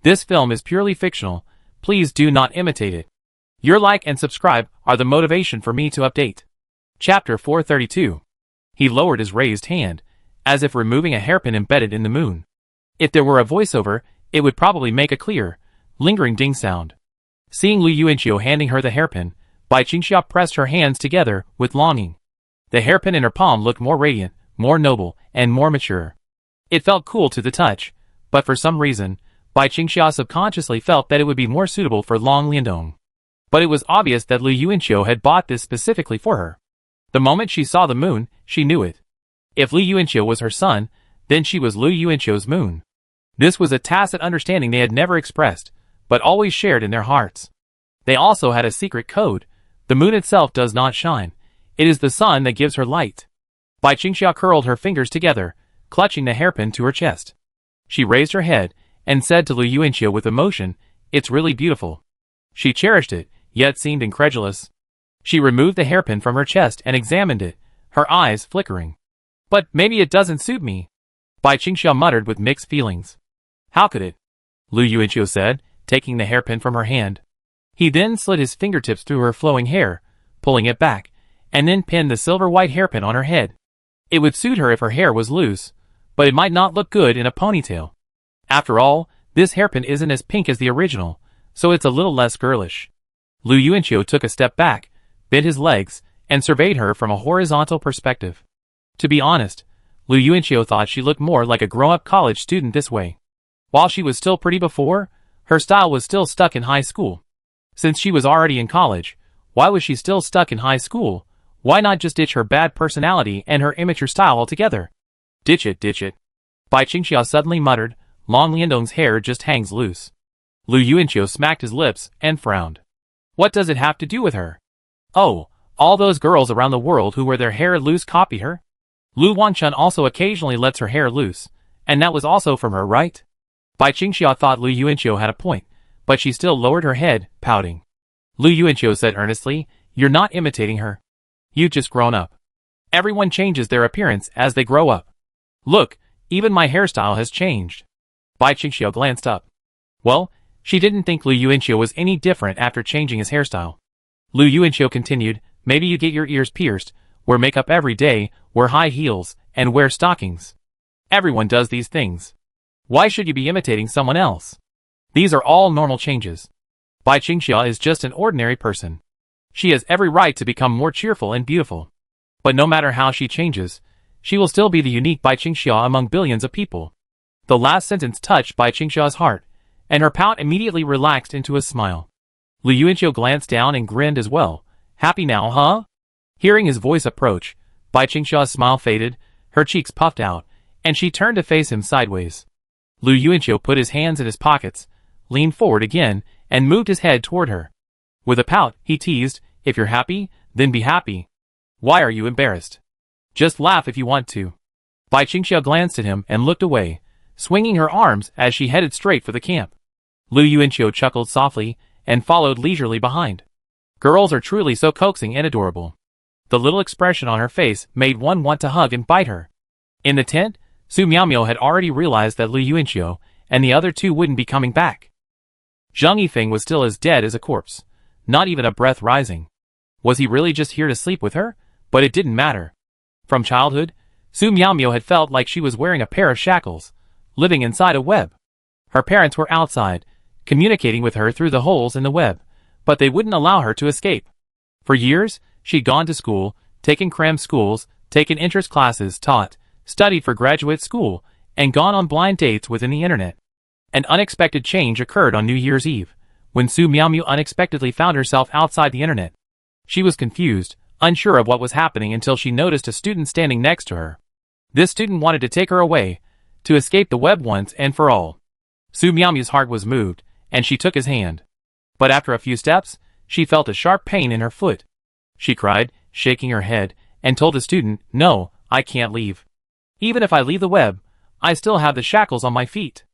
This film is purely fictional. Please do not imitate it. Your like and subscribe are the motivation for me to update. Chapter 432. He lowered his raised hand, as if removing a hairpin embedded in the moon. If there were a voiceover, it would probably make a clear, lingering ding sound. Seeing Lu Yuanqiu handing her the hairpin, Bai Qingxia pressed her hands together with longing. The hairpin in her palm looked more radiant, more noble, and more mature. It felt cool to the touch, but for some reason, Bai Qingxia subconsciously felt that it would be more suitable for Long Liandong. But it was obvious that Lu Yuanqiu had bought this specifically for her. The moment she saw the moon, she knew it. If Lu Yuanqiu was her sun, then she was Lu Yuanqiu's moon. This was a tacit understanding they had never expressed, but always shared in their hearts. They also had a secret code. The moon itself does not shine. It is the sun that gives her light. Bai Qingxia curled her fingers together, clutching the hairpin to her chest. She raised her head and said to Lu Yuanqiu with emotion, "It's really beautiful." She cherished it, yet seemed incredulous. She removed the hairpin from her chest and examined it, her eyes flickering. "But maybe it doesn't suit me," Bai Qingxia muttered with mixed feelings. "How could it?" Lu Yuanqiu said, taking the hairpin from her hand. He then slid his fingertips through her flowing hair, pulling it back, and then pinned the silver-white hairpin on her head. It would suit her if her hair was loose, but it might not look good in a ponytail. After all, this hairpin isn't as pink as the original, so it's a little less girlish. Lu Yuanqiu took a step back, bent his legs, and surveyed her from a horizontal perspective. To be honest, Lu Yuanqiu thought she looked more like a grown-up college student this way. While she was still pretty before, her style was still stuck in high school. Since she was already in college, why was she still stuck in high school? Why not just ditch her bad personality and her immature style altogether? Ditch it, ditch it. Bai Qingxia suddenly muttered, Long Liandong's hair just hangs loose. Lu Yuanqiu smacked his lips and frowned. What does it have to do with her? Oh, all those girls around the world who wear their hair loose copy her? Lu Wanchun also occasionally lets her hair loose, and that was also from her, right? Bai Qingxia thought Lu Yuanqiu had a point, but she still lowered her head, pouting. Lu Yuanqiu said earnestly, "You're not imitating her. You've just grown up. Everyone changes their appearance as they grow up. Look, even my hairstyle has changed." Bai Qingxia glanced up. Well, she didn't think Lu Yuanqiu was any different after changing his hairstyle. Lu Yuanqiu continued, "Maybe you get your ears pierced, wear makeup every day, wear high heels, and wear stockings. Everyone does these things. Why should you be imitating someone else? These are all normal changes. Bai Qingxia is just an ordinary person. She has every right to become more cheerful and beautiful. But no matter how she changes, she will still be the unique Bai Qingxia among billions of people." The last sentence touched Bai Qingxia's heart, and her pout immediately relaxed into a smile. Lu Yuanqiu glanced down and grinned as well. "Happy now, huh?" Hearing his voice approach, Bai Qingxia's smile faded, her cheeks puffed out, and she turned to face him sideways. Lu Yuanqiu put his hands in his pockets, leaned forward again, and moved his head toward her. With a pout, he teased, "If you're happy, then be happy. Why are you embarrassed? Just laugh if you want to." Bai Qingxia glanced at him and looked away, swinging her arms as she headed straight for the camp. Lu Yuanqiu chuckled softly and followed leisurely behind. Girls are truly so coaxing and adorable. The little expression on her face made one want to hug and bite her. In the tent, Su Miaomiao had already realized that Lu Yuanqiu and the other two wouldn't be coming back. Zhang Yifeng was still as dead as a corpse, not even a breath rising. Was he really just here to sleep with her? But it didn't matter. From childhood, Su Miaomiao had felt like she was wearing a pair of shackles, living inside a web. Her parents were outside, communicating with her through the holes in the web, but they wouldn't allow her to escape. For years, she'd gone to school, taken cram schools, taken interest classes, taught, studied for graduate school, and gone on blind dates within the internet. An unexpected change occurred on New Year's Eve, when Su Miaomiao unexpectedly found herself outside the internet. She was confused, unsure of what was happening until she noticed a student standing next to her. This student wanted to take her away, to escape the web once and for all. Su Miaomiao's heart was moved, and she took his hand. But after a few steps, she felt a sharp pain in her foot. She cried, shaking her head, and told the student, "No, I can't leave. Even if I leave the web, I still have the shackles on my feet."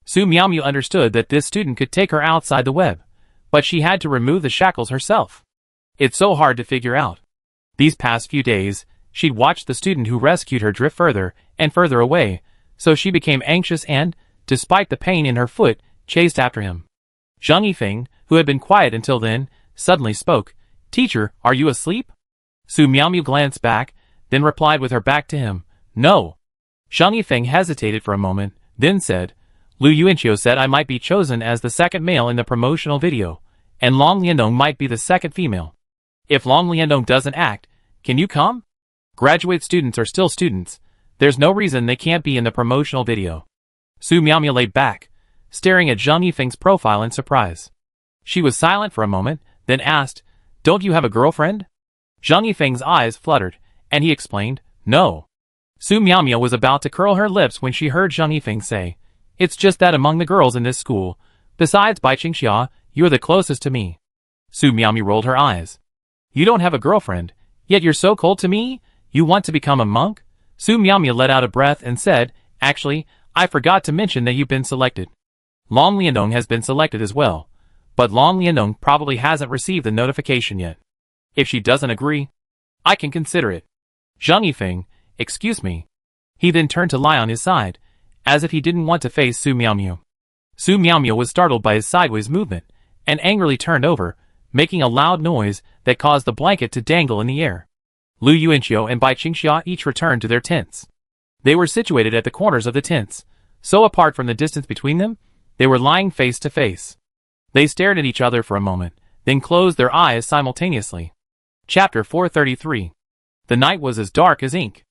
Su Miaomiao understood that this student could take her outside the web, but she had to remove the shackles herself. It's so hard to figure out. These past few days, she'd watched the student who rescued her drift further and further away, so she became anxious and, despite the pain in her foot, chased after him. Zhang Yifeng, who had been quiet until then, suddenly spoke. Teacher, are you asleep? Su Miaomiu glanced back, then replied with her back to him. No. Zhang Yifeng hesitated for a moment, then said, Lu Yuanqiu said I might be chosen as the second male in the promotional video, and Long Liandong might be the second female. If Long Liandong doesn't act, can you come? Graduate students are still students. There's no reason they can't be in the promotional video. Su Miaomiu lay back, staring at Zhang Yifeng's profile in surprise. She was silent for a moment, then asked, Don't you have a girlfriend? Zhang Yifeng's eyes fluttered, and he explained, No. Su Miaomiu was about to curl her lips when she heard Zhang Yifeng say, It's just that among the girls in this school, besides Bai Qingxia, you're the closest to me. Su Miaomiu rolled her eyes. You don't have a girlfriend, yet you're so cold to me? You want to become a monk? Su Miaomiu let out a breath and said, Actually, I forgot to mention that you've been selected. Long Liandong has been selected as well, but Long Liandong probably hasn't received the notification yet. If she doesn't agree, I can consider it. Zhang Yifeng, excuse me. He then turned to lie on his side, as if he didn't want to face Su Miaomiu. Su Miaomiu was startled by his sideways movement, and angrily turned over, making a loud noise that caused the blanket to dangle in the air. Lu Yuanqiu and Bai Qingxia each returned to their tents. They were situated at the corners of the tents, so apart from the distance between them, they were lying face to face. They stared at each other for a moment, then closed their eyes simultaneously. Chapter 433. The night was as dark as ink.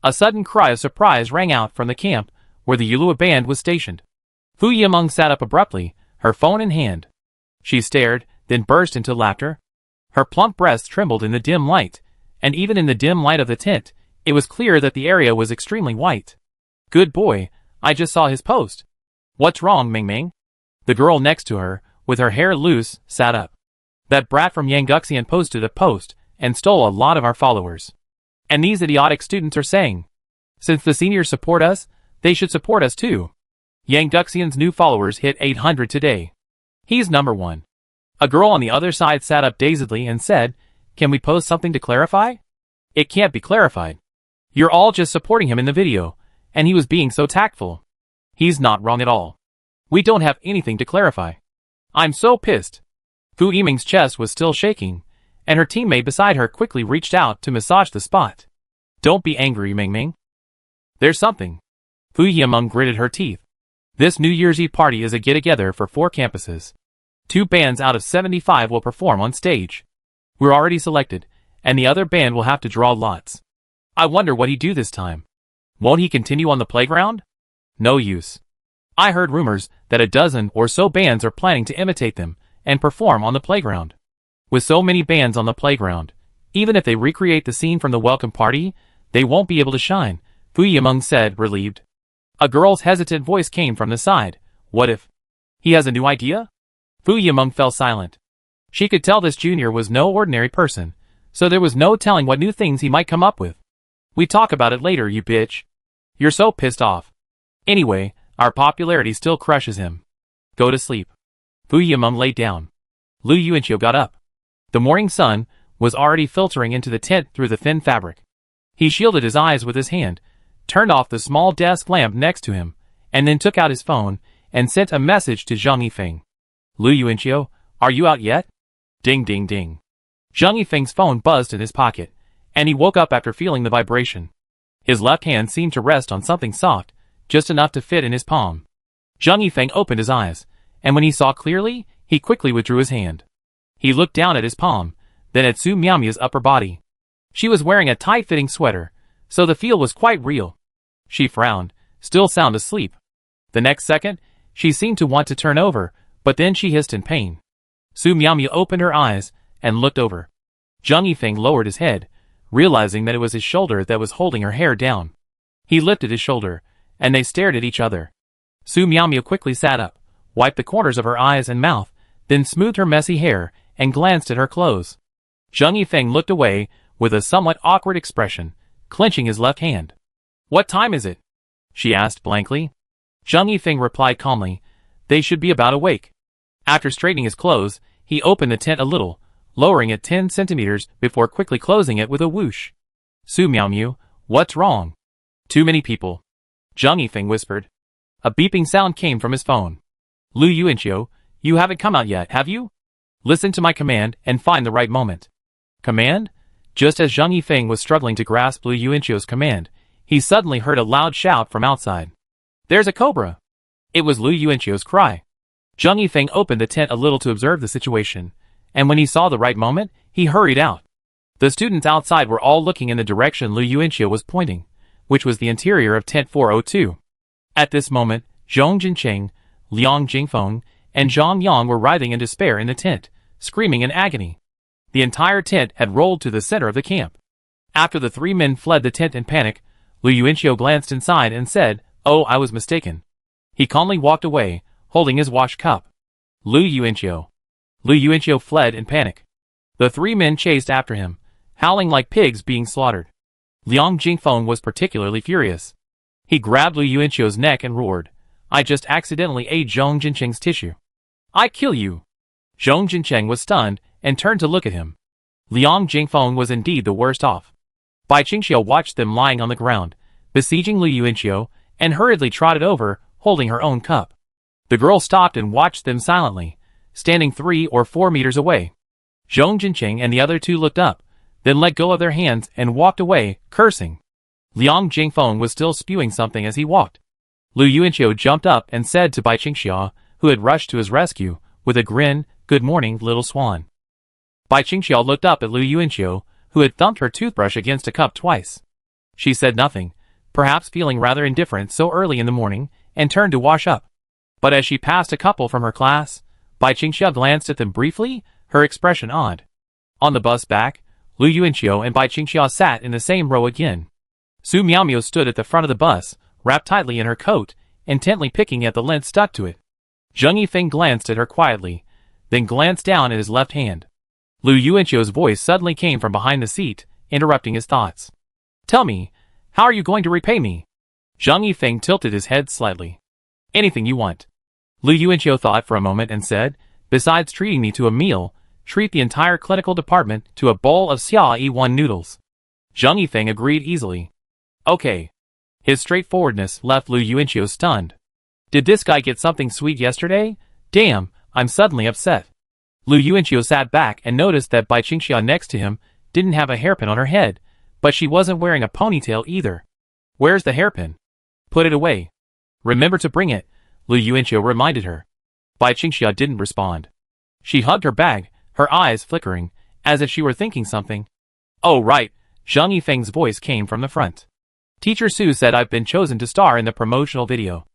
A sudden cry of surprise rang out from the camp, where the Yulua band was stationed. Fu Yimeng sat up abruptly, her phone in hand. She stared, then burst into laughter. Her plump breasts trembled in the dim light, and even in the dim light of the tent, it was clear that the area was extremely white. Good boy, I just saw his post. What's wrong, Ming Ming? The girl next to her, with her hair loose, sat up. That brat from Yangguxian posted a post, and stole a lot of our followers. And these idiotic students are saying, since the seniors support us, they should support us too. Yangguxian's new followers hit 800 today. He's number one. A girl on the other side sat up dazedly and said, Can we post something to clarify? It can't be clarified. You're all just supporting him in the video, and he was being so tactful. He's not wrong at all. We don't have anything to clarify. I'm so pissed. Fu Yimeng's chest was still shaking, and her teammate beside her quickly reached out to massage the spot. Don't be angry, Ming Ming. There's something. Fu Yimeng gritted her teeth. This New Year's Eve party is a get-together for 4 campuses. 2 bands out of 75 will perform on stage. We're already selected, and the other band will have to draw lots. I wonder what he'd do this time. Won't he continue on the playground? No use. I heard rumors that a dozen or so bands are planning to imitate them and perform on the playground. With so many bands on the playground, even if they recreate the scene from the welcome party, they won't be able to shine, Fu Yimeng said, relieved. A girl's hesitant voice came from the side. What if he has a new idea? Fu Yimeng fell silent. She could tell this junior was no ordinary person, so there was no telling what new things he might come up with. We talk about it later, you bitch. You're so pissed off. Anyway, our popularity still crushes him. Go to sleep. Fu Yimeng lay down. Lu Yuanqiu got up. The morning sun was already filtering into the tent through the thin fabric. He shielded his eyes with his hand, turned off the small desk lamp next to him, and then took out his phone and sent a message to Zhang Yifeng. Lu Yuanqiu, are you out yet? Ding ding ding. Zhang Yifeng's phone buzzed in his pocket, and he woke up after feeling the vibration. His left hand seemed to rest on something soft, just enough to fit in his palm. Zhang Yifeng opened his eyes, and when he saw clearly, he quickly withdrew his hand. He looked down at his palm, then at Su Miaomiu's upper body. She was wearing a tight-fitting sweater, so the feel was quite real. She frowned, still sound asleep. The next second, she seemed to want to turn over, but then she hissed in pain. Su Miaomiu opened her eyes and looked over. Zhang Yifeng lowered his head, realizing that it was his shoulder that was holding her hair down. He lifted his shoulder, and they stared at each other. Su Miaomiu quickly sat up, wiped the corners of her eyes and mouth, then smoothed her messy hair and glanced at her clothes. Zhang Yifeng looked away with a somewhat awkward expression, clenching his left hand. What time is it? She asked blankly. Zhang Yifeng replied calmly, they should be about awake. After straightening his clothes, he opened the tent a little, lowering it 10 centimeters before quickly closing it with a whoosh. Su Miaomiu, what's wrong? Too many people. Zhang Yifeng whispered. A beeping sound came from his phone. Lu Yuanqiu, you haven't come out yet, have you? Listen to my command and find the right moment. Command? Just as Zheng Yifeng was struggling to grasp Lu Yuanqiu's command, he suddenly heard a loud shout from outside. There's a cobra! It was Lu Yuanqiu's cry. Zheng Yifeng opened the tent a little to observe the situation, and when he saw the right moment, he hurried out. The students outside were all looking in the direction Lu Yuanqiu was pointing, which was the interior of tent 402. At this moment, Zhong Jincheng, Liang Jingfeng, and Zhang Yang were writhing in despair in the tent, screaming in agony. The entire tent had rolled to the center of the camp. After the three men fled the tent in panic, Lu Yuanqiu glanced inside and said, "Oh, I was mistaken." He calmly walked away, holding his wash cup. Lu Yuanqiu fled in panic. The three men chased after him, howling like pigs being slaughtered. Liang Jingfeng was particularly furious. He grabbed Lu Yuanqiu's neck and roared, "I just accidentally ate Zhong Jincheng's tissue. I kill you!" Zhong Jincheng was stunned and turned to look at him. Liang Jingfeng was indeed the worst off. Bai Qingxiu watched them lying on the ground, besieging Lu Yuanqiu, and hurriedly trotted over, holding her own cup. The girl stopped and watched them silently, standing 3 or 4 meters away. Zhong Jincheng and the other two looked up, then let go of their hands and walked away, cursing. Liang Jingfeng was still spewing something as he walked. Lu Yuanqiu jumped up and said to Bai Qingxiu, who had rushed to his rescue, with a grin, "Good morning, little swan." Bai Qingxiu looked up at Lu Yuanqiu, who had thumped her toothbrush against a cup twice. She said nothing, perhaps feeling rather indifferent so early in the morning, and turned to wash up. But as she passed a couple from her class, Bai Qingxiu glanced at them briefly, her expression odd. On the bus back, Lu Yuanqiu and Bai Qingxiu sat in the same row again. Su Miaomio stood at the front of the bus, wrapped tightly in her coat, intently picking at the lint stuck to it. Zheng Yifeng glanced at her quietly, then glanced down at his left hand. Lu Yuanqiu's voice suddenly came from behind the seat, interrupting his thoughts. "Tell me, how are you going to repay me?" Zheng Yifeng tilted his head slightly. "Anything you want." Lu Yuanqiu thought for a moment and said, "Besides treating me to a meal, treat the entire clinical department to a bowl of Xia E1 noodles." Zheng Yifeng agreed easily. "Okay." His straightforwardness left Lu Yuanqiu stunned. "Did this guy get something sweet yesterday? Damn, I'm suddenly upset." Lu Yuanqiu sat back and noticed that Bai Qingxiu next to him didn't have a hairpin on her head, but she wasn't wearing a ponytail either. "Where's the hairpin?" "Put it away." "Remember to bring it," Lu Yuanqiu reminded her. Bai Qingxiu didn't respond. She hugged her bag, her eyes flickering, as if she were thinking something. "Oh right," Zheng Yifeng's voice came from the front. "Teacher Su said I've been chosen to star in the promotional video.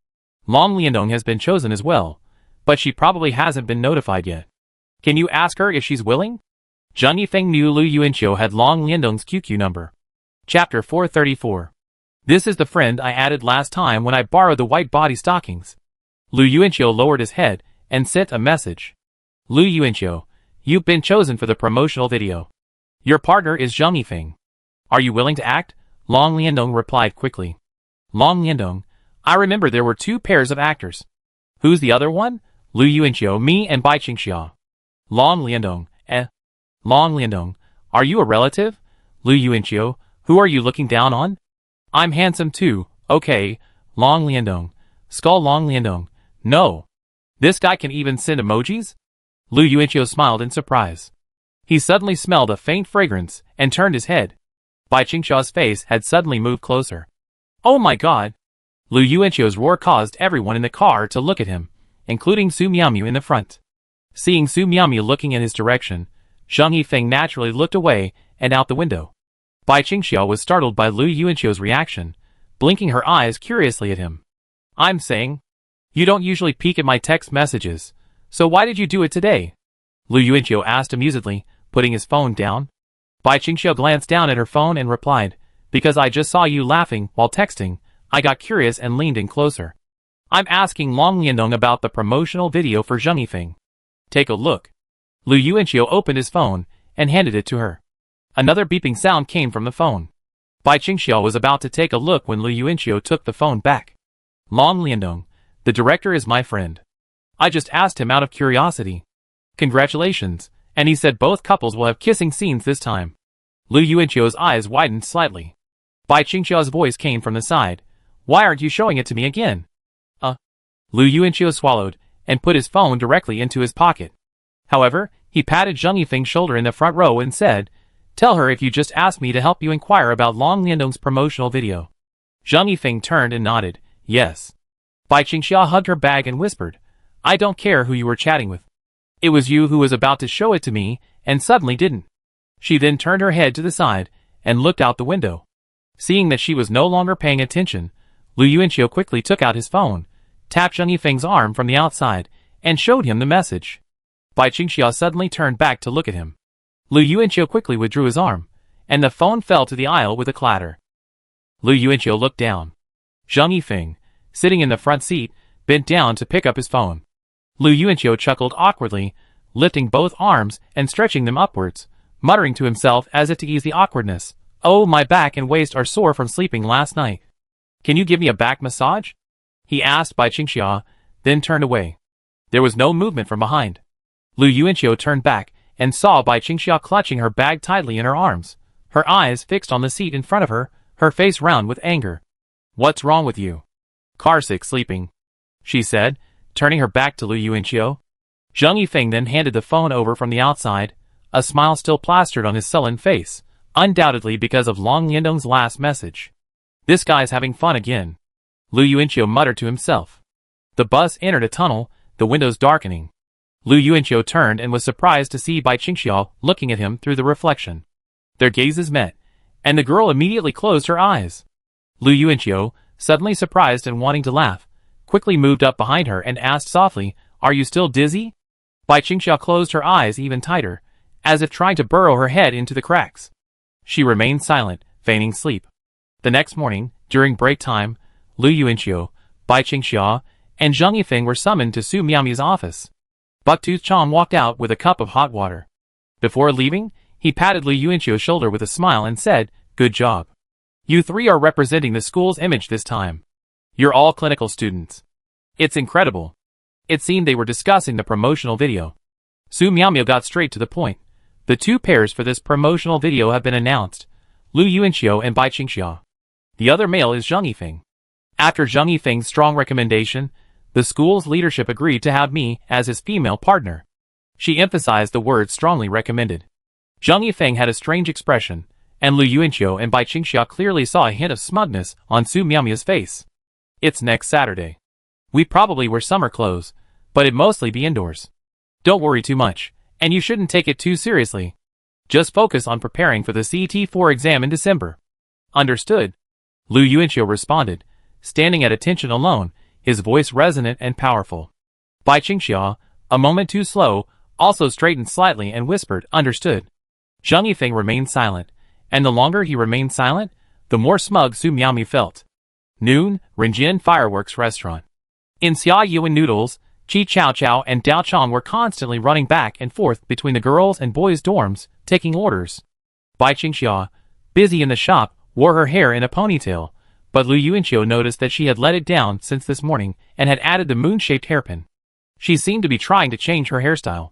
Long Liandong has been chosen as well, but she probably hasn't been notified yet. Can you ask her if she's willing?" Zheng Yifeng knew Lu Yuanqiu had Long Liandong's QQ number. Chapter 434. This is the friend I added last time when I borrowed the white body stockings. Lu Yuanqiu lowered his head and sent a message. "Lu Yuanqiu, you've been chosen for the promotional video. Your partner is Zheng Yifeng. Are you willing to act?" Long Liandong replied quickly. "Long Liandong, I remember there were 2 pairs of actors. Who's the other one?" "Lu Yuanqiu, me and Bai Qingxiu." Long Liandong, Long Liandong, are you a relative? Lu Yuanqiu, who are you looking down on? I'm handsome too, okay. Long Liandong, Skull Long Liandong, no. This guy can even send emojis? Lu Yuanqiu smiled in surprise. He suddenly smelled a faint fragrance and turned his head. Bai Qingxia's face had suddenly moved closer. Oh my god! Lu Yuanqiu's roar caused everyone in the car to look at him, including Su Miaomio in the front. Seeing Su Miaomio looking in his direction, Zheng Yifeng naturally looked away and out the window. Bai Qingxiu was startled by Lu Yuanqiu's reaction, blinking her eyes curiously at him. I'm saying, you don't usually peek at my text messages, so why did you do it today? Lu Yuanqiu asked amusedly, putting his phone down. Bai Qingxiu glanced down at her phone and replied, because I just saw you laughing while texting, I got curious and leaned in closer. I'm asking Long Liandong about the promotional video for Zheng Yifeng. Take a look. Lu Yuanqiu opened his phone and handed it to her. Another beeping sound came from the phone. Bai Qingxiu was about to take a look when Lu Yuanqiu took the phone back. Long Liandong, the director is my friend. I just asked him out of curiosity. Congratulations, and he said both couples will have kissing scenes this time. Lu Yuanqiu's eyes widened slightly. Bai Qingxiu's voice came from the side. Why aren't you showing it to me again? Lu Yuanqiu swallowed and put his phone directly into his pocket. However, he patted Zheng Yifeng's shoulder in the front row and said, "Tell her if you just asked me to help you inquire about Long Liandong's promotional video." Zheng Yifeng turned and nodded, "Yes." Bai Qingxia hugged her bag and whispered, "I don't care who you were chatting with. It was you who was about to show it to me, and suddenly didn't." She then turned her head to the side, and looked out the window. Seeing that she was no longer paying attention, Lu Yuanqiu quickly took out his phone, tapped Zheng Yifeng's arm from the outside, and showed him the message. Bai Qingxia suddenly turned back to look at him. Lu Yuanqiu quickly withdrew his arm, and the phone fell to the aisle with a clatter. Lu Yuanqiu looked down. Zheng Yifeng, sitting in the front seat, bent down to pick up his phone. Lu Yuanqiu chuckled awkwardly, lifting both arms and stretching them upwards, muttering to himself as if to ease the awkwardness, "Oh, my back and waist are sore from sleeping last night. Can you give me a back massage?" he asked Bai Qingxia, then turned away. There was no movement from behind. Lu Yuanqiu turned back and saw Bai Qingxia clutching her bag tightly in her arms, her eyes fixed on the seat in front of her, her face round with anger. "What's wrong with you?" "Car sick sleeping," she said, turning her back to Lu Yuanqiu. Zheng Yifeng then handed the phone over from the outside, a smile still plastered on his sullen face, undoubtedly because of Long Liandong's last message. "This guy's having fun again," Lu Yuanqiu muttered to himself. The bus entered a tunnel, the windows darkening. Lu Yuanqiu turned and was surprised to see Bai Qingxia looking at him through the reflection. Their gazes met, and the girl immediately closed her eyes. Lu Yuanqiu, suddenly surprised and wanting to laugh, quickly moved up behind her and asked softly, "Are you still dizzy?" Bai Qingxia closed her eyes even tighter, as if trying to burrow her head into the cracks. She remained silent, feigning sleep. The next morning, during break time, Lu Yuanqiu, Bai Qingxia, and Zheng Yifeng were summoned to Su Miami's office. Bucktooth Chong walked out with a cup of hot water. Before leaving, he patted Lu Yuanqiu's shoulder with a smile and said, "Good job. You three are representing the school's image this time. You're all clinical students. It's incredible." It seemed they were discussing the promotional video. Su Miamiu got straight to the point. The two pairs for this promotional video have been announced, Lu Yuanqiu and Bai Qingxia. The other male is Zheng Yifeng. After Zheng Yifeng's strong recommendation, the school's leadership agreed to have me as his female partner. She emphasized the words strongly recommended. Zheng Yifeng had a strange expression, and Lu Yuanqiu and Bai Qingxia clearly saw a hint of smugness on Su Miamiu's face. "It's next Saturday. We probably wear summer clothes, but it'd mostly be indoors. Don't worry too much, and you shouldn't take it too seriously. Just focus on preparing for the CT4 exam in December." "Understood," Lu Yuanqiu responded, standing at attention alone, his voice resonant and powerful. Bai Qingxia, a moment too slow, also straightened slightly and whispered, "Understood." Zheng Yifeng remained silent, and the longer he remained silent, the more smug Su Miami felt. Noon, Renjin Fireworks Restaurant. In Xia Yuan Noodles, Chi Chow Chow and Dao Chong were constantly running back and forth between the girls' and boys' dorms, taking orders. Bai Qingxia, busy in the shop, wore her hair in a ponytail, but Lu Yuanqiu noticed that she had let it down since this morning and had added the moon-shaped hairpin. She seemed to be trying to change her hairstyle.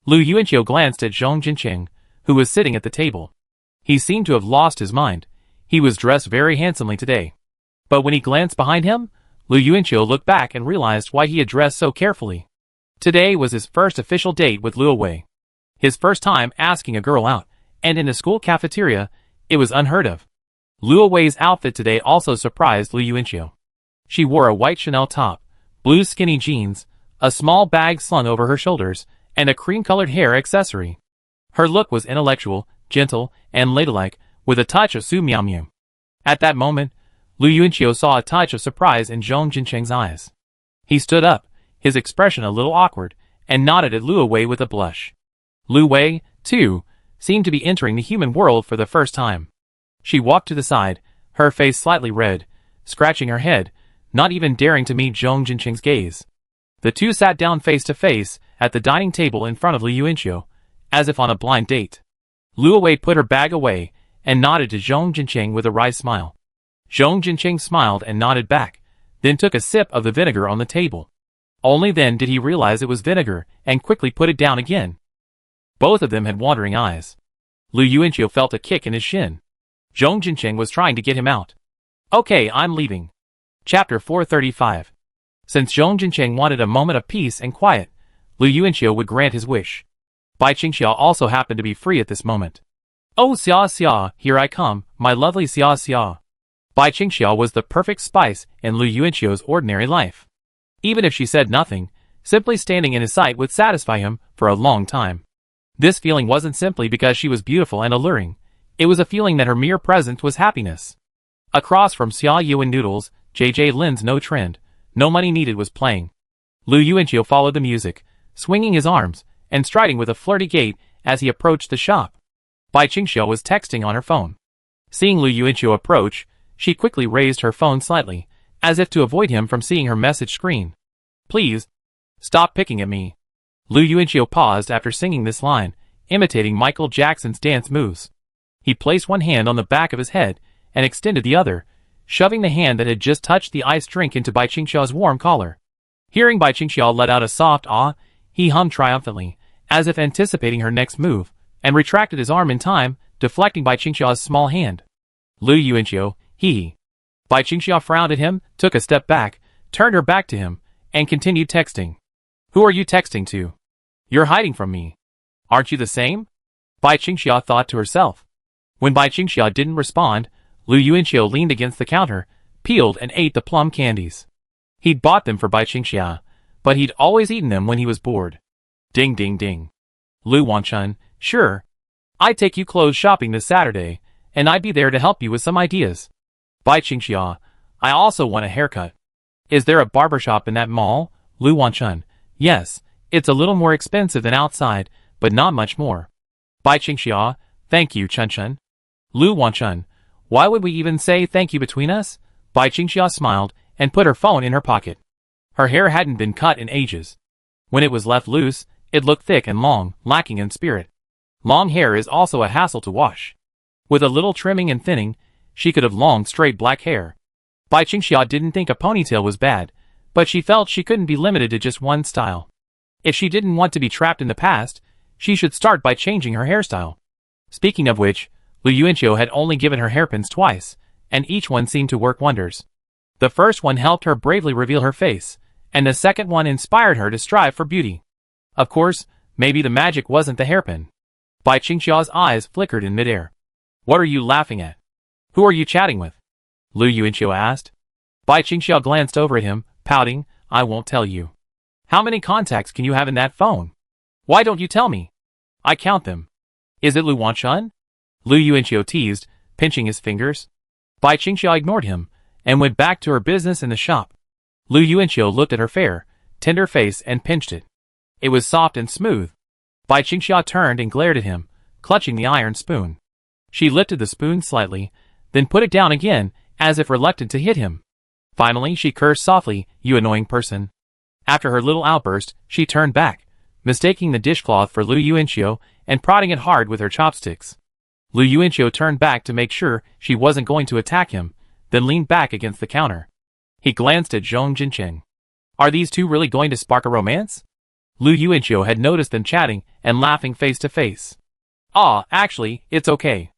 Lu Yuanqiu glanced at Zhong Jinqing, who was sitting at the table. He seemed to have lost his mind. He was dressed very handsomely today. But when he glanced behind him, Lu Yuanqiu looked back and realized why he had dressed so carefully. Today was his first official date with Luo Wei. His first time asking a girl out, and in a school cafeteria, it was unheard of. Luo Wei's outfit today also surprised Lu Yuanqiu. She wore a white Chanel top, blue skinny jeans, a small bag slung over her shoulders, and a cream-colored hair accessory. Her look was intellectual, gentle, and ladylike, with a touch of Su Miamiu. At that moment, Lu Yuanqiu saw a touch of surprise in Zhong Jinqing's eyes. He stood up, his expression a little awkward, and nodded at Luo Wei with a blush. Lu Wei, too, seemed to be entering the human world for the first time. She walked to the side, her face slightly red, scratching her head, not even daring to meet Zhong Jinqing's gaze. The two sat down face to face at the dining table in front of Lu Yuanqiu, as if on a blind date. Luo Wei put her bag away and nodded to Zhong Jinqing with a wry smile. Zhong Jinqing smiled and nodded back, then took a sip of the vinegar on the table. Only then did he realize it was vinegar and quickly put it down again. Both of them had wandering eyes. Lu Yuanqiu felt a kick in his shin. Zhong Jinqing was trying to get him out. "Okay, I'm leaving." Chapter 435. Since Zhong Jincheng wanted a moment of peace and quiet, Lu Yuanqiu would grant his wish. Bai Qingxiao also happened to be free at this moment. "Oh Xia Xia, here I come, my lovely Xia Xia." Bai Qingxiao was the perfect spice in Lu Yuanqiu's ordinary life. Even if she said nothing, simply standing in his sight would satisfy him for a long time. This feeling wasn't simply because she was beautiful and alluring. It was a feeling that her mere presence was happiness. Across from Xia Yuan Noodles, JJ Lin's No Trend, No Money Needed was playing. Lu Yuanqiu followed the music, swinging his arms, and striding with a flirty gait as he approached the shop. Bai Qingxiao was texting on her phone. Seeing Lu Yuanqiu approach, she quickly raised her phone slightly, as if to avoid him from seeing her message screen. "Please, stop picking at me." Lu Yuanqiu paused after singing this line, imitating Michael Jackson's dance moves. He placed one hand on the back of his head and extended the other, shoving the hand that had just touched the iced drink into Bai Qingxiao's warm collar. Hearing Bai Qingxiao let out a soft "ah," he hummed triumphantly, as if anticipating her next move, and retracted his arm in time, deflecting Bai Qingxiao's small hand. "Lu Yuanqiu, he." Bai Qingxiao frowned at him, took a step back, turned her back to him, and continued texting. "Who are you texting to? You're hiding from me. Aren't you the same?" Bai Qingxiao thought to herself. When Bai Qingxiao didn't respond, Lu Yuanqiu leaned against the counter, peeled and ate the plum candies. He'd bought them for Bai Qingxiao, but he'd always eaten them when he was bored. Ding ding ding. "Lu Wanchun, sure. I'd take you clothes shopping this Saturday, and I'd be there to help you with some ideas." "Bai Qingxiao, I also want a haircut. Is there a barbershop in that mall?" "Lu Wanchun, yes, it's a little more expensive than outside, but not much more." "Bai Qingxiao, thank you Chun Chun." "Lu Wanchun, why would we even say thank you between us?" Bai Qingxiao smiled and put her phone in her pocket. Her hair hadn't been cut in ages. When it was left loose, it looked thick and long, lacking in spirit. Long hair is also a hassle to wash. With a little trimming and thinning, she could have long straight black hair. Bai Qingxiao didn't think a ponytail was bad, but she felt she couldn't be limited to just one style. If she didn't want to be trapped in the past, she should start by changing her hairstyle. Speaking of which, Lu Yuanqiu had only given her hairpins twice, and each one seemed to work wonders. The first one helped her bravely reveal her face, and the second one inspired her to strive for beauty. Of course, maybe the magic wasn't the hairpin. Bai Qingxiao's eyes flickered in midair. "What are you laughing at? Who are you chatting with?" Lu Yuanqiu asked. Bai Qingxiao glanced over at him, pouting, "I won't tell you." "How many contacts can you have in that phone? Why don't you tell me? I count them." "Is it Lu Wanchun?" Lu Yuanqiu teased, pinching his fingers. Bai Qingxiao ignored him, and went back to her business in the shop. Lu Yuanqiu looked at her fair, tender face and pinched it. It was soft and smooth. Bai Qingxiao turned and glared at him, clutching the iron spoon. She lifted the spoon slightly, then put it down again, as if reluctant to hit him. Finally, she cursed softly, "You annoying person." After her little outburst, she turned back, mistaking the dishcloth for Lu Yuanqiu and prodding it hard with her chopsticks. Lu Yuanqiu turned back to make sure she wasn't going to attack him, then leaned back against the counter. He glanced at Zhong Jincheng. Are these two really going to spark a romance? Lu Yuanqiu had noticed them chatting and laughing face to face. "Ah, actually, it's okay.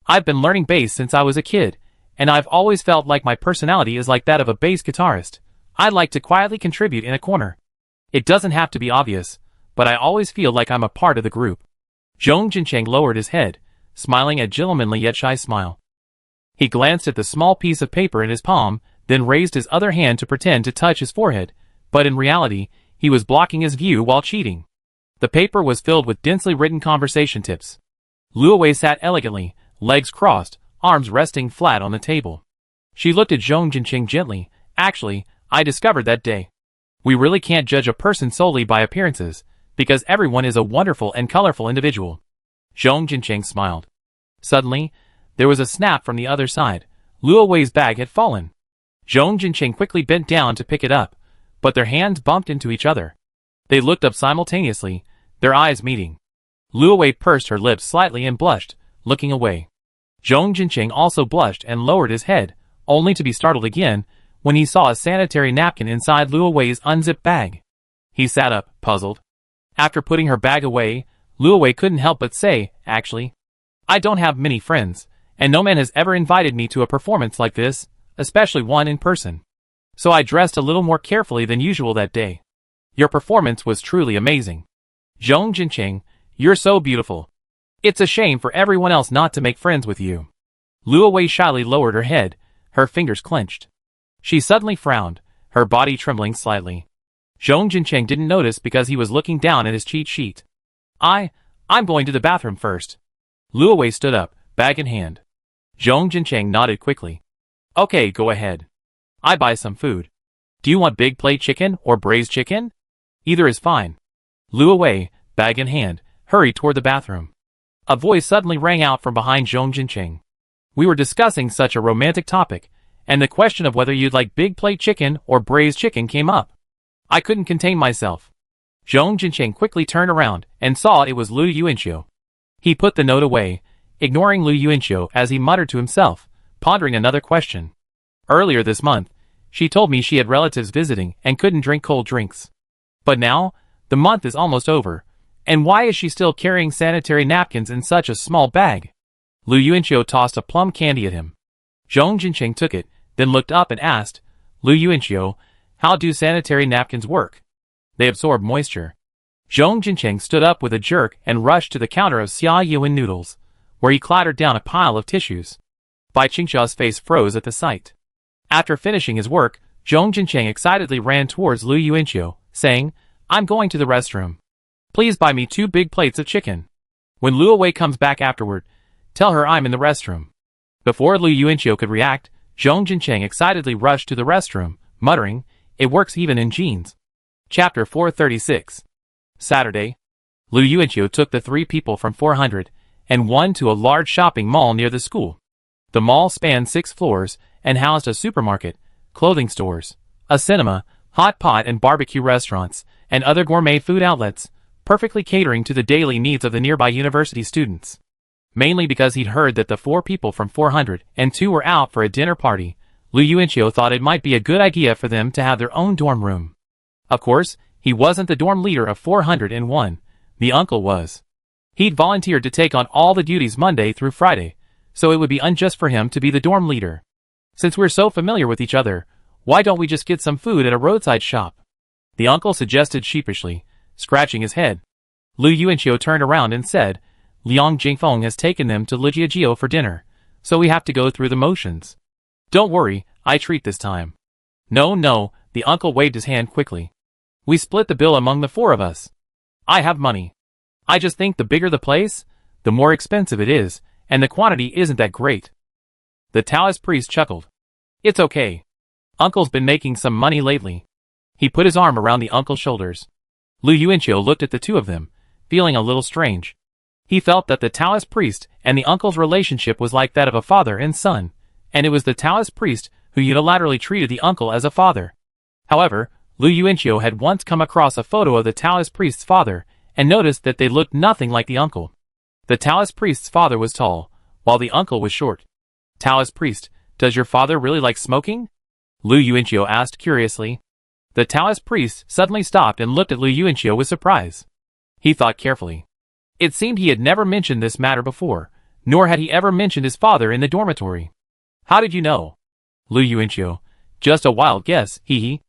I've been learning bass since I was a kid, and I've always felt like my personality is like that of a bass guitarist. I like to quietly contribute in a corner. It doesn't have to be obvious, but I always feel like I'm a part of the group." Zhong Jincheng lowered his head, smiling a gentlemanly yet shy smile. He glanced at the small piece of paper in his palm, then raised his other hand to pretend to touch his forehead, but in reality, he was blocking his view while cheating. The paper was filled with densely written conversation tips. Luo Wei sat elegantly, legs crossed, arms resting flat on the table. She looked at Zhong Jincheng gently. "Actually, I discovered that day. We really can't judge a person solely by appearances, because everyone is a wonderful and colorful individual." Zhong Jincheng smiled. Suddenly, there was a snap from the other side. Luo Wei's bag had fallen. Zhong Jincheng quickly bent down to pick it up, but their hands bumped into each other. They looked up simultaneously, their eyes meeting. Luo Wei pursed her lips slightly and blushed, looking away. Zhong Jincheng also blushed and lowered his head, only to be startled again when he saw a sanitary napkin inside Luo Wei's unzipped bag. He sat up, puzzled. After putting her bag away, Luo Wei couldn't help but say, "Actually, I don't have many friends, and no man has ever invited me to a performance like this, especially one in person." so I dressed a little more carefully than usual that day. Your performance was truly amazing. Zhong Jinqing, you're so beautiful. It's a shame for everyone else not to make friends with you. Luo Wei shyly lowered her head, her fingers clenched. She suddenly frowned, her body trembling slightly. Zhong Jinqing didn't notice because he was looking down at his cheat sheet. I'm going to the bathroom first. Luo Wei stood up, bag in hand. Zhong Jinqing nodded quickly. Okay, go ahead. I buy some food. Do you want big plate chicken or braised chicken? Either is fine. Luo Wei, bag in hand, hurried toward the bathroom. A voice suddenly rang out from behind Zhong Jinqing. We were discussing such a romantic topic, and the question of whether you'd like big plate chicken or braised chicken came up. I couldn't contain myself. Zhong Jinqing quickly turned around and saw it was Lu Yuanxiu. He put the note away, ignoring Lu Yuanxiu as he muttered to himself, pondering another question. Earlier this month, she told me she had relatives visiting and couldn't drink cold drinks. But now, the month is almost over, and why is she still carrying sanitary napkins in such a small bag? Lu Yuanxiu tossed a plum candy at him. Zhong Jinqing took it, then looked up and asked, Lu Yuanxiu, how do sanitary napkins work? They absorb moisture. Zhong Jinqing stood up with a jerk and rushed to the counter of Xia Yuan noodles, where he clattered down a pile of tissues. Bai Qingxiao's face froze at the sight. After finishing his work, Zhong Jinqing excitedly ran towards Lu Yuanxiu, saying, I'm going to the restroom. Please buy me 2 big plates of chicken. When Luo Wei comes back afterward, tell her I'm in the restroom. Before Lu Yuanxiu could react, Zhong Jinqing excitedly rushed to the restroom, muttering, it works even in jeans. Chapter 436. Saturday. Lu Yuanxiu took the 3 people from 401 to a large shopping mall near the school. The mall spanned 6 floors and housed a supermarket, clothing stores, a cinema, hot pot and barbecue restaurants, and other gourmet food outlets, perfectly catering to the daily needs of the nearby university students. Mainly because he'd heard that the 4 people from 402 were out for a dinner party, Lu Yuanxiu thought it might be a good idea for them to have their own dorm room. Of course, he wasn't the dorm leader of 401, the uncle was. He'd volunteered to take on all the duties Monday through Friday, so it would be unjust for him to be the dorm leader. Since we're so familiar with each other, why don't we just get some food at a roadside shop? The uncle suggested sheepishly, scratching his head. Lu Yuanxiu turned around and said, Liang Jingfeng has taken them to Lijiajiao for dinner, so we have to go through the motions. Don't worry, I treat this time. No, the uncle waved his hand quickly. We split the bill among the 4 of us. I have money. I just think the bigger the place, the more expensive it is, and the quantity isn't that great. The Taoist priest chuckled. It's okay. Uncle's been making some money lately. He put his arm around the uncle's shoulders. Lu Yuanxiu looked at the 2 of them, feeling a little strange. He felt that the Taoist priest and the uncle's relationship was like that of a father and son, and it was the Taoist priest who unilaterally treated the uncle as a father. However, Lu Yuanxiu had once come across a photo of the Taoist priest's father and noticed that they looked nothing like the uncle. The Taoist priest's father was tall, while the uncle was short. Taoist priest, does your father really like smoking? Lu Yuanxiu asked curiously. The Taoist priest suddenly stopped and looked at Lu Yuanxiu with surprise. He thought carefully. It seemed he had never mentioned this matter before, nor had he ever mentioned his father in the dormitory. How did you know? Lu Yuanxiu. Just a wild guess, hee.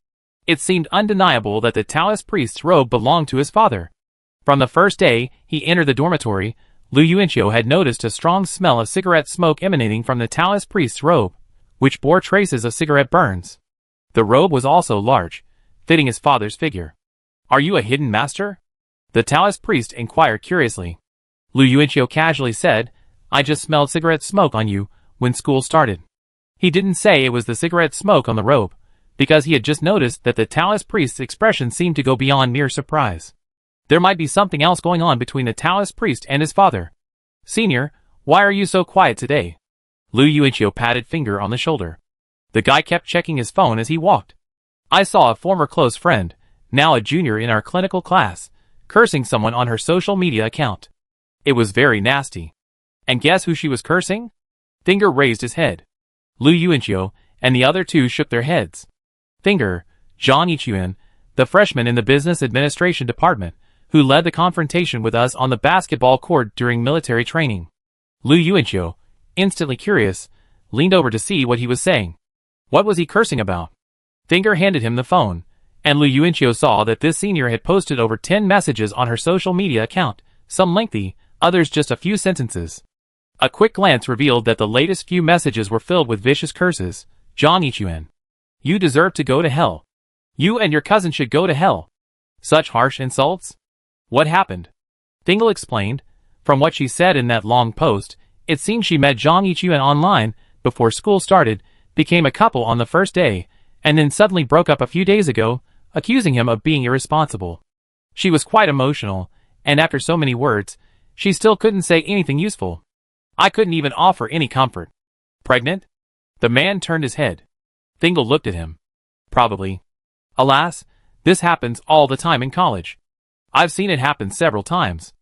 It seemed undeniable that the Taoist priest's robe belonged to his father. From the first day he entered the dormitory, Lu Yuanxiu had noticed a strong smell of cigarette smoke emanating from the Taoist priest's robe, which bore traces of cigarette burns. The robe was also large, fitting his father's figure. Are you a hidden master? The Taoist priest inquired curiously. Lu Yuanxiu casually said, I just smelled cigarette smoke on you when school started. He didn't say it was the cigarette smoke on the robe, because he had just noticed that the Taoist priest's expression seemed to go beyond mere surprise. There might be something else going on between the Taoist priest and his father. Senior, why are you so quiet today? Lu Yuanxiu patted finger on the shoulder. The guy kept checking his phone as he walked. I saw a former close friend, now a junior in our clinical class, cursing someone on her social media account. It was very nasty. And guess who she was cursing? Finger raised his head. Lu Yuanxiu and the other 2 shook their heads. Finger, Zhang Yichuan, the freshman in the business administration department, who led the confrontation with us on the basketball court during military training. Lu Yuanxiu, instantly curious, leaned over to see what he was saying. What was he cursing about? Finger handed him the phone, and Lu Yuanqiu saw that this senior had posted over 10 messages on her social media account, some lengthy, others just a few sentences. A quick glance revealed that the latest few messages were filled with vicious curses. Zhang Yichuan. You deserve to go to hell. You and your cousin should go to hell. Such harsh insults? What happened? Dingle explained. From what she said in that long post, it seemed she met Zhang Yichuan online, before school started, became a couple on the first day, and then suddenly broke up a few days ago, accusing him of being irresponsible. She was quite emotional, and after so many words, she still couldn't say anything useful. I couldn't even offer any comfort. Pregnant? The man turned his head. Dingle looked at him. Probably. Alas, this happens all the time in college. I've seen it happen several times.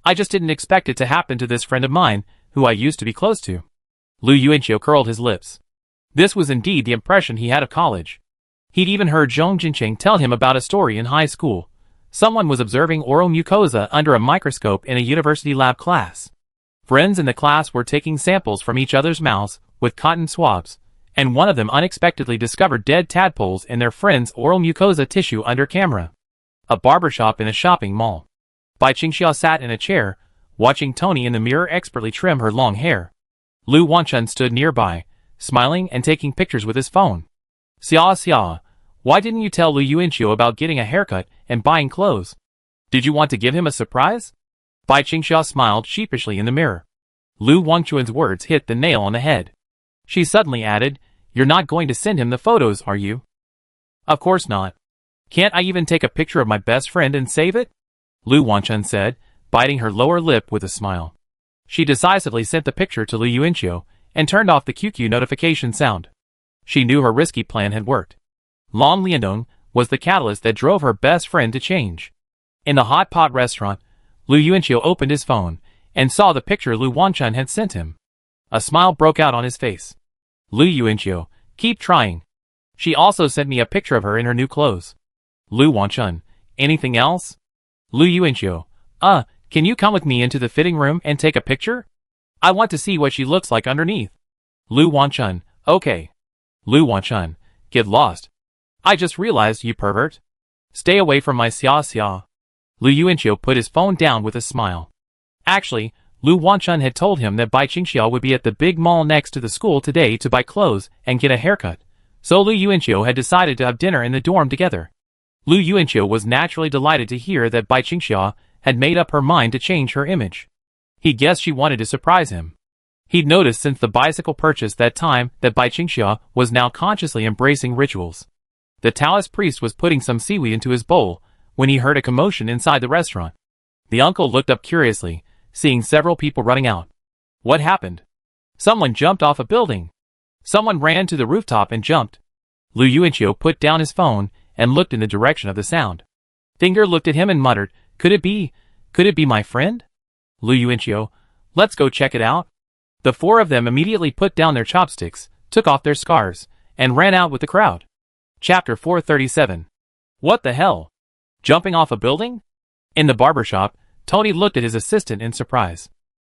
I just didn't expect it to happen to this friend of mine, who I used to be close to. Lu Yuanqiu curled his lips. This was indeed the impression he had of college. He'd even heard Zhong Jinqing tell him about a story in high school. Someone was observing oral mucosa under a microscope in a university lab class. Friends in the class were taking samples from each other's mouths with cotton swabs, and one of them unexpectedly discovered dead tadpoles in their friend's oral mucosa tissue under camera. A barbershop in a shopping mall. Bai Qingxia sat in a chair, watching Tony in the mirror expertly trim her long hair. Lu Wanchun stood nearby, smiling and taking pictures with his phone. Xia, why didn't you tell Lu Yuanqiu about getting a haircut and buying clothes? Did you want to give him a surprise? Bai Qingxia smiled sheepishly in the mirror. Lu Wangchuan's words hit the nail on the head. She suddenly added, You're not going to send him the photos, are you? Of course not. Can't I even take a picture of my best friend and save it? Lu Wanchun said, biting her lower lip with a smile. She decisively sent the picture to Lu Yuanqiu and turned off the QQ notification sound. She knew her risky plan had worked. Lan Liandong was the catalyst that drove her best friend to change. In the hot pot restaurant, Lu Yuanqiu opened his phone and saw the picture Lu Wanchun had sent him. A smile broke out on his face. Lu Yuanqiu, keep trying. She also sent me a picture of her in her new clothes. Lu Wanchun, anything else? Lu Yuanqiu, can you come with me into the fitting room and take a picture? I want to see what she looks like underneath. Lu Wanchun, okay. Lu Wanchun, get lost. I just realized, you pervert. Stay away from my Xia. Lu Yuanqiu put his phone down with a smile. Actually, Lu Wanchun had told him that Bai Qingxiao would be at the big mall next to the school today to buy clothes and get a haircut, so Lu Yuanqiu had decided to have dinner in the dorm together. Lu Yuanqiu was naturally delighted to hear that Bai Qingxiao had made up her mind to change her image. He guessed she wanted to surprise him. He'd noticed since the bicycle purchase that time that Bai Qingxiao was now consciously embracing rituals. The Taoist priest was putting some seaweed into his bowl when he heard a commotion inside the restaurant. The uncle looked up curiously, seeing several people running out. What happened? Someone jumped off a building. Someone ran to the rooftop and jumped. Lu Yuanqiu put down his phone and looked in the direction of the sound. Finger looked at him and muttered, Could it be my friend? Lu Yuanqiu, let's go check it out. The four of them immediately put down their chopsticks, took off their scarves, and ran out with the crowd. Chapter 437. What the hell? Jumping off a building? In the barbershop, Tony looked at his assistant in surprise.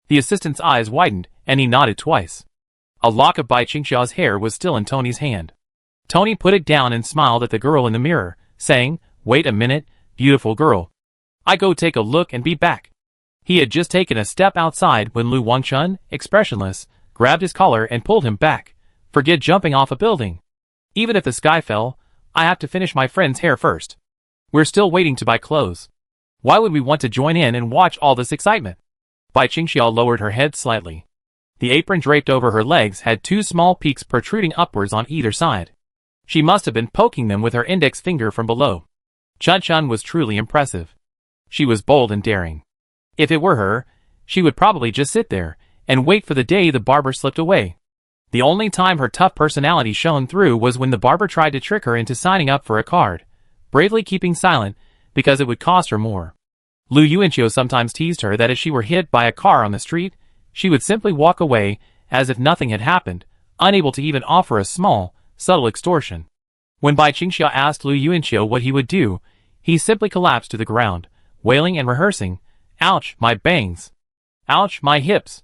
The assistant's eyes widened, and he nodded twice. A lock of Bai Qingxiao's hair was still in Tony's hand. Tony put it down and smiled at the girl in the mirror, saying, Wait a minute, beautiful girl. I go take a look and be back. He had just taken a step outside when Lu Wangchun, expressionless, grabbed his collar and pulled him back. Forget jumping off a building. Even if the sky fell, I have to finish my friend's hair first. We're still waiting to buy clothes. Why would we want to join in and watch all this excitement? Bai Qingxiao lowered her head slightly. The apron draped over her legs had two small peaks protruding upwards on either side. She must have been poking them with her index finger from below. Chun was truly impressive. She was bold and daring. If it were her, she would probably just sit there and wait for the day the barber slipped away. The only time her tough personality shone through was when the barber tried to trick her into signing up for a card, bravely keeping silent because it would cost her more. Lu Yuanqiu sometimes teased her that if she were hit by a car on the street, she would simply walk away as if nothing had happened, unable to even offer a small, subtle extortion. When Bai Qingxiao asked Lu Yuanqiu what he would do, he simply collapsed to the ground, wailing and rehearsing, Ouch, my bangs. Ouch, my hips.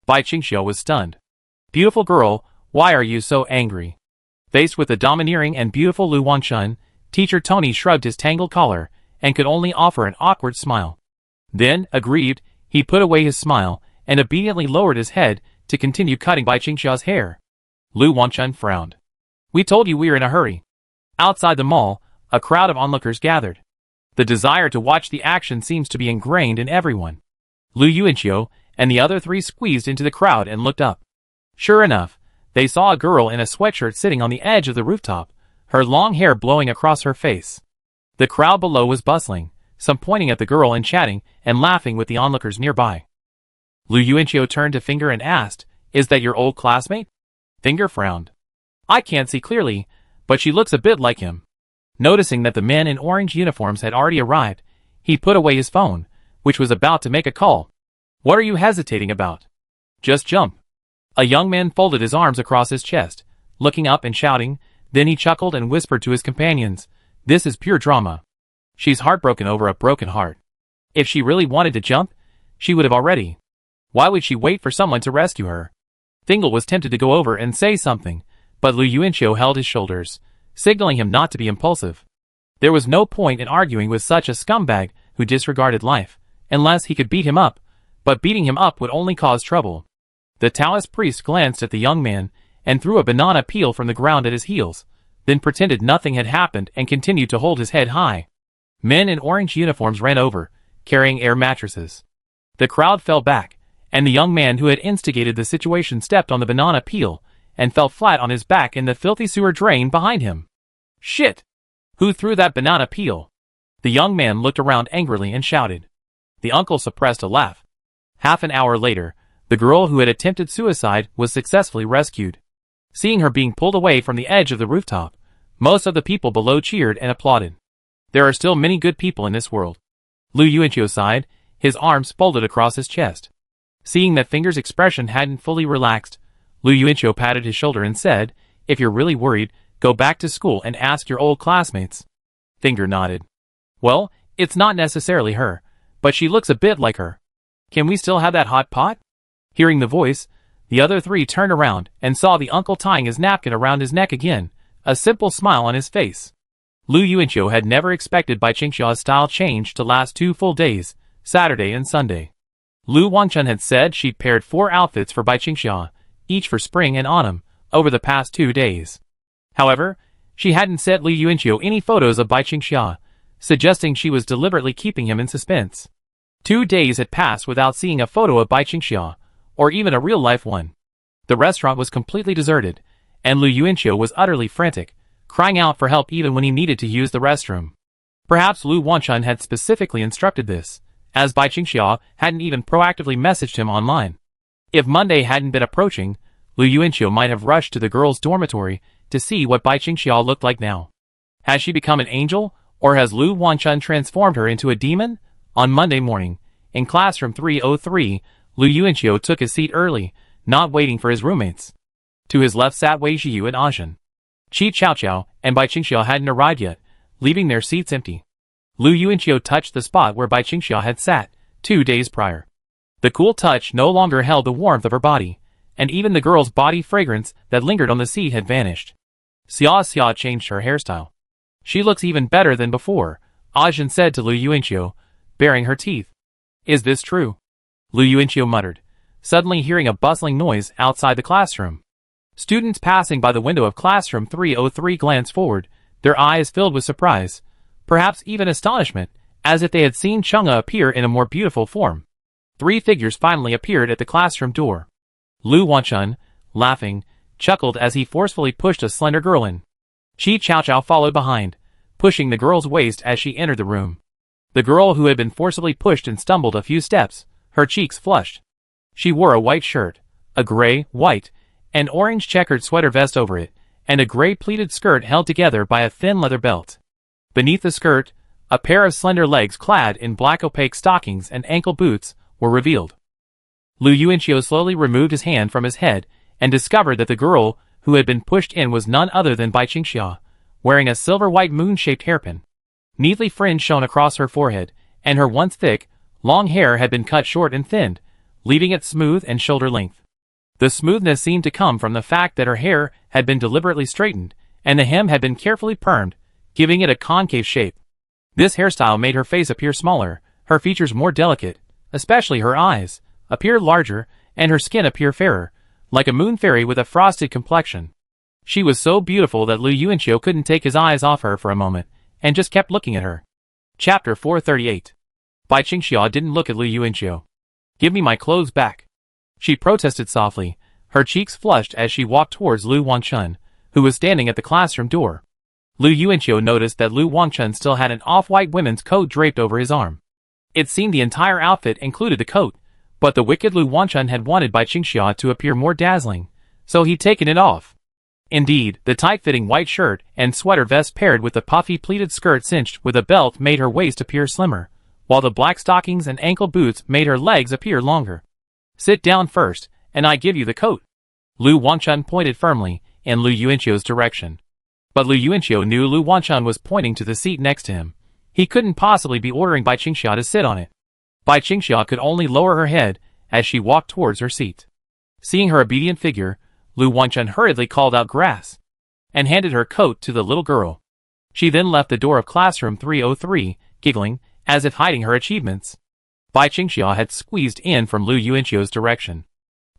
Bai Qingxiu was stunned. Beautiful girl, why are you so angry? Faced with the domineering and beautiful Lu Wanchun, Teacher Tony shrugged his tangled collar and could only offer an awkward smile. Then, aggrieved, he put away his smile and obediently lowered his head to continue cutting Bai Qingxia's hair. Lu Wanchun frowned. "We told you we were in a hurry." Outside the mall, a crowd of onlookers gathered. The desire to watch the action seems to be ingrained in everyone. Lu Yuanqiu and the other three squeezed into the crowd and looked up. Sure enough, they saw a girl in a sweatshirt sitting on the edge of the rooftop, her long hair blowing across her face. The crowd below was bustling, some pointing at the girl and chatting and laughing with the onlookers nearby. Lu Yuanqiu turned to Finger and asked, "Is that your old classmate?" Finger frowned. "I can't see clearly, but she looks a bit like him." Noticing that the men in orange uniforms had already arrived, he put away his phone, which was about to make a call. "What are you hesitating about? Just jump." A young man folded his arms across his chest, looking up and shouting, then he chuckled and whispered to his companions, "This is pure drama. She's heartbroken over a broken heart. If she really wanted to jump, she would have already. Why would she wait for someone to rescue her?" Fingal was tempted to go over and say something, but Lu Yuanqiu held his shoulders, signaling him not to be impulsive. There was no point in arguing with such a scumbag who disregarded life, unless he could beat him up, but beating him up would only cause trouble. The Taoist priest glanced at the young man and threw a banana peel from the ground at his heels, then pretended nothing had happened and continued to hold his head high. Men in orange uniforms ran over, carrying air mattresses. The crowd fell back, and the young man who had instigated the situation stepped on the banana peel and fell flat on his back in the filthy sewer drain behind him. "Shit! Who threw that banana peel?" The young man looked around angrily and shouted. The uncle suppressed a laugh. Half an hour later, the girl who had attempted suicide was successfully rescued. Seeing her being pulled away from the edge of the rooftop, most of the people below cheered and applauded. There are still many good people in this world. Lu Yuanqiu sighed, his arms folded across his chest. Seeing that Finger's expression hadn't fully relaxed, Lu Yuanqiu patted his shoulder and said, "If you're really worried, go back to school and ask your old classmates." Finger nodded. "Well, it's not necessarily her, but she looks a bit like her. Can we still have that hot pot?" Hearing the voice, the other three turned around and saw the uncle tying his napkin around his neck again, a simple smile on his face. Lu Yuanqiu had never expected Bai Qingxia's style change to last 2 full days, Saturday and Sunday. Lu Wanchun had said she'd paired 4 outfits for Bai Qingxia, each for spring and autumn, over the past 2 days. However, she hadn't sent Lu Yuanqiu any photos of Bai Qingxia, suggesting she was deliberately keeping him in suspense. 2 days had passed without seeing a photo of Bai Qingxia, or even a real-life one. The restaurant was completely deserted, and Lu Yuanqiu was utterly frantic, crying out for help even when he needed to use the restroom. Perhaps Lu Wanchun had specifically instructed this, as Bai Qingxia hadn't even proactively messaged him online. If Monday hadn't been approaching, Lu Yuanqiu might have rushed to the girls' dormitory to see what Bai Qingxia looked like now. Has she become an angel, or has Lu Wanchun transformed her into a demon? On Monday morning, in classroom 303, Lu Yuanqiu took his seat early, not waiting for his roommates. To his left sat Wei Zhiyu and Ajin. Qi Chaoqiao and Bai Qingxia hadn't arrived yet, leaving their seats empty. Lu Yuanqiu touched the spot where Bai Qingxia had sat 2 days prior. The cool touch no longer held the warmth of her body, and even the girl's body fragrance that lingered on the seat had vanished. Xia changed her hairstyle. "She looks even better than before," Ajin said to Lu Yuanqiu, baring her teeth. "Is this true?" Lu Yuanqiu muttered, suddenly hearing a bustling noise outside the classroom. Students passing by the window of classroom 303 glanced forward, their eyes filled with surprise, perhaps even astonishment, as if they had seen Chang'e appear in a more beautiful form. 3 figures finally appeared at the classroom door. Lu Wanchun, laughing, chuckled as he forcefully pushed a slender girl in. Qi Chaoqiao followed behind, pushing the girl's waist as she entered the room. The girl who had been forcibly pushed and stumbled a few steps, her cheeks flushed. She wore a white shirt, a gray, white, and orange checkered sweater vest over it, and a gray pleated skirt held together by a thin leather belt. Beneath the skirt, a pair of slender legs clad in black opaque stockings and ankle boots were revealed. Lu Yuanqiu slowly removed his hand from his head and discovered that the girl who had been pushed in was none other than Bai Qingxia, wearing a silver-white moon-shaped hairpin. Neatly fringed shone across her forehead, and her once thick, long hair had been cut short and thinned, leaving it smooth and shoulder-length. The smoothness seemed to come from the fact that her hair had been deliberately straightened and the hem had been carefully permed, giving it a concave shape. This hairstyle made her face appear smaller, her features more delicate, especially her eyes, appear larger, and her skin appear fairer, like a moon fairy with a frosted complexion. She was so beautiful that Lu Yuanqiu couldn't take his eyes off her for a moment, and just kept looking at her. Chapter 438. Bai Qingxia didn't look at Lu Yuanqiu. "Give me my clothes back," she protested softly, her cheeks flushed as she walked towards Lu Wangchun, who was standing at the classroom door. Lu Yuanqiu noticed that Lu Wangchun still had an off-white women's coat draped over his arm. It seemed the entire outfit included the coat, but the wicked Lu Wangchun had wanted Bai Qingxia to appear more dazzling, so he'd taken it off. Indeed, the tight-fitting white shirt and sweater vest paired with the puffy pleated skirt cinched with a belt made her waist appear slimmer, while the black stockings and ankle boots made her legs appear longer. "Sit down first, and I give you the coat." Lu Wangchun pointed firmly in Lu Yuanqiu's direction. But Lu Yuanqiu knew Lu Wangchun was pointing to the seat next to him. He couldn't possibly be ordering Bai Qingxia to sit on it. Bai Qingxia could only lower her head as she walked towards her seat. Seeing her obedient figure, Lu Wangchun hurriedly called out "grass" and handed her coat to the little girl. She then left the door of classroom 303, giggling, as if hiding her achievements. Bai Qingxia had squeezed in from Lu Yuanqiu's direction.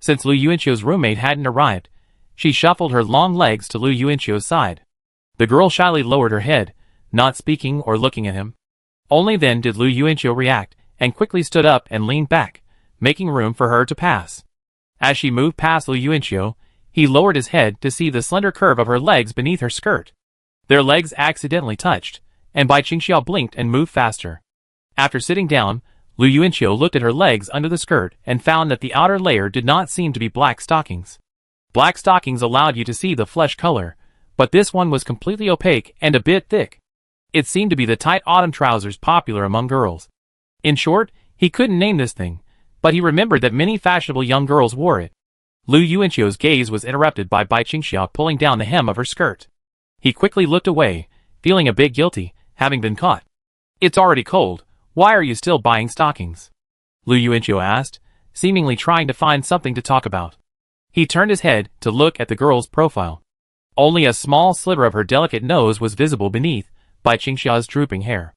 Since Lu Yuanqiu's roommate hadn't arrived, she shuffled her long legs to Lu Yuanqiu's side. The girl shyly lowered her head, not speaking or looking at him. Only then did Lu Yuanqiu react, and quickly stood up and leaned back, making room for her to pass. As she moved past Lu Yuanqiu, he lowered his head to see the slender curve of her legs beneath her skirt. Their legs accidentally touched, and Bai Qingxia blinked and moved faster. After sitting down, Lu Yuanqiu looked at her legs under the skirt and found that the outer layer did not seem to be black stockings. Black stockings allowed you to see the flesh color, but this one was completely opaque and a bit thick. It seemed to be the tight autumn trousers popular among girls. In short, he couldn't name this thing, but he remembered that many fashionable young girls wore it. Lu Yuanqiu's gaze was interrupted by Bai Qingxia pulling down the hem of her skirt. He quickly looked away, feeling a bit guilty, having been caught. "It's already cold. Why are you still buying stockings?" Lu Yuanqiu asked, seemingly trying to find something to talk about. He turned his head to look at the girl's profile. Only a small sliver of her delicate nose was visible beneath Bai Qingxia's drooping hair.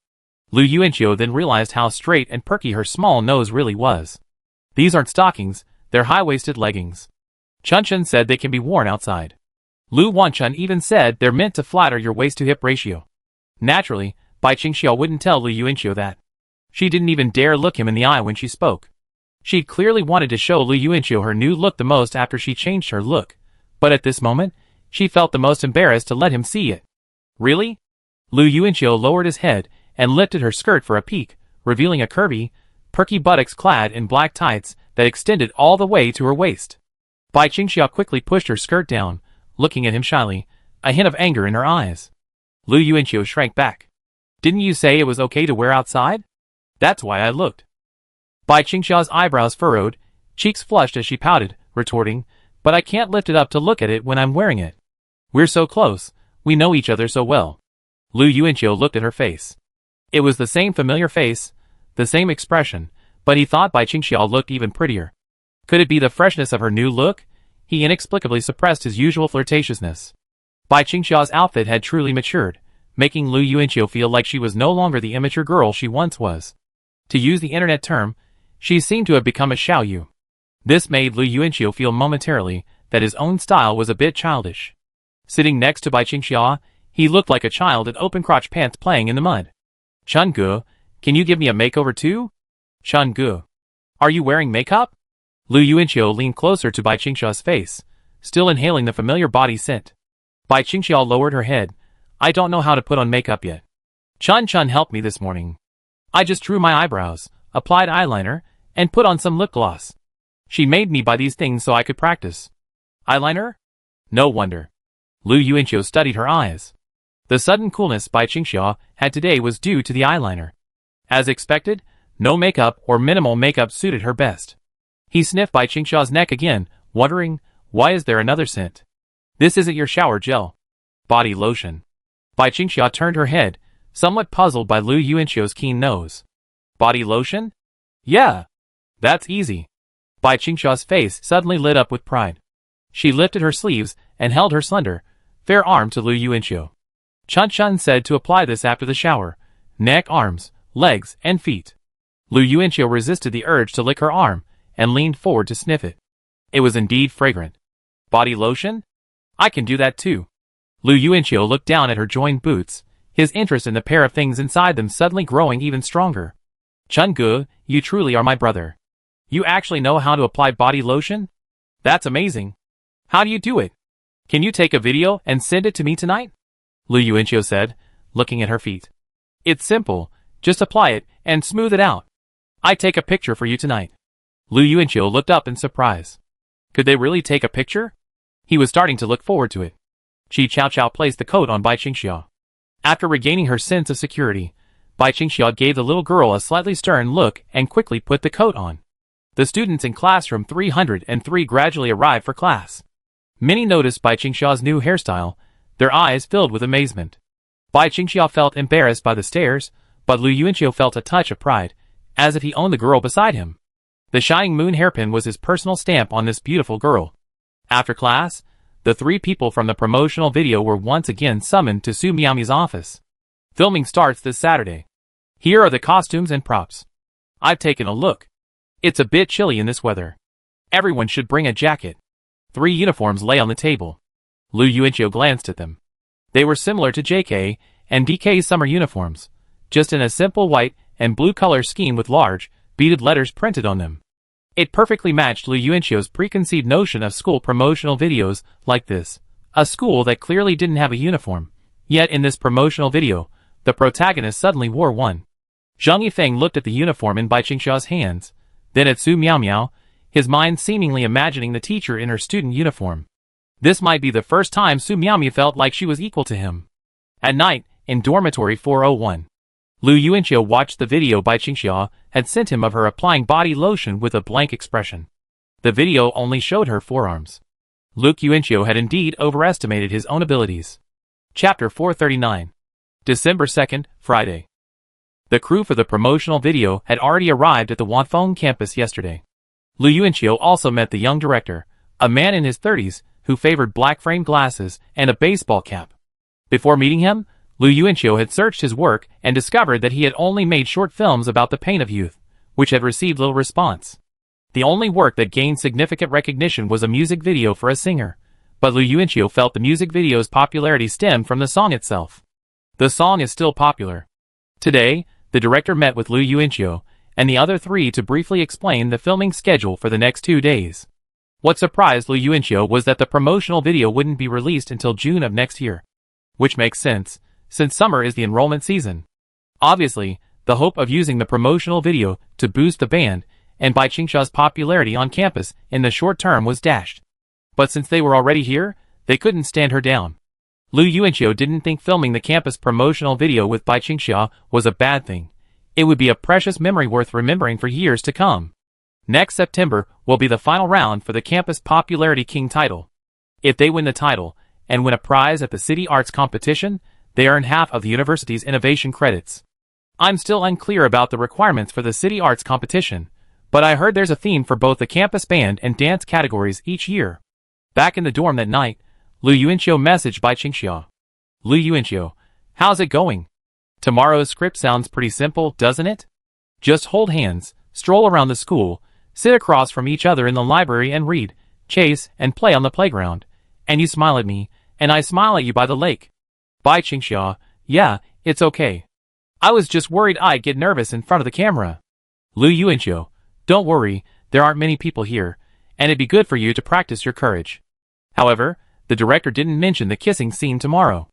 Lu Yuanqiu then realized how straight and perky her small nose really was. "These aren't stockings, they're high-waisted leggings. Chun said they can be worn outside. Lu Wangchun even said they're meant to flatter your waist-to-hip ratio." Naturally, Bai Qingxia wouldn't tell Lu Yuanqiu that. She didn't even dare look him in the eye when she spoke. She clearly wanted to show Lu Yuanqiu her new look the most after she changed her look, but at this moment, she felt the most embarrassed to let him see it. "Really?" Lu Yuanqiu lowered his head and lifted her skirt for a peek, revealing a curvy, perky buttocks clad in black tights that extended all the way to her waist. Bai Qingxia quickly pushed her skirt down, looking at him shyly, a hint of anger in her eyes. Lu Yuanqiu shrank back. "Didn't you say it was okay to wear outside? That's why I looked." Bai Qingxia's eyebrows furrowed, cheeks flushed as she pouted, retorting, "But I can't lift it up to look at it when I'm wearing it. We're so close, we know each other so well." Lu Yuanqiu looked at her face. It was the same familiar face, the same expression, but he thought Bai Qingxia looked even prettier. Could it be the freshness of her new look? He inexplicably suppressed his usual flirtatiousness. Bai Qingxia's outfit had truly matured, making Lu Yuanqiu feel like she was no longer the immature girl she once was. To use the internet term, she seemed to have become a xiaoyu. This made Lu Yuanqiu feel momentarily that his own style was a bit childish. Sitting next to Bai Qingxia, he looked like a child in open-crotch pants playing in the mud. "Chun-gu, can you give me a makeover too?" "Chun-gu, are you wearing makeup?" Lu Yuanqiu leaned closer to Bai Qingxia's face, still inhaling the familiar body scent. Bai Qingxia lowered her head. "I don't know how to put on makeup yet. Chun helped me this morning. I just drew my eyebrows, applied eyeliner, and put on some lip gloss. She made me buy these things so I could practice." "Eyeliner? No wonder." Lu Yuanqiu studied her eyes. The sudden coolness Bai Qingxia had today was due to the eyeliner. As expected, no makeup or minimal makeup suited her best. He sniffed Bai Qingxia's neck again, wondering, why is there another scent? "This isn't your shower gel. Body lotion." Bai Qingxia turned her head, somewhat puzzled by Lu Yuanqiu's keen nose. "Body lotion? Yeah. That's easy." Bai Qingxia's face suddenly lit up with pride. She lifted her sleeves and held her slender, fair arm to Lu Yuanqiu. Chun Chun said to apply this after the shower. Neck, arms, legs, and feet. Lu Yuanqiu resisted the urge to lick her arm, and leaned forward to sniff it. It was indeed fragrant. Body lotion? I can do that too. Lu Yuanqiu looked down at her joined boots, his interest in the pair of things inside them suddenly growing even stronger. Chun Gu, you truly are my brother. You actually know how to apply body lotion? That's amazing. How do you do it? Can you take a video and send it to me tonight? Lu Yuanqiu said, looking at her feet. It's simple, just apply it and smooth it out. I take a picture for you tonight. Lu Yuanqiu looked up in surprise. Could they really take a picture? He was starting to look forward to it. Qi Qiao placed the coat on Bai Qingxiao. After regaining her sense of security, Bai Qingxiao gave the little girl a slightly stern look and quickly put the coat on. The students in classroom 303 gradually arrived for class. Many noticed Bai Qingxiao's new hairstyle, their eyes filled with amazement. Bai Qingxiao felt embarrassed by the stares, but Lu Yuanqiu felt a touch of pride, as if he owned the girl beside him. The shining moon hairpin was his personal stamp on this beautiful girl. After class, the three people from the promotional video were once again summoned to Su Miami's office. Filming starts this Saturday. Here are the costumes and props. I've taken a look. It's a bit chilly in this weather. Everyone should bring a jacket. 3 uniforms lay on the table. Lu Yuanqiu glanced at them. They were similar to JK and DK's summer uniforms, just in a simple white and blue color scheme with large, beaded letters printed on them. It perfectly matched Lu Yuanqiu's preconceived notion of school promotional videos like this. A school that clearly didn't have a uniform. Yet in this promotional video, the protagonist suddenly wore one. Zhang Yifeng looked at the uniform in Bai Qingxiao's hands, then at Su Miao, his mind seemingly imagining the teacher in her student uniform. This might be the first time Su Miao felt like she was equal to him. At night, in dormitory 401. Lu Yuanqiu watched the video Bai Qingxiao had sent him of her applying body lotion with a blank expression. The video only showed her forearms. Lu Yuanqiu had indeed overestimated his own abilities. Chapter 439. December 2nd, Friday. The crew for the promotional video had already arrived at the Wanfeng campus yesterday. Lu Yuanqiu also met the young director, a man in his 30s, who favored black-framed glasses and a baseball cap. Before meeting him, Lu Yuanqiu had searched his work and discovered that he had only made short films about the pain of youth, which had received little response. The only work that gained significant recognition was a music video for a singer, but Lu Yuanqiu felt the music video's popularity stemmed from the song itself. The song is still popular. Today, the director met with Lu Yuanqiu and the other 3 to briefly explain the filming schedule for the next 2 days. What surprised Lu Yuanqiu was that the promotional video wouldn't be released until June of next year. Which makes sense, since summer is the enrollment season. Obviously, the hope of using the promotional video to boost the band and Bai Qingxiao's popularity on campus in the short term was dashed. But since they were already here, they couldn't stand her down. Lu Yuanqiu didn't think filming the campus promotional video with Bai Qingxiao was a bad thing. It would be a precious memory worth remembering for years to come. Next September will be the final round for the Campus Popularity King title. If they win the title, and win a prize at the City Arts competition, they earn half of the university's innovation credits. I'm still unclear about the requirements for the City Arts competition, but I heard there's a theme for both the campus band and dance categories each year. Back in the dorm that night, Lu Yuanqiu messaged Bai Qingxiao. Lu Yuanqiu, how's it going? Tomorrow's script sounds pretty simple, doesn't it? Just hold hands, stroll around the school, sit across from each other in the library and read, chase, and play on the playground. And you smile at me, and I smile at you by the lake. Bai Qingxiao, yeah, it's okay. I was just worried I'd get nervous in front of the camera. Lu Yuanqiu, don't worry, there aren't many people here, and it'd be good for you to practice your courage. However, the director didn't mention the kissing scene tomorrow.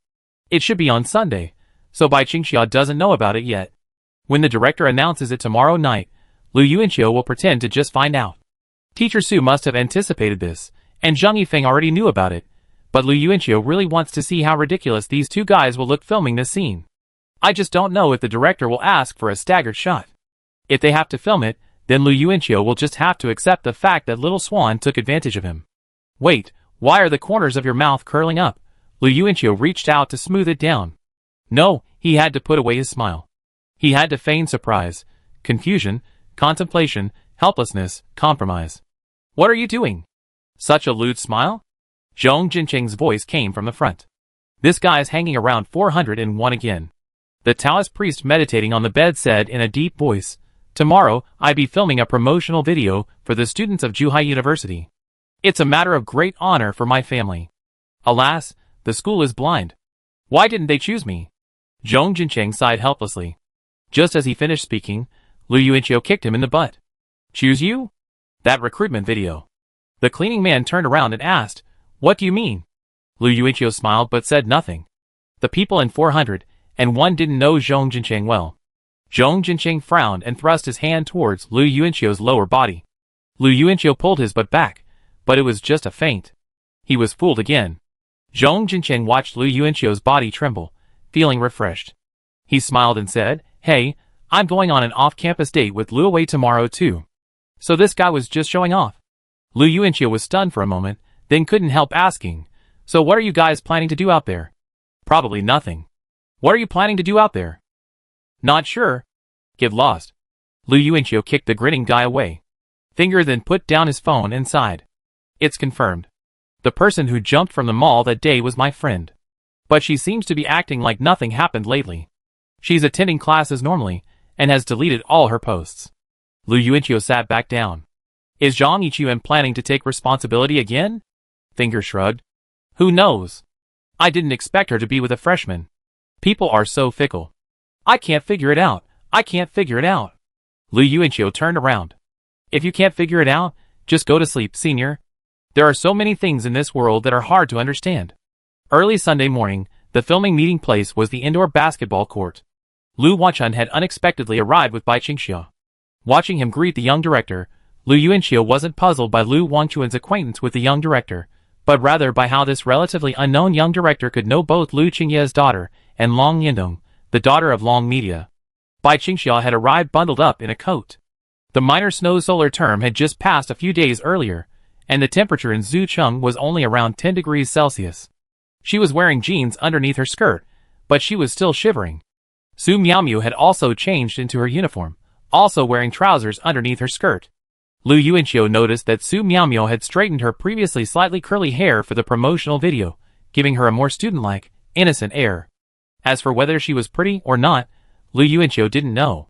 It should be on Sunday, so Bai Qingxiao doesn't know about it yet. When the director announces it tomorrow night, Lu Yuanqiu will pretend to just find out. Teacher Su must have anticipated this, and Zhang Yifeng already knew about it, but Lu Yuanqiu really wants to see how ridiculous these 2 guys will look filming this scene. I just don't know if the director will ask for a staggered shot. If they have to film it, then Lu Yuanqiu will just have to accept the fact that Little Swan took advantage of him. Wait, why are the corners of your mouth curling up? Lu Yuanqiu reached out to smooth it down. No, he had to put away his smile. He had to feign surprise, confusion, contemplation, helplessness, compromise. What are you doing? Such a lewd smile? Zhong Jincheng's voice came from the front. This guy's hanging around 401 again. The Taoist priest meditating on the bed said in a deep voice, "Tomorrow, I be filming a promotional video for the students of Zhuhai University. It's a matter of great honor for my family. Alas, the school is blind. Why didn't they choose me?" Zhong Jincheng sighed helplessly. Just as he finished speaking, Lu Yuanqiu kicked him in the butt. "Choose you? That recruitment video." The cleaning man turned around and asked, "What do you mean?" Lu Yuanqiu smiled but said nothing. The people in 401 didn't know Zhong Jincheng well. Zhong Jincheng frowned and thrust his hand towards Lu Yuanqiu's lower body. Lu Yuanqiu pulled his butt back, but it was just a feint. He was fooled again. Zhong Jincheng watched Lu Yuanqiu's body tremble, feeling refreshed. He smiled and said, "Hey, I'm going on an off-campus date with Lu Wei tomorrow too." So this guy was just showing off. Lu Yuanqiu was stunned for a moment, then couldn't help asking, "So what are you guys planning to do out there?" "Probably nothing." "What are you planning to do out there?" "Not sure." "Get lost." Lu Yuanqiu kicked the grinning guy away. Finger then put down his phone and sighed. "It's confirmed. The person who jumped from the mall that day was my friend. But she seems to be acting like nothing happened lately. She's attending classes normally, and has deleted all her posts." Lu Yuanqiu sat back down. "Is Zhang Yichuan planning to take responsibility again?" Finger shrugged. "Who knows? I didn't expect her to be with a freshman. People are so fickle. I can't figure it out. I can't figure it out." Lu Yuanqiu turned around. "If you can't figure it out, just go to sleep, senior. There are so many things in this world that are hard to understand." Early Sunday morning, the filming meeting place was the indoor basketball court. Lu Wanchun had unexpectedly arrived with Bai Qingxia. Watching him greet the young director, Lu Yuanqiu wasn't puzzled by Lu Wangchuan's acquaintance with the young director, but rather by how this relatively unknown young director could know both Lu Qingye's daughter and Long Yindong, the daughter of Long Media. Bai Qingxia had arrived bundled up in a coat. The minor snow solar term had just passed a few days earlier, and the temperature in Zhucheng was only around 10 degrees Celsius. She was wearing jeans underneath her skirt, but she was still shivering. Su Miaomiu had also changed into her uniform, also wearing trousers underneath her skirt. Lu Yuanqiu noticed that Su Miaomiu had straightened her previously slightly curly hair for the promotional video, giving her a more student-like, innocent air. As for whether she was pretty or not, Lu Yuanqiu didn't know.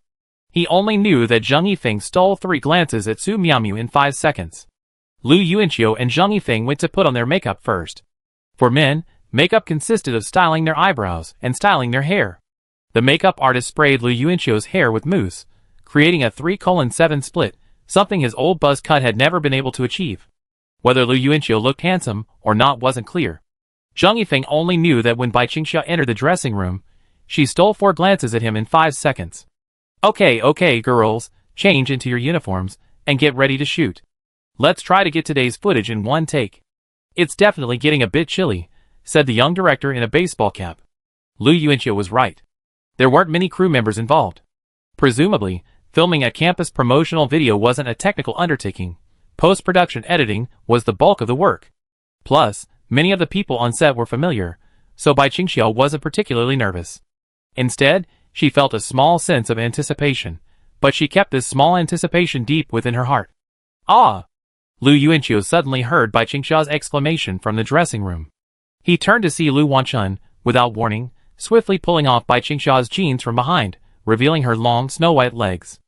He only knew that Zheng Yifeng stole 3 glances at Su Miaomiu in 5 seconds. Lu Yuanqiu and Zheng Yifeng went to put on their makeup first. For men, makeup consisted of styling their eyebrows and styling their hair. The makeup artist sprayed Lu Yuanqiu's hair with mousse, creating a 3:7 split, something his old buzz cut had never been able to achieve. Whether Lu Yuanqiu looked handsome or not wasn't clear. Zheng Yifeng only knew that when Bai Qingxia entered the dressing room, she stole 4 glances at him in 5 seconds. Okay, girls, change into your uniforms, and get ready to shoot. Let's try to get today's footage in one take." "It's definitely getting a bit chilly," said the young director in a baseball cap. Lu Yuanqiu was right. There weren't many crew members involved. Presumably, filming a campus promotional video wasn't a technical undertaking. Post-production editing was the bulk of the work. Plus, many of the people on set were familiar, so Bai Qingxiao wasn't particularly nervous. Instead, she felt a small sense of anticipation, but she kept this small anticipation deep within her heart. "Ah!" Lu Yuanqiu suddenly heard Bai Qingxia's exclamation from the dressing room. He turned to see Lu Wanchun, without warning, swiftly pulling off Bai Qingxia's jeans from behind, revealing her long snow-white legs.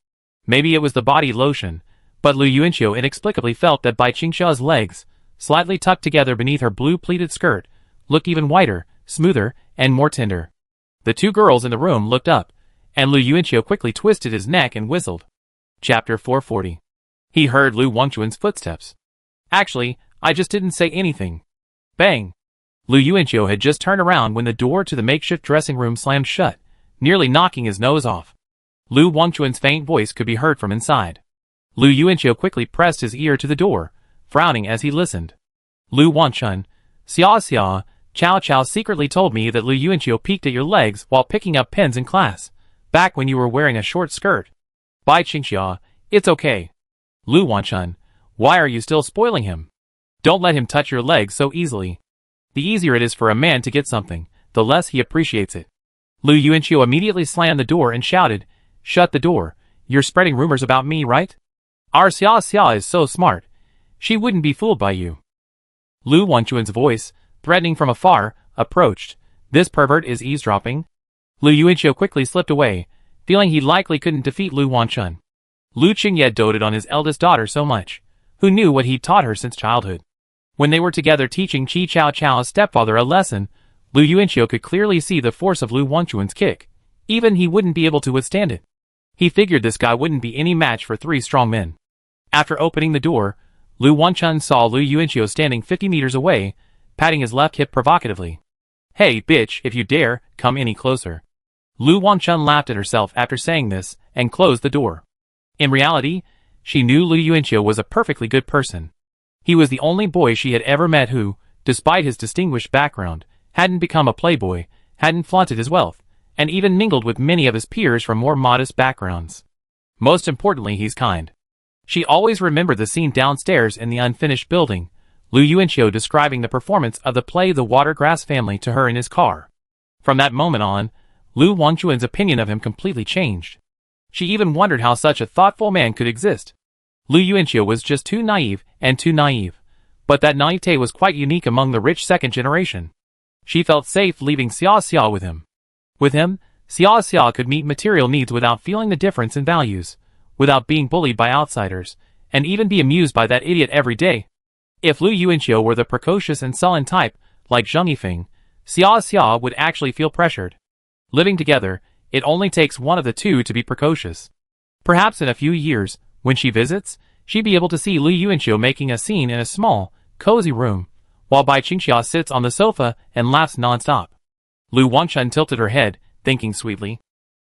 Maybe it was the body lotion, but Lu Yuanqiu inexplicably felt that Bai Qingxia's legs, slightly tucked together beneath her blue pleated skirt, looked even whiter, smoother, and more tender. The 2 girls in the room looked up, and Lu Yuanqiu quickly twisted his neck and whistled. Chapter 440. He heard Lu Wangchuan's footsteps. "Actually, I just didn't say anything." Bang! Lu Yuanqiu had just turned around when the door to the makeshift dressing room slammed shut, nearly knocking his nose off. Lu Wangchuan's faint voice could be heard from inside. Lu Yuanqiu quickly pressed his ear to the door, frowning as he listened. "Lu Wanchun, Xia, Chao secretly told me that Lu Yuanqiu peeked at your legs while picking up pens in class, back when you were wearing a short skirt." "Bai Qingxia, it's okay." "Lu Wanchun, why are you still spoiling him? Don't let him touch your legs so easily. The easier it is for a man to get something, the less he appreciates it." Lu Yuanqiu immediately slammed the door and shouted, "Shut the door, you're spreading rumors about me, right? Our Xia is so smart, she wouldn't be fooled by you." Lu Wangchuan's voice, threatening from afar, approached, This pervert is eavesdropping? Lu Yuanqiu quickly slipped away, feeling he likely couldn't defeat Lu Wanchun. Lu Qingye doted on his eldest daughter so much, who knew what he'd taught her since childhood. When they were together teaching Qi Chao Chao's stepfather a lesson, Lu Yuanqiu could clearly see the force of Lu Wanchun's kick. Even he wouldn't be able to withstand it. He figured this guy wouldn't be any match for 3 strong men. After opening the door, Lu Wanchun saw Lu Yuanqiu standing 50 meters away, patting his left hip provocatively. "Hey, bitch, if you dare, come any closer." Lu Wanchun laughed at herself after saying this, and closed the door. In reality, she knew Lu Yuanqiu was a perfectly good person. He was the only boy she had ever met who, despite his distinguished background, hadn't become a playboy, hadn't flaunted his wealth, and even mingled with many of his peers from more modest backgrounds. Most importantly, he's kind. She always remembered the scene downstairs in the unfinished building, Lu Yuanqiu describing the performance of the play The Watergrass Family to her in his car. From that moment on, Lu Wanchun's opinion of him completely changed. She even wondered how such a thoughtful man could exist. Lu Yuanqiu was just too naive, but that naivete was quite unique among the rich second generation. She felt safe leaving Xia Xia with him. With him, Xia Xia could meet material needs without feeling the difference in values, without being bullied by outsiders, and even be amused by that idiot every day. If Lu Yuanqiu were the precocious and sullen type, like Zheng Yifeng, Xia Xia would actually feel pressured. Living together, it only takes one of the two to be precocious. Perhaps in a few years, when she visits, she'd be able to see Lu Yuanqiu making a scene in a small, cozy room, while Bai Qingxia sits on the sofa and laughs non-stop. Lu Wanchun tilted her head, thinking sweetly.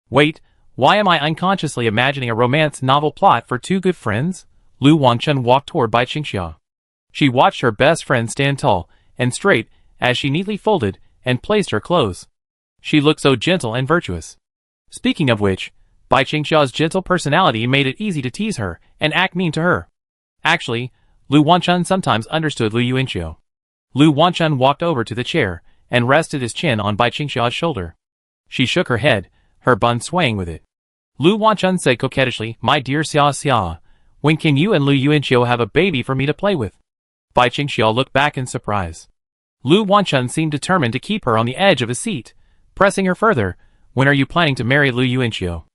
Wait, why am I unconsciously imagining a romance novel plot for 2 good friends? Lu Wanchun walked toward Bai Qingxia. She watched her best friend stand tall and straight as she neatly folded and placed her clothes. She looked so gentle and virtuous. Speaking of which, Bai Qingxia's gentle personality made it easy to tease her and act mean to her. Actually, Lu Wanchun sometimes understood Lu Yuanqiu. Lu Wanchun walked over to the chair and rested his chin on Bai Qingxia's shoulder. She shook her head, her bun swaying with it. Lu Wanchun said coquettishly, "My dear Xia Xia, when can you and Lu Yuanqiu have a baby for me to play with?" Bai Qingxia looked back in surprise. Lu Wanchun seemed determined to keep her on the edge of his seat, pressing her further. "When are you planning to marry Lu Yuanqiu?"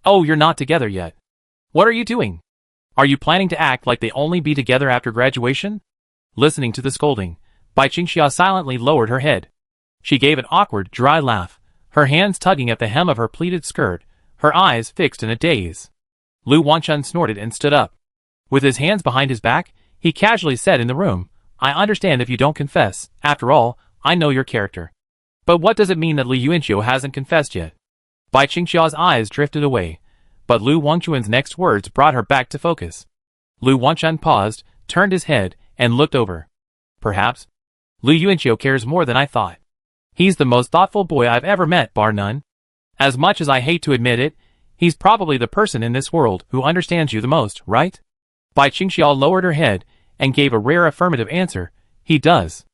"Oh, you're not together yet. What are you doing? Are you planning to act like they only be together after graduation?" Listening to the scolding, Bai Qingxia silently lowered her head. She gave an awkward, dry laugh, her hands tugging at the hem of her pleated skirt, her eyes fixed in a daze. Lu Wanchun snorted and stood up. With his hands behind his back, he casually said in the room, "I understand if you don't confess. After all, I know your character. But what does it mean that Lu Yuanqiu hasn't confessed yet?" Bai Qingxia's eyes drifted away, but Lu Wanchun's next words brought her back to focus. Lu Wanchun paused, turned his head, and looked over. "Perhaps. Lu Yuanqiu cares more than I thought. He's the most thoughtful boy I've ever met, bar none. As much as I hate to admit it, he's probably the person in this world who understands you the most, right?" Bai Qingxia lowered her head and gave a rare affirmative answer. "He does."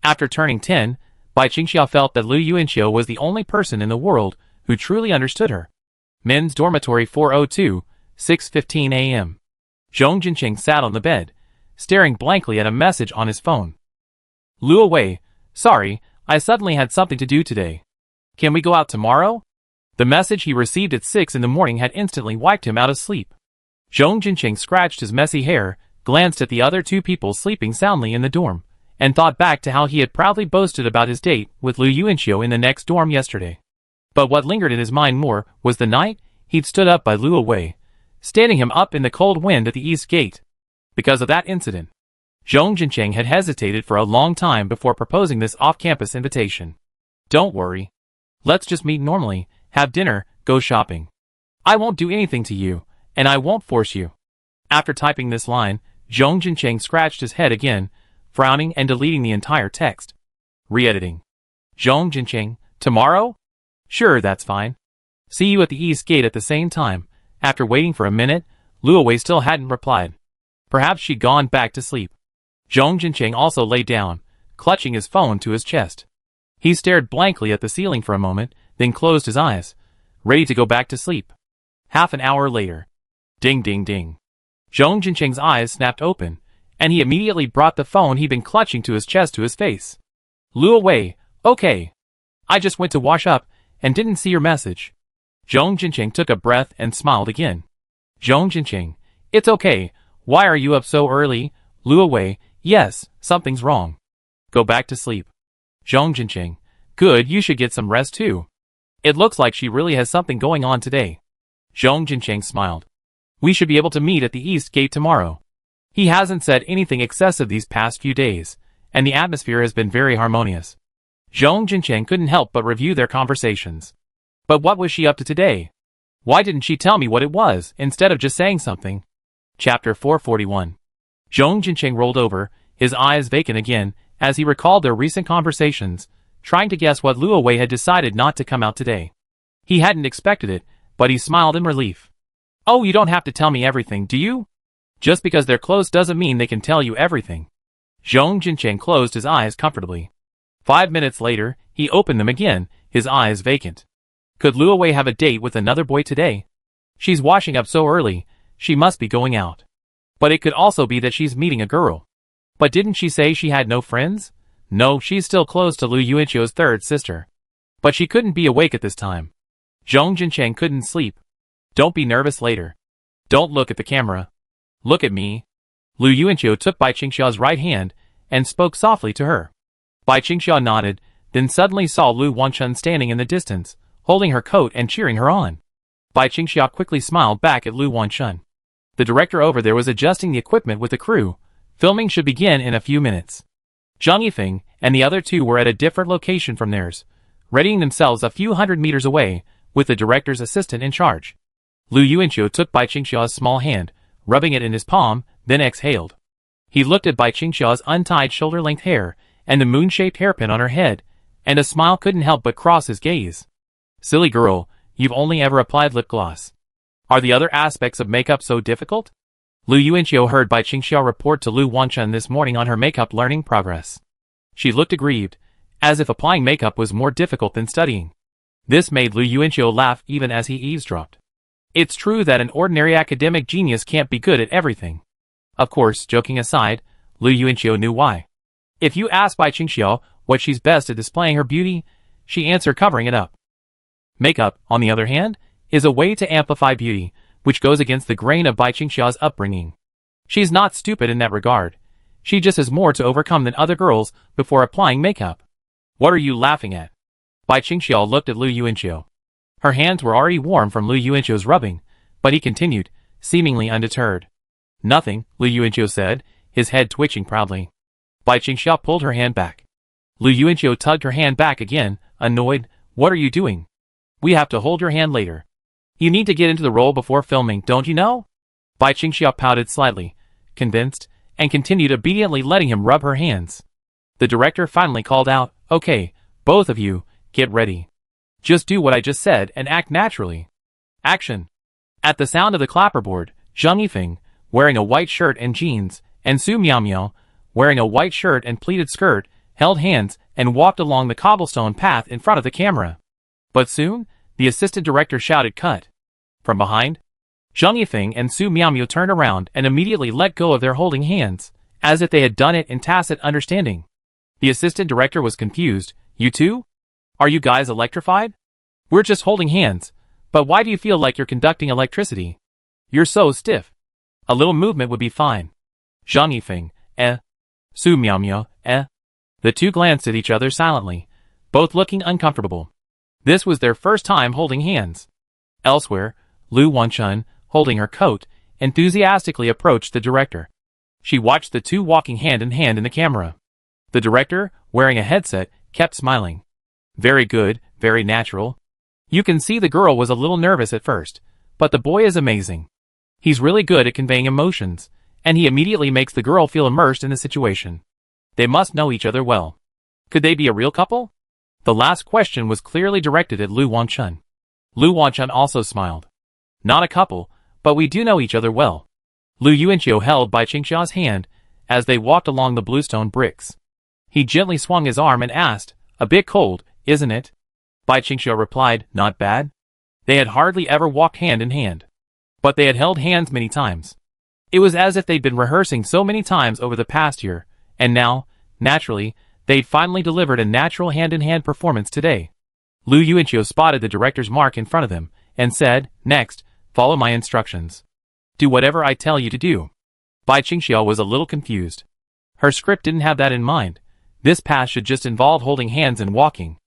After turning 10, Bai Qingxia felt that Lu Yuanqiu was the only person in the world who truly understood her. Men's Dormitory 402, 6:15 a.m. Zhong Jinqing sat on the bed, staring blankly at a message on his phone. "Lu Wei, sorry, I suddenly had something to do today. Can we go out tomorrow?" The message he received at 6 in the morning had instantly wiped him out of sleep. Zhong Jinqing scratched his messy hair, glanced at the other 2 people sleeping soundly in the dorm, and thought back to how he had proudly boasted about his date with Lu Yuanqiu in the next dorm yesterday. But what lingered in his mind more was the night he'd stood up by Lu Wei, standing him up in the cold wind at the east gate. Because of that incident, Zhong Jinqing had hesitated for a long time before proposing this off-campus invitation. "Don't worry. Let's just meet normally, have dinner, go shopping. I won't do anything to you, and I won't force you." After typing this line, Zhong Jinqing scratched his head again, frowning and deleting the entire text. Re-editing. "Zhong Jinqing, tomorrow? Sure, that's fine. See you at the east gate at the same time." After waiting for a minute, Lu Wei still hadn't replied. Perhaps she'd gone back to sleep. Zhong Jinqing also lay down, clutching his phone to his chest. He stared blankly at the ceiling for a moment, then closed his eyes, ready to go back to sleep. Half an hour later. Ding ding ding. Zhong Jinqing's eyes snapped open, and he immediately brought the phone he'd been clutching to his chest to his face. "Lu Wei, okay. I just went to wash up and didn't see your message. Zhong Jinqing took a breath and smiled again. Zhong Jinqing, it's okay. Why are you up so early? Lu Wei, yes, something's wrong. Go back to sleep. Zhong Jinqing, good, you should get some rest too. It looks like she really has something going on today. Zhong Jinqing smiled. We should be able to meet at the East Gate tomorrow. He hasn't said anything excessive these past few days, and the atmosphere has been very harmonious. Zhong Jinqing couldn't help but review their conversations. But what was she up to today? Why didn't she tell me what it was, instead of just saying something? Chapter 441. Zhong Jinqing rolled over, his eyes vacant again, as he recalled their recent conversations, trying to guess what Lu Wei had decided not to come out today. He hadn't expected it, but he smiled in relief. Oh, you don't have to tell me everything, do you? Just because they're close doesn't mean they can tell you everything. Zhong Jinqing closed his eyes comfortably. 5 minutes later, he opened them again, his eyes vacant. Could Lu Wei have a date with another boy today? She's washing up so early, she must be going out. But it could also be that she's meeting a girl. But didn't she say she had no friends? No, she's still close to Lu Yuanqiu's third sister. But she couldn't be awake at this time. Zhong Jinqing couldn't sleep. Don't be nervous later. Don't look at the camera. Look at me. Lu Yuanqiu took Bai Qingxia's right hand and spoke softly to her. Bai Qingxia nodded, then suddenly saw Lu Wanchun standing in the distance, holding her coat and cheering her on. Bai Qingxia quickly smiled back at Lu Wanchun. The director over there was adjusting the equipment with the crew. Filming should begin in a few minutes. Zhang Yifeng and the other two were at a different location from theirs, readying themselves a few hundred meters away, with the director's assistant in charge. Lu Yuanqiu took Bai Qingxia's small hand, rubbing it in his palm, then exhaled. He looked at Bai Qingxia's untied shoulder-length hair, and the moon-shaped hairpin on her head, and a smile couldn't help but cross his gaze. Silly girl, you've only ever applied lip gloss. Are the other aspects of makeup so difficult? Lu Yuanqiu heard Bai Qingxia report to Lu Wanchun this morning on her makeup learning progress. She looked aggrieved, as if applying makeup was more difficult than studying. This made Lu Yuanqiu laugh even as he eavesdropped. It's true that an ordinary academic genius can't be good at everything. Of course, joking aside, Lu Yuanqiu knew why. If you ask Bai Qingxia what she's best at displaying her beauty, she answered covering it up. Makeup, on the other hand, is a way to amplify beauty, which goes against the grain of Bai Qingxia's upbringing. She's not stupid in that regard. She just has more to overcome than other girls before applying makeup. What are you laughing at? Bai Qingxia looked at Lu Yuanqiu. Her hands were already warm from Lu Yuanqiu's rubbing, but he continued, seemingly undeterred. Nothing, Lu Yuanqiu said, his head twitching proudly. Bai Qingxia pulled her hand back. Lu Yuanqiu tugged her hand back again, annoyed. What are you doing? We have to hold your hand later. You need to get into the role before filming, don't you know? Bai Qingxia pouted slightly, convinced, and continued obediently letting him rub her hands. The director finally called out, okay, both of you, get ready. Just do what I just said and act naturally. Action. At the sound of the clapperboard, Zhang Yifeng, wearing a white shirt and jeans, and Su Miaomiao, wearing a white shirt and pleated skirt, held hands and walked along the cobblestone path in front of the camera. But soon, the assistant director shouted cut. From behind, Zhang Yifeng and Su Miaomiao turned around and immediately let go of their holding hands, as if they had done it in tacit understanding. The assistant director was confused. You too? Are you guys electrified? We're just holding hands, but why do you feel like you're conducting electricity? You're so stiff. A little movement would be fine. Zhang Yifeng, Su Miaomiao, The two glanced at each other silently, both looking uncomfortable. This was their first time holding hands. Elsewhere, Lu Wanchun, holding her coat, enthusiastically approached the director. She watched the two walking hand in hand in the camera. The director, wearing a headset, kept smiling. Very good, very natural. You can see the girl was a little nervous at first, but the boy is amazing. He's really good at conveying emotions, and he immediately makes the girl feel immersed in the situation. They must know each other well. Could they be a real couple? The last question was clearly directed at Lu Wanchun. Lu Wanchun also smiled. Not a couple, but we do know each other well. Lu Yuanqiu held Bai Qingxia's hand as they walked along the bluestone bricks. He gently swung his arm and asked, a bit cold, isn't it? Bai Qingxia replied, not bad. They had hardly ever walked hand in hand. But they had held hands many times. It was as if they'd been rehearsing so many times over the past year, and now, naturally, they'd finally delivered a natural hand-in-hand performance today. Lu Yuanqiu spotted the director's mark in front of him, and said, "Next, follow my instructions. Do whatever I tell you to do." Bai Qingxiao was a little confused. Her script didn't have that in mind. This pass should just involve holding hands and walking.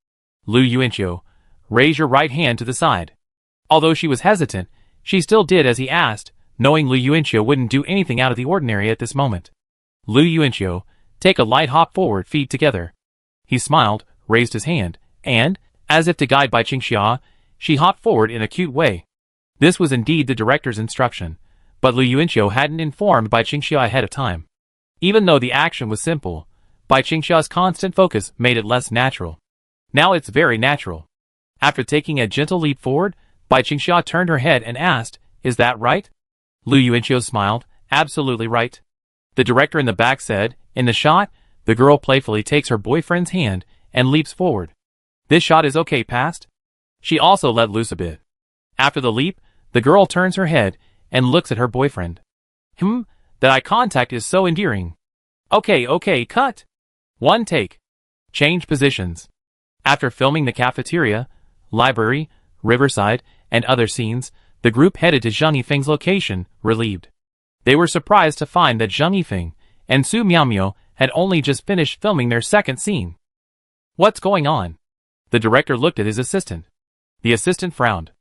Lu Yuanqiu, raise your right hand to the side. Although she was hesitant, she still did as he asked, knowing Lu Yuanqiu wouldn't do anything out of the ordinary at this moment. Lu Yuanqiu, take a light hop forward, feet together. He smiled, raised his hand, and, as if to guide Bai Qingxiao, she hopped forward in a cute way. This was indeed the director's instruction, but Lu Yuanqiu hadn't informed Bai Qingxiao ahead of time. Even though the action was simple, Bai Qingxiao's constant focus made it less natural. Now it's very natural. After taking a gentle leap forward, Bai Qingxiao turned her head and asked, "Is that right?" Lu Yuanqiu smiled, "Absolutely right." The director in the back said, "In the shot, the girl playfully takes her boyfriend's hand and leaps forward. This shot is okay past?" She also let loose a bit. After the leap, the girl turns her head and looks at her boyfriend. That eye contact is so endearing. Okay, cut. One take. Change positions. After filming the cafeteria, library, riverside, and other scenes, the group headed to Zhang Yifeng's location, relieved. They were surprised to find that Zhang Yifeng and Su Miaomio had only just finished filming their second scene. What's going on? The director looked at his assistant. The assistant frowned.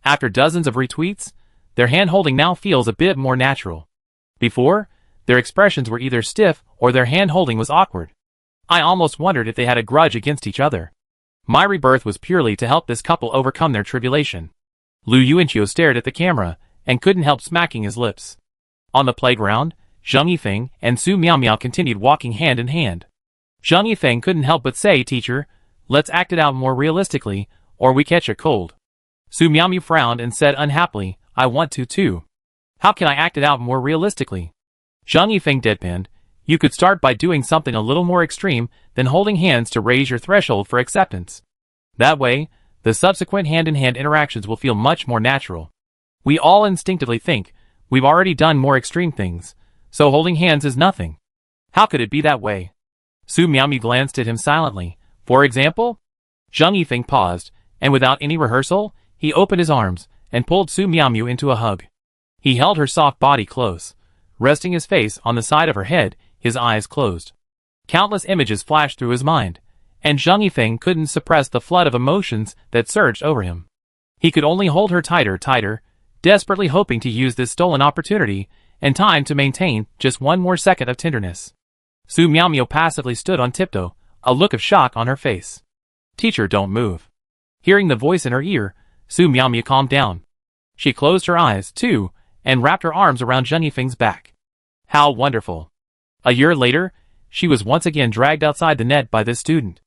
After dozens of retweets, their hand-holding now feels a bit more natural. Before, their expressions were either stiff or their hand-holding was awkward. I almost wondered if they had a grudge against each other. My rebirth was purely to help this couple overcome their tribulation. Lu Yuanqiu stared at the camera and couldn't help smacking his lips. On the playground, Zhang Yifeng and Su Miaomio continued walking hand in hand. Zhang Yifeng couldn't help but say, "Teacher, let's act it out more realistically, or we catch a cold." Su Miaomio frowned and said unhappily, "I want to too. How can I act it out more realistically?" Zhang Yifeng deadpanned, "You could start by doing something a little more extreme than holding hands to raise your threshold for acceptance. That way, the subsequent hand-in-hand interactions will feel much more natural. We all instinctively think we've already done more extreme things, so holding hands is nothing. How could it be that way?" Su Miaomio glanced at him silently. "For example?" Zhang Yifeng paused, and without any rehearsal, he opened his arms and pulled Su Miaomio into a hug. He held her soft body close, resting his face on the side of her head, his eyes closed. Countless images flashed through his mind, and Zhang Yifeng couldn't suppress the flood of emotions that surged over him. He could only hold her tighter, desperately hoping to use this stolen opportunity and time to maintain just one more second of tenderness. Su Miaomio passively stood on tiptoe, a look of shock on her face. "Teacher, don't move." Hearing the voice in her ear, Su Miaomio calmed down. She closed her eyes, too, and wrapped her arms around Zhang Yifeng's back. How wonderful. A year later, she was once again dragged outside the net by this student.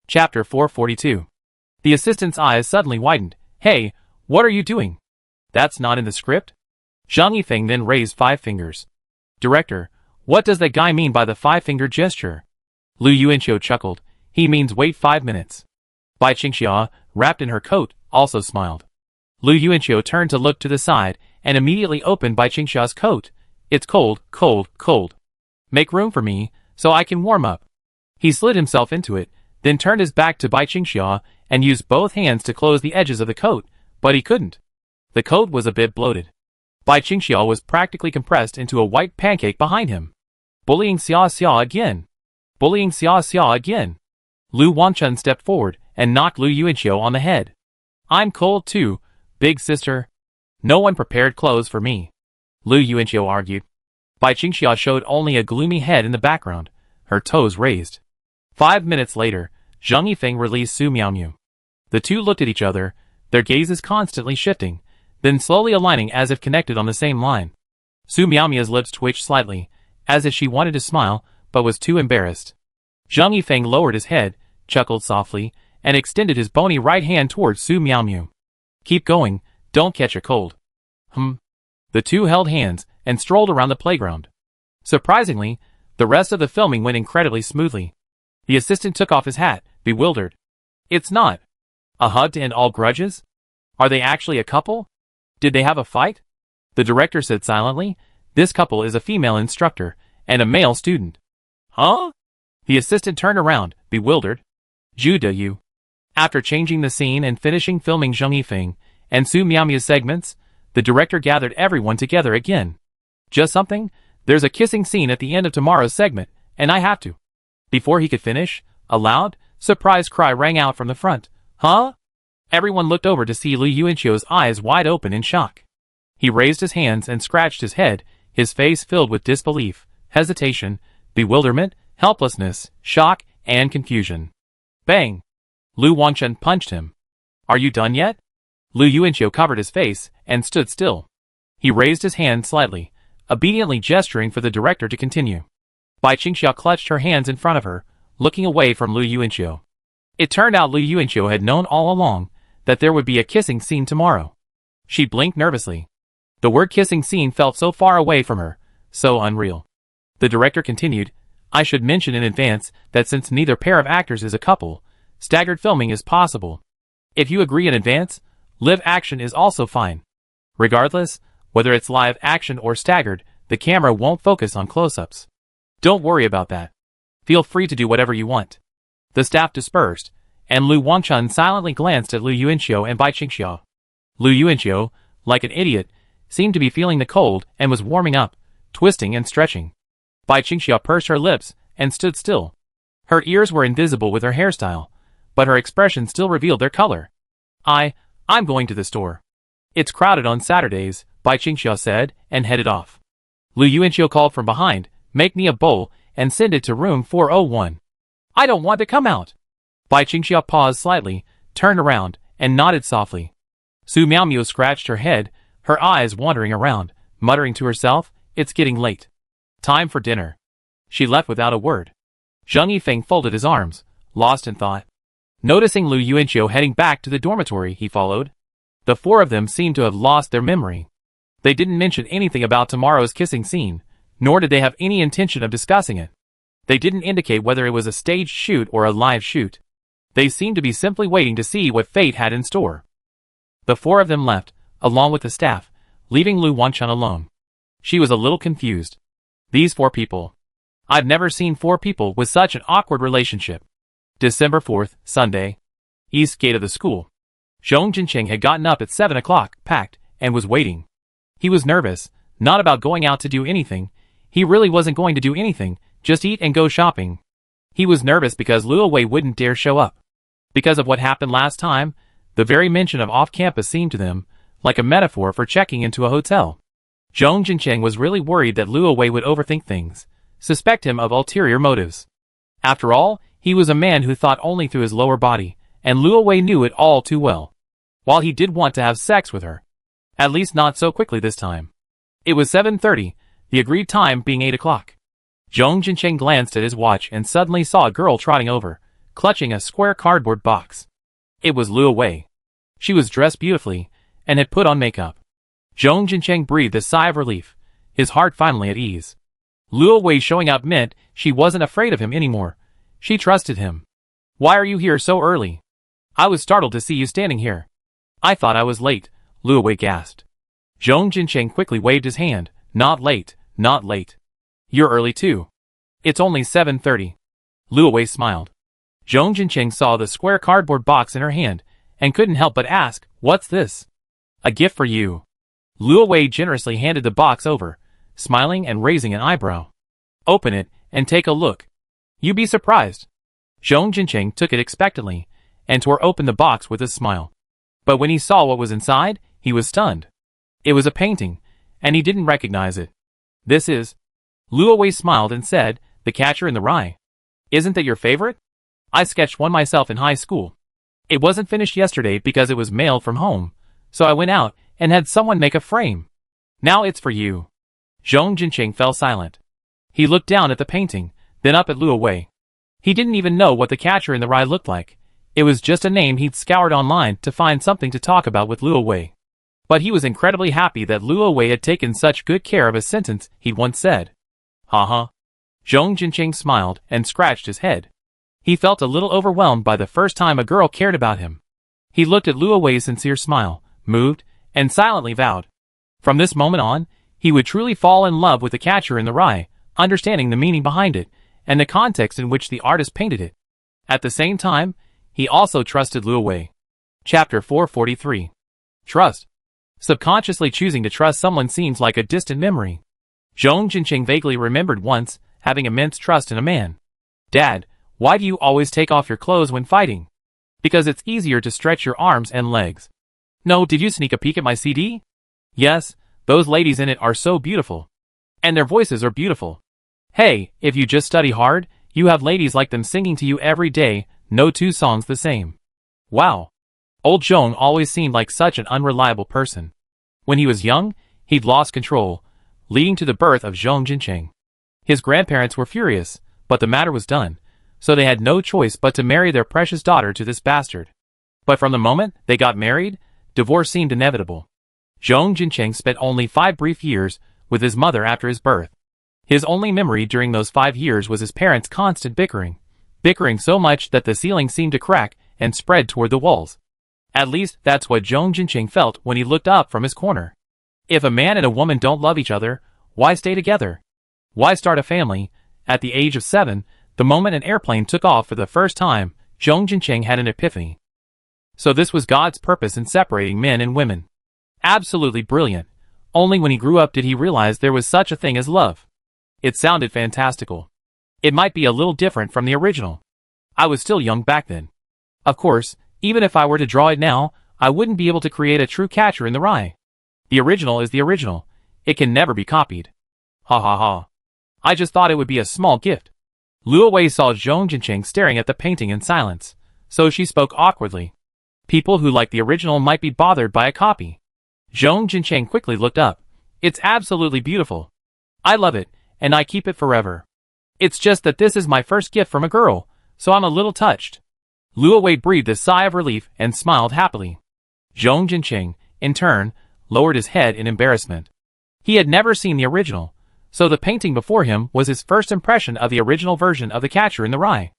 Chapter 442. The assistant's eyes suddenly widened. "Hey, what are you doing? That's not in the script?" Zhang Yifeng then raised 5 fingers. "Director, what does that guy mean by the 5-finger gesture?" Lu Yuanqiu chuckled. "He means wait 5 minutes." Bai Qingxiao, wrapped in her coat, also smiled. Lu Yuanqiu turned to look to the side and immediately opened Bai Qingxiao's coat. "It's cold, cold, cold. Make room for me, so I can warm up." He slid himself into it, then turned his back to Bai Qingxiao and used both hands to close the edges of the coat, but he couldn't. The coat was a bit bloated. Bai Qingxiao was practically compressed into a white pancake behind him. Bullying Xia again. Bullying Xia again. Lu Wanchun stepped forward and knocked Lu Yuanqiu on the head. "I'm cold too, big sister. No one prepared clothes for me," Lu Yuanqiu argued. Bai Qingxiao showed only a gloomy head in the background, her toes raised. 5 minutes later, Zhang Yifeng released Su Miaomio. The two looked at each other, their gazes constantly shifting, then slowly aligning as if connected on the same line. Su Miaomio's lips twitched slightly, as if she wanted to smile, but was too embarrassed. Zhang Yifeng lowered his head, chuckled softly, and extended his bony right hand towards Su Miaomio. "Keep going, don't catch a cold." The two held hands and strolled around the playground. Surprisingly, the rest of the filming went incredibly smoothly. The assistant took off his hat, bewildered. "It's not a hug to end all grudges? Are they actually a couple? Did they have a fight?" The director said silently, "This couple is a female instructor and a male student." "Huh?" The assistant turned around, bewildered. "Zhu De Yu." After changing the scene and finishing filming Zheng Yifeng and Su Miaomia's segments, the director gathered everyone together again. Just something? There's a kissing scene at the end of tomorrow's segment, and I have to. Before he could finish, a loud, surprised cry rang out from the front. Huh? Everyone looked over to see Lu Yuanqiu's eyes wide open in shock. He raised his hands and scratched his head, his face filled with disbelief, hesitation, bewilderment, helplessness, shock, and confusion. Bang! Lu Wangchun punched him. Are you done yet? Lu Yuanqiu covered his face and stood still. He raised his hand slightly, obediently gesturing for the director to continue. Bai Qingxiao clutched her hands in front of her, looking away from Lu Yuanqiu. It turned out Lu Yuanqiu had known all along that there would be a kissing scene tomorrow. She blinked nervously. The word kissing scene felt so far away from her, so unreal. The director continued, I should mention in advance that since neither pair of actors is a couple, staggered filming is possible. If you agree in advance, live action is also fine. Regardless, whether it's live action or staggered, the camera won't focus on close-ups. Don't worry about that. Feel free to do whatever you want. The staff dispersed, and Lu Wangchun silently glanced at Lu Yuanqiu and Bai Qingxiao. Lu Yuanqiu, like an idiot, seemed to be feeling the cold and was warming up, twisting and stretching. Bai Qingxiao pursed her lips and stood still. Her ears were invisible with her hairstyle, but her expression still revealed their color. I'm going to the store. It's crowded on Saturdays, Bai Qingxiao said, and headed off. Lu Yuanqiu called from behind, make me a bowl and send it to room 401. I don't want to come out. Bai Qingxiao paused slightly, turned around, and nodded softly. Su Miaomiu scratched her head, her eyes wandering around, muttering to herself, it's getting late. Time for dinner. She left without a word. Zheng Yifeng folded his arms, lost in thought. Noticing Lu Yuanqiu heading back to the dormitory, he followed. The four of them seemed to have lost their memory. They didn't mention anything about tomorrow's kissing scene, nor did they have any intention of discussing it. They didn't indicate whether it was a staged shoot or a live shoot. They seemed to be simply waiting to see what fate had in store. The four of them left, along with the staff, leaving Lu Wangchun alone. She was a little confused. These four people. I've never seen four people with such an awkward relationship. December 4th, Sunday. East gate of the school. Zhong Jincheng had gotten up at 7 o'clock, packed, and was waiting. He was nervous, not about going out to do anything. He really wasn't going to do anything, just eat and go shopping. He was nervous because Luo Wei wouldn't dare show up. Because of what happened last time, the very mention of off-campus seemed to them like a metaphor for checking into a hotel. Zhong Jincheng was really worried that Luo Wei would overthink things, suspect him of ulterior motives. After all, he was a man who thought only through his lower body, and Luo Wei knew it all too well. While he did want to have sex with her. At least not so quickly this time. It was 7:30, the agreed time being 8 o'clock. Zhong Jincheng glanced at his watch and suddenly saw a girl trotting over, clutching a square cardboard box. It was Luo Wei. She was dressed beautifully, and had put on makeup. Zhong Jincheng breathed a sigh of relief, his heart finally at ease. Luo Wei showing up meant she wasn't afraid of him anymore. She trusted him. Why are you here so early? I was startled to see you standing here. I thought I was late, Luo Wei gasped. Zhong Jincheng quickly waved his hand. Not late, not late. You're early too. It's only 7:30. Luo Wei smiled. Zhong Jincheng saw the square cardboard box in her hand, and couldn't help but ask, what's this? A gift for you. Luo Wei generously handed the box over, smiling and raising an eyebrow. Open it, and take a look. You'd be surprised. Zhong Jincheng took it expectantly, and tore open the box with a smile. But when he saw what was inside, he was stunned. It was a painting, and he didn't recognize it. This is... Luo Wei smiled and said, The Catcher in the Rye. Isn't that your favorite? I sketched one myself in high school. It wasn't finished yesterday because it was mailed from home, so I went out and had someone make a frame. Now it's for you. Zhong Jincheng fell silent. He looked down at the painting, then up at Luo Wei. He didn't even know what the Catcher in the Rye looked like. It was just a name he'd scoured online to find something to talk about with Luo Wei. But he was incredibly happy that Luo Wei had taken such good care of a sentence he'd once said. Ha. Zhong Jincheng smiled and scratched his head. He felt a little overwhelmed by the first time a girl cared about him. He looked at Luo Wei's sincere smile, moved, and silently vowed. From this moment on, he would truly fall in love with the Catcher in the Rye, understanding the meaning behind it, and the context in which the artist painted it. At the same time, He also trusted Luo Wei. Chapter 443. Trust. Subconsciously choosing to trust someone seems like a distant memory. Zhong Jinqing vaguely remembered once having immense trust in a man. Dad, why do you always take off your clothes when fighting? Because it's easier to stretch your arms and legs. No, did you sneak a peek at my CD? Yes, those ladies in it are so beautiful. And their voices are beautiful. Hey, if you just study hard, you have ladies like them singing to you every day, no two songs the same. Wow. Old Zhong always seemed like such an unreliable person. When he was young, he'd lost control, leading to the birth of Zhong Jinqing. His grandparents were furious, but the matter was done, so they had no choice but to marry their precious daughter to this bastard. But from the moment they got married, divorce seemed inevitable. Zhong Jinqing spent only 5 brief years with his mother after his birth. His only memory during those 5 years was his parents' constant bickering so much that the ceiling seemed to crack and spread toward the walls. At least that's what Zhong Jinqing felt when he looked up from his corner. If a man and a woman don't love each other, why stay together? Why start a family? At the age of 7, the moment an airplane took off for the first time, Zhong Jinqing had an epiphany. So this was God's purpose in separating men and women. Absolutely brilliant. Only when he grew up did he realize there was such a thing as love. It sounded fantastical. It might be a little different from the original. I was still young back then. Of course, even if I were to draw it now, I wouldn't be able to create a true Catcher in the Rye. The original is the original. It can never be copied. Ha ha ha. I just thought it would be a small gift. Luo Wei saw Zhong Jinqing staring at the painting in silence, so she spoke awkwardly. People who like the original might be bothered by a copy. Zhong Jinqing quickly looked up. It's absolutely beautiful. I love it, and I keep it forever. It's just that this is my first gift from a girl, so I'm a little touched. Luo Wei breathed a sigh of relief and smiled happily. Zhong Jinqing, in turn, lowered his head in embarrassment. He had never seen the original, so the painting before him was his first impression of the original version of The Catcher in the Rye.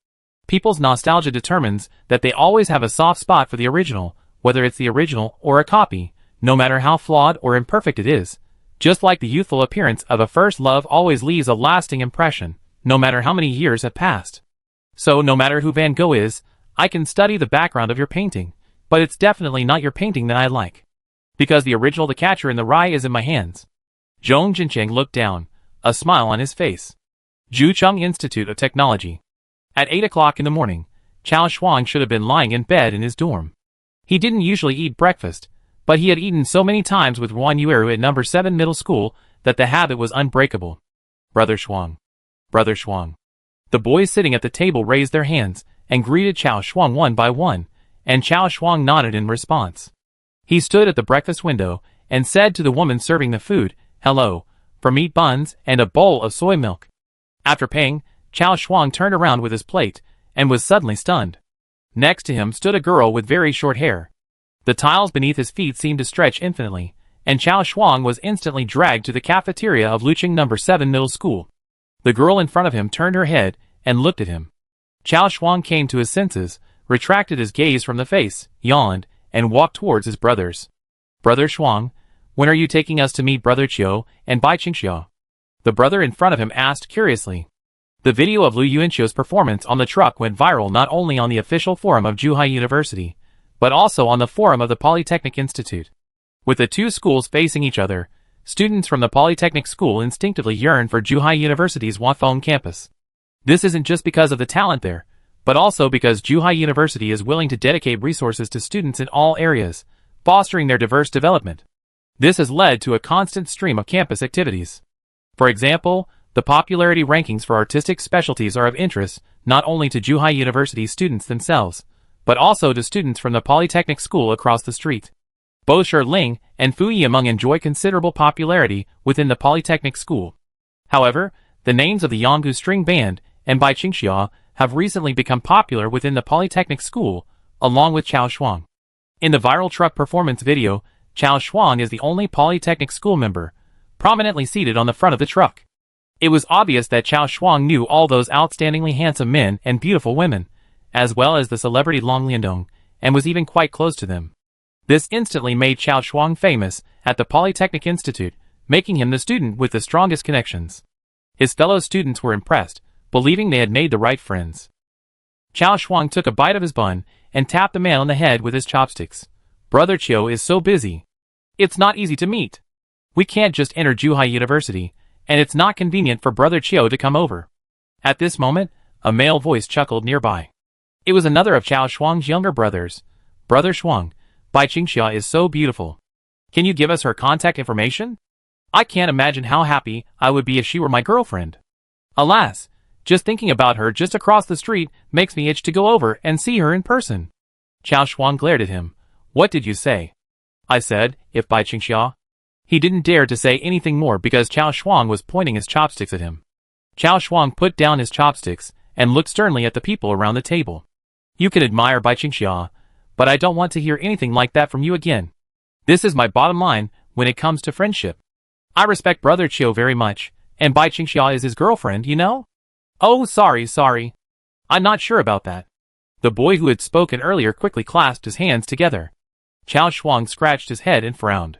People's nostalgia determines that they always have a soft spot for the original, whether it's the original or a copy, no matter how flawed or imperfect it is. Just like the youthful appearance of a first love always leaves a lasting impression, no matter how many years have passed. So no matter who Van Gogh is, I can study the background of your painting, but it's definitely not your painting that I like. Because the original The Catcher in the Rye is in my hands. Zhong Jinqing looked down, a smile on his face. Jucheng Institute of Technology. At 8 o'clock in the morning, Chao Shuang should have been lying in bed in his dorm. He didn't usually eat breakfast, but he had eaten so many times with Wan Yueru at number 7 middle school that the habit was unbreakable. Brother Shuang. Brother Shuang. The boys sitting at the table raised their hands and greeted Chao Shuang one by one, and Chao Shuang nodded in response. He stood at the breakfast window and said to the woman serving the food, "Hello, for meat buns and a bowl of soy milk." After paying, Chao Shuang turned around with his plate and was suddenly stunned. Next to him stood a girl with very short hair. The tiles beneath his feet seemed to stretch infinitely, and Chao Shuang was instantly dragged to the cafeteria of Lucheng number 7 middle school. The girl in front of him turned her head and looked at him. Chao Shuang came to his senses, retracted his gaze from the face, yawned, and walked towards his brothers. "Brother Shuang, when are you taking us to meet Brother Qiu and Bai Qingxia?" The brother in front of him asked curiously. The video of Lu Yuanqiu's performance on the truck went viral not only on the official forum of Zhuhai University, but also on the forum of the Polytechnic Institute. With the two schools facing each other, students from the Polytechnic School instinctively yearned for Zhuhai University's Huafeng campus. This isn't just because of the talent there, but also because Zhuhai University is willing to dedicate resources to students in all areas, fostering their diverse development. This has led to a constant stream of campus activities. For example, the popularity rankings for artistic specialties are of interest not only to Zhuhai University students themselves, but also to students from the Polytechnic School across the street. Both Shi and Fu Yimeng enjoy considerable popularity within the Polytechnic School. However, the names of the Yanggu String Band and Bai Qingxia have recently become popular within the Polytechnic School, along with Chao Shuang. In the viral truck performance video, Chao Shuang is the only Polytechnic School member, prominently seated on the front of the truck. It was obvious that Chao Shuang knew all those outstandingly handsome men and beautiful women, as well as the celebrity Long Liandong, and was even quite close to them. This instantly made Chao Shuang famous at the Polytechnic Institute, making him the student with the strongest connections. His fellow students were impressed, believing they had made the right friends. Chao Shuang took a bite of his bun and tapped the man on the head with his chopsticks. Brother Chiu is so busy. It's not easy to meet. We can't just enter Zhuhai University, and it's not convenient for Brother Chiu to come over. At this moment, a male voice chuckled nearby. It was another of Chao Shuang's younger brothers. Brother Shuang, Bai Qingxia is so beautiful. Can you give us her contact information? I can't imagine how happy I would be if she were my girlfriend. Alas, just thinking about her just across the street makes me itch to go over and see her in person. Chao Shuang glared at him. What did you say? I said, if Bai Qingxia. He didn't dare to say anything more because Chao Shuang was pointing his chopsticks at him. Chao Shuang put down his chopsticks and looked sternly at the people around the table. You can admire Bai Qingxia, but I don't want to hear anything like that from you again. This is my bottom line when it comes to friendship. I respect Brother Chiu very much, and Bai Qingxia is his girlfriend, you know? Oh, sorry. I'm not sure about that. The boy who had spoken earlier quickly clasped his hands together. Chao Shuang scratched his head and frowned.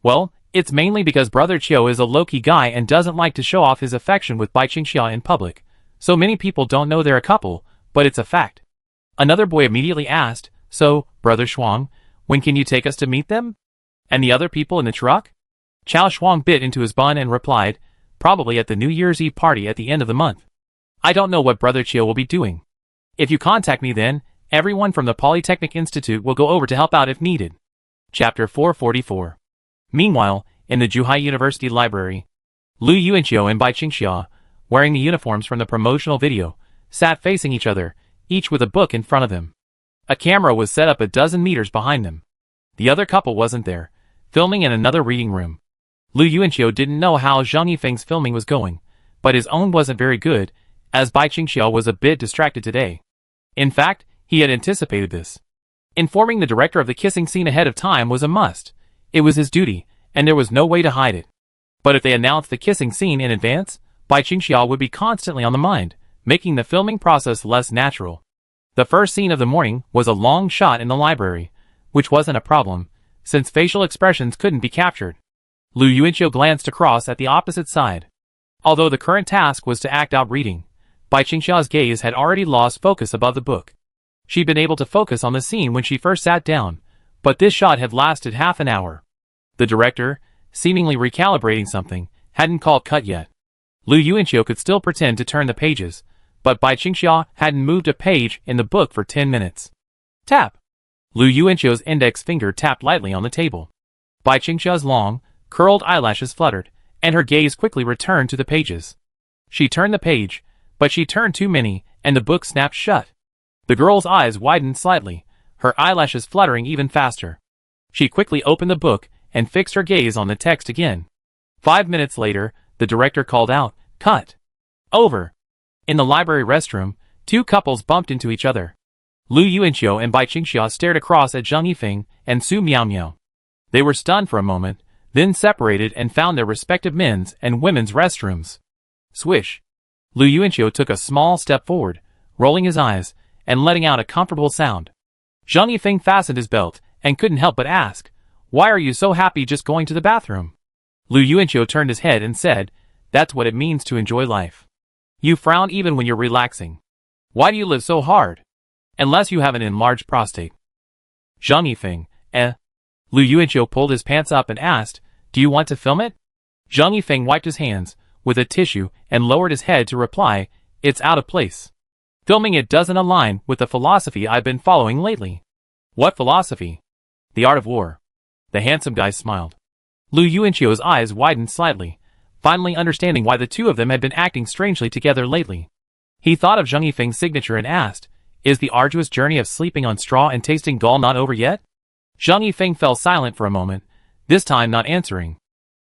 Well, it's mainly because Brother Chiu is a low-key guy and doesn't like to show off his affection with Bai Qingxia in public. So many people don't know they're a couple, but it's a fact. Another boy immediately asked, so, Brother Shuang, when can you take us to meet them? And the other people in the truck? Chao Shuang bit into his bun and replied, probably at the New Year's Eve party at the end of the month. I don't know what Brother Chiu will be doing. If you contact me then, everyone from the Polytechnic Institute will go over to help out if needed. Chapter 444. Meanwhile, in the Zhuhai University library, Lu Yuanqiu and Bai Qingxia, wearing the uniforms from the promotional video, sat facing each other, each with a book in front of them. A camera was set up a dozen meters behind them. The other couple wasn't there, filming in another reading room. Lu Yuanqiu didn't know how Zhang Yifeng's filming was going, but his own wasn't very good, as Bai Qingxia was a bit distracted today. In fact, he had anticipated this. Informing the director of the kissing scene ahead of time was a must. It was his duty, and there was no way to hide it. But if they announced the kissing scene in advance, Bai Qingxia would be constantly on the mind, making the filming process less natural. The first scene of the morning was a long shot in the library, which wasn't a problem, since facial expressions couldn't be captured. Lu Yuanqiu glanced across at the opposite side. Although the current task was to act out reading, Bai Qingxia's gaze had already lost focus above the book. She'd been able to focus on the scene when she first sat down, but this shot had lasted half an hour. The director, seemingly recalibrating something, hadn't called cut yet. Lu Yuanqiu could still pretend to turn the pages, but Bai Qingxia hadn't moved a page in the book for 10 minutes. Tap! Lu Yuanqiu's index finger tapped lightly on the table. Bai Qingxia's long, curled eyelashes fluttered, and her gaze quickly returned to the pages. She turned the page, but she turned too many, and the book snapped shut. The girl's eyes widened slightly, her eyelashes fluttering even faster. She quickly opened the book and fixed her gaze on the text again. 5 minutes later, the director called out, "Cut! Over!" In the library restroom, two couples bumped into each other. Lu Yuanqiu and Bai Qingxia stared across at Zhang Yifeng and Su Miaomiao. They were stunned for a moment, then separated and found their respective men's and women's restrooms. Swish! Lu Yuanqiu took a small step forward, rolling his eyes, and letting out a comfortable sound. Zhang Yifeng fastened his belt, and couldn't help but ask, "Why are you so happy just going to the bathroom?" Lu Yuanqiu turned his head and said, "That's what it means to enjoy life. You frown even when you're relaxing. Why do you live so hard? Unless you have an enlarged prostate." Zhang Yifeng, Lu Yuanqiu pulled his pants up and asked, "Do you want to film it?" Zhang Yifeng wiped his hands with a tissue and lowered his head to reply, "It's out of place. Filming it doesn't align with the philosophy I've been following lately." "What philosophy?" "The art of war." The handsome guy smiled. Lu Yuanqiu's eyes widened slightly, finally understanding why the two of them had been acting strangely together lately. He thought of Zhang Yifeng's signature and asked, "Is the arduous journey of sleeping on straw and tasting gall not over yet?" Zhang Yifeng fell silent for a moment, this time not answering.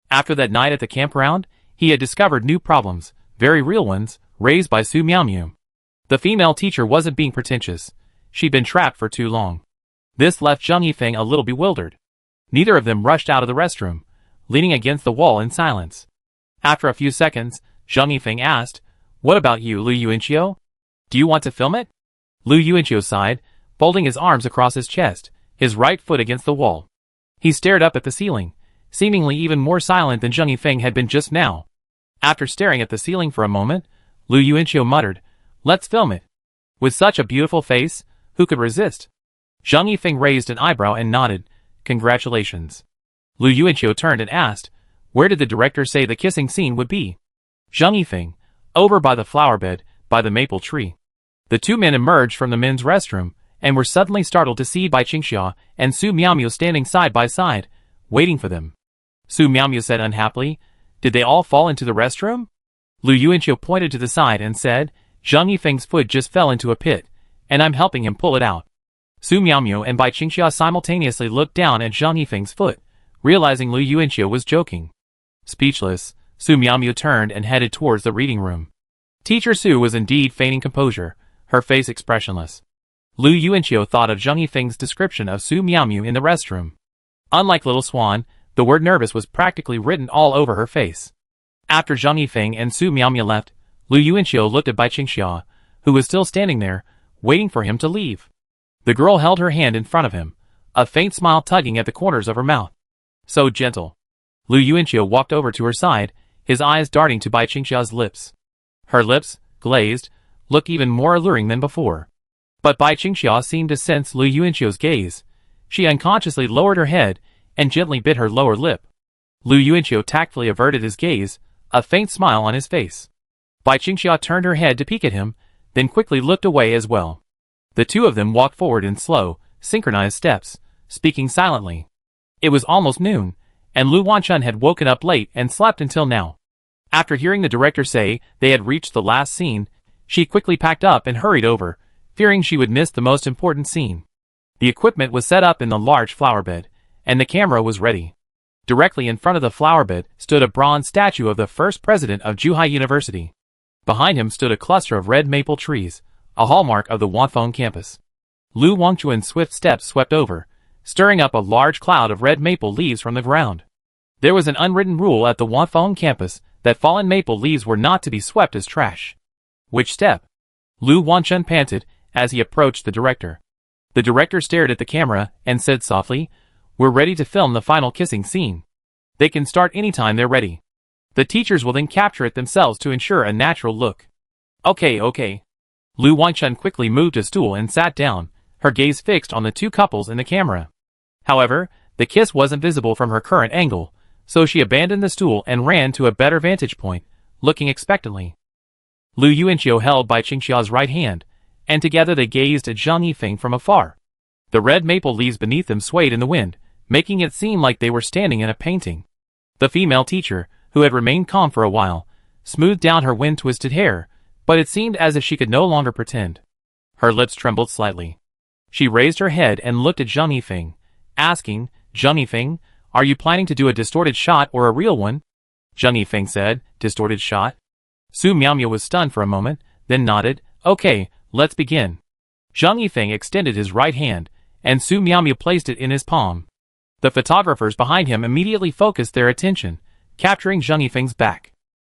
After that night at the campground, he had discovered new problems, very real ones, raised by Su Miaomiao. The female teacher wasn't being pretentious. She'd been trapped for too long. This left Zhang Yifeng a little bewildered. Neither of them rushed out of the restroom, leaning against the wall in silence. After a few seconds, Zhang Yifeng asked, "What about you, Lu Yuanqiu? Do you want to film it?" Lu Yuanqiu sighed, folding his arms across his chest, his right foot against the wall. He stared up at the ceiling, seemingly even more silent than Zhang Yifeng had been just now. After staring at the ceiling for a moment, Lu Yuanqiu muttered, "Let's film it." With such a beautiful face, who could resist? Zhang Yifeng raised an eyebrow and nodded. Congratulations. Lu Yuanqiu turned and asked, where did the director say the kissing scene would be? Zhang Yifeng, over by the flower bed, by the maple tree. The two men emerged from the men's restroom, and were suddenly startled to see Bai Qingxia and Su Miaomiu standing side by side, waiting for them. Su Miaomiu said unhappily, did they all fall into the restroom? Lu Yuanqiu pointed to the side and said, Zhang Yifeng's foot just fell into a pit, and I'm helping him pull it out. Su Miaomiu and Bai Qingxia simultaneously looked down at Zhang Yifeng's foot, realizing Lu Yuanqiu was joking. Speechless, Su Miaomiu turned and headed towards the reading room. Teacher Su was indeed feigning composure, her face expressionless. Lu Yuanqiu thought of Zhang Yifeng's description of Su Miaomiu in the restroom. Unlike Little Swan, the word nervous was practically written all over her face. After Zhang Yifeng and Su Miaomiu left, Lu Yuanqiu looked at Bai Qingxia, who was still standing there, waiting for him to leave. The girl held her hand in front of him, a faint smile tugging at the corners of her mouth. So gentle. Lu Yuanqiu walked over to her side, his eyes darting to Bai Qingxia's lips. Her lips, glazed, looked even more alluring than before. But Bai Qingxia seemed to sense Lu Yuanqiu's gaze. She unconsciously lowered her head and gently bit her lower lip. Lu Yuanqiu tactfully averted his gaze, a faint smile on his face. Bai Qingxia turned her head to peek at him, then quickly looked away as well. The two of them walked forward in slow, synchronized steps, speaking silently. It was almost noon, and Lu Wanchun had woken up late and slept until now. After hearing the director say they had reached the last scene, she quickly packed up and hurried over, fearing she would miss the most important scene. The equipment was set up in the large flower bed, and the camera was ready. Directly in front of the flower bed stood a bronze statue of the first president of Zhuhai University. Behind him stood a cluster of red maple trees, a hallmark of the Wanfeng campus. Lu Wangchuan's swift steps swept over, stirring up a large cloud of red maple leaves from the ground. There was an unwritten rule at the Wanfeng campus that fallen maple leaves were not to be swept as trash. Which step? Lu Wanchun panted as he approached the director. The director stared at the camera and said softly, we're ready to film the final kissing scene. They can start anytime they're ready. The teachers will then capture it themselves to ensure a natural look. Okay. Lu Wanchun quickly moved a stool and sat down, her gaze fixed on the two couples in the camera. However, the kiss wasn't visible from her current angle, so she abandoned the stool and ran to a better vantage point, looking expectantly. Lu Yuanqiu held Bai Qingxia's right hand, and together they gazed at Zhang Yifeng from afar. The red maple leaves beneath them swayed in the wind, making it seem like they were standing in a painting. The female teacher, who had remained calm for a while, smoothed down her wind-twisted hair, but it seemed as if she could no longer pretend. Her lips trembled slightly. She raised her head and looked at Zhang Yifeng, asking, Zhang Yifeng, are you planning to do a distorted shot or a real one? Zhang Yifeng said, distorted shot? Su Miaomiu was stunned for a moment, then nodded, okay, let's begin. Zhang Yifeng extended his right hand, and Su Miaomiu placed it in his palm. The photographers behind him immediately focused their attention, capturing Zhang Yifeng's back.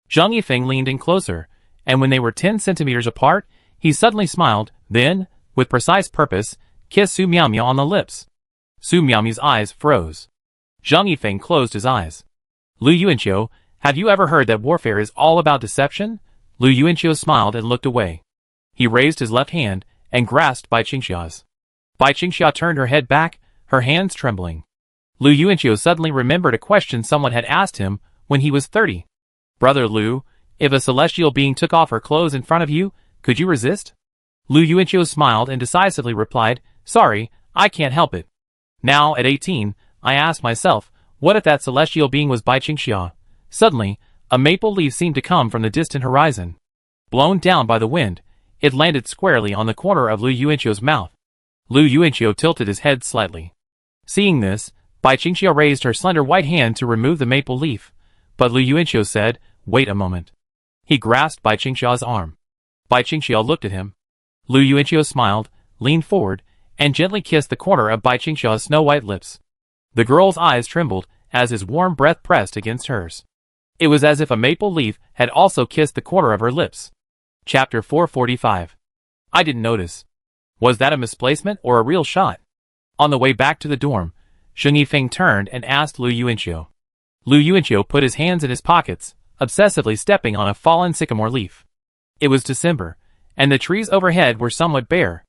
Zhang Yifeng leaned in closer, and when they were 10 centimeters apart, he suddenly smiled, then, with precise purpose, kissed Su Miaomiu on the lips. Su Miaomiu's eyes froze. Zhang Yifeng closed his eyes. Lu Yuanqiu, have you ever heard that warfare is all about deception? Lu Yuanqiu smiled and looked away. He raised his left hand and grasped Bai Qingxia's. Bai Qingxia turned her head back, her hands trembling. Lu Yuanqiu suddenly remembered a question someone had asked him when he was 30. Brother Lu, if a celestial being took off her clothes in front of you, could you resist? Lu Yuanqiu smiled and decisively replied, sorry, I can't help it. Now, at 18, I asked myself, what if that celestial being was Bai Qingxia? Suddenly, a maple leaf seemed to come from the distant horizon. Blown down by the wind, it landed squarely on the corner of Lu Yuanqiu's mouth. Lu Yuanqiu tilted his head slightly. Seeing this, Bai Qingxia raised her slender white hand to remove the maple leaf, but Lu Yuanqiu said, wait a moment. He grasped Bai Qingxia's arm. Bai Qingxia looked at him. Lu Yuanqiu smiled, leaned forward, and gently kissed the corner of Bai Qingxia's snow-white lips. The girl's eyes trembled as his warm breath pressed against hers. It was as if a maple leaf had also kissed the corner of her lips. Chapter 445. I didn't notice. Was that a misplacement or a real shot? On the way back to the dorm, Zhang Yifeng turned and asked Lu Yuanqiu. Lu Yuanqiu put his hands in his pockets, obsessively stepping on a fallen sycamore leaf. It was December, and the trees overhead were somewhat bare.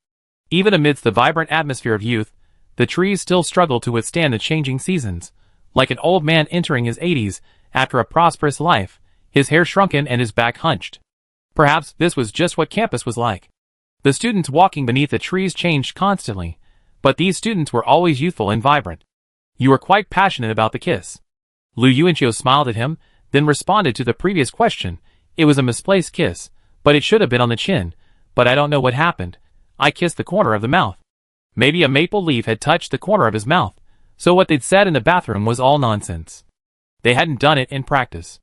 Even amidst the vibrant atmosphere of youth, the trees still struggled to withstand the changing seasons. Like an old man entering his 80s after a prosperous life, his hair shrunken and his back hunched. Perhaps this was just what campus was like. The students walking beneath the trees changed constantly, but these students were always youthful and vibrant. You were quite passionate about the kiss. Lu Yuanqiu smiled at him, then responded to the previous question. It was a misplaced kiss, but it should have been on the chin, but I don't know what happened. I kissed the corner of the mouth. Maybe a maple leaf had touched the corner of his mouth, so what they'd said in the bathroom was all nonsense. They hadn't done it in practice.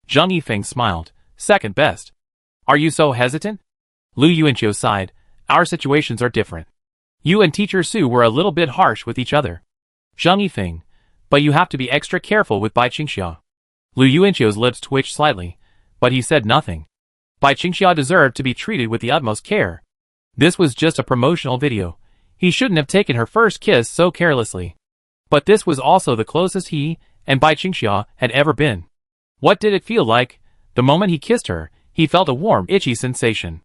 Zheng Yifeng smiled. Second best. Are you so hesitant? Lu Yuanqiu sighed. Our situations are different. You and Teacher Su were a little bit harsh with each other. Zheng Yifeng. But you have to be extra careful with Bai Qingxia. Lu Yuanqiu's lips twitched slightly, but he said nothing. Bai Qingxia deserved to be treated with the utmost care. This was just a promotional video. He shouldn't have taken her first kiss so carelessly. But this was also the closest he and Bai Qingxia had ever been. What did it feel like? The moment he kissed her, he felt a warm, itchy sensation.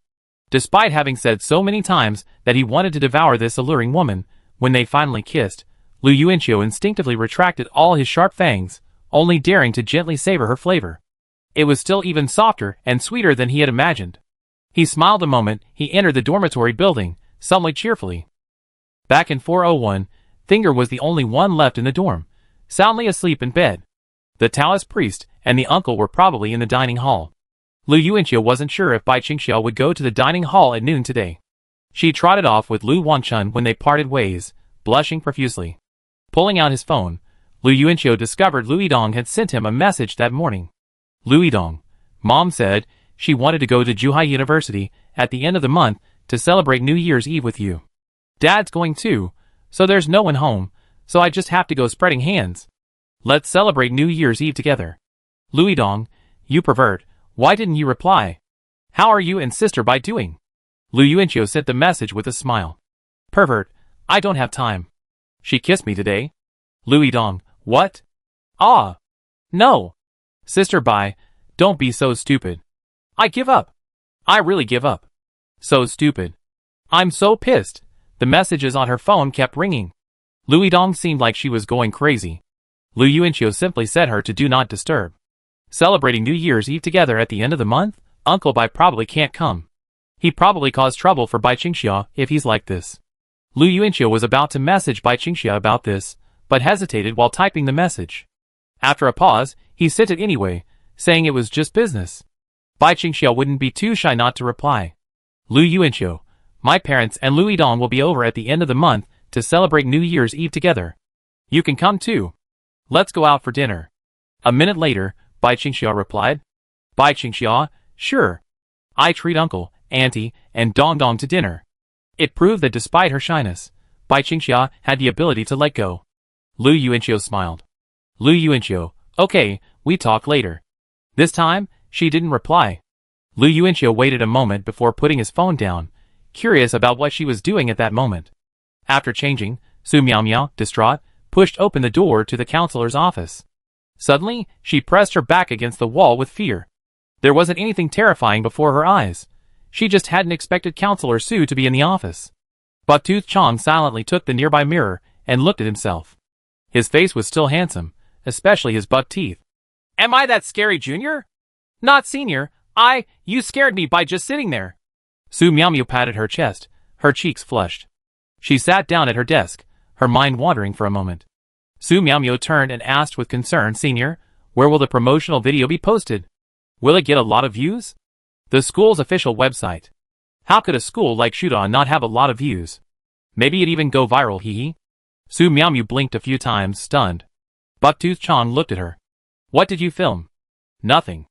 Despite having said so many times that he wanted to devour this alluring woman, when they finally kissed, Lu Yuanqiu instinctively retracted all his sharp fangs, only daring to gently savor her flavor. It was still even softer and sweeter than he had imagined. He smiled a moment. He entered the dormitory building, somewhat cheerfully. Back in 401, Finger was the only one left in the dorm, soundly asleep in bed. The Taoist priest and the uncle were probably in the dining hall. Lu Yuanqiu wasn't sure if Bai Qingxia would go to the dining hall at noon today. She trotted off with Lu Wanchun when they parted ways, blushing profusely. Pulling out his phone, Lu Yuanqiu discovered Lu Yidong had sent him a message that morning. Lu Yidong, Mom said she wanted to go to Zhuhai University at the end of the month to celebrate New Year's Eve with you. Dad's going too, so there's no one home, so I just have to go spreading hands. Let's celebrate New Year's Eve together. Lu Yidong, you pervert, why didn't you reply? How are you and Sister Bai doing? Lu Yuanqiu sent the message with a smile. Pervert, I don't have time. She kissed me today. Lu Yidong, what? Ah. No. Sister Bai, don't be so stupid. I give up. I really give up. So stupid. I'm so pissed. The messages on her phone kept ringing. Lu Yidong seemed like she was going crazy. Lu Yuanqiu simply set her to do not disturb. Celebrating New Year's Eve together at the end of the month? Uncle Bai probably can't come. He probably caused trouble for Bai Qingxia if he's like this. Lu Yuanqiu was about to message Bai Qingxia about this, but hesitated while typing the message. After a pause, he sent it anyway, saying it was just business. Bai Qingxia wouldn't be too shy not to reply. Lu Yuanqiu, my parents and Lu Yidong will be over at the end of the month to celebrate New Year's Eve together. You can come too. Let's go out for dinner. A minute later, Bai Qingxia replied. Bai Qingxia, sure. I treat uncle, auntie, and Dong Dong to dinner. It proved that despite her shyness, Bai Qingxia had the ability to let go. Lu Yuanqiu smiled. Lu Yuanqiu, okay, we talk later. This time, she didn't reply. Lu Yuanqiu waited a moment before putting his phone down, curious about what she was doing at that moment. After changing, Su Miao, distraught, pushed open the door to the counselor's office. Suddenly, she pressed her back against the wall with fear. There wasn't anything terrifying before her eyes. She just hadn't expected Counselor Su to be in the office. Bucktooth Chong silently took the nearby mirror and looked at himself. His face was still handsome, especially his buck teeth. Am I that scary junior? Not senior. You scared me by just sitting there. Su Miao patted her chest, her cheeks flushed. She sat down at her desk, her mind wandering for a moment. Su Miao turned and asked with concern, Senior, where will the promotional video be posted? Will it get a lot of views? The school's official website. How could a school like Shudan not have a lot of views? Maybe it'd even go viral, hee. Su Miao blinked a few times, stunned. Bucktooth Chong looked at her. What did you film? Nothing.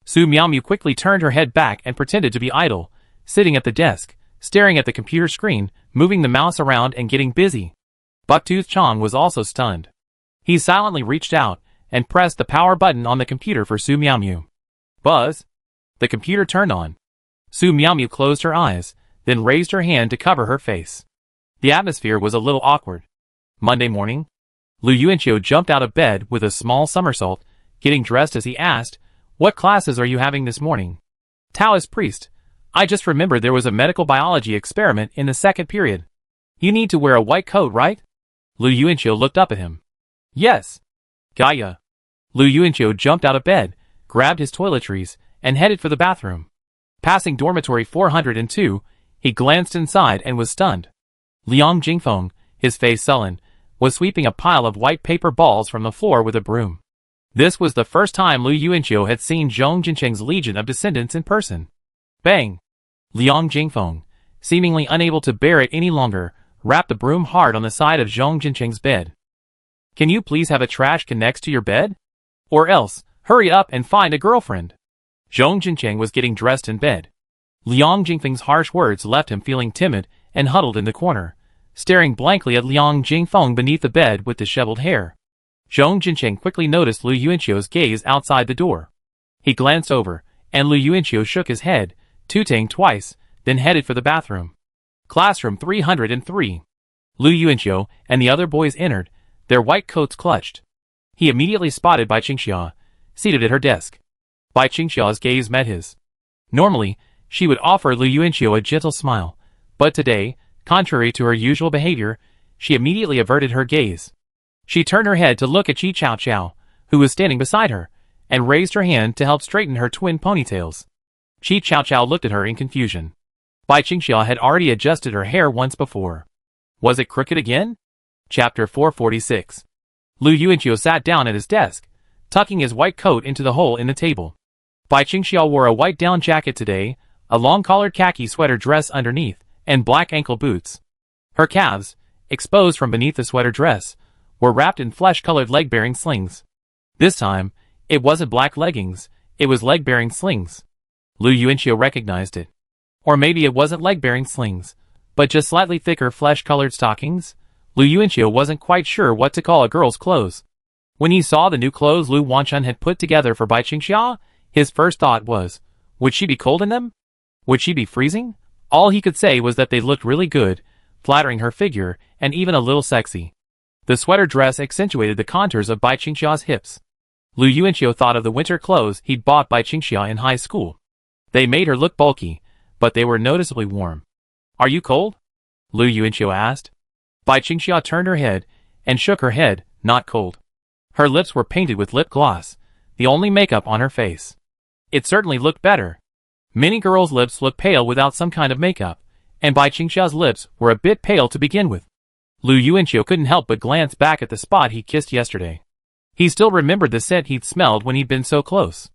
Su Miao quickly turned her head back and pretended to be idle, sitting at the desk, staring at the computer screen, moving the mouse around and getting busy. Bucktooth Chong was also stunned. He silently reached out and pressed the power button on the computer for Su Miao. Buzz. The computer turned on. Su Miao closed her eyes, then raised her hand to cover her face. The atmosphere was a little awkward. Monday morning. Lu Yuanqiu jumped out of bed with a small somersault, getting dressed as he asked, What classes are you having this morning? Taoist priest. I just remembered there was a medical biology experiment in the second period. You need to wear a white coat, right? Lu Yuanqiu looked up at him. Yes. Gaia. Lu Yuanqiu jumped out of bed, grabbed his toiletries, and headed for the bathroom. Passing dormitory 402, he glanced inside and was stunned. Liang Jingfeng, his face sullen, was sweeping a pile of white paper balls from the floor with a broom. This was the first time Lu Yuanqiu had seen Zhong Jincheng's legion of descendants in person. Bang! Liang Jingfeng, seemingly unable to bear it any longer, rapped the broom hard on the side of Zhong Jincheng's bed. Can you please have a trash can next to your bed? Or else, hurry up and find a girlfriend. Zhong Jincheng was getting dressed in bed. Liang Jingfeng's harsh words left him feeling timid and huddled in the corner, staring blankly at Liang Jingfeng beneath the bed with disheveled hair. Zhong Jincheng quickly noticed Lu Yuanqiu's gaze outside the door. He glanced over, and Lu Yuanqiu shook his head, tooting twice, then headed for the bathroom. Classroom 303. Lu Yuanqiu and the other boys entered, their white coats clutched. He immediately spotted Bai Qingxia, seated at her desk. Bai Qingxia's gaze met his. Normally, she would offer Lu Yuanqiu a gentle smile, but today, contrary to her usual behavior, she immediately averted her gaze. She turned her head to look at Qi Chao Chao, who was standing beside her, and raised her hand to help straighten her twin ponytails. Qi Chao Chao looked at her in confusion. Bai Qingxia had already adjusted her hair once before. Was it crooked again? Chapter 446. Lu Yuanqiu sat down at his desk, tucking his white coat into the hole in the table. Bai Qingxia wore a white down jacket today, a long-collared khaki sweater dress underneath, and black ankle boots. Her calves, exposed from beneath the sweater dress, were wrapped in flesh-colored leg-bearing slings. This time, it wasn't black leggings, it was leg-bearing slings. Lu Yuanqiu recognized it. Or maybe it wasn't leg-bearing slings, but just slightly thicker flesh-colored stockings? Lu Yuanqiu wasn't quite sure what to call a girl's clothes. When he saw the new clothes Lu Wanchun had put together for Bai Qingxia, his first thought was, would she be cold in them? Would she be freezing? All he could say was that they looked really good, flattering her figure, and even a little sexy. The sweater dress accentuated the contours of Bai Qingxia's hips. Lu Yuanqiu thought of the winter clothes he'd bought Bai Qingxia in high school. They made her look bulky, but they were noticeably warm. Are you cold? Lu Yuanqiu asked. Bai Qingxia turned her head, and shook her head, not cold. Her lips were painted with lip gloss, the only makeup on her face. It certainly looked better. Many girls' lips look pale without some kind of makeup, and Bai Qingxia's lips were a bit pale to begin with. Lu Yuanqiu couldn't help but glance back at the spot he kissed yesterday. He still remembered the scent he'd smelled when he'd been so close.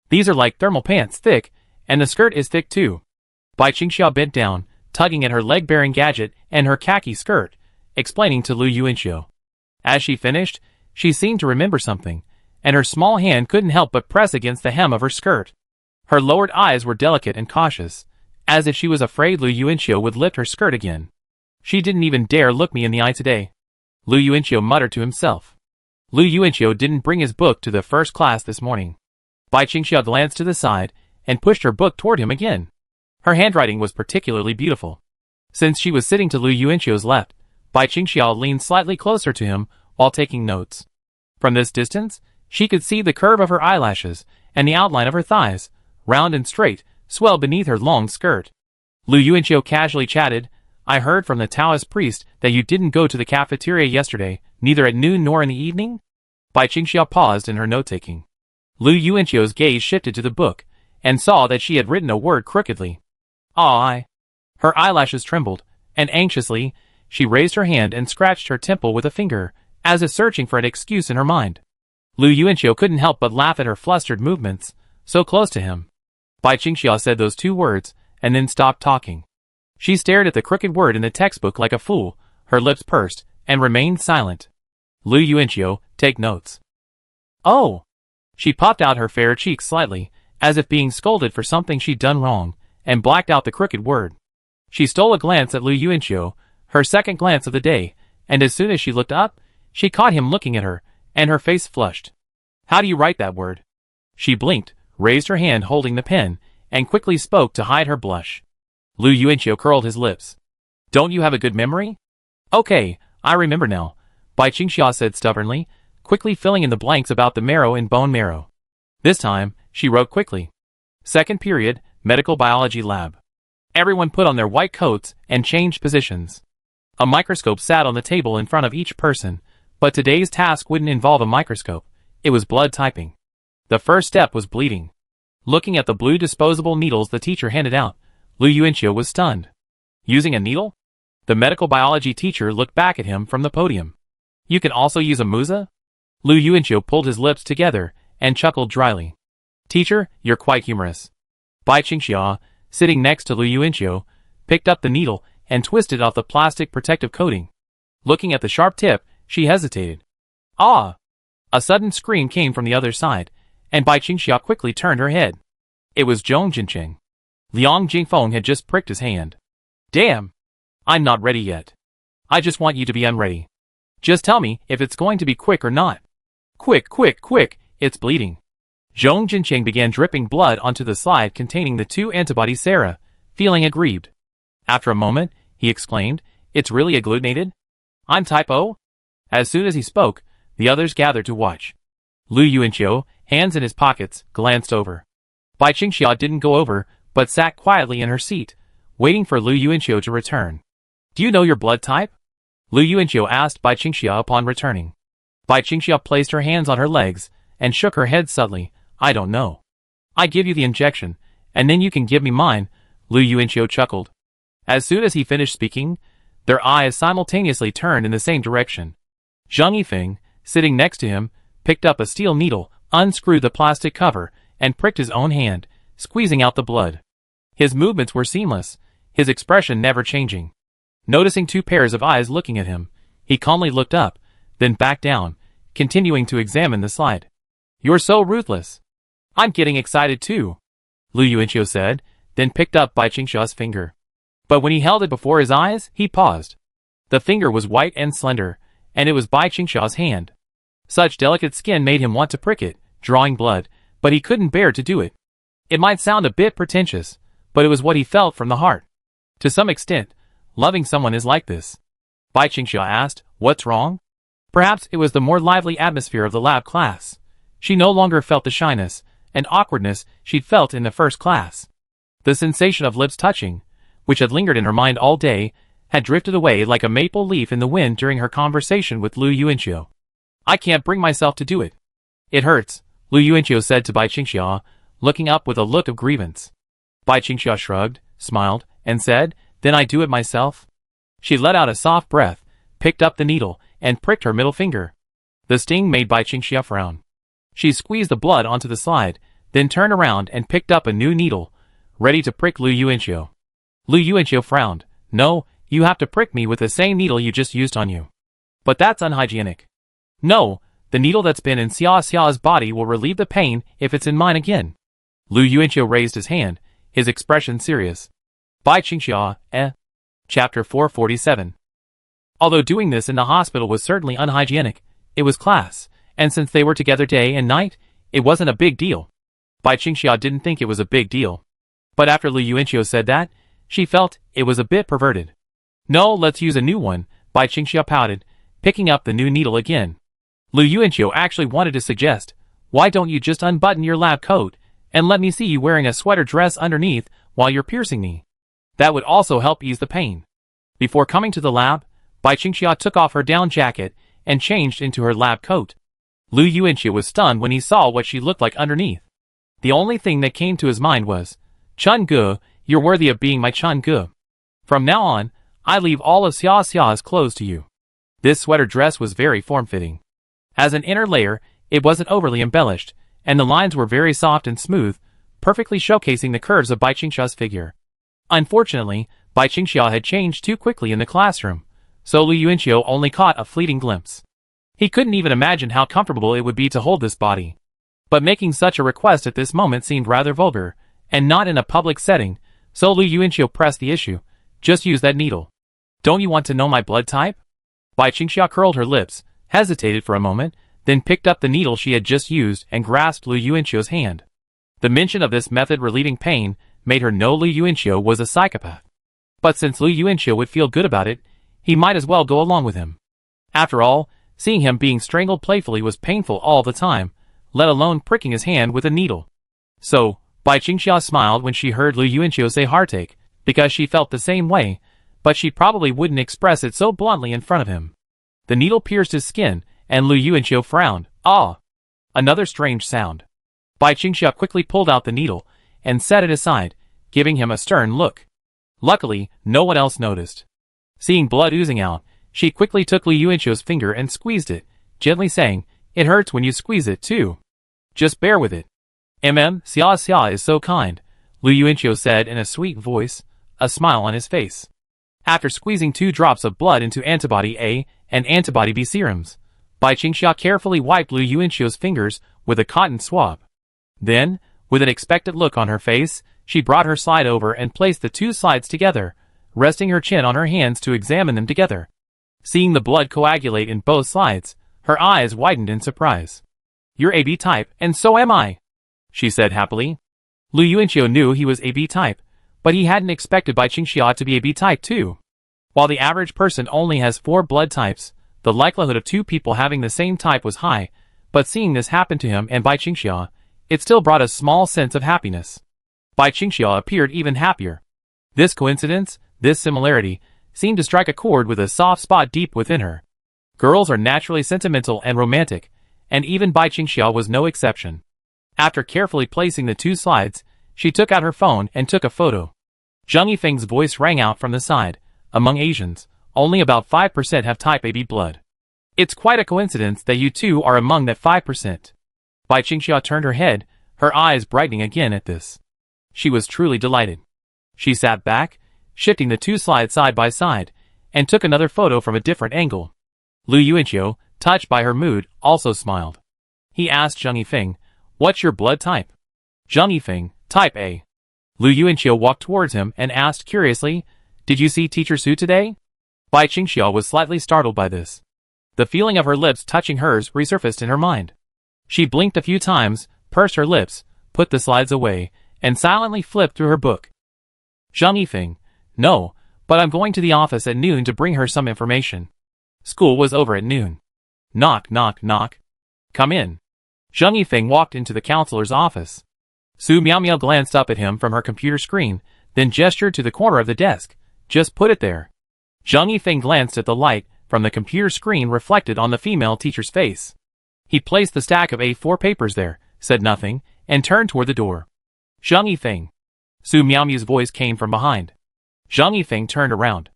These are like thermal pants, thick, and the skirt is thick too. Bai Qingxia bent down, tugging at her leg-bearing gadget and her khaki skirt, explaining to Lu Yuanqiu. As she finished, she seemed to remember something, and her small hand couldn't help but press against the hem of her skirt. Her lowered eyes were delicate and cautious, as if she was afraid Lu Yuanqiu would lift her skirt again. She didn't even dare look me in the eye today. Lu Yuanqiu muttered to himself. Lu Yuanqiu didn't bring his book to the first class this morning. Bai Qingxia glanced to the side, and pushed her book toward him again. Her handwriting was particularly beautiful. Since she was sitting to Lu Yuanqiu's left, Bai Qingxia leaned slightly closer to him while taking notes. From this distance, she could see the curve of her eyelashes and the outline of her thighs, round and straight, swell beneath her long skirt. Lu Yuanqiu casually chatted, I heard from the Taoist priest that you didn't go to the cafeteria yesterday, neither at noon nor in the evening? Bai Qingxia paused in her note-taking. Lu Yuanqiu's gaze shifted to the book, and saw that she had written a word crookedly. I. Her eyelashes trembled, and anxiously, she raised her hand and scratched her temple with a finger, as if searching for an excuse in her mind. Lu Yuanqiu couldn't help but laugh at her flustered movements, so close to him. Bai Qingxia said those two words, and then stopped talking. She stared at the crooked word in the textbook like a fool, her lips pursed, and remained silent. Lu Yuanqiu, take notes. Oh! She popped out her fair cheeks slightly, as if being scolded for something she'd done wrong, and blacked out the crooked word. She stole a glance at Lu Yuanqiu, her second glance of the day, and as soon as she looked up, she caught him looking at her, and her face flushed. How do you write that word? She blinked, raised her hand holding the pen, and quickly spoke to hide her blush. Lu Yuanqiu curled his lips. Don't you have a good memory? Okay, I remember now, Bai Qingxia said stubbornly, quickly filling in the blanks about the marrow and bone marrow. This time, she wrote quickly. Second period, Medical Biology Lab. Everyone put on their white coats and changed positions. A microscope sat on the table in front of each person, but today's task wouldn't involve a microscope. It was blood typing. The first step was bleeding. Looking at the blue disposable needles the teacher handed out, Lu Yuanqiu was stunned. Using a needle? The medical biology teacher looked back at him from the podium. You can also use a muza? Lu Yuanqiu pulled his lips together and chuckled dryly. Teacher, you're quite humorous. Bai Qingxia, sitting next to Lu Yuanqiu, picked up the needle and twisted off the plastic protective coating. Looking at the sharp tip, she hesitated. Ah! A sudden scream came from the other side, and Bai Qingxia quickly turned her head. It was Zhong Jinqing. Liang Jingfeng had just pricked his hand. Damn! I'm not ready yet. I just want you to be unready. Just tell me if it's going to be quick or not. Quick, quick, quick, it's bleeding. Zhong Jinqing began dripping blood onto the slide containing the 2 antibody sera, feeling aggrieved. After a moment, he exclaimed, It's really agglutinated? I'm type O? As soon as he spoke, the others gathered to watch. Lu Yuanqiu, hands in his pockets, glanced over. Bai Qingxia didn't go over, but sat quietly in her seat, waiting for Lu Yuanqiu to return. Do you know your blood type? Lu Yuanqiu asked Bai Qingxia upon returning. Bai Qingxia placed her hands on her legs and shook her head subtly. I don't know. I give you the injection, and then you can give me mine, Lu Yuanqiu chuckled. As soon as he finished speaking, their eyes simultaneously turned in the same direction. Zhang Yifeng, sitting next to him, picked up a steel needle, unscrewed the plastic cover, and pricked his own hand, squeezing out the blood. His movements were seamless, his expression never changing. Noticing 2 pairs of eyes looking at him, he calmly looked up, then back down, continuing to examine the slide. You're so ruthless. I'm getting excited too, Lu Yuanqiu said, then picked up Bai Qingxia's finger. But when he held it before his eyes, he paused. The finger was white and slender, and it was Bai Qingxia's hand. Such delicate skin made him want to prick it, drawing blood, but he couldn't bear to do it. It might sound a bit pretentious, but it was what he felt from the heart. To some extent, loving someone is like this. Bai Qingxia asked, What's wrong? Perhaps it was the more lively atmosphere of the lab class. She no longer felt the shyness and awkwardness she'd felt in the first class. The sensation of lips touching, which had lingered in her mind all day, had drifted away like a maple leaf in the wind during her conversation with Lu Yuanqiu. I can't bring myself to do it. It hurts, Lu Yuanqiu said to Bai Qingxia, looking up with a look of grievance. Bai Qingxia shrugged, smiled, and said, Then I do it myself. She let out a soft breath, picked up the needle, and pricked her middle finger. The sting made Bai Qingxia frown. She squeezed the blood onto the slide, then turned around and picked up a new needle, ready to prick Lu Yuanqiu. Lu Yuanqiu frowned. No, you have to prick me with the same needle you just used on you. But that's unhygienic. No, the needle that's been in Xia Xia's body will relieve the pain if it's in mine again. Lu Yuanqiu raised his hand, his expression serious. Bai Qingxia, Chapter 447. Although doing this in the hospital was certainly unhygienic, it was class, and since they were together day and night, it wasn't a big deal. Bai Qingxia didn't think it was a big deal. But after Lu Yuanqiu said that, she felt it was a bit perverted. No, let's use a new one, Bai Qingxia pouted, picking up the new needle again. Lu Yuanqiu actually wanted to suggest, why don't you just unbutton your lab coat, and let me see you wearing a sweater dress underneath while you're piercing me. That would also help ease the pain. Before coming to the lab, Bai Qingxia took off her down jacket and changed into her lab coat. Lu Yuanqiu was stunned when he saw what she looked like underneath. The only thing that came to his mind was, Chun Gu, you're worthy of being my Chun Gu. From now on, I leave all of Xia Xia's clothes to you. This sweater dress was very form-fitting. As an inner layer, it wasn't overly embellished, and the lines were very soft and smooth, perfectly showcasing the curves of Bai Qingxia's figure. Unfortunately, Bai Qingxia had changed too quickly in the classroom, so Lu Yuanqiu only caught a fleeting glimpse. He couldn't even imagine how comfortable it would be to hold this body. But making such a request at this moment seemed rather vulgar, and not in a public setting, so Lu Yuanqiu pressed the issue. Just use that needle. Don't you want to know my blood type? Bai Qingxia curled her lips, hesitated for a moment, then picked up the needle she had just used and grasped Lu Yuanqiu's hand. The mention of this method relieving pain made her know Lu Yuanqiu was a psychopath. But since Lu Yuanqiu would feel good about it, he might as well go along with him. After all, seeing him being strangled playfully was painful all the time, let alone pricking his hand with a needle. So, Bai Qingxia smiled when she heard Lu Yuanqiu say heartache, because she felt the same way, but she probably wouldn't express it so bluntly in front of him. The needle pierced his skin, and Lu Yuanqiu frowned. Ah! Another strange sound. Bai Qingxia quickly pulled out the needle and set it aside, giving him a stern look. Luckily, no one else noticed. Seeing blood oozing out, she quickly took Lu Yuanqiu's finger and squeezed it, gently saying, "It hurts when you squeeze it too. Just bear with it." Xia Xia is so kind, Lu Yuanqiu said in a sweet voice, a smile on his face. After squeezing 2 drops of blood into antibody A and antibody B serums, Bai Qingxia carefully wiped Lu Yuanqiu's fingers with a cotton swab. Then, with an expectant look on her face, she brought her slide over and placed the 2 slides together, resting her chin on her hands to examine them together. Seeing the blood coagulate in both slides, her eyes widened in surprise. "You're AB type, and so am I," she said happily. Lu Yuanqiu knew he was AB type, but he hadn't expected Bai Qingxia to be AB type too. While the average person only has 4 blood types, the likelihood of 2 people having the same type was high, but seeing this happen to him and Bai Qingxia, it still brought a small sense of happiness. Bai Qingxia appeared even happier. This coincidence, this similarity, seemed to strike a chord with a soft spot deep within her. Girls are naturally sentimental and romantic, and even Bai Qingxia was no exception. After carefully placing the 2 slides, she took out her phone and took a photo. Zheng Yifeng's voice rang out from the side. "Among Asians, only about 5% have type AB blood. It's quite a coincidence that you two are among that 5%. Bai Qingxia turned her head, her eyes brightening again at this. She was truly delighted. She sat back, shifting the 2 slides side by side, and took another photo from a different angle. Lu Yuanqiu, touched by her mood, also smiled. He asked Zheng Yifeng, "What's your blood type?" Zheng Yifeng, "Type A." Lu Yuanqiu walked towards him and asked curiously, "Did you see Teacher Su today?" Bai Qingxia was slightly startled by this. The feeling of her lips touching hers resurfaced in her mind. She blinked a few times, pursed her lips, put the slides away, and silently flipped through her book. Zheng Yifeng, "No, but I'm going to the office at noon to bring her some information." School was over at noon. Knock, knock, knock. "Come in." Zheng Yifeng walked into the counselor's office. Su Miaomiao glanced up at him from her computer screen, then gestured to the corner of the desk. "Just put it there." Zheng Yifeng glanced at the light from the computer screen reflected on the female teacher's face. He placed the stack of A4 papers there, said nothing, and turned toward the door. "Zheng Yifeng." Su Miaomiao's voice came from behind. Zheng Yifeng turned around.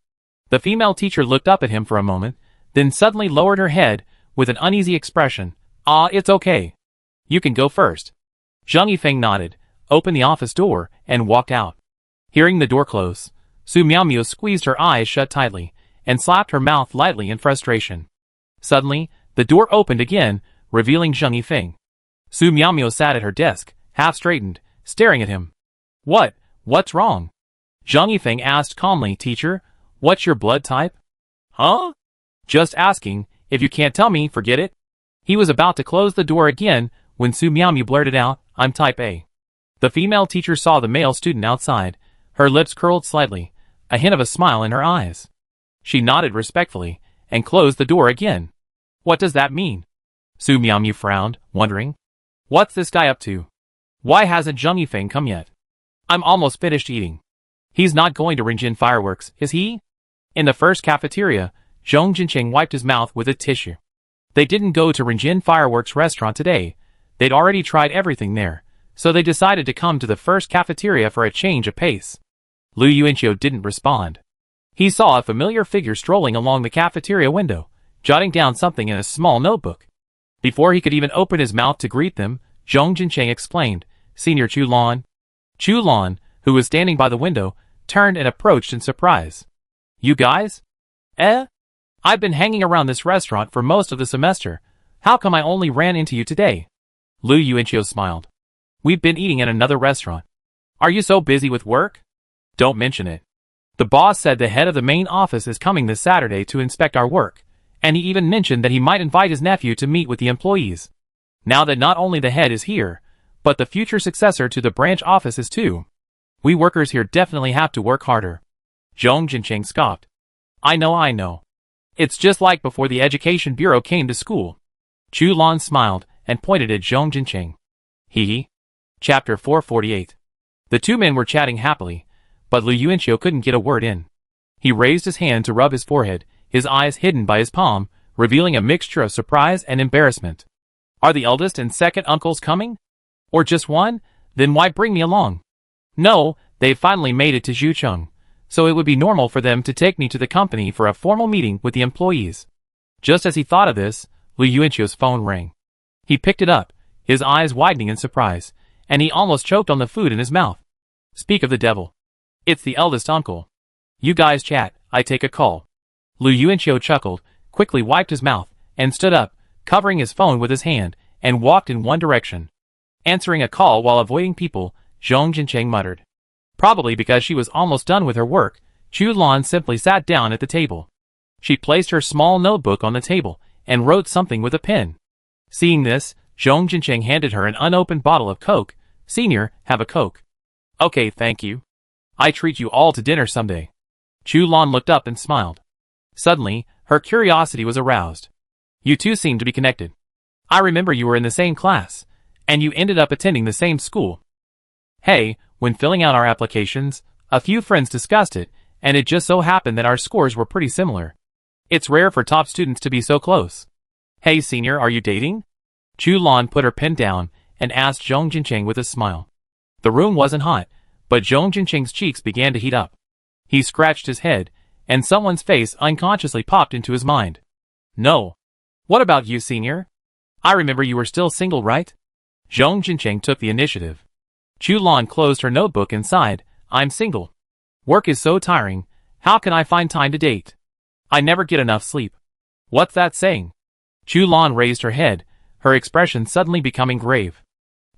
The female teacher looked up at him for a moment, then suddenly lowered her head with an uneasy expression. "Ah, it's okay. You can go first." Zheng Yifeng nodded, opened the office door, and walked out. Hearing the door close, Su Miaomiao squeezed her eyes shut tightly, and slapped her mouth lightly in frustration. Suddenly, the door opened again, revealing Zheng Yifeng. Su Miaomiao sat at her desk, half straightened, staring at him. What's wrong?" Zheng Yifeng asked calmly. "Teacher, what's your blood type?" "Huh?" "Just asking. If you can't tell me, forget it." He was about to close the door again when Su Miaomiao blurted out, "I'm type A." The female teacher saw the male student outside, her lips curled slightly, a hint of a smile in her eyes. She nodded respectfully, and closed the door again. "What does that mean?" Su Miaomiao frowned, wondering. "What's this guy up to? Why hasn't Zheng Yifeng come yet? I'm almost finished eating. He's not going to Renjin fireworks, is he?" In the first cafeteria, Zhong Jincheng wiped his mouth with a tissue. They didn't go to Renjin fireworks restaurant today. They'd already tried everything there, so they decided to come to the first cafeteria for a change of pace. Lu Yuanqiu didn't respond. He saw a familiar figure strolling along the cafeteria window, jotting down something in a small notebook. Before he could even open his mouth to greet them, Zhong Jincheng explained, "Senior Chu Lan." Chu Lan, who was standing by the window, turned and approached in surprise. "You guys? I've been hanging around this restaurant for most of the semester. How come I only ran into you today?" Lu Yuanqiu smiled. "We've been eating at another restaurant. Are you so busy with work?" "Don't mention it. The boss said the head of the main office is coming this Saturday to inspect our work, and he even mentioned that he might invite his nephew to meet with the employees. Now that not only the head is here, but the future successor to the branch office is too. We workers here definitely have to work harder." Zhong Jincheng scoffed. I know. It's just like before the Education Bureau came to school." Chu Lan smiled and pointed at Zhong Jincheng. Chapter 448. The 2 men were chatting happily. but Lu Yuanqiu couldn't get a word in. He raised his hand to rub his forehead, his eyes hidden by his palm, revealing a mixture of surprise and embarrassment. Are the eldest and second uncles coming? Or just one? Then why bring me along? No, they finally made it to Zhucheng, so it would be normal for them to take me to the company for a formal meeting with the employees. Just as he thought of this, Lu Yuanqiu's phone rang. He picked it up, his eyes widening in surprise, and he almost choked on the food in his mouth. Speak of the devil. It's the eldest uncle. You guys chat, I take a call. Lu Yuanqiu chuckled, quickly wiped his mouth, and stood up, covering his phone with his hand, and walked in one direction. Answering a call while avoiding people, Zhong Jincheng muttered. Probably because she was almost done with her work, Chu Lan simply sat down at the table. She placed her small notebook on the table, and wrote something with a pen. Seeing this, Zhong Jincheng handed her an unopened bottle of Coke. Senior, have a Coke. Okay, thank you. I treat you all to dinner someday. Chu Lan looked up and smiled. Suddenly, her curiosity was aroused. You two seem to be connected. I remember you were in the same class, and you ended up attending the same school. Hey, when filling out our applications, a few friends discussed it, and it just so happened that our scores were pretty similar. It's rare for top students to be so close. Hey senior, are you dating? Chu Lan put her pen down and asked Zhong Jincheng with a smile. The room wasn't hot, but Zhong Jincheng's cheeks began to heat up. He scratched his head, and someone's face unconsciously popped into his mind. No. What about you, senior? I remember you were still single, right? Zhong Jincheng took the initiative. Chu Lan closed her notebook and sighed. I'm single. Work is so tiring. How can I find time to date? I never get enough sleep. What's that saying? Chu Lan raised her head, her expression suddenly becoming grave.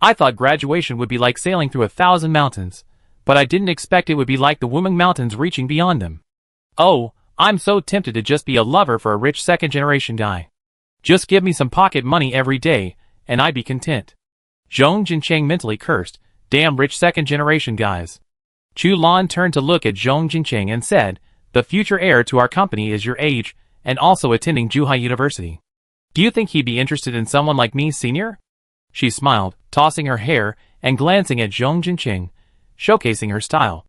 I thought graduation would be like sailing through 1,000 mountains, but I didn't expect it would be like the Wuming Mountains reaching beyond them. Oh, I'm so tempted to just be a lover for a rich second-generation guy. Just give me some pocket money every day, and I'd be content. Zhong Jincheng mentally cursed. Damn rich second-generation guys. Chu Lan turned to look at Zhong Jincheng and said, the future heir to our company is your age, and also attending Zhuhai University. Do you think he'd be interested in someone like me, senior? She smiled, tossing her hair and glancing at Zhong Jincheng, showcasing her style.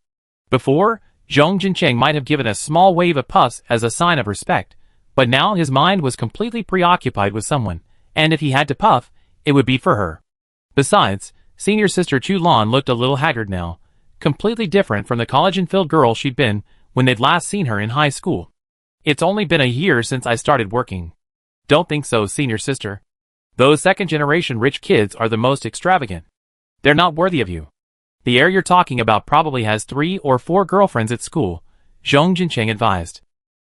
Before, Zhong Jincheng might have given a small wave of puffs as a sign of respect, but now his mind was completely preoccupied with someone, and if he had to puff, it would be for her. Besides, senior sister Chu Lan looked a little haggard now, completely different from the collagen-filled girl she'd been when they'd last seen her in high school. It's only been a year since I started working. Don't think so, senior sister. Those second-generation rich kids are the most extravagant. They're not worthy of you. The heir you're talking about probably has 3 or 4 girlfriends at school, Zhong Jincheng advised.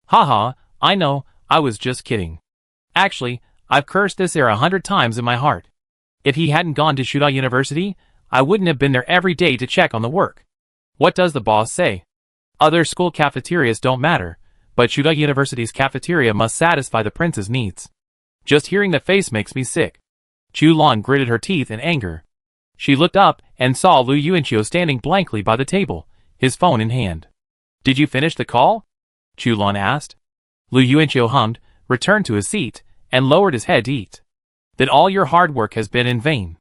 Haha, I know, I was just kidding. Actually, I've cursed this heir 100 times in my heart. If he hadn't gone to Zhuhai University, I wouldn't have been there every day to check on the work. What does the boss say? Other school cafeterias don't matter, but Zhuhai University's cafeteria must satisfy the prince's needs. Just hearing the face makes me sick. Chu Lan gritted her teeth in anger. She looked up and saw Lu Yuanqiu standing blankly by the table, his phone in hand. Did you finish the call? Chu Lan asked. Lu Yuanqiu hummed, returned to his seat, and lowered his head to eat. Then all your hard work has been in vain.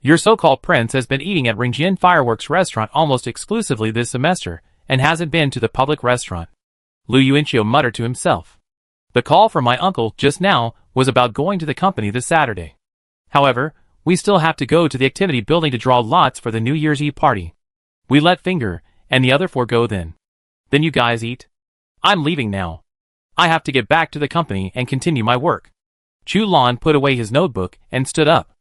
Your so-called prince has been eating at Ringjian Fireworks Restaurant almost exclusively this semester, and hasn't been to the public restaurant. Lu Yuanqiu muttered to himself. The call from my uncle just now was about going to the company this Saturday. However, we still have to go to the activity building to draw lots for the New Year's Eve party. We let Finger and the other 4 go then. Then you guys eat. I'm leaving now. I have to get back to the company and continue my work. Chu Lan put away his notebook and stood up.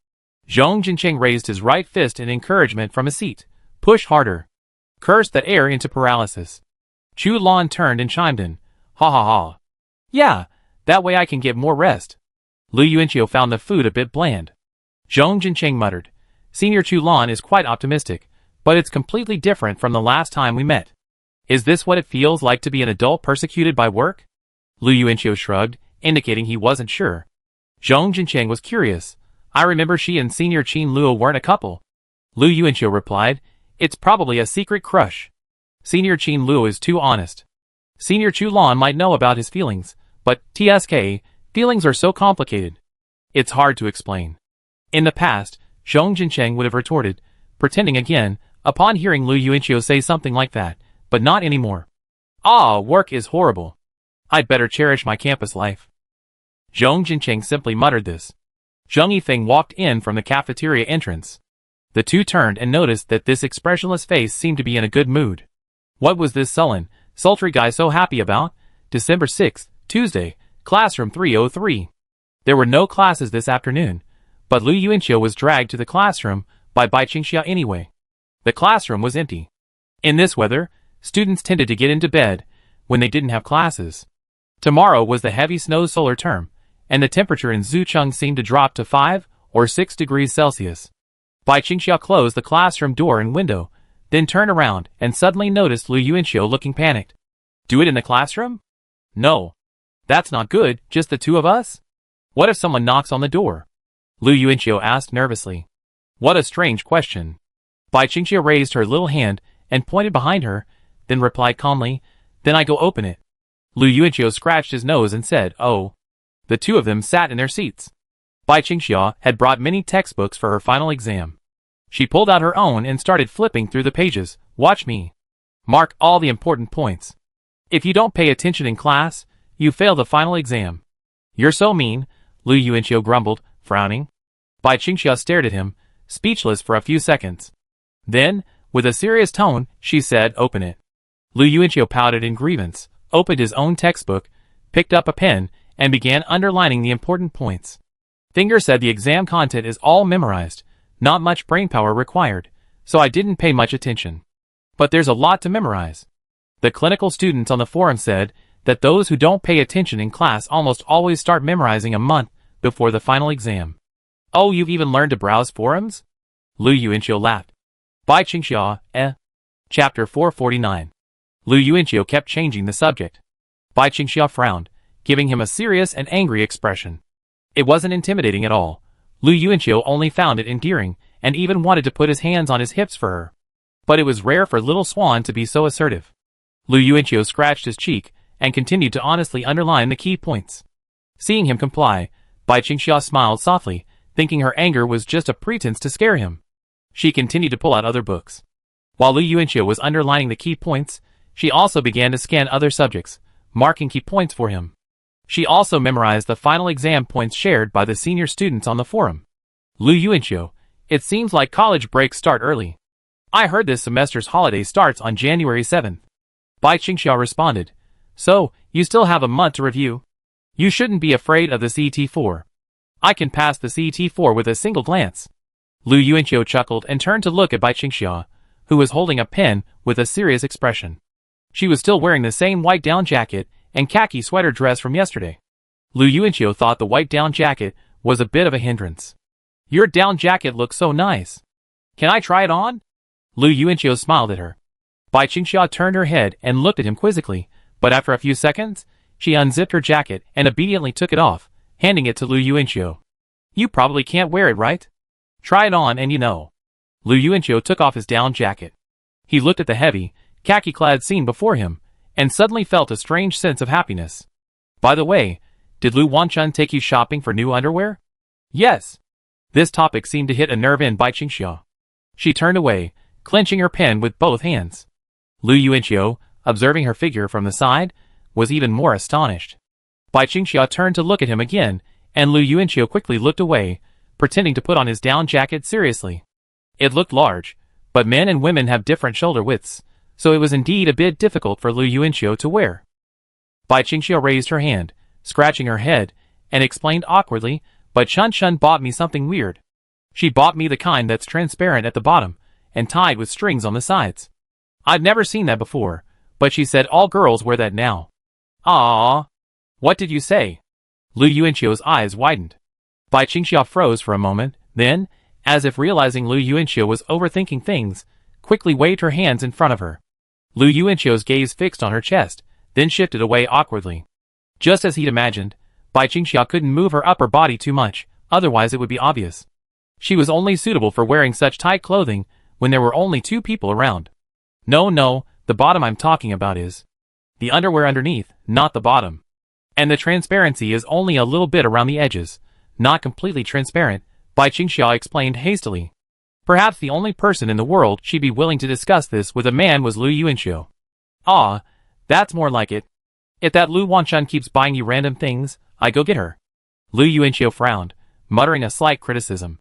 Zhong Jincheng raised his right fist in encouragement from his seat. Push harder. Curse that air into paralysis. Chu Lan turned and chimed in. Ha ha ha. Yeah, that way I can get more rest. Lu Yuanqiu found the food a bit bland. Zhong Jincheng muttered. Senior Chu Lan is quite optimistic, but it's completely different from the last time we met. Is this what it feels like to be an adult persecuted by work? Lu Yuanqiu shrugged, indicating he wasn't sure. Zhong Jincheng was curious. I remember she and Senior Qin Luo weren't a couple. Lu Yuanqiu replied. It's probably a secret crush. Senior Qin Luo is too honest. Senior Chu Lan might know about his feelings, but TSK, feelings are so complicated. It's hard to explain. In the past, Zhong Jincheng would have retorted, pretending again, upon hearing Lu Yuanqiu say something like that, but not anymore. Ah, work is horrible. I'd better cherish my campus life. Zhong Jincheng simply muttered this. Zheng Yifeng walked in from the cafeteria entrance. The two turned and noticed that this expressionless face seemed to be in a good mood. What was this sullen, sultry guy so happy about? December 6th, Tuesday, classroom 303. There were no classes this afternoon, but Lu Yuanqiu was dragged to the classroom by Bai Qingxia anyway. The classroom was empty. In this weather, students tended to get into bed when they didn't have classes. Tomorrow was the heavy snow solar term, and the temperature in Zucheng seemed to drop to 5 or 6 degrees Celsius. Bai Qingxia closed the classroom door and window, then turned around and suddenly noticed Lu Yuanqiu looking panicked. Do it in the classroom? No. That's not good, just the two of us? What if someone knocks on the door? Lu Yuanqiu asked nervously. What a strange question. Bai Qingxia raised her little hand and pointed behind her, then replied calmly, Then I go open it. Lu Yuanqiu scratched his nose and said, Oh. The two of them sat in their seats. Bai Qingxia had brought many textbooks for her final exam. She pulled out her own and started flipping through the pages. Watch me. Mark all the important points. If you don't pay attention in class, you fail the final exam. You're so mean, Lu Yuanqiu grumbled, frowning. Bai Qingxia stared at him, speechless for a few seconds. Then, with a serious tone, she said, Open it. Lu Yuanqiu pouted in grievance, opened his own textbook, picked up a pen, and began underlining the important points. Finger said the exam content is all memorized, not much brainpower required, so I didn't pay much attention. But there's a lot to memorize. The clinical students on the forum said that those who don't pay attention in class almost always start memorizing a month before the final exam. Oh, you've even learned to browse forums? Lu Yuanqiu laughed. Bai Qingxia, Chapter 449. Lu Yuanqiu kept changing the subject. Bai Qingxia frowned, giving him a serious and angry expression. It wasn't intimidating at all. Lu Yuanqiu only found it endearing, and even wanted to put his hands on his hips for her. But it was rare for Little Swan to be so assertive. Lu Yuanqiu scratched his cheek, and continued to honestly underline the key points. Seeing him comply, Bai Qingxia smiled softly, thinking her anger was just a pretense to scare him. She continued to pull out other books. While Lu Yuanqiu was underlining the key points, she also began to scan other subjects, marking key points for him. She also memorized the final exam points shared by the senior students on the forum. Lu Yuanqiu, it seems like college breaks start early. I heard this semester's holiday starts on January 7th. Bai Qingxia responded. So, you still have a month to review? You shouldn't be afraid of the CET4. I can pass the CET4 with a single glance. Lu Yuanqiu chuckled and turned to look at Bai Qingxia, who was holding a pen with a serious expression. She was still wearing the same white down jacket and khaki sweater dress from yesterday. Lu Yuanqiu thought the white down jacket was a bit of a hindrance. Your down jacket looks so nice. Can I try it on? Lu Yuanqiu smiled at her. Bai Qingxia turned her head and looked at him quizzically, but after a few seconds, she unzipped her jacket and obediently took it off, handing it to Lu Yuanqiu. You probably can't wear it, right? Try it on and you know. Lu Yuanqiu took off his down jacket. He looked at the heavy, khaki-clad scene before him, and suddenly felt a strange sense of happiness. By the way, did Lu Wanchun take you shopping for new underwear? Yes. This topic seemed to hit a nerve in Bai Qingxia. She turned away, clenching her pen with both hands. Lu Yuanqiu, observing her figure from the side, was even more astonished. Bai Qingxia turned to look at him again, and Lu Yuanqiu quickly looked away, pretending to put on his down jacket seriously. It looked large, but men and women have different shoulder widths, so it was indeed a bit difficult for Lu Yuanqiu to wear. Bai Qingxia raised her hand, scratching her head, and explained awkwardly, but Chun bought me something weird. She bought me the kind that's transparent at the bottom, and tied with strings on the sides. I've never seen that before, but she said all girls wear that now. Ah, what did you say? Lu Yuanqiu's eyes widened. Bai Qingxia froze for a moment, then, as if realizing Lu Yuanqiu was overthinking things, quickly waved her hands in front of her. Lu Yuanqiu's gaze fixed on her chest, then shifted away awkwardly. Just as he'd imagined, Bai Qingxia couldn't move her upper body too much, otherwise it would be obvious. She was only suitable for wearing such tight clothing when there were only two people around. No, the bottom I'm talking about is the underwear underneath, not the bottom. And the transparency is only a little bit around the edges, not completely transparent, Bai Qingxia explained hastily. Perhaps the only person in the world she'd be willing to discuss this with a man was Lu Yuanqiu. Ah, that's more like it. If that Lu Wanchun keeps buying you random things, I go get her. Lu Yuanqiu frowned, muttering a slight criticism.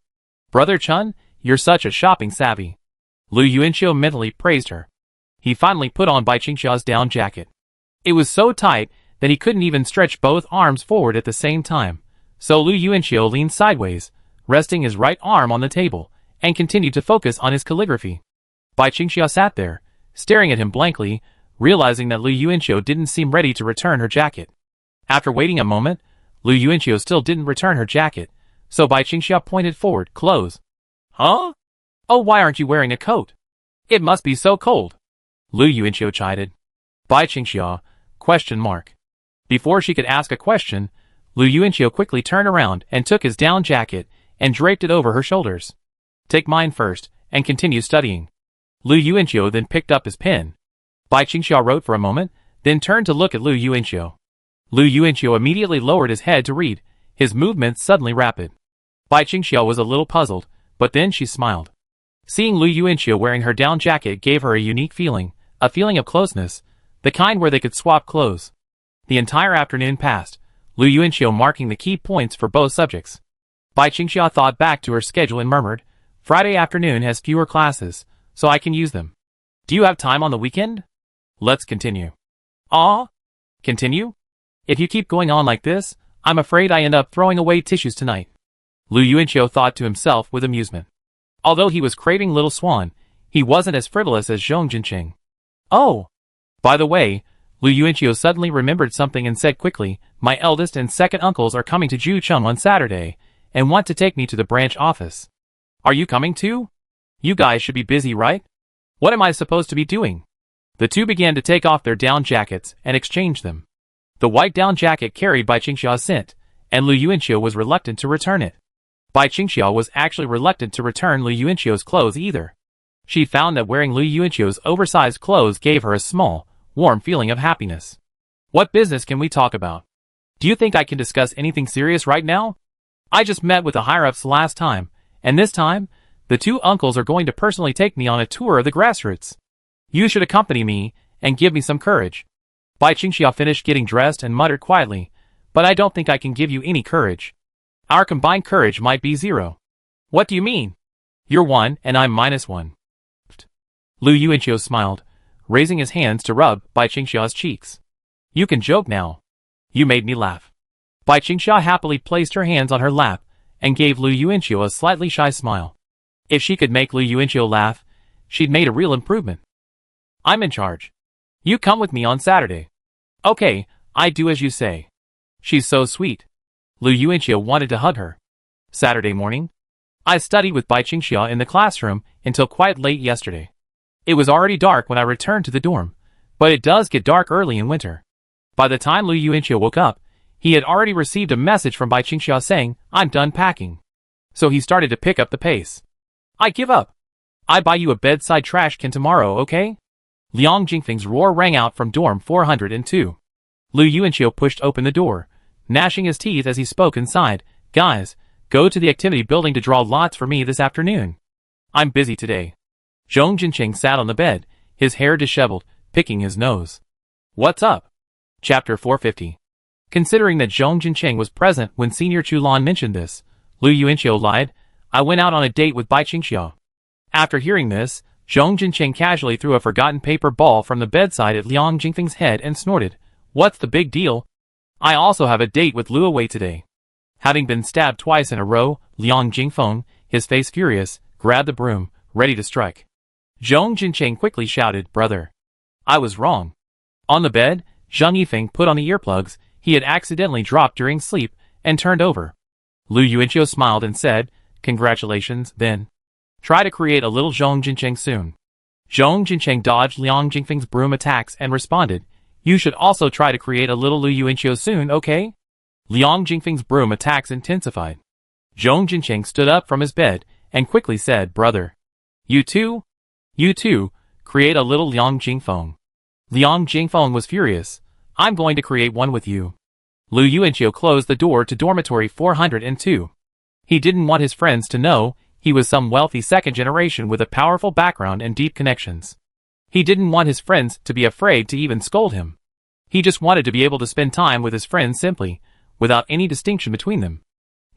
Brother Chun, you're such a shopping savvy. Lu Yuanqiu mentally praised her. He finally put on Bai Qingxia's down jacket. It was so tight that he couldn't even stretch both arms forward at the same time, so Lu Yuanqiu leaned sideways, resting his right arm on the table, and continued to focus on his calligraphy. Bai Qingxia sat there, staring at him blankly, realizing that Lu Yuanqiu didn't seem ready to return her jacket. After waiting a moment, Lu Yuanqiu still didn't return her jacket, so Bai Qingxia pointed forward, clothes. Huh? Oh, why aren't you wearing a coat? It must be so cold. Lu Yuanqiu chided. Bai Qingxia, ? Before she could ask a question, Lu Yuanqiu quickly turned around and took his down jacket and draped it over her shoulders. Take mine first, and continue studying. Lu Yuanqiu then picked up his pen. Bai Qingxia wrote for a moment, then turned to look at Lu Yuanqiu. Lu Yuanqiu immediately lowered his head to read, his movements suddenly rapid. Bai Qingxia was a little puzzled, but then she smiled. Seeing Lu Yuanqiu wearing her down jacket gave her a unique feeling, a feeling of closeness, the kind where they could swap clothes. The entire afternoon passed, Lu Yuanqiu marking the key points for both subjects. Bai Qingxia thought back to her schedule and murmured, Friday afternoon has fewer classes, so I can use them. Do you have time on the weekend? Let's continue. Ah? Continue? If you keep going on like this, I'm afraid I end up throwing away tissues tonight. Lu Yuanqiu thought to himself with amusement. Although he was craving Little Swan, he wasn't as frivolous as Zhong Jinqing. Oh! By the way, Lu Yuanqiu suddenly remembered something and said quickly, my eldest and second uncles are coming to Jucheng on Saturday, and want to take me to the branch office. Are you coming too? You guys should be busy, right? What am I supposed to be doing? The two began to take off their down jackets and exchange them. The white down jacket carried Bai Qingxia's scent, and Lu Yuanqiu was reluctant to return it. Bai Qingxia was actually reluctant to return Lu Yuanqiu's clothes either. She found that wearing Lu Yuanqiu's oversized clothes gave her a small, warm feeling of happiness. What business can we talk about? Do you think I can discuss anything serious right now? I just met with the higher-ups last time, and this time, the two uncles are going to personally take me on a tour of the grassroots. You should accompany me, and give me some courage. Bai Qingxia finished getting dressed and muttered quietly, but I don't think I can give you any courage. Our combined courage might be 0. What do you mean? You're 1 and I'm -1. Lu Yuanqiu smiled, raising his hands to rub Bai Qingxia's cheeks. You can joke now. You made me laugh. Bai Qingxia happily placed her hands on her lap, and gave Lu Yuanqiu a slightly shy smile. If she could make Lu Yuanqiu laugh, she'd made a real improvement. I'm in charge. You come with me on Saturday. Okay, I do as you say. She's so sweet. Lu Yuanqiu wanted to hug her. Saturday morning? I studied with Bai Qingxia in the classroom until quite late yesterday. It was already dark when I returned to the dorm, but it does get dark early in winter. By the time Lu Yuanqiu woke up, he had already received a message from Bai Qingxia saying, I'm done packing. So he started to pick up the pace. I give up. I buy you a bedside trash can tomorrow, okay? Liang Jingfeng's roar rang out from dorm 402. Lu Yuanqiu pushed open the door, gnashing his teeth as he spoke inside. Guys, go to the activity building to draw lots for me this afternoon. I'm busy today. Zhong Jinqing sat on the bed, his hair disheveled, picking his nose. What's up? Chapter 450. Considering that Zhong Jinqing was present when Senior Chulan mentioned this, Lu Yuanqiu lied, I went out on a date with Bai Qingxia. After hearing this, Zhong Jinqing casually threw a forgotten paper ball from the bedside at Liang Jingfeng's head and snorted, What's the big deal? I also have a date with Luo Wei today. Having been stabbed twice in a row, Liang Jingfeng, his face furious, grabbed the broom, ready to strike. Zhong Jinqing quickly shouted, Brother. I was wrong. On the bed, Zhang Yifeng put on the earplugs he had accidentally dropped during sleep, and turned over. Lu Yuanqiu smiled and said, Congratulations, then. Try to create a little Zhong Jinqing soon. Zhong Jinqing dodged Liang Jingfeng's broom attacks and responded, You should also try to create a little Lu Yuanqiu soon, okay? Liang Jingfeng's broom attacks intensified. Zhong Jinqing stood up from his bed, and quickly said, Brother. You too, create a little Liang Jingfeng. Liang Jingfeng was furious. I'm going to create one with you. Lu Yuanqiu closed the door to dormitory 402. He didn't want his friends to know he was some wealthy second generation with a powerful background and deep connections. He didn't want his friends to be afraid to even scold him. He just wanted to be able to spend time with his friends simply, without any distinction between them.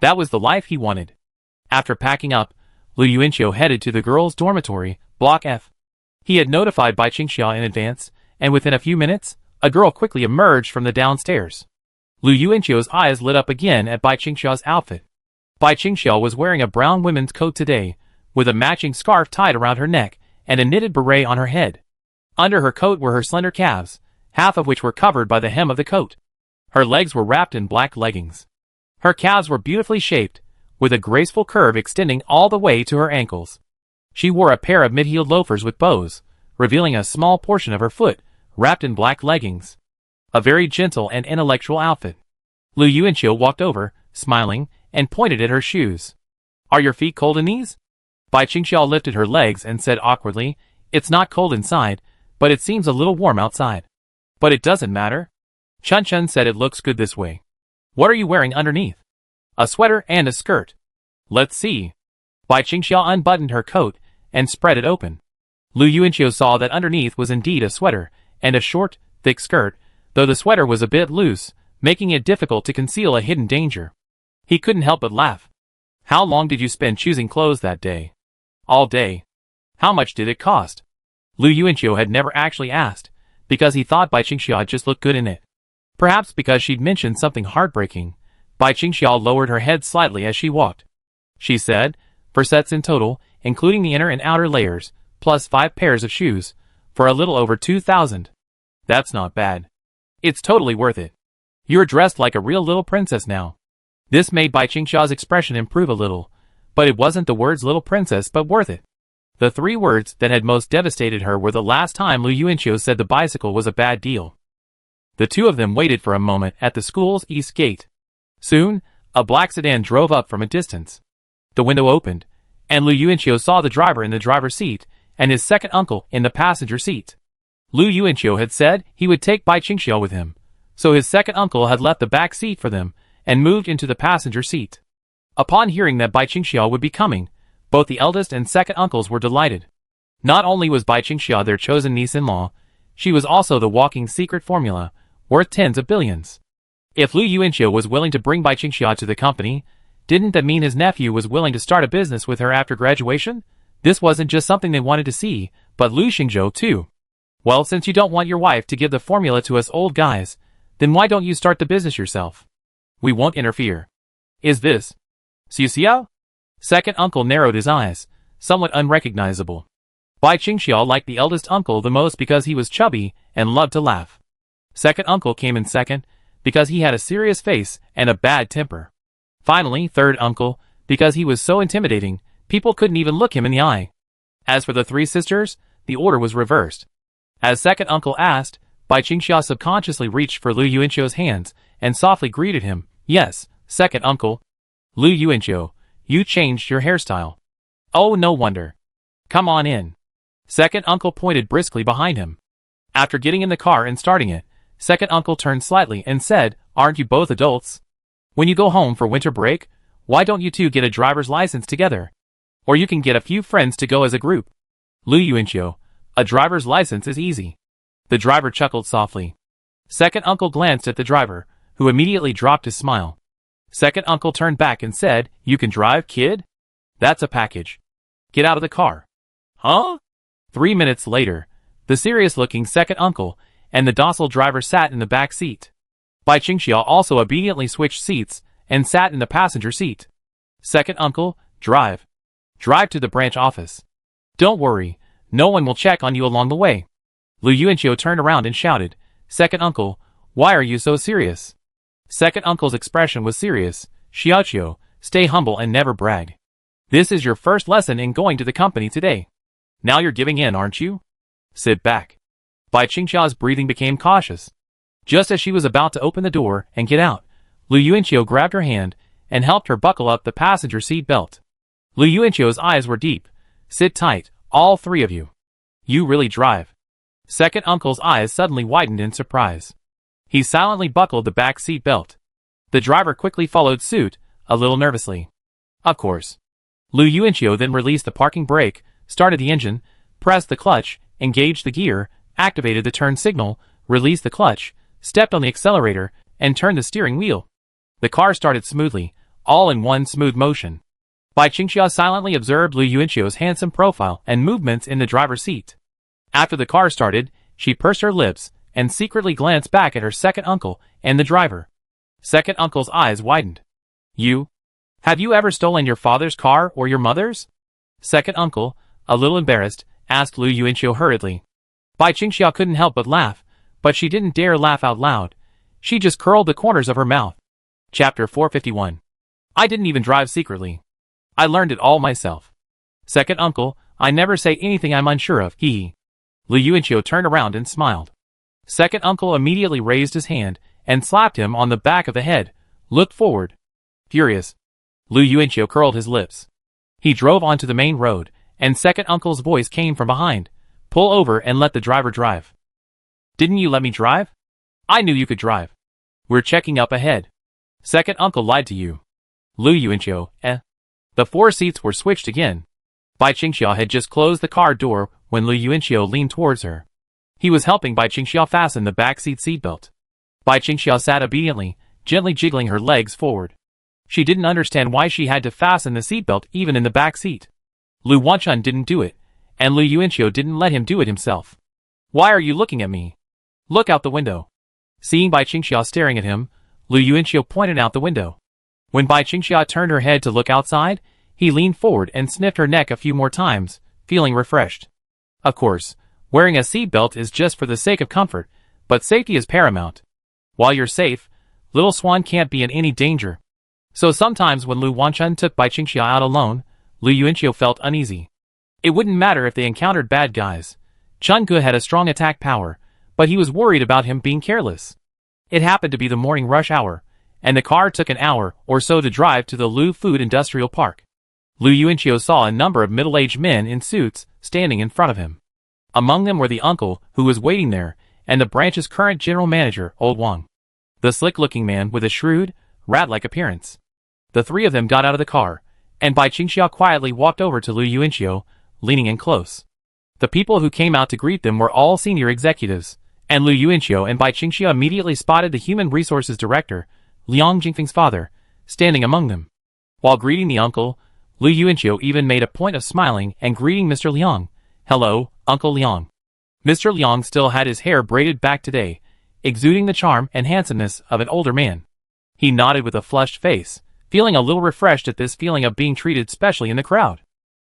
That was the life he wanted. After packing up, Lu Yuanqiu headed to the girls' dormitory, Block F. He had notified Bai Qingxia in advance, and within a few minutes, a girl quickly emerged from the downstairs. Lu Yuanqiu's eyes lit up again at Bai Qingxia's outfit. Bai Qingxia was wearing a brown women's coat today, with a matching scarf tied around her neck and a knitted beret on her head. Under her coat were her slender calves, half of which were covered by the hem of the coat. Her legs were wrapped in black leggings. Her calves were beautifully shaped, with a graceful curve extending all the way to her ankles. She wore a pair of mid-heeled loafers with bows, revealing a small portion of her foot, wrapped in black leggings. A very gentle and intellectual outfit. Lu Yuanqiu walked over, smiling, and pointed at her shoes. "Are your feet cold in these?" Bai Qingxia lifted her legs and said awkwardly, "It's not cold inside, but it seems a little warm outside." "But it doesn't matter." Chun Chun said it looks good this way. "What are you wearing underneath?" "A sweater and a skirt." "Let's see." Bai Qingxia unbuttoned her coat and spread it open. Lu Yuanqiu saw that underneath was indeed a sweater and a short, thick skirt, though the sweater was a bit loose, making it difficult to conceal a hidden danger. He couldn't help but laugh. "How long did you spend choosing clothes that day?" "All day." "How much did it cost?" Lu Yuanqiu had never actually asked, because he thought Bai Qingxia just looked good in it. Perhaps because she'd mentioned something heartbreaking, Bai Qingxia lowered her head slightly as she walked. She said, "4 sets in total, including the inner and outer layers, plus 5 pairs of shoes, for a little over 2,000. That's not bad. It's totally worth it. You're dressed like a real little princess now." This made Bai Qingxia's expression improve a little, but it wasn't the words little princess but worth it. The 3 words that had most devastated her were the last time Lu Yuanqiu said the bicycle was a bad deal. The two of them waited for a moment at the school's east gate. Soon, a black sedan drove up from a distance. The window opened, and Lu Yuanqiu saw the driver in the driver's seat and his second uncle in the passenger seat. Lu Yuanqiu had said he would take Bai Qingxia with him, so his second uncle had left the back seat for them and moved into the passenger seat. Upon hearing that Bai Qingxia would be coming, both the eldest and second uncles were delighted. Not only was Bai Qingxia their chosen niece-in-law, she was also the walking secret formula, worth tens of billions. If Lu Yuanqiu was willing to bring Bai Qingxia to the company, didn't that mean his nephew was willing to start a business with her after graduation? This wasn't just something they wanted to see, but Lu Xingzhou too. "Well, since you don't want your wife to give the formula to us old guys, then why don't you start the business yourself? We won't interfere." "Is this Xiu Xiao?" Second uncle narrowed his eyes, somewhat unrecognizable. Bai Qingxia liked the eldest uncle the most because he was chubby and loved to laugh. Second uncle came in second, because he had a serious face and a bad temper. Finally, third uncle, because he was so intimidating, people couldn't even look him in the eye. As for the 3 sisters, the order was reversed. As second uncle asked, Bai Qingxia subconsciously reached for Lu Yuanqiu's hands and softly greeted him. "Yes, second uncle." "Lu Yuanqiu, you changed your hairstyle." "Oh, no wonder. Come on in." Second uncle pointed briskly behind him. After getting in the car and starting it, second uncle turned slightly and said, "Aren't you both adults? When you go home for winter break, why don't you two get a driver's license together? Or you can get a few friends to go as a group." "Lu Yuanqiu, a driver's license is easy." The driver chuckled softly. Second uncle glanced at the driver, who immediately dropped his smile. Second uncle turned back and said, "You can drive, kid? That's a package. Get out of the car." "Huh?" 3 minutes later, the serious-looking second uncle and the docile driver sat in the back seat. Bai Qingxia also obediently switched seats and sat in the passenger seat. "Second uncle, drive. Drive to the branch office. Don't worry, no one will check on you along the way." Lu Yuanqiu turned around and shouted, "Second uncle, why are you so serious?" Second uncle's expression was serious. "Xiaoqiu, stay humble and never brag. This is your first lesson in going to the company today. Now you're giving in, aren't you? Sit back." Bai Qingxia's breathing became cautious. Just as she was about to open the door and get out, Lu Yuanqiu grabbed her hand and helped her buckle up the passenger seat belt. Lu Yuanqiu's eyes were deep. "Sit tight, all 3 of you. You really drive." Second uncle's eyes suddenly widened in surprise. He silently buckled the back seat belt. The driver quickly followed suit, a little nervously. "Of course." Lu Yuanqiu then released the parking brake, started the engine, pressed the clutch, engaged the gear, activated the turn signal, released the clutch, stepped on the accelerator, and turned the steering wheel. The car started smoothly, all in one smooth motion. Bai Qingxia silently observed Lu Yuanqiu's handsome profile and movements in the driver's seat. After the car started, she pursed her lips and secretly glanced back at her second uncle and the driver. Second uncle's eyes widened. You? Have you ever stolen your father's car or your mother's? Second uncle, a little embarrassed, asked Lu Yuanqiu hurriedly. Bai Qingxia couldn't help but laugh, but she didn't dare laugh out loud. She just curled the corners of her mouth. Chapter 451. I didn't even drive secretly. I learned it all myself. Second uncle, I never say anything I'm unsure of, hee. Lu Yuanqiu turned around and smiled. Second uncle immediately raised his hand and slapped him on the back of the head, looked forward. Furious. Lu Yuanqiu curled his lips. He drove onto the main road, and second uncle's voice came from behind. Pull over and let the driver drive. Didn't you let me drive? I knew you could drive. We're checking up ahead. Second uncle lied to you. Lu Yuanqiu, The 4 seats were switched again. Bai Qingxia had just closed the car door when Lu Yuanqiu leaned towards her. He was helping Bai Qingxia fasten the backseat seatbelt. Bai Qingxia sat obediently, gently jiggling her legs forward. She didn't understand why she had to fasten the seatbelt even in the back seat. Lu Wanchun didn't do it, and Lu Yuanqiu didn't let him do it himself. Why are you looking at me? Look out the window. Seeing Bai Qingxia staring at him, Lu Yuanqiu pointed out the window. When Bai Qingxia turned her head to look outside, he leaned forward and sniffed her neck a few more times, feeling refreshed. Of course, wearing a seatbelt is just for the sake of comfort, but safety is paramount. While you're safe, little Swan can't be in any danger. So sometimes when Lu Wanchun took Bai Qingxia out alone, Lu Yuanqiu felt uneasy. It wouldn't matter if they encountered bad guys. Chun Ge had a strong attack power, but he was worried about him being careless. It happened to be the morning rush hour, and the car took an hour or so to drive to the Lu Food Industrial Park. Lu Yuanqiu saw a number of middle-aged men in suits standing in front of him. Among them were the uncle who was waiting there, and the branch's current general manager, Old Wang. The slick-looking man with a shrewd, rat-like appearance. The 3 of them got out of the car, and Bai Qingxia quietly walked over to Lu Yuanqiu, leaning in close. The people who came out to greet them were all senior executives, and Lu Yuanqiu and Bai Qingxia immediately spotted the Human Resources Director, Liang Jingfeng's father, standing among them. While greeting the uncle, Lu Yuanqiu even made a point of smiling and greeting Mr. Liang. Hello, Uncle Liang. Mr. Liang still had his hair braided back today, exuding the charm and handsomeness of an older man. He nodded with a flushed face, feeling a little refreshed at this feeling of being treated specially in the crowd.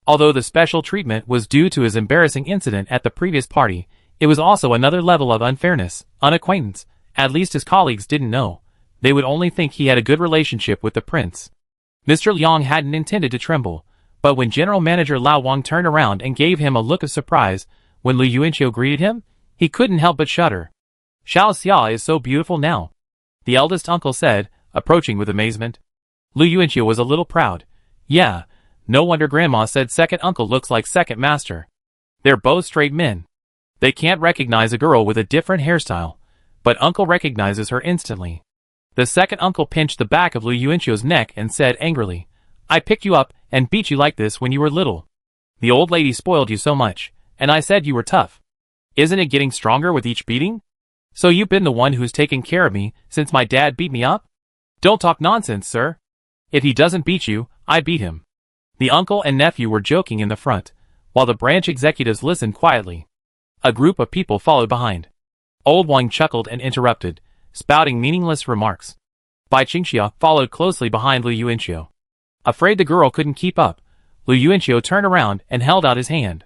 Although the special treatment was due to his embarrassing incident at the previous party, it was also another level of unfairness, unacquaintance. At least his colleagues didn't know. They would only think he had a good relationship with the prince. Mr. Liang hadn't intended to tremble, but when General Manager Lao Wang turned around and gave him a look of surprise when Lu Yuanqiu greeted him, he couldn't help but shudder. Xiao Xia is so beautiful now, the eldest uncle said, approaching with amazement. Lu Yuanqiu was a little proud. Yeah, no wonder Grandma said second uncle looks like second master. They're both straight men. They can't recognize a girl with a different hairstyle, but uncle recognizes her instantly. The second uncle pinched the back of Lu Yuanqiu's neck and said angrily, I picked you up and beat you like this when you were little. The old lady spoiled you so much, and I said you were tough. Isn't it getting stronger with each beating? So you've been the one who's taken care of me since my dad beat me up? Don't talk nonsense, sir. If he doesn't beat you, I beat him. The uncle and nephew were joking in the front, while the branch executives listened quietly. A group of people followed behind. Old Wang chuckled and interrupted, spouting meaningless remarks. Bai Qingxia followed closely behind Lu Yuanqiu. Afraid the girl couldn't keep up, Lu Yuanqiu turned around and held out his hand.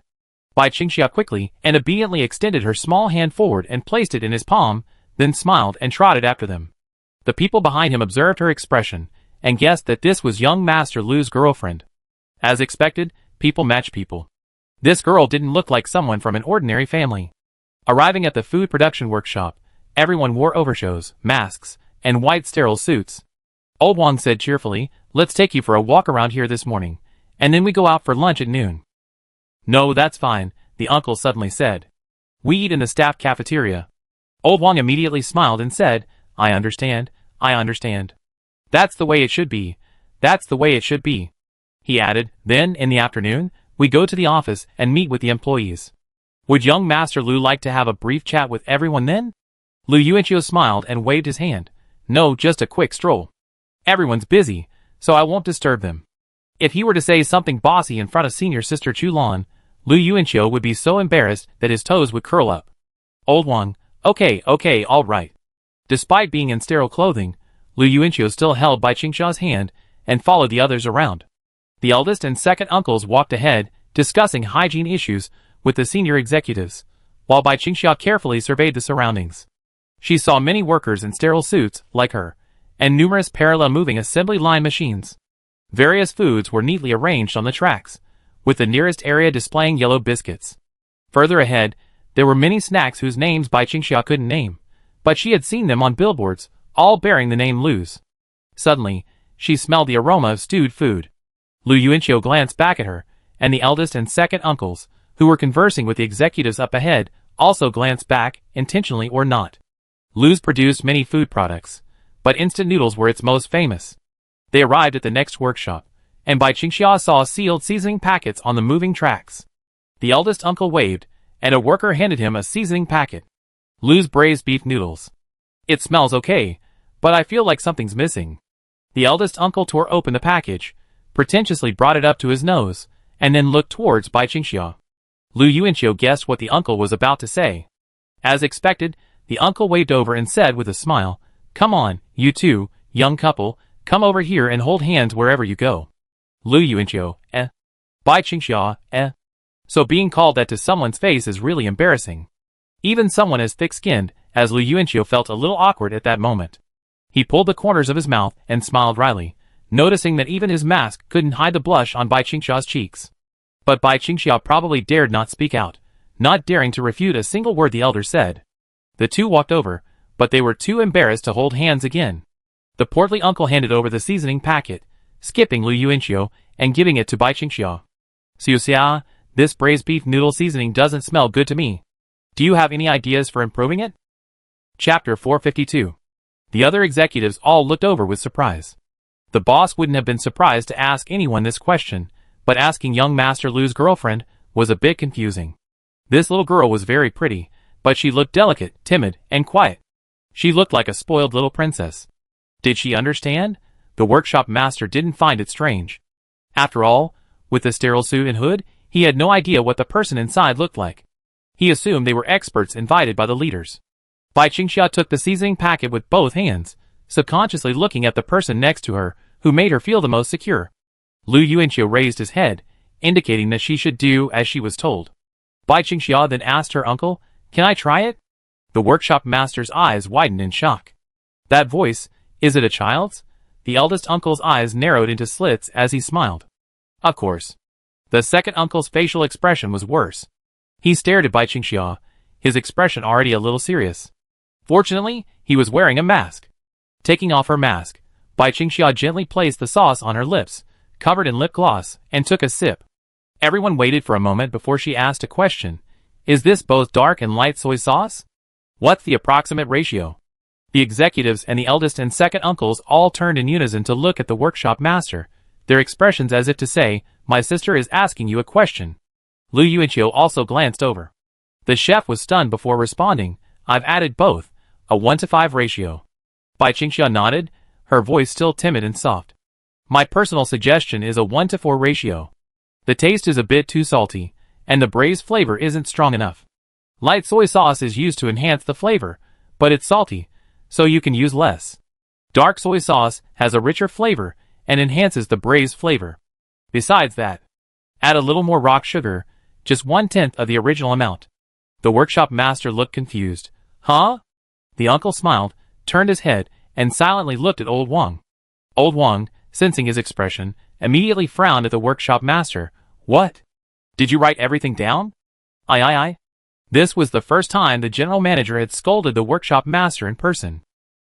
Bai Qingxia quickly and obediently extended her small hand forward and placed it in his palm, then smiled and trotted after them. The people behind him observed her expression and guessed that this was young Master Lu's girlfriend. As expected, people match people. This girl didn't look like someone from an ordinary family. Arriving at the food production workshop, everyone wore overshoes, masks, and white sterile suits. Old Wang said cheerfully, let's take you for a walk around here this morning, and then we go out for lunch at noon. No, that's fine, the uncle suddenly said. We eat in the staff cafeteria. Old Wang immediately smiled and said, I understand, I understand. That's the way it should be. That's the way it should be. He added, then, in the afternoon, we go to the office and meet with the employees. Would young Master Lu like to have a brief chat with everyone then? Lu Yuanqiu smiled and waved his hand. No, just a quick stroll. Everyone's busy, so I won't disturb them. If he were to say something bossy in front of senior sister Chu Lan, Lu Yuanqiu would be so embarrassed that his toes would curl up. Old Wang, okay, all right. Despite being in sterile clothing, Lu Yuanqiu still held Bai Qingxia's hand and followed the others around. The eldest and second uncles walked ahead, discussing hygiene issues with the senior executives, while Bai Qingxia carefully surveyed the surroundings. She saw many workers in sterile suits, like her, and numerous parallel moving assembly line machines. Various foods were neatly arranged on the tracks, with the nearest area displaying yellow biscuits. Further ahead, there were many snacks whose names Bai Qingxia couldn't name, but she had seen them on billboards, all bearing the name Lu's. Suddenly, she smelled the aroma of stewed food. Lu Yuanqiu glanced back at her, and the eldest and second uncles, who were conversing with the executives up ahead, also glanced back, intentionally or not. Lu's produced many food products, but instant noodles were its most famous. They arrived at the next workshop, and Bai Qingxia saw sealed seasoning packets on the moving tracks. The eldest uncle waved, and a worker handed him a seasoning packet. Lu's braised beef noodles. It smells okay, but I feel like something's missing. The eldest uncle tore open the package, pretentiously brought it up to his nose, and then looked towards Bai Qingxia. Lu Yuanqiu guessed what the uncle was about to say. As expected, the uncle waved over and said with a smile, "Come on, you two, young couple, come over here and hold hands wherever you go." Lu Yuanqiu, Bai Qingxia, So being called that to someone's face is really embarrassing. Even someone as thick-skinned as Lu Yuanqiu felt a little awkward at that moment. He pulled the corners of his mouth and smiled wryly, noticing that even his mask couldn't hide the blush on Bai Qingxia's cheeks. But Bai Qingxia probably dared not speak out, not daring to refute a single word the elder said. The two walked over, but they were too embarrassed to hold hands again. The portly uncle handed over the seasoning packet, skipping Lu Yuanqiu and giving it to Bai Qingxia. "Xiu, this braised beef noodle seasoning doesn't smell good to me. Do you have any ideas for improving it?" Chapter 452. The other executives all looked over with surprise. The boss wouldn't have been surprised to ask anyone this question, but asking young Master Lu's girlfriend was a bit confusing. This little girl was very pretty, but she looked delicate, timid, and quiet. She looked like a spoiled little princess. Did she understand? The workshop master didn't find it strange. After all, with the sterile suit and hood, he had no idea what the person inside looked like. He assumed they were experts invited by the leaders. Bai Qingxia took the seasoning packet with both hands, subconsciously looking at the person next to her, who made her feel the most secure. Lu Yuanqiu raised his head, indicating that she should do as she was told. Bai Qingxia then asked her uncle, "Can I try it?" The workshop master's eyes widened in shock. That voice, is it a child's? The eldest uncle's eyes narrowed into slits as he smiled. Of course. The second uncle's facial expression was worse. He stared at Bai Qingxia, his expression already a little serious. Fortunately, he was wearing a mask. Taking off her mask, Bai Qingxia gently placed the sauce on her lips, covered in lip gloss, and took a sip. Everyone waited for a moment before she asked a question. "Is this both dark and light soy sauce? What's the approximate ratio?" The executives and the eldest and second uncles all turned in unison to look at the workshop master, their expressions as if to say, "My sister is asking you a question." Lu Yuanqiu also glanced over. The chef was stunned before responding, "I've added both, a 1-to-5 ratio." Bai Qingxia nodded, her voice still timid and soft. "My personal suggestion is a 1-to-4 ratio. The taste is a bit too salty, and the braised flavor isn't strong enough. Light soy sauce is used to enhance the flavor, but it's salty, so you can use less. Dark soy sauce has a richer flavor and enhances the braised flavor. Besides that, add a little more rock sugar, just 1/10 of the original amount." The workshop master looked confused. "Huh?" The uncle smiled, turned his head, and silently looked at Old Wang. Old Wang, sensing his expression, immediately frowned at the workshop master. "What? Did you write everything down?" Aye. This was the first time the general manager had scolded the workshop master in person.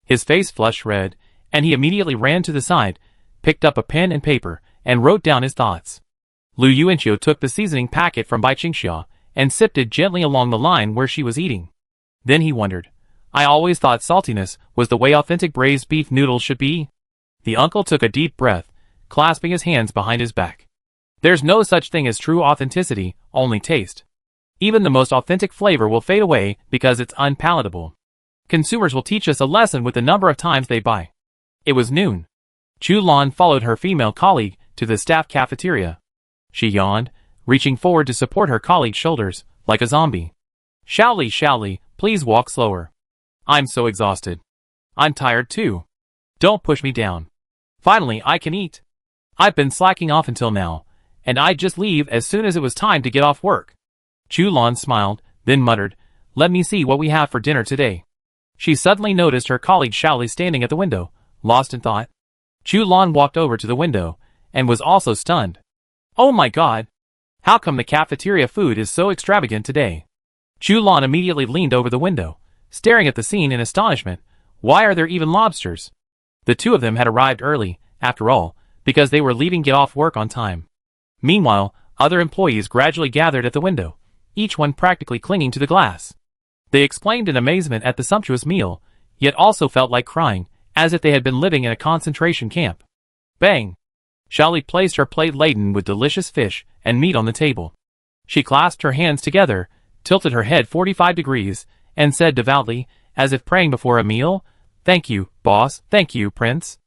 His face flushed red, and he immediately ran to the side, picked up a pen and paper, and wrote down his thoughts. Lu Yuanqiu took the seasoning packet from Bai Qingxia and sipped it gently along the line where she was eating. Then he wondered, "I always thought saltiness was the way authentic braised beef noodles should be." The uncle took a deep breath, clasping his hands behind his back. "There's no such thing as true authenticity, only taste. Even the most authentic flavor will fade away because it's unpalatable. Consumers will teach us a lesson with the number of times they buy. It was noon. Chu Lan followed her female colleague to the staff cafeteria. She yawned, reaching forward to support her colleague's shoulders, like a zombie. Shaoli, please walk slower. I'm so exhausted. I'm tired too. Don't push me down. Finally, I can eat. I've been slacking off until now, and I'd just leave as soon as it was time to get off work. Chu Lan smiled, then muttered, let me see what we have for dinner today. She suddenly noticed her colleague Shaoli standing at the window, lost in thought. Chu Lan walked over to the window, and was also stunned. Oh my god! How come the cafeteria food is so extravagant today? Chu Lan immediately leaned over the window, staring at the scene in astonishment. Why are there even lobsters? The two of them had arrived early, after all, because they were leaving get off work on time. Meanwhile, other employees gradually gathered at the window, each one practically clinging to the glass. They exclaimed in amazement at the sumptuous meal, yet also felt like crying, as if they had been living in a concentration camp. Bang! Shaoli placed her plate laden with delicious fish and meat on the table. She clasped her hands together, tilted her head 45 degrees, and said devoutly, as if praying before a meal, thank you, boss, thank you, prince.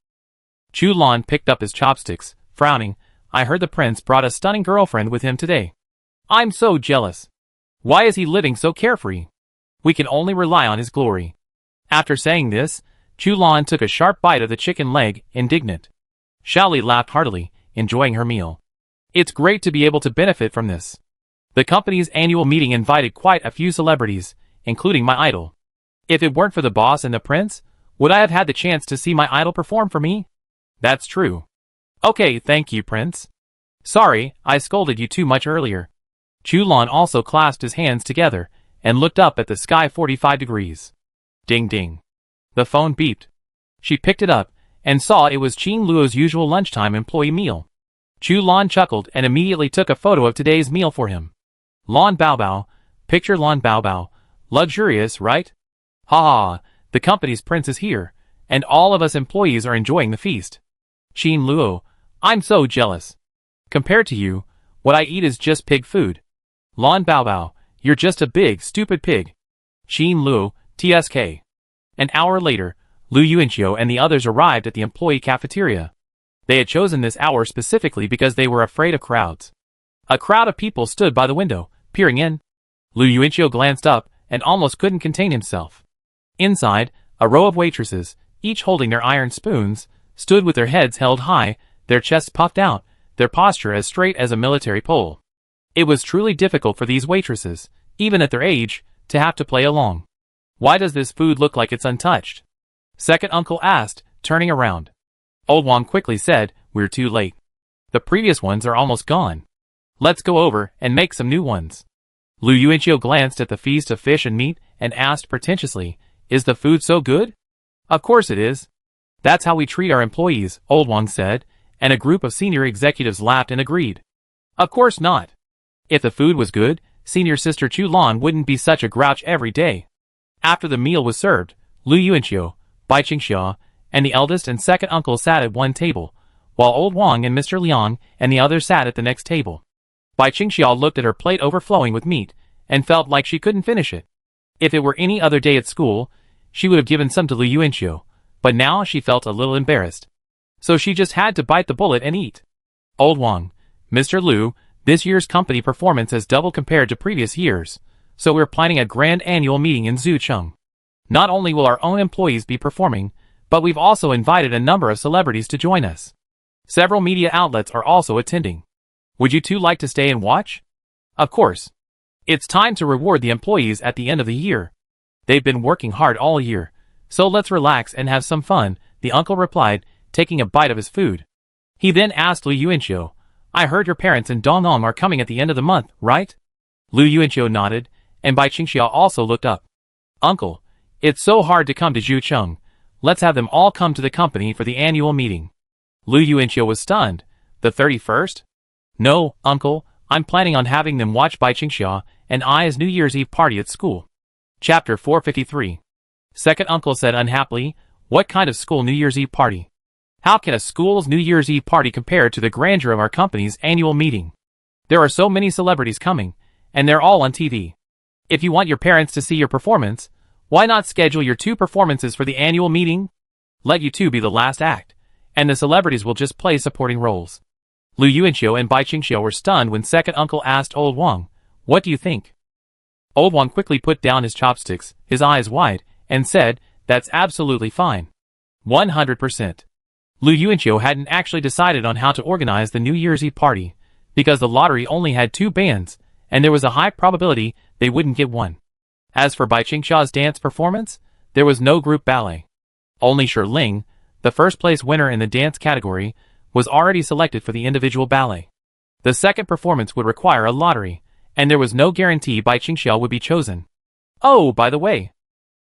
Chu Lan picked up his chopsticks, frowning. I heard the prince brought a stunning girlfriend with him today. I'm so jealous. Why is he living so carefree? We can only rely on his glory. After saying this, Chu Lan took a sharp bite of the chicken leg, indignant. Shaoli laughed heartily, enjoying her meal. It's great to be able to benefit from this. The company's annual meeting invited quite a few celebrities, including my idol. If it weren't for the boss and the prince, would I have had the chance to see my idol perform for me? That's true. Okay, thank you, prince. Sorry, I scolded you too much earlier. Chu Lan also clasped his hands together and looked up at the sky 45 degrees. Ding ding. The phone beeped. She picked it up and saw it was Qin Luo's usual lunchtime employee meal. Chu Lan chuckled and immediately took a photo of today's meal for him. Lan Baobao, picture Lan Baobao, luxurious, right? Ha ha, the company's prince is here, and all of us employees are enjoying the feast. Qin Luo, I'm so jealous. Compared to you, what I eat is just pig food. Lan Baobao, you're just a big, stupid pig. Qin Luo, TSK. An hour later, Lu Yuanqiu and the others arrived at the employee cafeteria. They had chosen this hour specifically because they were afraid of crowds. A crowd of people stood by the window, peering in. Lu Yuanqiu glanced up and almost couldn't contain himself. Inside, a row of waitresses, each holding their iron spoons, stood with their heads held high, their chests puffed out, their posture as straight as a military pole. It was truly difficult for these waitresses, even at their age, to have to play along. Why does this food look like it's untouched? Second uncle asked, turning around. Old Wang quickly said, we're too late. The previous ones are almost gone. Let's go over and make some new ones. Lu Yuanqiu glanced at the feast of fish and meat and asked pretentiously, is the food so good? Of course it is. That's how we treat our employees, Old Wang said, and a group of senior executives laughed and agreed. Of course not. If the food was good, senior sister Chu Lan wouldn't be such a grouch every day. After the meal was served, Lu Yuanqiu, Bai Qingxia, and the eldest and second uncle sat at one table, while Old Wang and Mr. Liang and the others sat at the next table. Bai Qingxia looked at her plate overflowing with meat, and felt like she couldn't finish it. If it were any other day at school, she would have given some to Lu Yuanqiu, but now she felt a little embarrassed. So she just had to bite the bullet and eat. Old Wang, Mr. Lu, this year's company performance has doubled compared to previous years, so we're planning a grand annual meeting in Zucheng. Not only will our own employees be performing, but we've also invited a number of celebrities to join us. Several media outlets are also attending. Would you two like to stay and watch? Of course. It's time to reward the employees at the end of the year. They've been working hard all year, so let's relax and have some fun, the uncle replied, taking a bite of his food. He then asked Lu Yuanqiu, I heard your parents and Dongong are coming at the end of the month, right? Lu Yuanqiu nodded, and Bai Qingxia also looked up. Uncle, it's so hard to come to Zhucheng. Let's have them all come to the company for the annual meeting. Lu Yuanqiu was stunned. The 31st? No, uncle, I'm planning on having them watch Bai Qingxia and I's New Year's Eve party at school. Chapter 453. Second uncle said unhappily, what kind of school New Year's Eve party? How can a school's New Year's Eve party compare to the grandeur of our company's annual meeting? There are so many celebrities coming, and they're all on TV. If you want your parents to see your performance, why not schedule your 2 performances for the annual meeting? Let you 2 be the last act, and the celebrities will just play supporting roles. Lu Yuanqiu and Bai Qingxiu were stunned when second uncle asked Old Wang, "What do you think?" Old Wang quickly put down his chopsticks, his eyes wide, and said, "That's absolutely fine. 100%. Lu Yuanqiu hadn't actually decided on how to organize the New Year's Eve party, because the lottery only had 2 bands, and there was a high probability they wouldn't get one. As for Bai Qingxia's dance performance, there was no group ballet. Only Shi Ling, the first place winner in the dance category, was already selected for the individual ballet. The second performance would require a lottery, and there was no guarantee Bai Qingxiu would be chosen. Oh, by the way,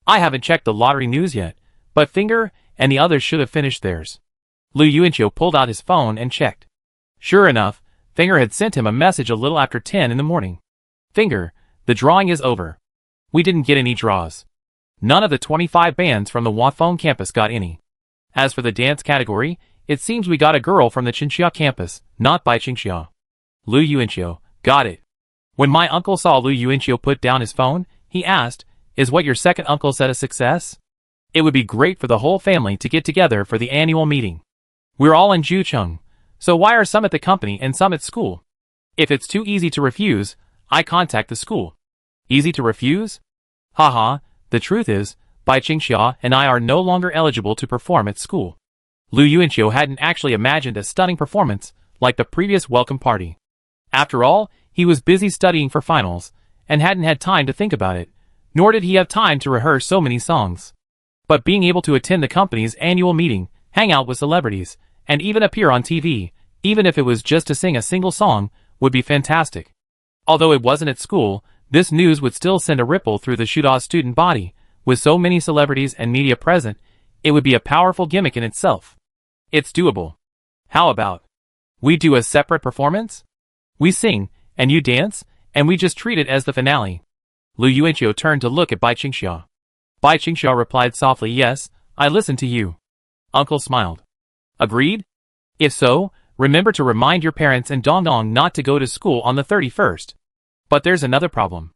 I haven't checked the lottery news yet, but Finger and the others should have finished theirs. Lu Yuanqiu pulled out his phone and checked. Sure enough, Finger had sent him a message a little after 10 in the morning. Finger, the drawing is over. We didn't get any draws. None of the 25 bands from the Huafeng campus got any. As for the dance category, it seems we got a girl from the Qinxia campus, not Bai Qingxiu. Lu Yuanqiu, got it. When my uncle saw Lu Yuanqiu put down his phone, he asked, "Is what your second uncle said a success? It would be great for the whole family to get together for the annual meeting. We're all in Jucheng, so why are some at the company and some at school? If it's too easy to refuse, I contact the school." Easy to refuse? Haha, the truth is, Bai Qingxiu and I are no longer eligible to perform at school. Lu Yuanqiu hadn't actually imagined a stunning performance like the previous welcome party. After all, he was busy studying for finals, and hadn't had time to think about it, nor did he have time to rehearse so many songs. But being able to attend the company's annual meeting, hang out with celebrities, and even appear on TV, even if it was just to sing a single song, would be fantastic. Although it wasn't at school, this news would still send a ripple through the Shuda student body. With so many celebrities and media present, it would be a powerful gimmick in itself. It's doable. How about we do a separate performance? We sing, and you dance, and we just treat it as the finale. Lu Yuanqiu turned to look at Bai Qingxiu. Bai Qingxiu replied softly, "Yes, I listen to you." Uncle smiled. Agreed? If so, remember to remind your parents and Dongdong not to go to school on the 31st. But there's another problem.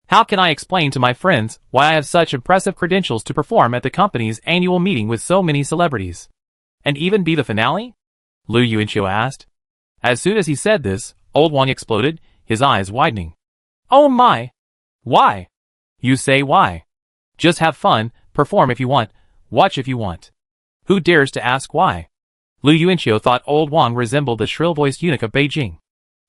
How can I explain to my friends why I have such impressive credentials to perform at the company's annual meeting with so many celebrities? And even be the finale? Lu Yuanqiu asked. As soon as he said this, Old Wang exploded, his eyes widening. Oh my! Why? You say why? Just have fun, perform if you want, watch if you want. Who dares to ask why? Lu Yuanqiu thought Old Wang resembled the shrill-voiced eunuch of Beijing.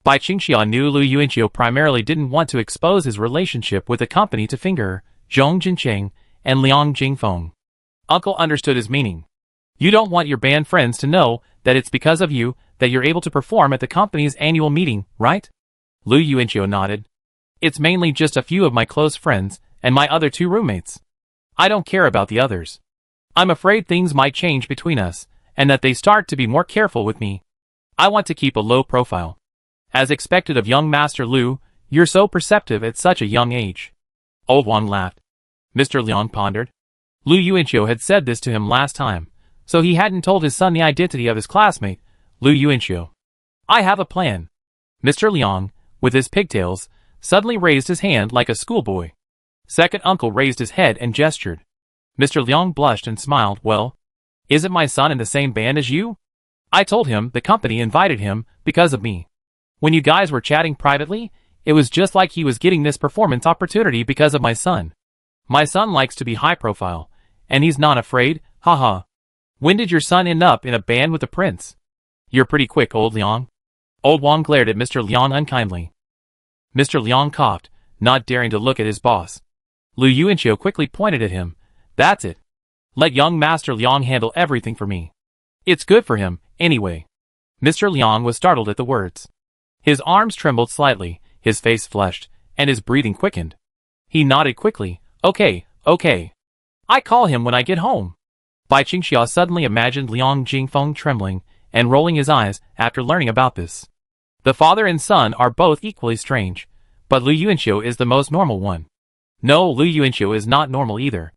Bai Qingxiu knew Lu Yuanqiu primarily didn't want to expose his relationship with the company to Finger, Zhong Jincheng, and Liang Jingfeng. Uncle understood his meaning. You don't want your band friends to know that it's because of you that you're able to perform at the company's annual meeting, right? Lu Yuanqiu nodded. It's mainly just a few of my close friends and my other 2 roommates. I don't care about the others. I'm afraid things might change between us, and that they start to be more careful with me. I want to keep a low profile. As expected of young Master Lu, you're so perceptive at such a young age. Old Wang laughed. Mr. Liang pondered. Lu Yuanqiu had said this to him last time, so he hadn't told his son the identity of his classmate, Lu Yuanqiu. I have a plan. Mr. Liang, with his pigtails, suddenly raised his hand like a schoolboy. Second uncle raised his head and gestured. Mr. Liang blushed and smiled. Well, isn't my son in the same band as you? I told him the company invited him because of me. When you guys were chatting privately, it was just like he was getting this performance opportunity because of my son. My son likes to be high profile, and he's not afraid, haha. When did your son end up in a band with the prince? You're pretty quick, Old Liang. Old Wang glared at Mr. Liang unkindly. Mr. Liang coughed, not daring to look at his boss. Lu Yuanqiu quickly pointed at him. That's it. Let young Master Liang handle everything for me. It's good for him, anyway. Mr. Liang was startled at the words. His arms trembled slightly, his face flushed, and his breathing quickened. He nodded quickly. Okay. I call him when I get home. Bai Qingxiu suddenly imagined Liang Jingfeng trembling and rolling his eyes after learning about this. The father and son are both equally strange, but Lu Yuanqiu is the most normal one. No, Lu Yuanqiu is not normal either.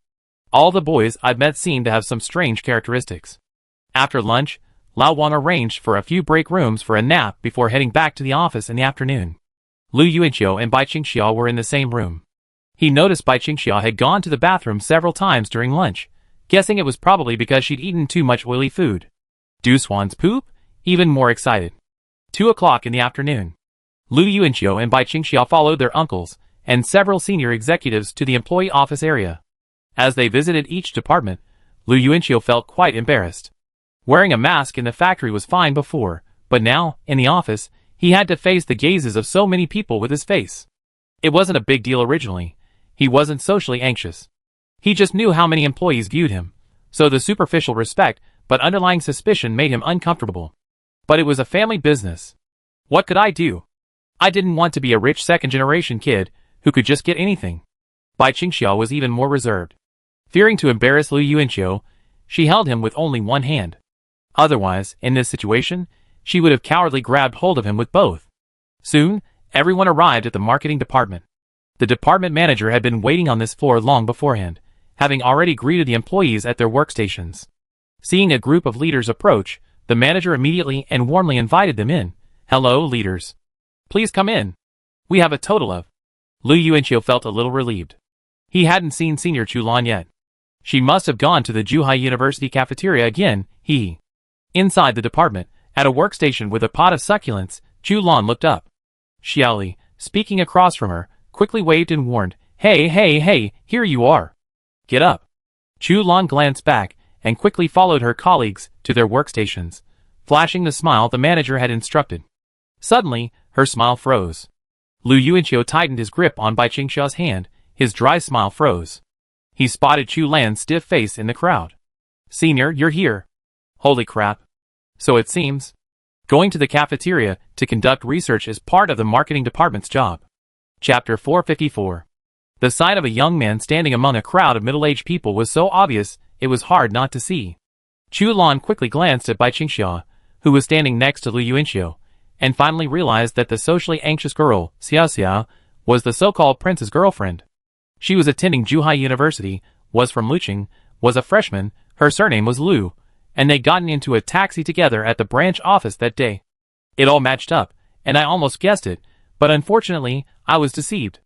All the boys I've met seem to have some strange characteristics. After lunch, Lao Wang arranged for a few break rooms for a nap before heading back to the office in the afternoon. Lu Yuanqiu and Bai Qingxia were in the same room. He noticed Bai Qingxia had gone to the bathroom several times during lunch, guessing it was probably because she'd eaten too much oily food. Du Swan's poop? Even more excited. 2 o'clock in the afternoon. Lu Yuanqiu and Bai Qingxia followed their uncles and several senior executives to the employee office area. As they visited each department, Lu Yuanqiu felt quite embarrassed. Wearing a mask in the factory was fine before, but now, in the office, he had to face the gazes of so many people with his face. It wasn't a big deal originally. He wasn't socially anxious. He just knew how many employees viewed him, so the superficial respect but underlying suspicion made him uncomfortable. But it was a family business. What could I do? I didn't want to be a rich second-generation kid who could just get anything. Bai Qingxia was even more reserved. Fearing to embarrass Lu Yuanqiu, she held him with only one hand. Otherwise, in this situation, she would have cowardly grabbed hold of him with both. Soon, everyone arrived at the marketing department. The department manager had been waiting on this floor long beforehand, having already greeted the employees at their workstations. Seeing a group of leaders approach, the manager immediately and warmly invited them in. "Hello, leaders. Please come in. We have a total of..." Lu Yuanqiu felt a little relieved. He hadn't seen Senior Chulan yet. She must have gone to the Zhuhai University cafeteria again. Inside the department, at a workstation with a pot of succulents, Chulan looked up. Xiaoli, speaking across from her, quickly waved and warned, Hey, here you are. Get up." Chulan glanced back and quickly followed her colleagues to their workstations, flashing the smile the manager had instructed. Suddenly, her smile froze. Lu Yuanqiu tightened his grip on Bai Qingxia's hand. His dry smile froze. He spotted Chulan's stiff face in the crowd. "Senior, you're here. Holy crap. So it seems. Going to the cafeteria to conduct research is part of the marketing department's job." Chapter 454. The sight of a young man standing among a crowd of middle-aged people was so obvious, it was hard not to see. Chulan quickly glanced at Bai Qingxia, who was standing next to Lu Yuanqiu, and finally realized that the socially anxious girl, Xia, was the so-called prince's girlfriend. She was attending Zhuhai University, was from Luqing, was a freshman, her surname was Lu, and they'd gotten into a taxi together at the branch office that day. It all matched up, and I almost guessed it, but unfortunately, I was deceived.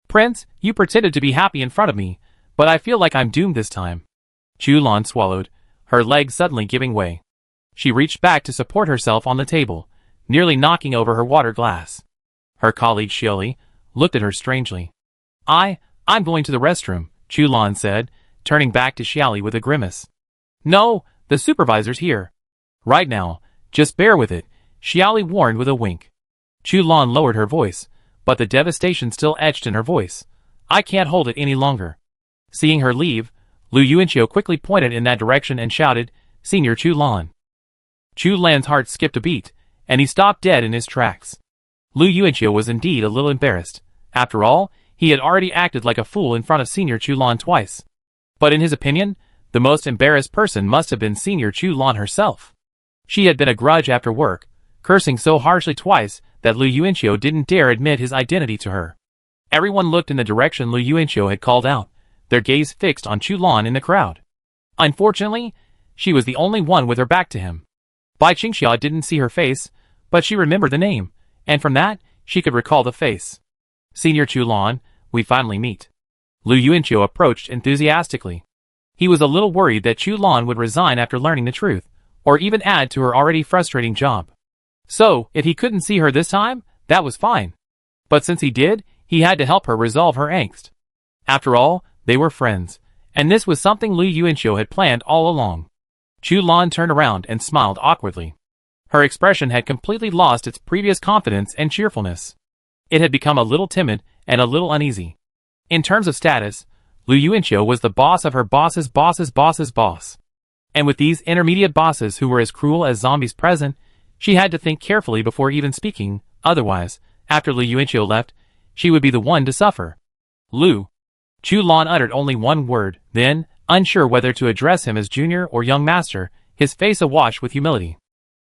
"Prince, you pretended to be happy in front of me, but I feel like I'm doomed this time." Chulan swallowed, her legs suddenly giving way. She reached back to support herself on the table, nearly knocking over her water glass. Her colleague Xiaoli looked at her strangely. I'm going to the restroom," Chulan said, turning back to Xiaoli with a grimace. "No, the supervisor's here. Right now, just bear with it," Xiaoli warned with a wink. Chulan lowered her voice, but the devastation still etched in her voice. "I can't hold it any longer." Seeing her leave, Lu Yuanqiu quickly pointed in that direction and shouted, "Senior Chulan." Chulan's heart skipped a beat, and he stopped dead in his tracks. Lu Yuanqiu was indeed a little embarrassed. After all, he had already acted like a fool in front of Senior Chulan twice. But in his opinion, the most embarrassed person must have been Senior Chulan herself. She had been a grudge after work, cursing so harshly twice that Lu Yuanqiu didn't dare admit his identity to her. Everyone looked in the direction Lu Yuanqiu had called out, their gaze fixed on Chulan in the crowd. Unfortunately, she was the only one with her back to him. Bai Qingxia didn't see her face, but she remembered the name, and from that, she could recall the face. "Senior Chulan, we finally meet." Lu Yuanqiu approached enthusiastically. He was a little worried that Chulan would resign after learning the truth, or even add to her already frustrating job. So, if he couldn't see her this time, that was fine. But since he did, he had to help her resolve her angst. After all, they were friends, and this was something Lu Yuanqiu had planned all along. Chulan turned around and smiled awkwardly. Her expression had completely lost its previous confidence and cheerfulness. It had become a little timid and a little uneasy. In terms of status, Lu Yuanqiu was the boss of her boss's boss's boss's boss. And with these intermediate bosses who were as cruel as zombies present, she had to think carefully before even speaking, otherwise, after Lu Yuanqiu left, she would be the one to suffer. "Lu." Chulan uttered only one word, then, unsure whether to address him as junior or young master, his face awash with humility.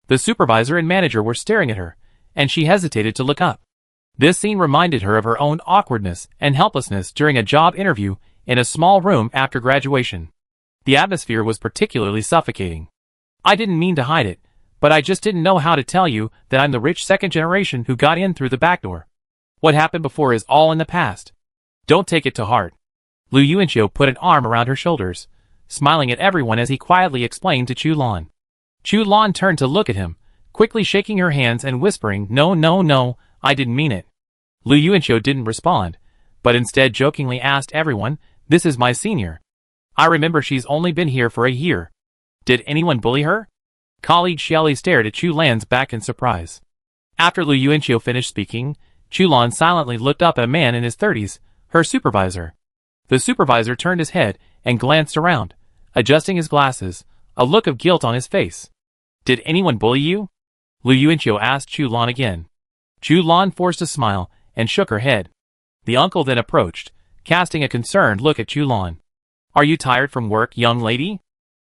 The supervisor and manager were staring at her, and she hesitated to look up. This scene reminded her of her own awkwardness and helplessness during a job interview in a small room after graduation. The atmosphere was particularly suffocating. "I didn't mean to hide it, but I just didn't know how to tell you that I'm the rich second generation who got in through the back door." What happened before is all in the past. Don't take it to heart. Lu Yuanqiu put an arm around her shoulders, smiling at everyone as he quietly explained to Chu Lan. Chu Lan turned to look at him, quickly shaking her hands and whispering, "No, no, no, I didn't mean it." Lu Yuanqiu didn't respond, but instead jokingly asked everyone, "This is my senior. I remember she's only been here for a year. Did anyone bully her?" Colleague Xiaoli stared at Chu Lan's back in surprise. After Lu Yuanqiu finished speaking, Chu Lan silently looked up at a man in his 30s, her supervisor. The supervisor turned his head and glanced around, adjusting his glasses, a look of guilt on his face. "Did anyone bully you?" Lu Yuanqiu asked Chu Lan again. Chu Lan forced a smile and shook her head. The uncle then approached, casting a concerned look at Chu Lan. "Are you tired from work, young lady?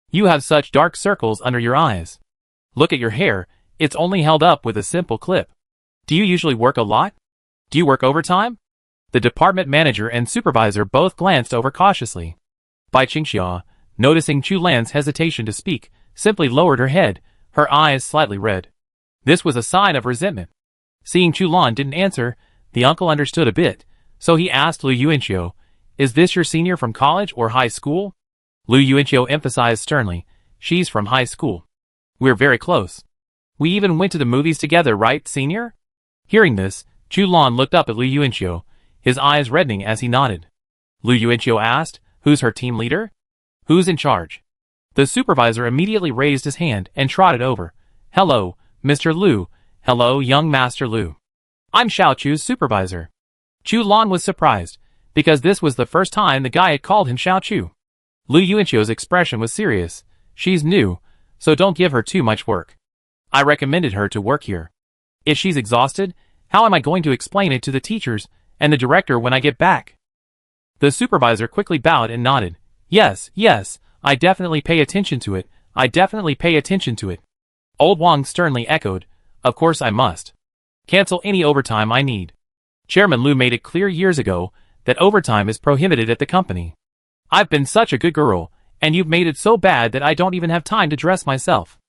You have such dark circles under your eyes. Look at your hair, it's only held up with a simple clip. Do you usually work a lot? Do you work overtime?" The department manager and supervisor both glanced over cautiously. Bai Qingxia, noticing Chu Lan's hesitation to speak, simply lowered her head, her eyes slightly red. This was a sign of resentment. Seeing Chu Lan didn't answer, the uncle understood a bit, so he asked Lu Yuanqiu, "Is this your senior from college or high school?" Lu Yuanqiu emphasized sternly, "She's from high school. We're very close. We even went to the movies together, right, senior?" Hearing this, Chu Lan looked up at Lu Yuanqiu, his eyes reddening as he nodded. Lu Yuanqiu asked, "Who's her team leader? Who's in charge?" The supervisor immediately raised his hand and trotted over. "Hello, Mr. Lu. Hello, young Master Lu. I'm Xiao Chu's supervisor." Chu Lan was surprised, because this was the first time the guy had called him Xiao Chu. Lu Yuanqiu's expression was serious. "She's new, so don't give her too much work. I recommended her to work here. If she's exhausted, how am I going to explain it to the teachers and the director when I get back?" The supervisor quickly bowed and nodded. Yes, I definitely pay attention to it. I definitely pay attention to it." Old Wang sternly echoed, "Of course I must. Cancel any overtime I need. Chairman Lu made it clear years ago that overtime is prohibited at the company. I've been such a good girl, and you've made it so bad that I don't even have time to dress myself.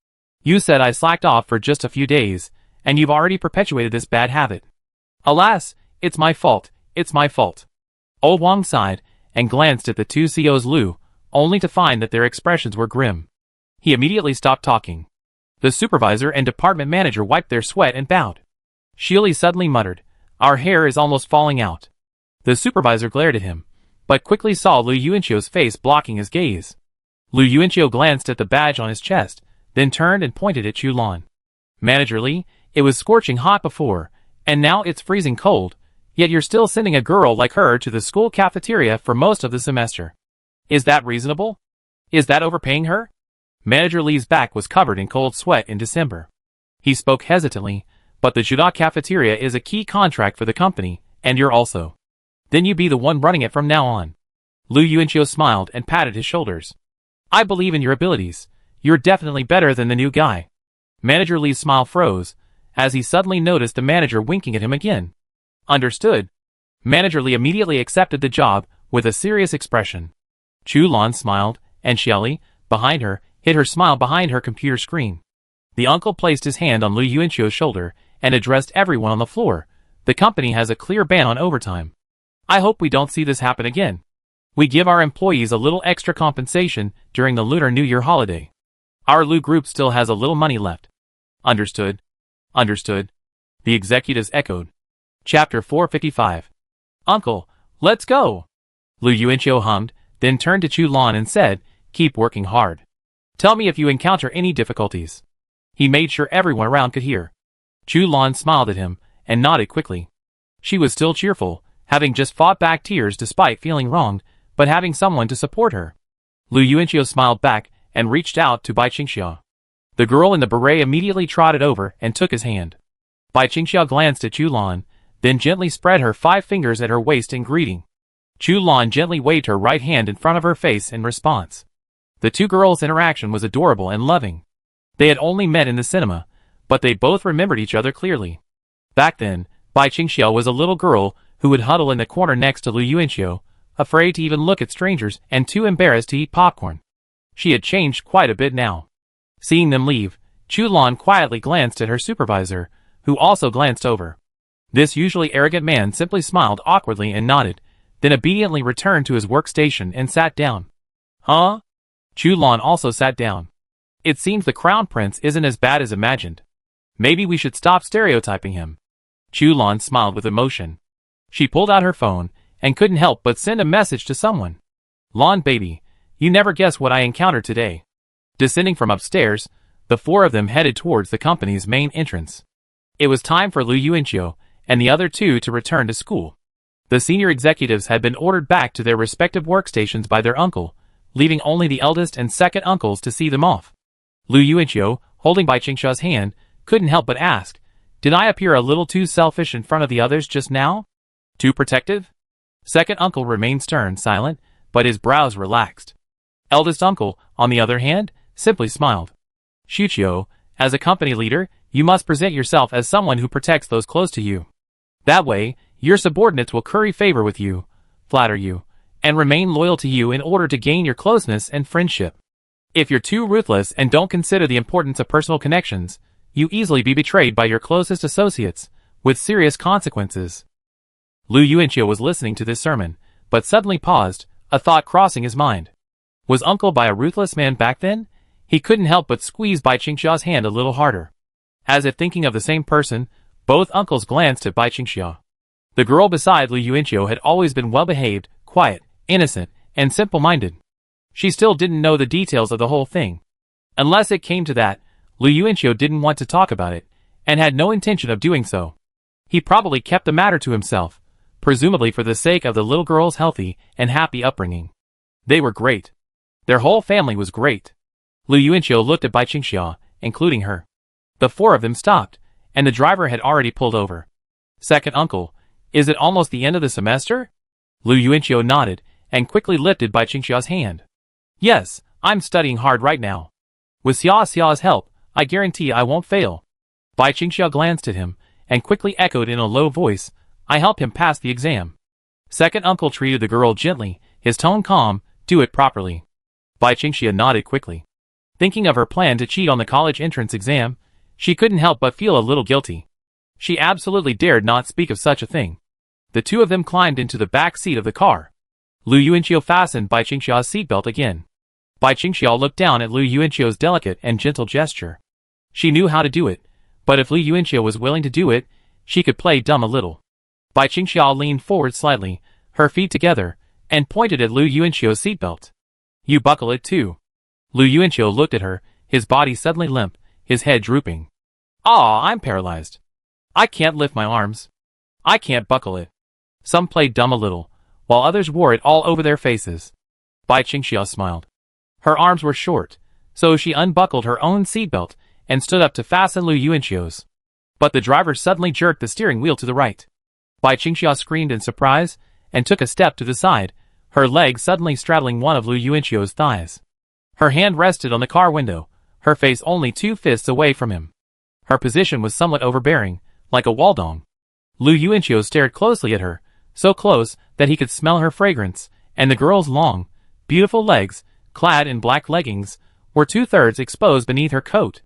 You said I slacked off for just a few days, and you've already perpetuated this bad habit. Alas, it's my fault, it's my fault." Old Wang sighed and glanced at the two COs Lu, only to find that their expressions were grim. He immediately stopped talking. The supervisor and department manager wiped their sweat and bowed. Xiaoli suddenly muttered, "Our hair is almost falling out." The supervisor glared at him, but quickly saw Lu Yuanqiu's face blocking his gaze. Lu Yuanqiu glanced at the badge on his chest, then turned and pointed at Chu Lan. "Manager Li, it was scorching hot before, and now it's freezing cold, yet you're still sending a girl like her to the school cafeteria for most of the semester. Is that reasonable? Is that overpaying her?" Manager Li's back was covered in cold sweat in December. He spoke hesitantly, "But the Juda cafeteria is a key contract for the company, and you're also. Then you be the one running it from now on." Lu Yuanqiu smiled and patted his shoulders. "I believe in your abilities. You're definitely better than the new guy." Manager Li's smile froze, as he suddenly noticed the manager winking at him again. "Understood." Manager Li immediately accepted the job with a serious expression. Chu Lan smiled, and Xiaoli, behind her, hid her smile behind her computer screen. The uncle placed his hand on Lu Yuanqiu's shoulder and addressed everyone on the floor. "The company has a clear ban on overtime. I hope we don't see this happen again. We give our employees a little extra compensation during the Lunar New Year holiday. Our Lu group still has a little money left." "Understood. Understood." The executives echoed. Chapter 455. "Uncle, let's go." Lu Yuanqiu hummed, then turned to Chu Lan and said, "Keep working hard. Tell me if you encounter any difficulties." He made sure everyone around could hear. Chu Lan smiled at him and nodded quickly. She was still cheerful, having just fought back tears despite feeling wronged, but having someone to support her. Lu Yuanqiu smiled back and reached out to Bai Qingxia. The girl in the beret immediately trotted over and took his hand. Bai Qingxia glanced at Chu Lan, then gently spread her 5 fingers at her waist in greeting. Chu Lan gently waved her right hand in front of her face in response. The two girls' interaction was adorable and loving. They had only met in the cinema, but they both remembered each other clearly. Back then, Bai Qingxia was a little girl who would huddle in the corner next to Lu Yuanqiu, afraid to even look at strangers and too embarrassed to eat popcorn. She had changed quite a bit now. Seeing them leave, Chu Lan quietly glanced at her supervisor, who also glanced over. This usually arrogant man simply smiled awkwardly and nodded, then obediently returned to his workstation and sat down. Huh? Chu Lan also sat down. It seems the crown prince isn't as bad as imagined. Maybe we should stop stereotyping him. Chu Lan smiled with emotion. She pulled out her phone and couldn't help but send a message to someone. Lan baby, you never guess what I encountered today. Descending from upstairs, the four of them headed towards the company's main entrance. It was time for Lu Yuanqiu and the other two to return to school. The senior executives had been ordered back to their respective workstations by their uncle, leaving only the eldest and second uncles to see them off. Lu Yuanqiu, holding Bai Qingshua's hand, couldn't help but ask, "Did I appear a little too selfish in front of the others just now? Too protective?" Second uncle remained stern, silent, but his brows relaxed. Eldest uncle, on the other hand, simply smiled. "Xuqiu, as a company leader, you must present yourself as someone who protects those close to you. That way, your subordinates will curry favor with you, flatter you, and remain loyal to you in order to gain your closeness and friendship. If you're too ruthless and don't consider the importance of personal connections, you easily be betrayed by your closest associates, with serious consequences." Lu Yuanqiu was listening to this sermon, but suddenly paused, a thought crossing his mind. Was Uncle Bai a ruthless man back then? He couldn't help but squeeze Bai Qingshua's hand a little harder. As if thinking of the same person, both uncles glanced at Bai Qingxia. The girl beside Lu Yuanqiu had always been well-behaved, quiet, innocent, and simple-minded. She still didn't know the details of the whole thing. Unless it came to that, Lu Yuanqiu didn't want to talk about it, and had no intention of doing so. He probably kept the matter to himself, presumably for the sake of the little girl's healthy and happy upbringing. They were great. Their whole family was great. Lu Yuanqiu looked at Bai Qingxia, including her. The four of them stopped, and the driver had already pulled over. "Second uncle, is it almost the end of the semester?" Lu Yuanqiu nodded, and quickly lifted Bai Qingxia's hand. "Yes, I'm studying hard right now. With Xia's help, I guarantee I won't fail." Bai Qingxia glanced at him, and quickly echoed in a low voice, "I help him pass the exam." Second uncle treated the girl gently, his tone calm, "Do it properly." Bai Qingxia nodded quickly. Thinking of her plan to cheat on the college entrance exam, she couldn't help but feel a little guilty. She absolutely dared not speak of such a thing. The two of them climbed into the back seat of the car. Lu Yuanqiu fastened Bai Qingxia's seatbelt again. Bai Qingxia looked down at Lu Yuanqiu's delicate and gentle gesture. She knew how to do it, but if Lu Yuanqiu was willing to do it, she could play dumb a little. Bai Qingxia leaned forward slightly, her feet together, and pointed at Lu Yuanqiu's seatbelt. "You buckle it too." Lu Yuanqiu looked at her, his body suddenly limp, his head drooping. "Ah, I'm paralyzed. I can't lift my arms. I can't buckle it." Some played dumb a little, while others wore it all over their faces. Bai Qingxia smiled. Her arms were short, so she unbuckled her own seatbelt and stood up to fasten Lu Yuanqiu's. But the driver suddenly jerked the steering wheel to the right. Bai Qingxia screamed in surprise and took a step to the side, her leg suddenly straddling one of Lu Yuanqiu's thighs. Her hand rested on the car window, her face only 2 fists away from him. Her position was somewhat overbearing, like a waldong. Lu Yuanqiu stared closely at her, so close that he could smell her fragrance, and the girl's long, beautiful legs, clad in black leggings, were 2/3 exposed beneath her coat.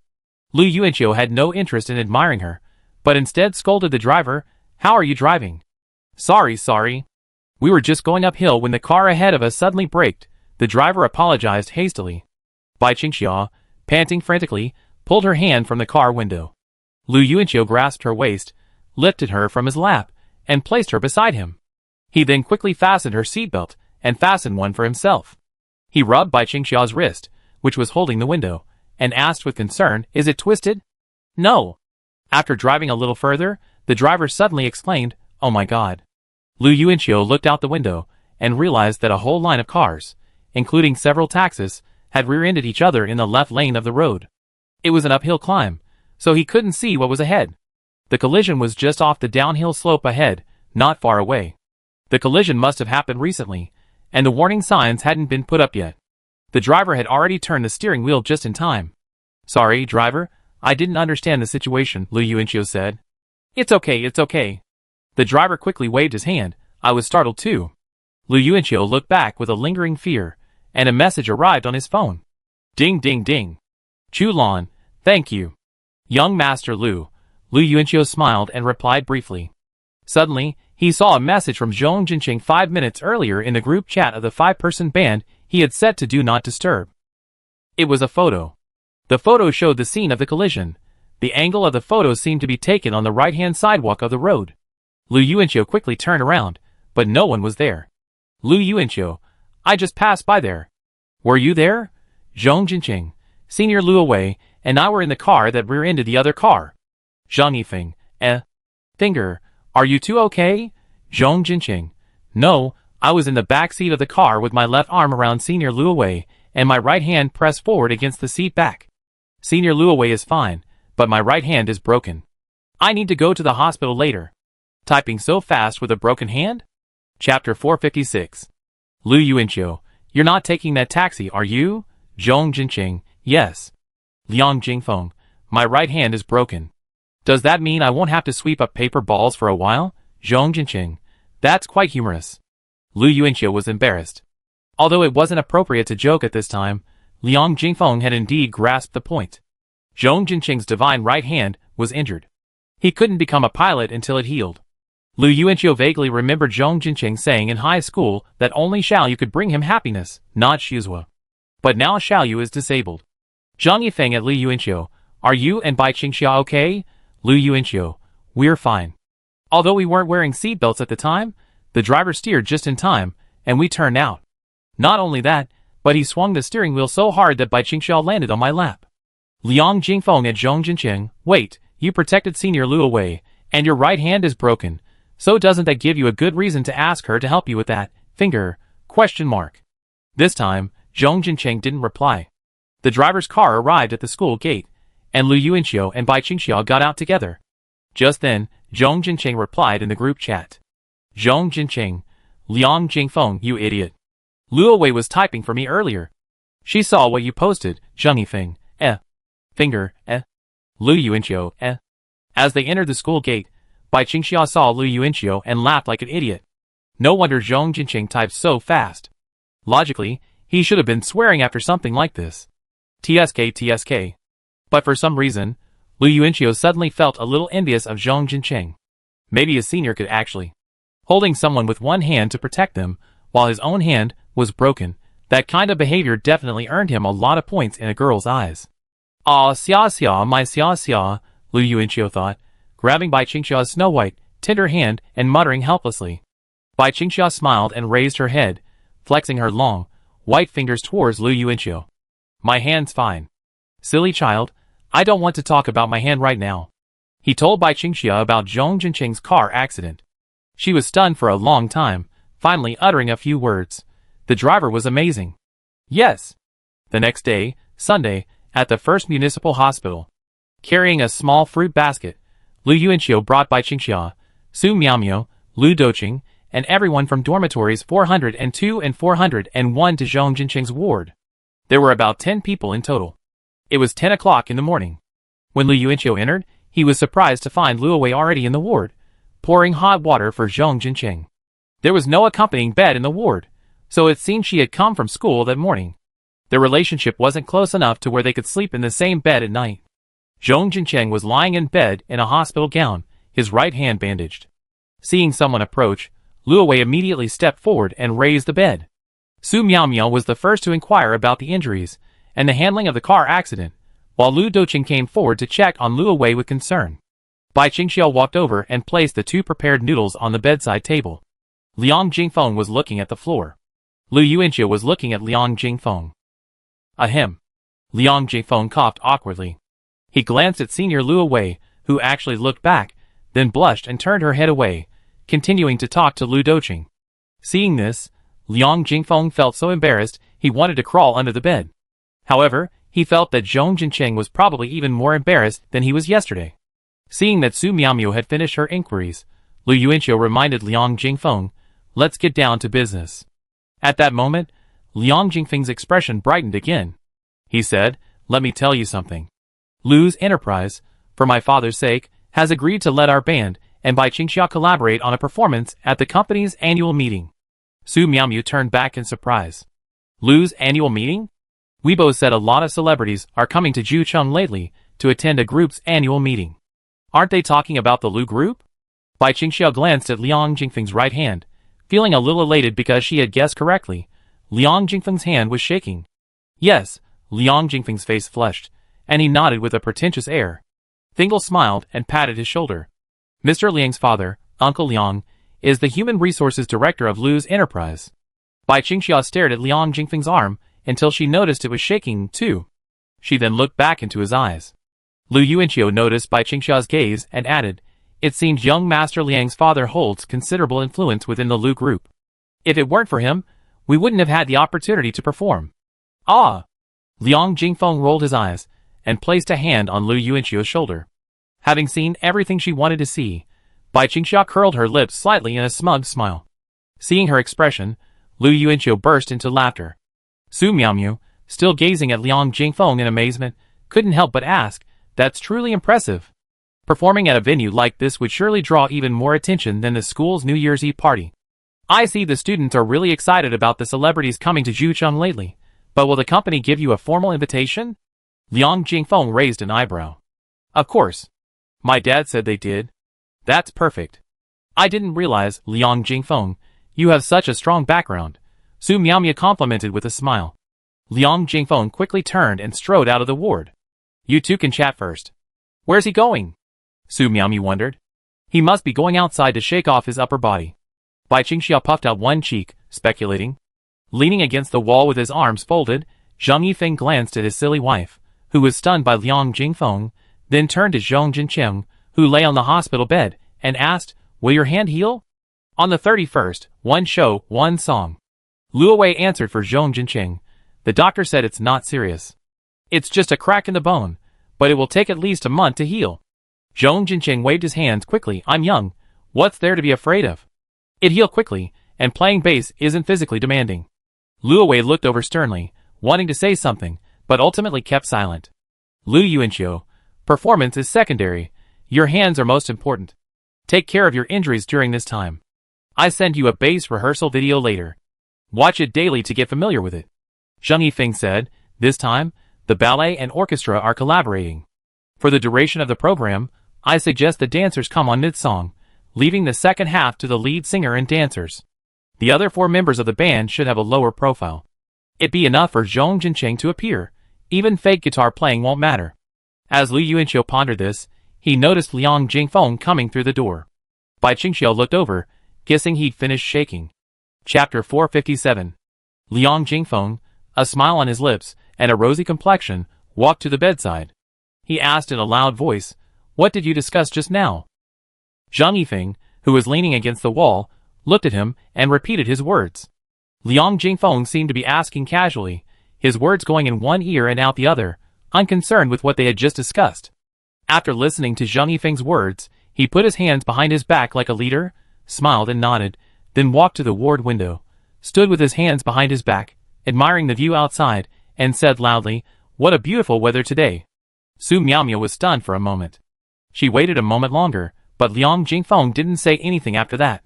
Lu Yuanqiu had no interest in admiring her, but instead scolded the driver, "How are you driving?" Sorry. We were just going uphill when the car ahead of us suddenly braked," the driver apologized hastily. Bai Qingxia, panting frantically, pulled her hand from the car window. Lu Yuanqiu grasped her waist, lifted her from his lap, and placed her beside him. He then quickly fastened her seatbelt, and fastened one for himself. He rubbed Bai Qingxia's wrist, which was holding the window, and asked with concern, "Is it twisted?" "No." After driving a little further, the driver suddenly exclaimed, "Oh my God." Lu Yuanqiu looked out the window, and realized that a whole line of cars, including several taxis, had rear-ended each other in the left lane of the road. It was an uphill climb, so he couldn't see what was ahead. The collision was just off the downhill slope ahead, not far away. The collision must have happened recently, and the warning signs hadn't been put up yet. The driver had already turned the steering wheel just in time. "Sorry, driver, I didn't understand the situation," Lu Yuanqiu said. It's okay. The driver quickly waved his hand. "I was startled too." Lu Yuanqiu looked back with a lingering fear, and a message arrived on his phone. Ding ding ding. "Chu Lan, thank you." "Young Master Lu." Lu Yuanqiu smiled and replied briefly. Suddenly, he saw a message from Zhong Jinqing 5 minutes earlier in the group chat of the 5-person band he had set to Do Not Disturb. It was a photo. The photo showed the scene of the collision. The angle of the photo seemed to be taken on the right-hand sidewalk of the road. Lu Yuanqiu quickly turned around, but no one was there. Lu Yuanqiu, I just passed by there. Were you there? Zhong Jinqing, Senior Lu Wei, and I were in the car that rear-ended the other car. Zhang Yifeng, Finger, are you two okay? Zhong Jinqing, no, I was in the back seat of the car with my left arm around Senior Lu Wei, and my right hand pressed forward against the seat back. Senior Lu Wei is fine, but my right hand is broken. I need to go to the hospital later. Typing so fast with a broken hand? Chapter 456. Lu Yuanqiu, you're not taking that taxi, are you? Zhong Jinqing, yes. Liang Jingfeng, my right hand is broken. Does that mean I won't have to sweep up paper balls for a while? Zhong Jinqing, that's quite humorous. Lu Yuanqiu was embarrassed. Although it wasn't appropriate to joke at this time, Liang Jingfeng had indeed grasped the point. Zhong Jinqing's divine right hand was injured. He couldn't become a pilot until it healed. Lu Yuanqiu vaguely remembered Zhong Jinqing saying in high school that only Xiaoyu could bring him happiness, not Shizhua. But now Xiaoyu is disabled. Zhang Yifeng at Lu Yuanqiu, are you and Bai Qingxia okay? Lu Yuanqiu, we're fine. Although we weren't wearing seatbelts at the time, the driver steered just in time, and we turned out. Not only that, but he swung the steering wheel so hard that Bai Qingxia landed on my lap. Liang Jingfeng at Zhong Jinqing, wait, you protected Senior Lu Wei, and your right hand is broken. So doesn't that give you a good reason to ask her to help you with that, finger, ? This time, Zhong Jinqing didn't reply. The driver's car arrived at the school gate, and Lu Yuanqiu and Bai Qingxia got out together. Just then, Zhong Jinqing replied in the group chat. Zhong Jinqing, Liang Jingfeng, you idiot. Lu Wei was typing for me earlier. She saw what you posted, Zhang Yifeng, finger, Lu Yuanqiu, As they entered the school gate, Bai Qingxia saw Lu Yuanqiu and laughed like an idiot. No wonder Zhong Jinqing types so fast. Logically, he should have been swearing after something like this. TSK. But for some reason, Lu Yuanqiu suddenly felt a little envious of Zhong Jinqing. Maybe a senior could actually. Holding someone with one hand to protect them, while his own hand was broken, that kind of behavior definitely earned him a lot of points in a girl's eyes. Ah, xia, my xia, Lu Yuanqiu thought, grabbing Bai Qingxia's snow-white, tender hand and muttering helplessly. Bai Qingxia smiled and raised her head, flexing her long, white fingers towards Lu Yuanqiu. My hand's fine. Silly child, I don't want to talk about my hand right now. He told Bai Qingxia about Zhong Jinqing's car accident. She was stunned for a long time, finally uttering a few words. The driver was amazing. Yes. The next day, Sunday, at the first municipal hospital. Carrying a small fruit basket, Lu Yuanqiu brought Bai Qingxia, Su Miaomiao, Lu Doqing, and everyone from dormitories 402 and 401 to Zhong Jinqing's ward. There were about 10 people in total. It was 10 o'clock in the morning. When Lu Yuanqiu entered, he was surprised to find Lu Wei already in the ward, pouring hot water for Zhong Jinqing. There was no accompanying bed in the ward, so it seemed she had come from school that morning. Their relationship wasn't close enough to where they could sleep in the same bed at night. Zhong Jinqing was lying in bed in a hospital gown, his right hand bandaged. Seeing someone approach, Lu Wei immediately stepped forward and raised the bed. Su Miaomiao was the first to inquire about the injuries and the handling of the car accident, while Lu Doqing came forward to check on Lu Wei with concern. Bai Qingxia walked over and placed the 2 prepared noodles on the bedside table. Liang Jingfeng was looking at the floor. Lu Yuanqiu was looking at Liang Jingfeng. Ahem. Liang Jingfeng coughed awkwardly. He glanced at Senior Lu Wei, who actually looked back, then blushed and turned her head away, continuing to talk to Lu Doqing. Seeing this, Liang Jingfeng felt so embarrassed he wanted to crawl under the bed. However, he felt that Zhong Jinqing was probably even more embarrassed than he was yesterday. Seeing that Su Miaomiao had finished her inquiries, Lu Yuanqiu reminded Liang Jingfeng, let's get down to business. At that moment, Liang Jingfeng's expression brightened again. He said, let me tell you something. Lu's enterprise, for my father's sake, has agreed to let our band and Bai Qingxia collaborate on a performance at the company's annual meeting. Su Miaomiao turned back in surprise. Lu's annual meeting? Weibo said a lot of celebrities are coming to Jucheng lately to attend a group's annual meeting. Aren't they talking about the Lu group? Bai Qingxiao glanced at Liang Jingfeng's right hand, feeling a little elated because she had guessed correctly. Liang Jingfeng's hand was shaking. Yes, Liang Jingfeng's face flushed, and he nodded with a pretentious air. Fingal smiled and patted his shoulder. Mr. Liang's father, Uncle Liang, is the Human Resources Director of Lu's enterprise. Bai Qingxiao stared at Liang Jingfeng's arm until she noticed it was shaking, too. She then looked back into his eyes. Lu Yuanqiu noticed Bai Qingxiao's gaze and added, "It seems young Master Liang's father holds considerable influence within the Lu group. If it weren't for him, we wouldn't have had the opportunity to perform." Ah! Liang Jingfeng rolled his eyes and placed a hand on Lu Yuanqiu's shoulder. Having seen everything she wanted to see, Bai Qingxiao curled her lips slightly in a smug smile. Seeing her expression, Lu Yuanqiu burst into laughter. Su Miaomiu, still gazing at Liang Jingfeng in amazement, couldn't help but ask, "That's truly impressive. Performing at a venue like this would surely draw even more attention than the school's New Year's Eve party. I see the students are really excited about the celebrities coming to Zhucheng lately, but will the company give you a formal invitation?" Liang Jingfeng raised an eyebrow. "Of course. My dad said they did." "That's perfect. I didn't realize, Liang Jingfeng, you have such a strong background," Su Miaomiu complimented with a smile. Liang Jingfeng quickly turned and strode out of the ward. "You two can chat first." "Where's he going?" Su Miaomiu wondered. "He must be going outside to shake off his upper body." Bai Qingxiao puffed out one cheek, speculating. Leaning against the wall with his arms folded, Zhang Yifeng glanced at his silly wife, who was stunned by Liang Jingfeng, then turned to Zhong Jincheng, who lay on the hospital bed, and asked, "Will your hand heal?" "On the 31st, one show, one song." Luo Wei answered for Zhong Jincheng. "The doctor said it's not serious. It's just a crack in the bone, but it will take at least a month to heal." Zhong Jincheng waved his hands quickly. "I'm young. What's there to be afraid of? It heal quickly, and playing bass isn't physically demanding." Luo Wei looked over sternly, wanting to say something, but ultimately kept silent. "Lu Yuanqiu, performance is secondary. Your hands are most important. Take care of your injuries during this time. I send you a bass rehearsal video later. Watch it daily to get familiar with it." Zhang Yifeng said, "This time, the ballet and orchestra are collaborating. For the duration of the program, I suggest the dancers come on mid-song, leaving the second half to the lead singer and dancers. The other 4 members of the band should have a lower profile. It'd be enough for Zhong Jincheng to appear. Even fake guitar playing won't matter." As Lu Yuanqiu pondered this, he noticed Liang Jingfeng coming through the door. Bai Qingxiao looked over, guessing he'd finished shaking. Chapter 457. Liang Jingfeng, a smile on his lips and a rosy complexion, walked to the bedside. He asked in a loud voice, "What did you discuss just now?" Zhang Yifeng, who was leaning against the wall, looked at him and repeated his words. Liang Jingfeng seemed to be asking casually, his words going in one ear and out the other, unconcerned with what they had just discussed. After listening to Zhang Yifeng's words, he put his hands behind his back like a leader, smiled and nodded, then walked to the ward window, stood with his hands behind his back, admiring the view outside, and said loudly, "What a beautiful weather today." Su Miaomiu was stunned for a moment. She waited a moment longer, but Liang Jingfeng didn't say anything after that.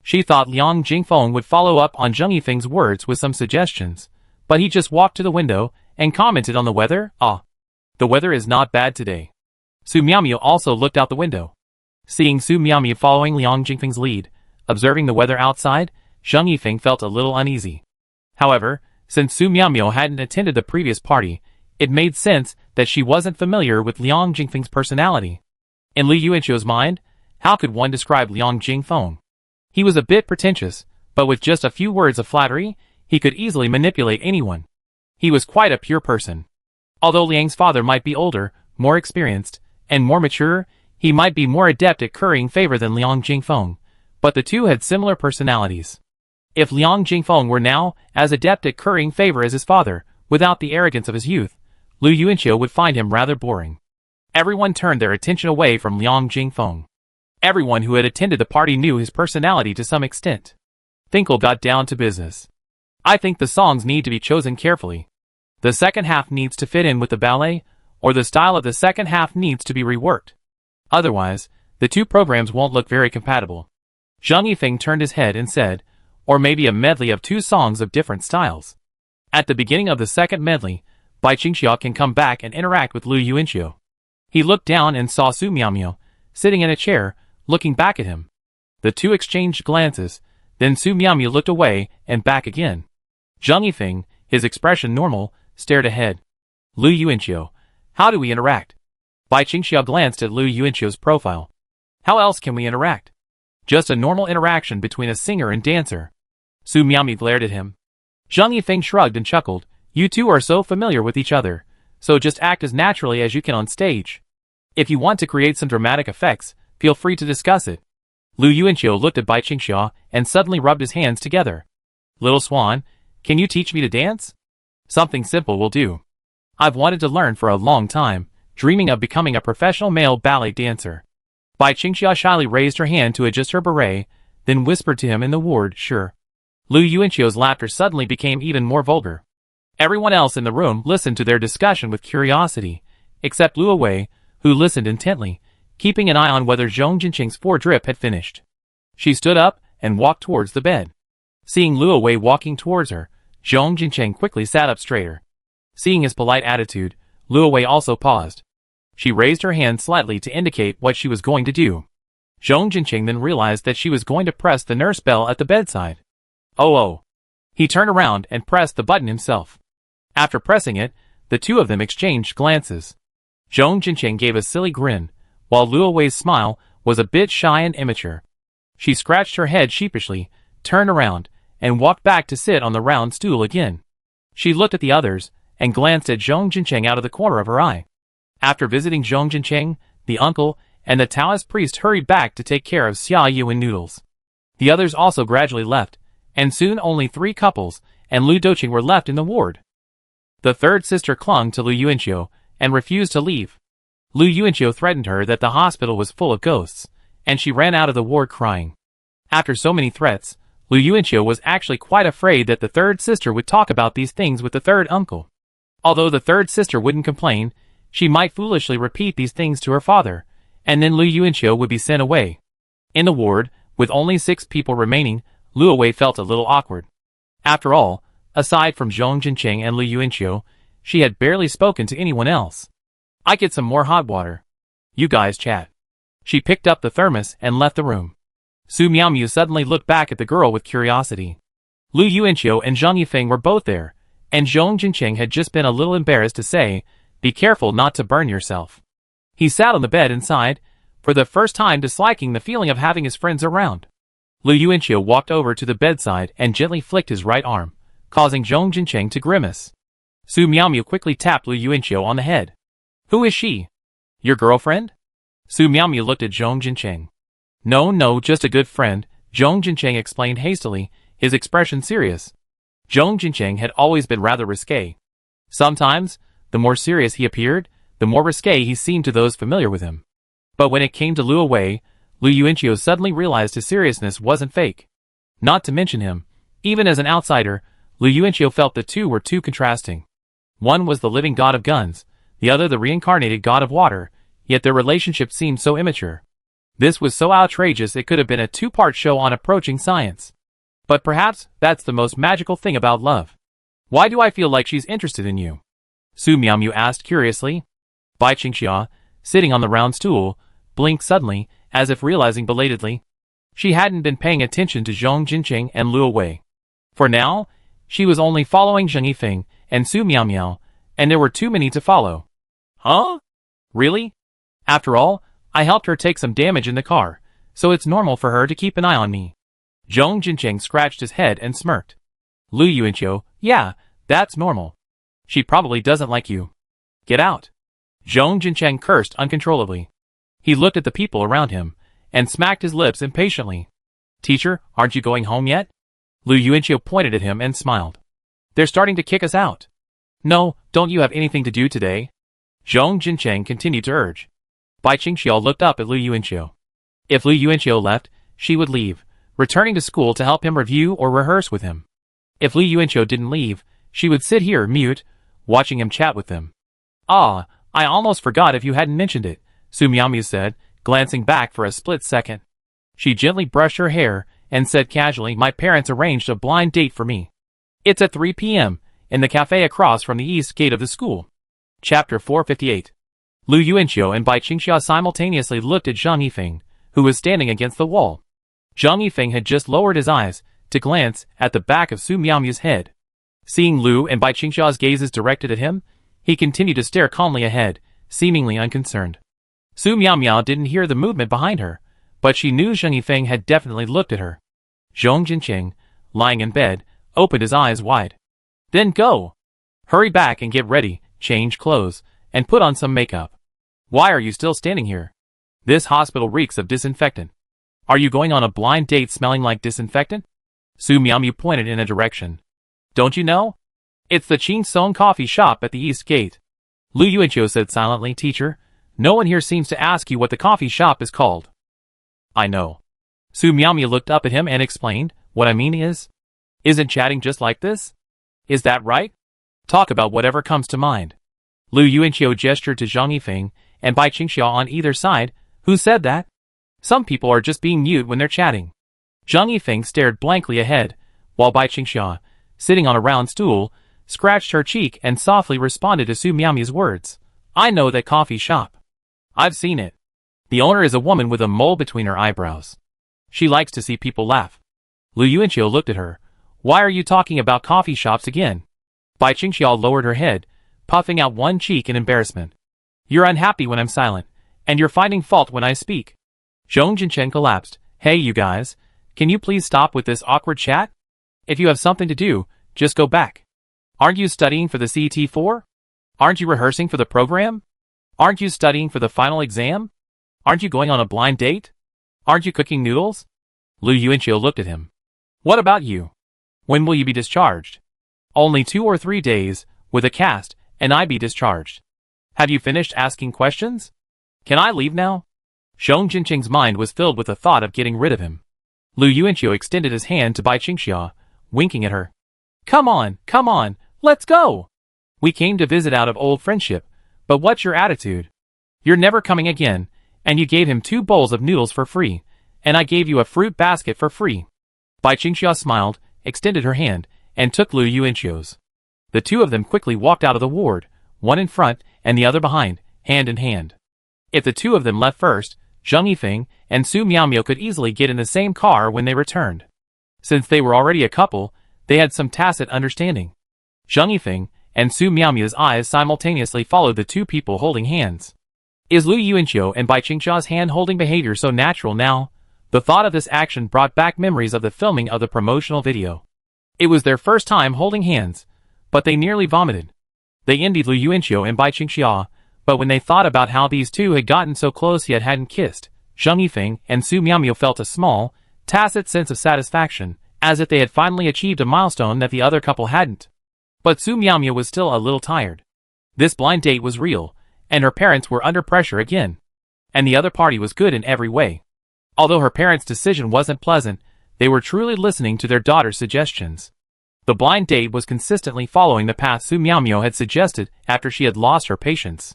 She thought Liang Jingfeng would follow up on Zhang Yifeng's words with some suggestions, but he just walked to the window and commented on the weather. "Ah, the weather is not bad today." Su Miaomiu also looked out the window. Seeing Su Miaomiu following Liang Jingfeng's lead, observing the weather outside, Zhang Yifeng felt a little uneasy. However, since Su Miaomiu hadn't attended the previous party, it made sense that she wasn't familiar with Liang Jingfeng's personality. In Lu Yuanqiu's mind, how could one describe Liang Jingfeng? He was a bit pretentious, but with just a few words of flattery, he could easily manipulate anyone. He was quite a pure person. Although Liang's father might be older, more experienced, and more mature, he might be more adept at currying favor than Liang Jingfeng, but the two had similar personalities. If Liang Jingfeng were now as adept at currying favor as his father, without the arrogance of his youth, Lu Yuanqiu would find him rather boring. Everyone turned their attention away from Liang Jingfeng. Everyone who had attended the party knew his personality to some extent. Finkel got down to business. "I think the songs need to be chosen carefully. The second half needs to fit in with the ballet, or the style of the second half needs to be reworked. Otherwise, the two programs won't look very compatible." Zhang Yifeng turned his head and said, "Or maybe a medley of 2 songs of different styles. At the beginning of the second medley, Bai Qingxiao can come back and interact with Lu Yuanqiu." He looked down and saw Su Miaomiu, sitting in a chair, looking back at him. The two exchanged glances, then Su Miaomiao looked away and back again. Zhang Yifeng, his expression normal, stared ahead. Lu Yuanqiu, how do we interact? Bai Qingxiao glanced at Lu Yuanqiu's profile. How else can we interact? Just a normal interaction between a singer and dancer. Su Miaomiao glared at him. Zhang Yifeng shrugged and chuckled. You two are so familiar with each other, so just act as naturally as you can on stage. If you want to create some dramatic effects, feel free to discuss it. Lu Yuanqiu looked at Bai Qingxiao and suddenly rubbed his hands together. Little Swan, can you teach me to dance? Something simple will do. I've wanted to learn for a long time, dreaming of becoming a professional male ballet dancer. Bai Qingxiao shyly raised her hand to adjust her beret, then whispered to him in the word, sure. Lu Yuanqiu's laughter suddenly became even more vulgar. Everyone else in the room listened to their discussion with curiosity, except Luo Wei, who listened intently, keeping an eye on whether Zhong Jinqing's four-drip had finished. She stood up and walked towards the bed. Seeing Luo Wei walking towards her, Zhong Jinqing quickly sat up straighter. Seeing his polite attitude, Luo Wei also paused. She raised her hand slightly to indicate what she was going to do. Zhong Jinqing then realized that she was going to press the nurse bell at the bedside. Oh. He turned around and pressed the button himself. After pressing it, the two of them exchanged glances. Zhong Jinqing gave a silly grin, while Luo Wei's smile was a bit shy and immature. She scratched her head sheepishly, turned around, and walked back to sit on the round stool again. She looked at the others, and glanced at Zhong Jinqing out of the corner of her eye. After visiting Zhong Jinqing, the uncle, and the Taoist priest hurried back to take care of Xia Yu and Noodles. The others also gradually left, and soon only 3 couples and Lu Doqing were left in the ward. The third sister clung to Lu Yuanqiu and refused to leave. Lu Yuanqiu threatened her that the hospital was full of ghosts, and she ran out of the ward crying. After so many threats, Lu Yuanqiu was actually quite afraid that the third sister would talk about these things with the third uncle. Although the third sister wouldn't complain, she might foolishly repeat these things to her father, and then Lu Yuanqiu would be sent away. In the ward, with only 6 people remaining, Luo Wei felt a little awkward. After all, aside from Zhong Jinqing and Lu Yuanqiu, she had barely spoken to anyone else. I get some more hot water. You guys chat. She picked up the thermos and left the room. Su Miaomiao suddenly looked back at the girl with curiosity. Lu Yuanqiu and Zhang Yifeng were both there, and Zhong Jinqing had just been a little embarrassed to say, be careful not to burn yourself. He sat on the bed and sighed, for the first time disliking the feeling of having his friends around. Lu Yuanqiu walked over to the bedside and gently flicked his right arm, causing Zhong Jinqing to grimace. Su Miaomiao quickly tapped Lu Yuanqiu on the head. Who is she? Your girlfriend? Su Miaomiao looked at Zhong Jinqing. No, just a good friend, Zhong Jinqing explained hastily, his expression serious. Zhong Jinqing had always been rather risque. Sometimes, the more serious he appeared, the more risque he seemed to those familiar with him. But when it came to Luo Wei, Lu Yuanqiu suddenly realized his seriousness wasn't fake. Not to mention him, even as an outsider, Lu Yuanqiu felt the two were too contrasting. One was the living god of guns, the other the reincarnated god of water, yet their relationship seemed so immature. This was so outrageous it could have been a 2-part show on approaching science. But perhaps that's the most magical thing about love. Why do I feel like she's interested in you? Su Miaomiao asked curiously. Bai Qingxiao, sitting on the round stool, blinked suddenly, as if realizing belatedly. She hadn't been paying attention to Zhong Jinqing and Luo Wei. For now, she was only following Zhang Yifeng and Su Miaomiao, and there were too many to follow. Huh? Really? After all, I helped her take some damage in the car, so it's normal for her to keep an eye on me. Zhong Jinqing scratched his head and smirked. Lu Yuanqiu, yeah, that's normal. She probably doesn't like you. Get out. Zhong Jinqing cursed uncontrollably. He looked at the people around him, and smacked his lips impatiently. Teacher, aren't you going home yet? Lu Yuanqiu pointed at him and smiled. They're starting to kick us out. No, don't you have anything to do today? Zhong Jinqing continued to urge. Bai Qingxiao looked up at Lu Yuanqiu. If Lu Yuanqiu left, she would leave, returning to school to help him review or rehearse with him. If Lu Yuanqiu didn't leave, she would sit here mute, watching him chat with them. Ah, I almost forgot if you hadn't mentioned it, Su Miaomiao said, glancing back for a split second. She gently brushed her hair and said casually, my parents arranged a blind date for me. It's at 3 p.m. in the cafe across from the east gate of the school. Chapter 458. Lu Yuanqiu and Bai Qingxiao simultaneously looked at Zhang Yifeng, who was standing against the wall. Zhang Yifeng had just lowered his eyes to glance at the back of Su Miaomiao's head. Seeing Lu and Bai Qingxia's gazes directed at him, he continued to stare calmly ahead, seemingly unconcerned. Su Miaomiao didn't hear the movement behind her, but she knew Zhang Yifeng had definitely looked at her. Zhong Jinqing, lying in bed, opened his eyes wide. Then go! Hurry back and get ready, change clothes, and put on some makeup. Why are you still standing here? This hospital reeks of disinfectant. Are you going on a blind date smelling like disinfectant? Su Miaomiao pointed in a direction. Don't you know? It's the Qin Song coffee shop at the east gate. Lu Yuanqiu said silently, Teacher, no one here seems to ask you what the coffee shop is called. I know. Su Miaomiao looked up at him and explained, what I mean is, isn't chatting just like this? Is that right? Talk about whatever comes to mind. Lu Yuanqiu gestured to Zhang Yifeng and Bai Qingxia on either side. Who said that? Some people are just being mute when they're chatting. Zhang Yifeng stared blankly ahead, while Bai Qingxia, sitting on a round stool, scratched her cheek and softly responded to Su Miaomiao's words. I know that coffee shop. I've seen it. The owner is a woman with a mole between her eyebrows. She likes to see people laugh. Lu Yuanqiu looked at her. Why are you talking about coffee shops again? Bai Qingxia lowered her head, puffing out one cheek in embarrassment. You're unhappy when I'm silent, and you're finding fault when I speak. Zhong Jinchen collapsed. Hey you guys, can you please stop with this awkward chat? If you have something to do, just go back. Aren't you studying for the CT4? Aren't you rehearsing for the program? Aren't you studying for the final exam? Aren't you going on a blind date? Aren't you cooking noodles? Lu Yuanqiu looked at him. What about you? When will you be discharged? Only 2 or 3 days, with a cast, and I be discharged. Have you finished asking questions? Can I leave now? Zhong Jinqing's mind was filled with the thought of getting rid of him. Lu Yuanqiu extended his hand to Bai Qingxia, winking at her. Come on, let's go! We came to visit out of old friendship, but what's your attitude? You're never coming again, and you gave him 2 bowls of noodles for free, and I gave you a fruit basket for free. Bai Qingxia smiled, extended her hand, and took Lu Yuanqiu's. The two of them quickly walked out of the ward, one in front and the other behind, hand in hand. If the two of them left first, Zhang Yifeng and Su Miaomiao could easily get in the same car when they returned. Since they were already a couple, they had some tacit understanding. Zhang Yifeng and Su Miaomiao's eyes simultaneously followed the two people holding hands. Is Lu Yuanqiu and Bai Qingxia's hand-holding behavior so natural now? The thought of this action brought back memories of the filming of the promotional video. It was their first time holding hands, but they nearly vomited. They envied Lu Yuanqiu and Bai Qingxia, but when they thought about how these two had gotten so close yet hadn't kissed, Zhang Yifeng and Su Miaomiao felt a small, tacit sense of satisfaction, as if they had finally achieved a milestone that the other couple hadn't. But Su Miaomiao was still a little tired. This blind date was real, and her parents were under pressure again. And the other party was good in every way. Although her parents' decision wasn't pleasant, they were truly listening to their daughter's suggestions. The blind date was consistently following the path Su Miaomiao had suggested after she had lost her patience.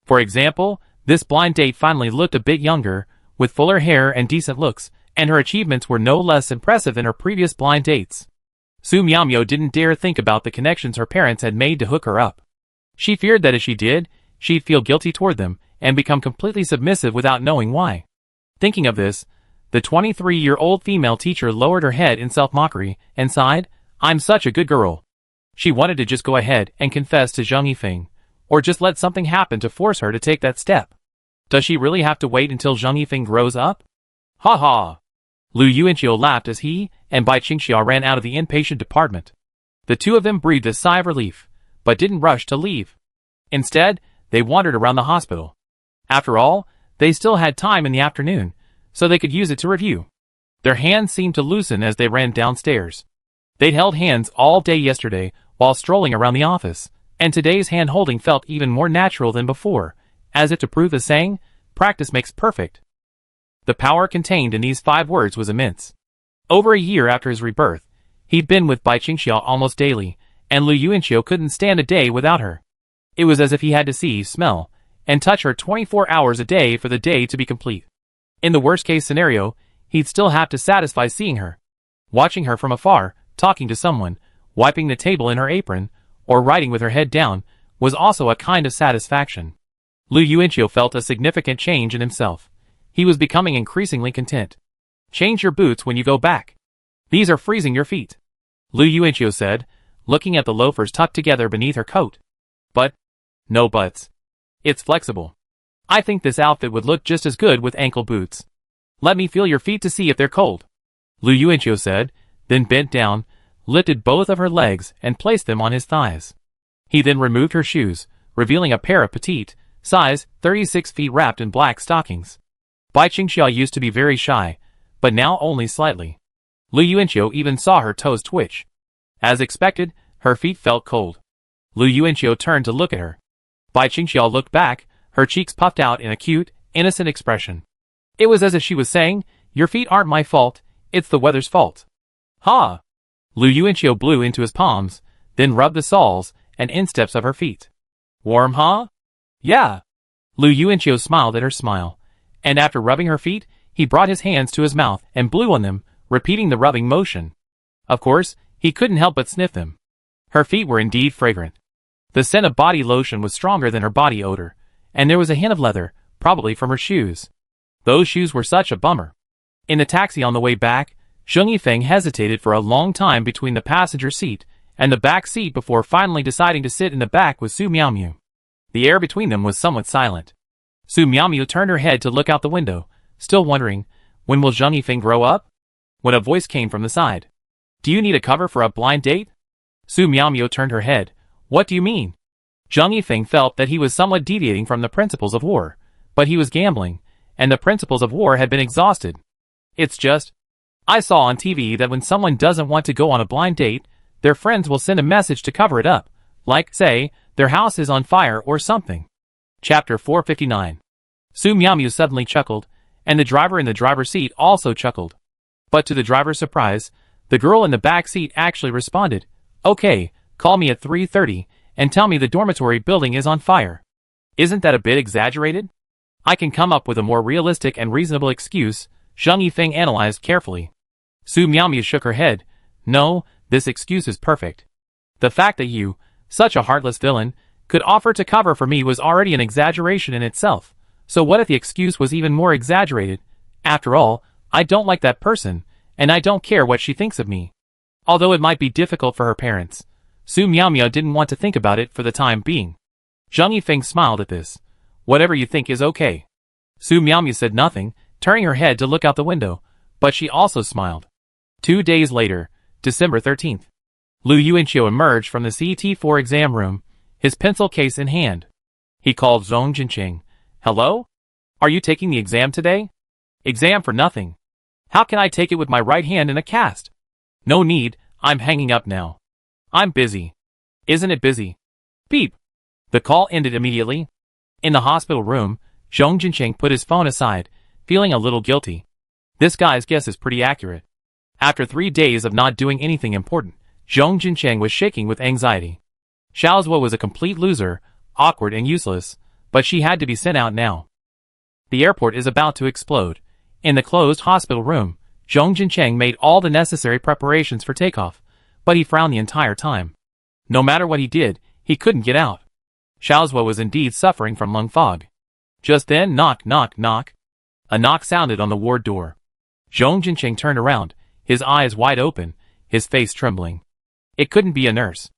For example, this blind date finally looked a bit younger, with fuller hair and decent looks, and her achievements were no less impressive than her previous blind dates. Su Miaomiao didn't dare think about the connections her parents had made to hook her up. She feared that if she did, she'd feel guilty toward them, and become completely submissive without knowing why. Thinking of this, the 23-year-old female teacher lowered her head in self-mockery, and sighed, I'm such a good girl. She wanted to just go ahead and confess to Zhang Yifeng, or just let something happen to force her to take that step. Does she really have to wait until Zhang Yifeng grows up? Ha ha! Lu Yuanqiu laughed as he and Bai Qingxia ran out of the inpatient department. The two of them breathed a sigh of relief, but didn't rush to leave. Instead, they wandered around the hospital. After all, they still had time in the afternoon, so they could use it to review. Their hands seemed to loosen as they ran downstairs. They'd held hands all day yesterday while strolling around the office, and today's hand-holding felt even more natural than before, as if to prove the saying, practice makes perfect. The power contained in these 5 words was immense. Over a year after his rebirth, he'd been with Bai Qingxia almost daily, and Lu Yuanqiu couldn't stand a day without her. It was as if he had to see, smell, and touch her 24 hours a day for the day to be complete. In the worst-case scenario, he'd still have to satisfy seeing her. Watching her from afar, talking to someone, wiping the table in her apron, or writing with her head down, was also a kind of satisfaction. Lu Yuanqiu felt a significant change in himself. He was becoming increasingly content. Change your boots when you go back. These are freezing your feet. Lu Yuanqiu said, looking at the loafers tucked together beneath her coat. But, no buts. It's flexible. I think this outfit would look just as good with ankle boots. Let me feel your feet to see if they're cold. Lu Yuanqiu said, then bent down, lifted both of her legs and placed them on his thighs. He then removed her shoes, revealing a pair of petite, size 36 feet wrapped in black stockings. Bai Qingxiao used to be very shy, but now only slightly. Lu Yuanqiu even saw her toes twitch. As expected, her feet felt cold. Lu Yuanqiu turned to look at her. Bai Qingxiao looked back, her cheeks puffed out in a cute, innocent expression. It was as if she was saying, "Your feet aren't my fault, it's the weather's fault." Ha! Lu Yuanqiu blew into his palms, then rubbed the soles and insteps of her feet. Warm, huh? Yeah. Lu Yuanqiu smiled at her smile, and after rubbing her feet, he brought his hands to his mouth and blew on them, repeating the rubbing motion. Of course, he couldn't help but sniff them. Her feet were indeed fragrant. The scent of body lotion was stronger than her body odor, and there was a hint of leather, probably from her shoes. Those shoes were such a bummer. In the taxi on the way back, Zheng Yifeng hesitated for a long time between the passenger seat and the back seat before finally deciding to sit in the back with Su Miaomiu. The air between them was somewhat silent. Su Miaomiu turned her head to look out the window, still wondering, when will Zheng Yifeng grow up? When a voice came from the side. Do you need a cover for a blind date? Su Miaomiu turned her head. What do you mean? Zheng Yifeng felt that he was somewhat deviating from the principles of war, but he was gambling, and the principles of war had been exhausted. It's just, I saw on TV that when someone doesn't want to go on a blind date, their friends will send a message to cover it up, like, say, their house is on fire or something. Chapter 459. Su Miaomiu suddenly chuckled, and the driver in the driver's seat also chuckled. But to the driver's surprise, the girl in the back seat actually responded, "Okay, call me at 3:30 and tell me the dormitory building is on fire." Isn't that a bit exaggerated? I can come up with a more realistic and reasonable excuse, Zheng Yifeng analyzed carefully. Su Miaomiu shook her head. No, this excuse is perfect. The fact that you, such a heartless villain, could offer to cover for me was already an exaggeration in itself. So what if the excuse was even more exaggerated? After all, I don't like that person, and I don't care what she thinks of me. Although it might be difficult for her parents, Su Miaomiu didn't want to think about it for the time being. Zheng Yifeng smiled at this. Whatever you think is okay. Su Miaomiu said nothing, turning her head to look out the window, but she also smiled. 2 days later, December 13th. Lu Yuanqiu emerged from the CT4 exam room, his pencil case in hand. He called Zhong Jinqing. Hello? Are you taking the exam today? Exam for nothing. How can I take it with my right hand in a cast? No need, I'm hanging up now. I'm busy. Isn't it busy? Beep. The call ended immediately. In the hospital room, Zhong Jinqing put his phone aside, feeling a little guilty. This guy's guess is pretty accurate. After 3 days of not doing anything important, Zhong Jinqing was shaking with anxiety. Xiaozuo was a complete loser, awkward and useless, but she had to be sent out now. The airport is about to explode. In the closed hospital room, Zhong Jinqing made all the necessary preparations for takeoff, but he frowned the entire time. No matter what he did, he couldn't get out. Xiaozuo was indeed suffering from lung fog. Just then, knock, knock, knock. A knock sounded on the ward door. Zhong Jinqing turned around, his eyes wide open, his face trembling. It couldn't be a nurse.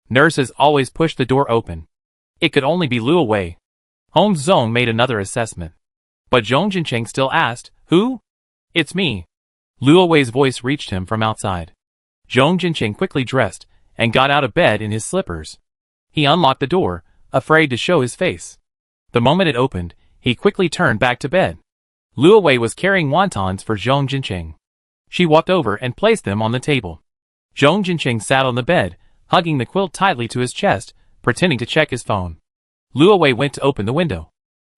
Nurses always push the door open. It could only be Luo Wei. Holmes Zhong made another assessment. But Zhong Jinqing still asked, Who? It's me. Luo Wei's voice reached him from outside. Zhong Jinqing quickly dressed and got out of bed in his slippers. He unlocked the door, afraid to show his face. The moment it opened, he quickly turned back to bed. Luo Wei was carrying wontons for Zhong Jinqing. She walked over and placed them on the table. Zhong Jinqing sat on the bed, hugging the quilt tightly to his chest, pretending to check his phone. Luo Wei went to open the window.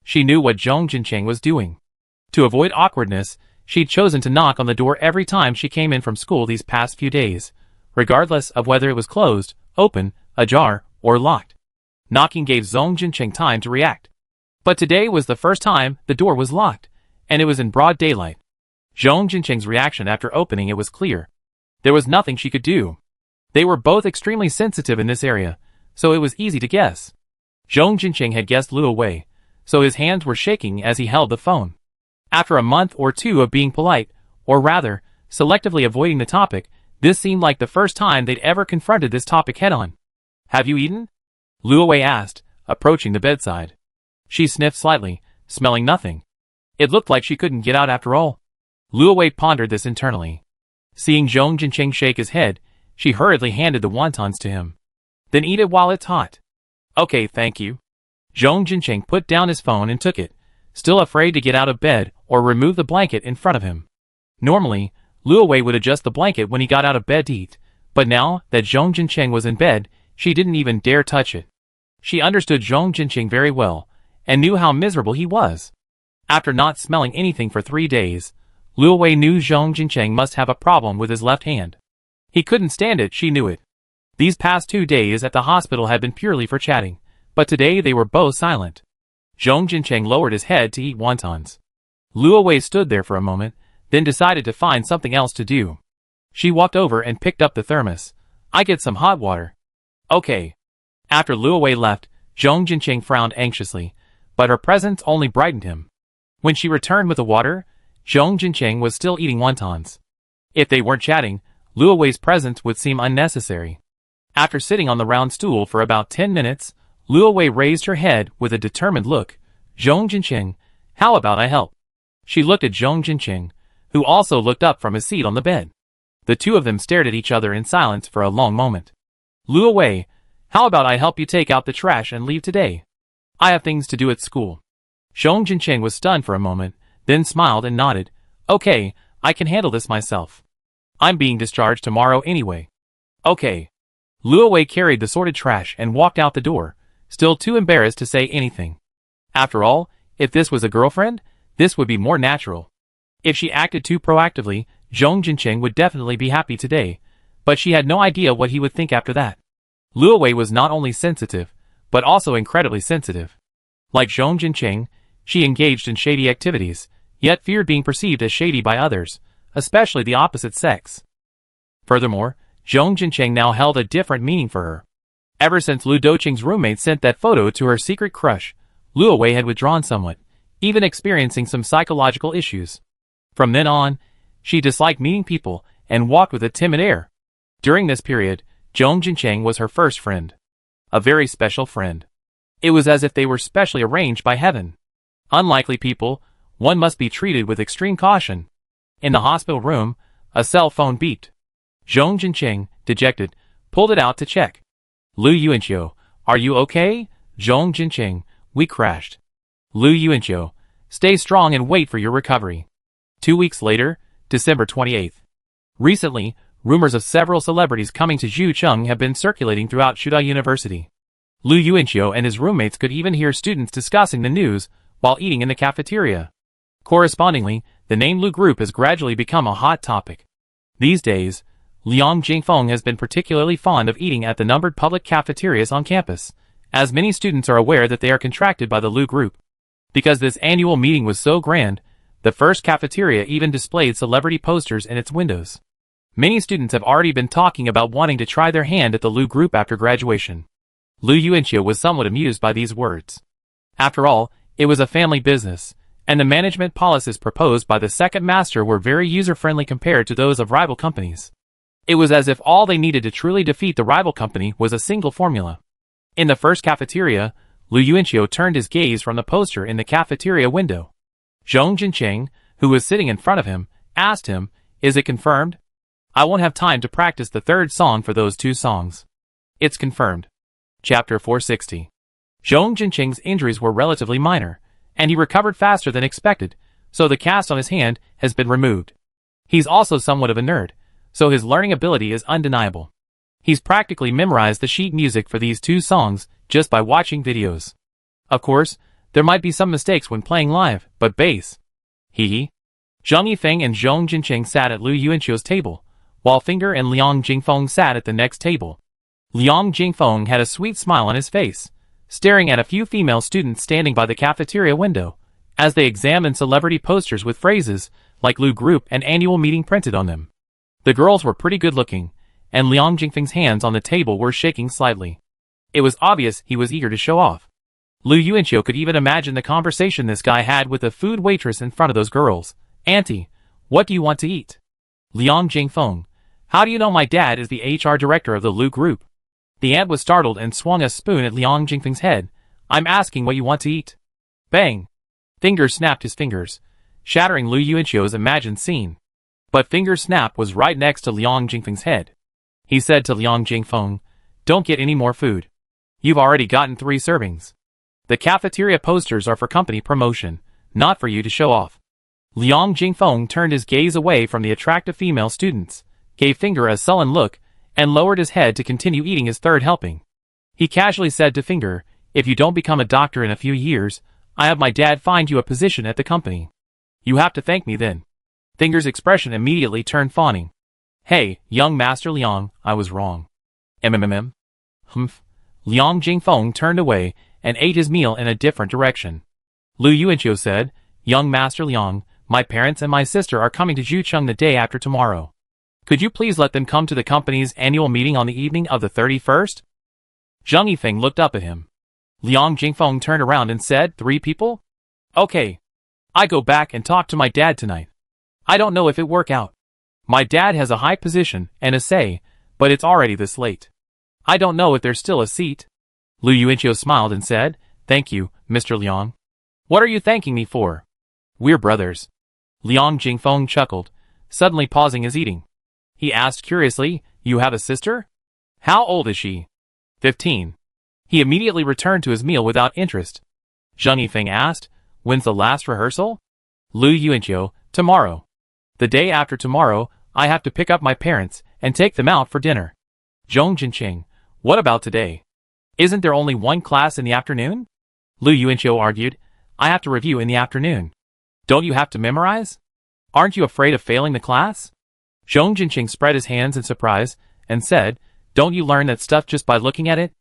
She knew what Zhong Jinqing was doing. To avoid awkwardness, she'd chosen to knock on the door every time she came in from school these past few days, regardless of whether it was closed, open, ajar, or locked. Knocking gave Zhong Jinqing time to react. But today was the first time the door was locked, and it was in broad daylight. Zhong Jinqing's reaction after opening it was clear. There was nothing she could do. They were both extremely sensitive in this area, so it was easy to guess. Zhong Jinqing had guessed Luo Wei, so his hands were shaking as he held the phone. After a month or two of being polite, or rather, selectively avoiding the topic. This seemed like the first time they'd ever confronted this topic head-on. "Have you eaten?" Luo Wei asked, approaching the bedside. She sniffed slightly, smelling nothing. It looked like she couldn't get out after all. Luo Wei pondered this internally. Seeing Zhong Jincheng shake his head, she hurriedly handed the wontons to him. "Then eat it while it's hot." "Okay, thank you." Zhong Jincheng put down his phone and took it, still afraid to get out of bed or remove the blanket in front of him. Normally, Luo Wei would adjust the blanket when he got out of bed to eat, but now that Zhong Jincheng was in bed, she didn't even dare touch it. She understood Zhong Jincheng very well, and knew how miserable he was. After not smelling anything for 3 days, Luo Wei knew Zhong Jincheng must have a problem with his left hand. He couldn't stand it, she knew it. These past 2 days at the hospital had been purely for chatting, but today they were both silent. Zhong Jincheng lowered his head to eat wontons. Luo Wei stood there for a moment, then decided to find something else to do. She walked over and picked up the thermos. "I get some hot water." "Okay." After Luo Wei left, Zhong Jincheng frowned anxiously, but her presence only brightened him. When she returned with the water, Zhong Jincheng was still eating wontons. If they weren't chatting, Luo Wei's presence would seem unnecessary. After sitting on the round stool for about 10 minutes, Luo Wei raised her head with a determined look. "Zhong Jincheng, how about I help?" She looked at Zhong Jincheng, who also looked up from his seat on the bed. The two of them stared at each other in silence for a long moment. "Luo Wei, how about I help you take out the trash and leave today? I have things to do at school." Zhong Jincheng was stunned for a moment, then smiled and nodded. "Okay, I can handle this myself. I'm being discharged tomorrow anyway." "Okay." Luo Wei carried the sorted trash and walked out the door, still too embarrassed to say anything. After all, if this was a girlfriend, this would be more natural. If she acted too proactively, Zhong Jincheng would definitely be happy today, but she had no idea what he would think after that. Luo Wei was not only sensitive, but also incredibly sensitive. Like Zhong Jincheng, she engaged in shady activities, yet feared being perceived as shady by others, especially the opposite sex. Furthermore, Zhong Jincheng now held a different meaning for her. Ever since Lu Doqing's roommate sent that photo to her secret crush, Luo Wei had withdrawn somewhat, even experiencing some psychological issues. From then on, she disliked meeting people and walked with a timid air. During this period, Zhong Jincheng was her first friend. A very special friend. It was as if they were specially arranged by heaven. Unlikely people, one must be treated with extreme caution. In the hospital room, a cell phone beeped. Zhong Jincheng, dejected, pulled it out to check. "Lu Yuanqiu, are you okay?" "Zhong Jincheng, we crashed." "Lu Yuanqiu, stay strong and wait for your recovery." 2 weeks later, December 28th. Recently, rumors of several celebrities coming to Zhucheng have been circulating throughout Shudai University. Lu Yuanqiu and his roommates could even hear students discussing the news while eating in the cafeteria. Correspondingly, the name Lu Group has gradually become a hot topic. These days, Liang Jingfeng has been particularly fond of eating at the numbered public cafeterias on campus, as many students are aware that they are contracted by the Lu Group. Because this annual meeting was so grand, the first cafeteria even displayed celebrity posters in its windows. Many students have already been talking about wanting to try their hand at the Lu Group after graduation. Lu Yuanqiu was somewhat amused by these words. After all, it was a family business, and the management policies proposed by the second master were very user-friendly compared to those of rival companies. It was as if all they needed to truly defeat the rival company was a single formula. In the first cafeteria, Lu Yuanqiu turned his gaze from the poster in the cafeteria window. Zhong Jincheng, who was sitting in front of him, asked him, "Is it confirmed?" "I won't have time to practice the third song for those 2 songs." "It's confirmed." Chapter 460. Zhong Jincheng's injuries were relatively minor, and he recovered faster than expected, so the cast on his hand has been removed. He's also somewhat of a nerd, so his learning ability is undeniable. He's practically memorized the sheet music for these 2 songs just by watching videos. Of course, there might be some mistakes when playing live, but bass. Hee. Zhang Yifeng and Zhong Jincheng sat at Lu Yuanqiu's table, while Finger and Liang Jingfeng sat at the next table. Liang Jingfeng had a sweet smile on his face, staring at a few female students standing by the cafeteria window, as they examined celebrity posters with phrases like Lu Group and annual meeting printed on them. The girls were pretty good looking, and Liang Jingfeng's hands on the table were shaking slightly. It was obvious he was eager to show off. Lu Yuanqiu could even imagine the conversation this guy had with the food waitress in front of those girls. "Auntie, What do you want to eat? Liang Jingfeng, how do you know my dad is the HR director of the Lu Group? The ant was startled and swung a spoon at Liang Jingfeng's head. I'm asking what you want to eat. Bang! Finger snapped his fingers, shattering Lu Yuanqiu's imagined scene. But Finger Snap was right next to Liang Jingfeng's head. He said to Liang Jingfeng, don't get any more food. You've already gotten 3 servings. The cafeteria posters are for company promotion, not for you to show off. Liang Jingfeng turned his gaze away from the attractive female students, gave Finger a sullen look, and lowered his head to continue eating his 3rd helping. He casually said to Finger, if you don't become a doctor in a few years, I have my dad find you a position at the company. You have to thank me then. Finger's expression immediately turned fawning. Hey, young Master Liang, I was wrong. Humph. Liang Jingfeng turned away and ate his meal in a different direction. Lu Yuanqiu said, young Master Liang, my parents and my sister are coming to Zhucheng the day after tomorrow. Could you please let them come to the company's annual meeting on the evening of the 31st? Zheng Yifeng looked up at him. Liang Jingfeng turned around and said, 3 people? Okay. I go back and talk to my dad tonight. I don't know if it work out. My dad has a high position and a say, but it's already this late. I don't know if there's still a seat. Lu Yuanqiu smiled and said, thank you, Mr. Liang. What are you thanking me for? We're brothers. Liang Jingfeng chuckled, suddenly pausing his eating. He asked curiously, you have a sister? How old is she? 15. He immediately returned to his meal without interest. Zheng Yifeng asked, when's the last rehearsal? Lu Yuanqiu, tomorrow. The day after tomorrow, I have to pick up my parents and take them out for dinner. Zhong Jinqing, what about today? Isn't there only 1 class in the afternoon? Lu Yuanqiu argued, I have to review in the afternoon. Don't you have to memorize? Aren't you afraid of failing the class? Zhong Jinqing spread his hands in surprise and said, don't you learn that stuff just by looking at it?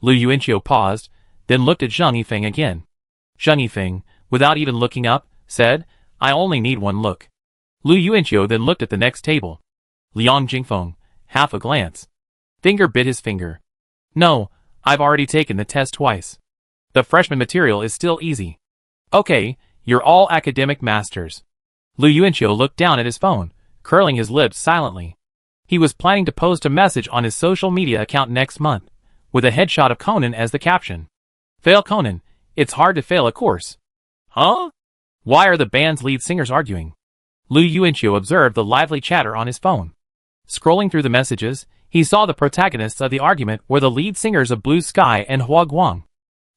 Lu Yuanqiu paused, then looked at Zheng Yifeng again. Zheng Yifeng, without even looking up, said, I only need 1 look. Lu Yuanqiu then looked at the next table. Liang Jingfeng, half a glance. Finger bit his finger. No, I've already taken the test twice. The freshman material is still easy. Okay, you're all academic masters. Lu Yuanqiu looked down at his phone, curling his lips silently. He was planning to post a message on his social media account next month, with a headshot of Conan as the caption. Fail Conan, it's hard to fail a course. Huh? Why are the band's lead singers arguing? Lu Yuanqiu observed the lively chatter on his phone. Scrolling through the messages, he saw the protagonists of the argument were the lead singers of Blue Sky and Hua Guang.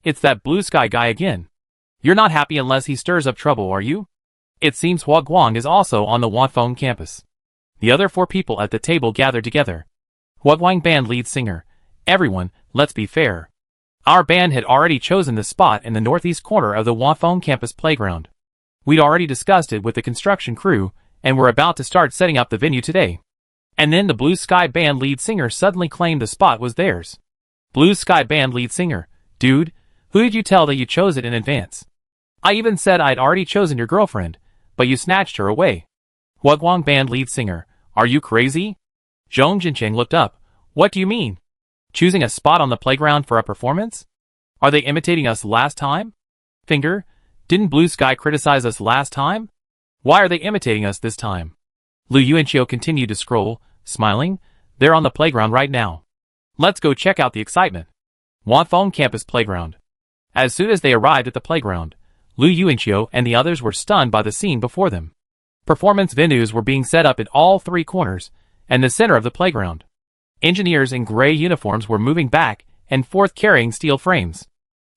It's that Blue Sky guy again. You're not happy unless he stirs up trouble, are you? It seems Hua Guang is also on the Wanfeng campus. The other 4 people at the table gathered together. Hua Guang band lead singer. Everyone, let's be fair. Our band had already chosen the spot in the northeast corner of the Wanfeng campus playground. We'd already discussed it with the construction crew, and we're about to start setting up the venue today. And then the Blue Sky band lead singer suddenly claimed the spot was theirs. Blue Sky band lead singer, dude, who did you tell that you chose it in advance? I even said I'd already chosen your girlfriend, but you snatched her away. Hua Guang band lead singer, are you crazy? Zhong Jinqing looked up. What do you mean? Choosing a spot on the playground for a performance? Are they imitating us last time? Finger, didn't Blue Sky criticize us last time? Why are they imitating us this time? Lu Yuanqiu continued to scroll, smiling. They're on the playground right now. Let's go check out the excitement. Wanfeng campus playground. As soon as they arrived at the playground, Lu Yuanqiu and the others were stunned by the scene before them. Performance venues were being set up in all 3 corners, and the center of the playground. Engineers in gray uniforms were moving back and forth carrying steel frames.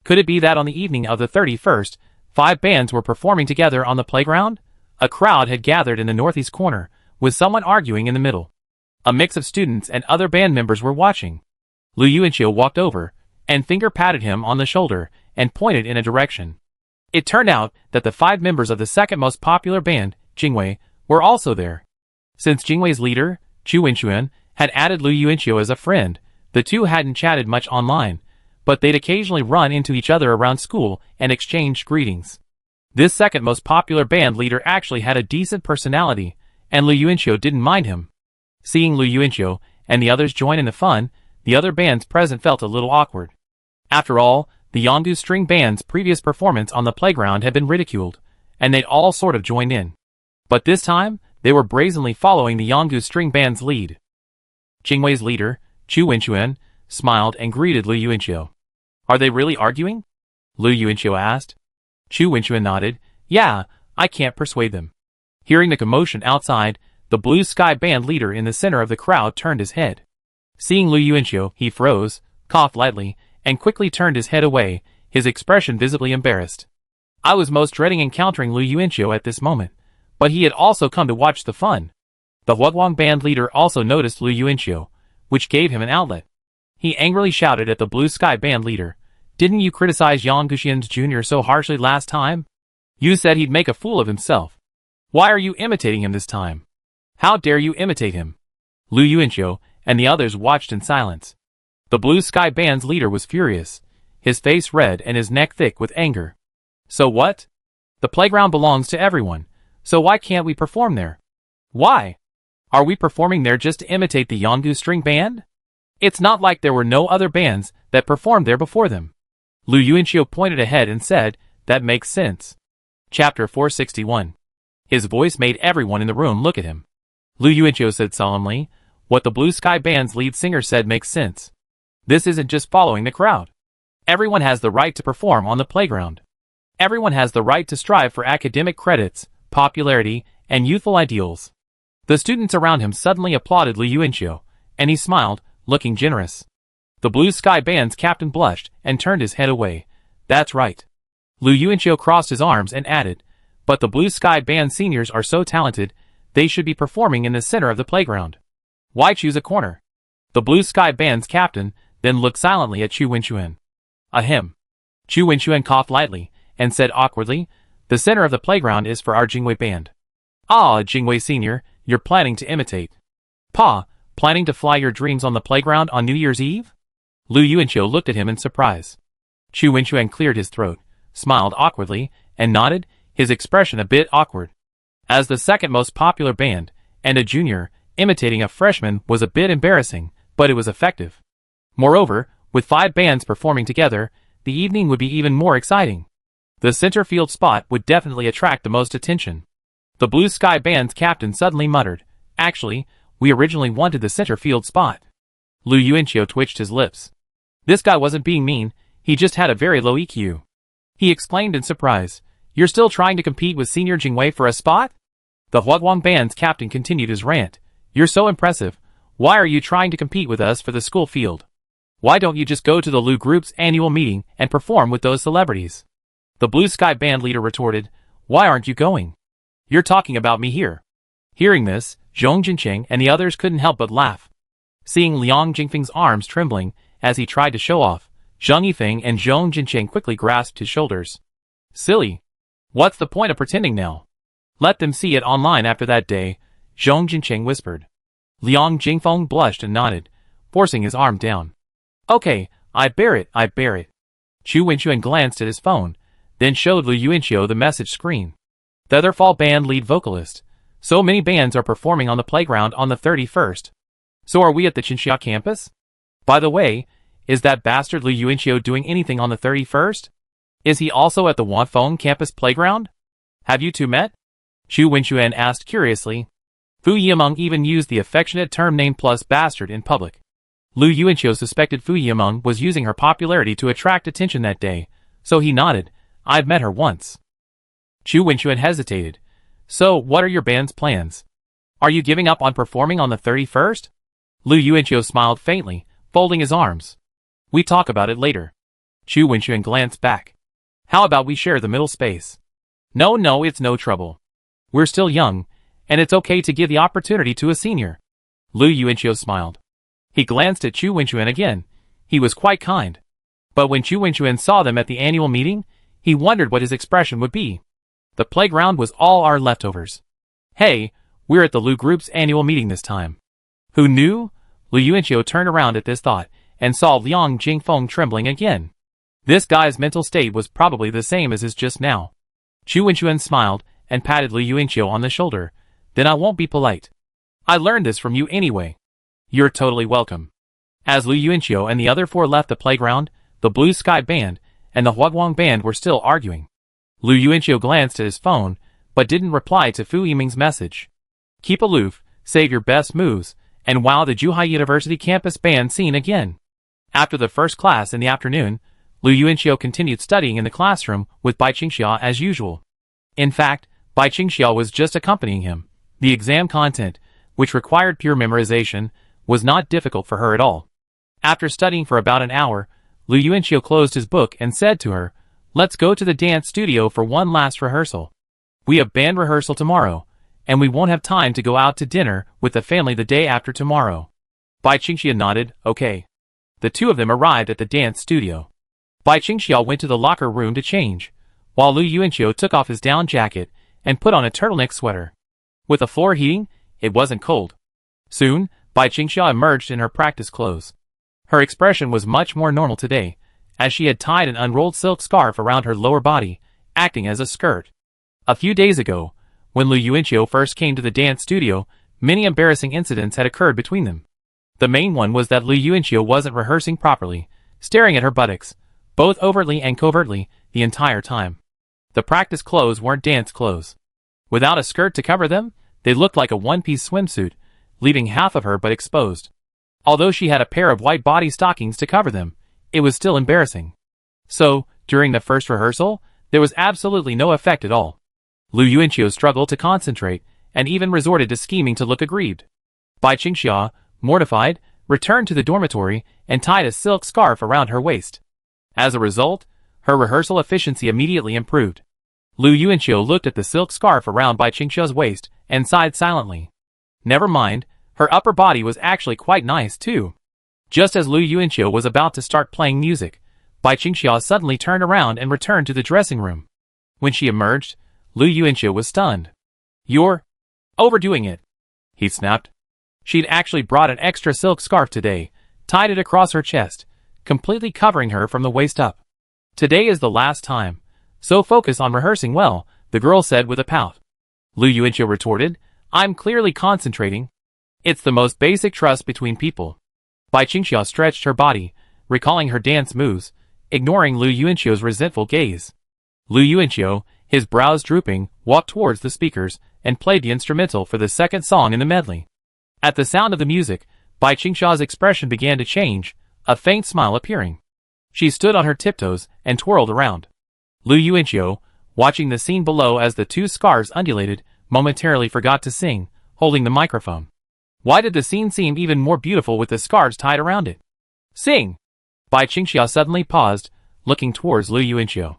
Could it be that on the evening of the 31st, 5 bands were performing together on the playground? A crowd had gathered in the northeast corner, with someone arguing in the middle. A mix of students and other band members were watching. Lu Yuanqiu walked over, and Finger patted him on the shoulder and pointed in a direction. It turned out that the 5 members of the second most popular band, Jingwei, were also there. Since Jingwei's leader, Chu Wenchuan, had added Lu Yuanqiu as a friend, the two hadn't chatted much online, but they'd occasionally run into each other around school and exchanged greetings. This second most popular band leader actually had a decent personality, and Lu Yuanqiu didn't mind him. Seeing Lu Yuanqiu and the others join in the fun, the other bands present felt a little awkward. After all, the Yangdu String Band's previous performance on the playground had been ridiculed, and they'd all sort of joined in. But this time, They were brazenly following the Yanggu string band's lead. Jingwei's leader, Chu Wenchuan, smiled and greeted Lu Yuanqiu. Are they really arguing? Lu Yuanqiu asked. Chu Wenchuan nodded. Yeah, I can't persuade them. Hearing the commotion outside, the Blue Sky Band leader in the center of the crowd turned his head. Seeing Lu Yuanqiu, he froze, coughed lightly, and quickly turned his head away, his expression visibly embarrassed. I was most dreading encountering Lu Yuanqiu at this moment, but he had also come to watch the fun. The Huaguang Band leader also noticed Lu Yuanqiu, which gave him an outlet. He angrily shouted at the Blue Sky Band leader, "Didn't you criticize Yang Guxian's Jr. so harshly last time? You said he'd make a fool of himself. Why are you imitating him this time? How dare you imitate him?" Lu Yuanqiu and the others watched in silence. The Blue Sky Band's leader was furious, his face red and his neck thick with anger. So what? The playground belongs to everyone, so why can't we perform there? Why? Are we performing there just to imitate the Yanggu string band? It's not like there were no other bands that performed there before them. Lu Yuanqiu pointed ahead and said, "That makes sense." Chapter 461. His voice made everyone in the room look at him. Lu Yuanqiu said solemnly, "What the Blue Sky Band's lead singer said makes sense. This isn't just following the crowd. Everyone has the right to perform on the playground. Everyone has the right to strive for academic credits, popularity, and youthful ideals." The students around him suddenly applauded Lu Yuanqiu, and he smiled, looking generous. The Blue Sky Band's captain blushed and turned his head away. "That's right." Lu Yuanqiu crossed his arms and added, "But the Blue Sky Band seniors are so talented, they should be performing in the center of the playground. Why choose a corner?" The Blue Sky Band's captain then looked silently at Chu Wenchuan. Ahem. Chu Wenchuan coughed lightly and said awkwardly, "The center of the playground is for our Jingwei band." "Ah, Jingwei senior, you're planning to imitate. Pa, planning to fly your dreams on the playground on New Year's Eve?" Lu Yuanqiu looked at him in surprise. Chu Wenchuan cleared his throat, smiled awkwardly, and nodded, his expression a bit awkward. As the second most popular band, and a junior, imitating a freshman was a bit embarrassing, but it was effective. Moreover, with 5 bands performing together, the evening would be even more exciting. The center field spot would definitely attract the most attention. The Blue Sky Band's captain suddenly muttered, "Actually, we originally wanted the center field spot." Lu Yuanqiu twitched his lips. This guy wasn't being mean, he just had a very low EQ. He exclaimed in surprise, "You're still trying to compete with Senior Jingwei for a spot?" The Huaguang Band's captain continued his rant. "You're so impressive. Why are you trying to compete with us for the school field? Why don't you just go to the Lu Group's annual meeting and perform with those celebrities?" The Blue Sky Band leader retorted, "Why aren't you going? You're talking about me here." Hearing this, Zhong Jinqing and the others couldn't help but laugh. Seeing Liang Jingfeng's arms trembling as he tried to show off, Zhang Yifeng and Zhong Jinqing quickly grasped his shoulders. "Silly. What's the point of pretending now? Let them see it online after that day," Zhong Jinqing whispered. Liang Jingfeng blushed and nodded, forcing his arm down. "Okay, I bear it. Chu Wenchuan glanced at his phone, then showed Lu Yuanqiu the message screen. "Featherfall Band lead vocalist. So many bands are performing on the playground on the 31st. So are we at the Qinxia campus? By the way, is that bastard Lu Yuanqiu doing anything on the 31st? Is he also at the Wanfeng campus playground? Have you two met?" Chu Wenchuan asked curiously. Fu Yimeng even used the affectionate term name plus bastard in public. Lu Yuanqiu suspected Fu Yimeng was using her popularity to attract attention that day, so he nodded. "I've met her once." Chu Wenchuan hesitated. "So, what are your band's plans? Are you giving up on performing on the 31st? Lu Yuanqiu smiled faintly, folding his arms. "We talk about it later." Chu Wenchuan glanced back. "How about we share the middle space?" No, it's no trouble. We're still young, and it's okay to give the opportunity to a senior." Lu Yuanqiu smiled. He glanced at Chu Wenchuan again. He was quite kind. But when Chu Wenchuan saw them at the annual meeting, he wondered what his expression would be. The playground was all our leftovers. "Hey, we're at the Lu Group's annual meeting this time." Who knew? Lu Yuanqiu turned around at this thought, and saw Liang Jingfeng trembling again. This guy's mental state was probably the same as his just now. Chu Wenchuan smiled, and patted Lu Yuanqiu on the shoulder. "Then I won't be polite. I learned this from you anyway." "You're totally welcome." As Lu Yuanqiu and the other 4 left the playground, the Blue Sky Band and the Huaguang Band were still arguing. Lu Yuanqiu glanced at his phone, but didn't reply to Fu Yimeng's message. Keep aloof, save your best moves, and wow the Zhuhai University campus band scene again. After the first class in the afternoon, Lu Yuanxiu continued studying in the classroom with Bai Qingxia as usual. In fact, Bai Qingxia was just accompanying him. The exam content, which required pure memorization, was not difficult for her at all. After studying for about an hour, Lu Yuanxiu closed his book and said to her, "Let's go to the dance studio for one last rehearsal. We have band rehearsal tomorrow, and we won't have time to go out to dinner with the family the day after tomorrow." Bai Qingxia nodded, okay. The two of them arrived at the dance studio. Bai Qingxia went to the locker room to change, while Lu Yuanxiu took off his down jacket and put on a turtleneck sweater. With the floor heating, it wasn't cold. Soon, Bai Qingxia emerged in her practice clothes. Her expression was much more normal today, as she had tied an unrolled silk scarf around her lower body, acting as a skirt. A few days ago, when Lu Yuanxiu first came to the dance studio, many embarrassing incidents had occurred between them. The main one was that Lu Yuanxiu wasn't rehearsing properly, staring at her buttocks, both overtly and covertly, the entire time. The practice clothes weren't dance clothes. Without a skirt to cover them, they looked like a one-piece swimsuit, leaving half of her butt exposed. Although she had a pair of white body stockings to cover them, it was still embarrassing. So, during the first rehearsal, there was absolutely no effect at all. Lu Yuanxiu struggled to concentrate, and even resorted to scheming to look aggrieved. Bai Qingxia, mortified, returned to the dormitory and tied a silk scarf around her waist. As a result, her rehearsal efficiency immediately improved. Lu Yuanxiu looked at the silk scarf around Bai Qingxia's waist and sighed silently. Never mind, her upper body was actually quite nice too. Just as Lu Yuanxiu was about to start playing music, Bai Qingxia suddenly turned around and returned to the dressing room. When she emerged, Lu Yuanxiu was stunned. "You're overdoing it," he snapped. She'd actually brought an extra silk scarf today, tied it across her chest, completely covering her from the waist up. "Today is the last time, so focus on rehearsing well," the girl said with a pout. Lu Yuanxiu retorted, "I'm clearly concentrating. It's the most basic trust between people." Bai Qingxia stretched her body, recalling her dance moves, ignoring Lu Yuanxiu's resentful gaze. Lu Yuanxiu, his brows drooping, walked towards the speakers and played the instrumental for the second song in the medley. At the sound of the music, Bai Qingxia's expression began to change, a faint smile appearing. She stood on her tiptoes and twirled around. Lu Yuanxiu, watching the scene below as the two scarves undulated, momentarily forgot to sing, holding the microphone. Why did the scene seem even more beautiful with the scarves tied around it? "Sing!" Bai Qingxia suddenly paused, looking towards Lu Yuanxiu.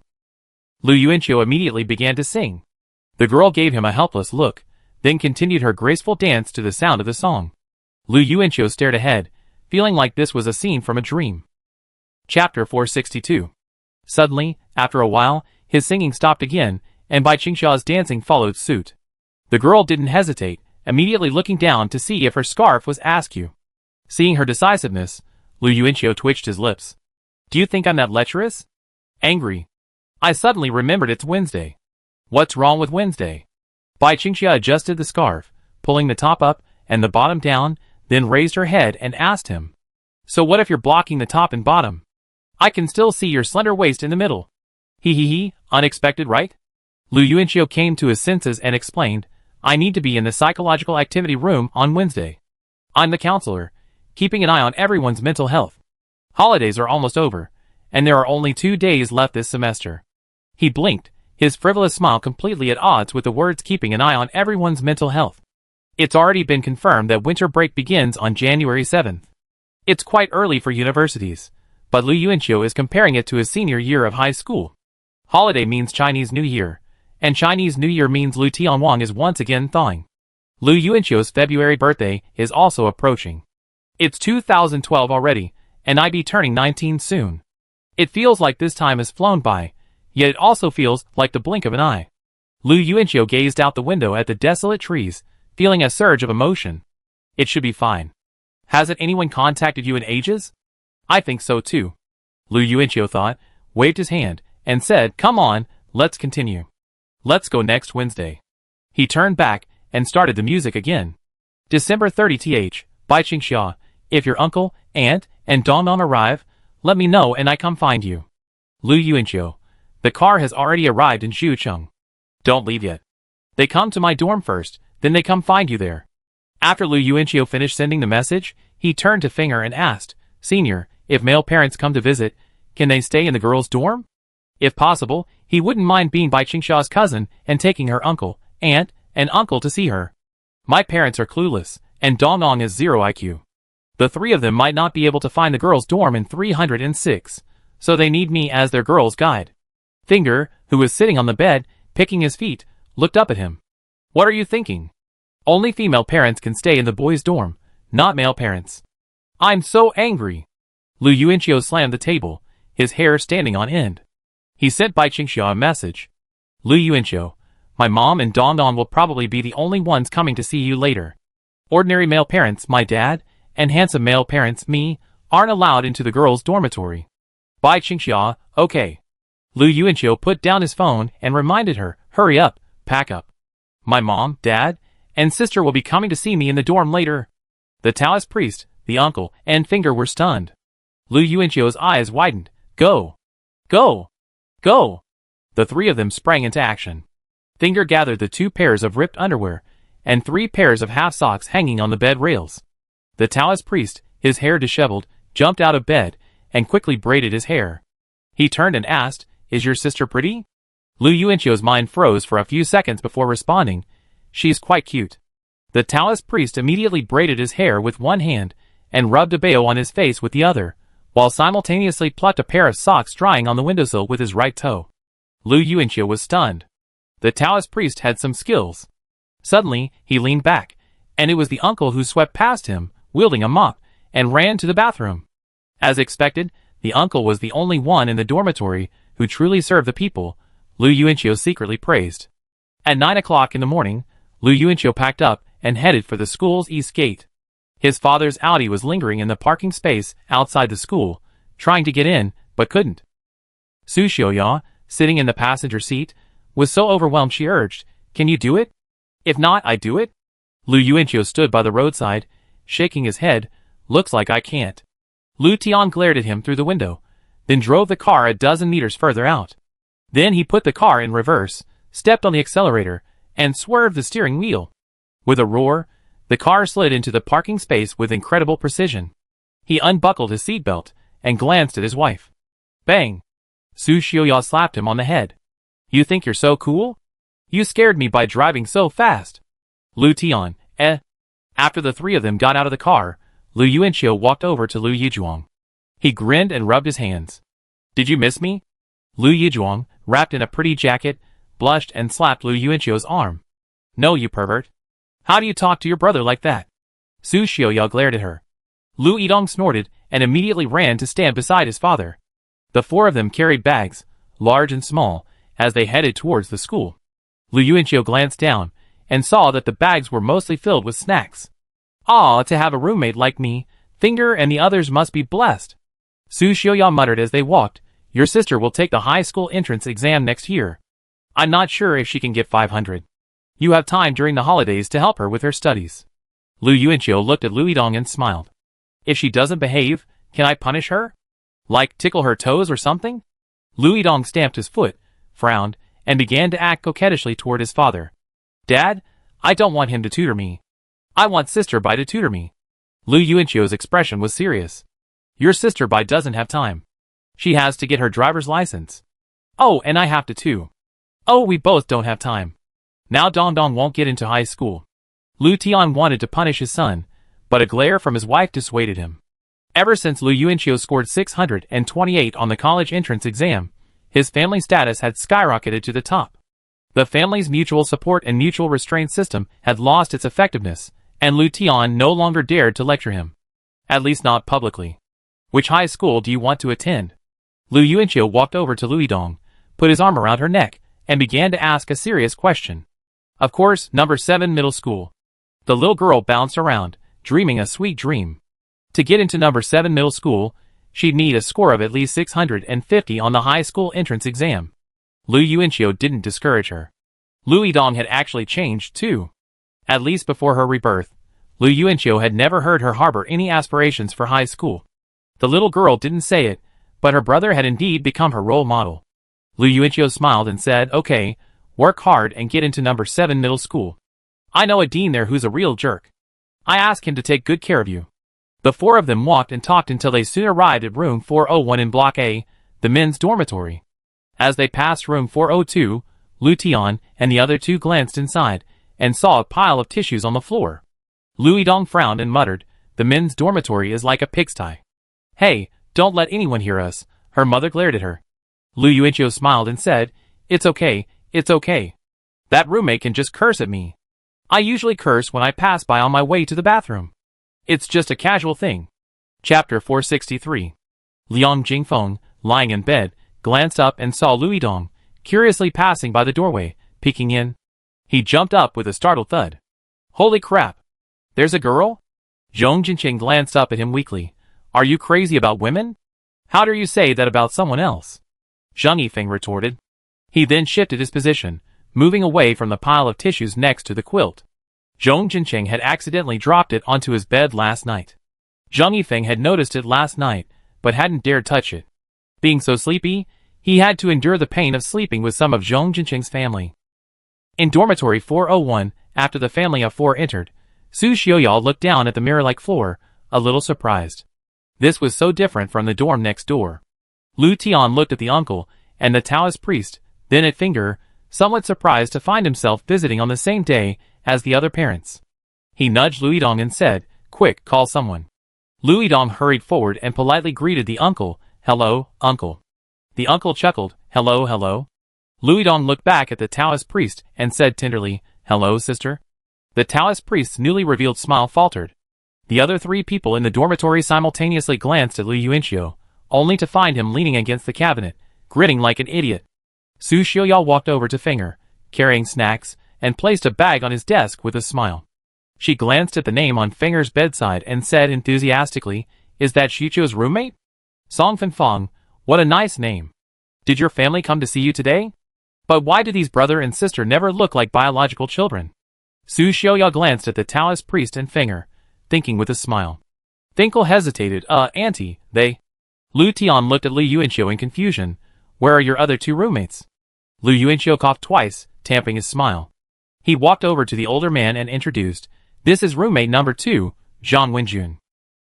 Lu Yuanxiu immediately began to sing. The girl gave him a helpless look, then continued her graceful dance to the sound of the song. Lu Yuanxiu stared ahead, feeling like this was a scene from a dream. Chapter 462. Suddenly, after a while, his singing stopped again, and Bai Qingxia's dancing followed suit. The girl didn't hesitate, immediately looking down to see if her scarf was askew. Seeing her decisiveness, Lu Yuanxiu twitched his lips. "Do you think I'm that lecherous?" Angry. "I suddenly remembered it's Wednesday." "What's wrong with Wednesday?" Bai Qingxia adjusted the scarf, pulling the top up and the bottom down, then raised her head and asked him, "So what if you're blocking the top and bottom? I can still see your slender waist in the middle." He, unexpected, right? Lu Yuanxiu came to his senses and explained, "I need to be in the psychological activity room on Wednesday. I'm the counselor, keeping an eye on everyone's mental health. Holidays are almost over, and there are only 2 days left this semester." He blinked, his frivolous smile completely at odds with the words "keeping an eye on everyone's mental health." It's already been confirmed that winter break begins on January 7th. It's quite early for universities, but Lu Yuanxiu is comparing it to his senior year of high school. Holiday means Chinese New Year, and Chinese New Year means Lu Tianwang is once again thawing. Lu Yuanxiu's February birthday is also approaching. It's 2012 already, and I'd be turning 19 soon. It feels like this time has flown by, yet it also feels like the blink of an eye. Lu Yuanxiu gazed out the window at the desolate trees, feeling a surge of emotion. It should be fine. Hasn't anyone contacted you in ages? I think so too. Lu Yuanxiu thought, waved his hand, and said, "Come on, let's continue. Let's go next Wednesday." He turned back and started the music again. December 30th, Bai Qingxia, if your uncle, aunt, and Dongmeng arrive, let me know and I come find you. Lu Yuanxiu, the car has already arrived in Xucheng. Don't leave yet. They come to my dorm first, then they come find you there. After Lu Yuanqiu finished sending the message, he turned to Finger and asked, Senior, if male parents come to visit, can they stay in the girls' dorm? If possible, he wouldn't mind being Bai Qingxia's cousin and taking her uncle, aunt, and uncle to see her. My parents are clueless, and Dong is 0 IQ. The three of them might not be able to find the girls' dorm in 306, so they need me as their girls' guide. Finger, who was sitting on the bed, picking his feet, looked up at him. What are you thinking? Only female parents can stay in the boys' dorm, not male parents. I'm so angry. Lu Yuanqiu slammed the table, his hair standing on end. He sent Bai Qingxia a message. Lu Yuanqiu, my mom and Dong will probably be the only ones coming to see you later. Ordinary male parents, my dad, and handsome male parents, me, aren't allowed into the girls' dormitory. Bai Qingxia, okay. Lu Yuanqiu put down his phone and reminded her, hurry up, pack up. My mom, dad, and sister will be coming to see me in the dorm later. The Taoist priest, the uncle, and Finger were stunned. Lu Yuanqiu's eyes widened. Go! Go! Go! The three of them sprang into action. Finger gathered the 2 pairs of ripped underwear, and 3 pairs of half socks hanging on the bed rails. The Taoist priest, his hair disheveled, jumped out of bed, and quickly braided his hair. He turned and asked, Is your sister pretty? Lu Yuanqiu's mind froze for a few seconds before responding, She's quite cute. The Taoist priest immediately braided his hair with one hand, and rubbed a bao on his face with the other, while simultaneously plucked a pair of socks drying on the windowsill with his right toe. Lu Yuanqiu was stunned. The Taoist priest had some skills. Suddenly, he leaned back, and it was the uncle who swept past him, wielding a mop, and ran to the bathroom. As expected, the uncle was the only one in the dormitory who truly served the people, Lu Yuanqiu secretly praised. At 9 o'clock in the morning, Lu Yuanqiu packed up and headed for the school's east gate. His father's Audi was lingering in the parking space outside the school, trying to get in, but couldn't. Su Xiaoya, sitting in the passenger seat, was so overwhelmed she urged, Can you do it? If not, I do it. Lu Yuanqiu stood by the roadside, shaking his head, Looks like I can't. Lu Tian glared at him through the window, then drove the car a dozen meters further out. Then he put the car in reverse, stepped on the accelerator, and swerved the steering wheel. With a roar, the car slid into the parking space with incredible precision. He unbuckled his seatbelt and glanced at his wife. Bang! Su Xiaoya slapped him on the head. You think you're so cool? You scared me by driving so fast. Lu Tian, After the three of them got out of the car, Lu Yuanqiu walked over to Lu Yizhuang. He grinned and rubbed his hands. Did you miss me? Lu Yizhuang, wrapped in a pretty jacket, blushed and slapped Lu Yuanqiu's arm. No, you pervert. How do you talk to your brother like that? Su Xiaoya glared at her. Lu Yidong snorted and immediately ran to stand beside his father. The 4 of them carried bags, large and small, as they headed towards the school. Lu Yuanqiu glanced down and saw that the bags were mostly filled with snacks. Ah, to have a roommate like me, Finger and the others must be blessed. Su Xiaoya muttered as they walked, Your sister will take the high school entrance exam next year. I'm not sure if she can get 500. You have time during the holidays to help her with her studies. Lu Yuanqiu looked at Lu Yidong and smiled. If she doesn't behave, can I punish her? Like tickle her toes or something? Lu Yidong stamped his foot, frowned, and began to act coquettishly toward his father. Dad, I don't want him to tutor me. I want Sister Bai to tutor me. Lu Yuanqiu's expression was serious. Your Sister Bai doesn't have time. She has to get her driver's license. Oh, and I have to too. Oh, we both don't have time. Now Dong won't get into high school. Lu Tian wanted to punish his son, but a glare from his wife dissuaded him. Ever since Lu Yuanqiu scored 628 on the college entrance exam, his family status had skyrocketed to the top. The family's mutual support and mutual restraint system had lost its effectiveness, and Lu Tian no longer dared to lecture him. At least not publicly. Which high school do you want to attend? Lu Yuanqiu walked over to Lu Yidong, put his arm around her neck, and began to ask a serious question. Of course, number 7 middle school. The little girl bounced around, dreaming a sweet dream. To get into number 7 middle school, she'd need a score of at least 650 on the high school entrance exam. Lu Yuanqiu didn't discourage her. Lu Yidong had actually changed too. At least before her rebirth, Lu Yuanqiu had never heard her harbor any aspirations for high school. The little girl didn't say it, but her brother had indeed become her role model. Lu Yuanqiu smiled and said, Okay, work hard and get into number 7 middle school. I know a dean there who's a real jerk. I ask him to take good care of you." The four of them walked and talked until they soon arrived at room 401 in Block A, the men's dormitory. As they passed room 402, Lu Tian and the other two glanced inside, and saw a pile of tissues on the floor. Lu Yidong frowned and muttered, "The men's dormitory is like a pigsty." "Hey, don't let anyone hear us," her mother glared at her. Lu Yuanqiu smiled and said, it's okay. That roommate can just curse at me. I usually curse when I pass by on my way to the bathroom. It's just a casual thing." Chapter 463. Liang Jingfeng, lying in bed, glanced up and saw Lu Yidong, curiously passing by the doorway, peeking in. He jumped up with a startled thud. "Holy crap! There's a girl?" Zhong Jinqing glanced up at him weakly. "Are you crazy about women? How dare you say that about someone else?" Zhang Yifeng retorted. He then shifted his position, moving away from the pile of tissues next to the quilt. Zhong Jinqing had accidentally dropped it onto his bed last night. Zhang Yifeng had noticed it last night, but hadn't dared touch it. Being so sleepy, he had to endure the pain of sleeping with some of Zhong Jinqing's family. In dormitory 401, after the family of four entered, Su Xiaoyao looked down at the mirror-like floor, a little surprised. This was so different from the dorm next door. Lu Tian looked at the uncle and the Taoist priest, then at Finger, somewhat surprised to find himself visiting on the same day as the other parents. He nudged Lu Yidong and said, "Quick, call someone." Lu Yidong hurried forward and politely greeted the uncle. "Hello, uncle." The uncle chuckled, Hello. Lu Yidong looked back at the Taoist priest and said tenderly, "Hello, sister." The Taoist priest's newly revealed smile faltered. The other three people in the dormitory simultaneously glanced at Lu Yuanqiu, only to find him leaning against the cabinet, grinning like an idiot. Su Xiaoyao walked over to Finger, carrying snacks, and placed a bag on his desk with a smile. She glanced at the name on Finger's bedside and said enthusiastically, "Is that Xichu's roommate? Song Feng, what a nice name. Did your family come to see you today? But why do these brother and sister never look like biological children?" Su Xiaoyao glanced at the Taoist priest and Finger, thinking with a smile. Finkel hesitated, auntie, they... Lu Tian looked at Lu Yuanqiu in confusion. "Where are your other two roommates?" Lu Yuanqiu coughed twice, tamping his smile. He walked over to the older man and introduced, "This is roommate number 2, Zhang Wenjun."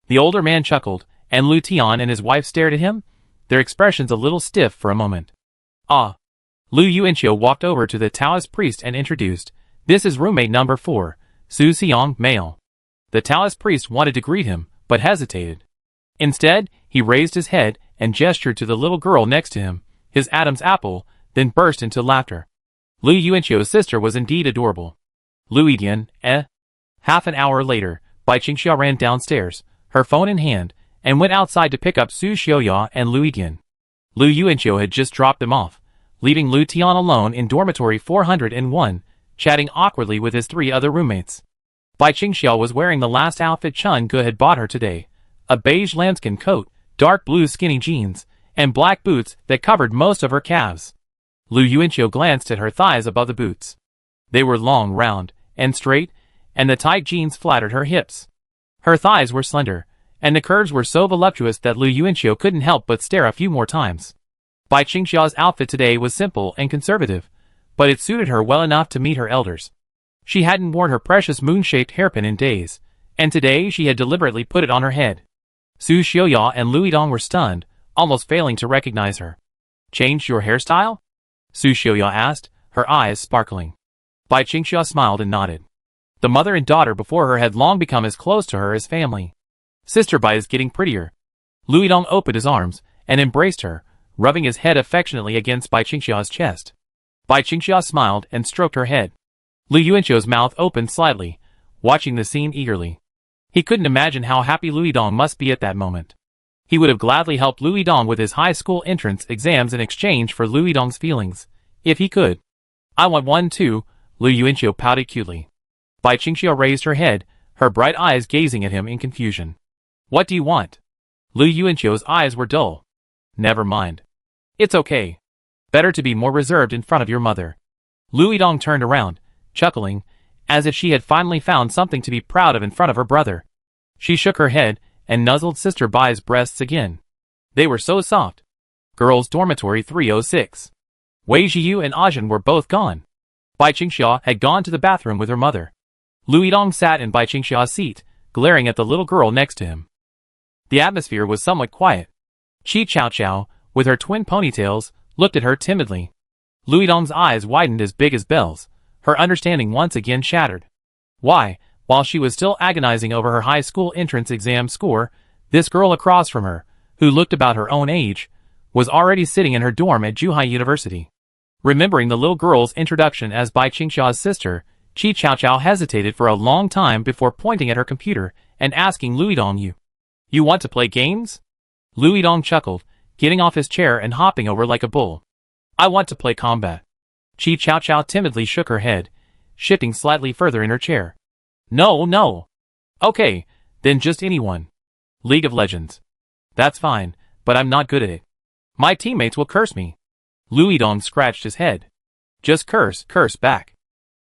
The older man chuckled, and Lu Tian and his wife stared at him, their expressions a little stiff for a moment. "Ah." Lu Yuanqiu walked over to the Taoist priest and introduced, "This is roommate number 4, Su Xiang, male." The Taoist priest wanted to greet him, but hesitated. Instead, he raised his head and gestured to the little girl next to him, his Adam's apple, then burst into laughter. Lu Yuanqiu's sister was indeed adorable. Lu Yidian, Half an hour later, Bai Qingxia ran downstairs, her phone in hand, and went outside to pick up Su Xiaoyao and Lu Yidian. Lu Yuanqiu had just dropped them off, leaving Lu Tian alone in dormitory 401, chatting awkwardly with his 3 other roommates. Bai Qingxia was wearing the last outfit Chun Ge had bought her today, a beige lambskin coat, dark blue skinny jeans, and black boots that covered most of her calves. Lu Yuanqiu glanced at her thighs above the boots. They were long, round, and straight, and the tight jeans flattered her hips. Her thighs were slender, and the curves were so voluptuous that Lu Yuanqiu couldn't help but stare a few more times. Bai Qingxia's outfit today was simple and conservative, but it suited her well enough to meet her elders. She hadn't worn her precious moon-shaped hairpin in days, and today she had deliberately put it on her head. Su Xiaoyao and Lu Yidong were stunned, almost failing to recognize her. "Changed your hairstyle?" Su Xiaoyao asked, her eyes sparkling. Bai Qingxia smiled and nodded. The mother and daughter before her had long become as close to her as family. "Sister Bai is getting prettier." Lu Yidong opened his arms and embraced her, rubbing his head affectionately against Bai Qingxia's chest. Bai Qingxia smiled and stroked her head. Lu Yuanqiu's mouth opened slightly, watching the scene eagerly. He couldn't imagine how happy Lu Yidong must be at that moment. He would have gladly helped Lu Yidong with his high school entrance exams in exchange for Lu Yidong's feelings, if he could. "I want one too," Lu Yuanqiu pouted cutely. Bai Qingxia raised her head, her bright eyes gazing at him in confusion. "What do you want?" Lu Yuanqiu's eyes were dull. "Never mind. It's okay. Better to be more reserved in front of your mother." Lu Yidong turned around, chuckling, as if she had finally found something to be proud of in front of her brother. She shook her head and nuzzled Sister Bai's breasts again. They were so soft. Girls' dormitory 306. Wei Jiyu and Ajin were both gone. Bai Qingxia had gone to the bathroom with her mother. Lu Yidong sat in Bai Qingxia's seat, glaring at the little girl next to him. The atmosphere was somewhat quiet. Qi Chao, with her twin ponytails, looked at her timidly. Lu Yidong's eyes widened as big as bells, her understanding once again shattered. Why, while she was still agonizing over her high school entrance exam score, this girl across from her, who looked about her own age, was already sitting in her dorm at Zhuhai University. Remembering the little girl's introduction as Bai Qingxia's sister, Qi Chao hesitated for a long time before pointing at her computer and asking Lu Yidong, You want to play games? Lu Yidong chuckled, getting off his chair and hopping over like a bull. I want to play combat. Qi Chao timidly shook her head, shifting slightly further in her chair. No. Okay, then just anyone. League of Legends. That's fine, but I'm not good at it. My teammates will curse me. Lu Yidong scratched his head. Just curse back.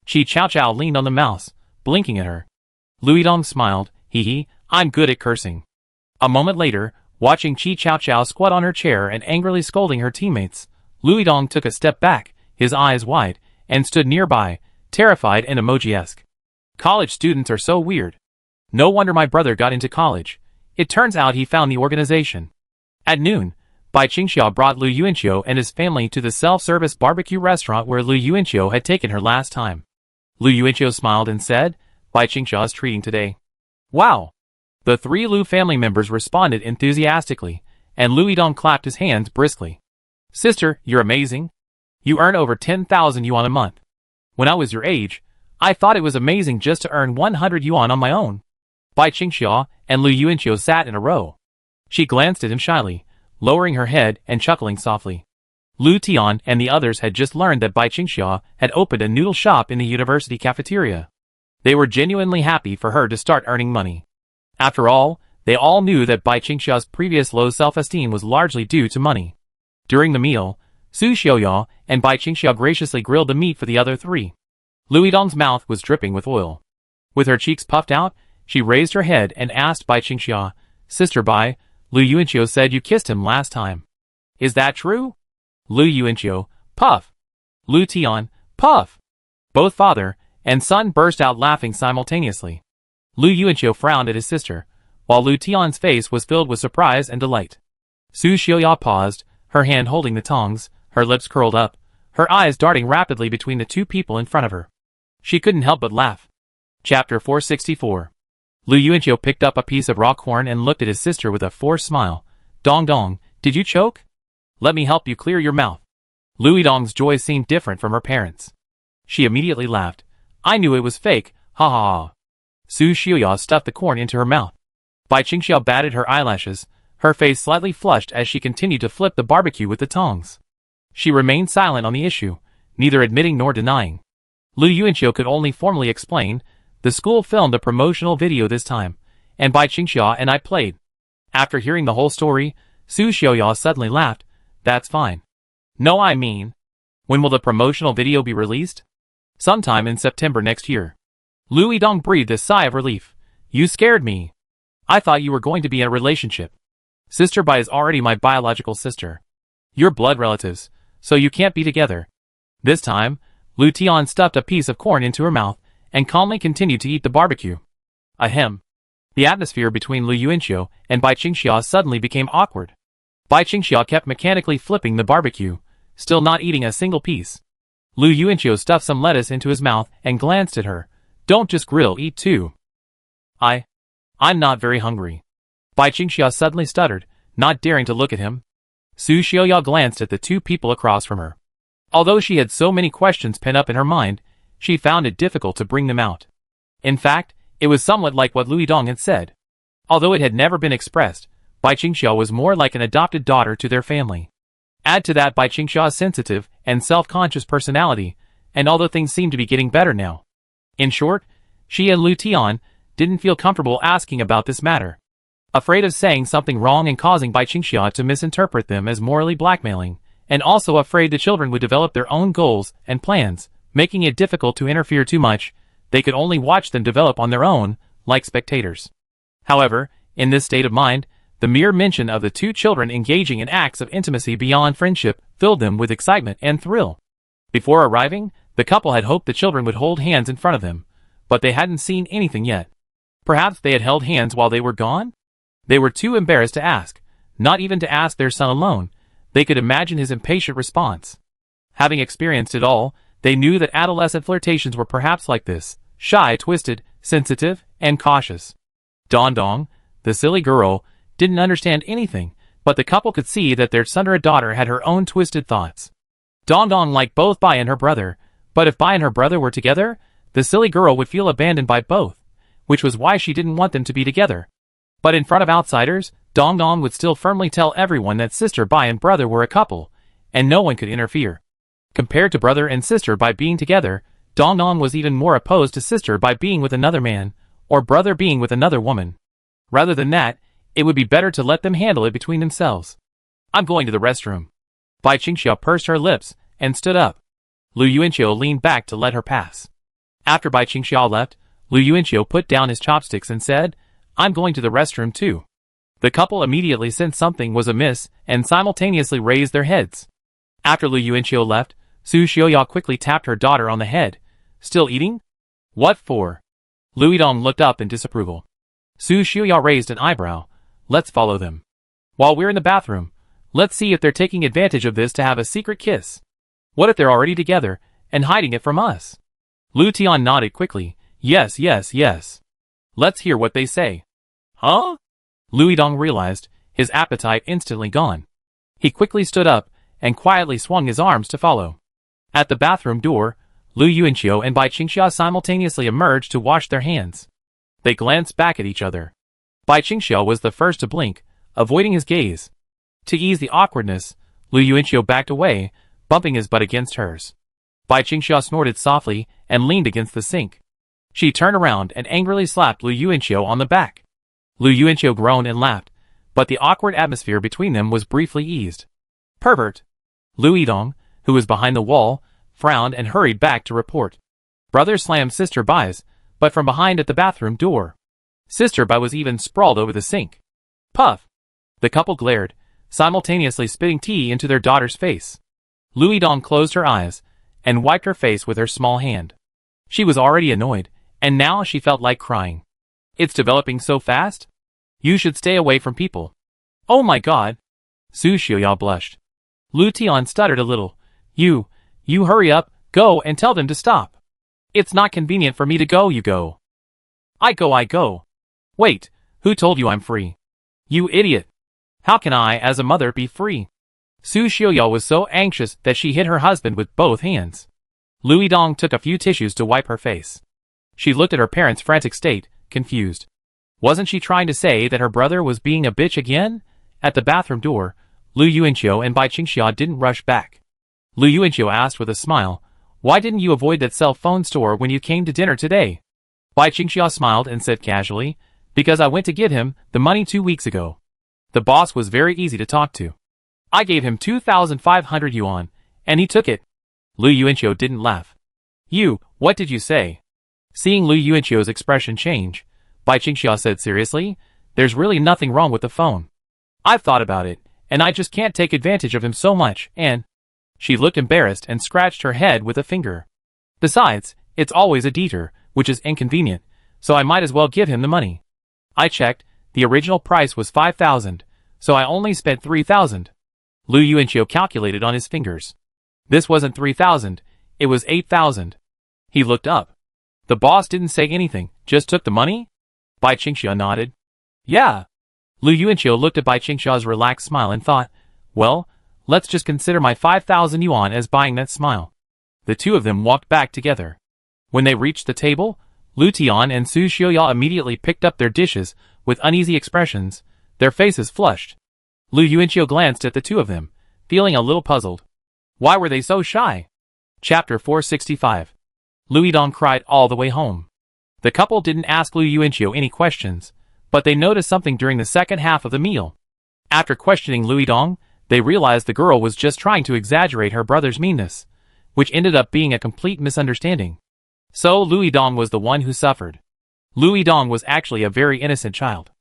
Qi Chao leaned on the mouse, blinking at her. Lu Yidong smiled, hee, I'm good at cursing. A moment later, watching Qi Chao squat on her chair and angrily scolding her teammates, Lu Yidong took a step back, his eyes wide, and stood nearby, terrified and emoji-esque. College students are so weird. No wonder my brother got into college. It turns out he found the organization. At noon, Bai Qingxia brought Lu Yuanqiu and his family to the self-service barbecue restaurant where Lu Yuanqiu had taken her last time. Lu Yuanqiu smiled and said, Bai Qingxia's treating today. Wow! The three Lu family members responded enthusiastically, and Lu Yidong clapped his hands briskly. Sister, you're amazing. You earn over 10,000 yuan a month. When I was your age, I thought it was amazing just to earn 100 yuan on my own. Bai Qingxia and Lu Yuanqiu sat in a row. She glanced at him shyly, lowering her head and chuckling softly. Lu Tian and the others had just learned that Bai Qingxia had opened a noodle shop in the university cafeteria. They were genuinely happy for her to start earning money. After all, they all knew that Bai Qingxia's previous low self-esteem was largely due to money. During the meal, Su Xiaoya and Bai Qingxia graciously grilled the meat for the other three. Lu Yidong's mouth was dripping with oil. With her cheeks puffed out, she raised her head and asked Bai Qingxia, Sister Bai, Lu Yuanqiu said you kissed him last time. Is that true? Lu Yuanqiu, puff. Lu Tian, puff. Both father and son burst out laughing simultaneously. Lu Yuanqiu frowned at his sister, while Lu Tian's face was filled with surprise and delight. Su Xiaoya paused, her hand holding the tongs, her lips curled up, her eyes darting rapidly between the two people in front of her. She couldn't help but laugh. Chapter 464. Lu Yuanqiu picked up a piece of raw corn and looked at his sister with a forced smile. Dong, did you choke? Let me help you clear your mouth. Lu Yidong's joy seemed different from her parents'. She immediately laughed. I knew it was fake, ha ha ha. Su Xiaoya stuffed the corn into her mouth. Bai Qingxia batted her eyelashes, her face slightly flushed as she continued to flip the barbecue with the tongs. She remained silent on the issue, neither admitting nor denying. Lu Yuanqiu could only formally explain, the school filmed a promotional video this time, and Bai Qingxia and I played. After hearing the whole story, Su Xiaoya suddenly laughed. That's fine. No, I mean, when will the promotional video be released? Sometime in September next year. Lu Yidong breathed a sigh of relief. You scared me. I thought you were going to be in a relationship. Sister Bai is already my biological sister. You're blood relatives, so you can't be together. This time, Lu Tian stuffed a piece of corn into her mouth and calmly continued to eat the barbecue. Ahem. The atmosphere between Lu Yuanqiu and Bai Qingxia suddenly became awkward. Bai Qingxia kept mechanically flipping the barbecue, still not eating a single piece. Lu Yuanqiu stuffed some lettuce into his mouth and glanced at her. Don't just grill, eat too. I'm not very hungry. Bai Qingxia suddenly stuttered, not daring to look at him. Su Xiaoya glanced at the two people across from her. Although she had so many questions pent up in her mind, she found it difficult to bring them out. In fact, it was somewhat like what Lu Yidong had said. Although it had never been expressed, Bai Qingxia was more like an adopted daughter to their family. Add to that Bai Qingxia's sensitive and self-conscious personality, and although things seemed to be getting better now. In short, she and Lu Tian didn't feel comfortable asking about this matter. Afraid of saying something wrong and causing Bai Qingxia to misinterpret them as morally blackmailing, and also afraid the children would develop their own goals and plans, making it difficult to interfere too much, they could only watch them develop on their own, like spectators. However, in this state of mind, the mere mention of the two children engaging in acts of intimacy beyond friendship filled them with excitement and thrill. Before arriving, The couple had hoped the children would hold hands in front of them, but they hadn't seen anything yet. Perhaps they had held hands while they were gone? They were too embarrassed to ask, not even to ask their son alone. They could imagine his impatient response. Having experienced it all, they knew that adolescent flirtations were perhaps like this, shy, twisted, sensitive, and cautious. Dong Dong, the silly girl, didn't understand anything, but the couple could see that their son or daughter had her own twisted thoughts. Dong Dong liked both Bai and her brother, but if Bai and her brother were together, the silly girl would feel abandoned by both, which was why she didn't want them to be together. But in front of outsiders, Dong Dong would still firmly tell everyone that sister Bai and brother were a couple, and no one could interfere. Compared to brother and sister Bai being together, Dong Dong was even more opposed to sister Bai being with another man, or brother being with another woman. Rather than that, it would be better to let them handle it between themselves. I'm going to the restroom. Bai Qingxia pursed her lips and stood up. Lu Yuanqiu leaned back to let her pass. After Bai Qingxia left, Lu Yuanqiu put down his chopsticks and said, I'm going to the restroom too. The couple immediately sensed something was amiss and simultaneously raised their heads. After Lu Yuanqiu left, Su Xiaoya quickly tapped her daughter on the head. Still eating? What for? Lu Yidong looked up in disapproval. Su Xiaoya raised an eyebrow. Let's follow them. While we're in the bathroom, let's see if they're taking advantage of this to have a secret kiss. What if they're already together and hiding it from us? Lu Tian nodded quickly. Yes, yes, yes. Let's hear what they say. Huh? Lu Yidong realized, his appetite instantly gone. He quickly stood up and quietly swung his arms to follow. At the bathroom door, Lu Yuanqiu and Bai Qingxia simultaneously emerged to wash their hands. They glanced back at each other. Bai Qingxia was the first to blink, avoiding his gaze. To ease the awkwardness, Lu Yuanqiu backed away, bumping his butt against hers. Bai Qingxia snorted softly and leaned against the sink. She turned around and angrily slapped Lu Yuanqiu on the back. Lu Yuanqiu groaned and laughed, but the awkward atmosphere between them was briefly eased. Pervert! Lu Yidong, who was behind the wall, frowned and hurried back to report. Brother slammed Sister Bai's, but from behind at the bathroom door. Sister Bai was even sprawled over the sink. Puff! The couple glared, simultaneously spitting tea into their daughter's face. Lu Yidong closed her eyes and wiped her face with her small hand. She was already annoyed, and now she felt like crying. It's developing so fast? You should stay away from people. Oh my god! Su Xiaoya blushed. Lu Tian stuttered a little. You hurry up, go and tell them to stop. It's not convenient for me to go, you go. I go. Wait, who told you I'm free? You idiot. How can I, as a mother, be free? Su Xiaoya was so anxious that she hit her husband with both hands. Lu Yidong took a few tissues to wipe her face. She looked at her parents' frantic state, confused. Wasn't she trying to say that her brother was being a bitch again? At the bathroom door, Lu Yuanqiu and Bai Qingxia didn't rush back. Lu Yuanqiu asked with a smile, why didn't you avoid that cell phone store when you came to dinner today? Bai Qingxia smiled and said casually, because I went to give him the money 2 weeks ago. The boss was very easy to talk to. I gave him 2,500 yuan, and he took it. Lu Yuanqiu didn't laugh. What did you say? Seeing Lu Yuanqiu's expression change, Bai Qingxia said seriously, there's really nothing wrong with the phone. I've thought about it, and I just can't take advantage of him so much, and... She looked embarrassed and scratched her head with a finger. Besides, it's always a detour, which is inconvenient, so I might as well give him the money. I checked, the original price was 5,000, so I only spent 3,000. Lu Yuanqiu calculated on his fingers. This wasn't 3,000, it was 8,000. He looked up. The boss didn't say anything, just took the money? Bai Qingxia nodded. Yeah. Lu Yuanqiu looked at Bai Qingxia's relaxed smile and thought, well, let's just consider my 5,000 yuan as buying that smile. The two of them walked back together. When they reached the table, Lu Tian and Su Xiaoya immediately picked up their dishes with uneasy expressions, their faces flushed. Lu Yuanqiu glanced at the two of them, feeling a little puzzled. Why were they so shy? Chapter 465. Lu Yidong cried all the way home. The couple didn't ask Lu Yuanqiu any questions, but they noticed something during the second half of the meal. After questioning Lu Yidong, they realized the girl was just trying to exaggerate her brother's meanness, which ended up being a complete misunderstanding. So Lu Yidong was the one who suffered. Lu Yidong was actually a very innocent child.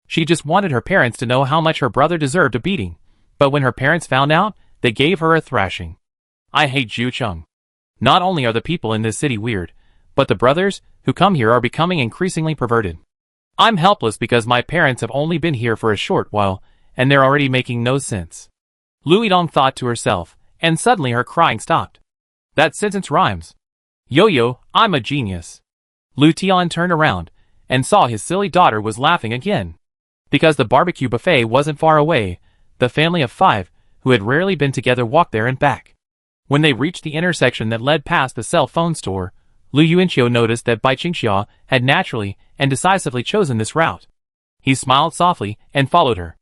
She just wanted her parents to know how much her brother deserved a beating, but when her parents found out, they gave her a thrashing. I hate Zhu Cheng. Not only are the people in this city weird, but the brothers who come here are becoming increasingly perverted. I'm helpless because my parents have only been here for a short while, and they're already making no sense. Lu Yidong thought to herself, and suddenly her crying stopped. That sentence rhymes. Yo-yo, I'm a genius. Lu Tian turned around, and saw his silly daughter was laughing again. Because the barbecue buffet wasn't far away, the family of 5, who had rarely been together, walked there and back. When they reached the intersection that led past the cell phone store, Lu Yuanqiu noticed that Bai Qingxia had naturally and decisively chosen this route. He smiled softly and followed her.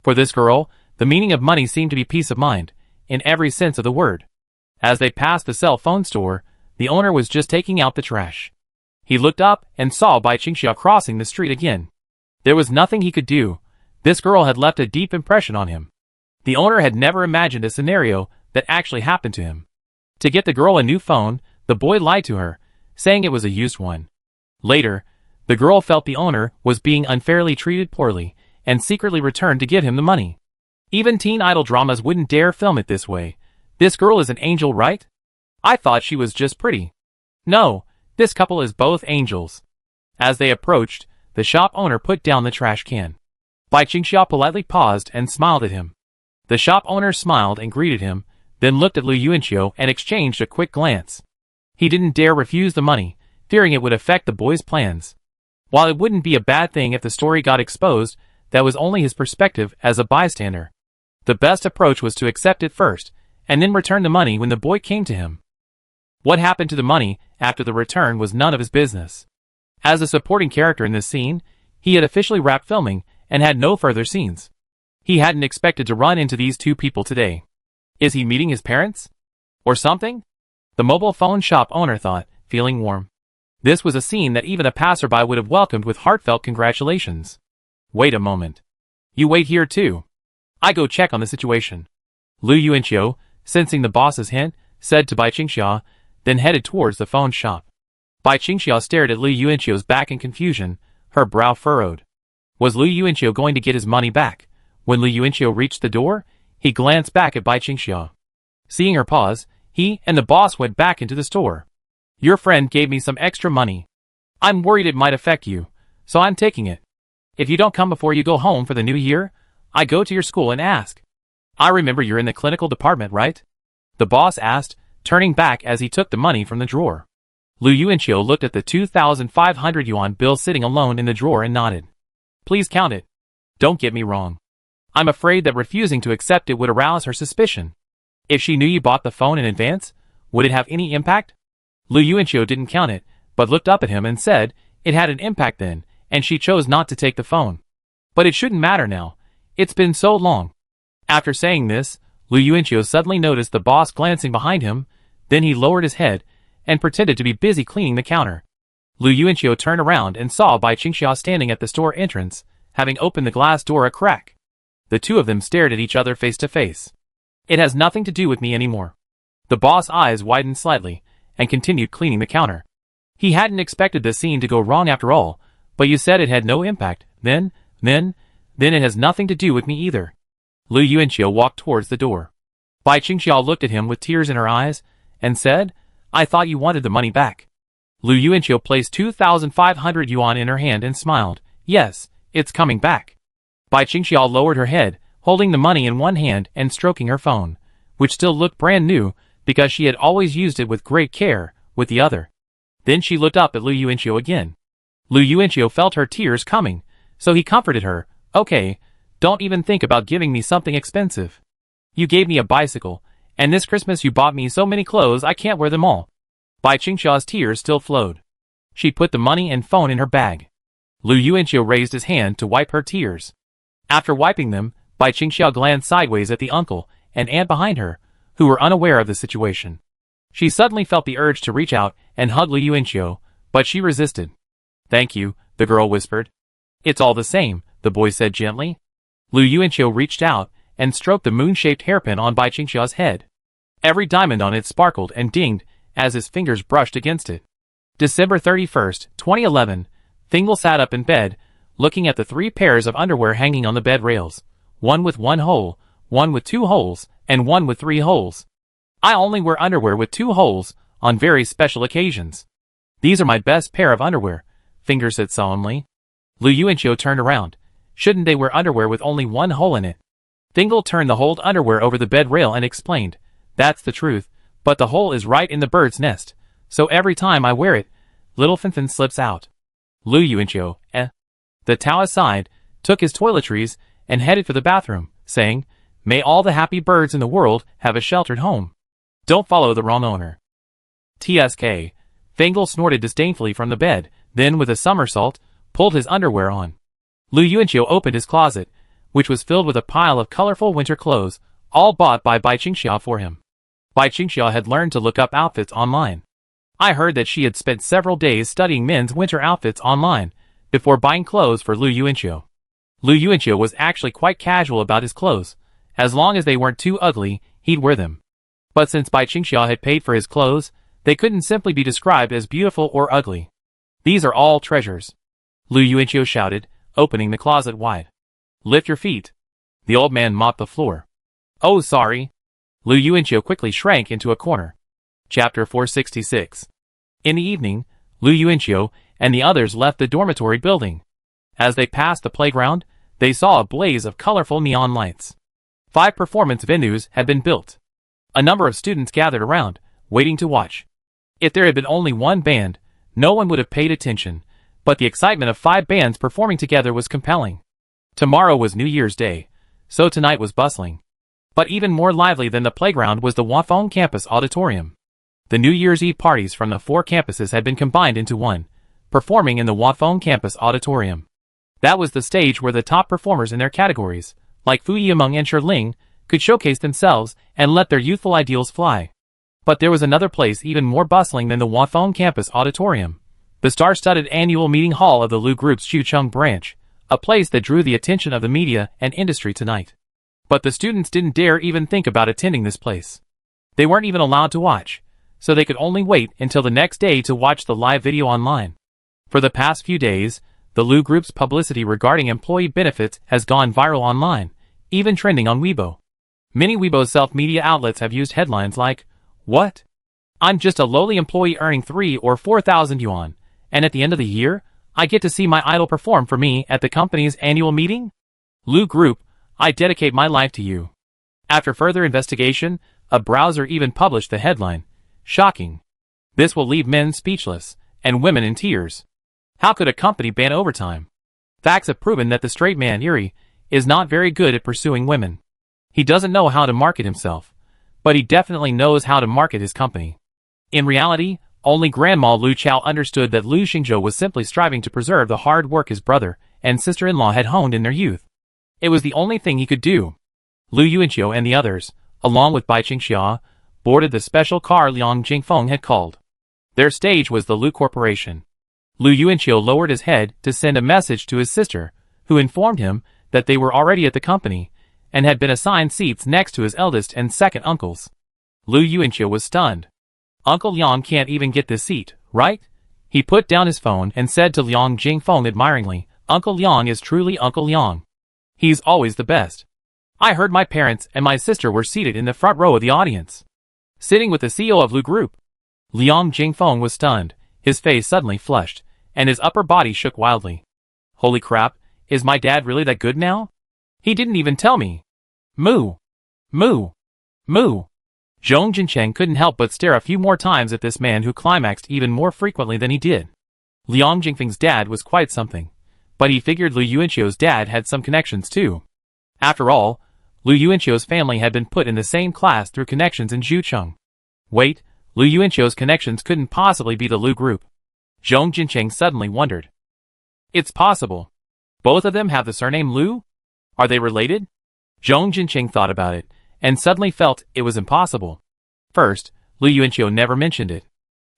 For this girl, the meaning of money seemed to be peace of mind, in every sense of the word. As they passed the cell phone store, the owner was just taking out the trash. He looked up and saw Bai Qingxia crossing the street again. There was nothing he could do. This girl had left a deep impression on him. The owner had never imagined a scenario that actually happened to him. To get the girl a new phone, the boy lied to her, saying it was a used one. Later, the girl felt the owner was being unfairly treated poorly, and secretly returned to give him the money. Even teen idol dramas wouldn't dare film it this way. This girl is an angel, right? I thought she was just pretty. No, this couple is both angels. As they approached, the shop owner put down the trash can. Bai Qingxia politely paused and smiled at him. The shop owner smiled and greeted him, then looked at Lu Yuanqiu and exchanged a quick glance. He didn't dare refuse the money, fearing it would affect the boy's plans. While it wouldn't be a bad thing if the story got exposed, that was only his perspective as a bystander. The best approach was to accept it first, and then return the money when the boy came to him. What happened to the money after the return was none of his business. As a supporting character in this scene, he had officially wrapped filming and had no further scenes. He hadn't expected to run into these two people today. Is he meeting his parents? Or something? The mobile phone shop owner thought, feeling warm. This was a scene that even a passerby would have welcomed with heartfelt congratulations. Wait a moment. You wait here too. I go check on the situation. Lu Yuanqiu, sensing the boss's hint, said to Bai Qingxia, then headed towards the phone shop. Bai Qingxia stared at Lu Yuanqiu's back in confusion, her brow furrowed. Was Lu Yuanqiu going to get his money back? When Lu Yuanqiu reached the door, he glanced back at Bai Qingxia. Seeing her pause, he and the boss went back into the store. Your friend gave me some extra money. I'm worried it might affect you, so I'm taking it. If you don't come before you go home for the new year, I go to your school and ask. I remember you're in the clinical department, right? The boss asked, turning back as he took the money from the drawer. Lu Yuanqiu looked at the 2,500 yuan bill sitting alone in the drawer and nodded. Please count it. Don't get me wrong. I'm afraid that refusing to accept it would arouse her suspicion. If she knew you bought the phone in advance, would it have any impact? Lu Yuanqiu didn't count it, but looked up at him and said, it had an impact then, and she chose not to take the phone. But it shouldn't matter now. It's been so long. After saying this, Lu Yuanqiu suddenly noticed the boss glancing behind him, then he lowered his head, and pretended to be busy cleaning the counter. Lu Yuanqiu turned around and saw Bai Qingxia standing at the store entrance, having opened the glass door a crack. The two of them stared at each other face to face. It has nothing to do with me anymore. The boss' eyes widened slightly, and continued cleaning the counter. He hadn't expected the scene to go wrong after all, but you said it had no impact, then it has nothing to do with me either. Lu Yuanqiu walked towards the door. Bai Qingxia looked at him with tears in her eyes, and said, I thought you wanted the money back. Lu Yuanqiu placed 2,500 yuan in her hand and smiled. Yes, it's coming back. Bai Qingxia lowered her head, holding the money in one hand and stroking her phone, which still looked brand new, because she had always used it with great care, with the other. Then she looked up at Lu Yuanqiu again. Lu Yuanqiu felt her tears coming, so he comforted her. Okay, don't even think about giving me something expensive. You gave me a bicycle, and this Christmas you bought me so many clothes I can't wear them all. Bai Qingxia's tears still flowed. She put the money and phone in her bag. Lu Yuanqiu raised his hand to wipe her tears. After wiping them, Bai Qingxia glanced sideways at the uncle and aunt behind her, who were unaware of the situation. She suddenly felt the urge to reach out and hug Lu Yuanqiu, but she resisted. Thank you, the girl whispered. It's all the same, the boy said gently. Lu Yuanqiu reached out and stroked the moon-shaped hairpin on Bai Qingxia's head. Every diamond on it sparkled and dinged as his fingers brushed against it. December 31st, 2011, Thingle sat up in bed, looking at the 3 pairs of underwear hanging on the bed rails, one with 1 hole, one with 2 holes, and one with 3 holes. I only wear underwear with 2 holes, on very special occasions. These are my best pair of underwear, Finger said solemnly. Lu Yuanqiu turned around. Shouldn't they wear underwear with only one hole in it? Fingal turned the holed underwear over the bed rail and explained, that's the truth, but the hole is right in the bird's nest, so every time I wear it, little Finfin slips out. Lu Yuanqiu, The Taoist sighed, took his toiletries, and headed for the bathroom, saying, may all the happy birds in the world have a sheltered home. Don't follow the wrong owner. TSK. Fingal snorted disdainfully from the bed, then with a somersault, pulled his underwear on. Lu Yuanqiu opened his closet, which was filled with a pile of colorful winter clothes, all bought by Bai Qingxia for him. Bai Qingxia had learned to look up outfits online. I heard that she had spent several days studying men's winter outfits online, before buying clothes for Lu Yuanqiu. Lu Yuanqiu was actually quite casual about his clothes. As long as they weren't too ugly, he'd wear them. But since Bai Qingxia had paid for his clothes, they couldn't simply be described as beautiful or ugly. These are all treasures. Lu Yuanqiu shouted, opening the closet wide. Lift your feet. The old man mopped the floor. Oh, sorry. Lu Yuanqiu quickly shrank into a corner. Chapter 466. In the evening, Lu Yuanqiu and the others left the dormitory building. As they passed the playground, they saw a blaze of colorful neon lights. 5 performance venues had been built. A number of students gathered around, waiting to watch. If there had been only one band, no one would have paid attention, but the excitement of 5 bands performing together was compelling. Tomorrow was New Year's Day, so tonight was bustling. But even more lively than the playground was the Wafeng campus auditorium. The New Year's Eve parties from the 4 campuses had been combined into one, performing in the Wafeng campus auditorium. That was the stage where the top performers in their categories, like Fu Yimeng and Ling, could showcase themselves and let their youthful ideals fly. But there was another place even more bustling than the Wafeng campus auditorium, the star-studded annual meeting hall of the Lu Group's Xucheng branch, a place that drew the attention of the media and industry tonight. But the students didn't dare even think about attending this place. They weren't even allowed to watch, so they could only wait until the next day to watch the live video online. For the past few days, the Lu Group's publicity regarding employee benefits has gone viral online, even trending on Weibo. Many Weibo self-media outlets have used headlines like, "What? I'm just a lowly employee earning 3 or 4,000 yuan, and at the end of the year, I get to see my idol perform for me at the company's annual meeting? Lu Group, I dedicate my life to you." After further investigation, a browser even published the headline, "Shocking. This will leave men speechless, and women in tears. How could a company ban overtime?" Facts have proven that the straight man Yuri is not very good at pursuing women. He doesn't know how to market himself, but he definitely knows how to market his company. In reality, only Grandma Lu Chao understood that Lu Xingzhou was simply striving to preserve the hard work his brother and sister-in-law had honed in their youth. It was the only thing he could do. Lu Yuanqiu and the others, along with Bai Qingxia, boarded the special car Liang Jingfeng had called. Their stage was the Lu Corporation. Lu Yuanqiu lowered his head to send a message to his sister, who informed him that they were already at the company, and had been assigned seats next to his eldest and second uncles. Lu Yuanqiu was stunned. Uncle Liang can't even get this seat, right? He put down his phone and said to Liang Jingfeng admiringly, "Uncle Liang is truly Uncle Liang. He's always the best. I heard my parents and my sister were seated in the front row of the audience, sitting with the CEO of Lu Group." Liang Jingfeng was stunned, his face suddenly flushed, and his upper body shook wildly. Holy crap, is my dad really that good now? He didn't even tell me. Moo! Moo! Moo! Zhong Jincheng couldn't help but stare a few more times at this man who climaxed even more frequently than he did. Liang Jingfeng's dad was quite something, but he figured Lu Yuanqiu's dad had some connections too. After all, Lu Yuanqiu's family had been put in the same class through connections in Xucheng. Wait, Lu Yuanqiu's connections couldn't possibly be the Lu Group. Zhong Jincheng suddenly wondered. It's possible. Both of them have the surname Lu? Are they related? Zhong Jincheng thought about it, and suddenly felt it was impossible. First, Lu Yuanqiu never mentioned it.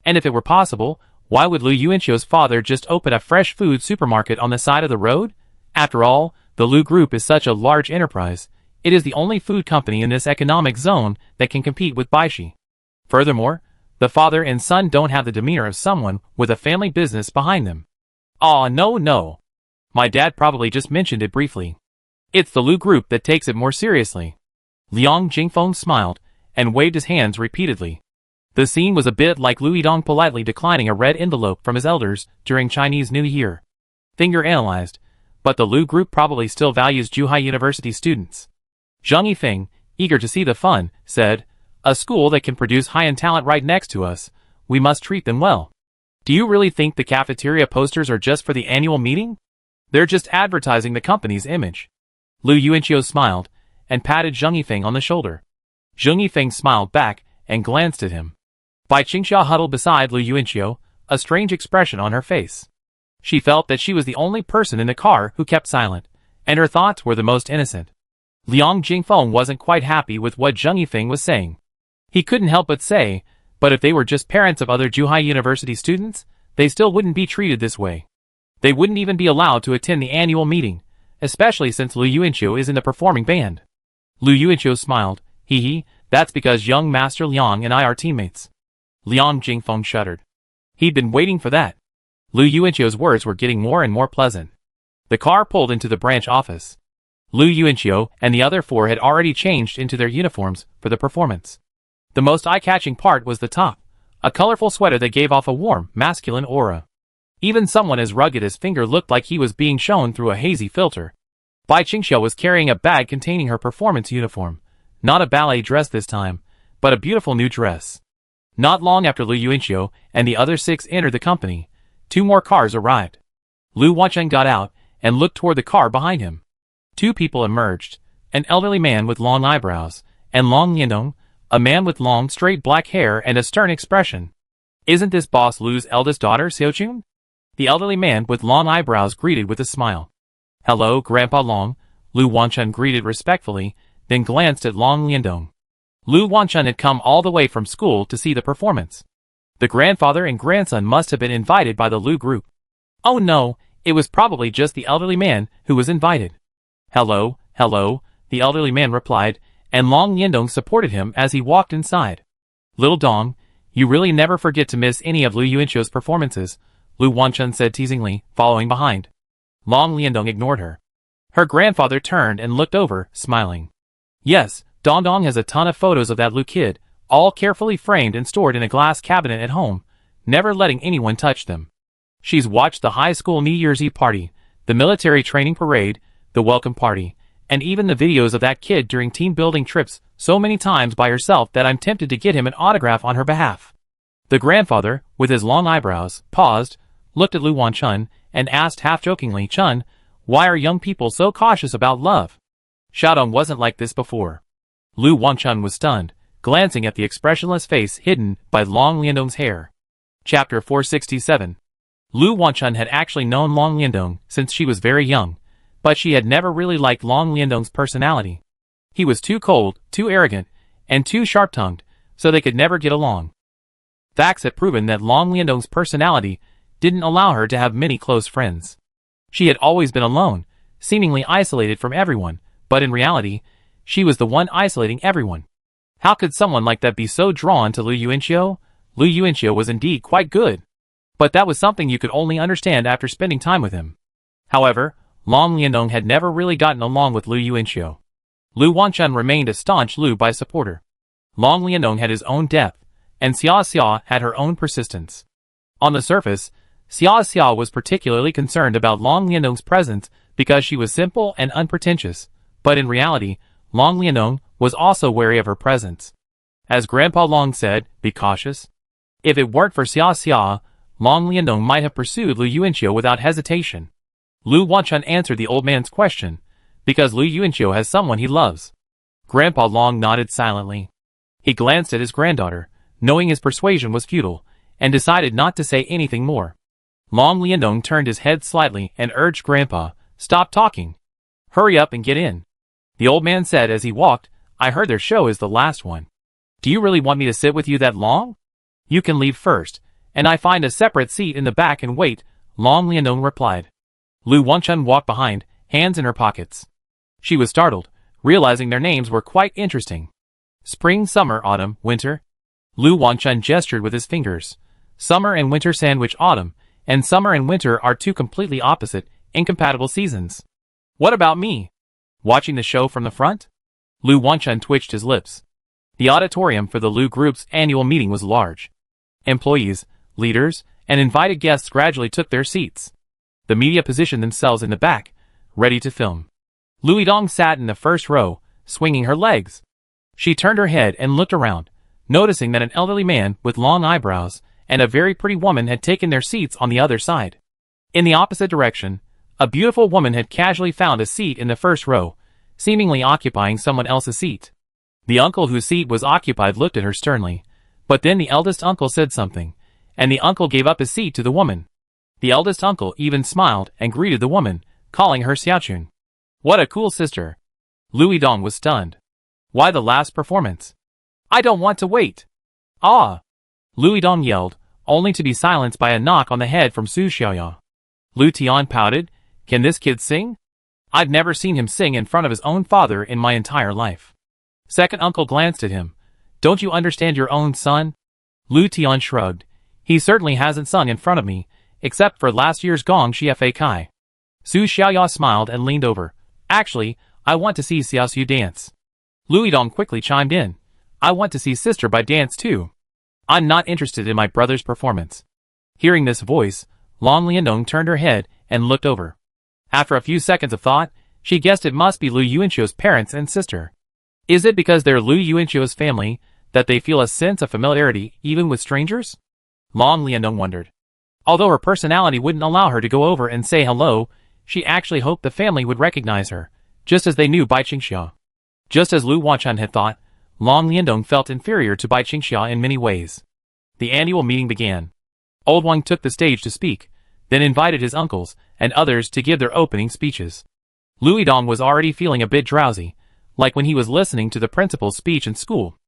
And if it were possible, why would Lu Yuanqiu's father just open a fresh food supermarket on the side of the road? After all, the Lu Group is such a large enterprise. It is the only food company in this economic zone that can compete with Baishi. Furthermore, the father and son don't have the demeanor of someone with a family business behind them. Aw, no. My dad probably just mentioned it briefly. It's the Lu Group that takes it more seriously. Liang Jingfeng smiled, and waved his hands repeatedly. The scene was a bit like Lu Yidong politely declining a red envelope from his elders during Chinese New Year. Finger analyzed, but the Lu group probably still values Zhuhai University students. Zhang Yifeng, eager to see the fun, said, "A school that can produce high-end talent right next to us, we must treat them well. Do you really think the cafeteria posters are just for the annual meeting? They're just advertising the company's image." Lu Yuanqiu smiled, and patted Zhang Yifeng on the shoulder. Zhang Yifeng smiled back, and glanced at him. Bai Qingxia huddled beside Lu Yuanqiu, a strange expression on her face. She felt that she was the only person in the car who kept silent, and her thoughts were the most innocent. Liang Jingfeng wasn't quite happy with what Zhang Yifeng was saying. He couldn't help but say, but if they were just parents of other Zhuhai University students, they still wouldn't be treated this way. They wouldn't even be allowed to attend the annual meeting, especially since Lu Yuanqiu is in the performing band. Lu Yuanqiu smiled. Hee hee, that's because young Master Liang and I are teammates. Liang Jingfeng shuddered. He'd been waiting for that. Lu Yuanqiu's words were getting more and more pleasant. The car pulled into the branch office. Lu Yuanqiu and the other four had already changed into their uniforms for the performance. The most eye-catching part was the top, a colorful sweater that gave off a warm, masculine aura. Even someone as rugged as Finger looked like he was being shown through a hazy filter. Bai Qingxiu was carrying a bag containing her performance uniform. Not a ballet dress this time, but a beautiful new dress. Not long after Lu Yuanqiu and the other 6 entered the company, 2 more cars arrived. Lu Wanchen got out and looked toward the car behind him. 2 people emerged, an elderly man with long eyebrows, and Long Yindong, a man with long straight black hair and a stern expression. "Isn't this Boss Lu's eldest daughter, Xiaochun?" The elderly man with long eyebrows greeted with a smile. "Hello, Grandpa Long," Lu Wanchen greeted respectfully, then glanced at Long Yindong. Lu Wanchen had come all the way from school to see the performance. The grandfather and grandson must have been invited by the Lu group. Oh no, it was probably just the elderly man who was invited. "Hello, hello," the elderly man replied, and Long Yindong supported him as he walked inside. "Little Dong, you really never forget to miss any of Lu Yuanqiu's performances," Lu Wanchen said teasingly, following behind. Long Yindong ignored her. Her grandfather turned and looked over, smiling. "Yes, Dong has a ton of photos of that Lu kid, all carefully framed and stored in a glass cabinet at home, never letting anyone touch them. She's watched the high school New Year's Eve party, the military training parade, the welcome party, and even the videos of that kid during team building trips so many times by herself that I'm tempted to get him an autograph on her behalf." The grandfather, with his long eyebrows, paused, looked at Lu Wanchen, and asked half-jokingly, "Chun, why are young people so cautious about love?" Xiaodong wasn't like this before. Lu Wanchen was stunned, glancing at the expressionless face hidden by Long Liandong's hair. Chapter 467. Lu Wanchen had actually known Long Liandong since she was very young, but she had never really liked Long Liandong's personality. He was too cold, too arrogant, and too sharp-tongued, so they could never get along. Facts had proven that Long Liandong's personality didn't allow her to have many close friends. She had always been alone, seemingly isolated from everyone, but in reality, she was the one isolating everyone. How could someone like that be so drawn to Lu Yuanqiu? Lu Yuanqiu was indeed quite good. But that was something you could only understand after spending time with him. However, Long Liandong had never really gotten along with Lu Yuanqiu. Lu Wanchen remained a staunch Lu Bai supporter. Long Liandong had his own depth, and Xia had her own persistence. On the surface, Xia was particularly concerned about Long Liandong's presence because she was simple and unpretentious, but in reality, Long Liandong was also wary of her presence. As Grandpa Long said, "Be cautious." If it weren't for Xia, Long Liandong might have pursued Lu Yuanqiu without hesitation. Lu Wanchen answered the old man's question, because Lu Yuanqiu has someone he loves. Grandpa Long nodded silently. He glanced at his granddaughter, knowing his persuasion was futile, and decided not to say anything more. Long Liandong turned his head slightly and urged Grandpa, "Stop talking. Hurry up and get in." The old man said as he walked, "I heard their show is the last one. Do you really want me to sit with you that long? You can leave first, and I find a separate seat in the back and wait," Long Liandong replied. Lu Wanchen walked behind, hands in her pockets. She was startled, realizing their names were quite interesting. Spring, summer, autumn, winter. Lu Wanchen gestured with his fingers. Summer and winter sandwich autumn, and summer and winter are 2 completely opposite, incompatible seasons. What about me? Watching the show from the front? Lu Wanchen twitched his lips. The auditorium for the Lu Group's annual meeting was large. Employees, leaders, and invited guests gradually took their seats. The media positioned themselves in the back, ready to film. Lu Yidong sat in the first row, swinging her legs. She turned her head and looked around, noticing that an elderly man with long eyebrows and a very pretty woman had taken their seats on the other side. In the opposite direction, a beautiful woman had casually found a seat in the first row, seemingly occupying someone else's seat. The uncle whose seat was occupied looked at her sternly, but then the eldest uncle said something, and the uncle gave up his seat to the woman. The eldest uncle even smiled and greeted the woman, calling her Xiaochun. What a cool sister. Lu Yidong was stunned. Why the last performance? I don't want to wait. Ah! Lu Yidong yelled, only to be silenced by a knock on the head from Su Xiaoya. Lu Tian pouted, Can this kid sing? I've never seen him sing in front of his own father in my entire life. Second uncle glanced at him. Don't you understand your own son? Lu Tian shrugged. He certainly hasn't sung in front of me, except for last year's Gong Xiaofei Kai. Su Xiaoya smiled and leaned over. Actually, I want to see Xiaosu dance. Lu Yidong quickly chimed in. I want to see Sister Bai dance too. I'm not interested in my brother's performance. Hearing this voice, Long Liandong turned her head and looked over. After a few seconds of thought, she guessed it must be Lu Yuanqiu's parents and sister. Is it because they're Lu Yuanqiu's family that they feel a sense of familiarity even with strangers? Long Liandong wondered. Although her personality wouldn't allow her to go over and say hello, she actually hoped the family would recognize her, just as they knew Bai Qingxia. Just as Lu Wanchan had thought, Long Liandong felt inferior to Bai Qingxia in many ways. The annual meeting began. Old Wang took the stage to speak, then invited his uncles and others to give their opening speeches. Lu Yidong was already feeling a bit drowsy, like when he was listening to the principal's speech in school.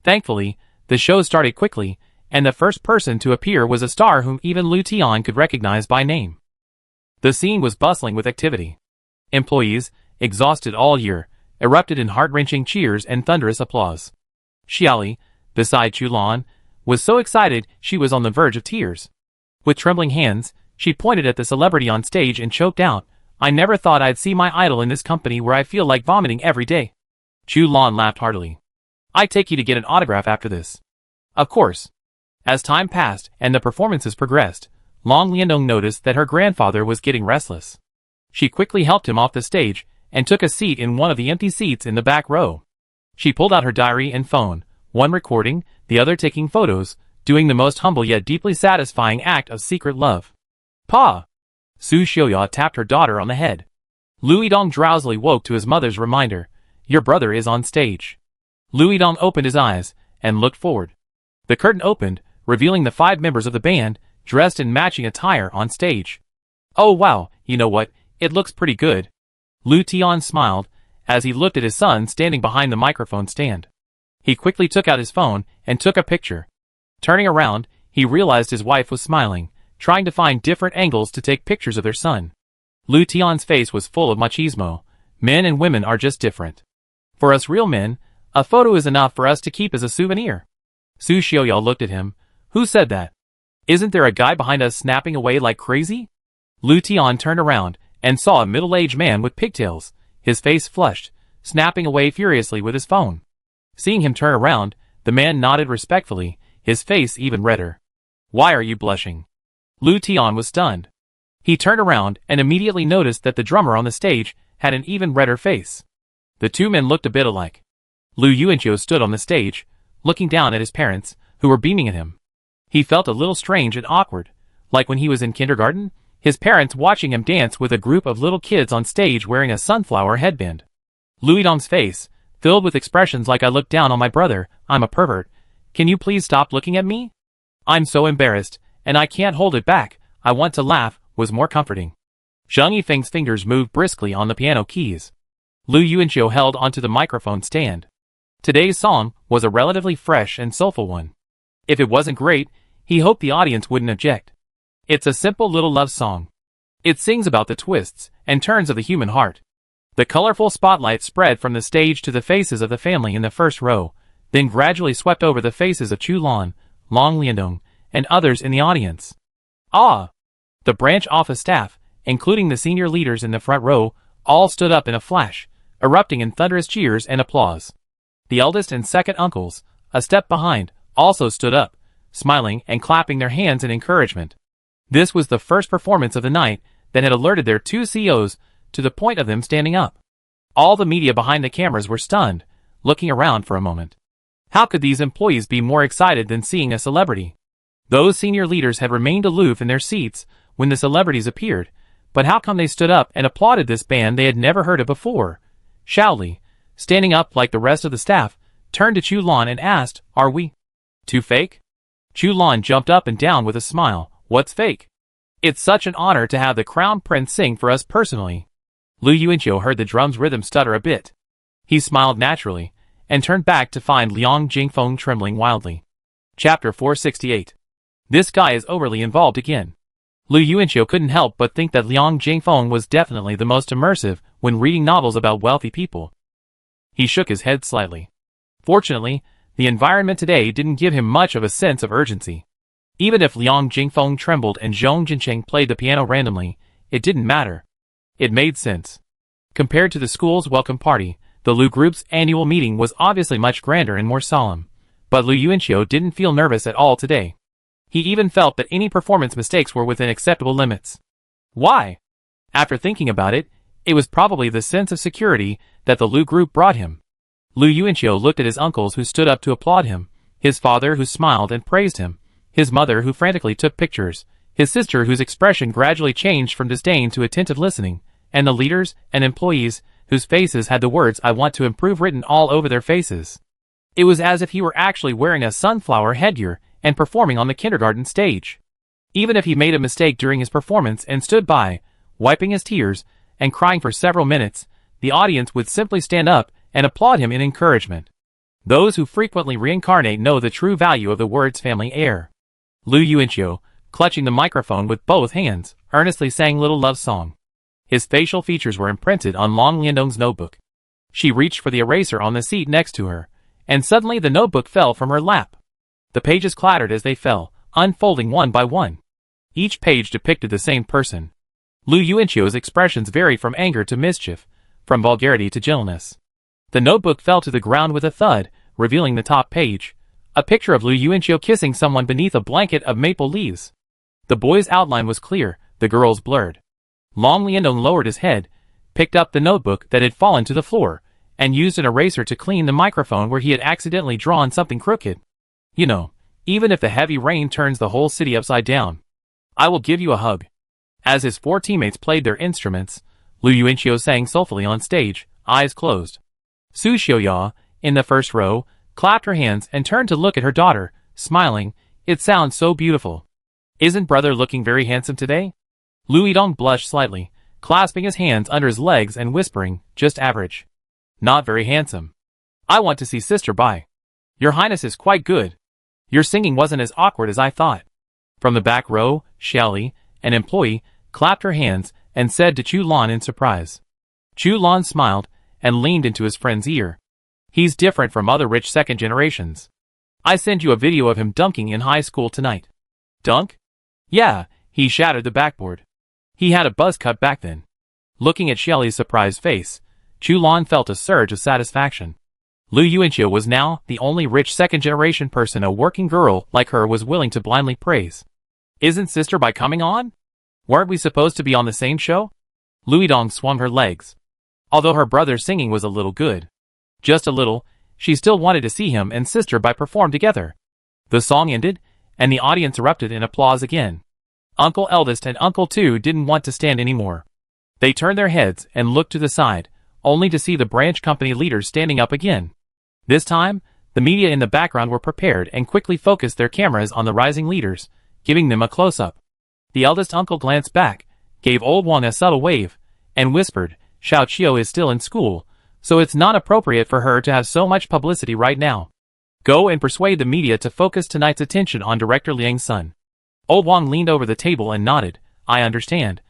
Thankfully, the show started quickly, and the first person to appear was a star whom even Lu Tian could recognize by name. The scene was bustling with activity. Employees, exhausted all year, erupted in heart-wrenching cheers and thunderous applause. Xiaoli, beside Chulan, was so excited she was on the verge of tears. With trembling hands, she pointed at the celebrity on stage and choked out, I never thought I'd see my idol in this company where I feel like vomiting every day. Chulan laughed heartily. I take you to get an autograph after this. Of course. As time passed and the performances progressed, Long Liandong noticed that her grandfather was getting restless. She quickly helped him off the stage and took a seat in one of the empty seats in the back row. She pulled out her diary and phone, one recording, the other taking photos, doing the most humble yet deeply satisfying act of secret love. Pa! Su Xiaoya tapped her daughter on the head. Lu Yidong drowsily woke to his mother's reminder, Your brother is on stage. Lu Yidong opened his eyes and looked forward. The curtain opened, revealing the 5 members of the band, dressed in matching attire on stage. Oh wow, you know what, it looks pretty good. Lu Tian smiled, as he looked at his son standing behind the microphone stand. He quickly took out his phone and took a picture. Turning around, he realized his wife was smiling, trying to find different angles to take pictures of their son. Lu Tian's face was full of machismo. Men and women are just different. For us real men, a photo is enough for us to keep as a souvenir. Su Xiaoya looked at him. Who said that? Isn't there a guy behind us snapping away like crazy? Lu Tian turned around and saw a middle-aged man with pigtails, his face flushed, snapping away furiously with his phone. Seeing him turn around, the man nodded respectfully, his face even redder. Why are you blushing? Lu Tian was stunned. He turned around and immediately noticed that the drummer on the stage had an even redder face. The two men looked a bit alike. Lu Yuanqiu stood on the stage, looking down at his parents, who were beaming at him. He felt a little strange and awkward, like when he was in kindergarten, his parents watching him dance with a group of little kids on stage wearing a sunflower headband. Lu Yidong's face, filled with expressions like I look down on my brother, I'm a pervert. Can you please stop looking at me? I'm so embarrassed, and I can't hold it back, I want to laugh, was more comforting. Zhang Yifeng's fingers moved briskly on the piano keys. Lu Yuanqiu held onto the microphone stand. Today's song was a relatively fresh and soulful one. If it wasn't great, he hoped the audience wouldn't object. It's a simple little love song. It sings about the twists and turns of the human heart. The colorful spotlight spread from the stage to the faces of the family in the first row, then gradually swept over the faces of Chu Lan, Long Liandong, and others in the audience. Ah! The branch office staff, including the senior leaders in the front row, all stood up in a flash, erupting in thunderous cheers and applause. The eldest and second uncles, a step behind, also stood up, smiling and clapping their hands in encouragement. This was the first performance of the night that had alerted their two CEOs to the point of them standing up. All the media behind the cameras were stunned, looking around for a moment. How could these employees be more excited than seeing a celebrity? Those senior leaders had remained aloof in their seats when the celebrities appeared, but how come they stood up and applauded this band they had never heard of before? Xiaoli, standing up like the rest of the staff, turned to Chu Lan and asked, "Are we too fake?" Chu Lan jumped up and down with a smile. "What's fake? It's such an honor to have the Crown Prince sing for us personally." Lu Yuanqiu heard the drum's rhythm stutter a bit. He smiled naturally, and turned back to find Liang Jingfeng trembling wildly. Chapter 468. This guy is overly involved again. Lu Yuanqiu couldn't help but think that Liang Jingfeng was definitely the most immersive when reading novels about wealthy people. He shook his head slightly. Fortunately, the environment today didn't give him much of a sense of urgency. Even if Liang Jingfeng trembled and Zhong Jincheng played the piano randomly, it didn't matter. It made sense. Compared to the school's welcome party, the Lu Group's annual meeting was obviously much grander and more solemn. But Lu Yuanqiu didn't feel nervous at all today. He even felt that any performance mistakes were within acceptable limits. Why? After thinking about it, it was probably the sense of security that the Lu Group brought him. Lu Yuanqiu looked at his uncles who stood up to applaud him, his father who smiled and praised him, his mother who frantically took pictures, his sister whose expression gradually changed from disdain to attentive listening, and the leaders and employees whose faces had the words "I want to improve" written all over their faces. It was as if he were actually wearing a sunflower headgear and performing on the kindergarten stage. Even if he made a mistake during his performance and stood by, wiping his tears and crying for several minutes, the audience would simply stand up and applaud him in encouragement. Those who frequently reincarnate know the true value of the words family heir. Lu Yuanqiu, clutching the microphone with both hands, earnestly sang Little Love Song. His facial features were imprinted on Long Liandong's notebook. She reached for the eraser on the seat next to her, and suddenly the notebook fell from her lap. The pages clattered as they fell, unfolding one by one. Each page depicted the same person. Lu Yuanqiu's expressions varied from anger to mischief, from vulgarity to gentleness. The notebook fell to the ground with a thud, revealing the top page, a picture of Lu Yuanqiu kissing someone beneath a blanket of maple leaves. The boy's outline was clear, the girl's blurred. Long Liandong lowered his head, picked up the notebook that had fallen to the floor, and used an eraser to clean the microphone where he had accidentally drawn something crooked. You know, even if the heavy rain turns the whole city upside down, I will give you a hug. As his four teammates played their instruments, Lu Yuanqiu sang soulfully on stage, eyes closed. Su Xiuya, in the first row, clapped her hands and turned to look at her daughter, smiling. "It sounds so beautiful. Isn't brother looking very handsome today?" Lu Yidong blushed slightly, clasping his hands under his legs and whispering, "Just average. Not very handsome. I want to see sister Bai. Your Highness is quite good. Your singing wasn't as awkward as I thought." From the back row, Xiaoli, an employee, clapped her hands and said to Chu Lan in surprise. Chu Lan smiled and leaned into his friend's ear. "He's different from other rich second generations. I send you a video of him dunking in high school tonight." "Dunk?" "Yeah, he shattered the backboard. He had a buzz cut back then." Looking at Xiaoli's surprised face, Chu Lan felt a surge of satisfaction. Lu Yuanqiu was now the only rich second-generation person a working girl like her was willing to blindly praise. "Isn't Sister Bai coming on? Weren't we supposed to be on the same show?" Lu Yidong swung her legs. Although her brother's singing was a little good, just a little, she still wanted to see him and Sister Bai perform together. The song ended, and the audience erupted in applause again. Uncle Eldest and Uncle Two didn't want to stand anymore. They turned their heads and looked to the side, only to see the branch company leaders standing up again. This time, the media in the background were prepared and quickly focused their cameras on the rising leaders, giving them a close-up. The eldest uncle glanced back, gave old Wang a subtle wave, and whispered, "Xiao Qiu is still in school, so it's not appropriate for her to have so much publicity right now. Go and persuade the media to focus tonight's attention on Director Liang's son." Old Wang leaned over the table and nodded. I understand.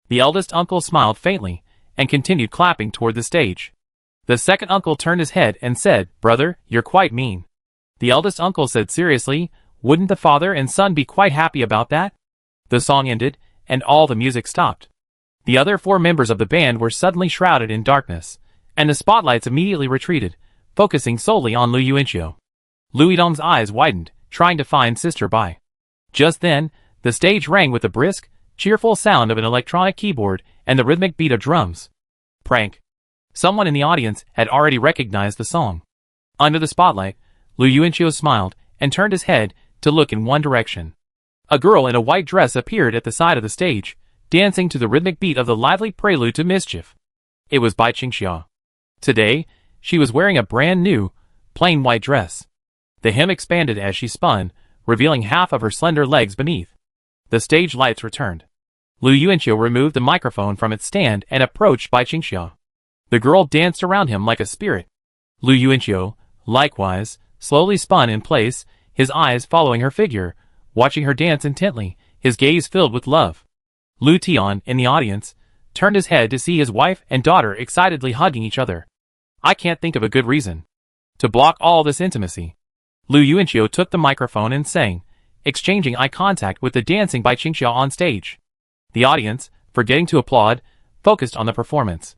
The eldest uncle smiled faintly, and continued clapping toward the stage. The second uncle turned his head and said, "Brother, you're quite mean." The eldest uncle said seriously, "Wouldn't the father and son be quite happy about that?" The song ended, and all the music stopped. The other four members of the band were suddenly shrouded in darkness, and the spotlights immediately retreated, focusing solely on Lu Yuanqiu. Lu Yidong's eyes widened, trying to find Sister Bai. Just then, the stage rang with the brisk, cheerful sound of an electronic keyboard and the rhythmic beat of drums. Prank. Someone in the audience had already recognized the song. Under the spotlight, Lu Yuanqiu smiled and turned his head to look in one direction. A girl in a white dress appeared at the side of the stage, dancing to the rhythmic beat of the lively prelude to mischief. It was Bai Qingxia. Today, she was wearing a brand new, plain white dress. The hem expanded as she spun, revealing half of her slender legs beneath. The stage lights returned. Lu Yuanqiu removed the microphone from its stand and approached Bai Qingxia. The girl danced around him like a spirit. Lu Yuanqiu, likewise, slowly spun in place, his eyes following her figure, watching her dance intently, his gaze filled with love. Lu Tian, in the audience, turned his head to see his wife and daughter excitedly hugging each other. I can't think of a good reason to block all this intimacy. Lu Yuanqiu took the microphone and sang, exchanging eye contact with the dancing Bai Qingxia on stage. The audience, forgetting to applaud, focused on the performance.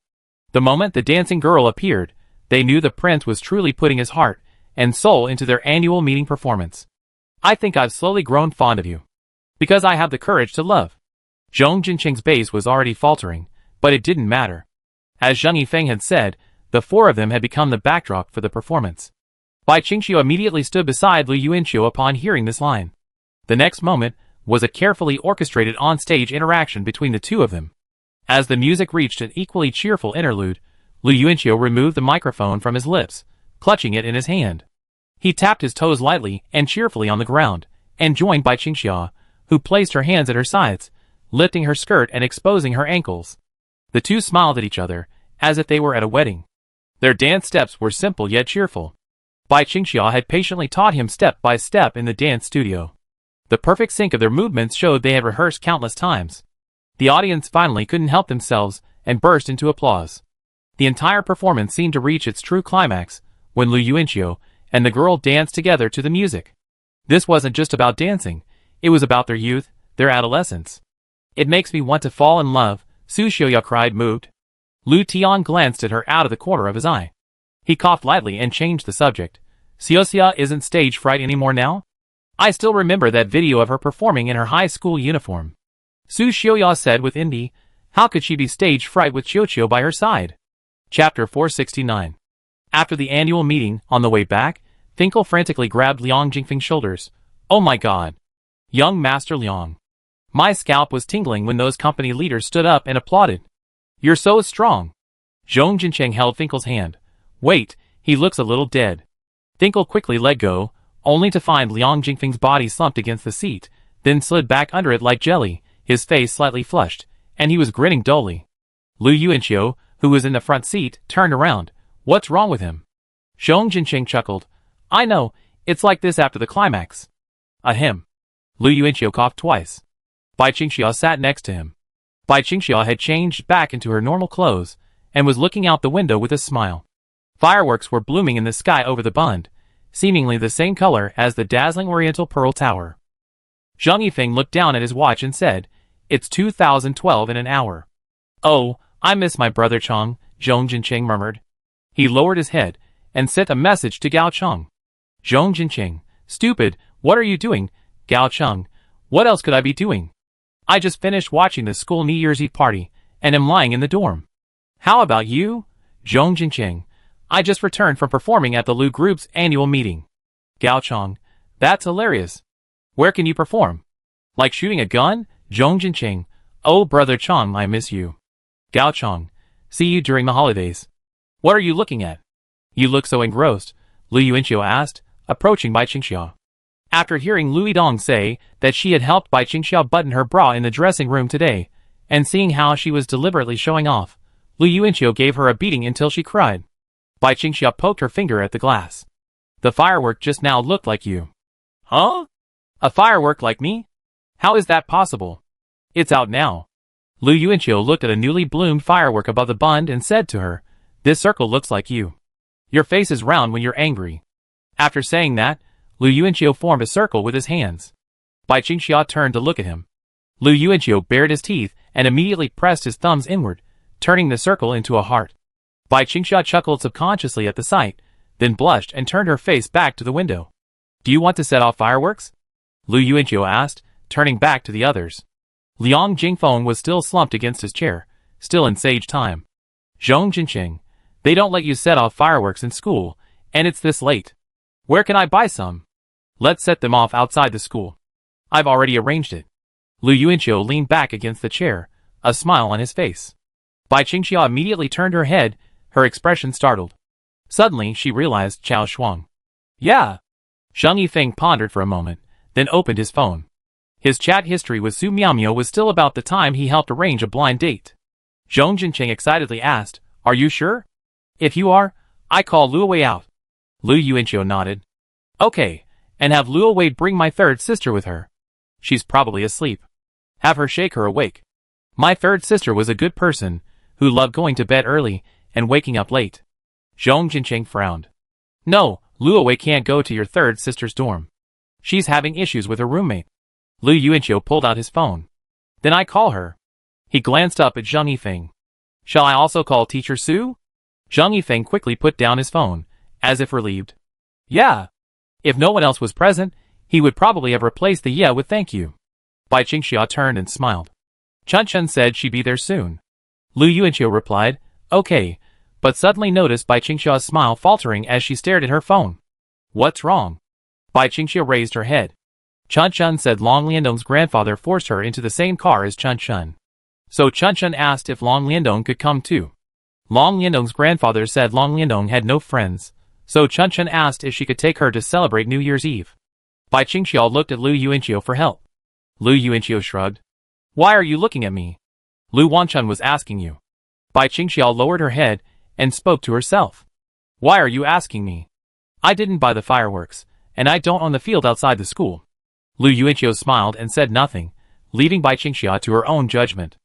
The moment the dancing girl appeared, they knew the prince was truly putting his heart and soul into their annual meeting performance. I think I've slowly grown fond of you. Because I have the courage to love. Zhong Jinqing's bass was already faltering, but it didn't matter. As Zheng Yifeng had said, the four of them had become the backdrop for the performance. Bai Qingxia immediately stood beside Lu Yuanqiu upon hearing this line. The next moment was a carefully orchestrated on-stage interaction between the two of them. As the music reached an equally cheerful interlude, Lu Yuanqiu removed the microphone from his lips, clutching it in his hand. He tapped his toes lightly and cheerfully on the ground, and joined Bai Qingxia, who placed her hands at her sides, lifting her skirt and exposing her ankles. The two smiled at each other, as if they were at a wedding. Their dance steps were simple yet cheerful. Bai Qingxia had patiently taught him step by step in the dance studio. The perfect sync of their movements showed they had rehearsed countless times. The audience finally couldn't help themselves and burst into applause. The entire performance seemed to reach its true climax when Lu Yuanqiu and the girl danced together to the music. This wasn't just about dancing, it was about their youth, their adolescence. It makes me want to fall in love, Su Xiuya cried, moved. Lu Tian glanced at her out of the corner of his eye. He coughed lightly and changed the subject. Xiuxia isn't stage fright anymore now? I still remember that video of her performing in her high school uniform. Su Xiuya said with envy. How could she be stage fright with Qiuqiu by her side? Chapter 469. After the annual meeting, on the way back, Finkel frantically grabbed Liang Jingfeng's shoulders. Oh my god. Young Master Liang. My scalp was tingling when those company leaders stood up and applauded. You're so strong. Zhong Jincheng held Finkel's hand. Wait, he looks a little dead. Finkel quickly let go, only to find Liang Jingfeng's body slumped against the seat, then slid back under it like jelly, his face slightly flushed, and he was grinning dully. Lu Yuanqiu, who was in the front seat, turned around. What's wrong with him? Zhong Jincheng chuckled. I know, it's like this after the climax. Ahem. Lu Yuanqiu coughed twice. Bai Qingxia sat next to him. Bai Qingxia had changed back into her normal clothes, and was looking out the window with a smile. Fireworks were blooming in the sky over the bund, seemingly the same color as the dazzling Oriental Pearl Tower. Zheng Yifeng looked down at his watch and said, It's 2012 in an hour. Oh, I miss my brother Chang, Zhong Jincheng murmured. He lowered his head, and sent a message to Gao Cheng. Zhong Jincheng, stupid, what are you doing? Gao Cheng, what else could I be doing? I just finished watching the school New Year's Eve party, and am lying in the dorm. How about you? Zhong Jincheng, I just returned from performing at the Lu Group's annual meeting. Gao Cheng, that's hilarious. Where can you perform? Like shooting a gun? Zhong Jincheng, oh brother Cheng, I miss you. Gao Cheng, see you during the holidays. What are you looking at? You look so engrossed, Lu Yuanqiu asked, approaching Bai Qingxia. After hearing Lu Yidong say that she had helped Bai Qingxia button her bra in the dressing room today, and seeing how she was deliberately showing off, Lu Yuanqiu gave her a beating until she cried. Bai Qingxia poked her finger at the glass. The firework just now looked like you. Huh? A firework like me? How is that possible? It's out now. Lu Yuanqiu looked at a newly bloomed firework above the bund and said to her, This circle looks like you. Your face is round when you're angry. After saying that, Lu Yuanqiu formed a circle with his hands. Bai Qingxia turned to look at him. Lu Yuanqiu bared his teeth and immediately pressed his thumbs inward, turning the circle into a heart. Bai Qingxia chuckled subconsciously at the sight, then blushed and turned her face back to the window. Do you want to set off fireworks? Lu Yuanqiu asked, turning back to the others. Liang Jingfeng was still slumped against his chair, still in sage time. Zhong Jinqing, they don't let you set off fireworks in school, and it's this late. Where can I buy some? Let's set them off outside the school. I've already arranged it. Lu Yuanqiu leaned back against the chair, a smile on his face. Bai Qingxia immediately turned her head, her expression startled. Suddenly, she realized Qiao Shuang. Yeah. Zheng Yifeng pondered for a moment, then opened his phone. His chat history with Su Miaomio was still about the time he helped arrange a blind date. Zhong Jinqing excitedly asked, Are you sure? If you are, I call Lu Wei out. Lu Yuanqiu nodded. Okay, and have Lu Wei bring my third sister with her. She's probably asleep. Have her shake her awake. My third sister was a good person, who loved going to bed early and waking up late. Zhong Jinqing frowned. No, Lu Wei can't go to your third sister's dorm. She's having issues with her roommate. Lu Yuanqiu pulled out his phone. Then I call her. He glanced up at Zheng Yifeng. Shall I also call Teacher Su? Zheng Yifeng quickly put down his phone, as if relieved. Yeah. If no one else was present, he would probably have replaced the yeah with thank you. Bai Qingxia turned and smiled. Chun Chun said she'd be there soon. Lu Yuanqiu replied, Okay, but suddenly noticed Bai Qingxia's smile faltering as she stared at her phone. What's wrong? Bai Qingxia raised her head. Chun Chun said Long Liandong's grandfather forced her into the same car as Chun Chun. So Chun Chun asked if Long Liandong could come too. Long Liandong's grandfather said Long Liandong had no friends, so Chun Chun asked if she could take her to celebrate New Year's Eve. Bai Qingxia looked at Lu Yuanqiu for help. Lu Yuanqiu shrugged. Why are you looking at me? Lu Wanchun was asking you. Bai Qingxia lowered her head and spoke to herself. Why are you asking me? I didn't buy the fireworks, and I don't own the field outside the school. Lu Yuanqiu smiled and said nothing, leaving Bai Qingxia to her own judgment.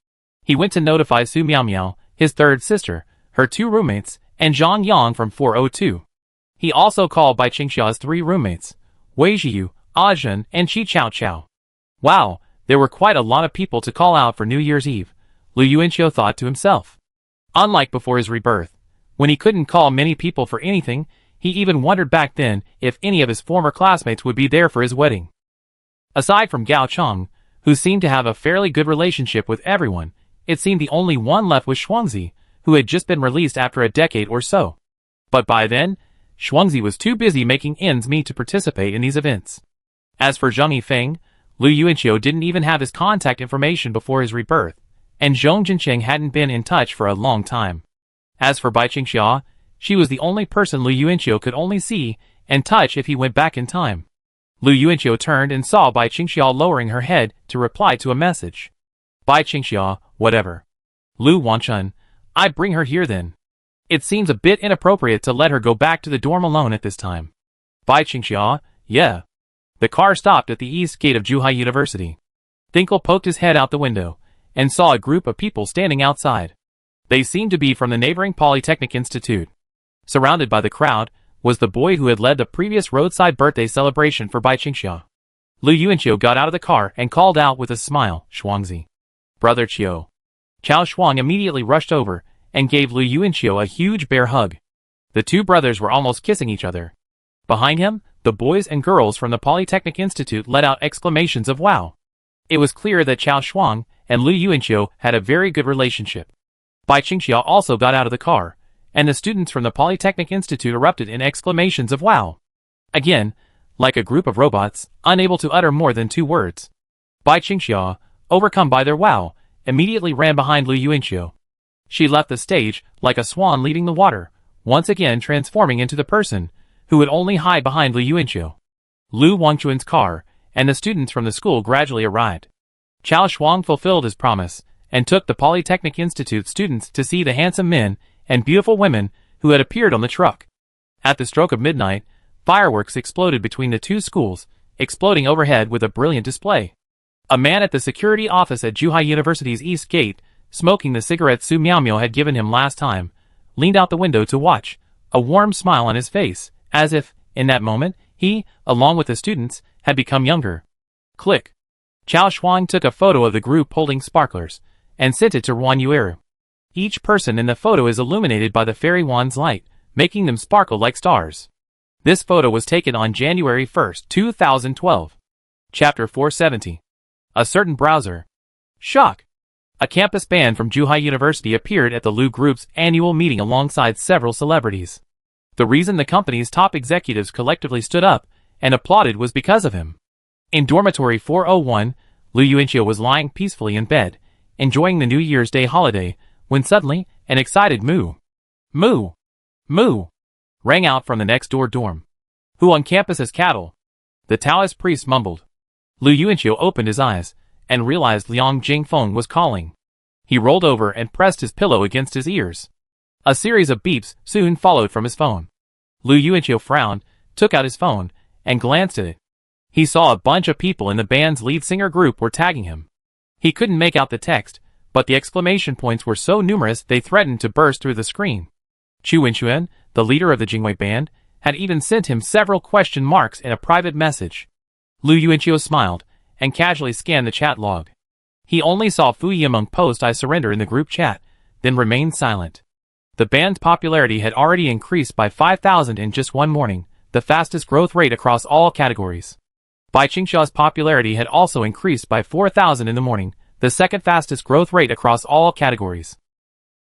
He went to notify Su Miaomiao, his third sister, her two roommates, and Zhang Yang from 402. He also called Bai Qingxia's three roommates, Wei Zhiyu, A Zhen, and Qi Chao Chao. Wow, there were quite a lot of people to call out for New Year's Eve, Lu Yuanqiu thought to himself. Unlike before his rebirth, when he couldn't call many people for anything, he even wondered back then if any of his former classmates would be there for his wedding. Aside from Gao Cheng, who seemed to have a fairly good relationship with everyone, it seemed the only one left was Shuangzi, who had just been released after a decade or so. But by then, Shuangzi was too busy making ends meet to participate in these events. As for Zheng Yifeng, Lu Yuanqiu didn't even have his contact information before his rebirth, and Zhong Jinqing hadn't been in touch for a long time. As for Bai Qingxia, she was the only person Lu Yuanqiu could only see and touch if he went back in time. Lu Yuanqiu turned and saw Bai Qingxia lowering her head to reply to a message. Bai Qingxia, whatever. Lu Wanchun, I'd bring her here then. It seems a bit inappropriate to let her go back to the dorm alone at this time. Bai Qingxia, yeah. The car stopped at the east gate of Zhuhai University. Thinkle poked his head out the window and saw a group of people standing outside. They seemed to be from the neighboring Polytechnic Institute. Surrounded by the crowd was the boy who had led the previous roadside birthday celebration for Bai Qingxia. Lu Yuanqiu got out of the car and called out with a smile, Shuangzi. Brother Qiu. Qiao Shuang immediately rushed over and gave Lu Yuanqiu a huge bear hug. The two brothers were almost kissing each other. Behind him, the boys and girls from the Polytechnic Institute let out exclamations of wow. It was clear that Qiao Shuang and Lu Yuanqiu had a very good relationship. Bai Qingxia also got out of the car, and the students from the Polytechnic Institute erupted in exclamations of wow. Again, like a group of robots, unable to utter more than two words. Bai Qingxia, overcome by their wow, immediately ran behind Lu Yuanqiu. She left the stage like a swan leaving the water, once again transforming into the person who would only hide behind Lu Yuanqiu. Lu Wangchuan's car and the students from the school gradually arrived. Qiao Shuang fulfilled his promise and took the Polytechnic Institute students to see the handsome men and beautiful women who had appeared on the truck. At the stroke of midnight, fireworks exploded between the two schools, exploding overhead with a brilliant display. A man at the security office at Zhuhai University's east gate, smoking the cigarette Su Miaomio had given him last time, leaned out the window to watch, a warm smile on his face, as if, in that moment, he, along with the students, had become younger. Click. Qiao Shuang took a photo of the group holding sparklers, and sent it to Ruan Yueru. Each person in the photo is illuminated by the fairy wand's light, making them sparkle like stars. This photo was taken on January 1, 2012. Chapter 470. A certain browser. Shock. A campus band from Zhuhai University appeared at the Lu Group's annual meeting alongside several celebrities. The reason the company's top executives collectively stood up and applauded was because of him. In dormitory 401, Lu Yuanqiu was lying peacefully in bed, enjoying the New Year's Day holiday, when suddenly, an excited moo, moo, moo, rang out from the next-door dorm. Who on campus is cattle? The Taoist priest mumbled. Lu Yuanqiu opened his eyes, and realized Liang Jingfeng was calling. He rolled over and pressed his pillow against his ears. A series of beeps soon followed from his phone. Lu Yuanqiu frowned, took out his phone, and glanced at it. He saw a bunch of people in the band's lead singer group were tagging him. He couldn't make out the text, but the exclamation points were so numerous they threatened to burst through the screen. Chu Wenxuan, the leader of the Jingwei band, had even sent him several question marks in a private message. Lu Yuanqiu smiled, and casually scanned the chat log. He only saw Fu Yimeng post "I surrender" in the group chat, then remained silent. The band's popularity had already increased by 5,000 in just one morning, the fastest growth rate across all categories. Bai Qingxia's popularity had also increased by 4,000 in the morning, the second fastest growth rate across all categories.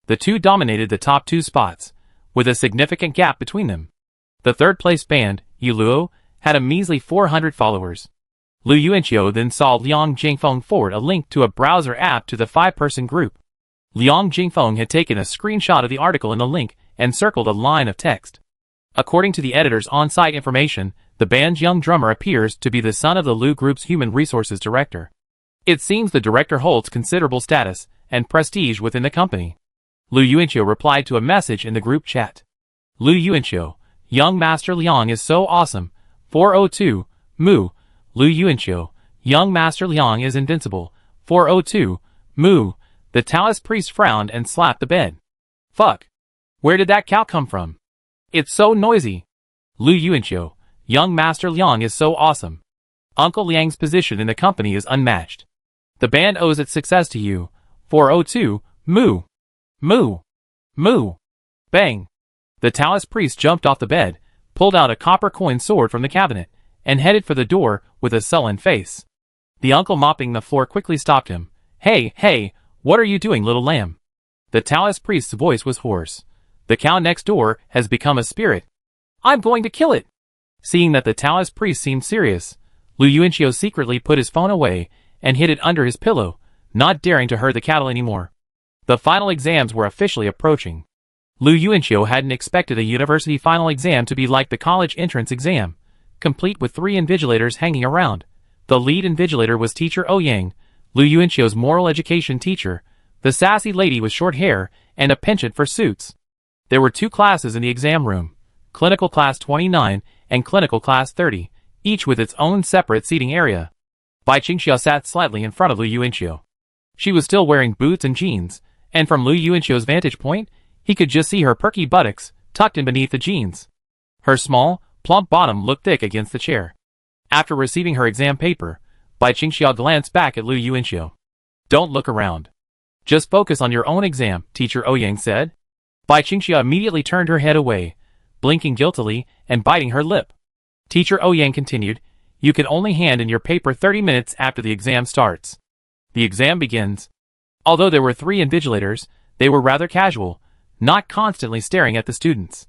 The two dominated the top two spots, with a significant gap between them. The third-place band, Yuluo, had a measly 400 followers. Lu Yuanqiu then saw Liang Jingfeng forward a link to a browser app to the 5-person group. Liang Jingfeng had taken a screenshot of the article in the link and circled a line of text. According to the editor's on-site information, the band's young drummer appears to be the son of the Lu Group's human resources director. It seems the director holds considerable status and prestige within the company. Lu Yuanqiu replied to a message in the group chat. Lu Yuanqiu, young Master Liang is so awesome. 402, Mu. Lu Yuanqiu, young Master Liang is invincible. 402, Mu. The Taoist priest frowned and slapped the bed. Fuck. Where did that cow come from? It's so noisy. Lu Yuanqiu, young Master Liang is so awesome. Uncle Liang's position in the company is unmatched. The band owes its success to you. 402, Mu. Mu. Mu. Bang. The Taoist priest jumped off the bed, pulled out a copper coin sword from the cabinet, and headed for the door with a sullen face. The uncle mopping the floor quickly stopped him. Hey, hey, what are you doing, little lamb? The Taoist priest's voice was hoarse. The cow next door has become a spirit. I'm going to kill it. Seeing that the Taoist priest seemed serious, Lu Yuanqiu secretly put his phone away and hid it under his pillow, not daring to hurt the cattle anymore. The final exams were officially approaching. Lu Yuanqiu hadn't expected a university final exam to be like the college entrance exam, complete with 3 invigilators hanging around. The lead invigilator was teacher Ouyang, Lu Yuanqiu's moral education teacher, the sassy lady with short hair and a penchant for suits. There were 2 classes in the exam room, Clinical Class 29 and Clinical Class 30, each with its own separate seating area. Bai Qingxia sat slightly in front of Lu Yuanqiu. She was still wearing boots and jeans, and from Lu Yuanqiu's vantage point, he could just see her perky buttocks tucked in beneath the jeans. Her small, plump bottom looked thick against the chair. After receiving her exam paper, Bai Qingxia glanced back at Lu Yuanqiu. Don't look around. Just focus on your own exam, Teacher Ouyang said. Bai Qingxia immediately turned her head away, blinking guiltily and biting her lip. Teacher Ouyang continued, you can only hand in your paper 30 minutes after the exam starts. The exam begins. Although there were 3 invigilators, they were rather casual, not constantly staring at the students.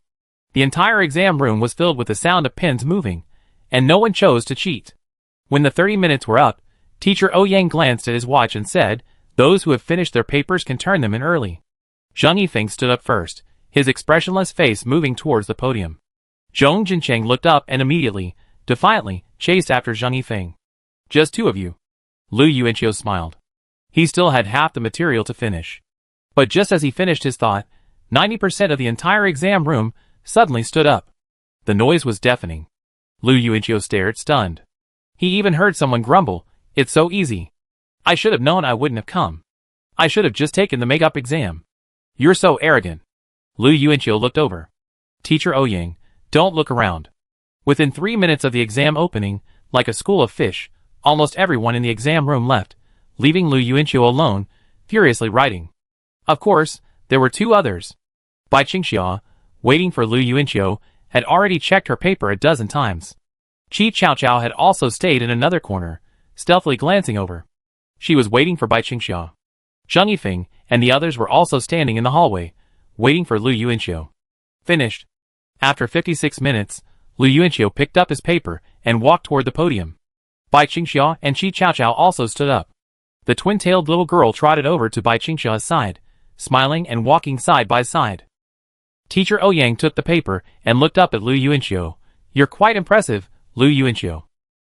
The entire exam room was filled with the sound of pens moving, and no one chose to cheat. When the 30 minutes were up, Teacher Ouyang glanced at his watch and said, those who have finished their papers can turn them in early. Zhang Yifeng stood up first, his expressionless face moving towards the podium. Zhong Jincheng looked up and immediately, defiantly, chased after Zhang Yifeng. Just 2 of you. Lu Yuanqiu smiled. He still had half the material to finish. But just as he finished his thought, 90% of the entire exam room suddenly stood up. The noise was deafening. Lu Yuanqiu stared, stunned. He even heard someone grumble, it's so easy. I should have known I wouldn't have come. I should have just taken the makeup exam. You're so arrogant. Lu Yuanqiu looked over. Teacher Ouyang, don't look around. Within 3 minutes of the exam opening, like a school of fish, almost everyone in the exam room left, leaving Lu Yuanqiu alone, furiously writing. Of course, There were two others. Bai Qingxia, waiting for Lu Yuanqiu, had already checked her paper a dozen times. Qi Chaoqiao had also stayed in another corner, stealthily glancing over. She was waiting for Bai Qingxia. Zheng Yifeng and the others were also standing in the hallway, waiting for Lu Yuanqiu. Finished. After 56 minutes, Lu Yuanqiu picked up his paper and walked toward the podium. Bai Qingxia and Qi Chaoqiao also stood up. The twin-tailed little girl trotted over to Bai Qingxia's side, smiling and walking side by side. Teacher Ouyang took the paper and looked up at Lu Yuanqiu. You're quite impressive, Lu Yuanqiu.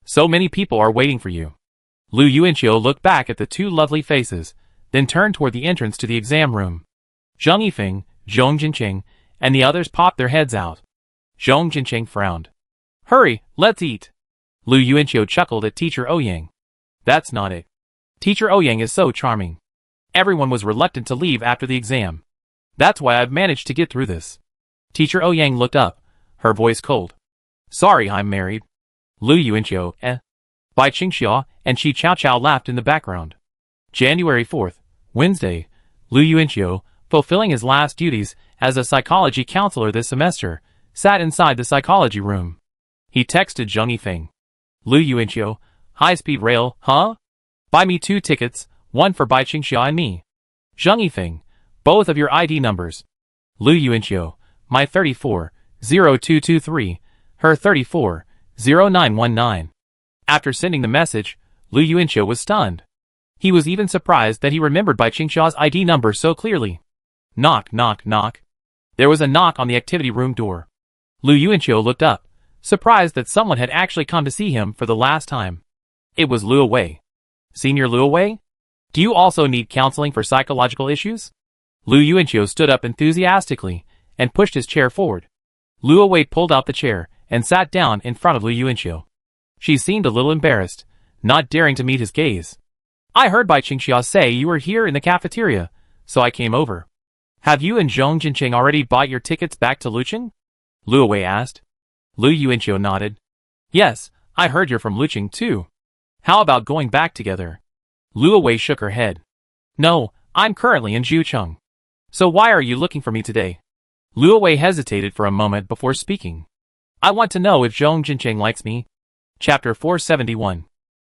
So many people are waiting for you. Lu Yuanqiu looked back at the two lovely faces, then turned toward the entrance to the exam room. Zheng Yifeng, Zhong Jinqing, and the others popped their heads out. Zhong Jinqing frowned. Hurry, let's eat. Lu Yuanqiu chuckled at Teacher Ouyang. That's not it. Teacher Ouyang is so charming. Everyone was reluctant to leave after the exam. That's why I've managed to get through this. Teacher Ouyang looked up, her voice cold. Sorry, I'm married. Lu Yuanqiu, Bai Qingxia and Qi Chaoqiao laughed in the background. January 4th, Wednesday, Lu Yuanqiu, fulfilling his last duties as a psychology counselor this semester, sat inside the psychology room. He texted Zheng Yifeng. Lu Yuanqiu, high-speed rail, huh? Buy me 2 tickets, one for Bai Qingxia and me. Zheng Yifeng, both of your ID numbers. Lu Yuanqiu, my 340223, her 340919. After sending the message, Lu Yuanqiu was stunned. He was even surprised that he remembered Bai Qingxia's ID number so clearly. Knock, knock, knock. There was a knock on the activity room door. Lu Yuanqiu looked up, surprised that someone had actually come to see him for the last time. It was Luo Wei. Senior Luo Wei? Do you also need counseling for psychological issues? Lu Yuanqiu stood up enthusiastically and pushed his chair forward. Luo Wei pulled out the chair and sat down in front of Lu Yuanqiu. She seemed a little embarrassed, not daring to meet his gaze. I heard Bai Qingxia say you were here in the cafeteria, so I came over. Have you and Zhong Jinqing already bought your tickets back to Luqing? Luo Wei asked. Lu Yuanqiu nodded. Yes, I heard you're from Luqing too. How about going back together? Luo Wei shook her head. No, I'm currently in Zhucheng. So why are you looking for me today? Luo Wei hesitated for a moment before speaking. I want to know if Zhong Jinqing likes me. Chapter 471.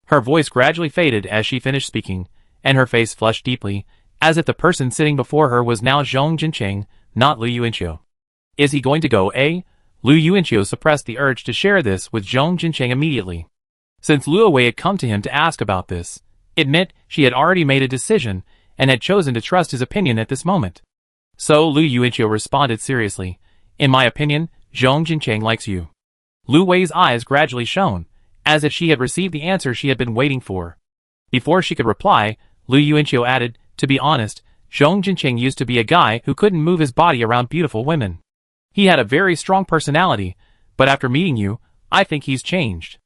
Her voice gradually faded as she finished speaking, and her face flushed deeply, as if the person sitting before her was now Zhong Jinqing, not Lu Yuanqiu. Is he going to go, eh? Lu Yuanqiu suppressed the urge to share this with Zhong Jinqing immediately. Since Luo Wei had come to him to ask about this, it meant she had already made a decision and had chosen to trust his opinion at this moment. So Lu Yuanqiu responded seriously. In my opinion, Zhong Jinqing likes you. Lu Wei's eyes gradually shone, as if she had received the answer she had been waiting for. Before she could reply, Lu Yuanqiu added, to be honest, Zhong Jinqing used to be a guy who couldn't move his body around beautiful women. He had a very strong personality, but after meeting you, I think he's changed.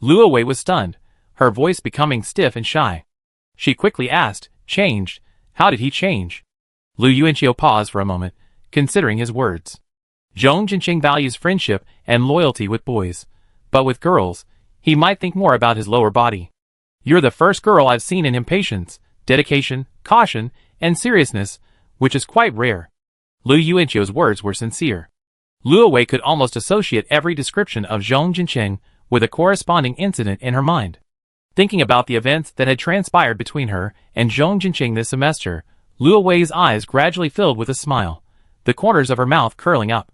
Luo Wei was stunned, her voice becoming stiff and shy. She quickly asked, changed? How did he change? Lu Yuanqiu paused for a moment, considering his words. Zhong Jinqing values friendship and loyalty with boys, but with girls, he might think more about his lower body. You're the first girl I've seen in impatience, dedication, caution, and seriousness, which is quite rare. Lu Yuanqiu's words were sincere. Luo Wei could almost associate every description of Zhong Jinqing with a corresponding incident in her mind. Thinking about the events that had transpired between her and Zhong Jinqing this semester, Luo Wei's eyes gradually filled with a smile, the corners of her mouth curling up.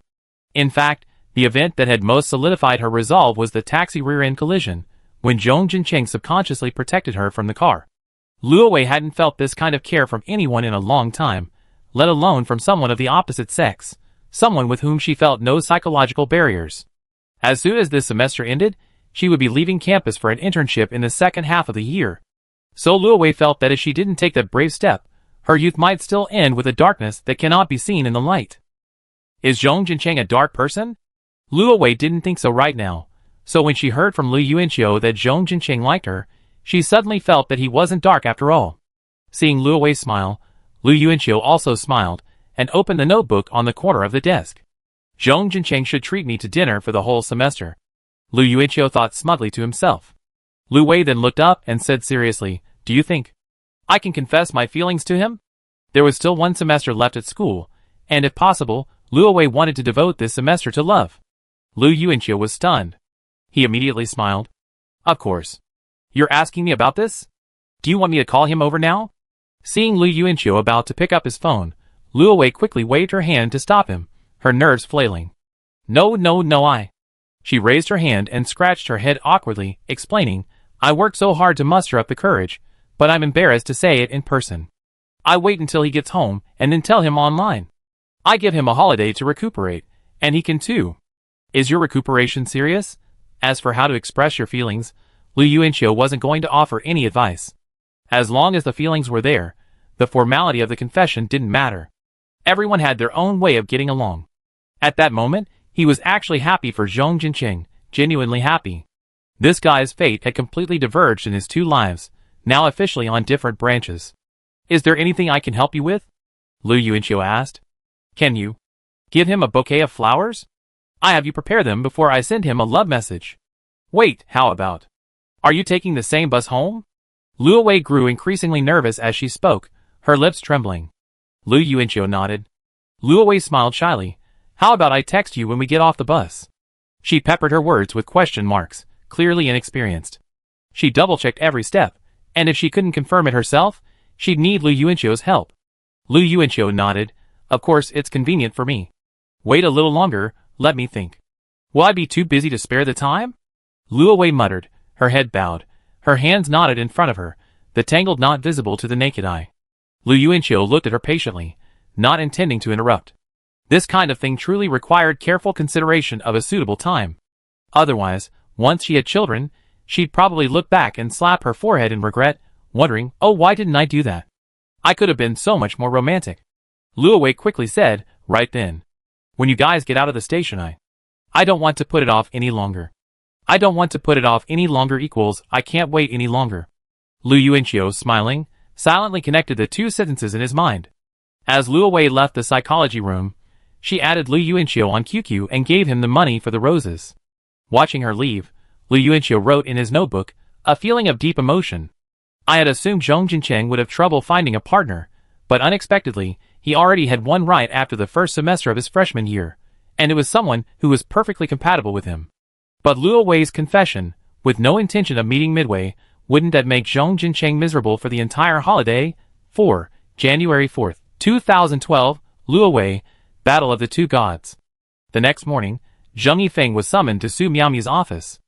In fact, the event that had most solidified her resolve was the taxi rear-end collision, when Zhong Jinqing subconsciously protected her from the car. Luo Wei hadn't felt this kind of care from anyone in a long time, let alone from someone of the opposite sex, someone with whom she felt no psychological barriers. As soon as this semester ended, she would be leaving campus for an internship in the second half of the year. So Luo Wei felt that if she didn't take that brave step, her youth might still end with a darkness that cannot be seen in the light. Is Zhong Jinqing a dark person? Luo Wei didn't think so right now, so when she heard from Lu Yuanqiu that Zhong Jinqing liked her, she suddenly felt that he wasn't dark after all. Seeing Luo Wei smile, Lu Yuanqiu also smiled, and opened the notebook on the corner of the desk. Zhong Jinqing should treat me to dinner for the whole semester. Lu Yuanqiu thought smugly to himself. Lu Wei then looked up and said seriously, do you think I can confess my feelings to him? There was still one semester left at school, and if possible, Luo Wei wanted to devote this semester to love. Lu Yuanqiu was stunned. He immediately smiled. Of course. You're asking me about this? Do you want me to call him over now? Seeing Lu Yuanqiu about to pick up his phone, Luo Wei quickly waved her hand to stop him, her nerves flailing. No, I. She raised her hand and scratched her head awkwardly, explaining, I worked so hard to muster up the courage, but I'm embarrassed to say it in person. I wait until he gets home and then tell him online. I give him a holiday to recuperate, and he can too. Is your recuperation serious? As for how to express your feelings, Lu Yuanqiu wasn't going to offer any advice. As long as the feelings were there, the formality of the confession didn't matter. Everyone had their own way of getting along. At that moment, he was actually happy for Zhong Jinqing, genuinely happy. This guy's fate had completely diverged in his two lives, now officially on different branches. Is there anything I can help you with? Lu Yuanqiu asked. Can you give him a bouquet of flowers? I have you prepare them before I send him a love message. Wait, how about? Are you taking the same bus home? Luo Wei grew increasingly nervous as she spoke, her lips trembling. Lu Yuanqiu nodded. Luo Wei smiled shyly. How about I text you when we get off the bus? She peppered her words with question marks, clearly inexperienced. She double-checked every step, and if she couldn't confirm it herself, she'd need Lu Yuanqiu's help. Lu Yuanqiu nodded. Of course, it's convenient for me. Wait a little longer, let me think. Will I be too busy to spare the time? Luo Wei muttered, her head bowed, her hands knotted in front of her, the tangled knot visible to the naked eye. Lu Yuanqiu looked at her patiently, not intending to interrupt. This kind of thing truly required careful consideration of a suitable time. Otherwise, once she had children, she'd probably look back and slap her forehead in regret, wondering, oh, why didn't I do that? I could have been so much more romantic. Luo Wei quickly said, right then. When you guys get out of the station, I don't want to put it off any longer. I don't want to put it off any longer equals I can't wait any longer. Lu Yuanqiu, smiling, silently connected the two sentences in his mind. As Luo Wei left the psychology room, she added Lu Yuanqiu on QQ and gave him the money for the roses. Watching her leave, Lu Yuanqiu wrote in his notebook, a feeling of deep emotion. I had assumed Zhong Jinqing would have trouble finding a partner, but unexpectedly, he already had one right after the first semester of his freshman year, and it was someone who was perfectly compatible with him. But Luo Wei's confession, with no intention of meeting midway, wouldn't that make Zhong Jinqing miserable for the entire holiday? 4. January 4th, 2012, Luo Wei, Battle of the Two Gods. The next morning, Zheng Yifeng was summoned to Su Miaomi's office.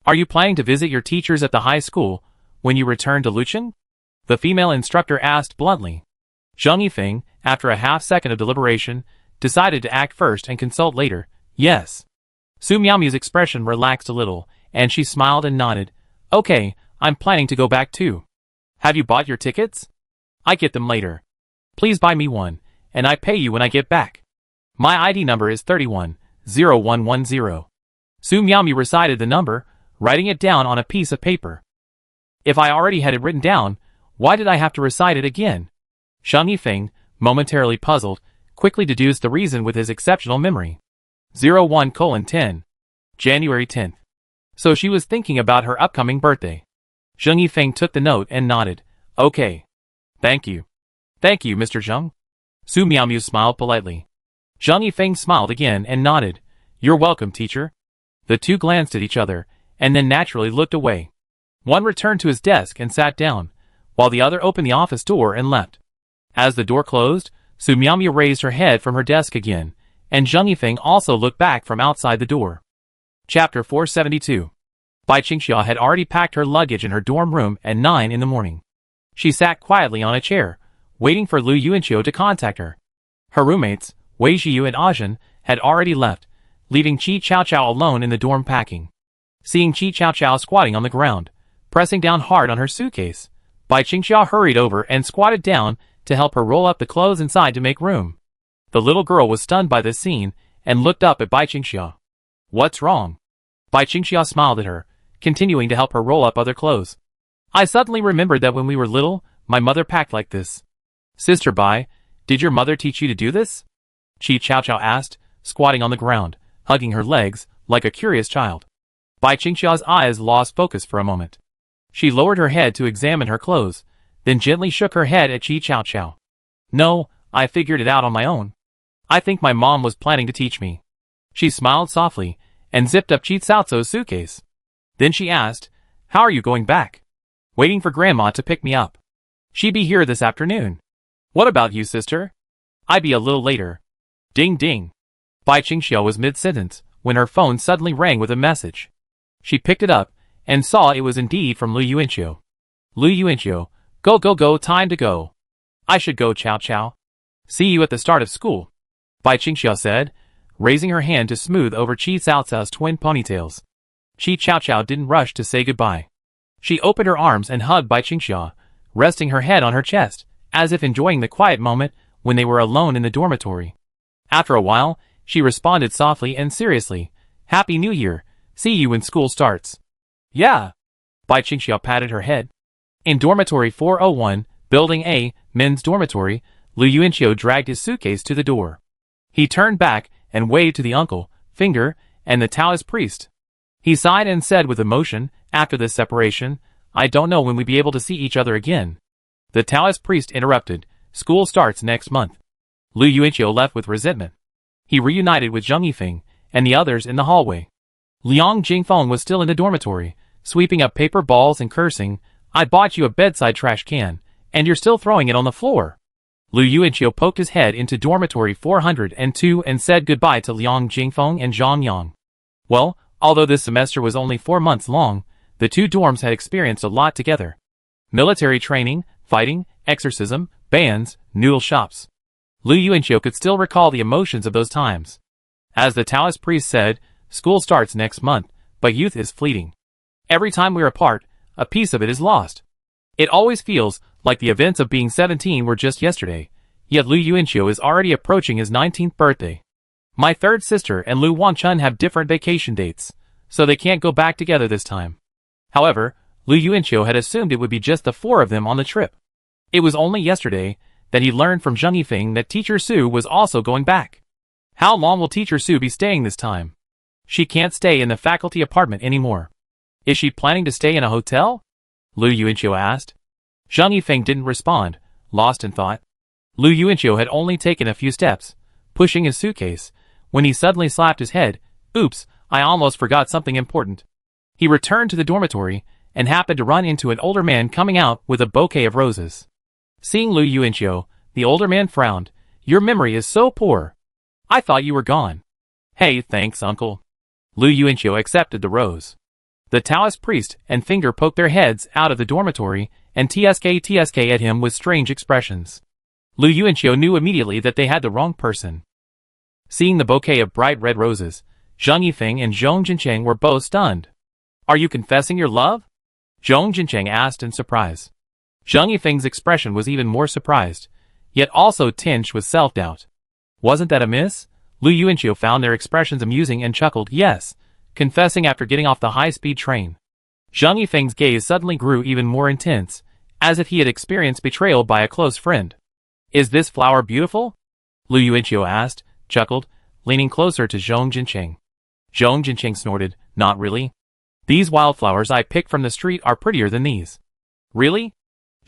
Are you planning to visit your teachers at the high school when you return to Lucheng? The female instructor asked bluntly. Zheng Yifeng, after a half-second of deliberation, decided to act first and consult later. Yes. Su Miaomi's expression relaxed a little, and she smiled and nodded. Okay, I'm planning to go back too. Have you bought your tickets? I get them later. Please buy me one, and I pay you when I get back. My ID number is 310110. Su Miaomi recited the number, writing it down on a piece of paper. If I already had it written down, why did I have to recite it again? Zheng Yifeng, momentarily puzzled, quickly deduced the reason with his exceptional memory. 01:10. January 10th. So she was thinking about her upcoming birthday. Zheng Yifeng took the note and nodded. Okay. Thank you. Thank you, Mr. Zheng. Su Miaomi smiled politely. Zheng Yifeng smiled again and nodded. You're welcome, teacher. The two glanced at each other, and then naturally looked away. One returned to his desk and sat down, while the other opened the office door and left. As the door closed, Su Miaomi raised her head from her desk again, and Zheng Yifeng also looked back from outside the door. Chapter 472. Bai Qingxia had already packed her luggage in her dorm room at 9 in the morning. She sat quietly on a chair, waiting for Lu Yuanqiu to contact her. Her roommates, Wei Zhiyu and Ajin, had already left, leaving Qi Chaoqiao alone in the dorm packing. Seeing Qi Chaoqiao squatting on the ground, pressing down hard on her suitcase, Bai Qingxia hurried over and squatted down to help her roll up the clothes inside to make room. The little girl was stunned by this scene and looked up at Bai Qingxia. What's wrong? Bai Qingxia smiled at her, continuing to help her roll up other clothes. I suddenly remembered that when we were little, my mother packed like this. Sister Bai, did your mother teach you to do this? Qi Chaoqiao asked, squatting on the ground, hugging her legs, like a curious child. Bai Qingxia's eyes lost focus for a moment. She lowered her head to examine her clothes, then gently shook her head at Qi Chaoqiao. No, I figured it out on my own. I think my mom was planning to teach me. She smiled softly and zipped up Chitsao's suitcase. Then she asked, how are you going back? Waiting for Grandma to pick me up. She be here this afternoon. What about you, sister? I be a little later. Ding ding. Bai Qingxiao was mid-sentence when her phone suddenly rang with a message. She picked it up and saw it was indeed from Lu Yuanqiu. Lu Yuanqiu, go go go, time to go. I should go, Chow Chow. See you at the start of school. Bai Qingxiao said, raising her hand to smooth over Chi Cao Cao's twin ponytails. Chi Cao Cao didn't rush to say goodbye. She opened her arms and hugged Bai Qingxiao, resting her head on her chest, as if enjoying the quiet moment when they were alone in the dormitory. After a while, she responded softly and seriously, Happy New Year, see you when school starts. Yeah. Bai Qingxiao patted her head. In dormitory 401, Building A, men's dormitory, Lu Yuanqiu dragged his suitcase to the door. He turned back and waved to the uncle, finger, and the Taoist priest. He sighed and said with emotion, after this separation, I don't know when we'll be able to see each other again. The Taoist priest interrupted, school starts next month. Lu Yuanqiu left with resentment. He reunited with Zheng Yifeng and the others in the hallway. Liang Jingfeng was still in the dormitory, sweeping up paper balls and cursing, I bought you a bedside trash can, and you're still throwing it on the floor. Lu Yuanqiu poked his head into dormitory 402 and said goodbye to Liang Jingfeng and Zhang Yang. Well, although this semester was only 4 months long, the two dorms had experienced a lot together. Military training, fighting, exorcism, bands, noodle shops. Lu Yuanqiu could still recall the emotions of those times. As the Taoist priest said, school starts next month, but youth is fleeting. Every time we're apart, a piece of it is lost. It always feels like the events of being 17 were just yesterday, yet Lu Yuanqiu is already approaching his 19th birthday. My third sister and Lu Wanchun have different vacation dates, so they can't go back together this time. However, Lu Yuanqiu had assumed it would be just the 4 of them on the trip. It was only yesterday that he learned from Zheng Yifeng that Teacher Su was also going back. How long will Teacher Su be staying this time? She can't stay in the faculty apartment anymore. Is she planning to stay in a hotel? Lu Yuanqiu asked. Zheng Yifeng didn't respond, lost in thought. Lu Yuanqiu had only taken a few steps, pushing his suitcase, when he suddenly slapped his head. Oops, I almost forgot something important. He returned to the dormitory and happened to run into an older man coming out with a bouquet of roses. Seeing Lu Yuanqiu, the older man frowned. Your memory is so poor. I thought you were gone. Hey, thanks, uncle. Lu Yuanqiu accepted the rose. The Taoist priest and finger poked their heads out of the dormitory and tsk at him with strange expressions. Lu Yuanqiu knew immediately that they had the wrong person. Seeing the bouquet of bright red roses, Zheng Yifeng and Zhong Jincheng were both stunned. Are you confessing your love? Zhong Jincheng asked in surprise. Zheng Yifeng's expression was even more surprised, yet also tinged with self-doubt. Wasn't that a miss? Lu Yuanqiu found their expressions amusing and chuckled, yes, confessing after getting off the high-speed train. Zheng Yifeng's gaze suddenly grew even more intense, as if he had experienced betrayal by a close friend. Is this flower beautiful? Lu Yuanqiu asked, chuckled, leaning closer to Zhong Jincheng. Zhong Jincheng snorted, not really. These wildflowers I picked from the street are prettier than these. Really?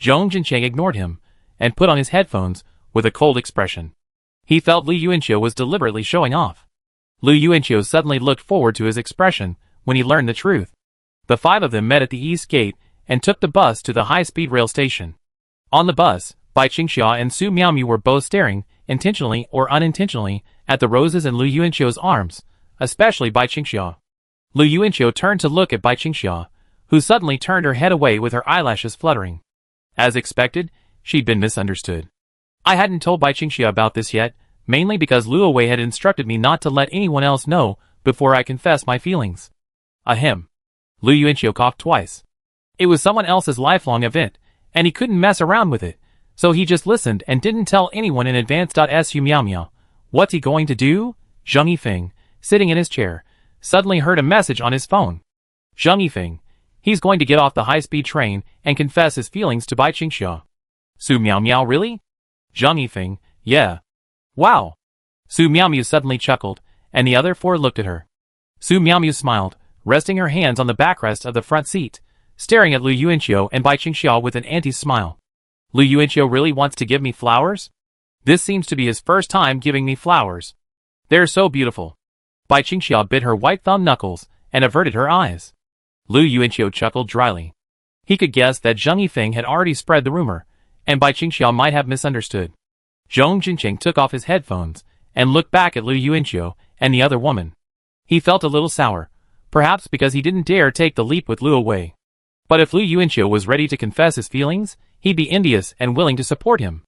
Zhong Jincheng ignored him, and put on his headphones, with a cold expression. He felt Lu Yuanqiu was deliberately showing off. Lu Yuanqiu suddenly looked forward to his expression, when he learned the truth. The 5 of them met at the east gate, and took the bus to the high-speed rail station. On the bus, Bai Qingxiao and Su Miaomiu were both staring, intentionally or unintentionally, at the roses in Lu Yuanqiu's arms, especially Bai Qingxiao. Lu Yuanqiu turned to look at Bai Qingxiao, who suddenly turned her head away with her eyelashes fluttering. As expected, she'd been misunderstood. I hadn't told Bai Qingxiao about this yet, mainly because Luo Wei had instructed me not to let anyone else know before I confessed my feelings. Ahem. Lu Yuanqiu coughed twice. It was someone else's lifelong event, and he couldn't mess around with it, so he just listened and didn't tell anyone in advance. Su Miao. What's he going to do? Zheng Yifeng, sitting in his chair, suddenly heard a message on his phone. Zheng Yifeng. He's going to get off the high-speed train and confess his feelings to Bai Qingxiao. Su Miao really? Zheng Yifeng, yeah. Wow. Su Miaomiu suddenly chuckled, and the other 4 looked at her. Su Miaomiu smiled, resting her hands on the backrest of the front seat, staring at Lu Yuanqiu and Bai Qingxiao with an anti-smile. Lu Yuanqiu really wants to give me flowers? This seems to be his first time giving me flowers. They're so beautiful. Bai Qingxia bit her white thumb knuckles and averted her eyes. Lu Yuanqiu chuckled dryly. He could guess that Zheng Yifeng had already spread the rumor, and Bai Qingxia might have misunderstood. Zhong Jinqing took off his headphones and looked back at Lu Yuanqiu and the other woman. He felt a little sour, perhaps because he didn't dare take the leap with Lu Wei. But if Lu Yuanqiu was ready to confess his feelings, he'd be envious and willing to support him.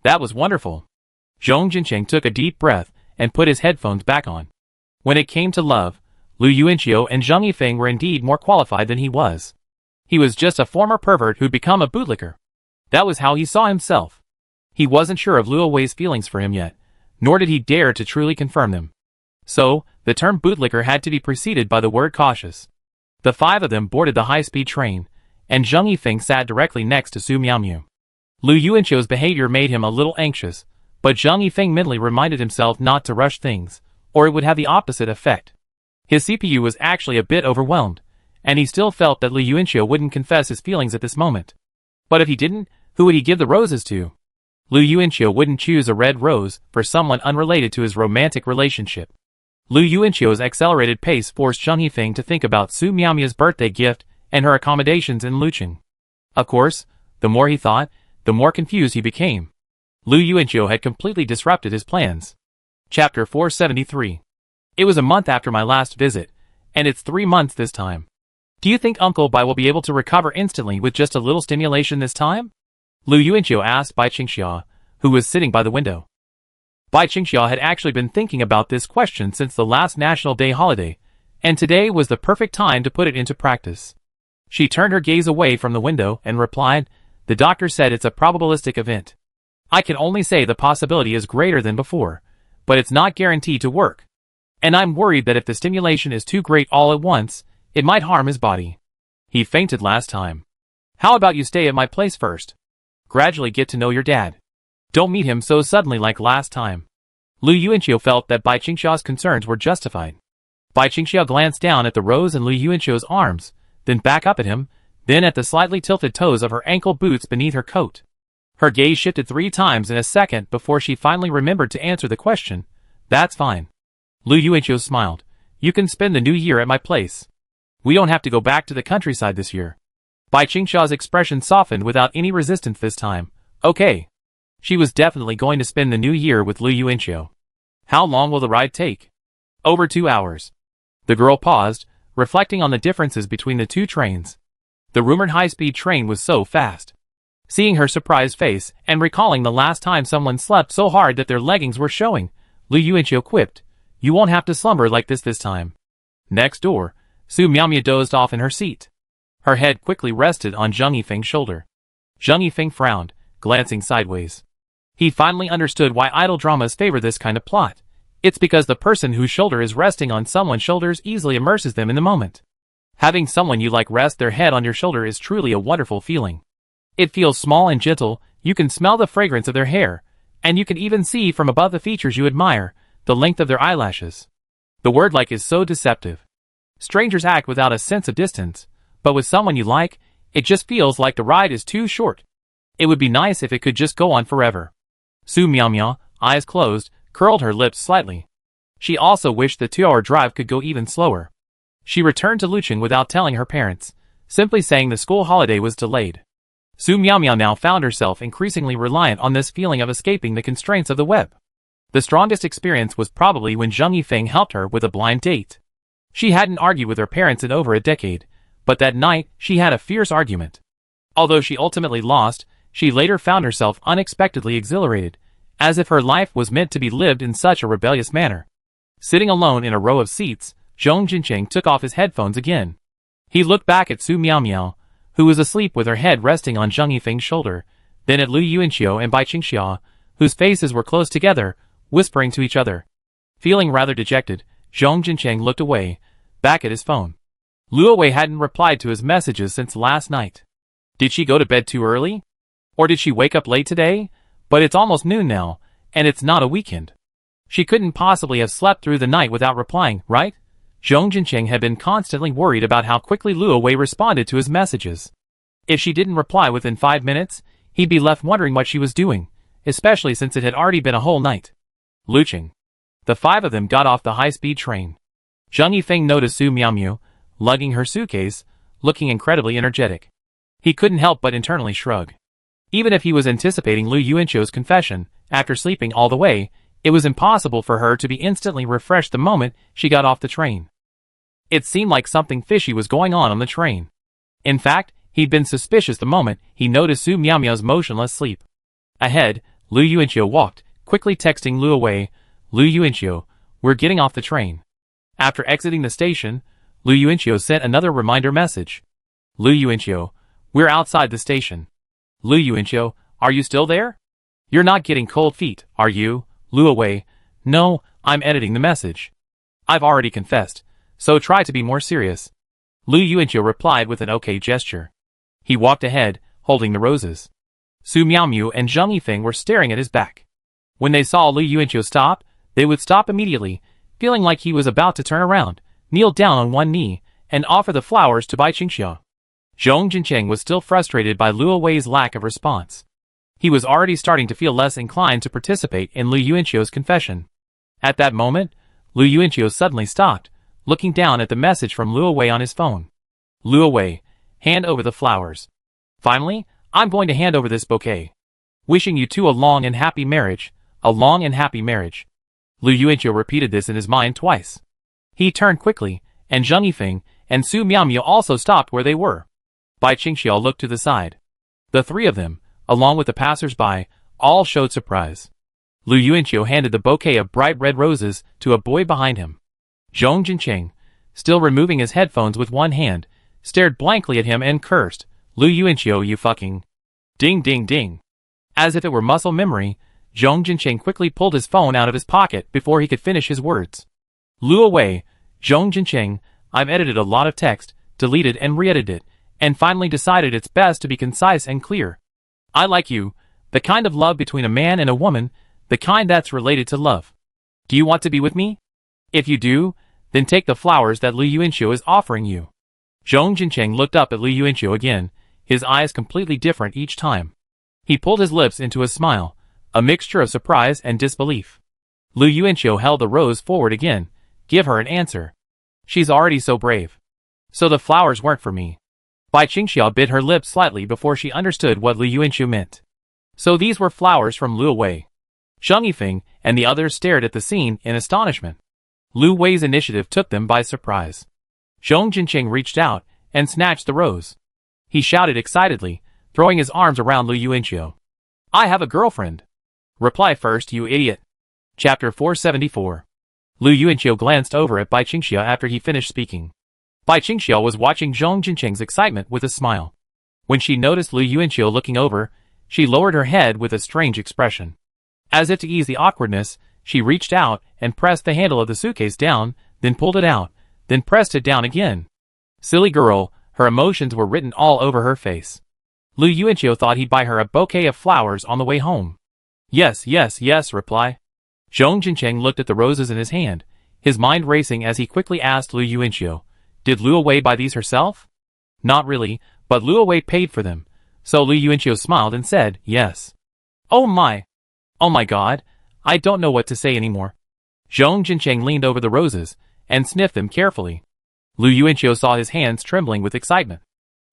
That was wonderful. Zhong Jinqing took a deep breath and put his headphones back on. When it came to love, Lu Yuanqiu and Zheng Yifeng were indeed more qualified than he was. He was just a former pervert who'd become a bootlicker. That was how he saw himself. He wasn't sure of Lu Wei's feelings for him yet, nor did he dare to truly confirm them. So, the term bootlicker had to be preceded by the word cautious. The five of them boarded the high-speed train, and Zheng Yifeng sat directly next to Su Miaomiu. Lu Yuanqiu's behavior made him a little anxious, but Zheng Yifeng mentally reminded himself not to rush things, or it would have the opposite effect. His CPU was actually a bit overwhelmed, and he still felt that Lu Yuanqiu wouldn't confess his feelings at this moment. But if he didn't, who would he give the roses to? Lu Yuanqiu wouldn't choose a red rose for someone unrelated to his romantic relationship. Lu Yuanqiu's accelerated pace forced Zheng Yifeng to think about Su Miaomiu's birthday gift and her accommodations in Luqing. Of course, the more he thought, the more confused he became. Lu Yuanqiu had completely disrupted his plans. Chapter 473. It was a month after my last visit, and it's 3 months this time. Do you think Uncle Bai will be able to recover instantly with just a little stimulation this time? Lu Yuanqiu asked Bai Qingxia, who was sitting by the window. Bai Qingxia had actually been thinking about this question since the last National Day holiday, and today was the perfect time to put it into practice. She turned her gaze away from the window and replied, "The doctor said it's a probabilistic event. I can only say the possibility is greater than before, but it's not guaranteed to work. And I'm worried that if the stimulation is too great all at once, it might harm his body. He fainted last time. How about you stay at my place first? Gradually get to know your dad. Don't meet him so suddenly like last time." Lu Yuanqiu felt that Bai Qingxia's concerns were justified. Bai Qingxia glanced down at the rose in Lu Yuanqiu's arms, then back up at him, then at the slightly tilted toes of her ankle boots beneath her coat. Her gaze shifted 3 times in a second before she finally remembered to answer the question. "That's fine." Lu Yuanqiu smiled. "You can spend the new year at my place. We don't have to go back to the countryside this year." Bai Qingxia's expression softened without any resistance this time. Okay. She was definitely going to spend the new year with Lu Yuanqiu. How long will the ride take? Over 2 hours. The girl paused, reflecting on the differences between the two trains. The rumored high-speed train was so fast. Seeing her surprised face and recalling the last time someone slept so hard that their leggings were showing, Lu Yuanqiu quipped, "You won't have to slumber like this time." Next door, Su Miaomiu dozed off in her seat. Her head quickly rested on Zheng Yifeng's shoulder. Zheng Yifeng frowned, glancing sideways. He finally understood why idol dramas favor this kind of plot. It's because the person whose shoulder is resting on someone's shoulders easily immerses them in the moment. Having someone you like rest their head on your shoulder is truly a wonderful feeling. It feels small and gentle, you can smell the fragrance of their hair, and you can even see from above the features you admire, the length of their eyelashes. The word like is so deceptive. Strangers act without a sense of distance, but with someone you like, it just feels like the ride is too short. It would be nice if it could just go on forever. Su Miaomiu, eyes closed, curled her lips slightly. She also wished the 2-hour drive could go even slower. She returned to Luqing without telling her parents, simply saying the school holiday was delayed. Su Miaomiu now found herself increasingly reliant on this feeling of escaping the constraints of the web. The strongest experience was probably when Zheng Yifeng helped her with a blind date. She hadn't argued with her parents in over a decade, but that night she had a fierce argument. Although she ultimately lost, she later found herself unexpectedly exhilarated, as if her life was meant to be lived in such a rebellious manner. Sitting alone in a row of seats, Zhong Jinqing took off his headphones again. He looked back at Su Miaomiu, who was asleep with her head resting on Zheng Yifeng's shoulder, then at Lu Yuanqiu and Bai Qingxia, whose faces were close together, whispering to each other. Feeling rather dejected, Zhong Jinqing looked away, back at his phone. Lu Wei hadn't replied to his messages since last night. Did she go to bed too early? Or did she wake up late today? But it's almost noon now, and it's not a weekend. She couldn't possibly have slept through the night without replying, right? Zhong Jinqing had been constantly worried about how quickly Lu Wei responded to his messages. If she didn't reply within 5 minutes, he'd be left wondering what she was doing, especially since it had already been a whole night. Luching. The five of them got off the high-speed train. Zhang Yifeng noticed Su Miaomiu, lugging her suitcase, looking incredibly energetic. He couldn't help but internally shrug. Even if he was anticipating Lu Yuanqiu's confession, after sleeping all the way, it was impossible for her to be instantly refreshed the moment she got off the train. It seemed like something fishy was going on the train. In fact, he'd been suspicious the moment he noticed Su Miaomiu's motionless sleep. Ahead, Lu Yuanqiu walked, quickly texting Lu away, "Lu Yuanqiu, we're getting off the train." After exiting the station, Lu Yuanqiu sent another reminder message. "Lu Yuanqiu, we're outside the station." "Lu Yuanqiu, are you still there? You're not getting cold feet, are you?" Lu away, "No, I'm editing the message. I've already confessed, so try to be more serious." Lu Yuanqiu replied with an okay gesture. He walked ahead, holding the roses. Su Miaomiu and Zhang Yifeng were staring at his back. When they saw Lu Yuanqiu stop, they would stop immediately, feeling like he was about to turn around, kneel down on one knee, and offer the flowers to Bai Qingxiu. Zhong Jincheng was still frustrated by Lu Wei's lack of response. He was already starting to feel less inclined to participate in Lu Yuanqiu's confession. At that moment, Lu Yuanqiu suddenly stopped, looking down at the message from Lu Wei on his phone. "Lu Wei, hand over the flowers. Finally, I'm going to hand over this bouquet. Wishing you two a long and happy marriage, a long and happy marriage." Lu Yuanqiu repeated this in his mind twice. He turned quickly, and Zhang Yifeng and Su Miaomiu also stopped where they were. Bai Qingxiu looked to the side. The three of them, along with the passers-by, all showed surprise. Lu Yuanqiu handed the bouquet of bright red roses to a boy behind him. Zhong Jincheng, still removing his headphones with one hand, stared blankly at him and cursed, "Lu Yuanqiu, you fucking..." Ding ding ding. As if it were muscle memory, Zhong Jincheng quickly pulled his phone out of his pocket before he could finish his words. "Lu away, Zhong Jincheng, I've edited a lot of text, deleted and re-edited it, and finally decided it's best to be concise and clear. I like you, the kind of love between a man and a woman, the kind that's related to love. Do you want to be with me? If you do, then take the flowers that Lu Yuanqiu is offering you." Zhong Jincheng looked up at Lu Yuanqiu again, his eyes completely different each time. He pulled his lips into a smile, a mixture of surprise and disbelief. Lu Yuanqiu held the rose forward again. "Give her an answer. She's already so brave. So the flowers weren't for me." Bai Qingxiu bit her lips slightly before she understood what Lu Yuanqiu meant. So these were flowers from Lu Wei. Zhang Yifeng and the others stared at the scene in astonishment. Lu Wei's initiative took them by surprise. Zhong Jincheng reached out and snatched the rose. He shouted excitedly, throwing his arms around Lu Yuanqiu. "I have a girlfriend." "Reply first, you idiot." Chapter 474. Lu Yuanqiu glanced over at Bai Qingxiu after he finished speaking. Bai Qingxiu was watching Zhong Jincheng's excitement with a smile. When she noticed Lu Yuanqiu looking over, she lowered her head with a strange expression. As if to ease the awkwardness, she reached out and pressed the handle of the suitcase down, then pulled it out, then pressed it down again. Silly girl, her emotions were written all over her face. Lu Yuanqiu thought he'd buy her a bouquet of flowers on the way home. "Yes, yes, yes," reply. Zhong Jincheng looked at the roses in his hand, his mind racing as he quickly asked Lu Yuanqiu, "Did Lu Wei buy these herself?" "Not really, but Lu Wei paid for them." So Lu Yuanqiu smiled and said, "Yes." Oh my god, I don't know what to say anymore." Zhong Jincheng leaned over the roses and sniffed them carefully. Lu Yuanqiu saw his hands trembling with excitement.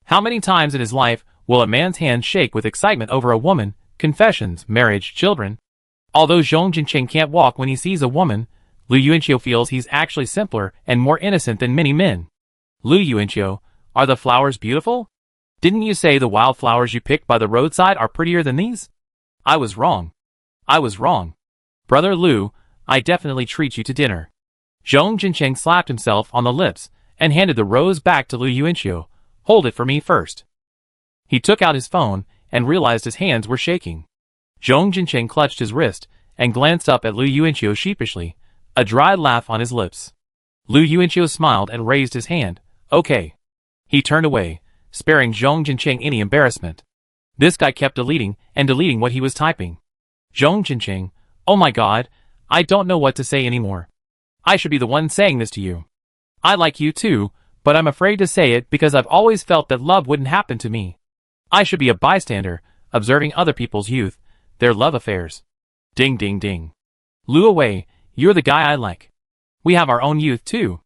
How many times in his life will a man's hands shake with excitement over a woman, confessions, marriage, children? Although Zhong Jincheng can't walk when he sees a woman, Lu Yuanqiu feels he's actually simpler and more innocent than many men. "Lu Yuanqiu, are the flowers beautiful? Didn't you say the wildflowers you picked by the roadside are prettier than these?" I was wrong. Brother Lu, I definitely treat you to dinner." Zhong Jincheng slapped himself on the lips and handed the rose back to Lu Yuanqiu. "Hold it for me first." He took out his phone and realized his hands were shaking. Zhong Jincheng clutched his wrist and glanced up at Lu Yuanqiu sheepishly, a dry laugh on his lips. Lu Yuanqiu smiled and raised his hand. "Okay." He turned away, sparing Zhong Jincheng any embarrassment. This guy kept deleting and deleting what he was typing. Zhong Jincheng, oh my god, I don't know what to say anymore. I should be the one saying this to you. I like you too, but I'm afraid to say it because I've always felt that love wouldn't happen to me. I should be a bystander, observing other people's youth, their love affairs. Ding ding ding. Luo Wei, you're the guy I like. We have our own youth too.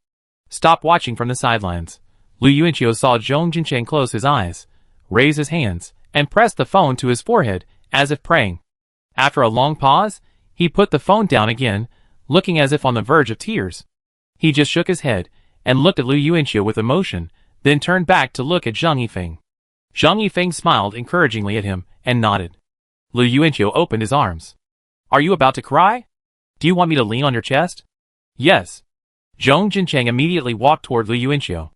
Stop watching from the sidelines. Lu Yuanqiu saw Zhong Jincheng close his eyes, raise his hands, and press the phone to his forehead, as if praying. After a long pause, he put the phone down again, looking as if on the verge of tears. He just shook his head, and looked at Lu Yuanqiu with emotion, then turned back to look at Zhang Yifeng. Zhang Yifeng smiled encouragingly at him, and nodded. Lu Yuanqiu opened his arms. Are you about to cry? Do you want me to lean on your chest? Yes. Zhong Jincheng immediately walked toward Lu Yuanqiu.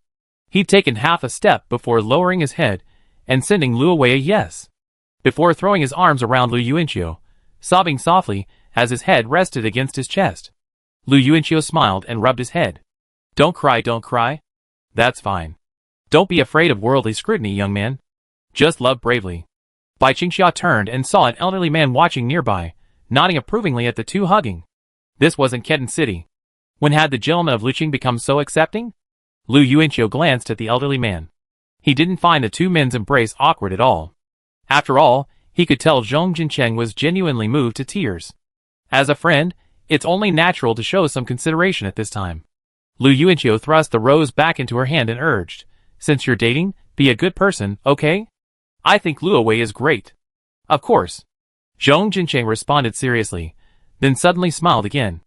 He'd taken half a step before lowering his head, and sending Luo Wei a yes. Before throwing his arms around Lu Yuanqiu, sobbing softly as his head rested against his chest. Lu Yuanqiu smiled and rubbed his head. Don't cry, don't cry. That's fine. Don't be afraid of worldly scrutiny, young man. Just love bravely. Bai Qingxia turned and saw an elderly man watching nearby, nodding approvingly at the two hugging. This wasn't Ketan City. When had the gentleman of Luqing become so accepting? Lu Yuanqiu glanced at the elderly man. He didn't find the two men's embrace awkward at all. After all, he could tell Zhong Jincheng was genuinely moved to tears. As a friend, it's only natural to show some consideration at this time. Lu Yuanqiu thrust the rose back into her hand and urged, since you're dating, be a good person, okay? I think Luo Wei is great. Of course. Zhong Jincheng responded seriously, then suddenly smiled again.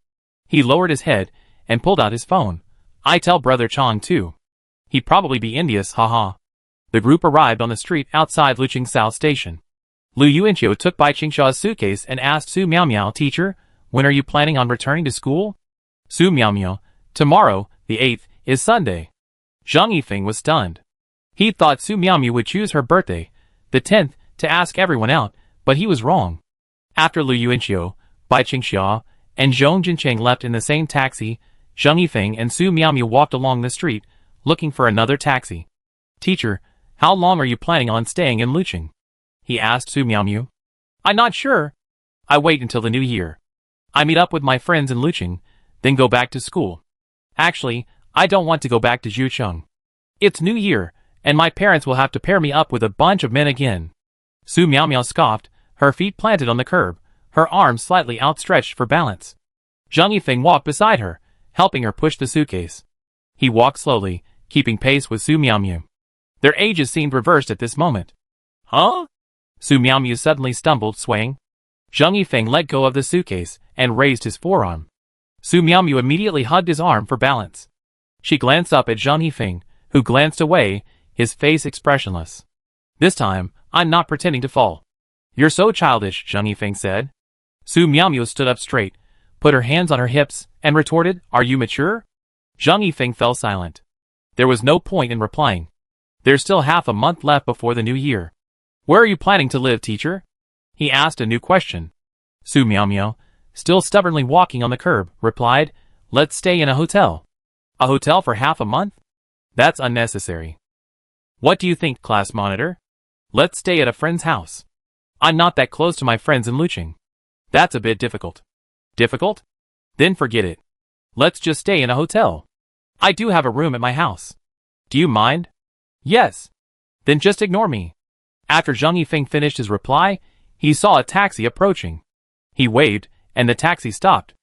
He lowered his head and pulled out his phone. I tell Brother Chong too. He'd probably be envious, haha. The group arrived on the street outside Luqing South Station. Lu Yuanqiu took Bai Qingxia's suitcase and asked Su Miaomiao, teacher, when are you planning on returning to school? Su Miaomiao, tomorrow, the 8th, is Sunday. Zhang Yifeng was stunned. He thought Su Miaomiao would choose her birthday, the 10th, to ask everyone out, but he was wrong. After Lu Yuanqiu, Bai Qingxia, and Zhong Jincheng left in the same taxi, Zhang Yifeng and Su Miaomiao walked along the street, looking for another taxi. Teacher, how long are you planning on staying in Luqing? He asked Su Miaomiao. I'm not sure. I wait until the new year. I meet up with my friends in Luqing, then go back to school. Actually, I don't want to go back to Zhucheng. It's New Year, and my parents will have to pair me up with a bunch of men again. Su Miaomiao scoffed, her feet planted on the curb, her arms slightly outstretched for balance. Zhang Yifeng walked beside her, helping her push the suitcase. He walked slowly, keeping pace with Su Miaomiao. Their ages seemed reversed at this moment. Huh? Su Miaomiao suddenly stumbled, swaying. Zhang Yifeng let go of the suitcase and raised his forearm. Su Miaomiao immediately hugged his arm for balance. She glanced up at Zhang Yifeng, who glanced away, his face expressionless. This time, I'm not pretending to fall. You're so childish, Zhang Yifeng said. Su Miaomiao stood up straight, put her hands on her hips, and retorted, Are you mature? Zhang Yifeng fell silent. There was no point in replying. There's still half a month left before the new year. Where are you planning to live, teacher? He asked a new question. Su Miaomiao, still stubbornly walking on the curb, replied, Let's stay in a hotel. A hotel for half a month? That's unnecessary. What do you think, class monitor? Let's stay at a friend's house. I'm not that close to my friends in Luqing. That's a bit difficult. Difficult? Then forget it. Let's just stay in a hotel. I do have a room at my house. Do you mind? Yes. Then just ignore me. After Zhang Yifeng finished his reply, he saw a taxi approaching. He waved, and the taxi stopped.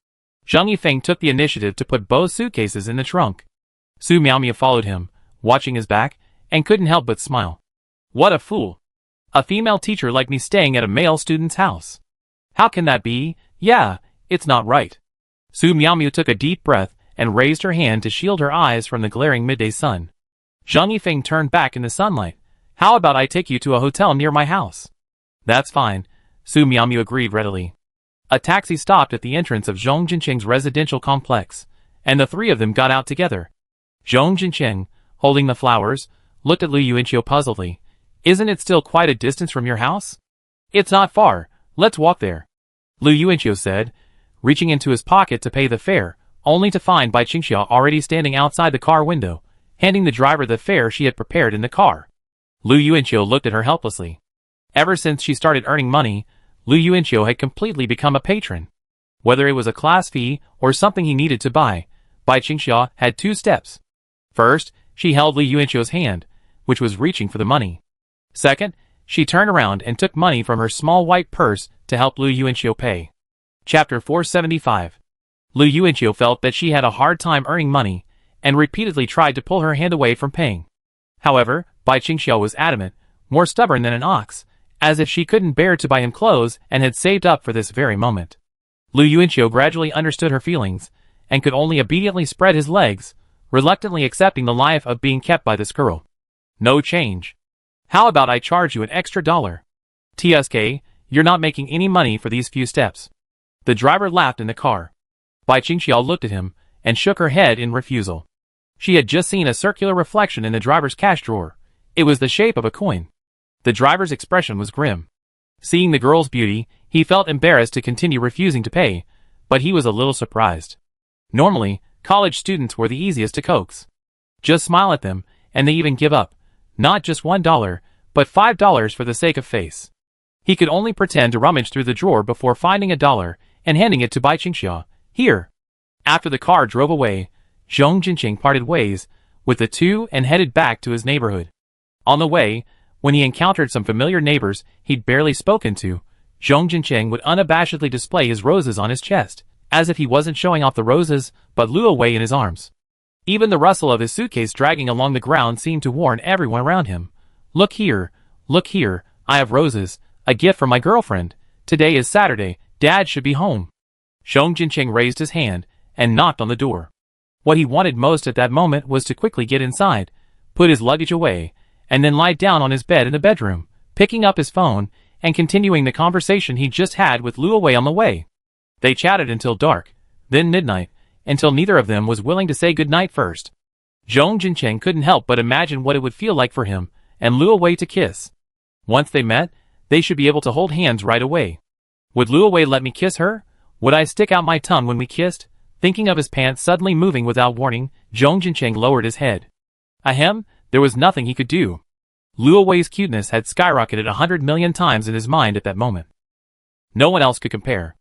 Zhang Yifeng took the initiative to put both suitcases in the trunk. Su Miaomiao followed him, watching his back, and couldn't help but smile. What a fool. A female teacher like me staying at a male student's house. How can that be? Yeah, it's not right. Su Miaomiao took a deep breath and raised her hand to shield her eyes from the glaring midday sun. Zhang Yifeng turned back in the sunlight. How about I take you to a hotel near my house? That's fine, Su Miaomiao agreed readily. A taxi stopped at the entrance of Zhong Jincheng's residential complex, and the three of them got out together. Zhong Jincheng, holding the flowers, looked at Lu Yuanqiu puzzledly. Isn't it still quite a distance from your house? It's not far, let's walk there. Lu Yuanqiu said, reaching into his pocket to pay the fare, only to find Bai Qingxia already standing outside the car window, handing the driver the fare she had prepared in the car. Lu Yuanqiu looked at her helplessly. Ever since she started earning money, Lu Yuanqiu had completely become a patron. Whether it was a class fee or something he needed to buy, Bai Qingxia had two steps. First, she held Lu Yuanqiu's hand, which was reaching for the money. Second, she turned around and took money from her small white purse to help Lu Yuanqiu pay. Chapter 475. Lu Yuanqiu felt that she had a hard time earning money, and repeatedly tried to pull her hand away from paying. However, Bai Qingxiao was adamant, more stubborn than an ox, as if she couldn't bear to buy him clothes and had saved up for this very moment. Lu Yuanqiu gradually understood her feelings, and could only obediently spread his legs, reluctantly accepting the life of being kept by this girl. No change. How about I charge you an extra $1? TSK, you're not making any money for these few steps. The driver laughed in the car. Bai Qingxiao looked at him, and shook her head in refusal. She had just seen a circular reflection in the driver's cash drawer. It was the shape of a coin. The driver's expression was grim. Seeing the girl's beauty, he felt embarrassed to continue refusing to pay, but he was a little surprised. Normally, college students were the easiest to coax. Just smile at them, and they even give up, not just $1, but $5 for the sake of face. He could only pretend to rummage through the drawer before finding $1 and handing it to Bai Qingxiao. Here. After the car drove away, Zhong Jinqing parted ways with the two and headed back to his neighborhood. On the way, when he encountered some familiar neighbors he'd barely spoken to, Zhong Jinqing would unabashedly display his roses on his chest, as if he wasn't showing off the roses, but Lu Wei in his arms. Even the rustle of his suitcase dragging along the ground seemed to warn everyone around him. Look here, I have roses, a gift from my girlfriend. Today is Saturday, Dad should be home. Zhong Jinqing raised his hand and knocked on the door. What he wanted most at that moment was to quickly get inside, put his luggage away, and then lie down on his bed in the bedroom, picking up his phone and continuing the conversation he'd just had with Lu Wei on the way. They chatted until dark, then midnight, until neither of them was willing to say goodnight first. Zhong Jinqing couldn't help but imagine what it would feel like for him and Lu Wei to kiss. Once they met, they should be able to hold hands right away. Would Lu Wei let me kiss her? Would I stick out my tongue when we kissed? Thinking of his pants suddenly moving without warning, Zhong Jinqing lowered his head. Ahem, there was nothing he could do. Lu Wei's cuteness had skyrocketed 100 million times in his mind at that moment. No one else could compare.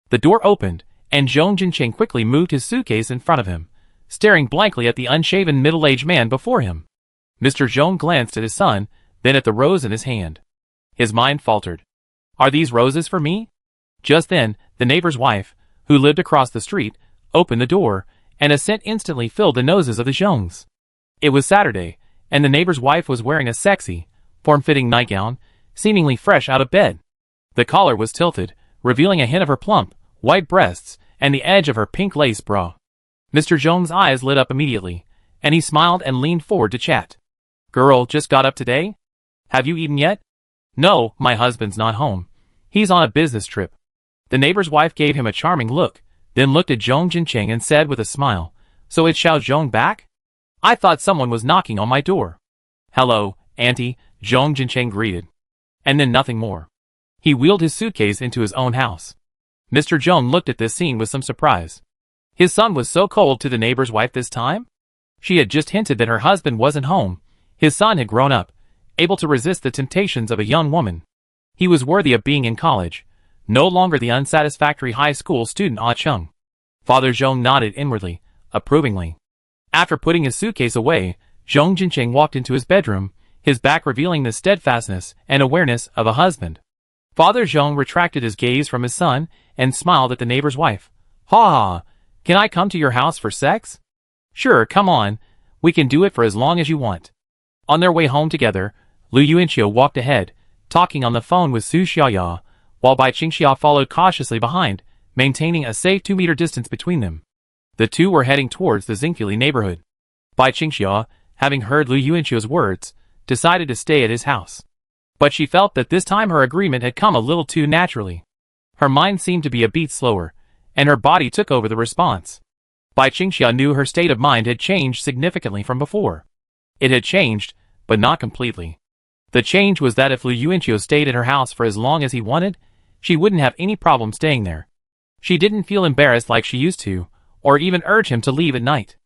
The door opened, and Zhong Jinqing quickly moved his suitcase in front of him, staring blankly at the unshaven middle-aged man before him. Mr. Zhong glanced at his son, then at the rose in his hand. His mind faltered. Are these roses for me? Just then, the neighbor's wife, who lived across the street, opened the door, and a scent instantly filled the noses of the Zhongs. It was Saturday, and the neighbor's wife was wearing a sexy, form-fitting nightgown, seemingly fresh out of bed. The collar was tilted, revealing a hint of her plump, white breasts and the edge of her pink lace bra. Mr. Zhong's eyes lit up immediately, and he smiled and leaned forward to chat. Girl, just got up today? Have you eaten yet? No, my husband's not home. He's on a business trip. The neighbor's wife gave him a charming look, then looked at Zhong Jinqing and said with a smile, So it's Xiao Zhong back? I thought someone was knocking on my door. Hello, Auntie, Zhong Jinqing greeted. And then nothing more. He wheeled his suitcase into his own house. Mr. Zhong looked at this scene with some surprise. His son was so cold to the neighbor's wife this time? She had just hinted that her husband wasn't home. His son had grown up, able to resist the temptations of a young woman. He was worthy of being in college, no longer the unsatisfactory high school student Ah Chung. Father Zhong nodded inwardly, approvingly. After putting his suitcase away, Zhong Jinqing walked into his bedroom, his back revealing the steadfastness and awareness of a husband. Father Zhong retracted his gaze from his son and smiled at the neighbor's wife. Ha ha, can I come to your house for sex? Sure, come on, we can do it for as long as you want. On their way home together, Lu Yuanqiu walked ahead, talking on the phone with Su Xiaoya, while Bai Qingxiao followed cautiously behind, maintaining a safe 2-meter distance between them. The two were heading towards the Xingfuli neighborhood. Bai Qingxiao, having heard Lu Yuanqiu's words, decided to stay at his house. But she felt that this time her agreement had come a little too naturally. Her mind seemed to be a beat slower, and her body took over the response. Bai Qingxiao knew her state of mind had changed significantly from before. It had changed, but not completely. The change was that if Lu Yuanqiu stayed at her house for as long as he wanted, she wouldn't have any problem staying there. She didn't feel embarrassed like she used to, or even urge him to leave at night.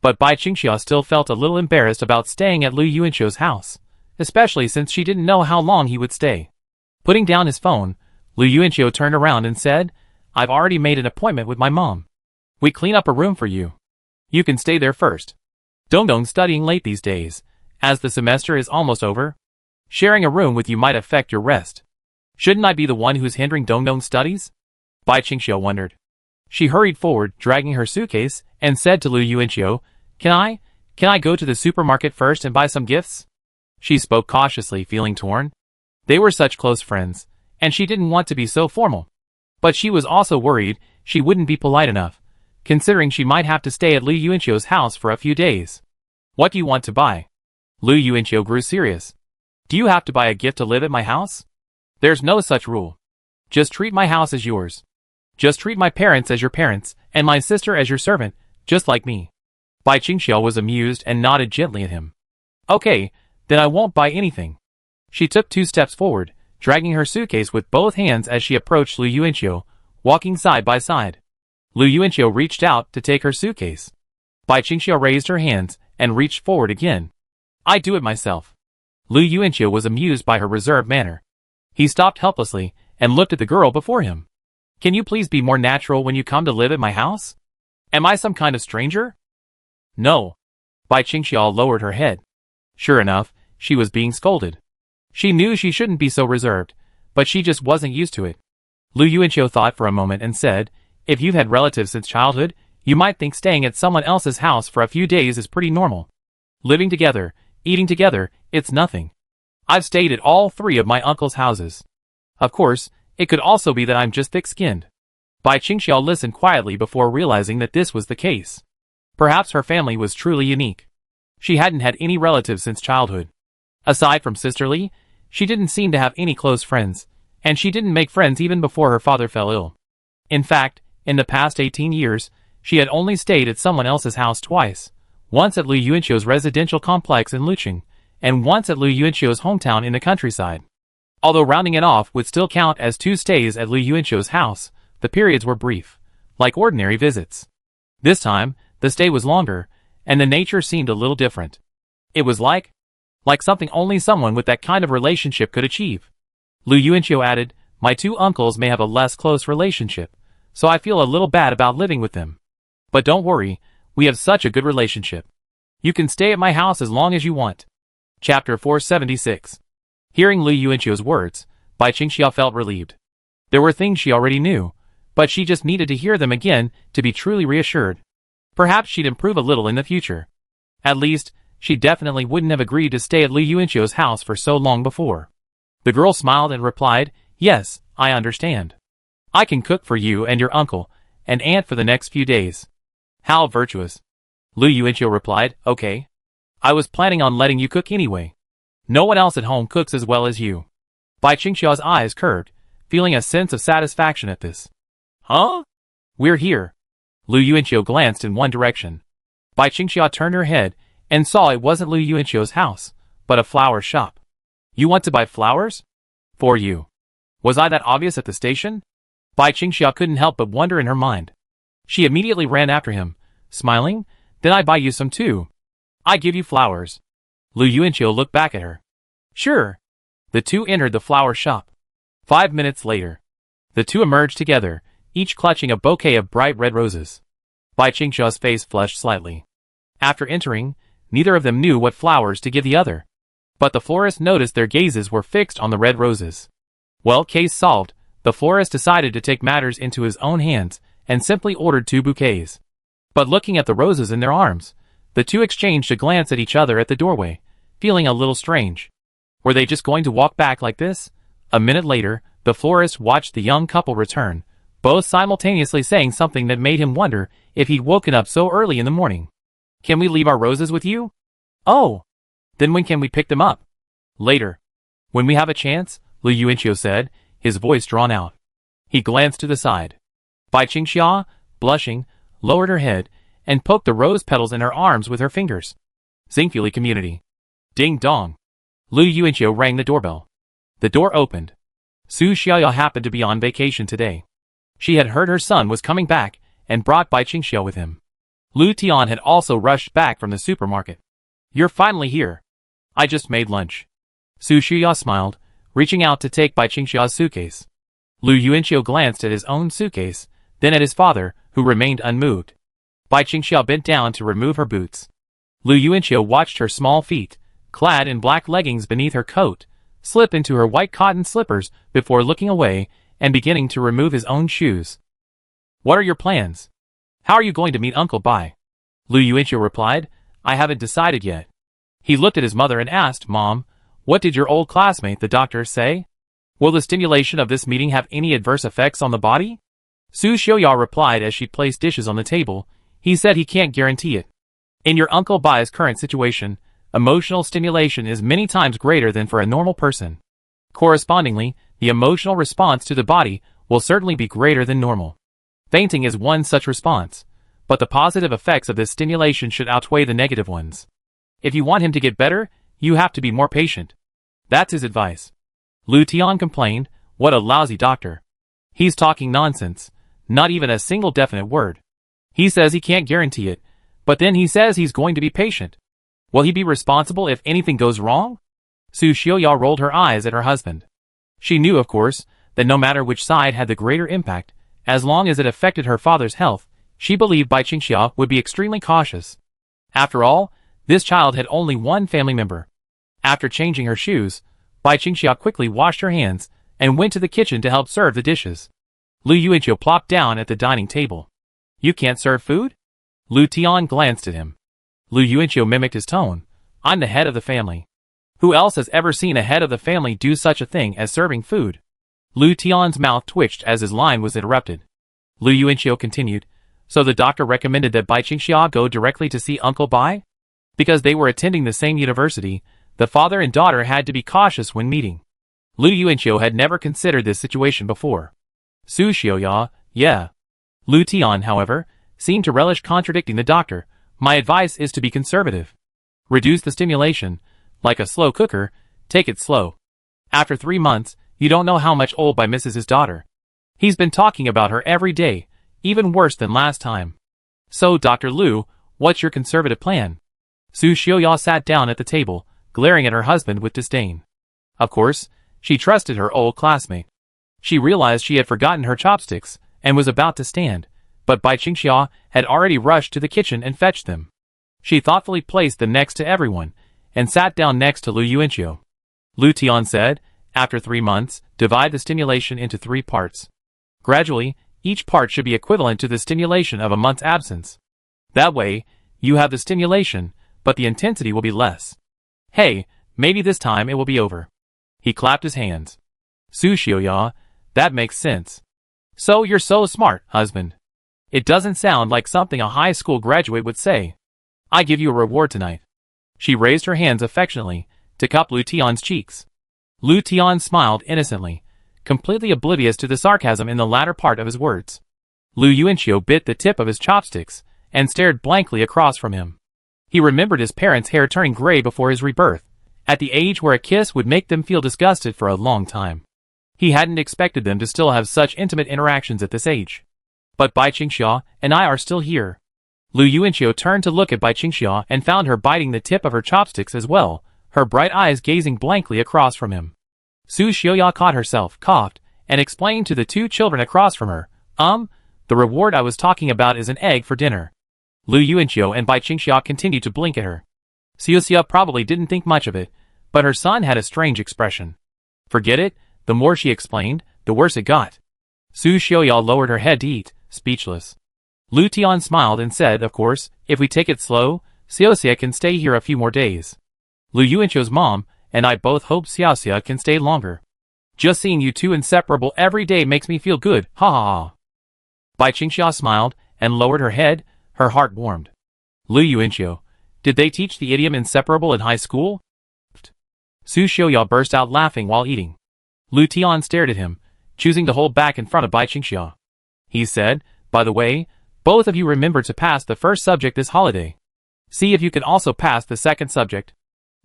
But Bai Qingxiao still felt a little embarrassed about staying at Lu Yuanqiu's house, especially since she didn't know how long he would stay. Putting down his phone, Lu Yuanqiu turned around and said, I've already made an appointment with my mom. We clean up a room for you. You can stay there first. Dongdong's studying late these days, as the semester is almost over. Sharing a room with you might affect your rest. Shouldn't I be the one who's hindering Dongdong's studies? Bai Qingxiu wondered. She hurried forward, dragging her suitcase, and said to Lu Yuanqiu, Can I go to the supermarket first and buy some gifts? She spoke cautiously, feeling torn. They were such close friends, and she didn't want to be so formal. But she was also worried she wouldn't be polite enough, considering she might have to stay at Lu Yuanqiu's house for a few days. What do you want to buy? Lu Yuanqiu grew serious. Do you have to buy a gift to live at my house? There's no such rule. Just treat my house as yours. Just treat my parents as your parents, and my sister as your servant, just like me. Bai Qingxiu was amused and nodded gently at him. Okay, then I won't buy anything. She took 2 steps forward, dragging her suitcase with both hands as she approached Lu Yuanqiu, walking side by side. Lu Yuanqiu reached out to take her suitcase. Bai Qingxiu raised her hands and reached forward again. I do it myself. Lu Yuanqiu was amused by her reserved manner. He stopped helplessly and looked at the girl before him. Can you please be more natural when you come to live at my house? Am I some kind of stranger? No. Bai Qingxiu lowered her head. Sure enough, she was being scolded. She knew she shouldn't be so reserved, but she just wasn't used to it. Lu Yuanqiu thought for a moment and said, If you've had relatives since childhood, you might think staying at someone else's house for a few days is pretty normal. Living together, eating together, it's nothing. I've stayed at all 3 of my uncle's houses. Of course, it could also be that I'm just thick-skinned. Bai Qingxiu listened quietly before realizing that this was the case. Perhaps her family was truly unique. She hadn't had any relatives since childhood. Aside from Sister Li, she didn't seem to have any close friends, and she didn't make friends even before her father fell ill. In fact, in the past 18 years, she had only stayed at someone else's house twice, once at Lu Yuanqiu's residential complex in Luqing, and once at Lu Yuanqiu's hometown in the countryside. Although rounding it off would still count as 2 stays at Lu Yuanqiu's house, the periods were brief, like ordinary visits. This time, the stay was longer, and the nature seemed a little different. It was like something only someone with that kind of relationship could achieve. Lu Yuanqiu added, My 2 uncles may have a less close relationship, so I feel a little bad about living with them. But don't worry, we have such a good relationship. You can stay at my house as long as you want. Chapter 476. Hearing Lu Yuanqiu's words, Bai Qingxiu felt relieved. There were things she already knew, but she just needed to hear them again to be truly reassured. Perhaps she'd improve a little in the future. At least, she definitely wouldn't have agreed to stay at Lu Yuanqiu's house for so long before. The girl smiled and replied, Yes, I understand. I can cook for you and your uncle and aunt for the next few days. How virtuous. Lu Yuanqiu replied, Okay. I was planning on letting you cook anyway. No one else at home cooks as well as you. Bai Qingxiu's eyes curved, feeling a sense of satisfaction at this. Huh? We're here. Lu Yuanqiu glanced in one direction. Bai Qingxiu turned her head and saw it wasn't Lu Yuanqiu's house, but a flower shop. You want to buy flowers? For you. Was I that obvious at the station? Bai Qingxiu couldn't help but wonder in her mind. She immediately ran after him, smiling, Then I buy you some too. I give you flowers. Lu Yuanqiu looked back at her. Sure. The 2 entered the flower shop. 5 minutes later, the 2 emerged together, each clutching a bouquet of bright red roses. Bai Qingxiu's face flushed slightly. After entering, neither of them knew what flowers to give the other. But the florist noticed their gazes were fixed on the red roses. Well, case solved, the florist decided to take matters into his own hands and simply ordered 2 bouquets. But looking at the roses in their arms, the 2 exchanged a glance at each other at the doorway, feeling a little strange. Were they just going to walk back like this? A minute later, the florist watched the young couple return, both simultaneously saying something that made him wonder if he'd woken up so early in the morning. Can we leave our roses with you? Oh! Then when can we pick them up? Later. When we have a chance, Lu Yuanqiu said, his voice drawn out. He glanced to the side. Bai Qingxiu, blushing, lowered her head, and poked the rose petals in her arms with her fingers. Xingfuli Community. Ding dong. Lu Yuanqiu rang the doorbell. The door opened. Su Xiaoya happened to be on vacation today. She had heard her son was coming back, and brought Bai Qingxiu with him. Lu Tian had also rushed back from the supermarket. You're finally here. I just made lunch. Su Xiaoya smiled, reaching out to take Bai Qingxiu's suitcase. Lu Yuanqiu glanced at his own suitcase, then at his father, who remained unmoved. Bai Qingxiu bent down to remove her boots. Lu Yuanqiu watched her small feet, clad in black leggings beneath her coat, slip into her white cotton slippers before looking away and beginning to remove his own shoes. What are your plans? How are you going to meet Uncle Bai? Lu Yuanqiu replied, I haven't decided yet. He looked at his mother and asked, Mom, what did your old classmate, the doctor, say? Will the stimulation of this meeting have any adverse effects on the body? Su Xiaoya replied as she placed dishes on the table. He said he can't guarantee it. In your Uncle Bai's current situation, emotional stimulation is many times greater than for a normal person. Correspondingly, the emotional response to the body will certainly be greater than normal. Fainting is one such response, but the positive effects of this stimulation should outweigh the negative ones. If you want him to get better, you have to be more patient. That's his advice. Lu Tian complained, what a lousy doctor. He's talking nonsense, not even a single definite word. He says he can't guarantee it, but then he says he's going to be patient. Will he be responsible if anything goes wrong? Su Xiaoya rolled her eyes at her husband. She knew, of course, that no matter which side had the greater impact, as long as it affected her father's health, she believed Bai Qingxia would be extremely cautious. After all, this child had only one family member. After changing her shoes, Bai Qingxia quickly washed her hands and went to the kitchen to help serve the dishes. Lu Yuanqiu plopped down at the dining table. You can't serve food? Lu Tian glanced at him. Lu Yuanqiu mimicked his tone. I'm the head of the family. Who else has ever seen a head of the family do such a thing as serving food? Lu Tian's mouth twitched as his line was interrupted. Lu Yuanqiu continued, so the doctor recommended that Bai Qingxia go directly to see Uncle Bai? Because they were attending the same university, the father and daughter had to be cautious when meeting. Lu Yuanqiu had never considered this situation before. Su Xiaoya, yeah. Lu Tian, however, seemed to relish contradicting the doctor. My advice is to be conservative. Reduce the stimulation. Like a slow cooker, take it slow. After 3 months, you don't know how much old Bai misses his daughter. He's been talking about her every day, even worse than last time. So, Dr. Lu, what's your conservative plan? Su Xiaoya sat down at the table, glaring at her husband with disdain. Of course, she trusted her old classmate. She realized she had forgotten her chopsticks, and was about to stand, but Bai Qingxia had already rushed to the kitchen and fetched them. She thoughtfully placed them next to everyone, and sat down next to Lu Yuanqiu. Lu Tian said, after 3 months, divide the stimulation into 3 parts. Gradually, each part should be equivalent to the stimulation of a month's absence. That way, you have the stimulation, but the intensity will be less. Hey, maybe this time it will be over. He clapped his hands. Su Xiaoya, that makes sense. So you're so smart, husband. It doesn't sound like something a high school graduate would say. I give you a reward tonight. She raised her hands affectionately to cup Lu Tian's cheeks. Lu Tian smiled innocently, completely oblivious to the sarcasm in the latter part of his words. Lu Yuanqiu bit the tip of his chopsticks and stared blankly across from him. He remembered his parents' hair turning gray before his rebirth, at the age where a kiss would make them feel disgusted for a long time. He hadn't expected them to still have such intimate interactions at this age. But Bai Qingxia and I are still here. Lu Yuanqiu turned to look at Bai Qingxia and found her biting the tip of her chopsticks as well, her bright eyes gazing blankly across from him. Su Xiaoya caught herself, coughed, and explained to the 2 children across from her, the reward I was talking about is an egg for dinner. Lu Yuanqiu and Bai Qingxia continued to blink at her. Xiaoxia probably didn't think much of it, but her son had a strange expression. Forget it, the more she explained, the worse it got. Su Xiaoya lowered her head to eat, speechless. Lu Tian smiled and said, of course, if we take it slow, Xiaoxia can stay here a few more days. Lu Yuanqiu's mom and I both hope Xiaoxia can stay longer. Just seeing you 2 inseparable every day makes me feel good, ha ha ha. Bai Qingxia smiled and lowered her head, her heart warmed. Lu Yuanqiu, did they teach the idiom inseparable in high school? Su Xiaoya burst out laughing while eating. Lu Tian stared at him, choosing to hold back in front of Bai Qingxia. He said, by the way, both of you remember to pass the first subject this holiday. See if you can also pass the second subject.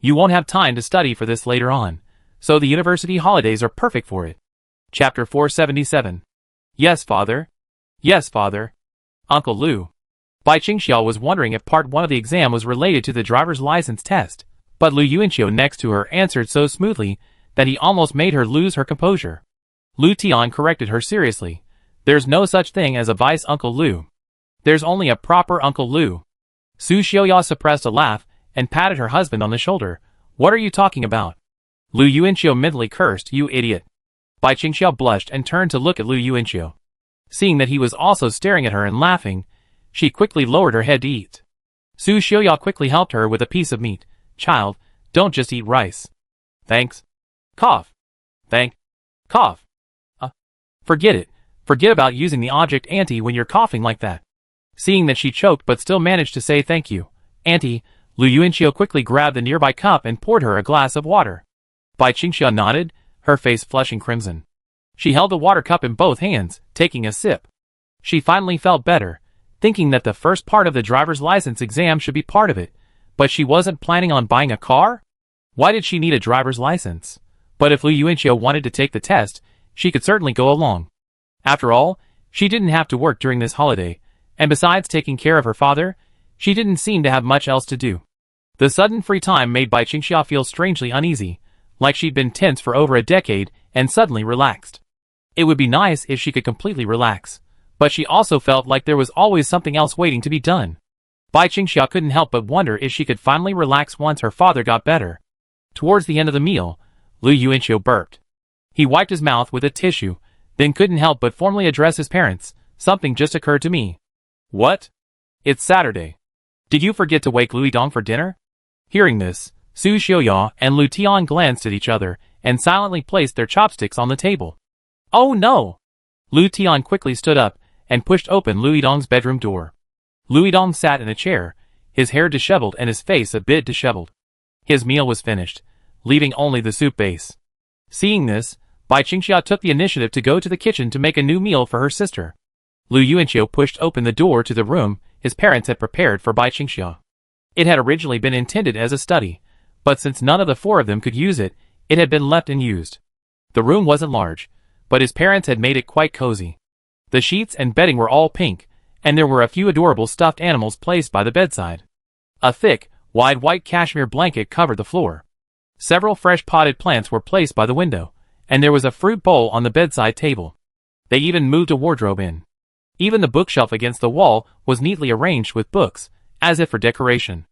You won't have time to study for this later on, so the university holidays are perfect for it. Chapter 477. Yes, father. Yes, father. Uncle Lu. Bai Qingxia was wondering if part 1 of the exam was related to the driver's license test, but Lu Yuanqiu next to her answered so smoothly that he almost made her lose her composure. Lu Tian corrected her seriously. There's no such thing as a vice Uncle Lu. There's only a proper Uncle Lu. Su Xiaoya suppressed a laugh and patted her husband on the shoulder. What are you talking about? Lu Yuanqiu mentally cursed, "You idiot." Bai Qingxiao blushed and turned to look at Lu Yuanqiu. Seeing that he was also staring at her and laughing, she quickly lowered her head to eat. Su Xiuya quickly helped her with a piece of meat. "Child, don't just eat rice." "Thanks." Cough. "Thank." Cough. Forget it. Forget about using the object auntie when you're coughing like that. Seeing that she choked but still managed to say thank you, "Auntie," Lu Yuanqiu quickly grabbed the nearby cup and poured her a glass of water. Bai Qingxiao nodded, her face flushing crimson. She held the water cup in both hands, taking a sip. She finally felt better, thinking that the first part of the driver's license exam should be part of it, but she wasn't planning on buying a car? Why did she need a driver's license? But if Lu Yuanqiu wanted to take the test, she could certainly go along. After all, she didn't have to work during this holiday, and besides taking care of her father, she didn't seem to have much else to do. The sudden free time made Bai Qingxiao feel strangely uneasy, like she'd been tense for over a decade and suddenly relaxed. It would be nice if she could completely relax, but she also felt like there was always something else waiting to be done. Bai Qingxiao couldn't help but wonder if she could finally relax once her father got better. Towards the end of the meal, Lu Yuanqiu burped. He wiped his mouth with a tissue, then couldn't help but formally address his parents. "Something just occurred to me." "What?" "It's Saturday. Did you forget to wake Lu Yidong for dinner?" Hearing this, Su Xiuya and Lu Tian glanced at each other and silently placed their chopsticks on the table. "Oh no!" Lu Tian quickly stood up and pushed open Lu Yidong's bedroom door. Lu Yidong sat in a chair, his hair disheveled and his face a bit disheveled. His meal was finished, leaving only the soup base. Seeing this, Bai Qingxiao took the initiative to go to the kitchen to make a new meal for her sister. Lu Yuanqiu pushed open the door to the room his parents had prepared for Bai Qingxiao. It had originally been intended as a study, but since none of the four of them could use it, it had been left unused. The room wasn't large, but his parents had made it quite cozy. The sheets and bedding were all pink, and there were a few adorable stuffed animals placed by the bedside. A thick, wide white cashmere blanket covered the floor. Several fresh potted plants were placed by the window, and there was a fruit bowl on the bedside table. They even moved a wardrobe in. Even the bookshelf against the wall was neatly arranged with books, as if for decoration.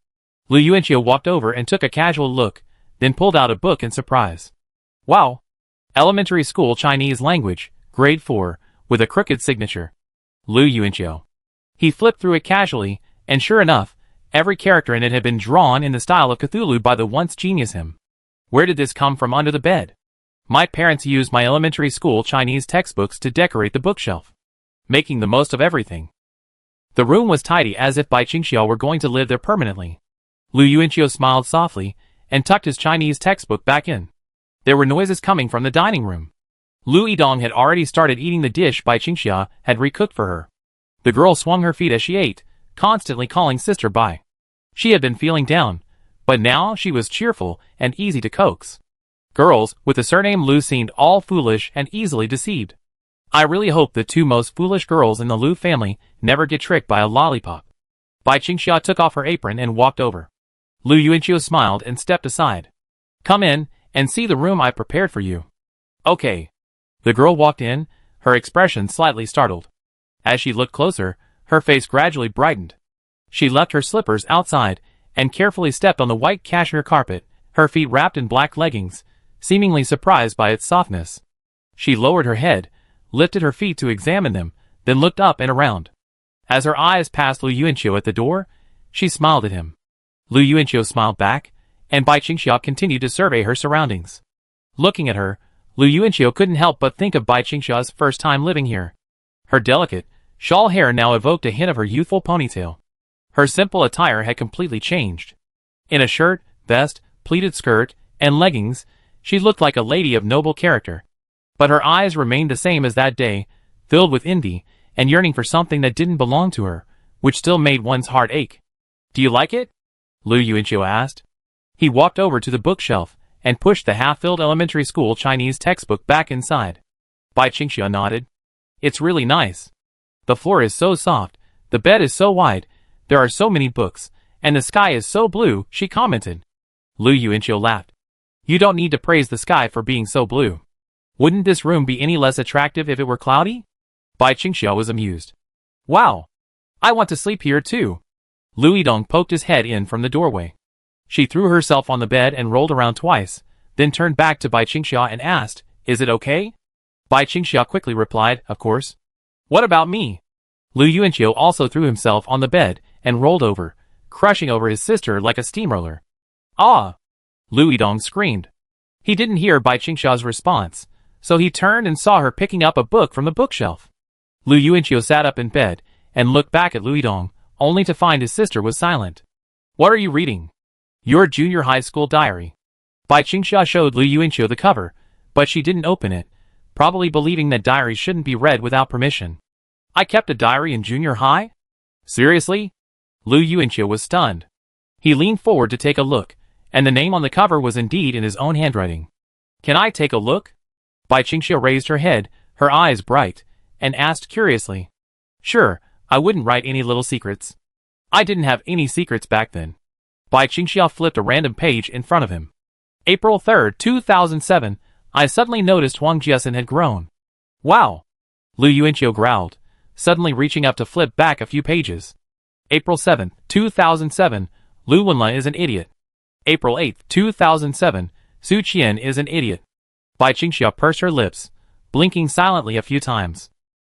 Lu Yuanqiu walked over and took a casual look, then pulled out a book in surprise. "Wow! Elementary School Chinese Language, Grade 4, with a crooked signature. Lu Yuanqiu." He flipped through it casually, and sure enough, every character in it had been drawn in the style of Cthulhu by the once genius him. Where did this come from under the bed? My parents used my elementary school Chinese textbooks to decorate the bookshelf, making the most of everything. The room was tidy as if Bai Qingxiao were going to live there permanently. Lu Yuanqiu smiled softly and tucked his Chinese textbook back in. There were noises coming from the dining room. Lu Yidong had already started eating the dish Bai Qingxiao had recooked for her. The girl swung her feet as she ate, constantly calling Sister Bai. She had been feeling down, but now she was cheerful and easy to coax. Girls with the surname Lu seemed all foolish and easily deceived. I really hope the two most foolish girls in the Lu family never get tricked by a lollipop. Bai Qingxiao took off her apron and walked over. Lu Yuanqiu smiled and stepped aside. "Come in and see the room I prepared for you." "Okay." The girl walked in, her expression slightly startled. As she looked closer, her face gradually brightened. She left her slippers outside and carefully stepped on the white cashmere carpet, her feet wrapped in black leggings, seemingly surprised by its softness. She lowered her head, lifted her feet to examine them, then looked up and around. As her eyes passed Lu Yuanqiu at the door, she smiled at him. Lu Yuanqiu smiled back, and Bai Qingxiao continued to survey her surroundings. Looking at her, Lu Yuanqiu couldn't help but think of Bai Qingxiao's first time living here. Her delicate, shawl hair now evoked a hint of her youthful ponytail. Her simple attire had completely changed. In a shirt, vest, pleated skirt, and leggings, she looked like a lady of noble character. But her eyes remained the same as that day, filled with envy and yearning for something that didn't belong to her, which still made one's heart ache. "Do you like it?" Lu Yuanqiu asked. He walked over to the bookshelf and pushed the half-filled elementary school Chinese textbook back inside. Bai Qingxiao nodded. "It's really nice. The floor is so soft, the bed is so wide, there are so many books, and the sky is so blue," she commented. Lu Yuanqiu laughed. "You don't need to praise the sky for being so blue. Wouldn't this room be any less attractive if it were cloudy?" Bai Qingxiao was amused. "Wow! I want to sleep here too." Lu Yidong poked his head in from the doorway. She threw herself on the bed and rolled around twice, then turned back to Bai Qingxia and asked, "Is it okay?" Bai Qingxia quickly replied, "Of course." "What about me?" Lu Yuanqiu also threw himself on the bed and rolled over, crushing over his sister like a steamroller. "Ah!" Lu Yidong screamed. He didn't hear Bai Qingxia's response, so he turned and saw her picking up a book from the bookshelf. Lu Yuanqiu sat up in bed and looked back at Lu Yidong, only to find his sister was silent. "What are you reading?" "Your junior high school diary." Bai Qingxia showed Lu Yuanqiu the cover, but she didn't open it, probably believing that diaries shouldn't be read without permission. "I kept a diary in junior high? Seriously?" Lu Yuanqiu was stunned. He leaned forward to take a look, and the name on the cover was indeed in his own handwriting. "Can I take a look?" Bai Qingxia raised her head, her eyes bright, and asked curiously. "Sure, I wouldn't write any little secrets." "I didn't have any secrets back then." Bai Qingxia flipped a random page in front of him. April 3rd, 2007, I suddenly noticed Huang Jiasen had grown. "Wow!" Lu Yuanqiu growled, suddenly reaching up to flip back a few pages. April 7th, 2007, Lu Wenla is an idiot. April 8th, 2007, Su Qian is an idiot. Bai Qingxia pursed her lips, blinking silently a few times.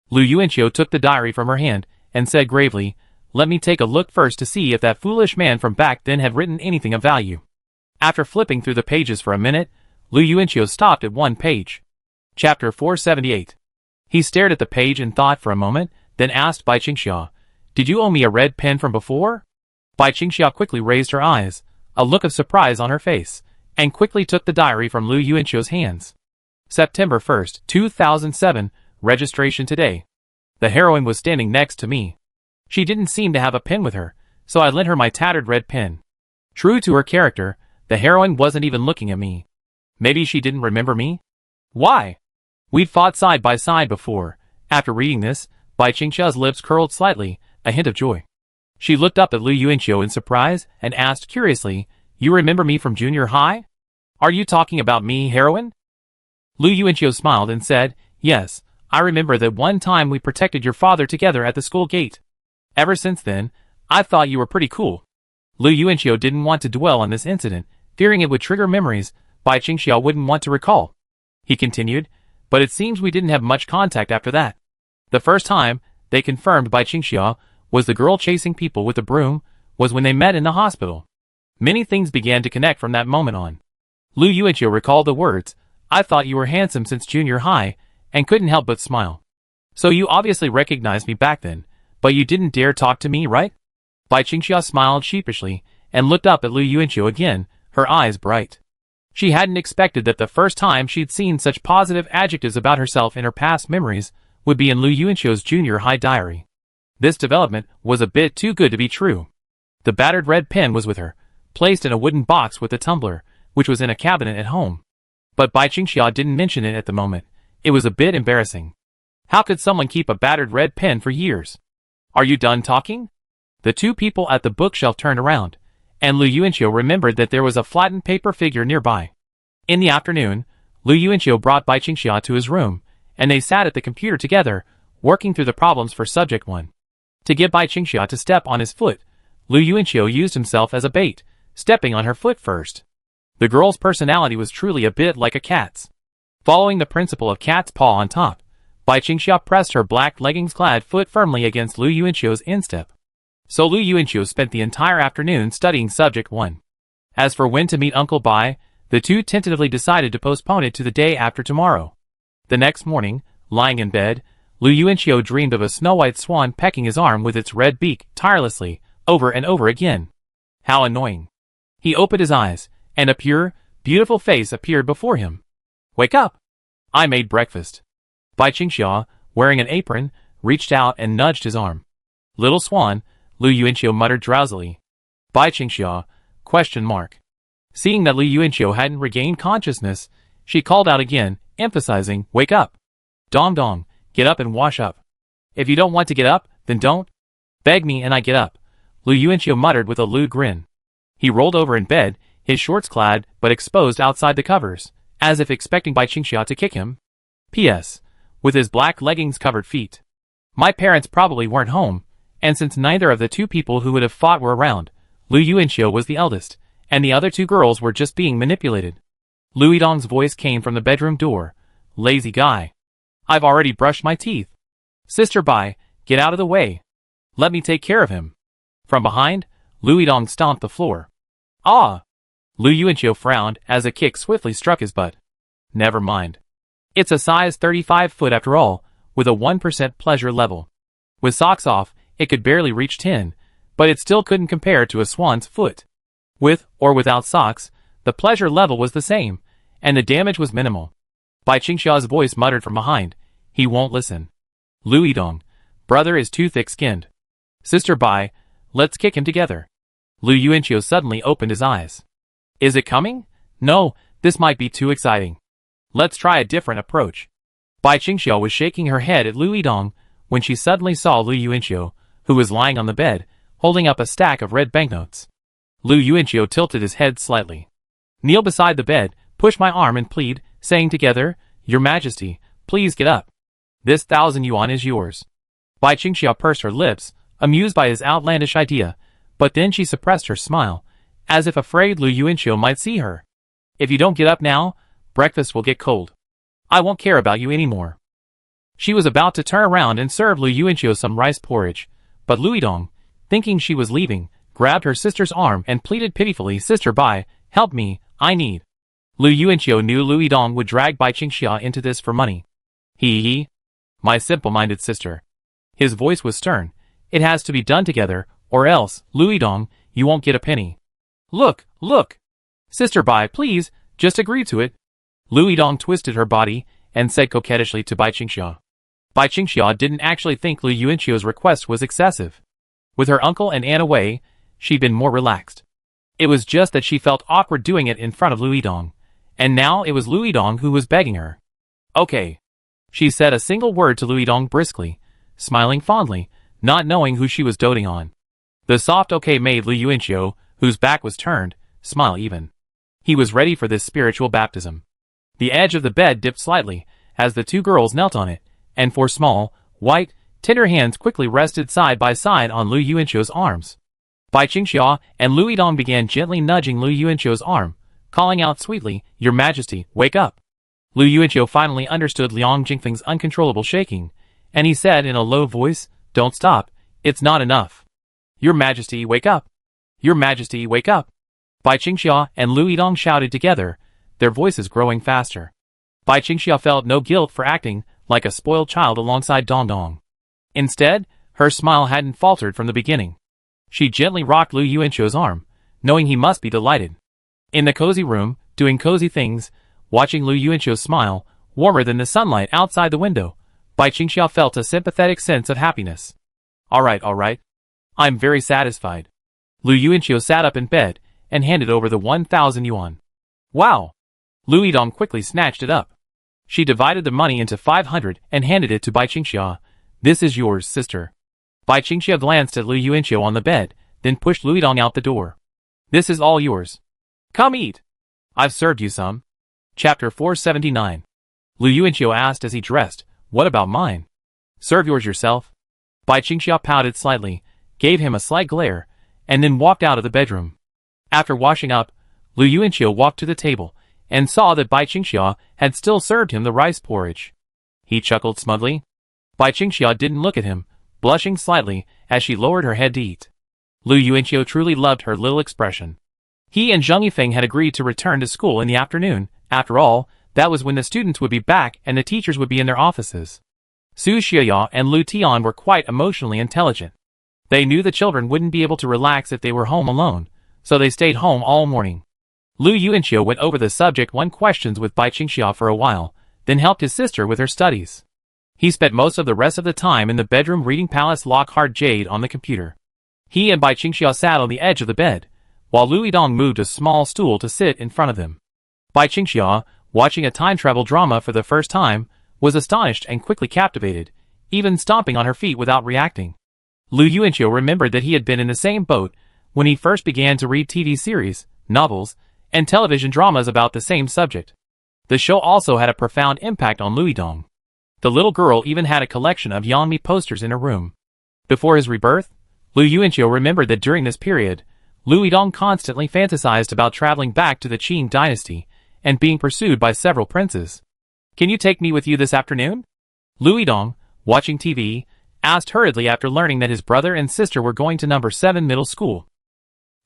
Lu Yuanqiu took the diary from her hand and said gravely, "Let me take a look first to see if that foolish man from back then had written anything of value." After flipping through the pages for a minute, Lu Yuanqiu stopped at one page. Chapter 478. He stared at the page and thought for a moment, then asked Bai Qingxia, "Did you owe me a red pen from before?" Bai Qingxia quickly raised her eyes, a look of surprise on her face, and quickly took the diary from Lu Yuanqiu's hands. September 1st, 2007, registration today. The heroine was standing next to me. She didn't seem to have a pen with her, so I lent her my tattered red pen. True to her character, the heroine wasn't even looking at me. Maybe she didn't remember me? Why? We'd fought side by side before. After reading this, Bai Qingxia's lips curled slightly, a hint of joy. She looked up at Lu Yuanqiu in surprise and asked curiously, "You remember me from junior high? Are you talking about me, heroine?" Lu Yuanqiu smiled and said, "Yes, I remember that one time we protected your father together at the school gate. Ever since then, I've thought you were pretty cool." Lu Yuanqiu didn't want to dwell on this incident, fearing it would trigger memories Bai Qingxia wouldn't want to recall. He continued, "But it seems we didn't have much contact after that. The first time, they confirmed Bai Qingxia, was the girl chasing people with the broom, was when they met in the hospital. Many things began to connect from that moment on." Lu Yuanqiu recalled the words, "I thought you were handsome since junior high," and couldn't help but smile. "So you obviously recognized me back then, but you didn't dare talk to me, right?" Bai Qingxia smiled sheepishly, and looked up at Lu Yuanqiu again, her eyes bright. She hadn't expected that the first time she'd seen such positive adjectives about herself in her past memories would be in Lu Yuanqiu's junior high diary. This development was a bit too good to be true. The battered red pen was with her, placed in a wooden box with a tumbler, which was in a cabinet at home. But Bai Qingxia didn't mention it at the moment. It was a bit embarrassing. How could someone keep a battered red pen for years? "Are you done talking?" The two people at the bookshelf turned around, and Lu Yuanqiu remembered that there was a flattened paper figure nearby. In the afternoon, Lu Yuanqiu brought Bai Qingxia to his room, and they sat at the computer together, working through the problems for Subject 1. To get Bai Qingxia to step on his foot, Lu Yuanqiu used himself as a bait, stepping on her foot first. The girl's personality was truly a bit like a cat's. Following the principle of cat's paw on top, Bai Qingxia pressed her black leggings-clad foot firmly against Lu Yuanqiu's instep. So Lu Yuanqiu spent the entire afternoon studying Subject 1. As for when to meet Uncle Bai, the two tentatively decided to postpone it to the day after tomorrow. The next morning, lying in bed, Lu Yuanqiu dreamed of a snow-white swan pecking his arm with its red beak tirelessly, over and over again. How annoying. He opened his eyes, and a pure, beautiful face appeared before him. "Wake up! I made breakfast." Bai Qingxia, wearing an apron, reached out and nudged his arm. "Little swan," Lu Yuanqiu muttered drowsily. "Bai Qingxia?" ? Seeing that Lu Yuanqiu hadn't regained consciousness, she called out again, emphasizing, "Wake up! Dong dong, get up and wash up. If you don't want to get up, then don't. Beg me and I get up," Lu Yuanqiu muttered with a lewd grin. He rolled over in bed, his shorts clad but exposed outside the covers, as if expecting Bai Qingxia to kick him. P.S. With his black leggings-covered feet. My parents probably weren't home, and since neither of the two people who would have fought were around, Lu Yuanqiu was the eldest, and the other two girls were just being manipulated. Lu Yidong's voice came from the bedroom door. Lazy guy. I've already brushed my teeth. Sister Bai, get out of the way. Let me take care of him. From behind, Lu Yidong stomped the floor. Ah! Lu Yuanqiu frowned as a kick swiftly struck his butt. Never mind. It's a size 35 foot after all, with a 1% pleasure level. With socks off, it could barely reach 10, but it still couldn't compare to a swan's foot. With or without socks, the pleasure level was the same, and the damage was minimal. Bai Qingxia's voice muttered from behind. He won't listen. Lu Yidong, brother is too thick-skinned. Sister Bai, let's kick him together. Lu Yuanqiu suddenly opened his eyes. Is it coming? No, this might be too exciting. Let's try a different approach. Bai Qingxiu was shaking her head at Lu Yidong when she suddenly saw Lu Yuanqiu, who was lying on the bed, holding up a stack of red banknotes. Lu Yuanqiu tilted his head slightly. Kneel beside the bed, push my arm and plead, saying together, Your Majesty, please get up. This 1,000 yuan is yours. Bai Qingxiu pursed her lips, amused by his outlandish idea, but then she suppressed her smile, as if afraid Lu Yuanqiu might see her. If you don't get up now, breakfast will get cold. I won't care about you anymore. She was about to turn around and serve Lu Yuanqiu some rice porridge, but Lu Yidong, thinking she was leaving, grabbed her sister's arm and pleaded pitifully, Sister Bai, help me, I need. Lu Yuanqiu knew Lu Yidong would drag Bai Qingxiu into this for money. He, my simple-minded sister. His voice was stern. It has to be done together, or else, Lu Yidong, you won't get a penny. Look, look. Sister Bai, please, just agree to it. Lu Yidong twisted her body and said coquettishly to Bai Qingxiu. Bai Qingxiu didn't actually think Lu Yuanqiu's request was excessive. With her uncle and aunt away, she'd been more relaxed. It was just that she felt awkward doing it in front of Lu Yidong, and now it was Lu Yidong who was begging her. Okay. She said a single word to Lu Yidong briskly, smiling fondly, not knowing who she was doting on. The soft okay made Lu Yuanqiu, whose back was turned, smile even. He was ready for this spiritual baptism. The edge of the bed dipped slightly, as the two girls knelt on it, and four small, white, tender hands quickly rested side by side on Lu Yuanqiu's arms. Bai Qingxiu and Lu Yidong began gently nudging Lu Yuanqiu's arm, calling out sweetly, Your Majesty, wake up. Lu Yuanqiu finally understood Liang Jingfeng's uncontrollable shaking, and he said in a low voice, Don't stop, it's not enough. Your Majesty, wake up. Your Majesty, wake up. Bai Qingxiu and Lu Yidong shouted together, their voices growing faster. Bai Qingxiu felt no guilt for acting like a spoiled child alongside Dong Dong. Instead, her smile hadn't faltered from the beginning. She gently rocked Lu Yuanqiu's arm, knowing he must be delighted. In the cozy room, doing cozy things, watching Lu Yuanqiu smile, warmer than the sunlight outside the window, Bai Qingxiu felt a sympathetic sense of happiness. All right. I'm very satisfied. Lu Yuanqiu sat up in bed and handed over the 1,000 yuan. Wow! Lu Yidong quickly snatched it up. She divided the money into 500 and handed it to Bai Qingxiu. This is yours, sister. Bai Qingxiu glanced at Lu Yuanqiu on the bed, then pushed Lu Yidong out the door. This is all yours. Come eat. I've served you some. Chapter 479. Lu Yuanqiu asked as he dressed, What about mine? Serve yours yourself. Bai Qingxiu pouted slightly, gave him a slight glare, and then walked out of the bedroom. After washing up, Lu Yuanqiu walked to the table and saw that Bai Qingxiu had still served him the rice porridge. He chuckled smugly. Bai Qingxiu didn't look at him, blushing slightly as she lowered her head to eat. Lu Yuanqiu truly loved her little expression. He and Zheng Yifeng had agreed to return to school in the afternoon. After all, that was when the students would be back and the teachers would be in their offices. Su Xiaoya and Lu Tian were quite emotionally intelligent. They knew the children wouldn't be able to relax if they were home alone, so they stayed home all morning. Lu Yuanqiu went over the subject one questions with Bai Qingxiu for a while, then helped his sister with her studies. He spent most of the rest of the time in the bedroom reading Palace Lockhart Jade on the computer. He and Bai Qingxiu sat on the edge of the bed, while Lu Yidong moved a small stool to sit in front of them. Bai Qingxiu, watching a time travel drama for the first time, was astonished and quickly captivated, even stomping on her feet without reacting. Lu Yuanqiu remembered that he had been in the same boat when he first began to read TV series, novels, and television dramas about the same subject. The show also had a profound impact on Lu Yidong. The little girl even had a collection of Yanmi posters in her room. Before his rebirth, Lu Yuanqiu remembered that during this period, Lu Yidong constantly fantasized about traveling back to the Qing dynasty and being pursued by several princes. Can you take me with you this afternoon? Lu Yidong, watching TV, asked hurriedly after learning that his brother and sister were going to number 7 middle school.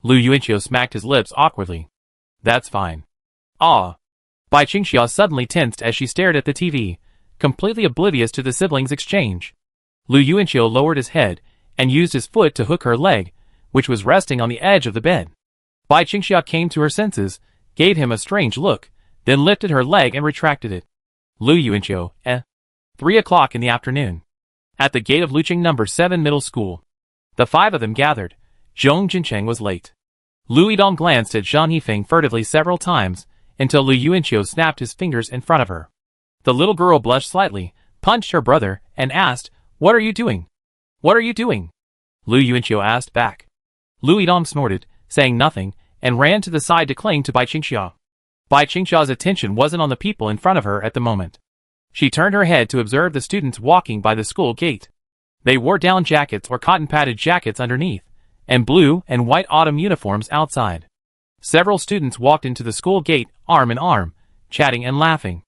Lu Yuanqiu smacked his lips awkwardly. That's fine. Ah. Bai Qingxia suddenly tensed as she stared at the TV, completely oblivious to the siblings' exchange. Lu Yuanqiu lowered his head and used his foot to hook her leg, which was resting on the edge of the bed. Bai Qingxia came to her senses, gave him a strange look, then lifted her leg and retracted it. Lu Yuanqiu, 3 o'clock in the afternoon. At the gate of Luqing number 7 middle school. The 5 of them gathered. Zhong Jincheng was late. Lu Yidong glanced at Zhang Yifeng furtively several times, until Lu Yuanqiu snapped his fingers in front of her. The little girl blushed slightly, punched her brother, and asked, "What are you doing? What are you doing?" Lu Yuanqiu asked back. Lu Yidong snorted, saying nothing, and ran to the side to cling to Bai Qingxia. Bai Qingxia's attention wasn't on the people in front of her at the moment. She turned her head to observe the students walking by the school gate. They wore down jackets or cotton-padded jackets underneath, and blue and white autumn uniforms outside. Several students walked into the school gate, arm in arm, chatting and laughing.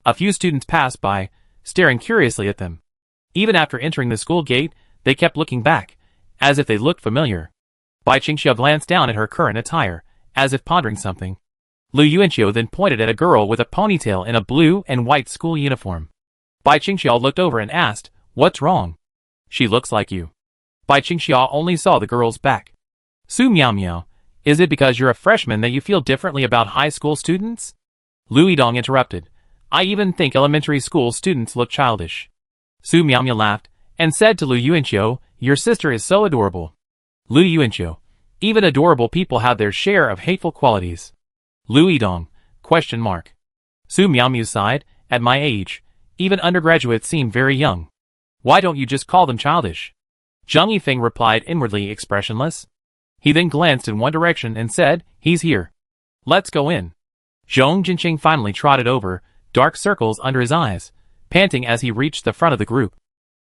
A few students passed by, staring curiously at them. Even after entering the school gate, they kept looking back, as if they looked familiar. Bai Qingxia glanced down at her current attire, as if pondering something. Lu Yuanqiu then pointed at a girl with a ponytail in a blue and white school uniform. Bai Qingxia looked over and asked, "What's wrong?" "She looks like you." Bai Qingxia only saw the girl's back. "Su Miao Miao, is it because you're a freshman that you feel differently about high school students?" Lu Yidong interrupted. "I even think elementary school students look childish." Su Miao Miao laughed, and said to Lu Yuanqiu, "Your sister is so adorable." Lu Yuanqiu, "Even adorable people have their share of hateful qualities." Lu Yidong, ? Su Miao Miao sighed, "At my age, even undergraduates seem very young. Why don't you just call them childish?" Zhang Yifeng replied inwardly expressionless. He then glanced in one direction and said, "He's here. Let's go in." Zhong Jincheng finally trotted over, dark circles under his eyes, panting as he reached the front of the group.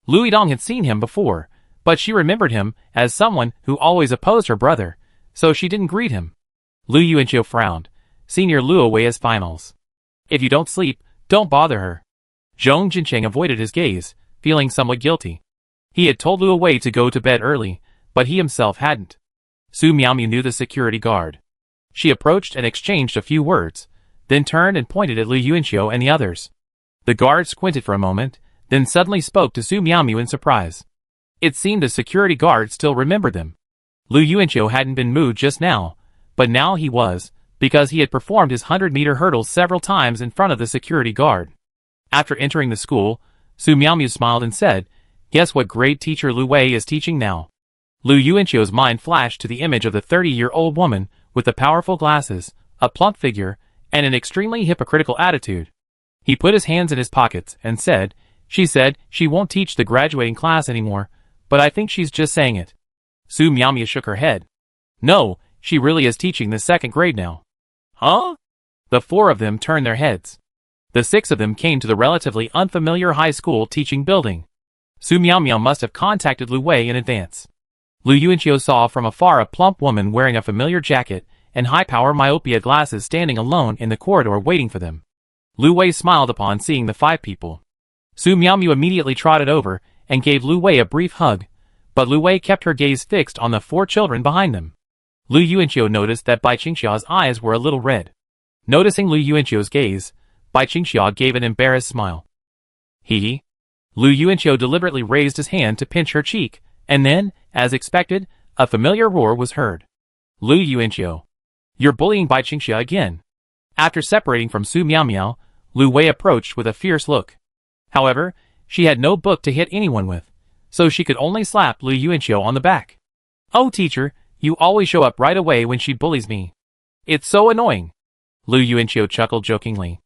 Lu Yidong had seen him before, but she remembered him as someone who always opposed her brother, so she didn't greet him. Lu Yuanqiu frowned. "Senior Lu away as finals. If you don't sleep, don't bother her." Zhong Jincheng avoided his gaze, feeling somewhat guilty. He had told Lu Awei to go to bed early, but he himself hadn't. Su Miaomi knew the security guard. She approached and exchanged a few words, then turned and pointed at Lu Yuanqiu and the others. The guard squinted for a moment, then suddenly spoke to Su Miaomi in surprise. It seemed the security guard still remembered them. Lu Yuanqiu hadn't been moved just now, but now he was, because he had performed his 100-meter hurdles several times in front of the security guard. After entering the school, Su Miaomi smiled and said, "Guess what grade teacher Lu Wei is teaching now?" Lu Yuanqiu's mind flashed to the image of the 30-year-old woman with the powerful glasses, a plump figure, and an extremely hypocritical attitude. He put his hands in his pockets and said, "She said she won't teach the graduating class anymore, but I think she's just saying it." Su Miaomi shook her head. "No, she really is teaching the 2nd grade now." "Huh?" The 4 of them turned their heads. The 6 of them came to the relatively unfamiliar high school teaching building. Su Miaomiao must have contacted Lu Wei in advance. Lu Yuanqiu saw from afar a plump woman wearing a familiar jacket and high-power myopia glasses standing alone in the corridor waiting for them. Lu Wei smiled upon seeing the 5 people. Su Miaomiao immediately trotted over and gave Lu Wei a brief hug, but Lu Wei kept her gaze fixed on the 4 children behind them. Lu Yuanqiu noticed that Bai Qingxia's eyes were a little red. Noticing Lu Yuanqiu's gaze, Bai Qingxia gave an embarrassed smile. Hee. Lu Yuanqiu deliberately raised his hand to pinch her cheek, and then, as expected, a familiar roar was heard. Lu Yuanqiu. You're bullying Bai Qingxia again. After separating from Su Miaomiao, Lu Wei approached with a fierce look. However, she had no book to hit anyone with, so she could only slap Lu Yuanqiu on the back. "Oh teacher, you always show up right away when she bullies me. It's so annoying." Lu Yuanqiu chuckled jokingly.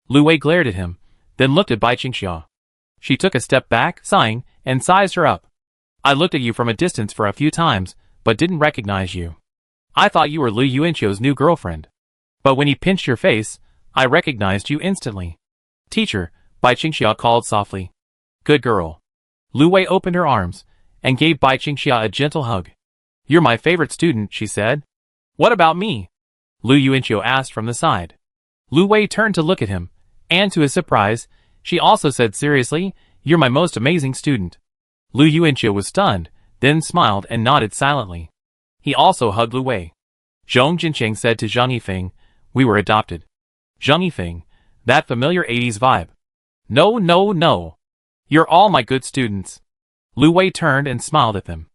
Lu Wei glared at him, then looked at Bai Qingxia. She took a step back, sighing, and sized her up. "I looked at you from a distance for a few times, but didn't recognize you. I thought you were Lu Yuanqiu's new girlfriend. But when he pinched your face, I recognized you instantly." "Teacher," Bai Qingxia called softly. "Good girl." Lu Wei opened her arms, and gave Bai Qingxia a gentle hug. "You're my favorite student," she said. "What about me?" Lu Yuanqiu asked from the side. Lu Wei turned to look at him, and to his surprise, she also said seriously, "You're my most amazing student." Lu Yuanqiu was stunned, then smiled and nodded silently. He also hugged Lu Wei. Zhong Jincheng said to Zhang Yifeng, "We were adopted." Zhang Yifeng, that familiar 80s vibe. "No, no, no. You're all my good students." Lu Wei turned and smiled at them.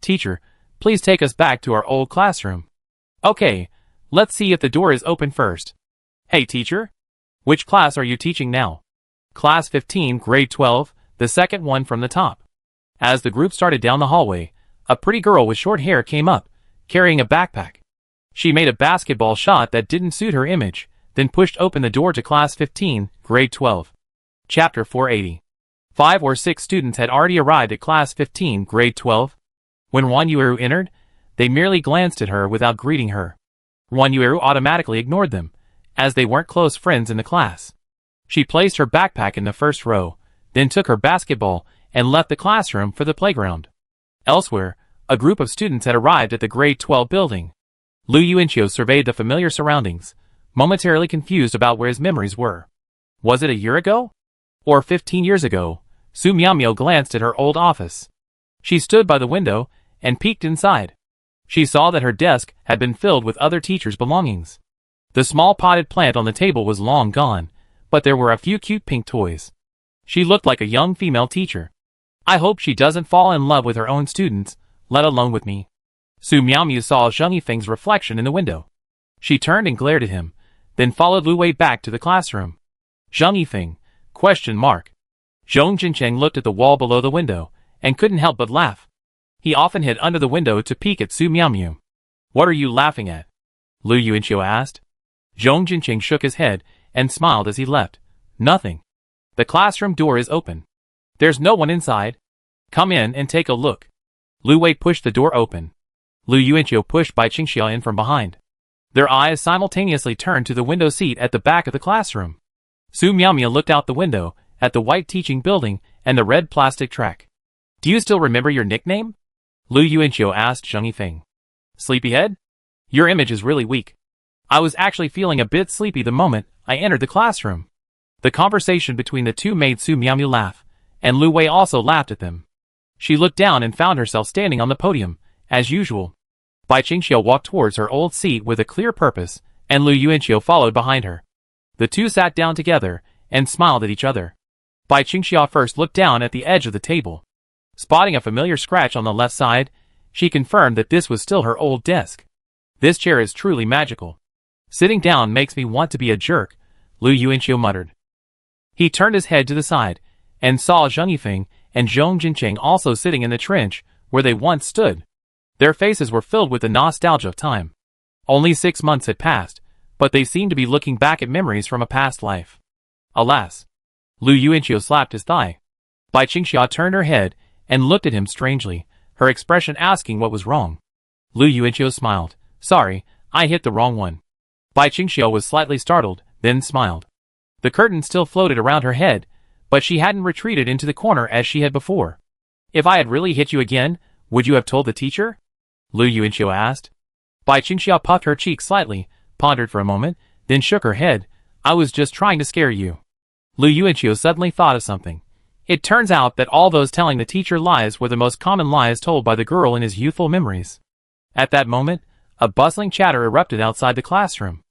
"Teacher, please take us back to our old classroom." "Okay, let's see if the door is open first." "Hey teacher, which class are you teaching now?" "Class 15, grade 12, the second one from the top." As the group started down the hallway, a pretty girl with short hair came up, carrying a backpack. She made a basketball shot that didn't suit her image, then pushed open the door to class 15, grade 12. Chapter 480. 5 or 6 students had already arrived at class 15, grade 12. When Wan Yueru entered, they merely glanced at her without greeting her. Wan Yueru automatically ignored them, as they weren't close friends in the class. She placed her backpack in the first row, then took her basketball and left the classroom for the playground. Elsewhere, a group of students had arrived at the grade 12 building. Lu Yuanqiu surveyed the familiar surroundings, momentarily confused about where his memories were. Was it a year ago? Or 15 years ago? Su Miaomio glanced at her old office. She stood by the window and peeked inside. She saw that her desk had been filled with other teachers' belongings. The small potted plant on the table was long gone, but there were a few cute pink toys. She looked like a young female teacher. "I hope she doesn't fall in love with her own students, let alone with me." Su Miaomio saw Zhang Yifeng's reflection in the window. She turned and glared at him, then followed Lu Wei back to the classroom. "Zhang Yifeng? Question mark." Zhong Jincheng looked at the wall below the window, and couldn't help but laugh. He often hid under the window to peek at Su Miaomio. "What are you laughing at?" Lu Yuanqiu asked. Zhong Jincheng shook his head, and smiled as he left. "Nothing. The classroom door is open. There's no one inside. Come in and take a look." Lu Wei pushed the door open. Lu Yuanqiu pushed Bai Qingxia in from behind. Their eyes simultaneously turned to the window seat at the back of the classroom. Su Miaomio looked out the window, at the white teaching building, and the red plastic track. "Do you still remember your nickname?" Lu Yuanqiu asked Zhang Yifeng. "Sleepyhead? Your image is really weak. I was actually feeling a bit sleepy the moment I entered the classroom." The conversation between the two made Su Miaomio laugh, and Lu Wei also laughed at them. She looked down and found herself standing on the podium, as usual. Bai Qingxia walked towards her old seat with a clear purpose, and Lu Yuanqiu followed behind her. The two sat down together, and smiled at each other. Bai Qingxia first looked down at the edge of the table. Spotting a familiar scratch on the left side, she confirmed that this was still her old desk. "This chair is truly magical. Sitting down makes me want to be a jerk," Lu Yuanqiu muttered. He turned his head to the side, and saw Zhang Yifeng and Zhong Jincheng also sitting in the trench where they once stood. Their faces were filled with the nostalgia of time. Only 6 months had passed, but they seemed to be looking back at memories from a past life. Alas! Lu Yuanqiu slapped his thigh. Bai Qingxia turned her head and looked at him strangely, her expression asking what was wrong. Lu Yuanqiu smiled. "Sorry, I hit the wrong one." Bai Qingxia was slightly startled, then smiled. The curtain still floated around her head, but she hadn't retreated into the corner as she had before. "If I had really hit you again, would you have told the teacher?" Lu Yuanqiu asked. Bai Qingxia puffed her cheeks slightly, pondered for a moment, then shook her head. "I was just trying to scare you." Lu Yuanqiu suddenly thought of something. It turns out that all those telling the teacher lies were the most common lies told by the girl in his youthful memories. At that moment, a bustling chatter erupted outside the classroom.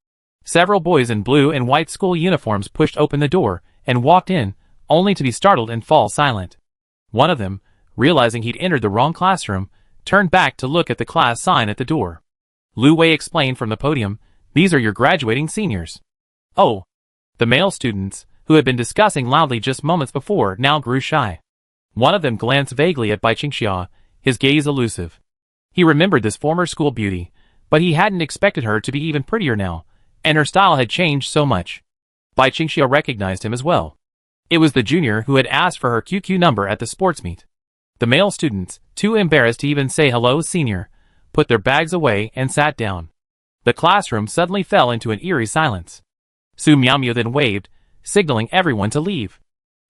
Several boys in blue and white school uniforms pushed open the door and walked in, only to be startled and fall silent. One of them, realizing he'd entered the wrong classroom, turned back to look at the class sign at the door. Lu Wei explained from the podium, "These are your graduating seniors." "Oh." The male students, who had been discussing loudly just moments before, now grew shy. One of them glanced vaguely at Bai Qingxia, his gaze elusive. He remembered this former school beauty, but he hadn't expected her to be even prettier now, and her style had changed so much. Bai Qingxia recognized him as well. It was the junior who had asked for her QQ number at the sports meet. The male students, too embarrassed to even say hello senior, put their bags away and sat down. The classroom suddenly fell into an eerie silence. Su Miaomio then waved, signaling everyone to leave.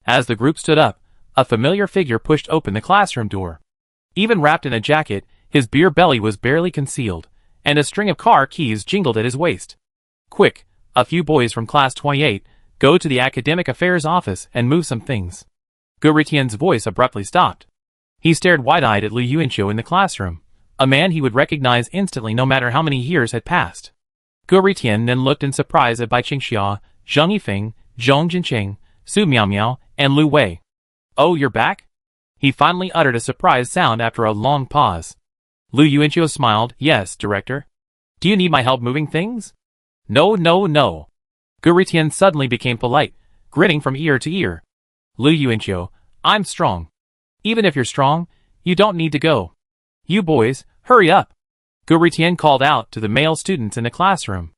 As the group stood up, a familiar figure pushed open the classroom door. Even wrapped in a jacket, his beer belly was barely concealed, and a string of car keys jingled at his waist. "Quick, A few boys from class 28 go to the academic affairs office and move some things. Gu Ritian's voice abruptly stopped. He stared wide-eyed at Lu Yuanqiu in the classroom, a man he would recognize instantly no matter how many years had passed. Gu Ritian then looked in surprise at Bai Qingxia, Zheng Yifeng, Zhong Jinqing, Su Miaomiao, and Lu Wei. "Oh, you're back?" He finally uttered a surprised sound after a long pause. Lu Yuanqiu smiled. "Yes, director. Do you need my help moving things?" "No, no, no." Gu Ritian suddenly became polite, grinning from ear to ear. "Lu Yuanqiu, I'm strong. Even if you're strong, you don't need to go. You boys, hurry up." Gu Ritian called out to the male students in the classroom.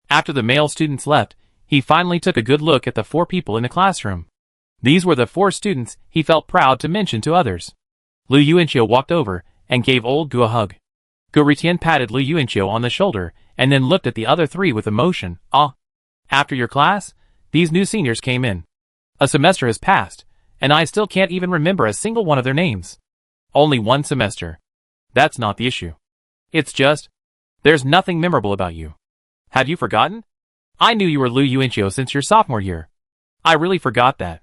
After the male students left, he finally took a good look at the 4 people in the classroom. These were the 4 students he felt proud to mention to others. Lu Yuanqiu walked over and gave old Gu a hug. Gu Ritian patted Lu Yuanqiu on the shoulder and then looked at the other 3 with emotion. "Ah. After your class, these new seniors came in. A semester has passed, and I still can't even remember a single one of their names. Only 1 semester. That's not the issue. It's just, there's nothing memorable about you. Have you forgotten? I knew you were Lu Yuanqiu since your sophomore year. I really forgot that.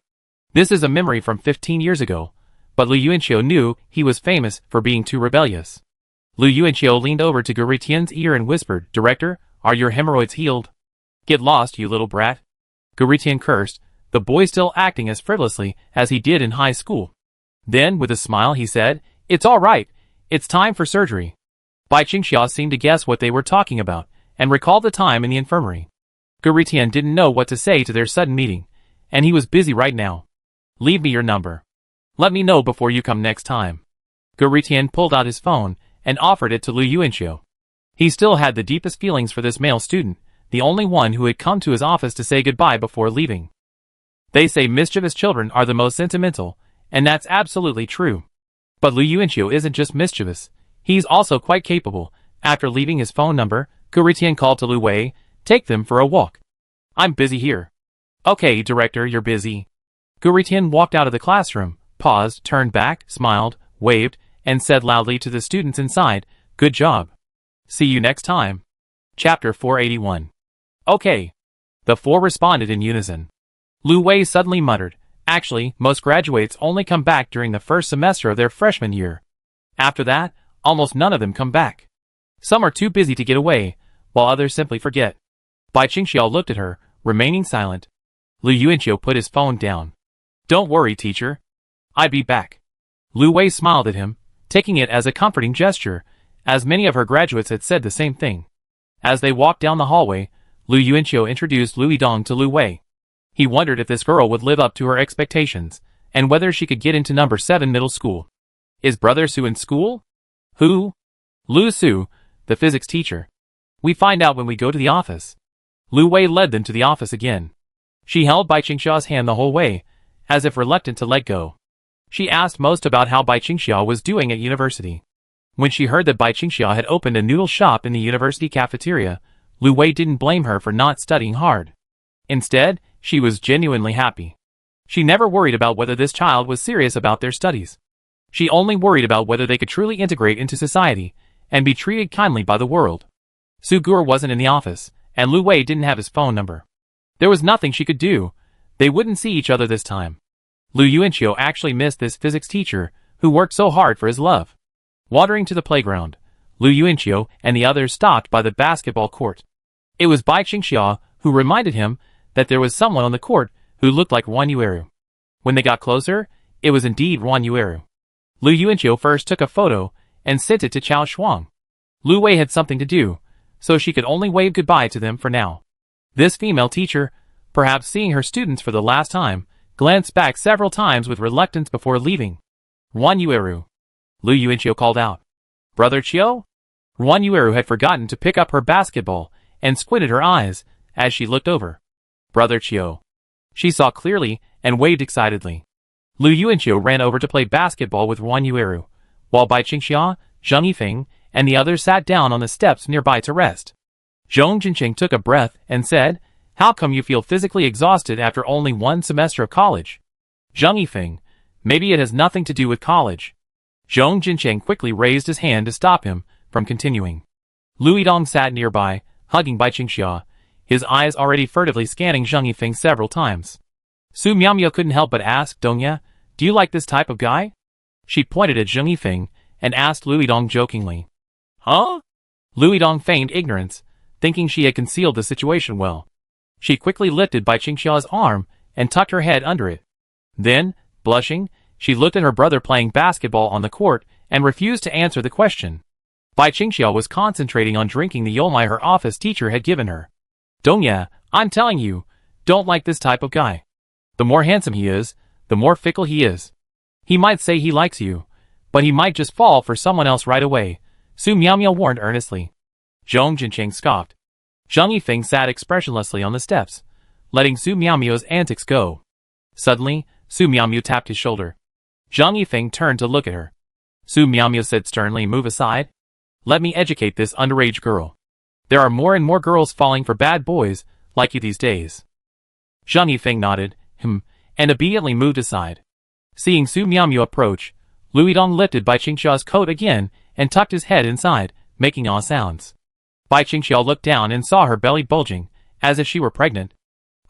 This is a memory from 15 years ago, but Lu Yuanqiu knew he was famous for being too rebellious." Lu Yuanqiu leaned over to Gu Ritian's ear and whispered, "Director, are your hemorrhoids healed?" "Get lost, you little brat." Gu Ritian cursed, the boy still acting as frivolously as he did in high school. Then, with a smile, he said, "It's all right. It's time for surgery." Bai Qingxia seemed to guess what they were talking about, and recalled the time in the infirmary. Gu Ritian didn't know what to say to their sudden meeting, and he was busy right now. "Leave me your number. Let me know before you come next time." Gu Ritian pulled out his phone and offered it to Lu Yuanqiu. He still had the deepest feelings for this male student, the only one who had come to his office to say goodbye before leaving. They say mischievous children are the most sentimental, and that's absolutely true. But Lu Yuanqiu isn't just mischievous, he's also quite capable. After leaving his phone number, Gu Ritian called to Lu Wei, "Take them for a walk. I'm busy here." "Okay, director, you're busy." Gu Ritian walked out of the classroom, paused, turned back, smiled, waved, and said loudly to the students inside, "Good job. See you next time." Chapter 481. "Okay." The 4 responded in unison. Lu Wei suddenly muttered, "Actually, most graduates only come back during the first semester of their freshman year. After that, almost none of them come back. Some are too busy to get away, while others simply forget." Bai Qingxia looked at her, remaining silent. Lu Yuanqiu put his phone down. "Don't worry, teacher. I'll be back." Lu Wei smiled at him, taking it as a comforting gesture, as many of her graduates had said the same thing. As they walked down the hallway, Lu Yuanqiu introduced Lu Yidong to Lu Wei. He wondered if this girl would live up to her expectations, and whether she could get into number 7 middle school. "Is Brother Su in school?" "Who?" "Lu Su, the physics teacher. We find out when we go to the office." Lu Wei led them to the office again. She held Bai Qingxia's hand the whole way, as if reluctant to let go. She asked most about how Bai Qingxia was doing at university. When she heard that Bai Qingxia had opened a noodle shop in the university cafeteria, Lu Wei didn't blame her for not studying hard. Instead, she was genuinely happy. She never worried about whether this child was serious about their studies. She only worried about whether they could truly integrate into society and be treated kindly by the world. Su Gur wasn't in the office, and Lu Wei didn't have his phone number. There was nothing she could do. They wouldn't see each other this time. Lu Yuanqiu actually missed this physics teacher who worked so hard for his love. Wandering to the playground, Lu Yuanqiu and the others stopped by the basketball court. It was Bai Qingxia who reminded him that there was someone on the court who looked like Wan Yueru. When they got closer, it was indeed Wan Yueru. Lu Yuanqiu first took a photo and sent it to Chao Shuang. Lu Wei had something to do, so she could only wave goodbye to them for now. This female teacher, perhaps seeing her students for the last time, glanced back several times with reluctance before leaving. "Wan Yueru," Lu Yuanqiu called out. "Brother Chiu?" Wan Yueru had forgotten to pick up her basketball and squinted her eyes as she looked over. "Brother Chiu." She saw clearly and waved excitedly. Lu Yuanqiu ran over to play basketball with Wan Yueru, while Bai Qingxia, Zheng Yifeng, and the others sat down on the steps nearby to rest. Zhong Jinqing took a breath and said, "How come you feel physically exhausted after only 1 semester of college?" "Zheng Yifeng, maybe it has nothing to do with college." Zhong Jinqing quickly raised his hand to stop him from continuing. Lu Yidong sat nearby, hugging Bai Qingxia. his eyes already furtively scanning Zheng Yifeng several times. Su Miaomio couldn't help but ask, Dongya, do you like this type of guy? She pointed at Zheng Yifeng and asked Luidong jokingly. Huh? Luidong feigned ignorance, thinking she had concealed the situation well. She quickly lifted Bai Qingxia's arm and tucked her head under it. Then, blushing, she looked at her brother playing basketball on the court and refused to answer the question. Bai Qingxia was concentrating on drinking the yomai her office teacher had given her. Dongya, I'm telling you, don't like this type of guy. The more handsome he is, the more fickle he is. He might say he likes you, but he might just fall for someone else right away, Su Miaomio warned earnestly. Zhong Jincheng scoffed. Zheng Yifeng sat expressionlessly on the steps, letting Su Miaomio's antics go. Suddenly, Su Miaomio tapped his shoulder. Zheng Yifeng turned to look at her. Su Miaomio said sternly, move aside. Let me educate this underage girl. There are more and more girls falling for bad boys like you these days. Zheng Yifeng nodded, and immediately moved aside. Seeing Su Miaomio approach, Luidong lifted Bai Qingxia's coat again and tucked his head inside, making ah sounds. Bai Qingxia looked down and saw her belly bulging, as if she were pregnant.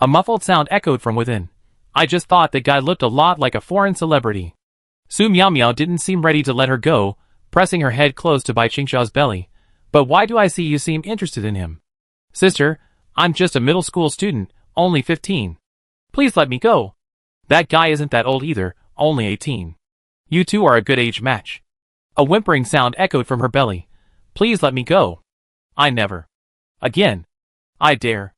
A muffled sound echoed from within. I just thought that guy looked a lot like a foreign celebrity. Su Miaomio didn't seem ready to let her go, pressing her head close to Bai Qingxia's belly. But why do I see you seem interested in him? Sister, I'm just a middle school student, only 15. Please let me go. That guy isn't that old either, only 18. You two are a good age match. A whimpering sound echoed from her belly. Please let me go. I never. Again. I dare.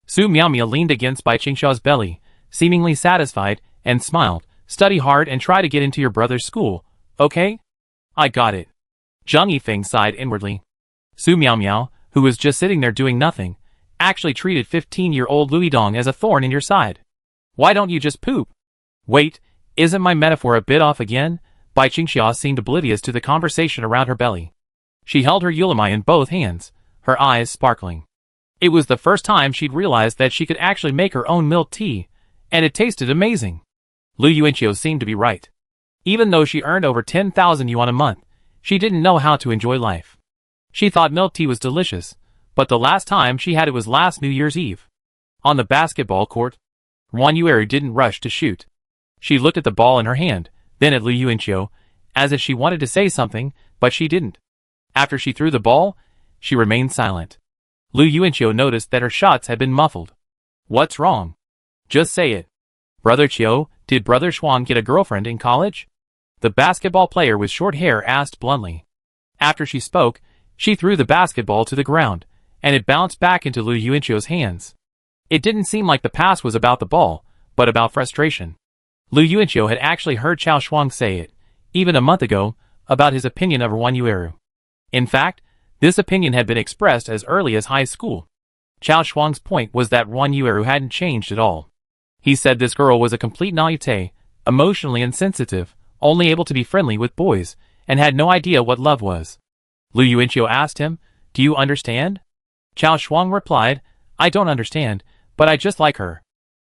Su Miaomio leaned against Bai Qingxia's belly, seemingly satisfied, and smiled. Study hard and try to get into your brother's school, okay? I got it. Zheng Yifeng sighed inwardly. Su Miaomio, who was just sitting there doing nothing, actually treated 15-year-old Luidong as a thorn in your side. Why don't you just poop? Wait, isn't my metaphor a bit off again? Bai Qingxia seemed oblivious to the conversation around her belly. She held her yulamai in both hands, her eyes sparkling. It was the first time she'd realized that she could actually make her own milk tea, and it tasted amazing. Lu Yuanqiu seemed to be right. Even though she earned over 10,000 yuan a month, she didn't know how to enjoy life. She thought milk tea was delicious, but the last time she had it was last New Year's Eve. On the basketball court, Ruan Yueru didn't rush to shoot. She looked at the ball in her hand, then at Lu Yuanqiu, as if she wanted to say something, but she didn't. After she threw the ball, she remained silent. Lu Yuanqiu noticed that her shots had been muffled. What's wrong? Just say it. Brother Qiu, did Brother Xuan get a girlfriend in college? The basketball player with short hair asked bluntly. After she spoke, she threw the basketball to the ground, and it bounced back into Lu Yuanqiu's hands. It didn't seem like the pass was about the ball, but about frustration. Lu Yuanqiu had actually heard Chao Shuang say it, even a month ago, about his opinion of Ruan Yueru. In fact, this opinion had been expressed as early as high school. Chao Shuang's point was that Ruan Yueru hadn't changed at all. He said this girl was a complete naivete, emotionally insensitive, only able to be friendly with boys, and had no idea what love was. Lu Yuanqiu asked him, do you understand? Chao Shuang replied, I don't understand, but I just like her.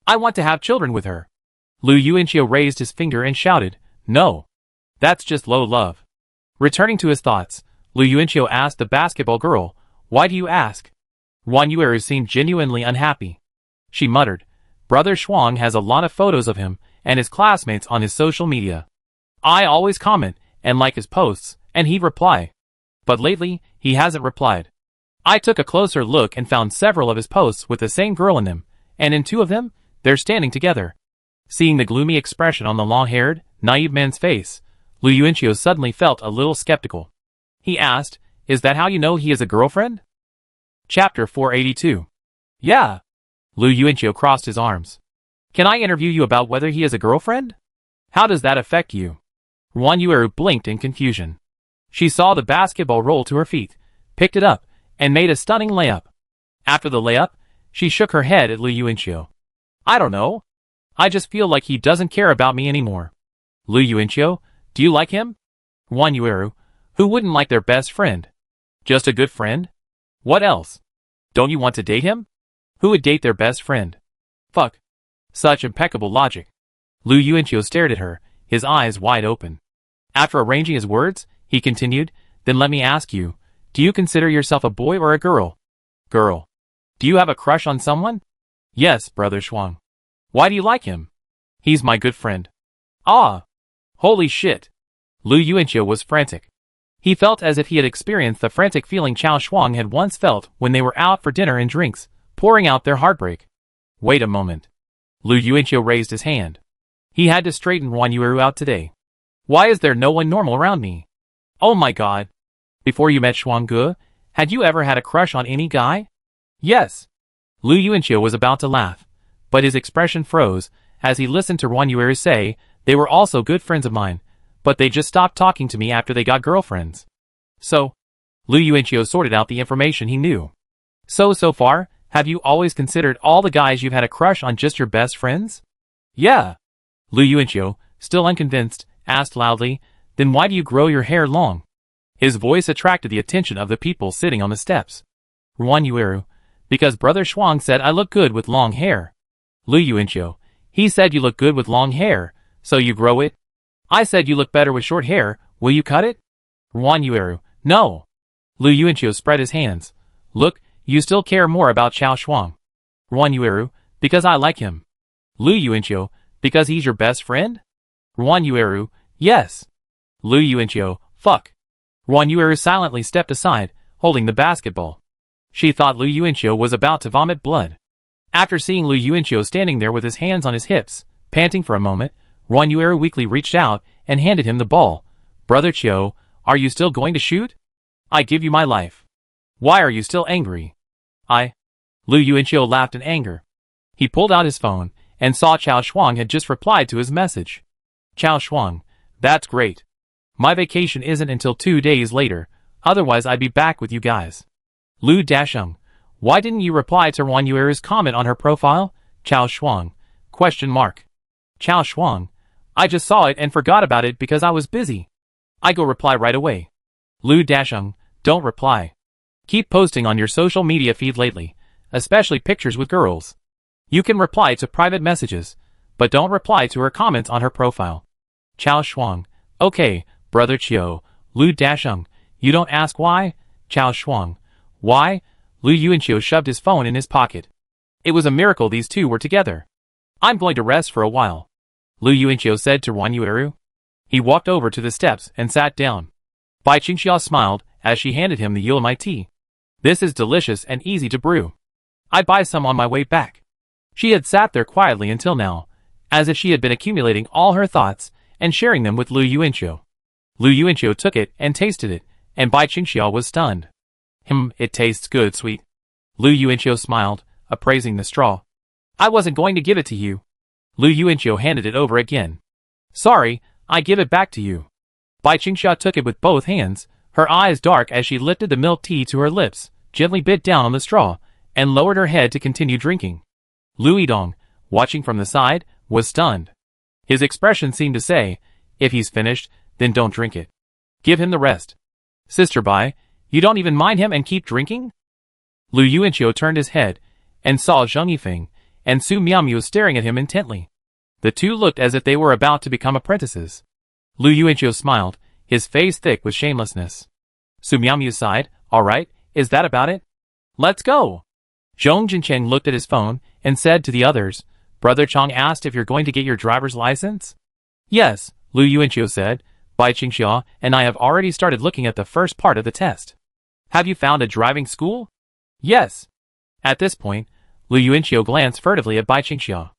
I want to have children with her. Lu Yuanqiu raised his finger and shouted, no. That's just low love. Returning to his thoughts, Lu Yuanqiu asked the basketball girl, why do you ask? Ruan Yueru seemed genuinely unhappy. She muttered, Brother Xuang has a lot of photos of him and his classmates on his social media. I always comment and like his posts, and he'd reply. But lately, he hasn't replied. I took a closer look and found several of his posts with the same girl in them, and in 2 of them, they're standing together. Seeing the gloomy expression on the long-haired, naive man's face, Lu Yuanqiu suddenly felt a little skeptical. He asked, is that how you know he is a girlfriend? Chapter 482. Yeah. Lu Yuanqiu crossed his arms. Can I interview you about whether he is a girlfriend? How does that affect you? Ruan Yueru blinked in confusion. She saw the basketball roll to her feet, picked it up, and made a stunning layup. After the layup, she shook her head at Lu Yuanqiu. I don't know. I just feel like he doesn't care about me anymore. Lu Yuanqiu, do you like him? Ruan Yueru, who wouldn't like their best friend? Just a good friend? What else? Don't you want to date him? Who would date their best friend? Fuck. Such impeccable logic. Lu Yuanqiu stared at her, his eyes wide open. After arranging his words, he continued, then let me ask you, do you consider yourself a boy or a girl? Girl. Do you have a crush on someone? Yes, Brother Shuang. Why do you like him? He's my good friend. Ah! Holy shit! Lu Yuanqiu was frantic. He felt as if he had experienced the frantic feeling Chao Shuang had once felt when they were out for dinner and drinks, pouring out their heartbreak. Wait a moment. Lu Yuanqiu raised his hand. He had to straighten Ruan Yueru out today. Why is there no one normal around me? Oh my god. Before you met Shuang Ge, had you ever had a crush on any guy? Yes. Lu Yuanqiu was about to laugh, but his expression froze as he listened to Ruan Yueru say, they were also good friends of mine, but they just stopped talking to me after they got girlfriends. So, Lu Yuanqiu sorted out the information he knew. So far, have you always considered all the guys you've had a crush on just your best friends? Yeah. Lu Yuanqiu, still unconvinced, asked loudly, then why do you grow your hair long? His voice attracted the attention of the people sitting on the steps. Ruan Yueru, because Brother Shuang said I look good with long hair. Lu Yuanqiu, he said you look good with long hair, so you grow it? I said you look better with short hair, will you cut it? Ruan Yueru, no. Lu Yuanqiu spread his hands. Look, you still care more about Chao Shuang. Ruan Yueru, because I like him. Lu Yuanqiu, because he's your best friend? Ruan Yueru, yes. Lu Yuanqiu, fuck. Ruan Yueru silently stepped aside, holding the basketball. She thought Lu Yuanqiu was about to vomit blood. After seeing Lu Yuanqiu standing there with his hands on his hips, panting for a moment, Ruan Yueru weakly reached out and handed him the ball. Brother Qiu, are you still going to shoot? I give you my life. Why are you still angry? Lu Yuanqiu laughed in anger. He pulled out his phone and saw Chao Shuang had just replied to his message. Chao Shuang, that's great. My vacation isn't until 2 days later, otherwise I'd be back with you guys. Lu Dasheng, why didn't you reply to Ruan Yueru's comment on her profile? Chao Shuang, question mark. Chao Shuang, I just saw it and forgot about it because I was busy. I go reply right away. Lu Dasheng, don't reply. Keep posting on your social media feed lately, especially pictures with girls. You can reply to private messages, but don't reply to her comments on her profile. Chao Shuang, okay, Brother Qiu. Lu Dasheng, you don't ask why? Chao Shuang, why? Lu Yuanqiu shoved his phone in his pocket. It was a miracle these two were together. I'm going to rest for a while. Lu Yuanqiu said to Ruan Yueru. He walked over to the steps and sat down. Bai Qingxia smiled as she handed him the Yulmai tea. This is delicious and easy to brew. I'd buy some on my way back. She had sat there quietly until now, as if she had been accumulating all her thoughts and sharing them with Lu Yuanqiu. Lu Yuanqiu took it and tasted it, and Bai Qingxia was stunned. It tastes good, sweet. Lu Yuanqiu smiled, appraising the straw. I wasn't going to give it to you. Lu Yuanqiu handed it over again. Sorry, I give it back to you. Bai Qingxia took it with both hands, her eyes dark as she lifted the milk tea to her lips, gently bit down on the straw, and lowered her head to continue drinking. Lu Yidong, watching from the side, was stunned. His expression seemed to say, if he's finished, then don't drink it. Give him the rest. Sister Bai, you don't even mind him and keep drinking? Lu Yuanqiu turned his head, and saw Zheng Yifeng and Su Miaomiu staring at him intently. The two looked as if they were about to become apprentices. Lu Yuanqiu smiled, his face thick with shamelessness. Su Miaomiu sighed, all right, is that about it? Let's go. Zhong Jincheng looked at his phone and said to the others, Brother Chang asked if you're going to get your driver's license? Yes, Lu Yuanqiu said, Bai Qingxia and I have already started looking at the first part of the test. Have you found a driving school? Yes. At this point, Lu Yuanqiu glanced furtively at Bai Qingxia.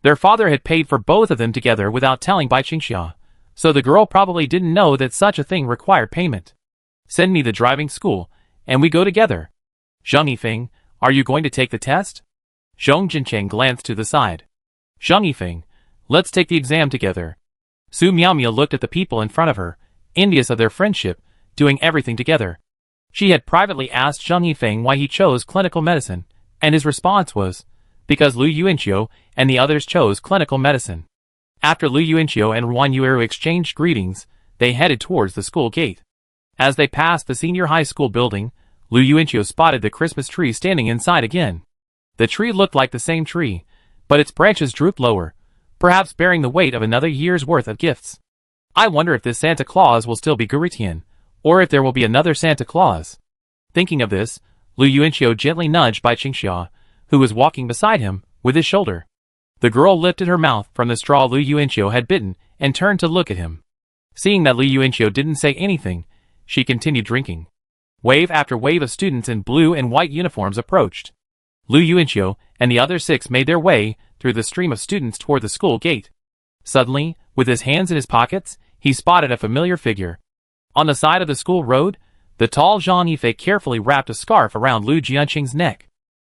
Their father had paid for both of them together without telling Bai Qingxia, so the girl probably didn't know that such a thing required payment. Send me the driving school, and we go together. Zheng Yifeng, are you going to take the test? Zhong Jincheng glanced to the side. Zheng Yifeng, let's take the exam together. Su Miaomiu looked at the people in front of her, envious of their friendship, doing everything together. She had privately asked Zheng Yifeng why he chose clinical medicine, and his response was, because Lu Yuanqiu and the others chose clinical medicine. After Lu Yuanqiu and Ruan Yueru exchanged greetings, they headed towards the school gate. As they passed the senior high school building, Lu Yuanqiu spotted the Christmas tree standing inside again. The tree looked like the same tree, but its branches drooped lower, perhaps bearing the weight of another year's worth of gifts. I wonder if this Santa Claus will still be Guritian, or if there will be another Santa Claus. Thinking of this, Lu Yuanxiu gently nudged Bai Qingxia, who was walking beside him, with his shoulder. The girl lifted her mouth from the straw Lu Yuanxiu had bitten and turned to look at him. Seeing that Lu Yuanxiu didn't say anything, she continued drinking. Wave after wave of students in blue and white uniforms approached. Lu Yuanxiu and the other 6 made their way through the stream of students toward the school gate. Suddenly, with his hands in his pockets, he spotted a familiar figure. On the side of the school road, the tall Zhang Yifei carefully wrapped a scarf around Lu Jianqing's neck.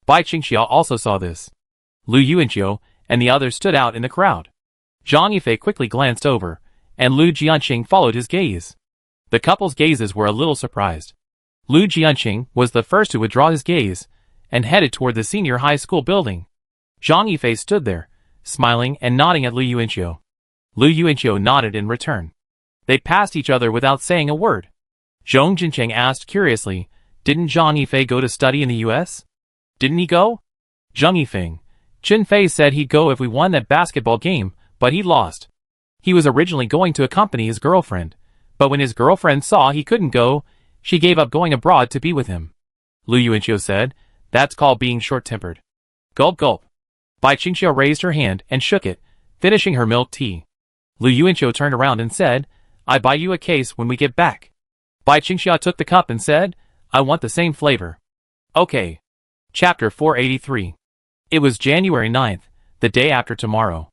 Bai Qingxia also saw this. Lu Yuanxiu and the others stood out in the crowd. Zhang Yifei quickly glanced over, and Lu Jianqing followed his gaze. The couple's gazes were a little surprised. Lu Jianqing was the first to withdraw his gaze, and headed toward the senior high school building. Zhang Yifei stood there, smiling and nodding at Lu Yuanxiu. Lu Yuanxiu nodded in return. They passed each other without saying a word. Zhong Jincheng asked curiously, "Didn't Zhang Yifei go to study in the US? Didn't he go?" Zhang Yifeng. Chen Fei said he'd go if we won that basketball game, but he lost. He was originally going to accompany his girlfriend, but when his girlfriend saw he couldn't go, she gave up going abroad to be with him. Lu Yuanxiu said, "That's called being short-tempered." Gulp gulp. Bai Qingxia raised her hand and shook it, finishing her milk tea. Lu Yuanxiu turned around and said, "I buy you a case when we get back." Bai Qingxia took the cup and said, "I want the same flavor." Okay. Chapter 483. It was January 9th, the day after tomorrow.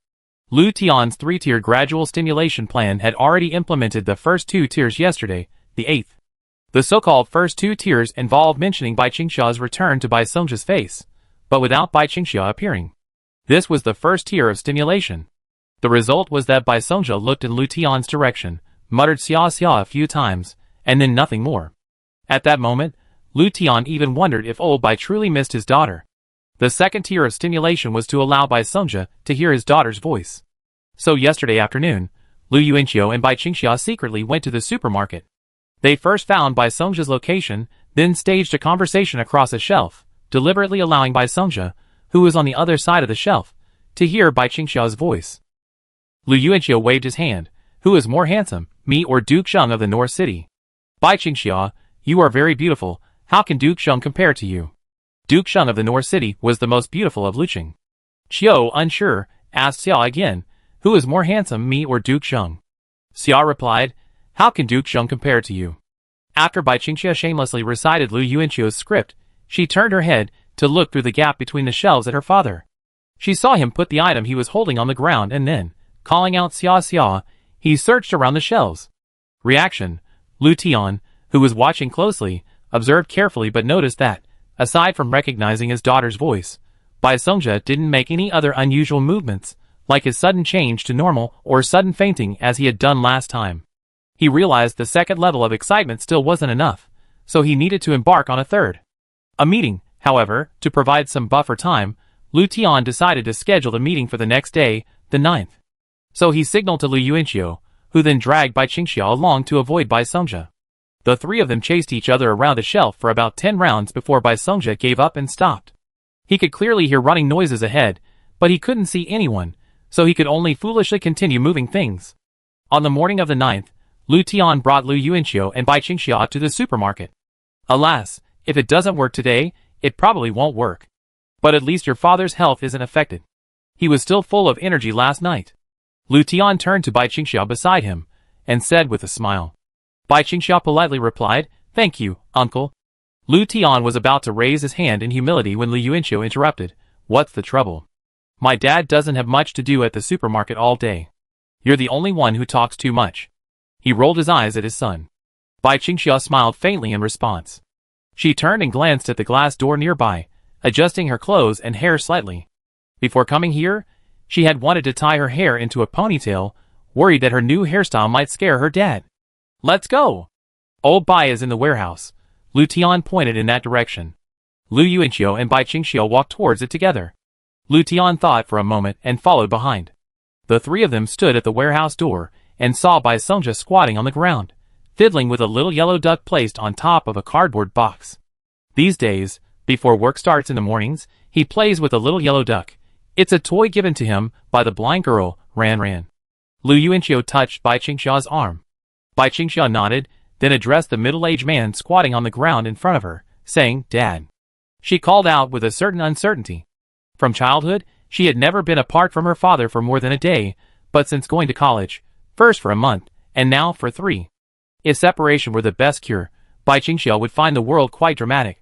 Lu Tian's 3-tier gradual stimulation plan had already implemented the first 2 tiers yesterday, the 8th. The so-called first 2 tiers involved mentioning Bai Qingxia's return to Bai Songjia's face, but without Bai Qingxia appearing. This was the first tier of stimulation. The result was that Bai Songjia looked in Lu Tian's direction, muttered xia xia a few times, and then nothing more. At that moment, Lu Tian even wondered if old Bai truly missed his daughter. The second tier of stimulation was to allow Bai Songjia to hear his daughter's voice. So yesterday afternoon, Lu Yuanxiu and Bai Qingxia secretly went to the supermarket. They first found Bai Songjia's location, then staged a conversation across a shelf, deliberately allowing Bai Songjia, who was on the other side of the shelf, to hear Bai Qingxia's voice. Lu Yuanxiu waved his hand. "Who is more handsome, me or Duke Sheng of the North City?" "Bai Qingxia, you are very beautiful. How can Duke Sheng compare to you?" Duke Sheng of the North City was the most beautiful of Luqing. Qiu, unsure, asked Xia again, "Who is more handsome, me or Duke Sheng?" Xia replied, "How can Duke Sheng compare to you?" After Bai Qingxia shamelessly recited Lu Yuanxiu's script, she turned her head to look through the gap between the shelves at her father. She saw him put the item he was holding on the ground and then, calling out xia xia, he searched around the shelves. Reaction. Lu Tian, who was watching closely, observed carefully but noticed that, aside from recognizing his daughter's voice, Bai Songjia didn't make any other unusual movements, like his sudden change to normal or sudden fainting as he had done last time. He realized the second level of excitement still wasn't enough, so he needed to embark on a third. A meeting, however, to provide some buffer time, Lu Tian decided to schedule the meeting for the next day, the 9th. So he signaled to Lu Yuanxiu, who then dragged Bai Qingxia along to avoid Bai Songjia. The 3 of them chased each other around the shelf for about 10 rounds before Bai Songjia gave up and stopped. He could clearly hear running noises ahead, but he couldn't see anyone, so he could only foolishly continue moving things. On the morning of the 9th, Lu Tian brought Lu Yuanxiu and Bai Qingxia to the supermarket. "Alas, if it doesn't work today, it probably won't work. But at least your father's health isn't affected. He was still full of energy last night." Lu Tian turned to Bai Qingxia beside him, and said with a smile. Bai Qingxia politely replied, "Thank you, uncle." Lu Tian was about to raise his hand in humility when Lu Yuanxiu interrupted. "What's the trouble? My dad doesn't have much to do at the supermarket all day. You're the only one who talks too much." He rolled his eyes at his son. Bai Qingxia smiled faintly in response. She turned and glanced at the glass door nearby, adjusting her clothes and hair slightly. Before coming here, she had wanted to tie her hair into a ponytail, worried that her new hairstyle might scare her dad. "Let's go! Old Bai is in the warehouse." Lu Tian pointed in that direction. Lu Yuanxiu and Bai Qingxia walked towards it together. Lu Tian thought for a moment and followed behind. The 3 of them stood at the warehouse door and saw Bai Songjia squatting on the ground, fiddling with a little yellow duck placed on top of a cardboard box. These days, before work starts in the mornings, he plays with a little yellow duck. It's a toy given to him by the blind girl, Ran Ran. Lu Yuanxiu touched Bai Qingxia's arm. Bai Qingxia nodded, then addressed the middle-aged man squatting on the ground in front of her, saying, "Dad." she called out with a certain uncertainty. From childhood, she had never been apart from her father for more than a day, but since going to college, first for a month, and now for 3. If separation were the best cure, Bai Qingxiao would find the world quite dramatic.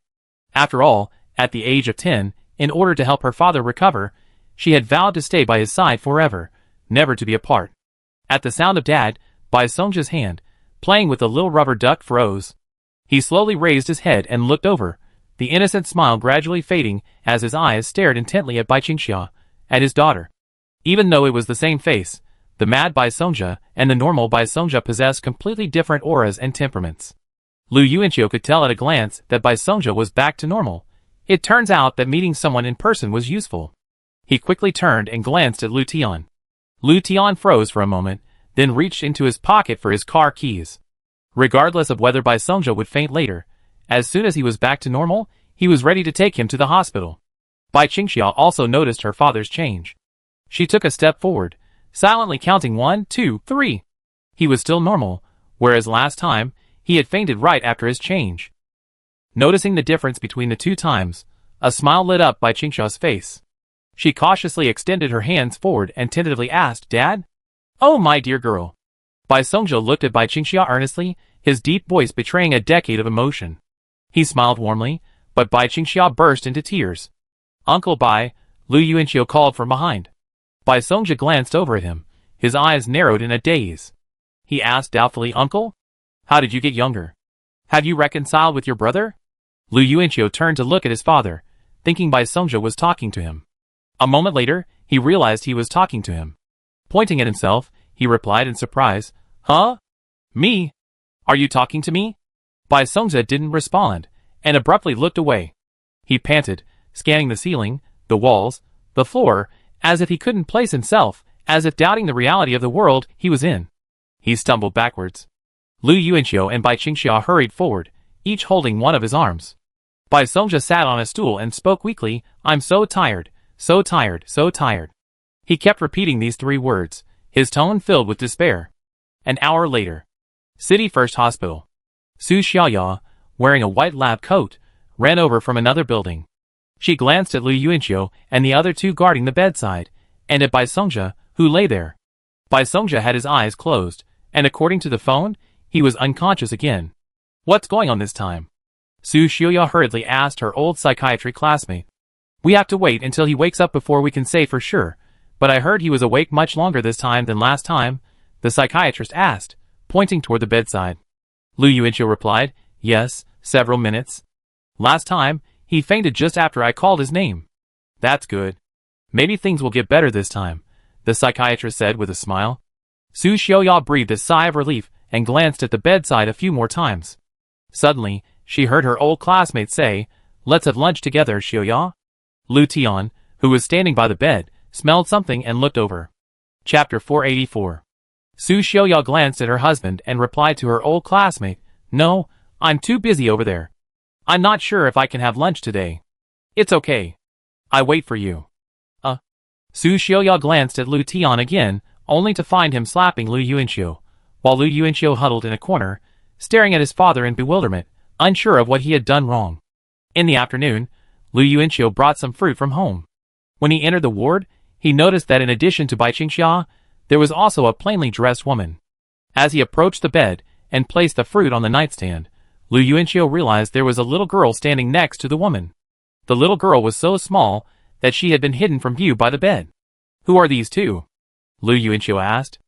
After all, at the age of 10, in order to help her father recover, she had vowed to stay by his side forever, never to be apart. At the sound of Dad, Bai Songjia's hand, playing with the little rubber duck, froze. He slowly raised his head and looked over, the innocent smile gradually fading as his eyes stared intently at Bai Qingxiao, at his daughter. Even though it was the same face, the mad Bai Songjia and the normal Bai Songjia possessed completely different auras and temperaments. Lu Yuanqiu could tell at a glance that Bai Songjia was back to normal. It turns out that meeting someone in person was useful. He quickly turned and glanced at Lu Tian. Lu Tian froze for a moment, then reached into his pocket for his car keys. Regardless of whether Bai Songjia would faint later, as soon as he was back to normal, he was ready to take him to the hospital. Bai Qingxiao also noticed her father's change. She took a step forward, silently counting 1, 2, 3. He was still normal, whereas last time, he had fainted right after his change. Noticing the difference between the 2 times, a smile lit up Bai Qingxiao's face. She cautiously extended her hands forward and tentatively asked, "Dad?" "Oh, my dear girl." Bai Songjia looked at Bai Qingxiao earnestly, his deep voice betraying a decade of emotion. He smiled warmly, but Bai Qingxiao burst into tears. "Uncle Bai," Lu Yuanqiu called from behind. Bai Songjia glanced over at him, his eyes narrowed in a daze. He asked doubtfully, "Uncle? How did you get younger? Have you reconciled with your brother?" Lu Yuanqiu turned to look at his father, thinking Bai Songjia was talking to him. A moment later, he realized he was talking to him. Pointing at himself, he replied in surprise, "Huh? Me? Are you talking to me?" Bai Songjia didn't respond, and abruptly looked away. He panted, scanning the ceiling, the walls, the floor, as if he couldn't place himself, as if doubting the reality of the world he was in. He stumbled backwards. Lu Yuanqiu and Bai Qingxiao hurried forward, each holding one of his arms. Bai Songjia sat on a stool and spoke weakly, "I'm so tired, so tired, so tired." He kept repeating these 3 words, his tone filled with despair. An hour later. City First Hospital. Su Xiaoya, wearing a white lab coat, ran over from another building. She glanced at Lu Yuanqiu and the other 2 guarding the bedside, and at Bai Songjia, who lay there. Bai Songjia had his eyes closed, and according to the phone, he was unconscious again. "What's going on this time?" Su Xiaoya hurriedly asked her old psychiatry classmate. "We have to wait until he wakes up before we can say for sure, but I heard he was awake much longer this time than last time," the psychiatrist asked, pointing toward the bedside. Lu Yuanqiu replied, "Yes, several minutes. Last time, he fainted just after I called his name." "That's good. Maybe things will get better this time," the psychiatrist said with a smile. Su Xiaoya breathed a sigh of relief and glanced at the bedside a few more times. Suddenly, she heard her old classmate say, "Let's have lunch together, Xiaoya." Lu Tian, who was standing by the bed, smelled something and looked over. Chapter 484. Su Xiaoya glanced at her husband and replied to her old classmate, "No, I'm too busy over there. I'm not sure if I can have lunch today." "It's okay. I wait for you." Su Xiaoya glanced at Lu Tian again, only to find him slapping Lu Yuanqiu, while Lu Yuanqiu huddled in a corner, staring at his father in bewilderment, unsure of what he had done wrong. In the afternoon, Lu Yuanqiu brought some fruit from home. When he entered the ward, he noticed that in addition to Bai Qingxiao, there was also a plainly dressed woman. As he approached the bed and placed the fruit on the nightstand, Lu Yuanqiu realized there was a little girl standing next to the woman. The little girl was so small that she had been hidden from view by the bed. "Who are these 2? Lu Yuanqiu asked.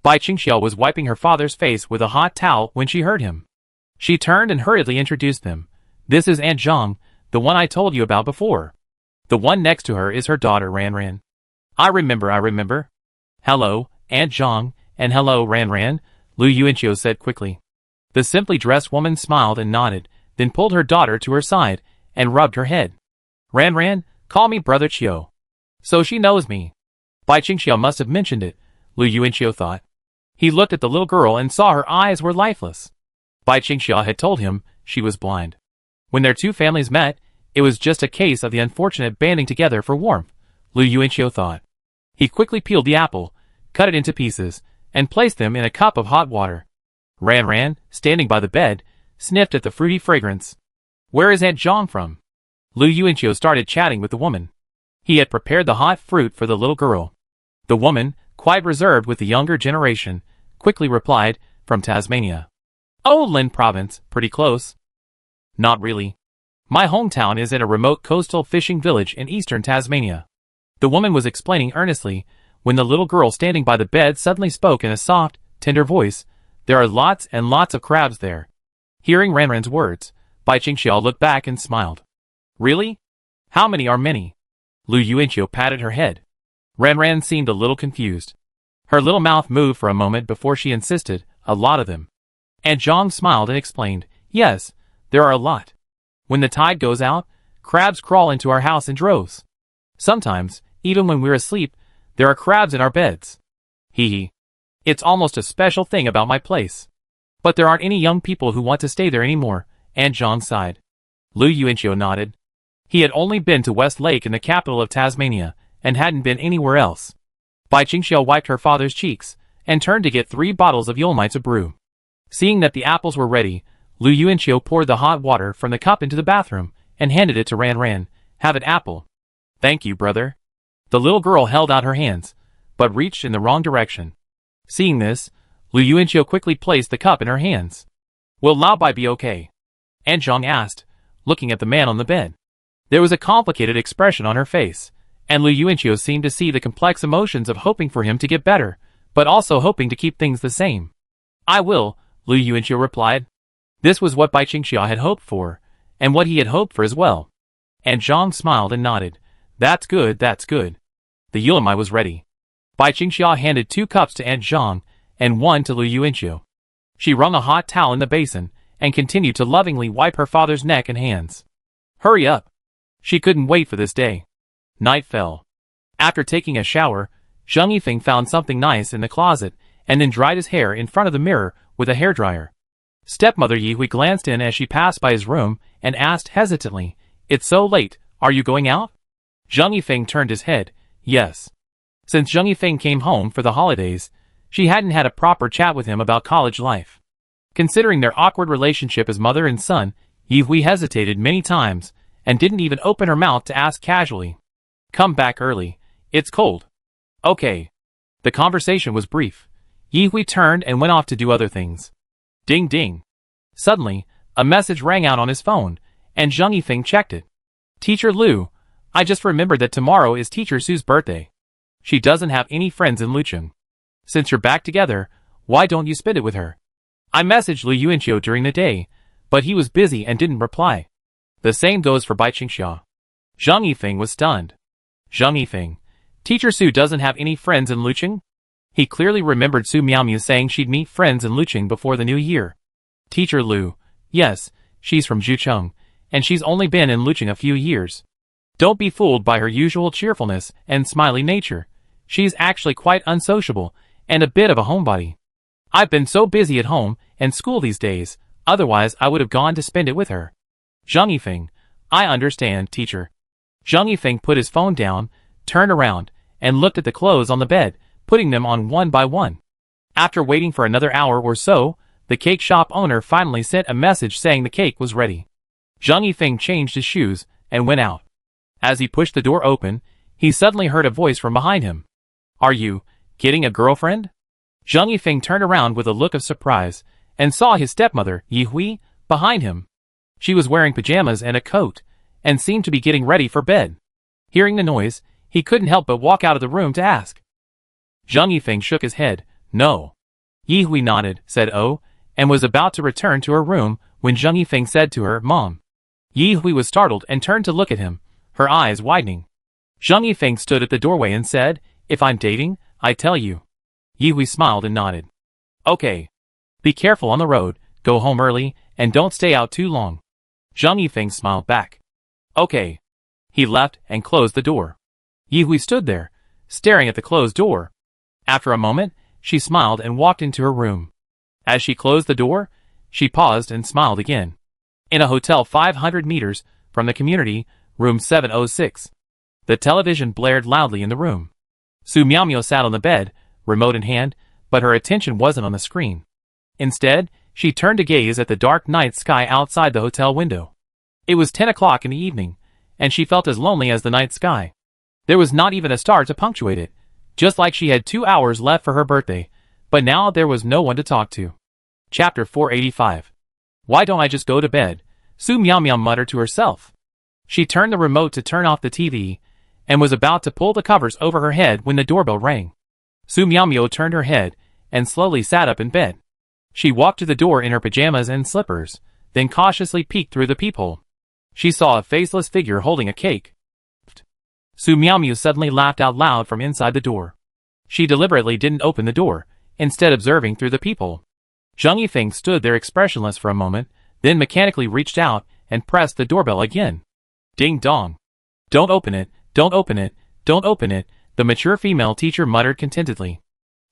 Bai Qingxiao was wiping her father's face with a hot towel when she heard him. She turned and hurriedly introduced them. "This is Aunt Zhang, the one I told you about before. The one next to her is her daughter Ran Ran." I remember. "Hello, Aunt Zhang, and hello, Ran Ran," Lu Yuanqiu said quickly. The simply dressed woman smiled and nodded, then pulled her daughter to her side and rubbed her head. "Ran Ran, call me Brother Qiu." So she knows me. Bai Qingxiao must have mentioned it, Lu Yuanqiu thought. He looked at the little girl and saw her eyes were lifeless. Bai Qingxiao had told him she was blind. When their 2 families met, it was just a case of the unfortunate banding together for warmth, Lu Yuanqiu thought. He quickly peeled the apple, cut it into pieces, and placed them in a cup of hot water. Ran Ran, standing by the bed, sniffed at the fruity fragrance. "Where is Aunt Zhang from?" Lu Yuanqiu started chatting with the woman. He had prepared the hot fruit for the little girl. The woman, quite reserved with the younger generation, quickly replied, "From Tasmania." "Oh, Lin province, pretty close." "Not really. My hometown is in a remote coastal fishing village in eastern Tasmania." The woman was explaining earnestly, when the little girl standing by the bed suddenly spoke in a soft, tender voice, "There are lots and lots of crabs there." Hearing Ranran's words, Bai Qingxiao looked back and smiled. "Really? How many are many?" Lu Yuanqiu patted her head. Ranran seemed a little confused. Her little mouth moved for a moment before she insisted, "A lot of them." And Zhang smiled and explained, "Yes, there are a lot. When the tide goes out, crabs crawl into our house in droves. Sometimes, even when we're asleep, there are crabs in our beds. Hee hee. It's almost a special thing about my place. But there aren't any young people who want to stay there anymore," and Zhang sighed. Lu Yuanqiu nodded. He had only been to West Lake in the capital of Tasmania, and hadn't been anywhere else. Bai Qingxiao wiped her father's cheeks, and turned to get 3 bottles of yulmai to brew. Seeing that the apples were ready, Lu Yuanqiu poured the hot water from the cup into the bathroom, and handed it to Ranran. "Have it, apple." "Thank you, brother." The little girl held out her hands, but reached in the wrong direction. Seeing this, Lu Yuanqiu quickly placed the cup in her hands. "Will Lao Bai be okay?" and Zhang asked, looking at the man on the bed. There was a complicated expression on her face, and Lu Yuanqiu seemed to see the complex emotions of hoping for him to get better, but also hoping to keep things the same. "I will," Lu Yuanqiu replied. This was what Bai Qingxiao had hoped for, and what he had hoped for as well. And Zhang smiled and nodded. "That's good, that's good." The yulmai was ready. Bai Qingxiao handed 2 cups to Aunt Zhang, and 1 to Lu Yuanqiu. She wrung a hot towel in the basin, and continued to lovingly wipe her father's neck and hands. Hurry up! She couldn't wait for this day. Night fell. After taking a shower, Zheng Yifeng found something nice in the closet, and then dried his hair in front of the mirror with a hairdryer. Stepmother Yihui glanced in as she passed by his room, and asked hesitantly, "It's so late, are you going out?" Zheng Yifeng turned his head, "Yes." Since Zheng Yifeng came home for the holidays, she hadn't had a proper chat with him about college life. Considering their awkward relationship as mother and son, Yihui hesitated many times, and didn't even open her mouth to ask casually, "Come back early, it's cold." "Okay." The conversation was brief. Yihui turned and went off to do other things. Ding ding. Suddenly, a message rang out on his phone, and Zheng Yifeng checked it. "Teacher Lu, I just remembered that tomorrow is Teacher Su's birthday. She doesn't have any friends in Lucheng. Since you're back together, why don't you spend it with her?" I messaged Lu Yuanqiu during the day, but he was busy and didn't reply. The same goes for Bai Qingxiao. Zheng Yifeng was stunned. Zheng Yifeng, Teacher Su doesn't have any friends in Lucheng? He clearly remembered Su Miaomiu saying she'd meet friends in Lucheng before the new year. Teacher Lu, yes, she's from Zhucheng, and she's only been in Lucheng a few years. Don't be fooled by her usual cheerfulness and smiley nature. She's actually quite unsociable, and a bit of a homebody. I've been so busy at home and school these days, otherwise I would have gone to spend it with her. Zheng Yifeng, I understand, teacher. Zheng Yifeng put his phone down, turned around, and looked at the clothes on the bed, putting them on one by one. After waiting for another hour or so, the cake shop owner finally sent a message saying the cake was ready. Zheng Yifeng changed his shoes and went out. As he pushed the door open, he suddenly heard a voice from behind him. Are you getting a girlfriend? Zheng Yifeng turned around with a look of surprise, and saw his stepmother, Yihui, behind him. She was wearing pajamas and a coat, and seemed to be getting ready for bed. Hearing the noise, he couldn't help but walk out of the room to ask. Zheng Yifeng shook his head, no. Yihui nodded, said oh, and was about to return to her room, when Zheng Yifeng said to her, Mom. Yihui was startled and turned to look at him, her eyes widening. Zheng Yifeng stood at the doorway and said, If I'm dating, I tell you. Yihui smiled and nodded. Okay. Be careful on the road, go home early, and don't stay out too long. Zheng Yifeng smiled back. Okay. He left and closed the door. Yihui stood there, staring at the closed door. After a moment, she smiled and walked into her room. As she closed the door, she paused and smiled again. In a hotel 500 meters from the community, room 706. The television blared loudly in the room. Su Miaomiu sat on the bed, remote in hand, but her attention wasn't on the screen. Instead, she turned to gaze at the dark night sky outside the hotel window. It was 10 o'clock in the evening, and she felt as lonely as the night sky. There was not even a star to punctuate it, just like she had 2 hours left for her birthday, but now there was no one to talk to. Chapter 485. Why don't I just go to bed? Su Miao muttered to herself. She turned the remote to turn off the TV, and was about to pull the covers over her head when the doorbell rang. Su Miao turned her head, and slowly sat up in bed. She walked to the door in her pajamas and slippers, then cautiously peeked through the peephole. She saw a faceless figure holding a cake. Su Miao suddenly laughed out loud from inside the door. She deliberately didn't open the door, instead observing through the peephole. Zhang Yifeng stood there expressionless for a moment, then mechanically reached out and pressed the doorbell again. Ding dong. Don't open it, don't open it, don't open it, the mature female teacher muttered contentedly.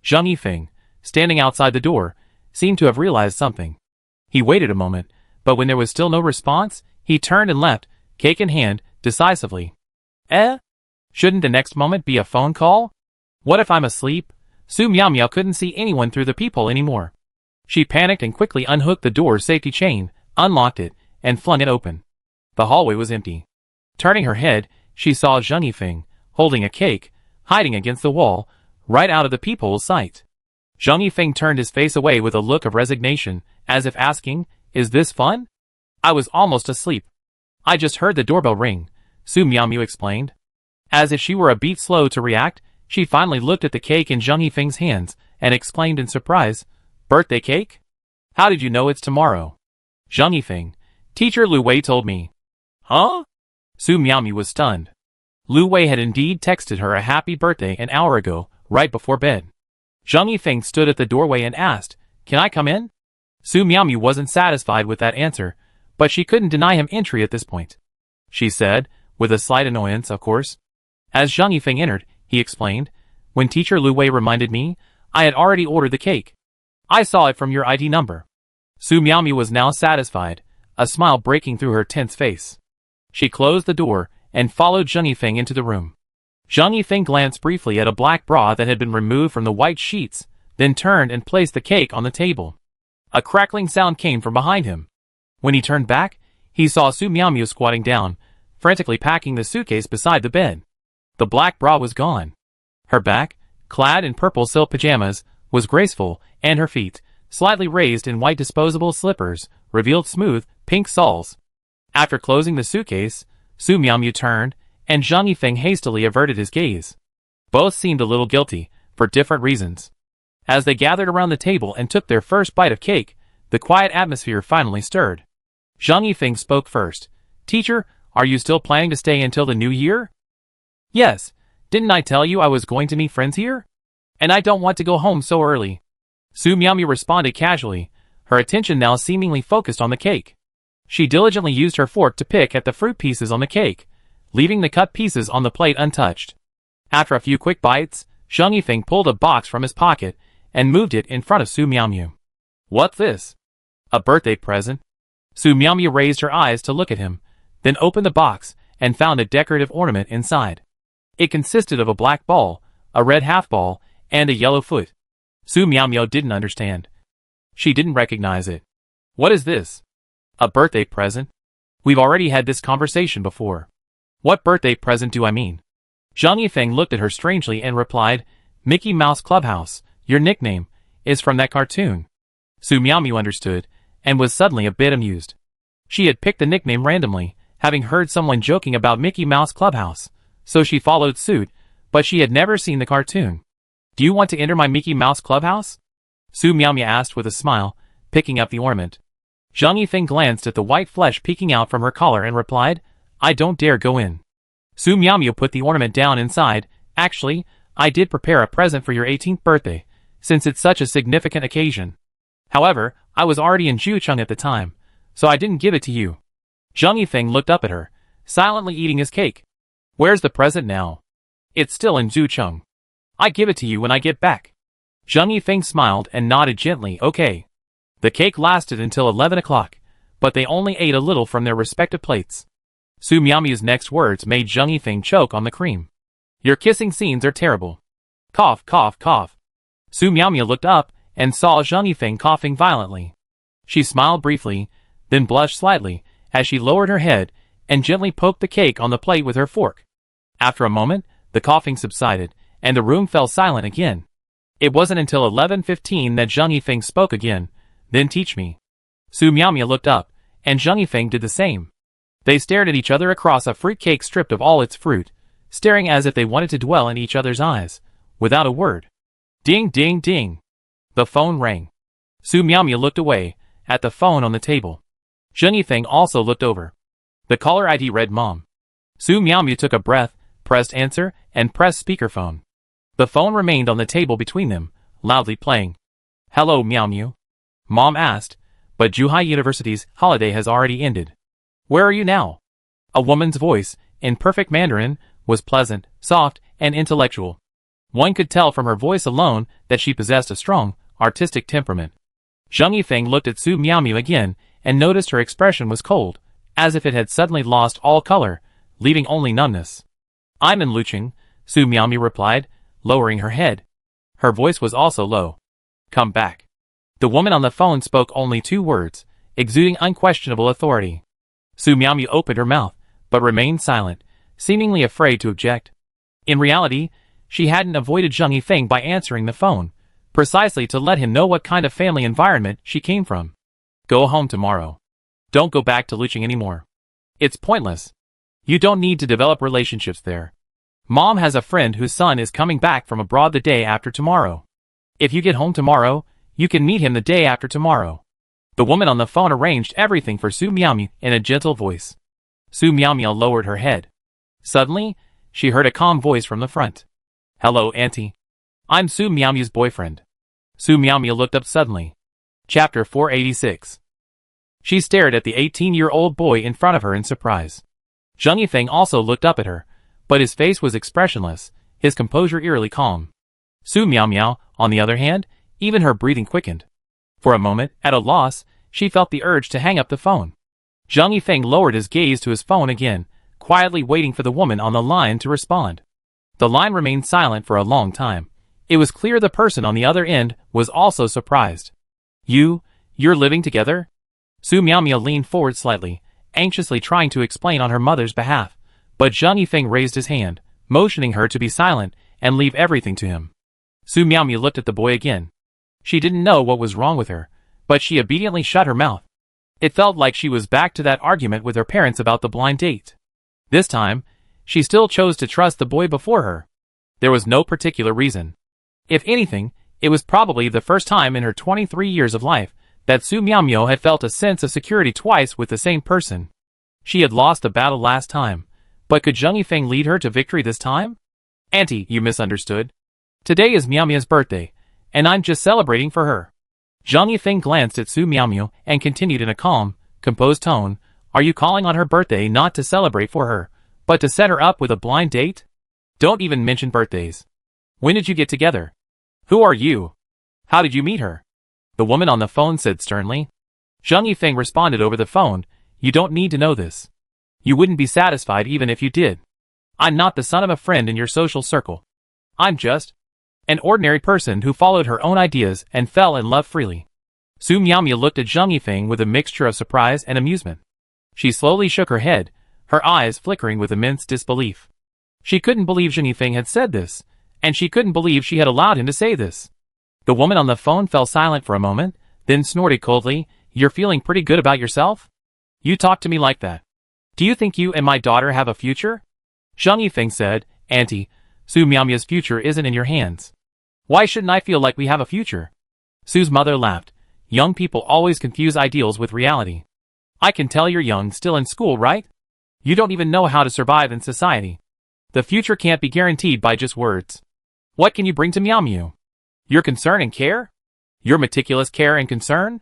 Zhang Yifeng, standing outside the door, seemed to have realized something. He waited a moment, but when there was still no response, he turned and left, cake in hand, decisively. Shouldn't the next moment be a phone call? What if I'm asleep? Su Miao couldn't see anyone through the peephole anymore. She panicked and quickly unhooked the door's safety chain, unlocked it, and flung it open. The hallway was empty. Turning her head, she saw Zhang Yifeng, holding a cake, hiding against the wall, right out of the peephole's sight. Zhang Yifeng turned his face away with a look of resignation, as if asking, "Is this fun?" "I was almost asleep. I just heard the doorbell ring," Su Miao explained. As if she were a beat slow to react, she finally looked at the cake in Zhang Yifeng's hands, and exclaimed in surprise, "Birthday cake? How did you know it's tomorrow?" "Zhang Yifeng, Teacher Lu Wei told me." "Huh?" Su Miao was stunned. Lu Wei had indeed texted her a happy birthday an hour ago, right before bed. Zhang Yifeng stood at the doorway and asked, "Can I come in?" Su Miao wasn't satisfied with that answer, but she couldn't deny him entry at this point. She said, with a slight annoyance, of course. As Zhang Yifeng entered, he explained, "When Teacher Lu Wei reminded me, I had already ordered the cake. I saw it from your ID number." Su Miao was now satisfied, a smile breaking through her tense face. She closed the door and followed Zhang Yifeng into the room. Zhang Yifeng glanced briefly at a black bra that had been removed from the white sheets, then turned and placed the cake on the table. A crackling sound came from behind him. When he turned back, he saw Su Miao squatting down, frantically packing the suitcase beside the bed. The black bra was gone. Her back, clad in purple silk pajamas, was graceful, and her feet, slightly raised in white disposable slippers, revealed smooth, pink soles. After closing the suitcase, Su Miao turned, and Zhang Yifeng hastily averted his gaze. Both seemed a little guilty, for different reasons. As they gathered around the table and took their first bite of cake, the quiet atmosphere finally stirred. Zhang Yifeng spoke first. "Teacher, are you still planning to stay until the new year?" "Yes, didn't I tell you I was going to meet friends here? And I don't want to go home so early." Su Miao responded casually, her attention now seemingly focused on the cake. She diligently used her fork to pick at the fruit pieces on the cake, leaving the cut pieces on the plate untouched. After a few quick bites, Zhang Yifeng pulled a box from his pocket and moved it in front of Su Miao. "What's this?" "A birthday present." Su Miao raised her eyes to look at him, then opened the box and found a decorative ornament inside. It consisted of a black ball, a red half ball, and a yellow foot. Su Miao didn't understand. She didn't recognize it. "What is this?" "A birthday present. We've already had this conversation before." "What birthday present do I mean?" Zhang Yifeng looked at her strangely and replied, "Mickey Mouse Clubhouse, your nickname, is from that cartoon." Su Miao understood, and was suddenly a bit amused. She had picked the nickname randomly, having heard someone joking about Mickey Mouse Clubhouse, so she followed suit, but she had never seen the cartoon. "Do you want to enter my Mickey Mouse Clubhouse?" Su Miao asked with a smile, picking up the ornament. Zhang Yifeng glanced at the white flesh peeking out from her collar and replied, "I don't dare go in." Su Miao put the ornament down inside. "Actually, I did prepare a present for your 18th birthday, since it's such a significant occasion. However, I was already in Zhucheng at the time, so I didn't give it to you." Zhang Yifeng looked up at her, silently eating his cake. "Where's the present now?" "It's still in Zhucheng. I give it to you when I get back." Zhang Yifeng smiled and nodded gently, "Okay." The cake lasted until 11 o'clock, but they only ate a little from their respective plates. Su Miao's next words made Zhang Yifeng choke on the cream. "Your kissing scenes are terrible." Cough, cough, cough. Su Miao looked up and saw Zhang Yifeng coughing violently. She smiled briefly, then blushed slightly, as she lowered her head and gently poked the cake on the plate with her fork. After a moment, the coughing subsided, and the room fell silent again. It wasn't until 11:15 that Zhang Yifeng spoke again. Then teach me. Su Miaomia looked up, and Zhang Yifeng did the same. They stared at each other across a fruit cake stripped of all its fruit, staring as if they wanted to dwell in each other's eyes, without a word. Ding ding ding. The phone rang. Su Miaomia looked away, at the phone on the table. Zhang Yifeng also looked over. The caller ID read Mom. Su Miaomia took a breath, pressed answer, and pressed speakerphone. The phone remained on the table between them, loudly playing. Hello, Miaomia. Mom asked, but Zhuhai University's holiday has already ended. Where are you now? A woman's voice, in perfect Mandarin, was pleasant, soft, and intellectual. One could tell from her voice alone that she possessed a strong, artistic temperament. Zhang Yifeng looked at Su Miaomia again, and noticed her expression was cold, as if it had suddenly lost all color, leaving only numbness. I'm in Luqing, Su Miaomia replied, lowering her head. Her voice was also low. Come back. The woman on the phone spoke only 2 words, exuding unquestionable authority. Su Miaomia opened her mouth, but remained silent, seemingly afraid to object. In reality, she hadn't avoided Zhang Yifeng by answering the phone, precisely to let him know what kind of family environment she came from. Go home tomorrow. Don't go back to Luqing anymore. It's pointless. You don't need to develop relationships there. Mom has a friend whose son is coming back from abroad the day after tomorrow. If you get home tomorrow, you can meet him the day after tomorrow. The woman on the phone arranged everything for Su Miaomia in a gentle voice. Su Miaomia lowered her head. Suddenly, she heard a calm voice from the front. Hello, Auntie. I'm Su Miaomia's boyfriend. Su Miaomia looked up suddenly. Chapter 486. She stared at the 18-year-old boy in front of her in surprise. Zhang Yifeng also looked up at her, but his face was expressionless, his composure eerily calm. Su Miaomia, on the other hand, even her breathing quickened. For a moment, at a loss, she felt the urge to hang up the phone. Zhang Yifeng lowered his gaze to his phone again, quietly waiting for the woman on the line to respond. The line remained silent for a long time. It was clear the person on the other end was also surprised. You're living together? Su Miaomia leaned forward slightly, anxiously trying to explain on her mother's behalf, but Zhang Yifeng raised his hand, motioning her to be silent and leave everything to him. Su Miaomia looked at the boy again. She didn't know what was wrong with her, but she obediently shut her mouth. It felt like she was back to that argument with her parents about the blind date. This time, she still chose to trust the boy before her. There was no particular reason. If anything, it was probably the first time in her 23 years of life that Su Miaomia had felt a sense of security twice with the same person. She had lost the battle last time, but could Zhang Yifeng lead her to victory this time? Auntie, you misunderstood. Today is Miaomia's birthday, and I'm just celebrating for her. Zhang Yifeng glanced at Su Miaomia and continued in a calm, composed tone, Are you calling on her birthday not to celebrate for her, but to set her up with a blind date? Don't even mention birthdays. When did you get together? Who are you? How did you meet her? The woman on the phone said sternly. Zhang Yifeng responded over the phone, You don't need to know this. You wouldn't be satisfied even if you did. I'm not the son of a friend in your social circle. I'm just an ordinary person who followed her own ideas and fell in love freely. Su Miaomia looked at Zhang Yifeng with a mixture of surprise and amusement. She slowly shook her head, her eyes flickering with immense disbelief. She couldn't believe Zhang Yifeng had said this, and she couldn't believe she had allowed him to say this. The woman on the phone fell silent for a moment, then snorted coldly, You're feeling pretty good about yourself? You talk to me like that. Do you think you and my daughter have a future? Zhang Yifeng said, Auntie, Su Miaomia's future isn't in your hands. Why shouldn't I feel like we have a future? Su's mother laughed. Young people always confuse ideals with reality. I can tell you're young, still in school, right? You don't even know how to survive in society. The future can't be guaranteed by just words. What can you bring to Miaomia? Your concern and care? Your meticulous care and concern?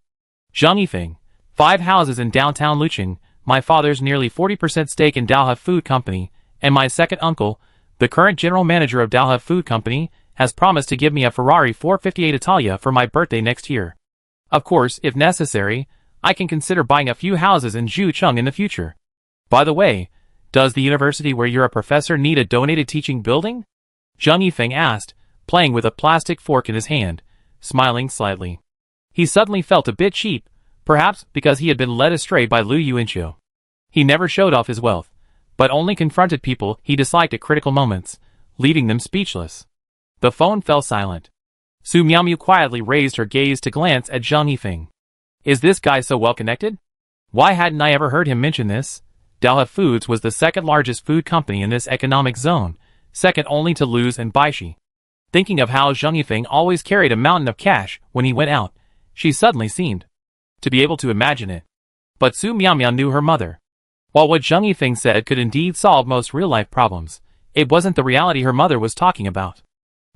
Zhang Yifeng, 5 houses in downtown Luqing, my father's nearly 40% stake in Dalha Food Company, and my second uncle, the current general manager of Dalha Food Company, has promised to give me a Ferrari 458 Italia for my birthday next year. Of course, if necessary, I can consider buying a few houses in Zhucheng in the future. By the way, does the university where you're a professor need a donated teaching building? Zhang Yifeng asked, playing with a plastic fork in his hand, smiling slightly. He suddenly felt a bit cheap, perhaps because he had been led astray by Lu Yuanqiu. He never showed off his wealth, but only confronted people he disliked at critical moments, leaving them speechless. The phone fell silent. Su Miaomiao quietly raised her gaze to glance at Zhang Yifeng. Is this guy so well connected? Why hadn't I ever heard him mention this? Dalha Foods was the second largest food company in this economic zone, second only to Lu's and Baishi. Thinking of how Zhang Yifeng always carried a mountain of cash when he went out, she suddenly seemed to be able to imagine it. But Su Miaomiao knew her mother. While what Zhang Yifeng said could indeed solve most real-life problems, it wasn't the reality her mother was talking about.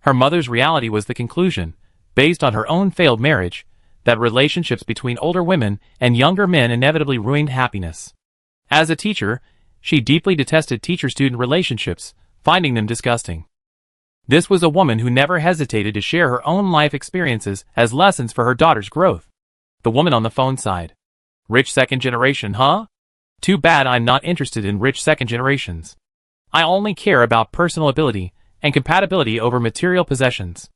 Her mother's reality was the conclusion, based on her own failed marriage, that relationships between older women and younger men inevitably ruined happiness. As a teacher, she deeply detested teacher-student relationships, finding them disgusting. This was a woman who never hesitated to share her own life experiences as lessons for her daughter's growth. The woman on the phone sighed. Rich second generation, huh? Too bad I'm not interested in rich second generations. I only care about personal ability and compatibility over material possessions.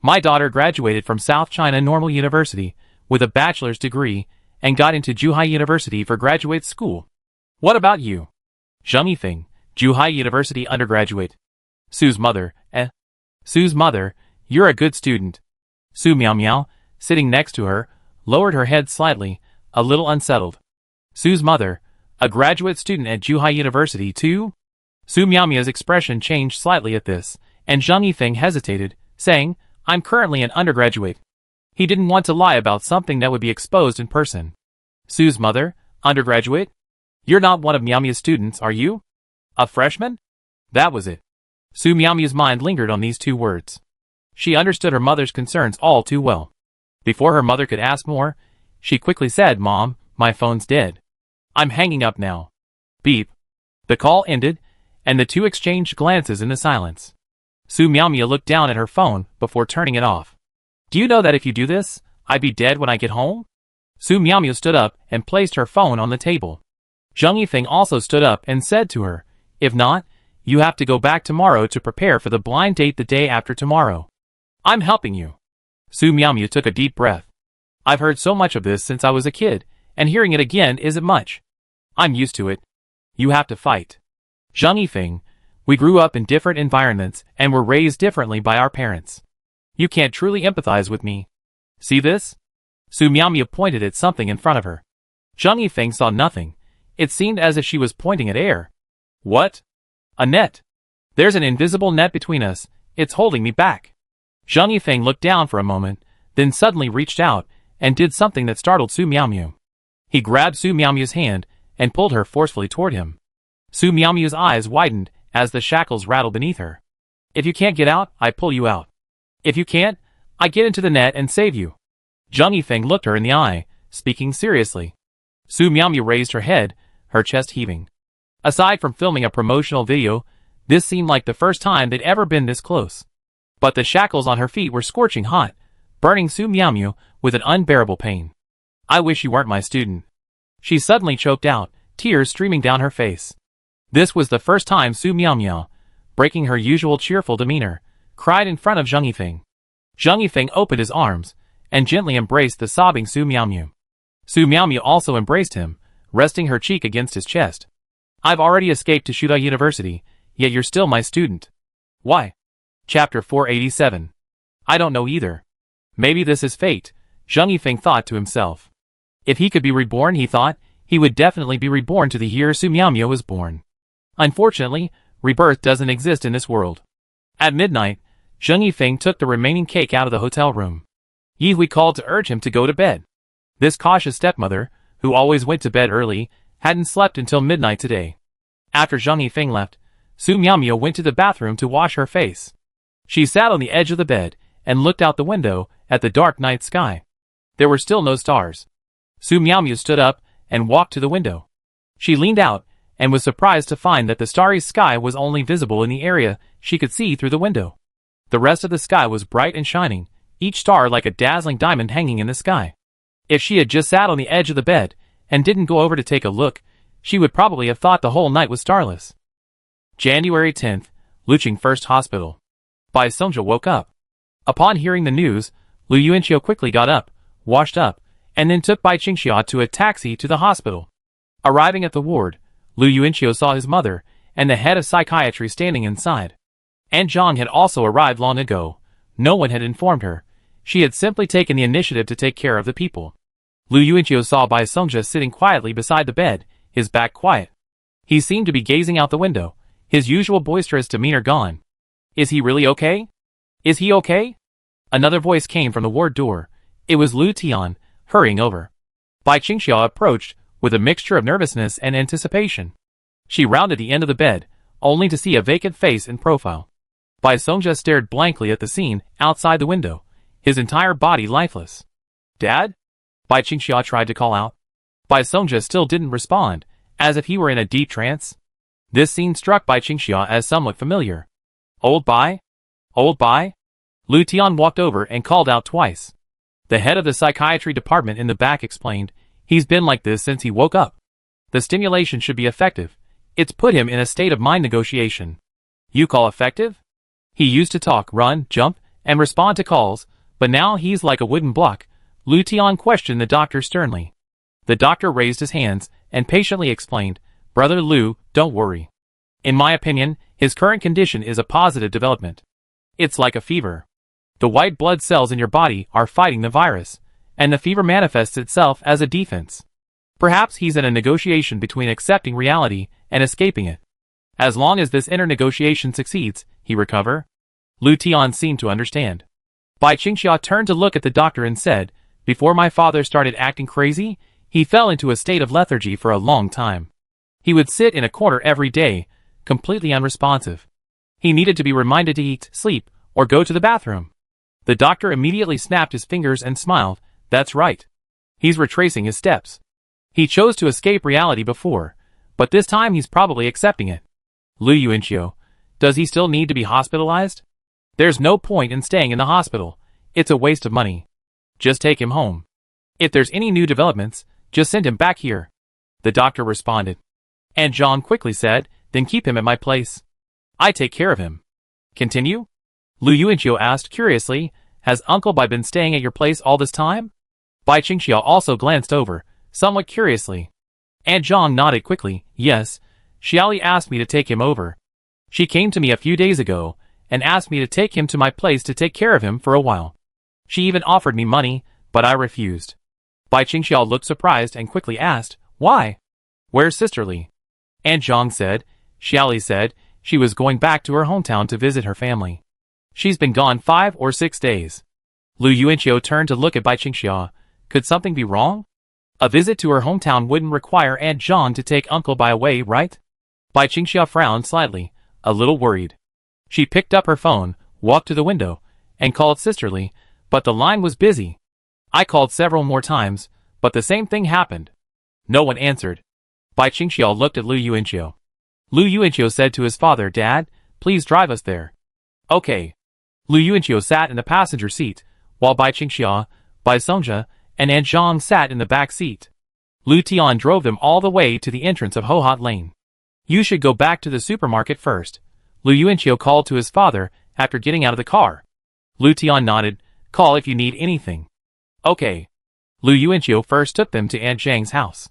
My daughter graduated from South China Normal University with a bachelor's degree and got into Zhuhai University for graduate school. What about you? Zhang Yifeng, Zhuhai University undergraduate. Su's mother, Su's mother, you're a good student. Su Miaomiao, sitting next to her, lowered her head slightly, a little unsettled. Su's mother, a graduate student at Zhuhai University too? Su Miaomiao's expression changed slightly at this, and Zhang Yifeng hesitated, saying, I'm currently an undergraduate. He didn't want to lie about something that would be exposed in person. Su's mother, undergraduate? You're not one of Miaomiao's students, are you? A freshman? That was it. Su Miaomiao's mind lingered on these two words. She understood her mother's concerns all too well. Before her mother could ask more, she quickly said, Mom, my phone's dead. I'm hanging up now. Beep. The call ended, and the two exchanged glances in the silence. Su Miaomiao looked down at her phone before turning it off. Do you know that if you do this, I'd be dead when I get home? Su Miaomiao stood up and placed her phone on the table. Zhang Yifeng also stood up and said to her, If not, you have to go back tomorrow to prepare for the blind date the day after tomorrow. I'm helping you. Su Miaomiao took a deep breath. I've heard so much of this since I was a kid, and hearing it again isn't much. I'm used to it. You have to fight. Zhang Yifeng, we grew up in different environments and were raised differently by our parents. You can't truly empathize with me. See this? Su Miaomiao pointed at something in front of her. Zhang Yifeng saw nothing. It seemed as if she was pointing at air. What? A net. There's an invisible net between us. It's holding me back. Zhang Yifeng looked down for a moment, then suddenly reached out and did something that startled Su Miaomiao. He grabbed Su Miaomiao's hand and pulled her forcefully toward him. Su Miaomiao's eyes widened as the shackles rattled beneath her. If you can't get out, I pull you out. If you can't, I get into the net and save you. Zhang Yifeng looked her in the eye, speaking seriously. Su Miaomiao raised her head, her chest heaving. Aside from filming a promotional video, this seemed like the first time they'd ever been this close. But the shackles on her feet were scorching hot, burning Su Miaomiao with an unbearable pain. I wish you weren't my student. She suddenly choked out, tears streaming down her face. This was the first time Su Miaomiao, breaking her usual cheerful demeanor, cried in front of Zhang Yifeng. Zhang Yifeng opened his arms and gently embraced the sobbing Su Miaomiao. Su Miaomiao also embraced him, resting her cheek against his chest. I've already escaped to Zhuhai University, yet you're still my student. Why? Chapter 487. I don't know either. Maybe this is fate, Zhang Yifeng thought to himself. If he could be reborn, he thought, he would definitely be reborn to the year Su Miaomiao was born. Unfortunately, rebirth doesn't exist in this world. At midnight, Zhang Yifeng took the remaining cake out of the hotel room. Yi Hui called to urge him to go to bed. This cautious stepmother, who always went to bed early, hadn't slept until midnight today. After Zhang Yifeng left, Su Miaomiao went to the bathroom to wash her face. She sat on the edge of the bed and looked out the window at the dark night sky. There were still no stars. Su Miaomiao stood up and walked to the window. She leaned out and was surprised to find that the starry sky was only visible in the area she could see through the window. The rest of the sky was bright and shining, each star like a dazzling diamond hanging in the sky. If she had just sat on the edge of the bed and didn't go over to take a look, she would probably have thought the whole night was starless. January 10th, Luqing First Hospital. Bai Songjia woke up. Upon hearing the news, Lu Yuanqiu quickly got up, washed up, and then took Bai Qingxia to a taxi to the hospital. Arriving at the ward, Lu Yuanqiu saw his mother and the head of psychiatry standing inside. Aunt Zhang had also arrived long ago. No one had informed her. She had simply taken the initiative to take care of the people. Lu Yuanqiu saw Bai Songja sitting quietly beside the bed, his back quiet. He seemed to be gazing out the window, his usual boisterous demeanor gone. Is he really okay? Is he okay? Another voice came from the ward door. It was Lu Tian, hurrying over. Bai Qingxiao approached, with a mixture of nervousness and anticipation. She rounded the end of the bed, only to see a vacant face in profile. Bai Songja stared blankly at the scene outside the window, his entire body lifeless. Dad? Bai Qingxiao tried to call out. Bai Songja still didn't respond, as if he were in a deep trance. This scene struck Bai Qingxiao as somewhat familiar. Old Bai? Old Bai? Lu Tian walked over and called out twice. The head of the psychiatry department in the back explained, he's been like this since he woke up. The stimulation should be effective. It's put him in a state of mind negotiation. You call effective? He used to talk, run, jump, and respond to calls, but now he's like a wooden block. Lu Tian questioned the doctor sternly. The doctor raised his hands and patiently explained, Brother Lu, don't worry. In my opinion, his current condition is a positive development. It's like a fever. The white blood cells in your body are fighting the virus, and the fever manifests itself as a defense. Perhaps he's in a negotiation between accepting reality and escaping it. As long as this inner negotiation succeeds, he recover. Lu Tian seemed to understand. Bai Qingxiao turned to look at the doctor and said, before my father started acting crazy, he fell into a state of lethargy for a long time. He would sit in a corner every day, completely unresponsive. He needed to be reminded to eat, sleep, or go to the bathroom. The doctor immediately snapped his fingers and smiled. That's right. He's retracing his steps. He chose to escape reality before, but this time he's probably accepting it. Lu Yuanqiu, does he still need to be hospitalized? There's no point in staying in the hospital. It's a waste of money. Just take him home. If there's any new developments, just send him back here. The doctor responded. And John quickly said, then keep him at my place. I take care of him. Continue? Lu Yuanqiu asked curiously, has Uncle Bai been staying at your place all this time? Bai Qingxiao also glanced over, somewhat curiously. Aunt Zhang nodded quickly, yes, Xiaoli asked me to take him over. She came to me a few days ago, and asked me to take him to my place to take care of him for a while. She even offered me money, but I refused. Bai Qingxiao looked surprised and quickly asked, why? Where's Sister Li? Aunt Zhang said, Xiaoli said, she was going back to her hometown to visit her family. She's been gone 5 or 6 days. Lu Yuanqiu turned to look at Bai Qingxiao. Could something be wrong? A visit to her hometown wouldn't require Aunt Zhang to take Uncle Bai away, right? Bai Qingxiao frowned slightly, a little worried. She picked up her phone, walked to the window, and called Sister Li, but the line was busy. I called several more times, but the same thing happened. No one answered. Bai Qingxiao looked at Lu Yuanqiu. Lu Yuanqiu said to his father, Dad, please drive us there. Okay. Lu Yuanqiu sat in the passenger seat, while Bai Qingxiao, Bai Songja, and Aunt Zhang sat in the back seat. Lu Tian drove them all the way to the entrance of Hohot Lane. You should go back to the supermarket first. Lu Yuanqiu called to his father after getting out of the car. Lu Tian nodded, call if you need anything. Okay. Lu Yuanqiu first took them to Aunt Zhang's house.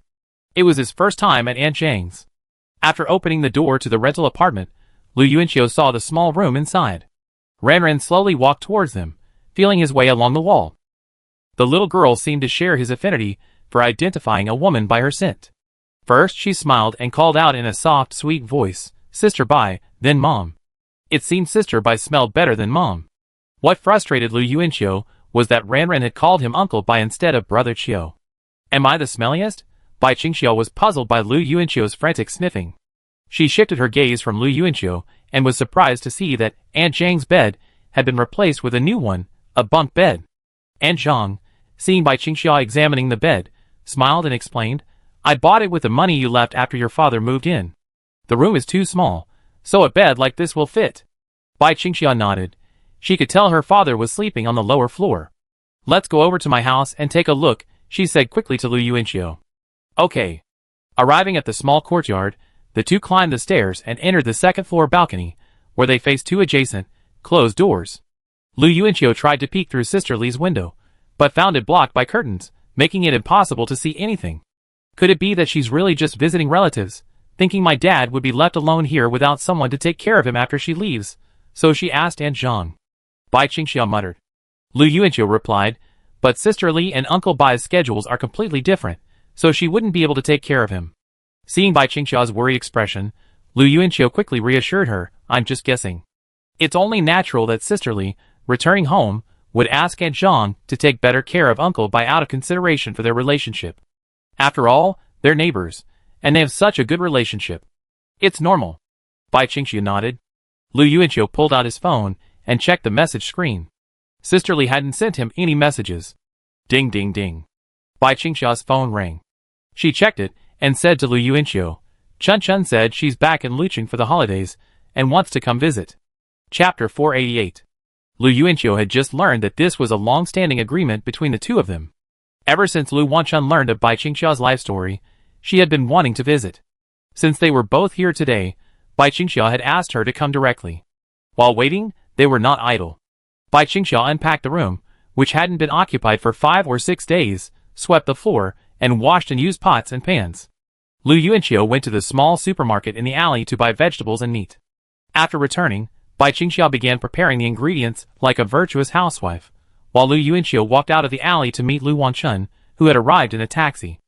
It was his first time at Aunt Zhang's. After opening the door to the rental apartment, Lu Yuanqiu saw the small room inside. Ranran slowly walked towards them, feeling his way along the wall. The little girl seemed to share his affinity for identifying a woman by her scent. First she smiled and called out in a soft, sweet voice, Sister Bai, then Mom. It seemed Sister Bai smelled better than Mom. What frustrated Lu Yuanqiu was that Ranran had called him Uncle Bai instead of Brother Qiu. Am I the smelliest? Bai Qingxiao was puzzled by Lu Yuanqiu's frantic sniffing. She shifted her gaze from Lu Yuanqiu and was surprised to see that Aunt Zhang's bed had been replaced with a new one, a bunk bed. Aunt Zhang, seeing Bai Qingxiao examining the bed, smiled and explained, I bought it with the money you left after your father moved in. The room is too small, so a bed like this will fit. Bai Qingxiao nodded. She could tell her father was sleeping on the lower floor. Let's go over to my house and take a look, she said quickly to Lu Yuanqiu. Okay. Arriving at the small courtyard, the two climbed the stairs and entered the second-floor balcony, where they faced two adjacent, closed doors. Lu Yuanqiu tried to peek through Sister Li's window, but found it blocked by curtains, making it impossible to see anything. Could it be that she's really just visiting relatives, thinking my dad would be left alone here without someone to take care of him after she leaves, so she asked Aunt Zhang. Bai Qingxia muttered. Lu Yuanqiu replied, but Sister Li and Uncle Bai's schedules are completely different, so she wouldn't be able to take care of him. Seeing Bai Qingxia's worried expression, Lu Yuanqiu quickly reassured her, I'm just guessing. It's only natural that Sister Li, returning home, would ask Aunt Zhang to take better care of Uncle Bai out of consideration for their relationship. After all, they're neighbors, and they have such a good relationship. It's normal. Bai Qingxia nodded. Lu Yuanqiu pulled out his phone and checked the message screen. Sister Li hadn't sent him any messages. Ding ding ding. Bai Qingxia's phone rang. She checked it and said to Lu Yuanqiu, Chun Chun said she's back in Lucheng for the holidays and wants to come visit. Chapter 488. Lu Yuanqiu had just learned that this was a long-standing agreement between the two of them. Ever since Lu Wanchun learned of Bai Qingxia's life story, she had been wanting to visit. Since they were both here today, Bai Qingxia had asked her to come directly. While waiting, they were not idle. Bai Qingxia unpacked the room, which hadn't been occupied for 5 or 6 days, swept the floor, and washed and used pots and pans. Lu Yuanqiu went to the small supermarket in the alley to buy vegetables and meat. After returning, Bai Qingxia began preparing the ingredients like a virtuous housewife, while Lu Yuanqiu walked out of the alley to meet Lu Wanchun, who had arrived in a taxi.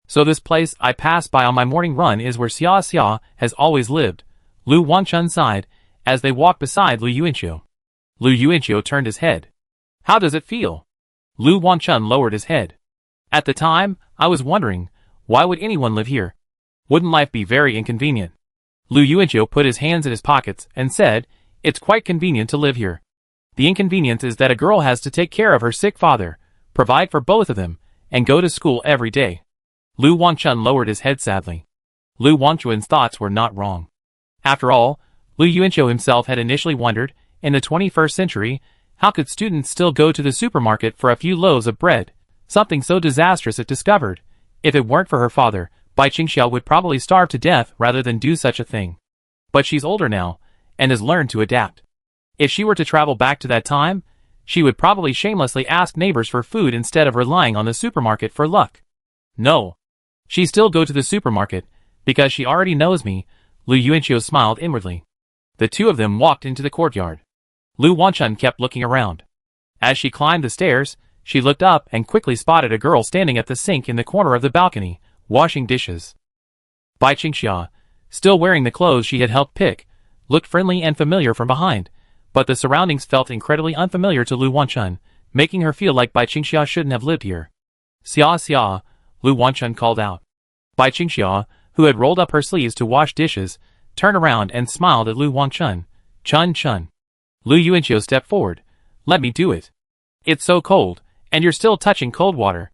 So this place I pass by on my morning run is where Xia Xia has always lived, Lu Wanchun sighed, as they walked beside Lu Yuanqiu. Lu Yuanqiu turned his head. How does it feel? Lu Wanchun lowered his head. At the time, I was wondering, why would anyone live here? Wouldn't life be very inconvenient? Lu Yuanqiu put his hands in his pockets and said, it's quite convenient to live here. The inconvenience is that a girl has to take care of her sick father, provide for both of them, and go to school every day. Lu Wanchun lowered his head sadly. Lu Wanchun's thoughts were not wrong. After all, Lu Yuanqiu himself had initially wondered, in the 21st century, how could students still go to the supermarket for a few loaves of bread, something so disastrous it discovered. If it weren't for her father, Bai Qingxia would probably starve to death rather than do such a thing. But she's older now, and has learned to adapt. If she were to travel back to that time, she would probably shamelessly ask neighbors for food instead of relying on the supermarket for luck. No. She still go to the supermarket, because she already knows me. Lu Yuanqiu smiled inwardly. The two of them walked into the courtyard. Lu Wanchun kept looking around. As she climbed the stairs, she looked up and quickly spotted a girl standing at the sink in the corner of the balcony, washing dishes. Bai Qingxia, still wearing the clothes she had helped pick, looked friendly and familiar from behind, but the surroundings felt incredibly unfamiliar to Lu Wanchun, making her feel like Bai Qingxia shouldn't have lived here. Xia Xia, Lu Wanchun called out. Bai Qingxia, who had rolled up her sleeves to wash dishes, turned around and smiled at Lu Wanchun. Chun Chun. Lu Yuanqiu stepped forward. Let me do it. It's so cold, and you're still touching cold water.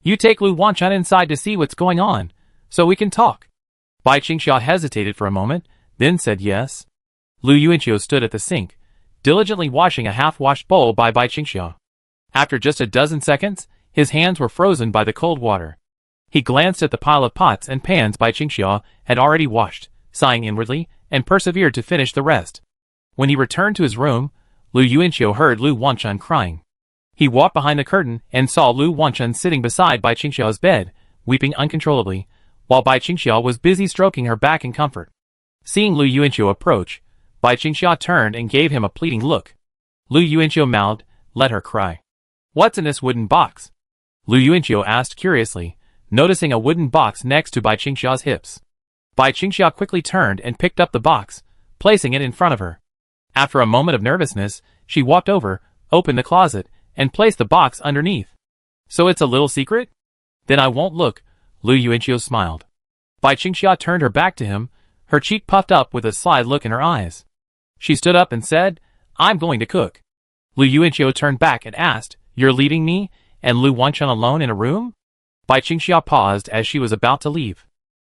You take Lu Wanchun inside to see what's going on, so we can talk. Bai Qingxia hesitated for a moment, then said yes. Lu Yuanqiu stood at the sink, diligently washing a half-washed bowl by Bai Qingxia. After just a dozen seconds, his hands were frozen by the cold water. He glanced at the pile of pots and pans Bai Qingxia had already washed, sighing inwardly, and persevered to finish the rest. When he returned to his room, Lu Yuanqiu heard Lu Wanchun crying. He walked behind the curtain and saw Lu Wanchun sitting beside Bai Qingxia's bed, weeping uncontrollably, while Bai Qingxia was busy stroking her back in comfort. Seeing Lu Yuanqiu approach, Bai Qingxia turned and gave him a pleading look. Lu Yuanqiu mouthed, let her cry. What's in this wooden box? Lu Yuanqiu asked curiously, noticing a wooden box next to Bai Qingxia's hips. Bai Qingxia quickly turned and picked up the box, placing it in front of her. After a moment of nervousness, she walked over, opened the closet, and placed the box underneath. So it's a little secret? Then I won't look, Lu Yuanqiu smiled. Bai Qingxia turned her back to him, her cheek puffed up with a sly look in her eyes. She stood up and said, I'm going to cook. Lu Yuanqiu turned back and asked, You're leaving me, and Lu Wanchun alone in a room? Bai Qingxia paused as she was about to leave.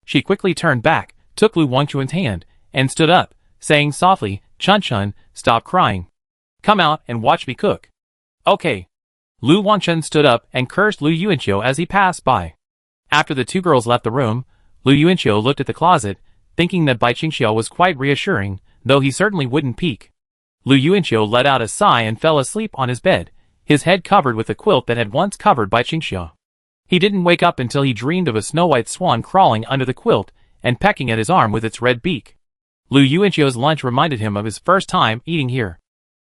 She quickly turned back, took Lu Wanchun's hand, and stood up, saying softly, Chun Chun, stop crying. Come out and watch me cook. Okay. Lu Wanchun stood up and cursed Lu Yuanqiu as he passed by. After the two girls left the room, Lu Yuanqiu looked at the closet, thinking that Bai Qingxia was quite reassuring, though he certainly wouldn't peek. Lu Yuanqiu let out a sigh and fell asleep on his bed, his head covered with the quilt that had once covered Bai Qingxia. He didn't wake up until he dreamed of a snow-white swan crawling under the quilt and pecking at his arm with its red beak. Lu Yuanqiu's lunch reminded him of his first time eating here.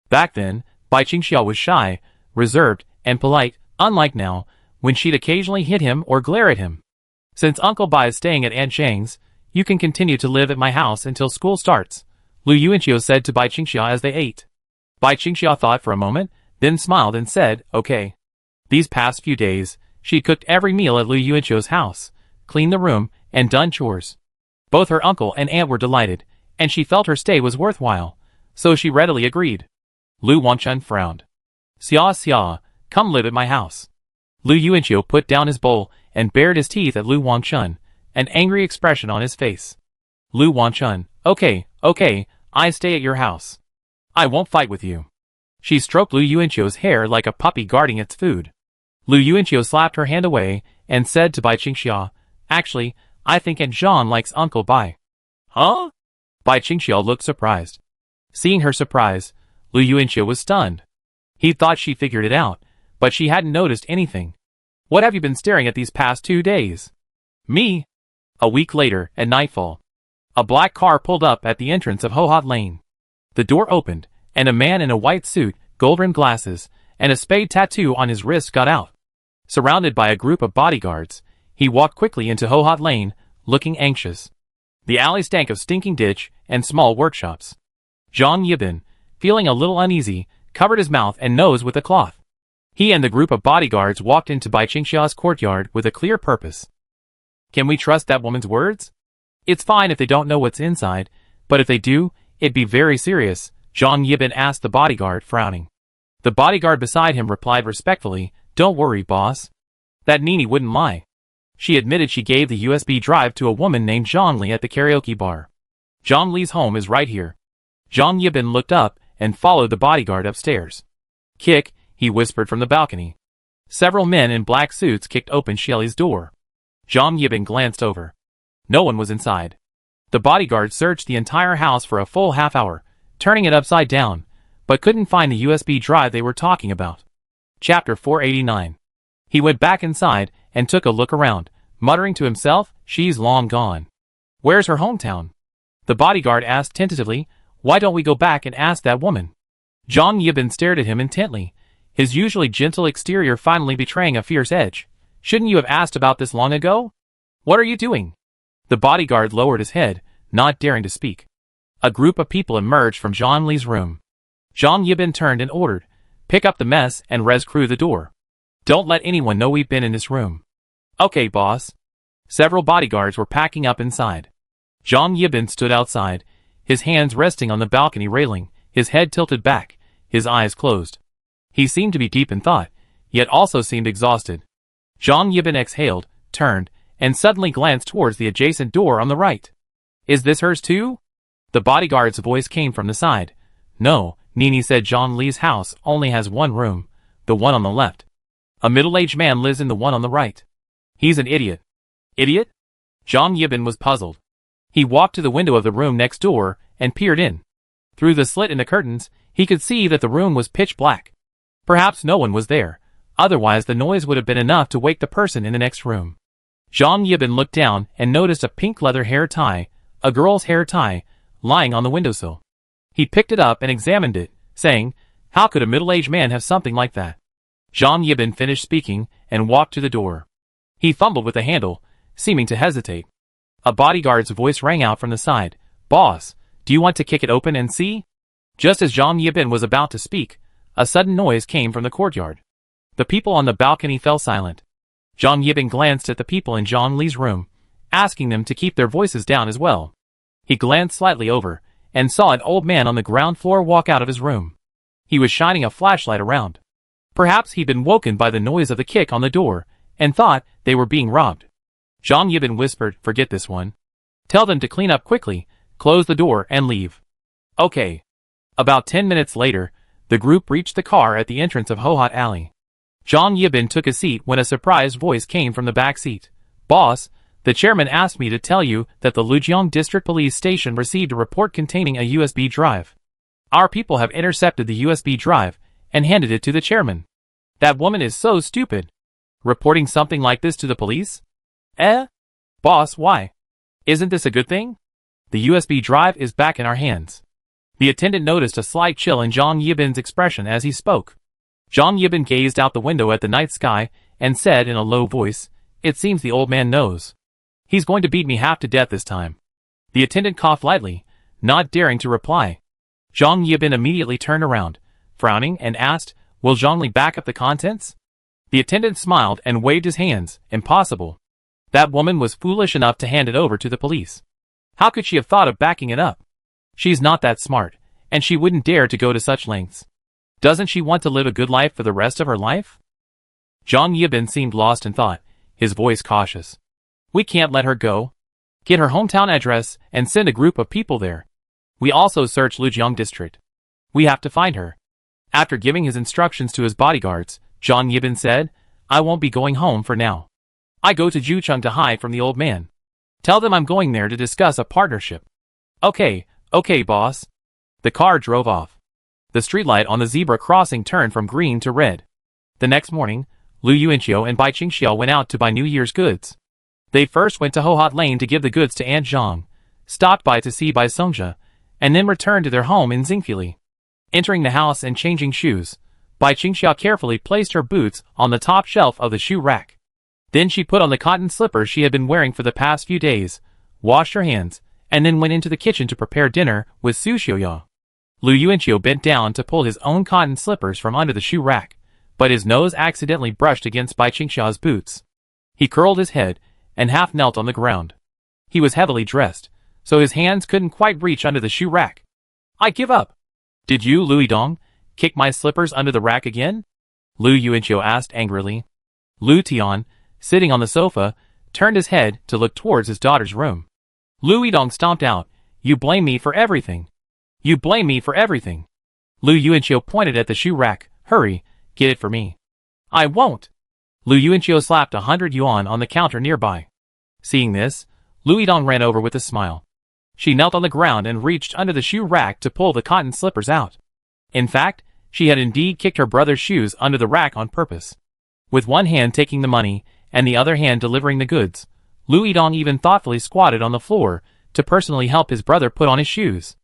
Back then, Bai Qingxiao was shy, reserved, and polite, unlike now, when she'd occasionally hit him or glare at him. Since Uncle Bai is staying at Aunt Shang's, you can continue to live at my house until school starts, Lu Yuanqiu said to Bai Qingxiao as they ate. Bai Qingxiao thought for a moment, then smiled and said, okay. These past few days, she cooked every meal at Lu Yuanqiu's house, cleaned the room, and done chores. Both her uncle and aunt were delighted, and she felt her stay was worthwhile, so she readily agreed. Lu Wangchun frowned. Xia Xia, come live at my house. Lu Yuanqiu put down his bowl and bared his teeth at Lu Wangchun, an angry expression on his face. Lu Wangchun, okay, I stay at your house. I won't fight with you. She stroked Lu Yuanqiu's hair like a puppy guarding its food. Lu Yuanqiu slapped her hand away and said to Bai Qingxiao, actually, I think Aunt Jean likes Uncle Bai. Huh? Bai Qingxiao looked surprised. Seeing her surprise, Lu Yuanqiu was stunned. He thought she figured it out, but she hadn't noticed anything. What have you been staring at these past 2 days? Me? A week later, at nightfall, a black car pulled up at the entrance of Ho Hot Lane. The door opened, and a man in a white suit, gold-rimmed glasses, and a spade tattoo on his wrist got out. Surrounded by a group of bodyguards, he walked quickly into Ho Hot Lane, looking anxious. The alley stank of stinking ditch and small workshops. Zhang Yibin, feeling a little uneasy, covered his mouth and nose with a cloth. He and the group of bodyguards walked into Bai Qingxiao's courtyard with a clear purpose. Can we trust that woman's words? It's fine if they don't know what's inside, but if they do, it'd be very serious, Zhang Yibin asked the bodyguard, frowning. The bodyguard beside him replied respectfully, don't worry, boss. That Nini wouldn't lie. She admitted she gave the USB drive to a woman named Zhang Li at the karaoke bar. Zhang Li's home is right here. Zhang Yibin looked up and followed the bodyguard upstairs. Kick, he whispered from the balcony. Several men in black suits kicked open Shelly's door. Zhang Yibin glanced over. No one was inside. The bodyguard searched the entire house for a full half hour, turning it upside down, but couldn't find the USB drive they were talking about. Chapter 489. He went back inside and took a look around, muttering to himself, she's long gone. Where's her hometown? The bodyguard asked tentatively, why don't we go back and ask that woman? Zhang Yibin stared at him intently, his usually gentle exterior finally betraying a fierce edge. Shouldn't you have asked about this long ago? What are you doing? The bodyguard lowered his head, not daring to speak. A group of people emerged from Zhang Li's room. Zhang Yibin turned and ordered, pick up the mess and rescrew the door. Don't let anyone know we've been in this room. Okay, boss. Several bodyguards were packing up inside. Zhang Yibin stood outside, his hands resting on the balcony railing, his head tilted back, his eyes closed. He seemed to be deep in thought, yet also seemed exhausted. Zhang Yibin exhaled, turned, and suddenly glanced towards the adjacent door on the right. Is this hers too? The bodyguard's voice came from the side. No, Nini said Zhang Li's house only has one room, the one on the left. A middle-aged man lives in the one on the right. He's an idiot. Idiot? Zhang Yibin was puzzled. He walked to the window of the room next door and peered in. Through the slit in the curtains, he could see that the room was pitch black. Perhaps no one was there, otherwise the noise would have been enough to wake the person in the next room. Zhang Yibin looked down and noticed a pink leather hair tie, a girl's hair tie, lying on the windowsill. He picked it up and examined it, saying, how could a middle-aged man have something like that? Zhang Yibin finished speaking and walked to the door. He fumbled with the handle, seeming to hesitate. A bodyguard's voice rang out from the side. Boss, do you want to kick it open and see? Just as Zhang Yibin was about to speak, a sudden noise came from the courtyard. The people on the balcony fell silent. Zhang Yibin glanced at the people in Zhang Li's room, asking them to keep their voices down as well. He glanced slightly over, and saw an old man on the ground floor walk out of his room. He was shining a flashlight around. Perhaps he'd been woken by the noise of the kick on the door, and thought they were being robbed. Zhang Yibin whispered, forget this one. Tell them to clean up quickly, close the door and leave. Okay. About 10 minutes later, the group reached the car at the entrance of Ho Hot Alley. Zhang Yibin took a seat when a surprised voice came from the back seat. Boss, the chairman asked me to tell you that the Lujiang District Police Station received a report containing a USB drive. Our people have intercepted the USB drive and handed it to the chairman. That woman is so stupid. Reporting something like this to the police? Boss, why? Isn't this a good thing? The USB drive is back in our hands. The attendant noticed a slight chill in Zhang Yibin's expression as he spoke. Zhang Yibin gazed out the window at the night sky and said in a low voice, "It seems the old man knows. He's going to beat me half to death this time." The attendant coughed lightly, not daring to reply. Zhang Yibin immediately turned around, frowning, and asked, "Will Zhongli back up the contents?" The attendant smiled and waved his hands. "Impossible. That woman was foolish enough to hand it over to the police. How could she have thought of backing it up? She's not that smart, and she wouldn't dare to go to such lengths. Doesn't she want to live a good life for the rest of her life?" Zhang Yibin seemed lost in thought, his voice cautious. "We can't let her go. Get her hometown address and send a group of people there. We also search Lujiang district. We have to find her." After giving his instructions to his bodyguards, Zhang Yibin said, "I won't be going home for now. I go to Jucheng to hide from the old man. Tell them I'm going there to discuss a partnership." Okay, boss." The car drove off. The streetlight on the zebra crossing turned from green to red. The next morning, Lu Yuanqiu and Bai Qingxiao went out to buy New Year's goods. They first went to Hohot Lane to give the goods to Aunt Zhang, stopped by to see Bai Songjia, and then returned to their home in Xingfuli. Entering the house and changing shoes, Bai Qingxiao carefully placed her boots on the top shelf of the shoe rack. Then she put on the cotton slippers she had been wearing for the past few days, washed her hands, and then went into the kitchen to prepare dinner with Su Xiuya. Lu Yuanqiu bent down to pull his own cotton slippers from under the shoe rack, but his nose accidentally brushed against Bai Qingxiao's boots. He curled his head and half knelt on the ground. He was heavily dressed, so his hands couldn't quite reach under the shoe rack. "I give up." "Did you, Louis Dong, kick my slippers under the rack again?" Lu Yuanqiu asked angrily. Lu Tian, sitting on the sofa, turned his head to look towards his daughter's room. Lu Yidong stomped out, "You blame me for everything. You blame me for everything." Lu Yuanqiu pointed at the shoe rack. "Hurry, get it for me." "I won't." Lu Yuanqiu slapped 100 yuan on the counter nearby. Seeing this, Lu Yidong ran over with a smile. She knelt on the ground and reached under the shoe rack to pull the cotton slippers out. In fact, she had indeed kicked her brother's shoes under the rack on purpose. With one hand taking the money and the other hand delivering the goods, Lu Yidong even thoughtfully squatted on the floor to personally help his brother put on his shoes.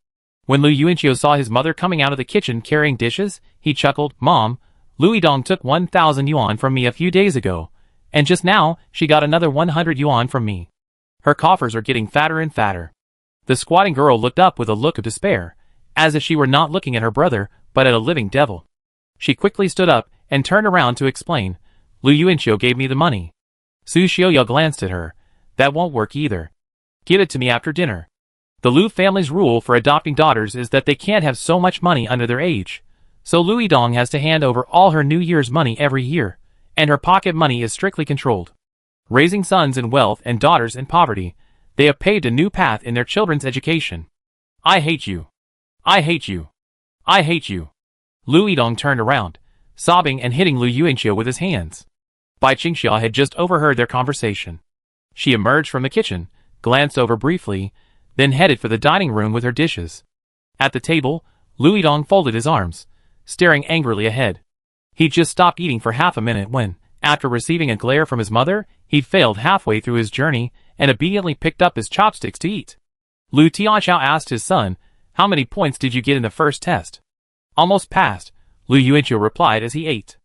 When Lu Yuanqiu saw his mother coming out of the kitchen carrying dishes, he chuckled, "Mom, Lu Yidong took 1,000 yuan from me a few days ago, and just now she got another 100 yuan from me. Her coffers are getting fatter and fatter." The squatting girl looked up with a look of despair, as if she were not looking at her brother, but at a living devil. She quickly stood up and turned around to explain, "Lu Yuanqiu gave me the money." Su Xiuya glanced at her. "That won't work either. Give it to me after dinner." The Lu family's rule for adopting daughters is that they can't have so much money under their age, so Lu Yidong has to hand over all her New Year's money every year, and her pocket money is strictly controlled. Raising sons in wealth and daughters in poverty, they have paved a new path in their children's education. "I hate you. I hate you. I hate you." Lu Yidong turned around, sobbing and hitting Lu Yuanqiu with his hands. Bai Qingxiao had just overheard their conversation. She emerged from the kitchen, glanced over briefly, then headed for the dining room with her dishes. At the table, Lu Yidong folded his arms, staring angrily ahead. He'd just stopped eating for half a minute when, after receiving a glare from his mother, he'd failed halfway through his journey and obediently picked up his chopsticks to eat. Lu Tianxiao asked his son, "How many points did you get in the first test?" "Almost passed," Lu Yuanqiu replied as he ate.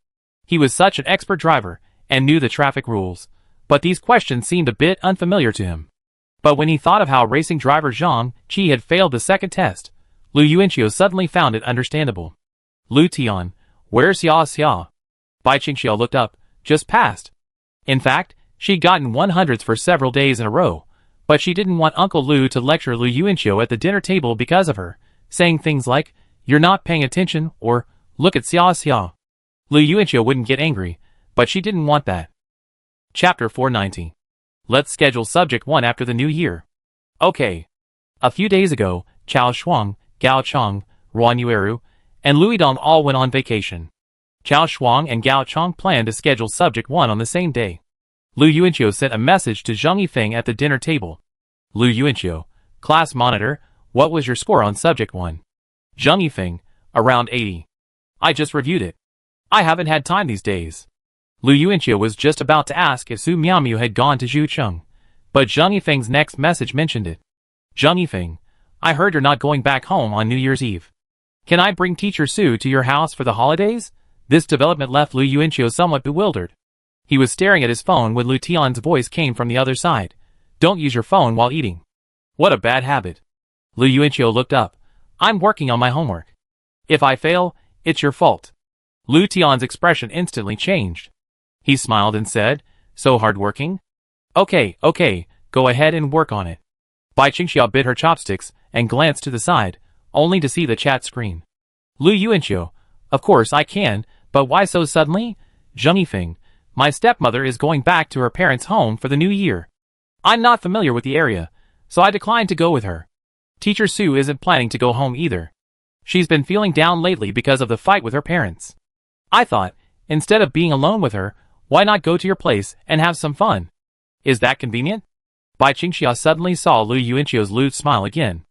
He was such an expert driver and knew the traffic rules, but these questions seemed a bit unfamiliar to him. But when he thought of how racing driver Zhang Qi had failed the second test, Lu Yuanqiu suddenly found it understandable. "Lu Tian, where's Xia?" Bai Qingxiao looked up. "Just passed." In fact, she'd gotten 100s for several days in a row, but she didn't want Uncle Lu to lecture Lu Yuanqiu at the dinner table because of her, saying things like, "You're not paying attention," or "Look at Xia." Lu Yuanqiu wouldn't get angry, but she didn't want that. Chapter 490. Let's schedule subject 1 after the new year. Okay. A few days ago, Chao Shuang, Gao Chong, Ruan Yueru, and Lu Yidong all went on vacation. Chao Shuang and Gao Chong planned to schedule subject 1 on the same day. Lu Yuanqiu sent a message to Zhang Yifeng at the dinner table. "Lu Yuanqiu, class monitor, what was your score on subject 1? Zhang Yifeng, around 80. I just reviewed it. I haven't had time these days. Lu Yuanqiu was just about to ask if Su Miaomiu had gone to Zhucheng, But Zhang Yifeng's next message mentioned it. Zhang Yifeng, I heard you're not going back home on New Year's Eve. Can I bring Teacher Su to your house for the holidays? This development left Lu Yuanqiu somewhat bewildered. He was staring at his phone when Lu Tian's voice came from the other side. Don't use your phone while eating. What a bad habit. Lu Yuanqiu looked up. I'm working on my homework. If I fail, it's your fault. Lu Tian's expression instantly changed. He smiled and said, so hardworking? Okay, go ahead and work on it. Bai Qingxiao bit her chopsticks and glanced to the side, only to see the chat screen. Lu Yuanqiu, of course I can, but why so suddenly? Zhang Yifeng, my stepmother is going back to her parents' home for the new year. I'm not familiar with the area, so I declined to go with her. Teacher Su isn't planning to go home either. She's been feeling down lately because of the fight with her parents. I thought, instead of being alone with her, why not go to your place and have some fun? Is that convenient? Bai Qingxiao suddenly saw Lu Yuanqiu's lewd smile again.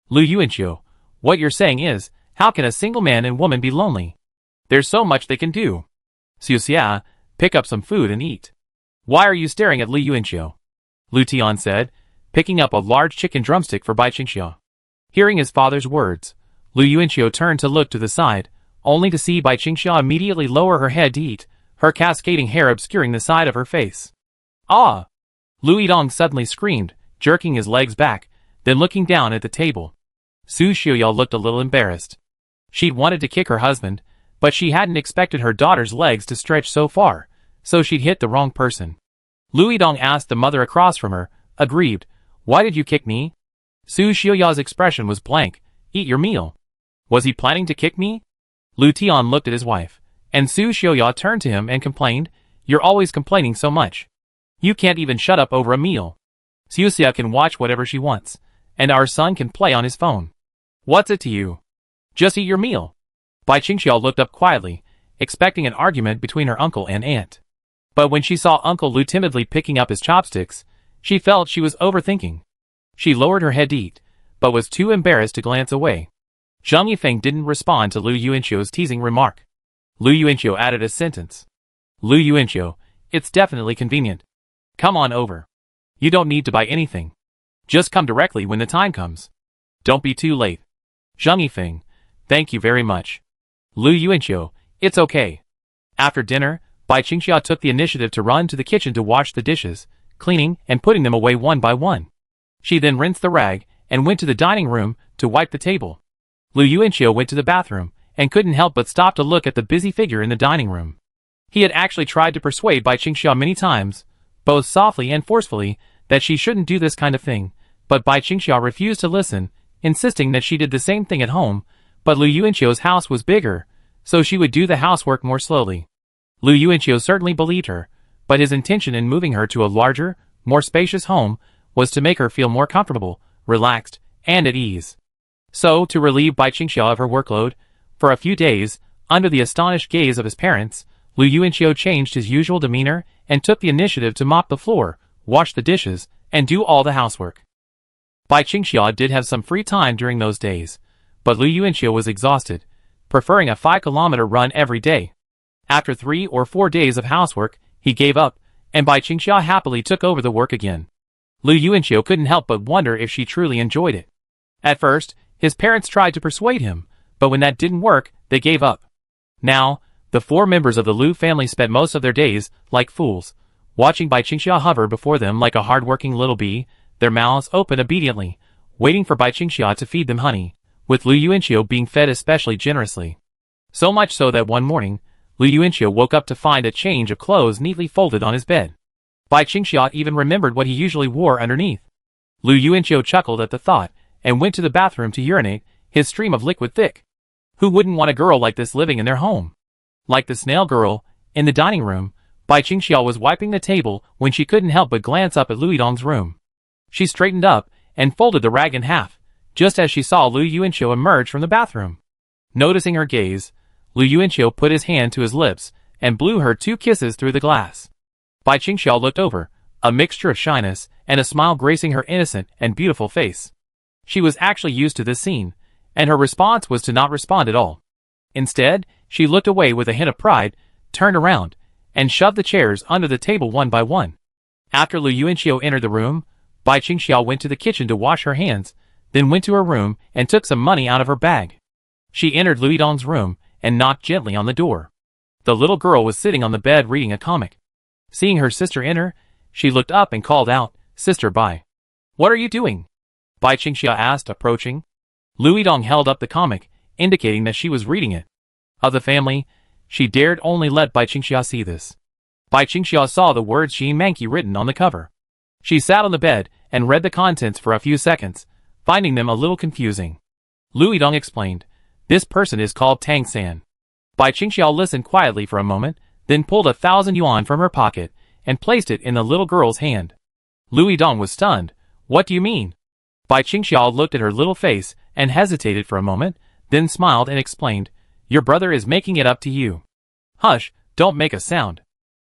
Lu Yuanqiu, what you're saying is, how can a single man and woman be lonely? There's so much they can do. Xia, pick up some food and eat. Why are you staring at Lu Yuanqiu? Lu Tian said, picking up a large chicken drumstick for Bai Qingxiao. Hearing his father's words, Lu Yuanqiu turned to look to the side, only to see Bai Qingxiao immediately lower her head to eat, her cascading hair obscuring the side of her face. Ah! Lu Yidong suddenly screamed, jerking his legs back, then looking down at the table. Su Xiuyao looked a little embarrassed. She'd wanted to kick her husband, but she hadn't expected her daughter's legs to stretch so far, so she'd hit the wrong person. Lu Yidong asked the mother across from her, aggrieved, why did you kick me? Su Xiuyao's expression was blank. Eat your meal. Was he planning to kick me? Lu Tian looked at his wife, and Su Xiuyao turned to him and complained, you're always complaining so much. You can't even shut up over a meal. Xia can watch whatever she wants, and our son can play on his phone. What's it to you? Just eat your meal. Bai Qingxiao looked up quietly, expecting an argument between her uncle and aunt. But when she saw Uncle Lu timidly picking up his chopsticks, she felt she was overthinking. She lowered her head to eat, but was too embarrassed to glance away. Zhang Yifeng didn't respond to Lu Yuanqiu's teasing remark. Lu Yuanqiu added a sentence. Lu Yuanqiu, it's definitely convenient. Come on over. You don't need to buy anything. Just come directly when the time comes. Don't be too late. Zhang Yifeng, thank you very much. Lu Yuanqiu, it's okay. After dinner, Bai Qingxiao took the initiative to run to the kitchen to wash the dishes, cleaning and putting them away one by one. She then rinsed the rag and went to the dining room to wipe the table. Lu Yuanqiu went to the bathroom and couldn't help but stop to look at the busy figure in the dining room. He had actually tried to persuade Bai Qingxiao many times, both softly and forcefully, that she shouldn't do this kind of thing, but Bai Qingxiao refused to listen, insisting that she did the same thing at home, but Lu Yuanqiu's house was bigger, so she would do the housework more slowly. Lu Yuanqiu certainly believed her, but his intention in moving her to a larger, more spacious home was to make her feel more comfortable, relaxed, and at ease. So, to relieve Bai Qingxiao of her workload, for a few days, under the astonished gaze of his parents, Lu Yuanqiu changed his usual demeanor and took the initiative to mop the floor, wash the dishes, and do all the housework. Bai Qingxiao did have some free time during those days, but Lu Yuanqiu was exhausted, preferring a 5-kilometer run every day. After 3 or 4 days of housework, he gave up, and Bai Qingxiao happily took over the work again. Lu Yuanqiu couldn't help but wonder if she truly enjoyed it. At first, his parents tried to persuade him, but when that didn't work, they gave up. Now, the 4 members of the Lu family spent most of their days, like fools, watching Bai Qingxiao hover before them like a hard-working little bee, their mouths open obediently, waiting for Bai Qingxiao to feed them honey, with Lu Yuanqiu being fed especially generously. So much so that one morning, Lu Yuanqiu woke up to find a change of clothes neatly folded on his bed. Bai Qingxiao even remembered what he usually wore underneath. Lu Yuanqiu chuckled at the thought, and went to the bathroom to urinate, his stream of liquid thick. Who wouldn't want a girl like this living in their home? Like the snail girl, in the dining room, Bai Qingxiao was wiping the table when she couldn't help but glance up at Lu Yidong's room. She straightened up, and folded the rag in half, just as she saw Lu Yuanqiu emerge from the bathroom. Noticing her gaze, Lu Yuanqiu put his hand to his lips, and blew her 2 kisses through the glass. Bai Qingxiao looked over, a mixture of shyness and a smile gracing her innocent and beautiful face. She was actually used to this scene, and her response was to not respond at all. Instead, she looked away with a hint of pride, turned around, and shoved the chairs under the table one by one. After Lu Yuanxiu entered the room, Bai Qingxiao went to the kitchen to wash her hands, then went to her room and took some money out of her bag. She entered Lu Yidong's room and knocked gently on the door. The little girl was sitting on the bed reading a comic. Seeing her sister enter, she looked up and called out, "Sister Bai. What are you doing?" Bai Qingxia asked, approaching. Lu Yidong held up the comic, indicating that she was reading it. Of the family, she dared only let Bai Qingxia see this. Bai Qingxia saw the words Xi Manqi written on the cover. She sat on the bed and read the contents for a few seconds, finding them a little confusing. Lu Yidong explained, "This person is called Tang San." Bai Qingxiao listened quietly for a moment, then pulled 1,000 yuan from her pocket and placed it in the little girl's hand. Lu Yidong was stunned. "What do you mean?" Bai Qingxiao looked at her little face and hesitated for a moment, then smiled and explained, "Your brother is making it up to you." "Hush, don't make a sound."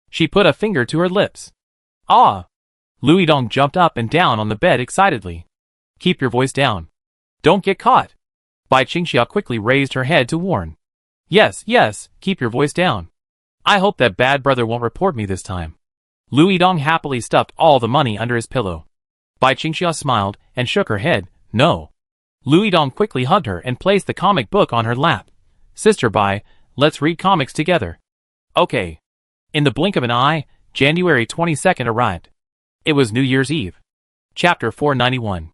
She put a finger to her lips. "Ah!" Lu Yidong jumped up and down on the bed excitedly. "Keep your voice down. Don't get caught." Bai Qingxia quickly raised her head to warn. Yes, keep your voice down. I hope that bad brother won't report me this time." Lu Yidong happily stuffed all the money under his pillow. Bai Qingxia smiled and shook her head, "No." Lu Yidong quickly hugged her and placed the comic book on her lap. "Sister Bai, let's read comics together." "Okay." In the blink of an eye, January 22nd arrived. It was New Year's Eve. Chapter 491.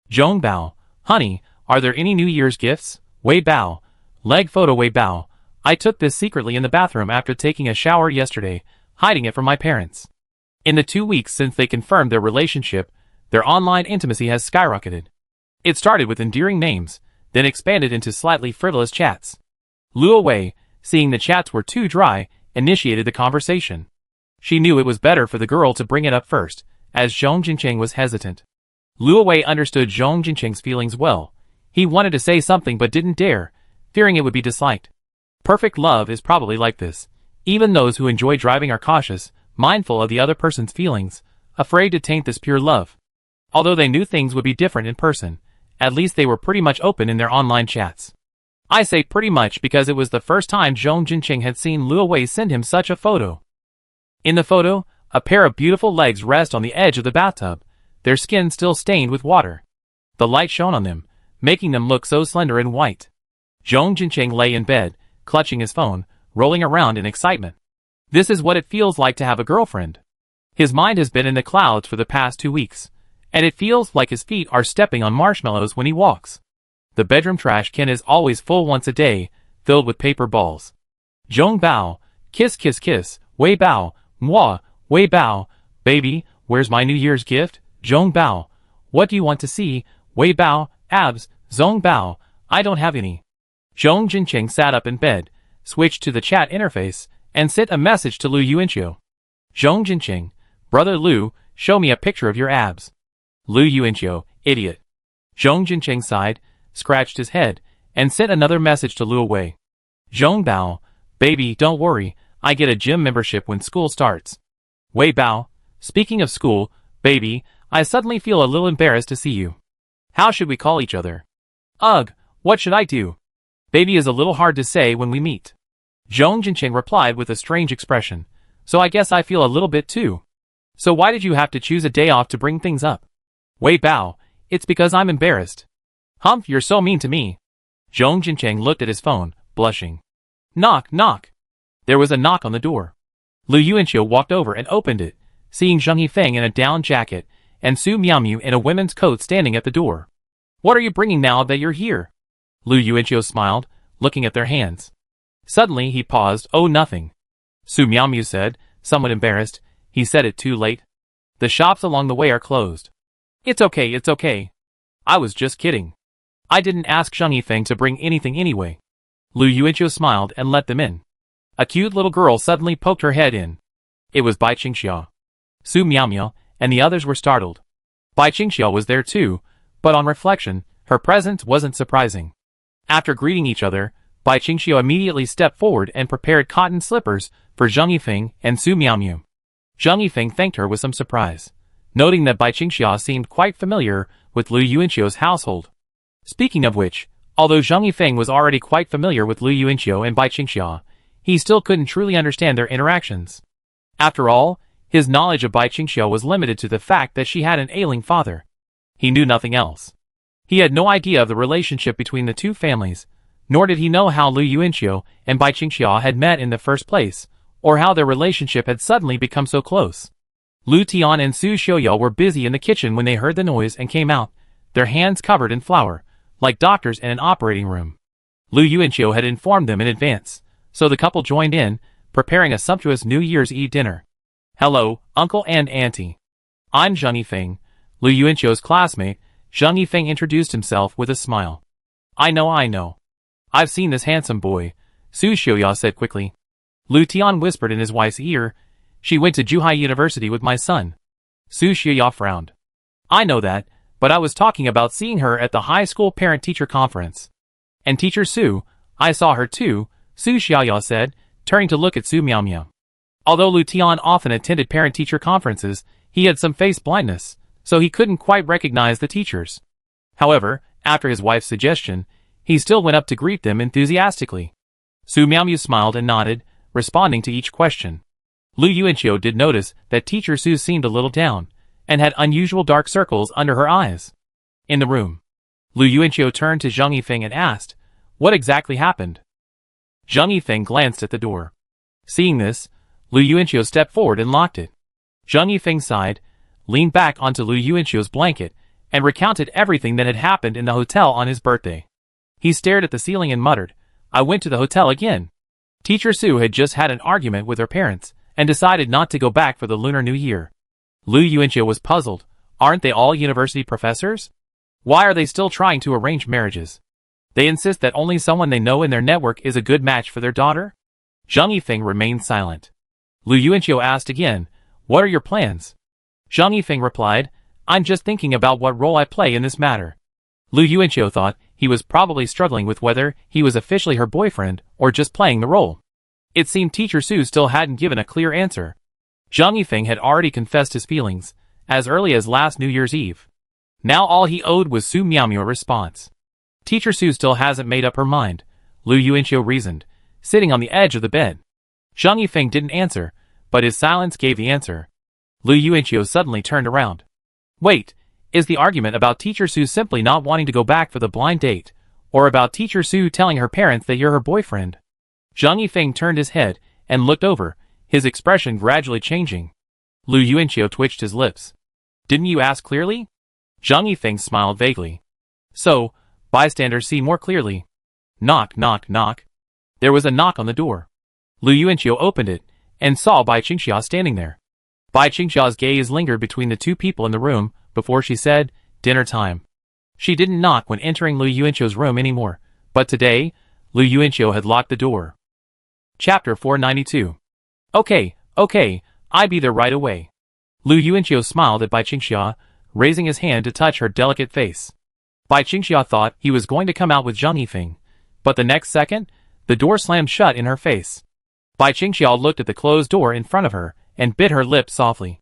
Zhong Bao, "Honey, are there any New Year's gifts?" Wei Bao, leg photo. Wei Bao, "I took this secretly in the bathroom after taking a shower yesterday, hiding it from my parents. In the 2 weeks since they confirmed their relationship, their online intimacy has skyrocketed. It started with endearing names, then expanded into slightly frivolous chats. Luo Wei, seeing the chats were too dry, initiated the conversation. She knew it was better for the girl to bring it up first, as Zhong Jincheng was hesitant. Luo Wei understood Zhong Jincheng's feelings well. He wanted to say something but didn't dare, fearing it would be disliked. Perfect love is probably like this. Even those who enjoy driving are cautious, mindful of the other person's feelings, afraid to taint this pure love. Although they knew things would be different in person, at least they were pretty much open in their online chats. I say pretty much because it was the first time Zhong Jincheng had seen Luo Wei send him such a photo. In the photo, a pair of beautiful legs rest on the edge of the bathtub, their skin still stained with water. The light shone on them, making them look so slender and white. Zhong Jincheng lay in bed, clutching his phone, rolling around in excitement. This is what it feels like to have a girlfriend. His mind has been in the clouds for the past 2 weeks, and it feels like his feet are stepping on marshmallows when he walks. The bedroom trash can is always full once a day, filled with paper balls. Zhong Bao, kiss, Wei Bao, moi, Wei Bao, baby, where's my New Year's gift? Zhong Bao, what do you want to see? Wei Bao, abs, Zhong Bao, I don't have any. Zhong Jincheng sat up in bed, switched to the chat interface, and sent a message to Lu Yuanxiu. Zhong Jincheng, brother Lu, show me a picture of your abs. Lu Yuanxiu, idiot. Zhong Jincheng sighed, scratched his head, and sent another message to Luo Wei. Zhong Bao, baby, don't worry, I get a gym membership when school starts. Wei Bao, speaking of school, baby, I suddenly feel a little embarrassed to see you. How should we call each other? Ugh, what should I do? Baby is a little hard to say when we meet. Zhong Jincheng replied with a strange expression, so I guess I feel a little bit too. So why did you have to choose a day off to bring things up? Wei Bao, it's because I'm embarrassed. Humph, you're so mean to me. Zhong Jincheng looked at his phone, blushing. Knock, knock. There was a knock on the door. Lu Yuanxiu walked over and opened it, seeing Zheng Yifeng in a down jacket, and Su Miaomiu in a women's coat standing at the door. What are you bringing now that you're here? Lu Yuanxiu smiled, looking at their hands. Suddenly he paused. Oh, nothing. Su Miaomiu said, somewhat embarrassed. He said it too late. The shops along the way are closed. It's okay. I was just kidding. I didn't ask Zheng Yifeng to bring anything anyway. Lu Yuanxiu smiled and let them in. A cute little girl suddenly poked her head in. It was Bai Qingxiao. Su Miaomiu and the others were startled. Bai Qingxiao was there too, but on reflection, her presence wasn't surprising. After greeting each other, Bai Qingxiao immediately stepped forward and prepared cotton slippers for Zheng Yifeng and Su Miaomiu. Zheng Yifeng thanked her with some surprise, noting that Bai Qingxiao seemed quite familiar with Lu Yuanxiu's household. Speaking of which, although Zheng Yifeng was already quite familiar with Lu Yuanxiu and Bai Qingxiao, he still couldn't truly understand their interactions. After all, His knowledge of Bai Qingxiu was limited to the fact that she had an ailing father. He knew nothing else. He had no idea of the relationship between the two families, nor did he know how Lu Yuanqiu and Bai Qingxiu had met in the first place, or how their relationship had suddenly become so close. Lu Tian and Su Xiuyao were busy in the kitchen when they heard the noise and came out, their hands covered in flour, like doctors in an operating room. Lu Yuanqiu had informed them in advance, so the couple joined in, preparing a sumptuous New Year's Eve dinner. "Hello, uncle and auntie. I'm Zhang Yifeng, Lu Yuanqiu's classmate." Zhang Yifeng introduced himself with a smile. I know. I've seen this handsome boy," Su Xiuyao said quickly. Lu Tian whispered in his wife's ear, "She went to Zhuhai University with my son." Su Xiuyao frowned. "I know that, but I was talking about seeing her at the high school parent-teacher conference." "And Teacher Su, I saw her too," Su Xiaoyao said, turning to look at Su Miaomiao. Although Lu Tian often attended parent-teacher conferences, he had some face blindness, so he couldn't quite recognize the teachers. However, after his wife's suggestion, he still went up to greet them enthusiastically. Su Miaomiao smiled and nodded, responding to each question. Lu Yuanqiu did notice that Teacher Su seemed a little down, and had unusual dark circles under her eyes. In the room, Lu Yuanqiu turned to Zhang Yifeng and asked, "What exactly happened?" Zhang Yifeng glanced at the door. Seeing this, Lu Yuanqiu stepped forward and locked it. Zhang Yifeng sighed, leaned back onto Lu Yuanqiu's blanket, and recounted everything that had happened in the hotel on his birthday. He stared at the ceiling and muttered, "I went to the hotel again." Teacher Su had just had an argument with her parents, and decided not to go back for the Lunar New Year. Lu Yuanqiu was puzzled. Aren't they all university professors? Why are they still trying to arrange marriages? They insist that only someone they know in their network is a good match for their daughter? Zhang Yifeng remained silent. Lu Yuanqiu asked again, "What are your plans?" Zhang Yifeng replied, "I'm just thinking about what role I play in this matter." Lu Yuanqiu thought he was probably struggling with whether he was officially her boyfriend or just playing the role. It seemed Teacher Su still hadn't given a clear answer. Zhang Yifeng had already confessed his feelings, as early as last New Year's Eve. Now all he owed was Su Miaomiao a response. Teacher Su still hasn't made up her mind, Lu Yuanqiu reasoned, sitting on the edge of the bed. Zhang Yifeng didn't answer, but his silence gave the answer. Lu Yuanqiu suddenly turned around. "Wait, is the argument about Teacher Su simply not wanting to go back for the blind date, or about Teacher Su telling her parents that you're her boyfriend?" Zhang Yifeng turned his head and looked over, his expression gradually changing. Lu Yuanqiu twitched his lips. "Didn't you ask clearly?" Zhang Yifeng smiled vaguely. "So, bystanders see more clearly." Knock, knock, knock. There was a knock on the door. Lu Yuanqiu opened it, and saw Bai Qingxiu standing there. Bai Qingxiu's gaze lingered between the two people in the room, before she said, "Dinner time." She didn't knock when entering Lu Yuanqiu's room anymore, but today, Lu Yuanqiu had locked the door. Chapter 492. Okay, I'll be there right away. Lu Yuanqiu smiled at Bai Qingxiu, raising his hand to touch her delicate face. Bai Qingxiu thought he was going to come out with Zhang Yifeng, but the next second, the door slammed shut in her face. Bai Qingxiu looked at the closed door in front of her, and bit her lip softly.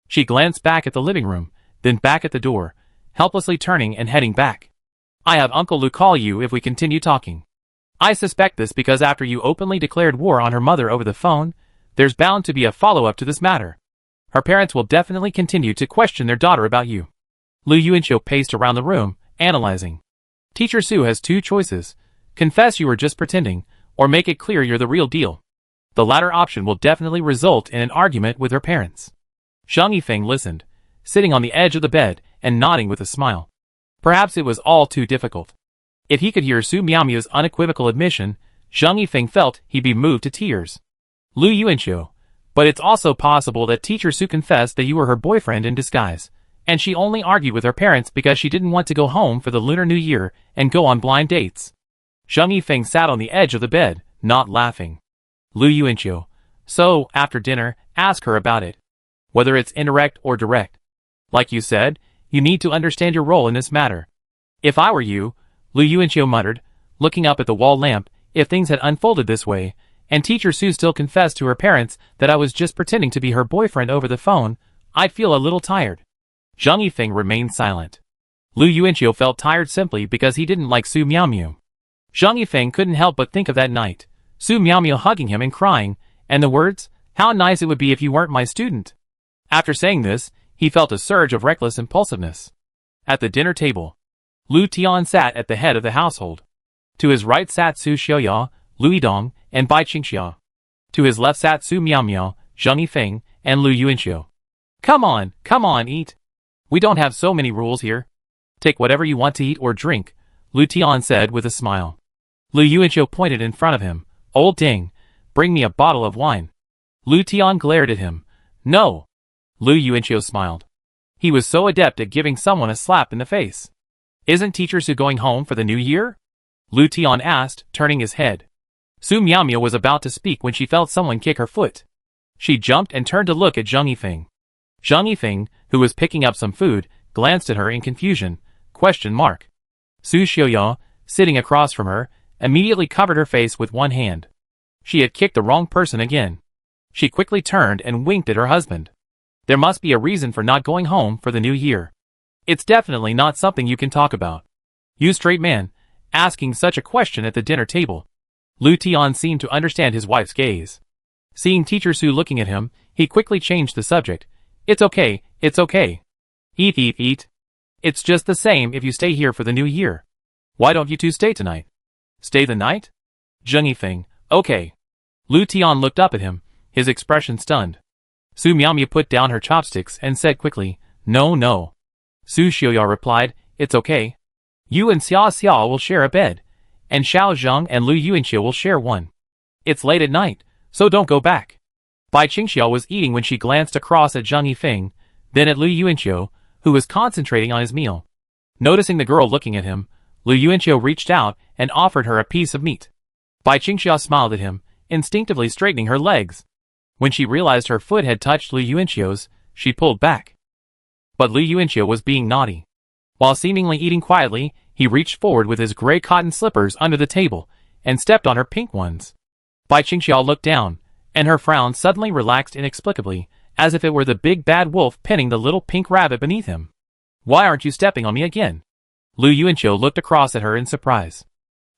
She glanced back at the living room, then back at the door, helplessly turning and heading back. "I have Uncle Lu call you if we continue talking. I suspect this because after you openly declared war on her mother over the phone, there's bound to be a follow-up to this matter. Her parents will definitely continue to question their daughter about you." Lu Yuanqiu paced around the room, analyzing. Teacher Su has two choices. Confess you were just pretending, or make it clear you're the real deal. The latter option will definitely result in an argument with her parents. Zhang Yifeng listened, sitting on the edge of the bed, and nodding with a smile. Perhaps it was all too difficult. If he could hear Su Miaomiao's unequivocal admission, Zhang Yifeng felt he'd be moved to tears. Lu Yuanqiu, but it's also possible that Teacher Su confessed that you were her boyfriend in disguise, and she only argued with her parents because she didn't want to go home for the Lunar New Year and go on blind dates. Zhang Yifeng sat on the edge of the bed, not laughing. Lu Yuanqiu, so, after dinner, ask her about it. Whether it's indirect or direct. Like you said, you need to understand your role in this matter. If I were you, Lu Yuanqiu muttered, looking up at the wall lamp, if things had unfolded this way, and Teacher Su still confessed to her parents that I was just pretending to be her boyfriend over the phone, I'd feel a little tired. Zhang Yifeng remained silent. Lu Yuanqiu felt tired simply because he didn't like Su Miaomiao. Zhang Yifeng couldn't help but think of that night, Su Miaomiao hugging him and crying, and the words, "How nice it would be if you weren't my student." After saying this, he felt a surge of reckless impulsiveness. At the dinner table, Lu Tian sat at the head of the household. To his right sat Su Xiaoya, Lu Yidong, and Bai Qingxia. To his left sat Su Miaomiao, Zheng Yifeng, and Lu Yuanxiu. Come on, eat. We don't have so many rules here. Take whatever you want to eat or drink, Lu Tian said with a smile. Lu Yuanxiu pointed in front of him. Old Ding, bring me a bottle of wine. Lu Tian glared at him. No. Lu Yuanxiu smiled. He was so adept at giving someone a slap in the face. Isn't Teacher Su going home for the new year? Lu Tian asked, turning his head. Su Miaomiao was about to speak when she felt someone kick her foot. She jumped and turned to look at Zheng Yifeng. Zheng Yifeng, who was picking up some food, glanced at her in confusion. ? Su Xiaoya, sitting across from her, immediately covered her face with one hand. She had kicked the wrong person again. She quickly turned and winked at her husband. There must be a reason for not going home for the new year. It's definitely not something you can talk about. You straight man, asking such a question at the dinner table. Lu Tian seemed to understand his wife's gaze. Seeing Teacher Su looking at him, he quickly changed the subject. It's okay. Eat. It's just the same if you stay here for the new year. Why don't you two stay tonight? Stay the night? Zheng Yifeng, okay. Lu Tian looked up at him, his expression stunned. Su Miaomiao put down her chopsticks and said quickly, No. Su Xiaoya replied, it's okay. You and Xia Xia will share a bed, and Xiao Zheng and Lu Yuanxiu will share one. It's late at night, so don't go back. Bai Qingxia was eating when she glanced across at Zheng Yifeng, then at Lu Yuanxiu, who was concentrating on his meal. Noticing the girl looking at him, Lu Yuanxiu reached out and offered her a piece of meat. Bai Qingxia smiled at him, instinctively straightening her legs. When she realized her foot had touched Lu Yuanxiu's, she pulled back. But Lu Yuanxiu was being naughty. While seemingly eating quietly, he reached forward with his gray cotton slippers under the table, and stepped on her pink ones. Bai Qingxia looked down, and her frown suddenly relaxed inexplicably, as if it were the big bad wolf pinning the little pink rabbit beneath him. Why aren't you stepping on me again? Lu Yuanxiu looked across at her in surprise.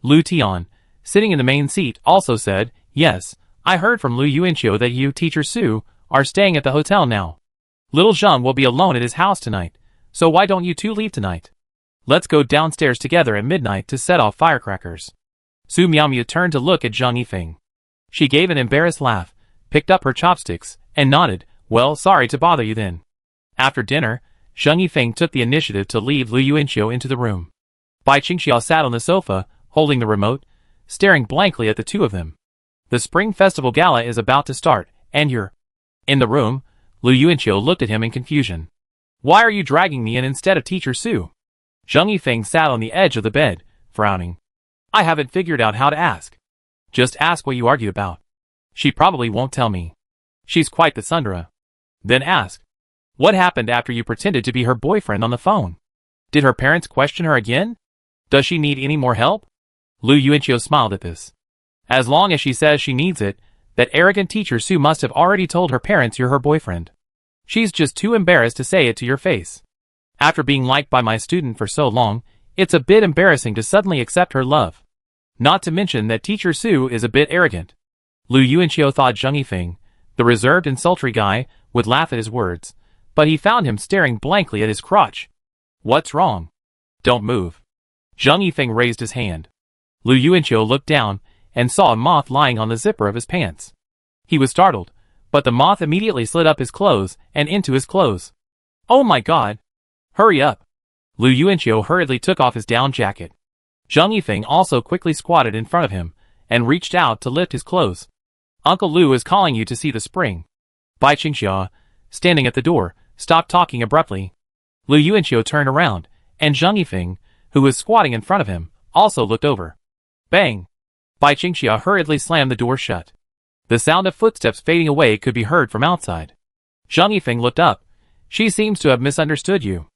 Lu Tian, sitting in the main seat, also said, Yes, I heard from Lu Yuanxiu that you, Teacher Su, are staying at the hotel now. Little Zheng will be alone at his house tonight, so why don't you two leave tonight? Let's go downstairs together at midnight to set off firecrackers. Su Miaomiao turned to look at Zheng Yifeng. She gave an embarrassed laugh, picked up her chopsticks, and nodded, Well, sorry to bother you then. After dinner, Zheng Yifeng took the initiative to lead Lu Yuanxiu into the room. Bai Qingxia sat on the sofa, holding the remote, staring blankly at the two of them. The Spring Festival Gala is about to start, and you're in the room. Lu Yuanxiu looked at him in confusion. Why are you dragging me in instead of Teacher Su? Zheng Yifeng sat on the edge of the bed, frowning. I haven't figured out how to ask. Just ask what you argue about. She probably won't tell me. She's quite the tsundere. Then ask. What happened after you pretended to be her boyfriend on the phone? Did her parents question her again? Does she need any more help? Lu Yuanxiu smiled at this. As long as she says she needs it, that arrogant Teacher Su must have already told her parents you're her boyfriend. She's just too embarrassed to say it to your face. After being liked by my student for so long, it's a bit embarrassing to suddenly accept her love. Not to mention that Teacher Su is a bit arrogant. Lu Yuanxiu thought Zheng Yifeng, the reserved and sultry guy, would laugh at his words, but he found him staring blankly at his crotch. What's wrong? Don't move. Zheng Yifeng raised his hand. Lu Yuanxiu looked down and saw a moth lying on the zipper of his pants. He was startled, but the moth immediately slid up his clothes and into his clothes. Oh my god! Hurry up! Lu Yuanxiu hurriedly took off his down jacket. Zheng Yifeng also quickly squatted in front of him and reached out to lift his clothes. Uncle Lu is calling you to see the spring. Bai Qingxia, standing at the door, stopped talking abruptly. Lu Yuanxiu turned around, and Zheng Yifeng, who was squatting in front of him, also looked over. Bang! Bai Qingxia hurriedly slammed the door shut. The sound of footsteps fading away could be heard from outside. Zheng Yifeng looked up. She seems to have misunderstood you.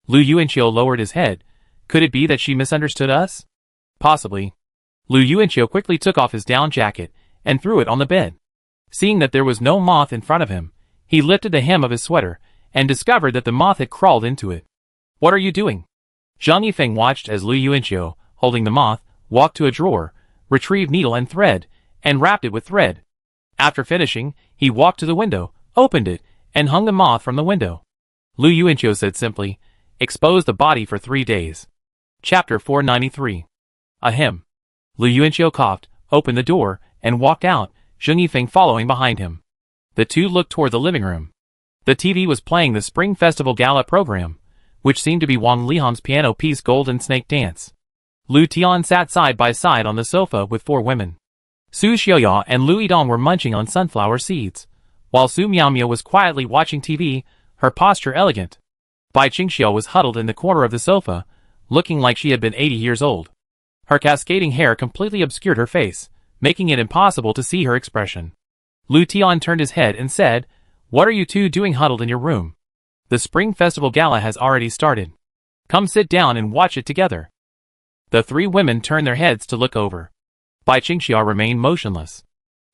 Lu Yuanxiu lowered his head. Could it be that she misunderstood us? Possibly. Lu Yuanxiu quickly took off his down jacket and threw it on the bed. Seeing that there was no moth in front of him, he lifted the hem of his sweater and discovered that the moth had crawled into it. What are you doing? Zheng Yifeng watched as Lu Yuanxiu, holding the moth, walked to a drawer, retrieved needle and thread, and wrapped it with thread. After finishing, he walked to the window, opened it, and hung the moth from the window. Lu Yuanqiu said simply, expose the body for 3 days. Chapter 493. Ahem. Lu Yuanqiu coughed, opened the door, and walked out, Zheng Yifeng following behind him. The two looked toward the living room. The TV was playing the Spring Festival Gala program, which seemed to be Wang Liham's piano piece Golden Snake Dance. Lu Tian sat side by side on the sofa with 4 women. Su Xiaoya and Lu Yidong were munching on sunflower seeds, while Su Miaomia was quietly watching TV, her posture elegant. Bai Qingxiao was huddled in the corner of the sofa, looking like she had been 80 years old. Her cascading hair completely obscured her face, making it impossible to see her expression. Lu Tian turned his head and said, "What are you two doing huddled in your room? The Spring Festival Gala has already started. Come sit down and watch it together." The 3 women turned their heads to look over. Bai Qingxiao remained motionless.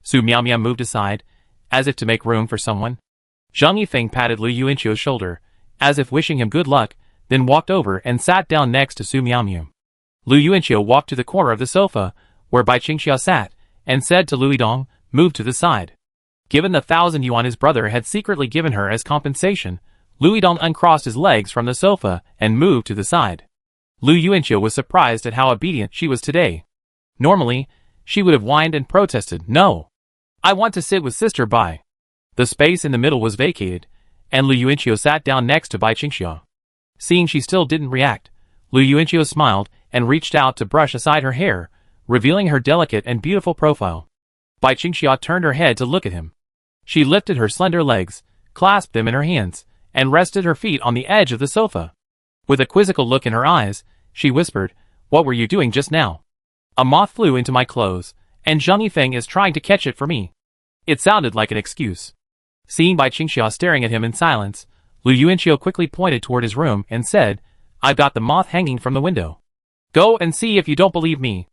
Su Miaomia moved aside, as if to make room for someone. Zheng Yifeng patted Lu Yuanqiu's shoulder, as if wishing him good luck, then walked over and sat down next to Su Miaomia. Lu Yuanqiu walked to the corner of the sofa, where Bai Qingxiao sat, and said to Lu Yidong, "Move to the side." Given the 1,000 yuan his brother had secretly given her as compensation, Lu Yidong uncrossed his legs from the sofa and moved to the side. Lu Yuanqiu was surprised at how obedient she was today. Normally, she would have whined and protested, "No! I want to sit with Sister Bai." The space in the middle was vacated, and Lu Yuanqiu sat down next to Bai Qingxiao. Seeing she still didn't react, Lu Yuanqiu smiled and reached out to brush aside her hair, revealing her delicate and beautiful profile. Bai Qingxiao turned her head to look at him. She lifted her slender legs, clasped them in her hands, and rested her feet on the edge of the sofa. With a quizzical look in her eyes, she whispered, "What were you doing just now?" "A moth flew into my clothes, and Zheng Yifeng is trying to catch it for me." It sounded like an excuse. Seeing Bai Qingxiao staring at him in silence, Lu Yuanqiu quickly pointed toward his room and said, "I've got the moth hanging from the window. Go and see if you don't believe me."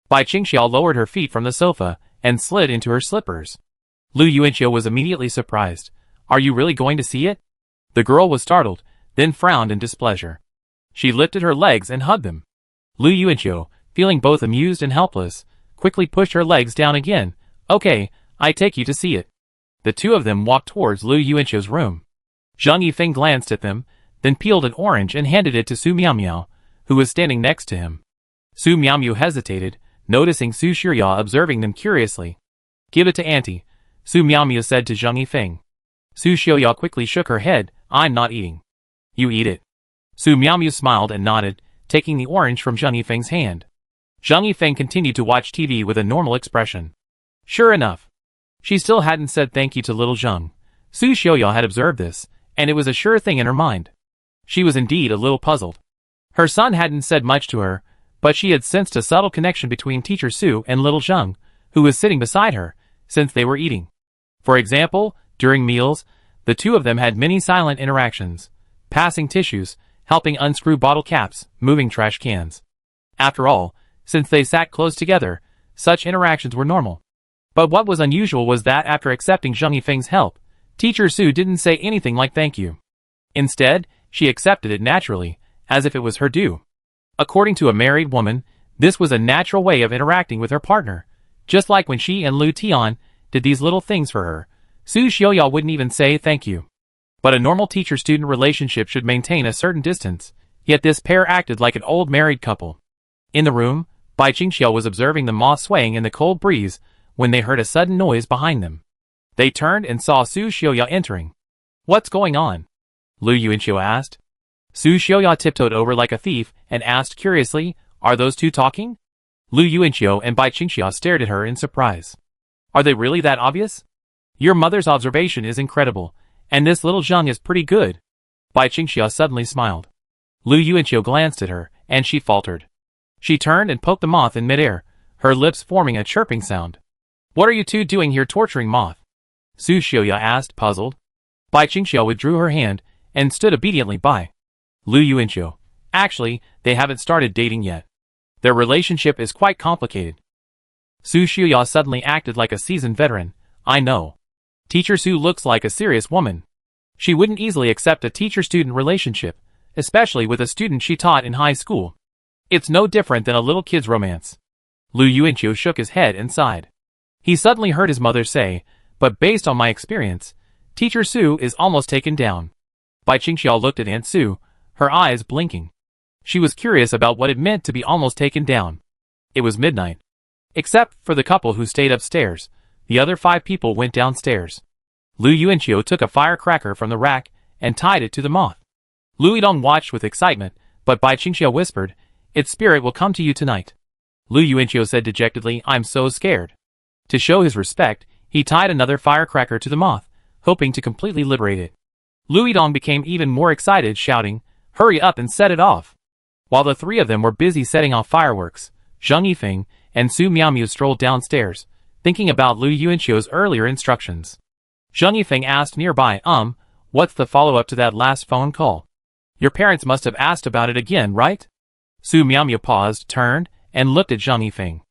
Bai Qingxiao lowered her feet from the sofa and slid into her slippers. Lu Yuanqiu was immediately surprised. "Are you really going to see it?" The girl was startled, then frowned in displeasure. She lifted her legs and hugged them. Lu Yuanqiu, feeling both amused and helpless, quickly pushed her legs down again. "Okay, I take you to see it." The 2 of them walked towards Lu Yuanqiu's room. Zheng Yifeng glanced at them, then peeled an orange and handed it to Su Miaomia, who was standing next to him. Su Miaomia hesitated, noticing Su Xiaoya observing them curiously. "Give it to Auntie," Su Miaomia said to Zheng Yifeng. Su Xiaoya quickly shook her head. "I'm not eating." "You eat it." Su Miaomia smiled and nodded, taking the orange from Zheng Yifeng's hand. Zheng Yifeng continued to watch TV with a normal expression. Sure enough, she still hadn't said thank you to little Zheng. Su Xiaoya had observed this, and it was a sure thing in her mind. She was indeed a little puzzled. Her son hadn't said much to her, but she had sensed a subtle connection between Teacher Su and little Zheng, who was sitting beside her, since they were eating. For example, during meals, the 2 of them had many silent interactions, passing tissues, helping unscrew bottle caps, moving trash cans. After all, since they sat close together, such interactions were normal. But what was unusual was that after accepting Zheng Yifeng's help, Teacher Su didn't say anything like thank you. Instead, she accepted it naturally, as if it was her due. According to a married woman, this was a natural way of interacting with her partner, just like when she and Lu Tian did these little things for her. Su Xiaoya wouldn't even say thank you. But a normal teacher-student relationship should maintain a certain distance, yet this pair acted like an old married couple. In the room, Bai Qingxiao was observing the moth swaying in the cold breeze when they heard a sudden noise behind them. They turned and saw Su Xiaoya entering. "What's going on?" Lu Yuanqiu asked. Su Xiaoya tiptoed over like a thief and asked curiously, "Are those 2 talking?" Lu Yuanqiu and Bai Qingxiao stared at her in surprise. "Are they really that obvious? Your mother's observation is incredible, and this little Zheng is pretty good." Bai Qingxiao suddenly smiled. Lu Yuanqiu glanced at her, and she faltered. She turned and poked the moth in midair, her lips forming a chirping sound. "What are you 2 doing here torturing moth?" Su Xiaoya asked, puzzled. Bai Qingxiao withdrew her hand and stood obediently by. Lu Yuanqiu. "Actually, they haven't started dating yet. Their relationship is quite complicated." Su Xiaoya suddenly acted like a seasoned veteran. "I know. Teacher Su looks like a serious woman. She wouldn't easily accept a teacher-student relationship, especially with a student she taught in high school. It's no different than a little kid's romance." Lu Yuanqiu shook his head and sighed. He suddenly heard his mother say, "But based on my experience, Teacher Su is almost taken down. Bai Qingxiao looked at Aunt Su, her eyes blinking. She was curious about what it meant to be almost taken down. It was midnight. Except for the couple who stayed upstairs, the other 5 people went downstairs. Lu Yuanqiu took a firecracker from the rack and tied it to the moth. Lu Yidong watched with excitement, but Bai Qingxiao whispered, "Its spirit will come to you tonight." Lu Yuanqiu said dejectedly, "I'm so scared." To show his respect, he tied another firecracker to the moth, hoping to completely liberate it. Lu Yidong became even more excited, shouting, "Hurry up and set it off." While the 3 of them were busy setting off fireworks, Zheng Yifeng and Su Miaomiu strolled downstairs, thinking about Lu Yuanqiu's earlier instructions. Zheng Yifeng asked nearby, "What's the follow-up to that last phone call? Your parents must have asked about it again, right?" Su Miaomiu paused, turned, and looked at Zheng Yifeng.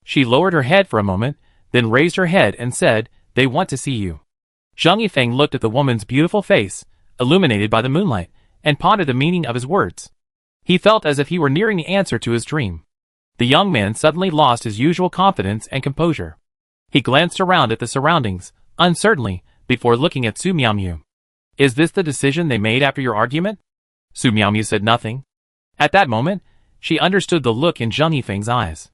She lowered her head for a moment, then raised her head and said, "They want to see you." Zheng Yifeng looked at the woman's beautiful face, illuminated by the moonlight, and pondered the meaning of his words. He felt as if he were nearing the answer to his dream. The young man suddenly lost his usual confidence and composure. He glanced around at the surroundings, uncertainly, before looking at Su Miaomiu. "Is this the decision they made after your argument?" Su Miaomiu said nothing. At that moment, she understood the look in Zheng Yifeng's eyes.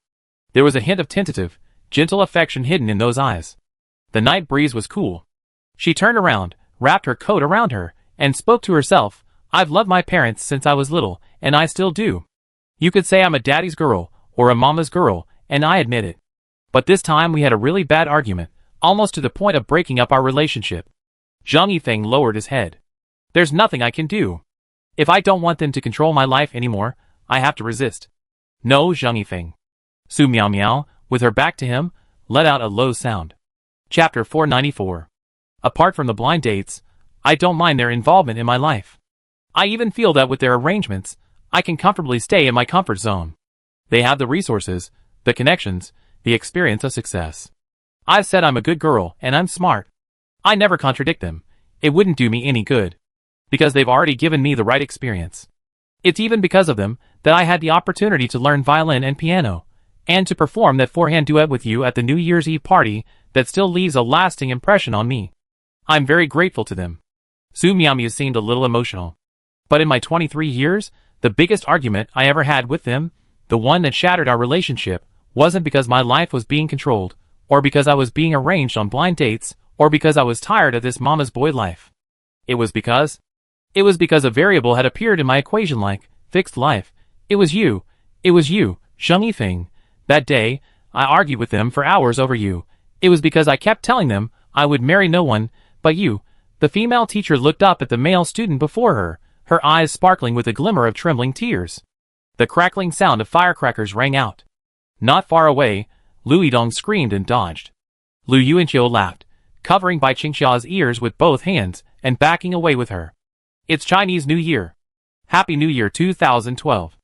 There was a hint of tentative, gentle affection hidden in those eyes. The night breeze was cool. She turned around, wrapped her coat around her, and spoke to herself, "I've loved my parents since I was little, and I still do. You could say I'm a daddy's girl, or a mama's girl, and I admit it. But this time we had a really bad argument, almost to the point of breaking up our relationship." Zheng Yifeng lowered his head. "There's nothing I can do. If I don't want them to control my life anymore, I have to resist." "No, Zheng Yifeng." Su Miaomiao, with her back to him, let out a low sound. Chapter 494. Apart from the blind dates, I don't mind their involvement in my life. I even feel that with their arrangements, I can comfortably stay in my comfort zone. They have the resources, the connections, the experience of success. I've said I'm a good girl and I'm smart. I never contradict them. It wouldn't do me any good. Because they've already given me the right experience. It's even because of them that I had the opportunity to learn violin and piano, and to perform that 4-hand duet with you at the New Year's Eve party that still leaves a lasting impression on me. I'm very grateful to them. Su Miaomiu seemed a little emotional. But in my 23 years, the biggest argument I ever had with them, the one that shattered our relationship, wasn't because my life was being controlled, or because I was being arranged on blind dates, or because I was tired of this mama's boy life. It was because a variable had appeared in my equation like, fixed life. It was you, Zheng Yifeng. That day, I argued with them for hours over you. It was because I kept telling them I would marry no one but you. The female teacher looked up at the male student before her, her eyes sparkling with a glimmer of trembling tears. The crackling sound of firecrackers rang out. Not far away, Lu Yidong screamed and dodged. Lu Yuanqiu laughed, covering Bai Qingxiao's ears with both hands and backing away with her. "It's Chinese New Year. Happy New Year 2012.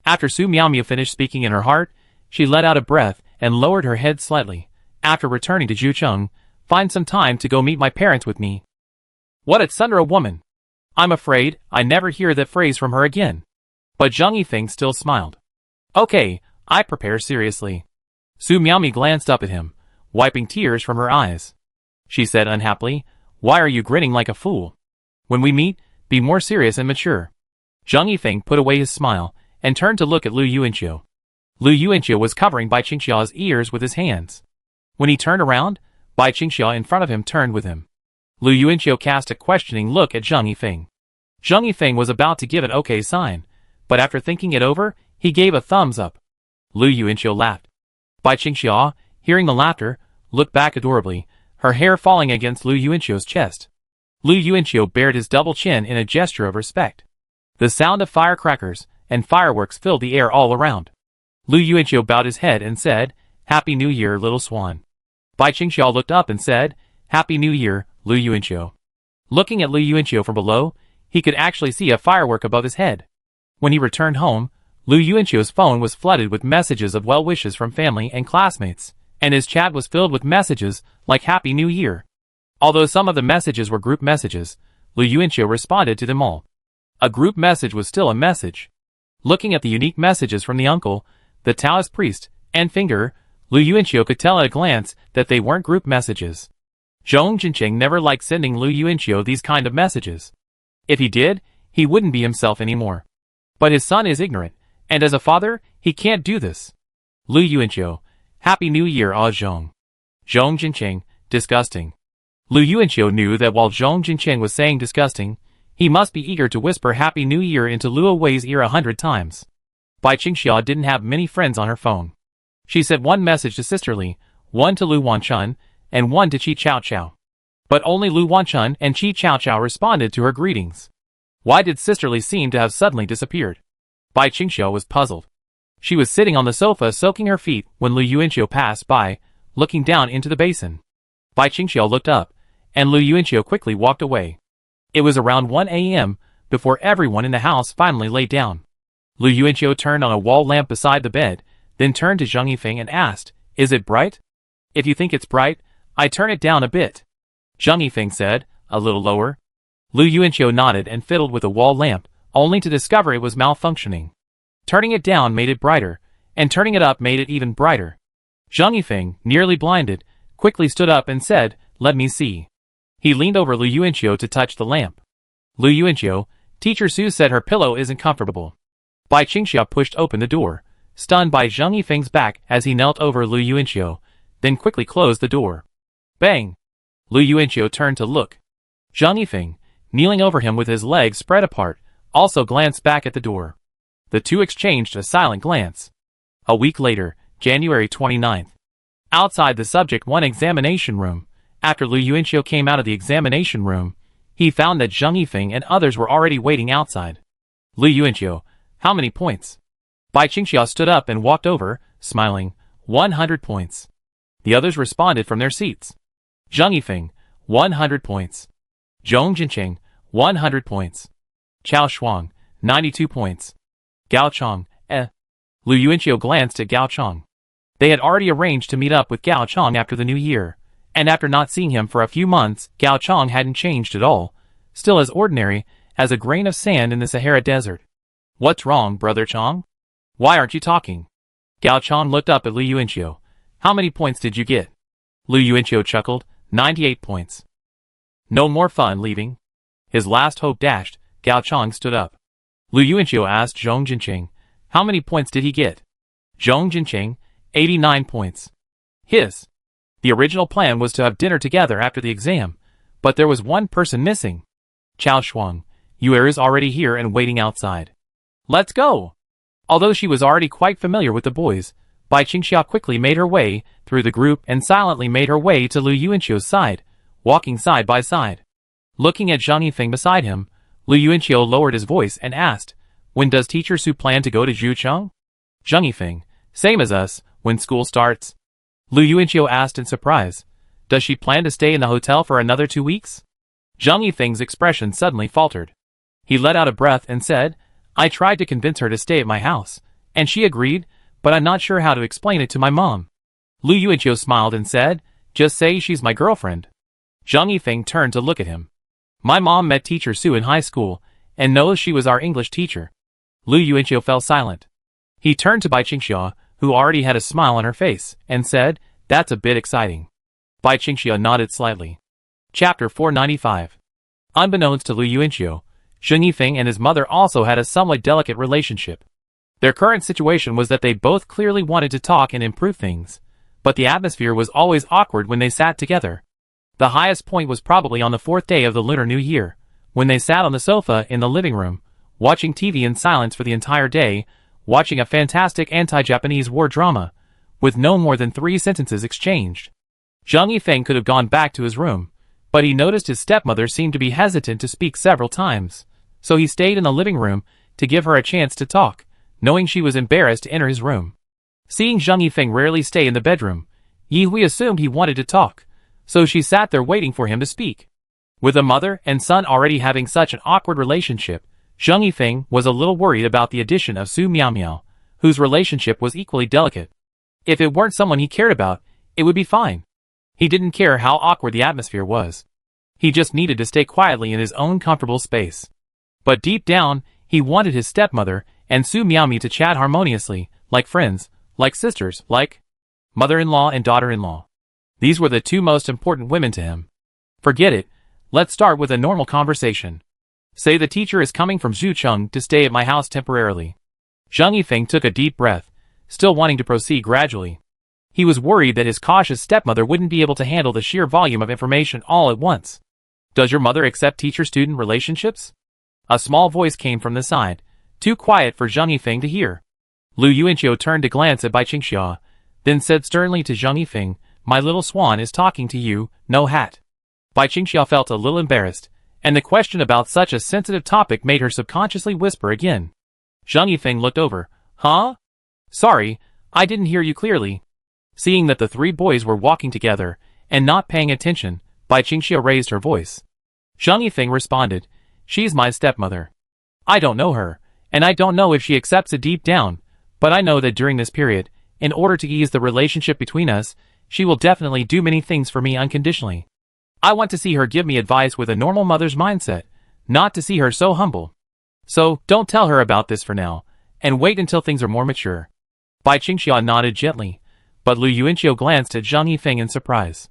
After Su Miaomiu finished speaking in her heart, she let out a breath and lowered her head slightly. After returning to Zhucheng, "Find some time to go meet my parents with me." What a tsundere woman! I'm afraid I never hear that phrase from her again. But Zheng Yifeng still smiled. "Okay, I prepare seriously." Su Miaomiu glanced up at him, wiping tears from her eyes. She said unhappily, "Why are you grinning like a fool? When we meet, be more serious and mature." Zheng Yifeng put away his smile and turned to look at Lu Yuanqiu. Lu Yuanqiu was covering Bai Qingxiao's ears with his hands. When he turned around, Bai Qingxiao in front of him turned with him. Lu Yuanqiu cast a questioning look at Zheng Yifeng. Zheng Yifeng was about to give an okay sign, but after thinking it over, he gave a thumbs up. Lu Yuanqiu laughed. Bai Qingxiao, hearing the laughter, looked back adorably, her hair falling against Lu Yuanqiu's chest. Lu Yuanqiu bared his double chin in a gesture of respect. The sound of firecrackers and fireworks filled the air all around. Lu Yuanqiu bowed his head and said, "Happy New Year, little swan." Bai Qingxiao looked up and said, "Happy New Year, Lu Yuanqiu." Looking at Lu Yuanqiu from below, he could actually see a firework above his head. When he returned home, Lu Yuanqiu's phone was flooded with messages of well wishes from family and classmates, and his chat was filled with messages like Happy New Year. Although some of the messages were group messages, Lu Yuanqiu responded to them all. A group message was still a message. Looking at the unique messages from the uncle, the Taoist priest, and finger, Lu Yuanqiu could tell at a glance that they weren't group messages. Zhong Jinqing never liked sending Lu Yuanqiu these kind of messages. If he did, he wouldn't be himself anymore. But his son is ignorant, and as a father, he can't do this. Lu Yuanqiu, Happy New Year, Zhong. Zhong Jinqing, disgusting. Lu Yuanqiu knew that while Zhong Jinqing was saying disgusting, he must be eager to whisper Happy New Year into Luo Wei's ear 100 times. Bai Qingxia didn't have many friends on her phone. She sent one message to Sisterly, one to Lu Wanchun, and one to Qi Chao Chao. But only Lu Wanchun and Qi Chao Chao responded to her greetings. Why did Sisterly seem to have suddenly disappeared? Bai Qingxia was puzzled. She was sitting on the sofa soaking her feet when Lu Yuanqiu passed by, looking down into the basin. Bai Qingxia looked up, and Lu Yuanqiu quickly walked away. It was around 1 a.m. before everyone in the house finally lay down. Lu Yuanqiu turned on a wall lamp beside the bed, then turned to Zhang Yifeng and asked, "Is it bright? If you think it's bright, I turn it down a bit." Zhang Yifeng said, "A little lower." Lu Yuanqiu nodded and fiddled with the wall lamp, only to discover it was malfunctioning. Turning it down made it brighter, and turning it up made it even brighter. Zhang Yifeng, nearly blinded, quickly stood up and said, "Let me see." He leaned over Lu Yuanqiu to touch the lamp. "Lu Yuanqiu, Teacher Su said her pillow isn't comfortable." Bai Qingxia pushed open the door, stunned by Zhang Yifeng's back as he knelt over Lu Yuanqiu, then quickly closed the door. Bang! Lu Yuanqiu turned to look. Zhang Yifeng, kneeling over him with his legs spread apart, also glanced back at the door. The two exchanged a silent glance. A week later, January 29th. Outside the Subject 1 examination room, after Lu Yuanqiu came out of the examination room, he found that Zhang Yifeng and others were already waiting outside. "Lu Yuanqiu, how many points?" Bai Qingxia stood up and walked over, smiling, 100 points. The others responded from their seats. Zhang Yifeng, 100 points. Zhong Jinqing, 100 points. Chao Shuang, 92 points. Gao Chong, Lu Yuanqiu glanced at Gao Chong. They had already arranged to meet up with Gao Chong after the new year, and after not seeing him for a few months, Gao Chong hadn't changed at all, still as ordinary as a grain of sand in the Sahara Desert. "What's wrong, Brother Chong? Why aren't you talking?" Gao Chong looked up at Lu Yuanqiu. "How many points did you get?" Lu Yuanqiu chuckled, 98 points. "No more fun leaving?" His last hope dashed, Gao Chong stood up. Lu Yuanqiu asked Zhong Jinqing, "How many points did he get?" Zhong Jinqing, 89 points. The original plan was to have dinner together after the exam, but there was one person missing. Chao Shuang, Yuer is already here and waiting outside. "Let's go!" Although she was already quite familiar with the boys, Bai Qingxia quickly made her way through the group and silently made her way to Lu Yuanqiu's side, walking side by side. Looking at Zhang Yifeng beside him, Lu Yuanqiu lowered his voice and asked, "When does Teacher Su plan to go to Zhucheng?" Zhang Yifeng, "Same as us, when school starts." Lu Yuanqiu asked in surprise, "Does she plan to stay in the hotel for another 2 weeks?" Zhang Yifeng's expression suddenly faltered. He let out a breath and said, "I tried to convince her to stay at my house, and she agreed, but I'm not sure how to explain it to my mom." Lu Yuanqiu smiled and said, "Just say she's my girlfriend." Zhang Yifeng turned to look at him. "My mom met Teacher Su in high school, and knows she was our English teacher." Lu Yuanqiu fell silent. He turned to Bai Qingxia, who already had a smile on her face, and said, "That's a bit exciting." Bai Qingxia nodded slightly. Chapter 495. Unbeknownst to Lu Yuanqiu, Zhang Yifeng and his mother also had a somewhat delicate relationship. Their current situation was that they both clearly wanted to talk and improve things, but the atmosphere was always awkward when they sat together. The highest point was probably on the 4th day of the Lunar New Year, when they sat on the sofa in the living room, watching TV in silence for the entire day, watching a fantastic anti-Japanese war drama, with no more than 3 sentences exchanged. Zhang Yifeng could have gone back to his room, but he noticed his stepmother seemed to be hesitant to speak several times, so he stayed in the living room to give her a chance to talk, knowing she was embarrassed to enter his room. Seeing Zhang Yifeng rarely stay in the bedroom, Yi Hui assumed he wanted to talk, so she sat there waiting for him to speak. With a mother and son already having such an awkward relationship, Zhang Yifeng was a little worried about the addition of Su Miaomiao, whose relationship was equally delicate. If it weren't someone he cared about, it would be fine. He didn't care how awkward the atmosphere was. He just needed to stay quietly in his own comfortable space. But deep down, he wanted his stepmother and Su Miaomi to chat harmoniously, like friends, like sisters, like mother-in-law and daughter-in-law. These were the 2 most important women to him. Forget it. Let's start with a normal conversation. Say the teacher is coming from Zhucheng to stay at my house temporarily. Zhang Yifeng took a deep breath, still wanting to proceed gradually. He was worried that his cautious stepmother wouldn't be able to handle the sheer volume of information all at once. Does your mother accept teacher-student relationships? A small voice came from the side, too quiet for Zhang Yifeng to hear. Lu Yuanqiu turned to glance at Bai Qingxia, then said sternly to Zhang Yifeng, "My little swan is talking to you, no hat." Bai Qingxia felt a little embarrassed, and the question about such a sensitive topic made her subconsciously whisper again. Zhang Yifeng looked over. "Huh? Sorry, I didn't hear you clearly." Seeing that the three boys were walking together, and not paying attention, Bai Qingxia raised her voice. Zhang Yifeng responded, "She's my stepmother. I don't know her, and I don't know if she accepts it deep down, but I know that during this period, in order to ease the relationship between us, she will definitely do many things for me unconditionally. I want to see her give me advice with a normal mother's mindset, not to see her so humble. So, don't tell her about this for now, and wait until things are more mature." Bai Qingxia nodded gently, but Lu Yuanqiu glanced at Zhang Yifeng in surprise.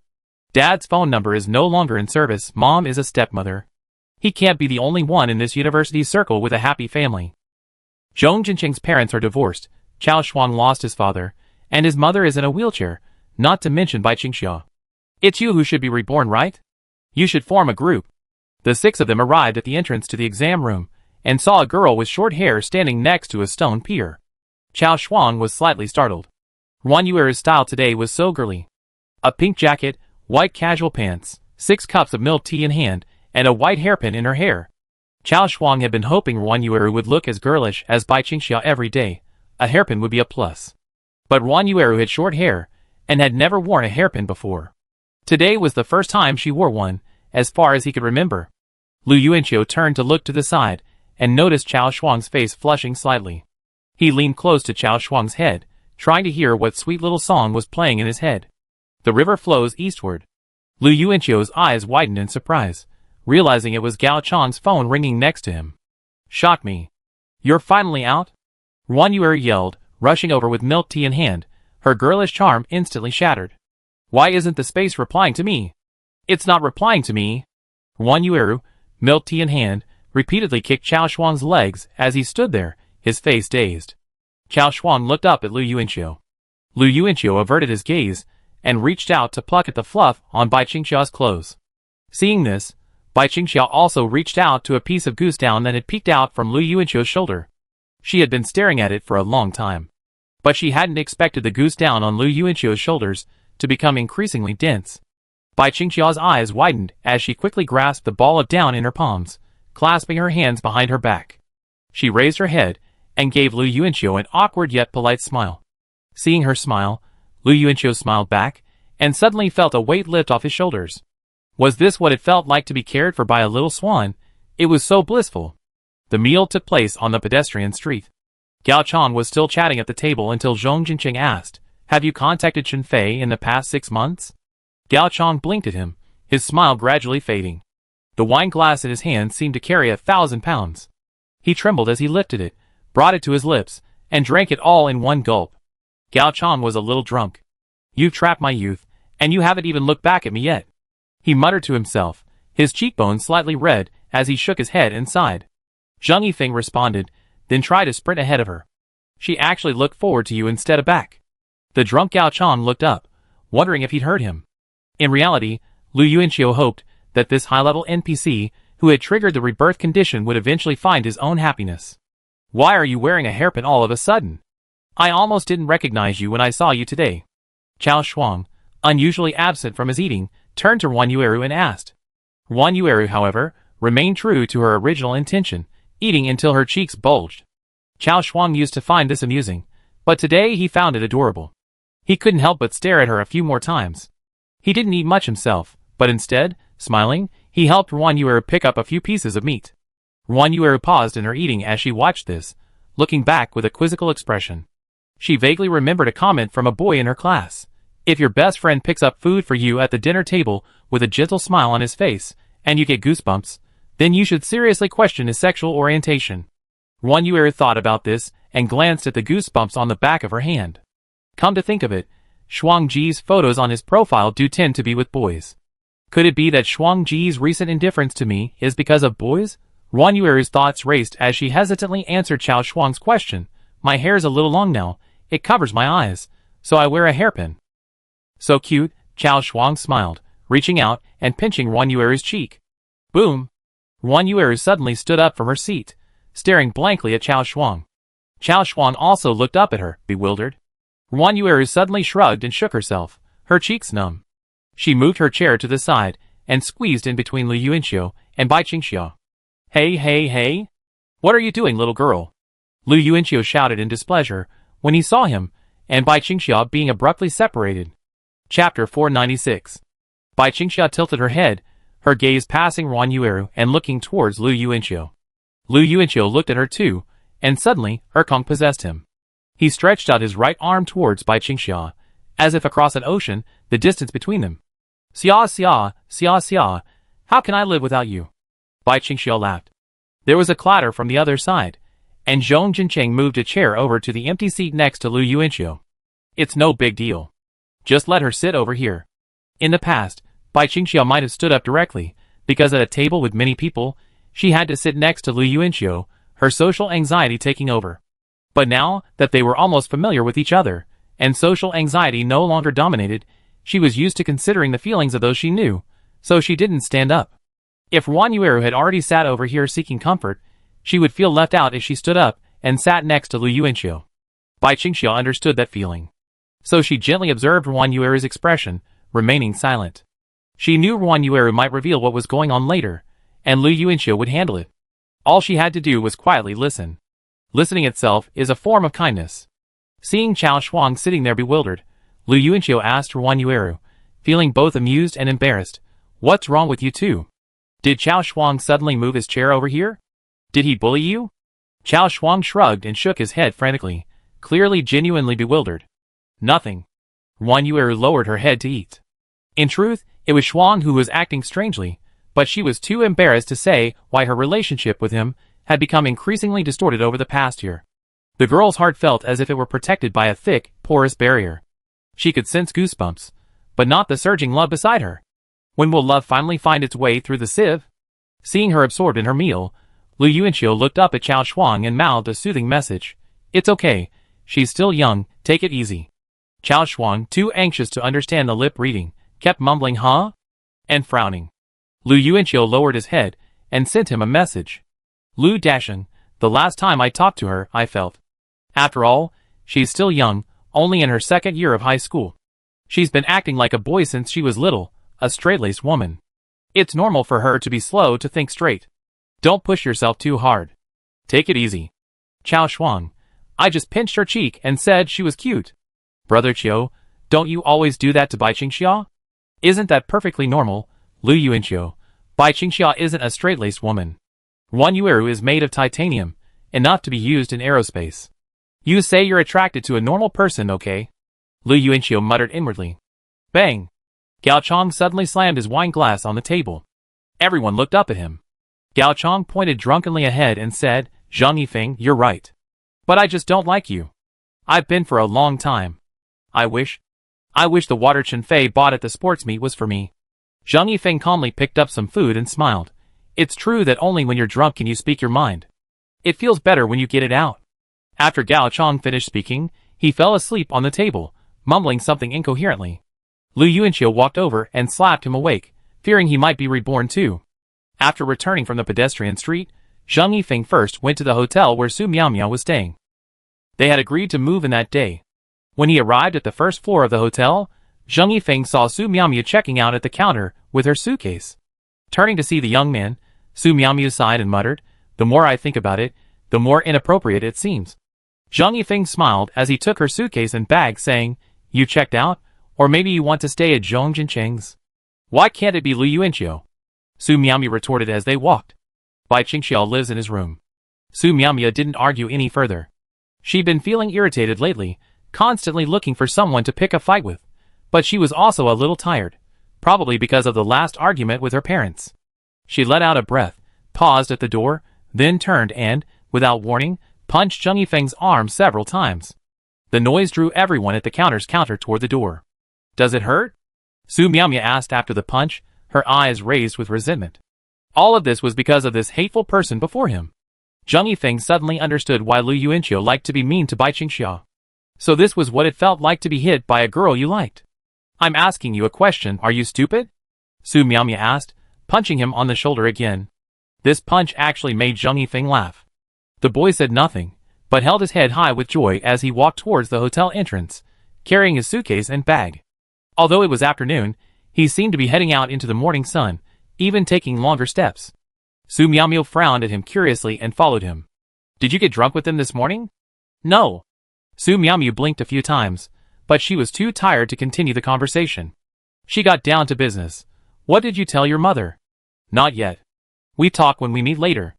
"Dad's phone number is no longer in service. Mom is a stepmother. He can't be the only one in this university circle with a happy family. Zhong Jinqing's parents are divorced, Chao Shuang lost his father, and his mother is in a wheelchair, not to mention Bai Qingxia. It's you who should be reborn, right? You should form a group." The six of them arrived at the entrance to the exam room, and saw a girl with short hair standing next to a stone pier. Chao Shuang was slightly startled. Wan Yuer's style today was so girly. A pink jacket, white casual pants, 6 cups of milk tea in hand, and a white hairpin in her hair. Chao Shuang had been hoping Wan Yuer would look as girlish as Bai Qingxia every day. A hairpin would be a plus. But Wan Yuer had short hair, and had never worn a hairpin before. Today was the first time she wore one, as far as he could remember. Lu Yuanqiu turned to look to the side, and noticed Chao Shuang's face flushing slightly. He leaned close to Chao Shuang's head, trying to hear what sweet little song was playing in his head. The river flows eastward. Lu Yuanqiu's eyes widened in surprise, realizing it was Gao Chang's phone ringing next to him. "Shock me. You're finally out?" Wan Yuer yelled, rushing over with milk tea in hand, her girlish charm instantly shattered. "Why isn't the space replying to me? It's not replying to me." Wan Yuer, milk tea in hand, repeatedly kicked Chao Shuang's legs as he stood there, his face dazed. Chao Shuang looked up at Lu Yuanqiu. Lu Yuanqiu averted his gaze, and reached out to pluck at the fluff on Bai Qingxia's clothes. Seeing this, Bai Qingxia also reached out to a piece of goose down that had peeked out from Lu Yuanqiu's shoulder. She had been staring at it for a long time. But she hadn't expected the goose down on Lu Yuanqiu's shoulders to become increasingly dense. Bai Qingxia's eyes widened as she quickly grasped the ball of down in her palms, clasping her hands behind her back. She raised her head, and gave Lu Yuanqiu an awkward yet polite smile. Seeing her smile, Lu Yuanqiu smiled back, and suddenly felt a weight lift off his shoulders. Was this what it felt like to be cared for by a little swan? It was so blissful. The meal took place on the pedestrian street. Gao Chang was still chatting at the table until Zhong Jinqing asked, "Have you contacted Chen Fei in the past 6 months?" Gao Chang blinked at him, his smile gradually fading. The wine glass in his hand seemed to carry 1,000 pounds. He trembled as he lifted it, brought it to his lips, and drank it all in one gulp. Gao Chang was a little drunk. "You've trapped my youth, and you haven't even looked back at me yet," he muttered to himself, his cheekbones slightly red as he shook his head and sighed. Zhang Yifeng responded, then tried to sprint ahead of her. "She actually looked forward to you instead of back." The drunk Gao Chang looked up, wondering if he'd heard him. In reality, Lu Yuanqiu hoped that this high-level NPC who had triggered the rebirth condition would eventually find his own happiness. "Why are you wearing a hairpin all of a sudden? I almost didn't recognize you when I saw you today." Chao Shuang, unusually absent from his eating, turned to Wan Yueru and asked. Wan Yueru, however, remained true to her original intention, eating until her cheeks bulged. Chao Shuang used to find this amusing, but today he found it adorable. He couldn't help but stare at her a few more times. He didn't eat much himself, but instead, smiling, he helped Wan Yueru pick up a few pieces of meat. Wan Yueru paused in her eating as she watched this, looking back with a quizzical expression. She vaguely remembered a comment from a boy in her class. If your best friend picks up food for you at the dinner table with a gentle smile on his face, and you get goosebumps, then you should seriously question his sexual orientation. Wan Yueru thought about this and glanced at the goosebumps on the back of her hand. Come to think of it, Shuang Ji's photos on his profile do tend to be with boys. Could it be that Shuang Ji's recent indifference to me is because of boys? Ruan Yueru's thoughts raced as she hesitantly answered Chao Shuang's question. My hair's a little long now, it covers my eyes, so I wear a hairpin. So cute, Chao Shuang smiled, reaching out and pinching Ruan Yueru's cheek. Boom! Ruan Yueru suddenly stood up from her seat, staring blankly at Chao Shuang. Chao Shuang also looked up at her, bewildered. Ruan Yueru suddenly shrugged and shook herself, her cheeks numb. She moved her chair to the side and squeezed in between Lu Yuanxiu and Bai Qingxia. Hey! What are you doing, little girl? Lu Yuanxiu shouted in displeasure when he saw him and Bai Qingxia being abruptly separated. Chapter 496. Bai Qingxia tilted her head, her gaze passing Ruan Yueru and looking towards Lu Yuanxiu. Lu Yuanxiu looked at her too, and suddenly, Erkong possessed him. He stretched out his right arm towards Bai Qingxia, as if across an ocean, the distance between them. Xia, how can I live without you? Bai Qingxia laughed. There was a clatter from the other side, and Zhong Jincheng moved a chair over to the empty seat next to Lu Yuanxiu. It's no big deal. Just let her sit over here. In the past, Bai Qingxia might have stood up directly, because at a table with many people, she had to sit next to Lu Yuanxiu, her social anxiety taking over. But now that they were almost familiar with each other, and social anxiety no longer dominated, she was used to considering the feelings of those she knew, so she didn't stand up. If Ruan Yueru had already sat over here seeking comfort, she would feel left out if she stood up and sat next to Lu Yuanxiu. Bai Qingxia understood that feeling. So she gently observed Ruan Yueru's expression, remaining silent. She knew Ruan Yueru might reveal what was going on later, and Lu Yuanxiu would handle it. All she had to do was quietly listen. Listening itself is a form of kindness. Seeing Chao Shuang sitting there bewildered, Lu Yuanxiu asked Ruan Yueru, feeling both amused and embarrassed, "What's wrong with you two? Did Chao Shuang suddenly move his chair over here? Did he bully you?" Chao Shuang shrugged and shook his head frantically, clearly genuinely bewildered. Nothing. Ruan Yueru lowered her head to eat. In truth, it was Shuang who was acting strangely, but she was too embarrassed to say why her relationship with him had become increasingly distorted over the past year. The girl's heart felt as if it were protected by a thick, porous barrier. She could sense goosebumps, but not the surging love beside her. When will love finally find its way through the sieve? Seeing her absorbed in her meal, Lu Yuanxiu looked up at Chao Shuang and mouthed a soothing message. It's okay, she's still young, take it easy. Chao Shuang, too anxious to understand the lip reading, kept mumbling huh? And frowning. Lu Yuanxiu lowered his head and sent him a message. Lu Dasheng, the last time I talked to her, I felt. After all, she's still young, only in her second year of high school. She's been acting like a boy since she was little, a straight-laced woman. It's normal for her to be slow to think straight. Don't push yourself too hard. Take it easy. Chao Shuang, I just pinched her cheek and said she was cute. Brother Chiu, don't you always do that to Bai Qingxia? Isn't that perfectly normal, Lu Yuanxiu? Bai Qingxia isn't a straight-laced woman. Ruan Yueru is made of titanium, enough to be used in aerospace. You say you're attracted to a normal person, okay? Lu Yuanxiu muttered inwardly. Bang! Gao Chong suddenly slammed his wine glass on the table. Everyone looked up at him. Gao Chong pointed drunkenly ahead and said, Zhang Yifeng, you're right. But I just don't like you. I've been for a long time. I wish the water Chen Fei bought at the sports meet was for me. Zhang Yifeng calmly picked up some food and smiled. It's true that only when you're drunk can you speak your mind. It feels better when you get it out. After Gao Chong finished speaking, he fell asleep on the table, mumbling something incoherently. Lu Yuanxiu walked over and slapped him awake, fearing he might be reborn too. After returning from the pedestrian street, Zhang Yifeng first went to the hotel where Su Miaomiao was staying. They had agreed to move in that day. When he arrived at the first floor of the hotel, Zhang Yifeng saw Su Miaomiao checking out at the counter with her suitcase. Turning to see the young man, Su Miaomiao sighed and muttered, the more I think about it, the more inappropriate it seems. Zhang Yifeng smiled as he took her suitcase and bag, saying, You checked out? Or maybe you want to stay at Zhong Jincheng's? Why can't it be Lu Yuanxiu? Su Miaomiao retorted as they walked. Bai Qingxia lives in his room. Su Miaomiao didn't argue any further. She'd been feeling irritated lately, constantly looking for someone to pick a fight with. But she was also a little tired, probably because of the last argument with her parents. She let out a breath, paused at the door, then turned and, without warning, punched Zhang Yifeng's arm several times. The noise drew everyone at the counter toward the door. Does it hurt? Su Miaomiao asked after the punch, her eyes raised with resentment. All of this was because of this hateful person before him. Zheng Yifeng suddenly understood why Lu Yuanqiu liked to be mean to Bai Qingxia. So this was what it felt like to be hit by a girl you liked. I'm asking you a question, are you stupid? Su Miaomia asked, punching him on the shoulder again. This punch actually made Zheng Yifeng laugh. The boy said nothing, but held his head high with joy as he walked towards the hotel entrance, carrying his suitcase and bag. Although it was afternoon, he seemed to be heading out into the morning sun, even taking longer steps. Su Miaomia frowned at him curiously and followed him. Did you get drunk with them this morning? No. Su Miaomia blinked a few times, but she was too tired to continue the conversation. She got down to business. What did you tell your mother? Not yet. We talk when we meet later.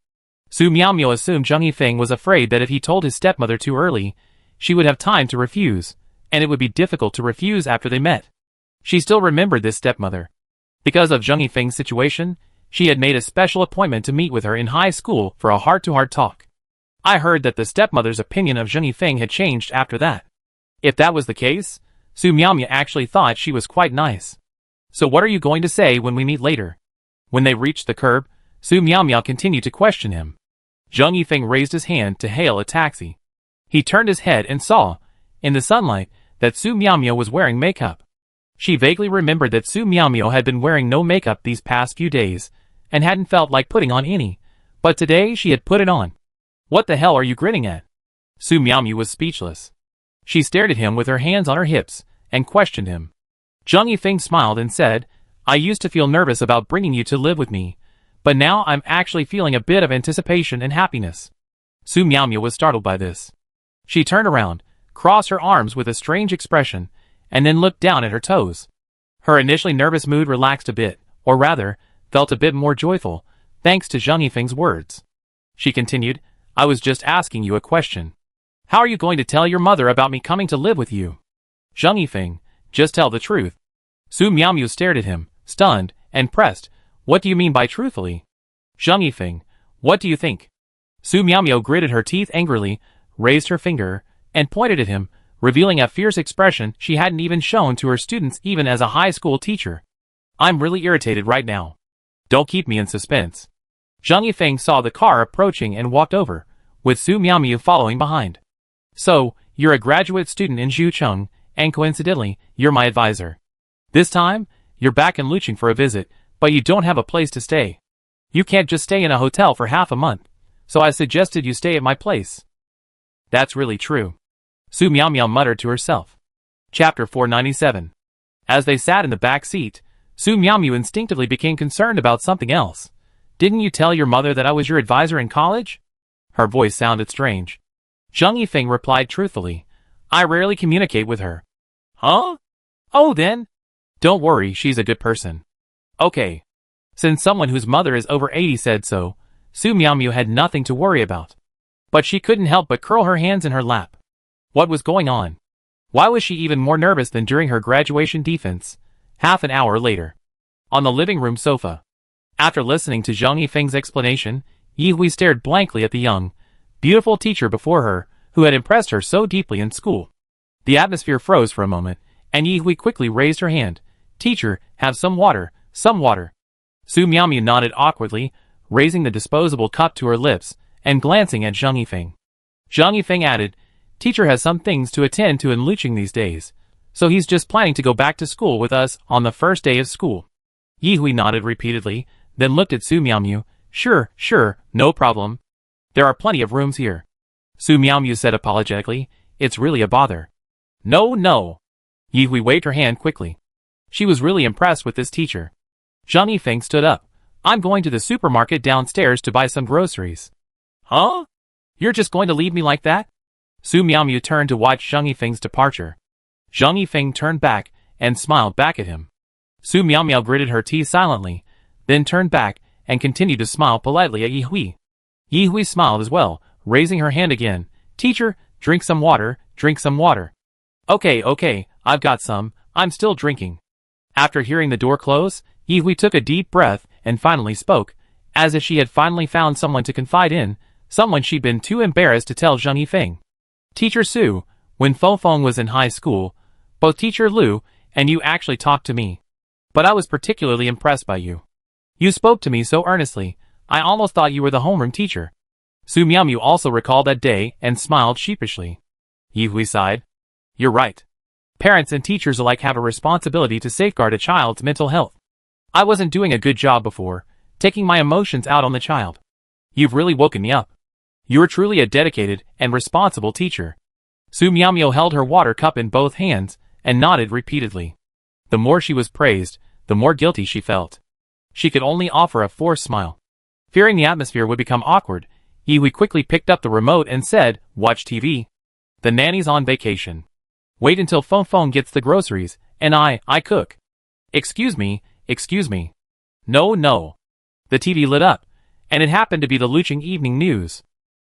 Su Miaomia assumed Zheng Yifeng was afraid that if he told his stepmother too early, she would have time to refuse, and it would be difficult to refuse after they met. She still remembered this stepmother. Because of Zheng Yifeng's situation, she had made a special appointment to meet with her in high school for a heart-to-heart talk. I heard that the stepmother's opinion of Zheng Yifeng had changed after that. If that was the case, Su Miaomia actually thought she was quite nice. So what are you going to say when we meet later? When they reached the curb, Su Miaomia continued to question him. Zheng Yifeng raised his hand to hail a taxi. He turned his head and saw, in the sunlight, that Su Miaomia was wearing makeup. She vaguely remembered that Su Miaomia had been wearing no makeup these past few days, and hadn't felt like putting on any, but today she had put it on. What the hell are you grinning at? Su Miaomia was speechless. She stared at him with her hands on her hips, and questioned him. Zheng Yifeng smiled and said, I used to feel nervous about bringing you to live with me, but now I'm actually feeling a bit of anticipation and happiness. Su Miaomia was startled by this. She turned around, crossed her arms with a strange expression, and then looked down at her toes. Her initially nervous mood relaxed a bit, or rather, felt a bit more joyful, thanks to Zheng Yifeng's words. She continued, I was just asking you a question. How are you going to tell your mother about me coming to live with you? Zheng Yifeng, just tell the truth. Su Miaomia stared at him, stunned, and pressed, What do you mean by truthfully? Zheng Yifeng, what do you think? Su Miaomia gritted her teeth angrily, raised her finger, and pointed at him, revealing a fierce expression she hadn't even shown to her students even as a high school teacher. I'm really irritated right now. Don't keep me in suspense. Zheng Yifeng saw the car approaching and walked over, with Su Miaomia following behind. So, you're a graduate student in Zhucheng, and coincidentally, you're my advisor. This time, you're back in Lucheng for a visit, but you don't have a place to stay. You can't just stay in a hotel for half a month, so I suggested you stay at my place. That's really true. Su Miaomia muttered to herself. Chapter 497. As they sat in the back seat, Su Miaomia instinctively became concerned about something else. Didn't you tell your mother that I was your advisor in college? Her voice sounded strange. Zheng Yifeng replied truthfully, I rarely communicate with her. Huh? Oh then. Don't worry, she's a good person. Okay. Since someone whose mother is over 80 said so, Su Miaomia had nothing to worry about. But she couldn't help but curl her hands in her lap. What was going on? Why was she even more nervous than during her graduation defense, half an hour later? On the living room sofa. After listening to Zheng Yifeng's explanation, Yi Hui stared blankly at the young, beautiful teacher before her, who had impressed her so deeply in school. The atmosphere froze for a moment, and Yi Hui quickly raised her hand. Teacher, have some water, some water. Su Miaomia nodded awkwardly, raising the disposable cup to her lips, and glancing at Zheng Yifeng. Zheng Yifeng added, Teacher has some things to attend to in Lucheng these days, so he's just planning to go back to school with us on the first day of school. Yi Hui nodded repeatedly, then looked at Su Miaomia. Sure, no problem. There are plenty of rooms here. Su Miaomia said apologetically, it's really a bother. No. Yi Hui waved her hand quickly. She was really impressed with this teacher. Zheng Yifeng stood up. I'm going to the supermarket downstairs to buy some groceries. Huh? You're just going to leave me like that? Su Miaomia turned to watch Zheng Yifeng's departure. Zheng Yifeng turned back and smiled back at him. Su Miaomia gritted her teeth silently, then turned back and continued to smile politely at Yi Hui. Yi Hui smiled as well, raising her hand again. Teacher, drink some water, drink some water. Okay, I've got some, I'm still drinking. After hearing the door close, Yi Hui took a deep breath and finally spoke, as if she had finally found someone to confide in, someone she'd been too embarrassed to tell Zheng Yifeng. Teacher Su, when Fofeng was in high school, both Teacher Lu and you actually talked to me. but I was particularly impressed by you. You spoke to me so earnestly, I almost thought you were the homeroom teacher. Su Miaomiu also recalled that day and smiled sheepishly. Yi Hui sighed. You're right. Parents and teachers alike have a responsibility to safeguard a child's mental health. I wasn't doing a good job before, taking my emotions out on the child. You've really woken me up. You're truly a dedicated and responsible teacher. Su Miaomiu held her water cup in both hands and nodded repeatedly. The more she was praised, the more guilty she felt. She could only offer a forced smile. Fearing the atmosphere would become awkward, Yi Hui quickly picked up the remote and said, Watch TV. The nanny's on vacation. Wait until Feng gets the groceries, and I cook. Excuse me. No. The TV lit up, and it happened to be the Luching Evening News.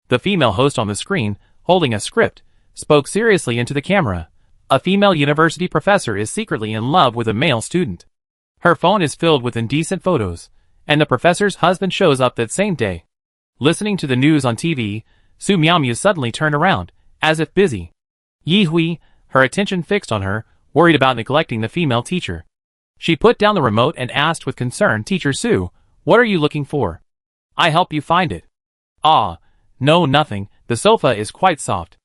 The female host on the screen, holding a script, spoke seriously into the camera. A female university professor is secretly in love with a male student. Her phone is filled with indecent photos, and the professor's husband shows up that same day. Listening to the news on TV, Su Miaomiu suddenly turned around, as if busy. Yi Hui, her attention fixed on her, worried about neglecting the female teacher. She put down the remote and asked with concern, Teacher Su, what are you looking for? I help you find it. Ah, no, nothing, the sofa is quite soft.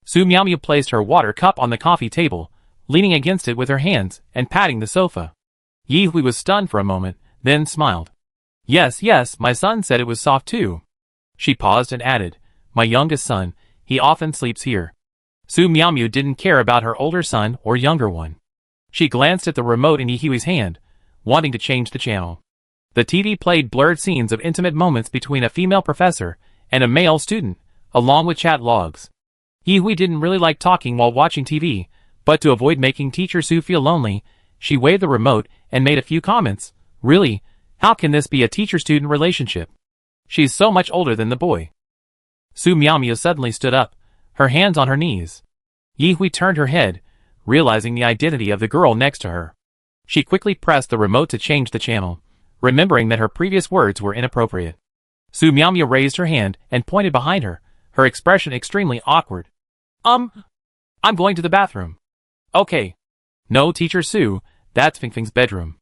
Su Miaomiu placed her water cup on the coffee table, leaning against it with her hands and patting the sofa. Yi Hui was stunned for a moment, then smiled. Yes, my son said it was soft too. She paused and added, my youngest son, he often sleeps here. Su Miaomiu didn't care about her older son or younger one. She glanced at the remote in Yi Hui's hand, wanting to change the channel. The TV played blurred scenes of intimate moments between a female professor and a male student, along with chat logs. Yi Hui didn't really like talking while watching TV, but to avoid making Teacher Su feel lonely, she waved the remote and made a few comments. Really, how can this be a teacher-student relationship? She's so much older than the boy. Su Miaomiu suddenly stood up, her hands on her knees. Yi Hui turned her head, realizing the identity of the girl next to her. She quickly pressed the remote to change the channel, remembering that her previous words were inappropriate. Su Miaomiu raised her hand and pointed behind her, her expression extremely awkward. I'm going to the bathroom. Okay. No, Teacher Su, that's Fing's bedroom.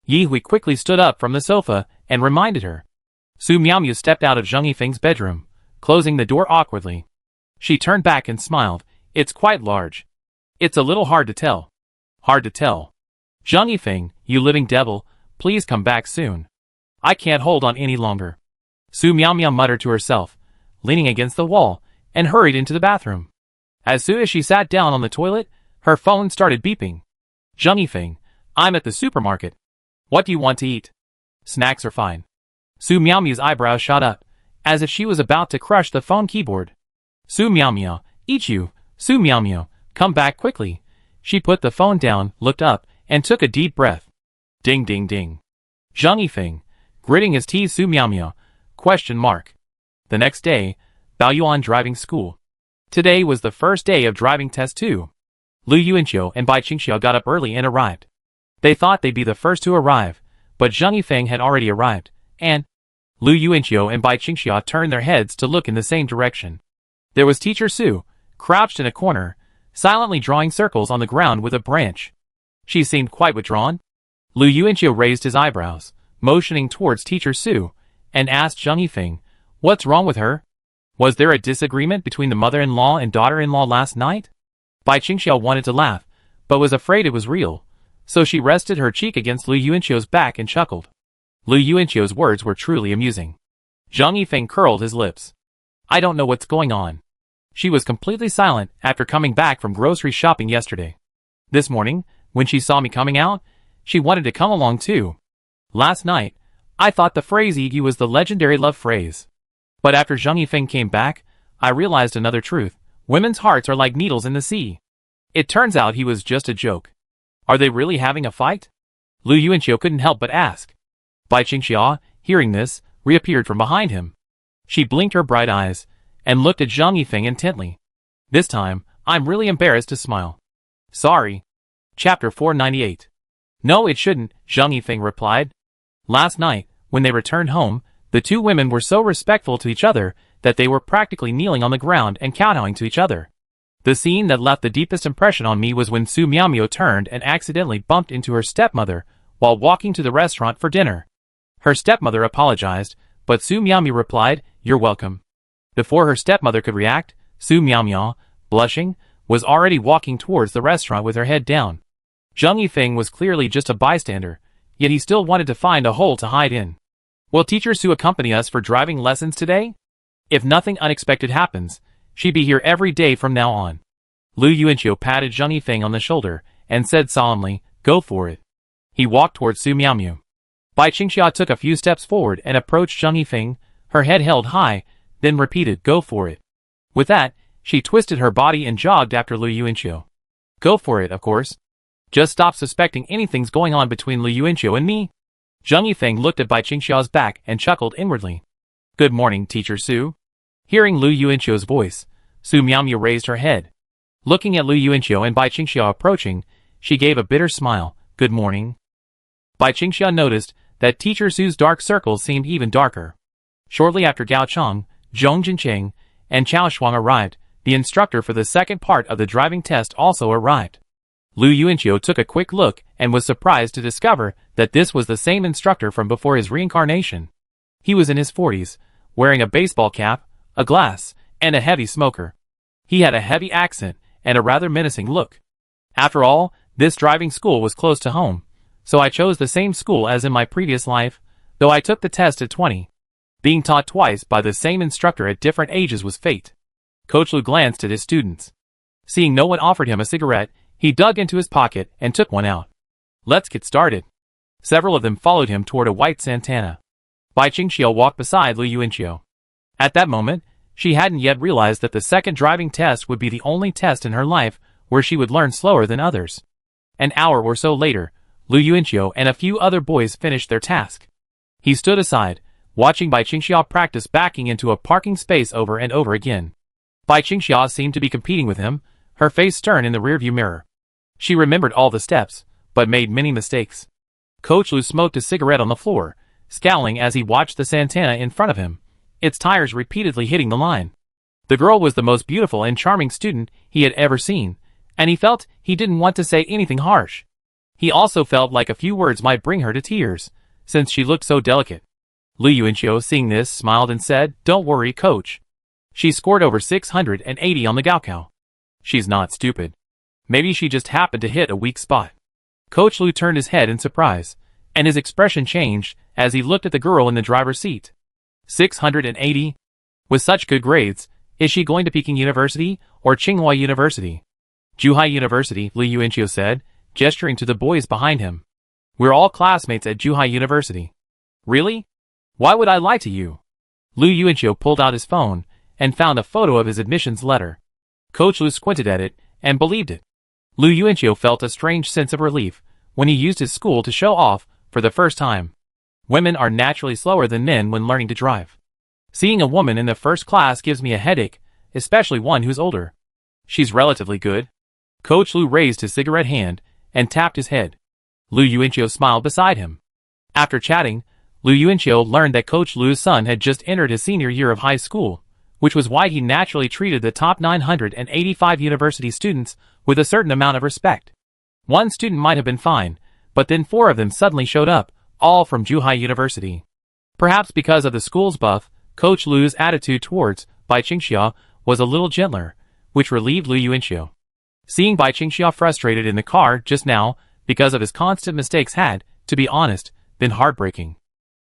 Yi Hui quickly stood up from the sofa and reminded her. Su Miaomiu stepped out of Zheng Yifeng's bedroom, closing the door awkwardly. She turned back and smiled. It's quite large. It's a little hard to tell. Zheng Yifeng, you living devil, please come back soon. I can't hold on any longer. Su Miaomiu muttered to herself, leaning against the wall, and hurried into the bathroom. As soon as she sat down on the toilet, her phone started beeping. Zheng Yifeng, I'm at the supermarket. What do you want to eat? Snacks are fine. Su Miaomiu's eyebrows shot up, as if she was about to crush the phone keyboard. Su Miaomiu, eat you, Su Miaomiu, come back quickly. She put the phone down, looked up, and took a deep breath. Ding ding ding. Zheng Yifeng, gritting his teeth, Su Miaomiu, ? The next day, Baoyuan driving school. Today was the first day of driving test 2. Lu Yuanqiu and Bai Qingxiao got up early and arrived. They thought they'd be the first to arrive, but Zheng Yifeng had already arrived, and Lu Yuanqiu and Bai Qingxiao turned their heads to look in the same direction. There was Teacher Su, crouched in a corner, silently drawing circles on the ground with a branch. She seemed quite withdrawn. Lu Yuanqiu raised his eyebrows, motioning towards Teacher Su, and asked Zheng Yifeng, what's wrong with her? Was there a disagreement between the mother-in-law and daughter-in-law last night? Bai Qingxiao wanted to laugh, but was afraid it was real, so she rested her cheek against Lu Yuanqiu's back and chuckled. Lu Yuanqiu's words were truly amusing. Zheng Yifeng curled his lips. I don't know what's going on. She was completely silent after coming back from grocery shopping yesterday. This morning, when she saw me coming out, she wanted to come along too. Last night, I thought the phrase "Yi" was the legendary love phrase. But after Zheng Yifeng came back, I realized another truth. Women's hearts are like needles in the sea. It turns out he was just a joke. Are they really having a fight? Lu Yuanqiu couldn't help but ask. Bai Qingxiao, hearing this, reappeared from behind him. She blinked her bright eyes, and looked at Zheng Yifeng intently. This time, I'm really embarrassed to smile. Sorry. Chapter 498. No, it shouldn't, Zheng Yifeng replied. Last night, when they returned home, the two women were so respectful to each other that they were practically kneeling on the ground and kowtowing to each other. The scene that left the deepest impression on me was when Su Miaomiu turned and accidentally bumped into her stepmother while walking to the restaurant for dinner. Her stepmother apologized, but Su Miaomiao replied, "You're welcome." Before her stepmother could react, Su Miaomiao, blushing, was already walking towards the restaurant with her head down. Zheng Yifeng was clearly just a bystander, yet he still wanted to find a hole to hide in. "Will Teacher Su accompany us for driving lessons today? If nothing unexpected happens, she'd be here every day from now on." Lu Yuanqiu patted Zheng Yifeng on the shoulder and said solemnly, "Go for it." He walked towards Su Miaomiao. Bai Qingxia took a few steps forward and approached Zheng Yifeng, her head held high, then repeated, "Go for it." With that, she twisted her body and jogged after Lu Yuanqiu. "Go for it, of course. Just stop suspecting anything's going on between Lu Yuanqiu and me." Zheng Yifeng looked at Bai Qingxia's back and chuckled inwardly. "Good morning, Teacher Su." Hearing Lu Yuanqiu's voice, Su Miaomiao raised her head. Looking at Lu Yuanqiu and Bai Qingxia approaching, she gave a bitter smile. "Good morning." Bai Qingxia noticed that Teacher Su's dark circles seemed even darker. Shortly after Gao Cheng, Zhong Jincheng, and Chao Shuang arrived, the instructor for the second part of the driving test also arrived. Lu Yuanqiu took a quick look and was surprised to discover that this was the same instructor from before his reincarnation. He was in his 40s, wearing a baseball cap, a glass, and a heavy smoker. He had a heavy accent and a rather menacing look. After all, this driving school was close to home, so I chose the same school as in my previous life, though I took the test at 20. Being taught twice by the same instructor at different ages was fate. Coach Lu glanced at his students. Seeing no one offered him a cigarette, he dug into his pocket and took one out. "Let's get started." Several of them followed him toward a white Santana. Bai Qingxiu walked beside Lu Yuanqiu. At that moment, she hadn't yet realized that the second driving test would be the only test in her life where she would learn slower than others. An hour or so later, Lu Yuanqiu and a few other boys finished their task. He stood aside, watching Bai Qingxiu practice backing into a parking space over and over again. Bai Qingxiu seemed to be competing with him, her face stern in the rearview mirror. She remembered all the steps, but made many mistakes. Coach Lu smoked a cigarette on the floor, scowling as he watched the Santana in front of him, its tires repeatedly hitting the line. The girl was the most beautiful and charming student he had ever seen, and he felt he didn't want to say anything harsh. He also felt like a few words might bring her to tears, since she looked so delicate. Lu Yuanqiu, seeing this, smiled and said, "Don't worry, coach. She scored over 680 on the Gaokao. She's not stupid. Maybe she just happened to hit a weak spot." Coach Lu turned his head in surprise, and his expression changed as he looked at the girl in the driver's seat. 680? With such good grades, is she going to Peking University or Tsinghua University? "Zhuhai University," Lu Yuanqiu said, gesturing to the boys behind him. "We're all classmates at Zhuhai University." "Really? Why would I lie to you?" Lu Yuanqiu pulled out his phone and found a photo of his admissions letter. Coach Lu squinted at it and believed it. Lu Yuanqiu felt a strange sense of relief when he used his school to show off for the first time. Women are naturally slower than men when learning to drive. Seeing a woman in the first class gives me a headache, especially one who's older. She's relatively good. Coach Lu raised his cigarette hand and tapped his head. Lu Yuanqiu smiled beside him. After chatting, Lu Yuanqiu learned that Coach Lu's son had just entered his senior year of high school, which was why he naturally treated the top 985 university students with a certain amount of respect. One student might have been fine, but then 4 of them suddenly showed up, all from Zhuhai University. Perhaps because of the school's buff, Coach Lu's attitude towards Bai Qingxiu was a little gentler, which relieved Lu Yuanqiu. Seeing Bai Qingxiu frustrated in the car just now because of his constant mistakes had, to be honest, been heartbreaking.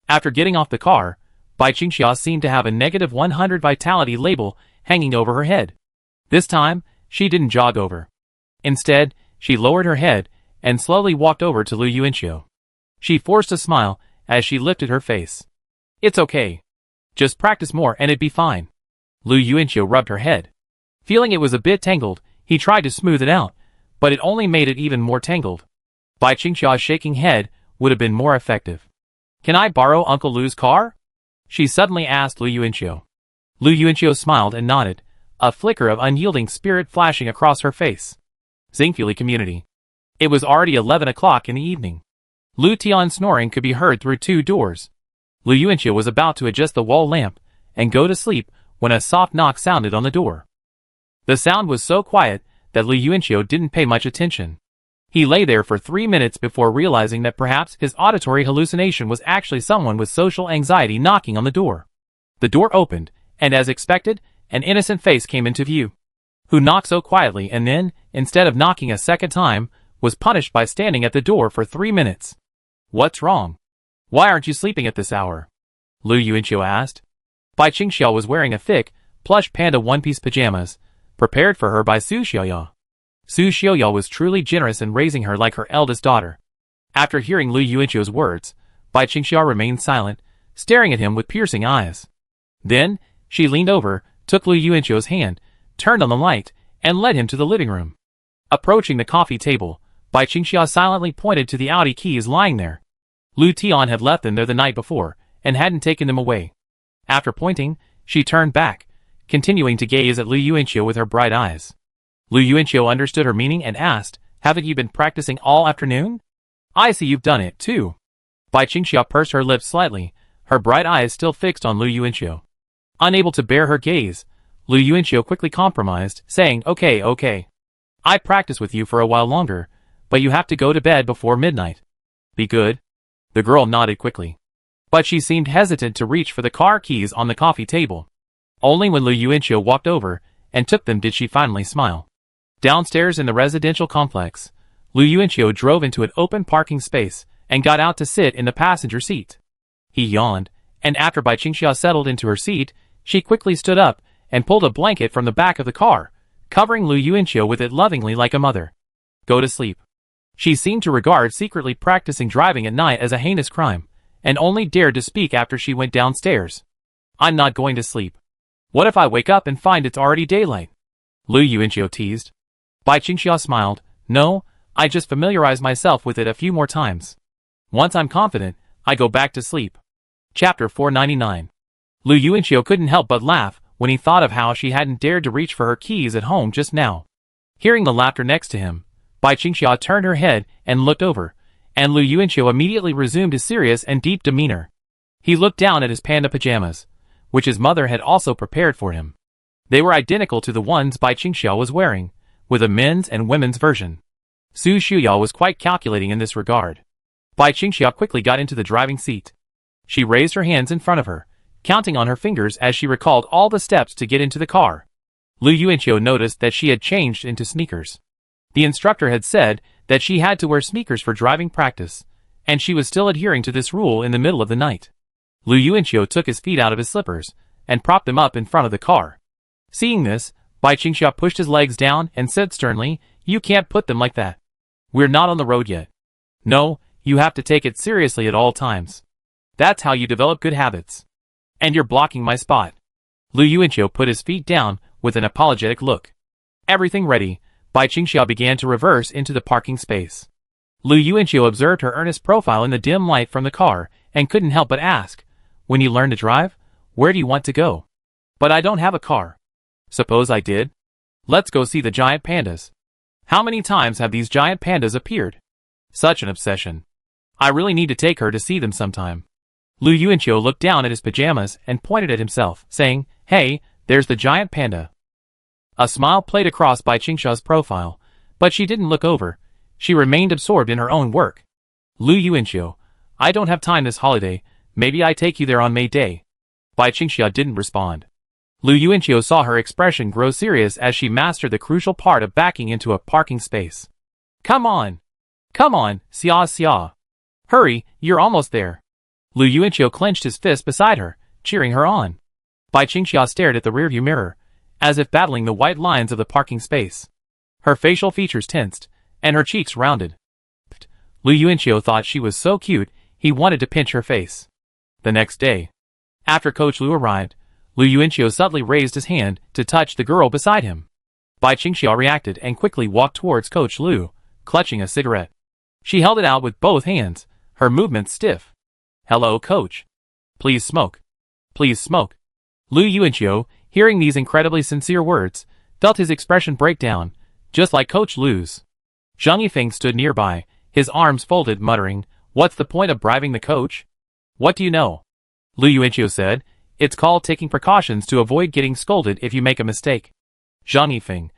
After getting off the car, Bai Qingxiu seemed to have a negative 100 vitality label hanging over her head. This time, she didn't jog over. Instead, she lowered her head and slowly walked over to Lu Yuanqiu. She forced a smile as she lifted her face. "It's okay. Just practice more and it'd be fine." Lu Yuanqiu rubbed her head. Feeling it was a bit tangled, he tried to smooth it out, but it only made it even more tangled. Bai Qingxiu's shaking head would have been more effective. "Can I borrow Uncle Lu's car?" she suddenly asked Lu Yuanqiu. Lu Yuanqiu smiled and nodded, a flicker of unyielding spirit flashing across her face. Xingfuli Community. It was already 11 o'clock in the evening. Lu Tian's snoring could be heard through 2 doors. Lu Yuanqiu was about to adjust the wall lamp and go to sleep when a soft knock sounded on the door. The sound was so quiet that Lu Yuanqiu didn't pay much attention. He lay there for 3 minutes before realizing that perhaps his auditory hallucination was actually someone with social anxiety knocking on the door. The door opened, and as expected, an innocent face came into view. Who knocked so quietly and then, instead of knocking a second time, was punished by standing at the door for 3 minutes. What's wrong? Why aren't you sleeping at this hour? Lu Yuanqiu asked. Bai Qingxiao was wearing a thick, plush panda one-piece pajamas, prepared for her by Su Xiaoya. Su Xiaoya was truly generous in raising her like her eldest daughter. After hearing Lu Yuanqiu's words, Bai Qingxiao remained silent, staring at him with piercing eyes. Then, she leaned over, took Lu Yuanqiu's hand, turned on the light, and led him to the living room. Approaching the coffee table, Bai Qingxiao silently pointed to the Audi keys lying there. Lu Tian had left them there the night before, and hadn't taken them away. After pointing, she turned back, continuing to gaze at Lu Yuanqiu with her bright eyes. Lu Yuanqiu understood her meaning and asked, "Haven't you been practicing all afternoon? I see you've done it, too." Bai Qingxiao pursed her lips slightly, her bright eyes still fixed on Lu Yuanqiu. Unable to bear her gaze, Lu Yuanqiu quickly compromised, saying, Okay. I practice with you for a while longer, but you have to go to bed before midnight. Be good." The girl nodded quickly. But she seemed hesitant to reach for the car keys on the coffee table. Only when Lu Yuanqiu walked over and took them did she finally smile. Downstairs in the residential complex, Lu Yuanqiu drove into an open parking space and got out to sit in the passenger seat. He yawned, and after Bai Qingxiao settled into her seat, she quickly stood up and pulled a blanket from the back of the car, covering Lu Yuanqiu with it lovingly like a mother. Go to sleep. She seemed to regard secretly practicing driving at night as a heinous crime, and only dared to speak after she went downstairs. I'm not going to sleep. What if I wake up and find it's already daylight? Lu Yuanqiu teased. Bai Qingxiao smiled. No, I just familiarize myself with it a few more times. Once I'm confident, I go back to sleep. Chapter 499. Lu Yuanqiu couldn't help but laugh when he thought of how she hadn't dared to reach for her keys at home just now. Hearing the laughter next to him, Bai Qingxiao turned her head and looked over, and Lu Yuanqiu immediately resumed his serious and deep demeanor. He looked down at his panda pajamas, which his mother had also prepared for him. They were identical to the ones Bai Qingxiao was wearing, with a men's and women's version. Su Xiaoya was quite calculating in this regard. Bai Qingxiao quickly got into the driving seat. She raised her hands in front of her, counting on her fingers as she recalled all the steps to get into the car. Lu Yuanqiu noticed that she had changed into sneakers. The instructor had said that she had to wear sneakers for driving practice, and she was still adhering to this rule in the middle of the night. Lu Yuanqiu took his feet out of his slippers and propped them up in front of the car. Seeing this, Bai Qingxiao pushed his legs down and said sternly, "You can't put them like that. We're not on the road yet. No, you have to take it seriously at all times. That's how you develop good habits. And you're blocking my spot." Lu Yuanqiu put his feet down with an apologetic look. Everything ready, Bai Qingxiao began to reverse into the parking space. Lu Yuanqiu observed her earnest profile in the dim light from the car and couldn't help but ask, "When you learn to drive, where do you want to go?" "But I don't have a car." "Suppose I did? Let's go see the giant pandas." "How many times have these giant pandas appeared?" "Such an obsession. I really need to take her to see them sometime." Lu Yuanqiu looked down at his pajamas and pointed at himself, saying, "Hey, there's the giant panda." A smile played across Bai Qingxiao's profile, but she didn't look over. She remained absorbed in her own work. "Lu Yuanqiu, I don't have time this holiday, maybe I take you there on May Day." Bai Qingxiao didn't respond. Lu Yuanqiu saw her expression grow serious as she mastered the crucial part of backing into a parking space. Come on, Xia. Hurry, you're almost there." Lu Yuanqiu clenched his fist beside her, cheering her on. Bai Qingxiao stared at the rearview mirror, as if battling the white lines of the parking space. Her facial features tensed, and her cheeks rounded. Lu Yuanqiu thought she was so cute, he wanted to pinch her face. The next day, after Coach Lu arrived, Lu Yuanqiu subtly raised his hand to touch the girl beside him. Bai Qingxiao reacted and quickly walked towards Coach Lu, clutching a cigarette. She held it out with both hands, her movements stiff. "Hello, Coach. Please smoke. Please smoke." Lu Yuanqiu, hearing these incredibly sincere words, felt his expression break down, just like Coach Lu's. Zhang Yifeng stood nearby, his arms folded, muttering, "What's the point of bribing the coach?" "What do you know?" Lu Yuanqiu said, "It's called taking precautions to avoid getting scolded if you make a mistake." Zhang Yifeng,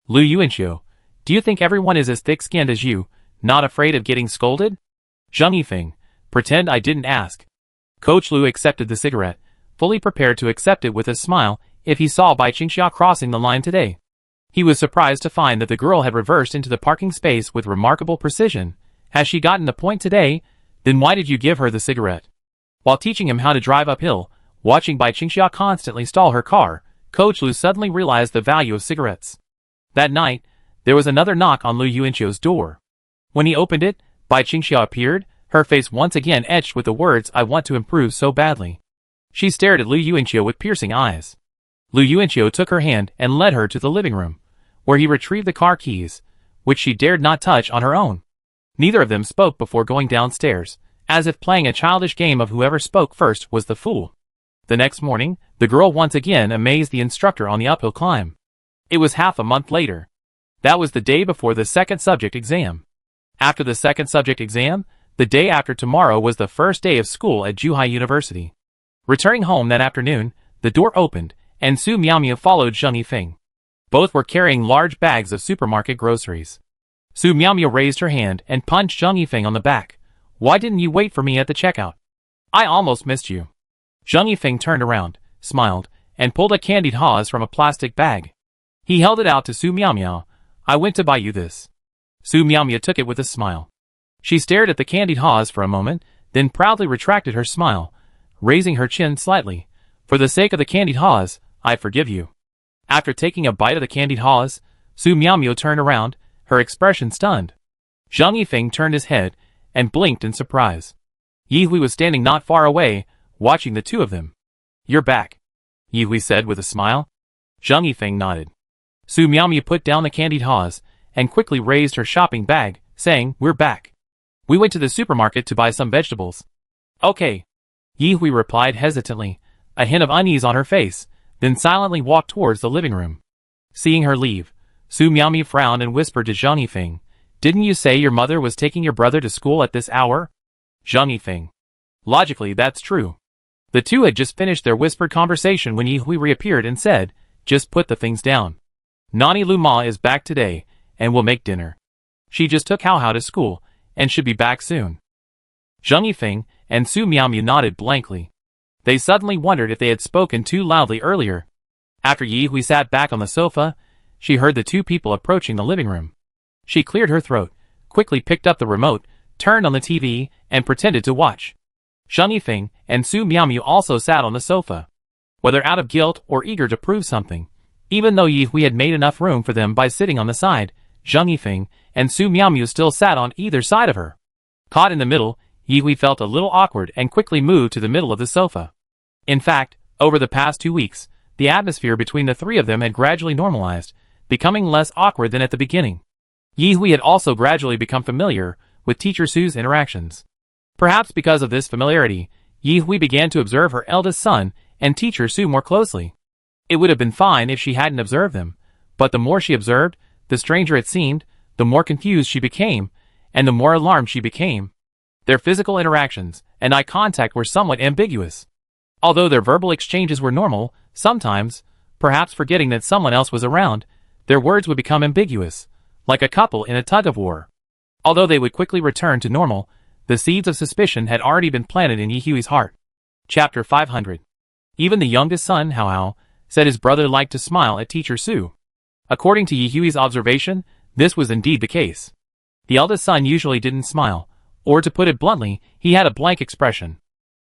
Lu Yuanqiu, Do you think everyone is as thick-skinned as you, not afraid of getting scolded? Zheng Yifeng, pretend I didn't ask. Coach Lu accepted the cigarette, fully prepared to accept it with a smile if he saw Bai Qingxia crossing the line today. He was surprised to find that the girl had reversed into the parking space with remarkable precision. Has she gotten the point today? Then why did you give her the cigarette? While teaching him how to drive uphill, watching Bai Qingxia constantly stall her car, Coach Lu suddenly realized the value of cigarettes. That night, there was another knock on Lu Yuanqiu's door. When he opened it, Bai Qingxia appeared, her face once again etched with the words "I want to improve so badly." She stared at Lu Yuanqiu with piercing eyes. Lu Yuanqiu took her hand and led her to the living room, where he retrieved the car keys, which she dared not touch on her own. Neither of them spoke before going downstairs, as if playing a childish game of whoever spoke first was the fool. The next morning, the girl once again amazed the instructor on the uphill climb. It was half a month later. That was the day before the second subject exam. After the second subject exam, the day after tomorrow was the first day of school at Zhuhai University. Returning home that afternoon, the door opened, and Su Miaomiao followed Zheng Yifeng. Both were carrying large bags of supermarket groceries. Su Miaomiao raised her hand and punched Zheng Yifeng on the back. Why didn't you wait for me at the checkout? I almost missed you. Zheng Yifeng turned around, smiled, and pulled a candied Haas from a plastic bag. He held it out to Su Miaomiao. I went to buy you this. Su Miaomiao took it with a smile. She stared at the candied Haas for a moment, then proudly retracted her smile, raising her chin slightly. For the sake of the candied Haas, I forgive you. After taking a bite of the candied Haas, Su Miaomiao turned around, her expression stunned. Zheng Yifeng turned his head and blinked in surprise. Yi Hui was standing not far away, watching the two of them. You're back, Yi Hui said with a smile. Zheng Yifeng nodded. Su Miaomiao put down the candied Haas and quickly raised her shopping bag, saying, We're back. We went to the supermarket to buy some vegetables. Okay, Yi Hui replied hesitantly, a hint of unease on her face, then silently walked towards the living room. Seeing her leave, Su Miaomiao frowned and whispered to Zheng Yifeng, Didn't you say your mother was taking your brother to school at this hour? Zheng Yifeng. Logically, that's true. The two had just finished their whispered conversation when Yi Hui reappeared and said, Just put the things down. Nani Lu Ma is back today, and will make dinner. She just took Hao Hao to school, and should be back soon. Zheng Yifeng and Su Miaomiao nodded blankly. They suddenly wondered if they had spoken too loudly earlier. After Yi Hui sat back on the sofa, she heard the two people approaching the living room. She cleared her throat, quickly picked up the remote, turned on the TV, and pretended to watch. Zheng Yifeng and Su Miaomiao also sat on the sofa. Whether out of guilt or eager to prove something, even though Yi Hui had made enough room for them by sitting on the side, Zheng Yifeng and Su Miaomiao still sat on either side of her. Caught in the middle, Yi Hui felt a little awkward and quickly moved to the middle of the sofa. In fact, over the past 2 weeks, the atmosphere between the three of them had gradually normalized, becoming less awkward than at the beginning. Yi Hui had also gradually become familiar with Teacher Su's interactions. Perhaps because of this familiarity, Yi Hui began to observe her eldest son and Teacher Su more closely. It would have been fine if she hadn't observed them, but the more she observed, the stranger it seemed, the more confused she became, and the more alarmed she became. Their physical interactions and eye contact were somewhat ambiguous. Although their verbal exchanges were normal, sometimes, perhaps forgetting that someone else was around, their words would become ambiguous, like a couple in a tug-of-war. Although they would quickly return to normal, the seeds of suspicion had already been planted in Yi Hui's heart. Chapter 500. Even the youngest son, Hao Hao, said his brother liked to smile at Teacher Su. According to Yi Hui's observation, this was indeed the case. The eldest son usually didn't smile, or to put it bluntly, he had a blank expression.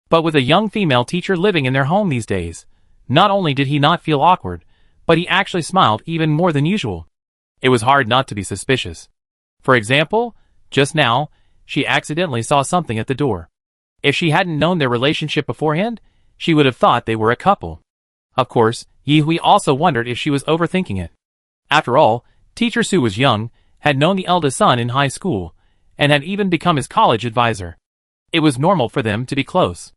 But with a young female teacher living in their home these days, not only did he not feel awkward, but he actually smiled even more than usual. It was hard not to be suspicious. For example, just now, she accidentally saw something at the door. If she hadn't known their relationship beforehand, she would have thought they were a couple. Of course, Yi Hui also wondered if she was overthinking it. After all, Teacher Su was young, had known the eldest son in high school, and had even become his college advisor. It was normal for them to be close.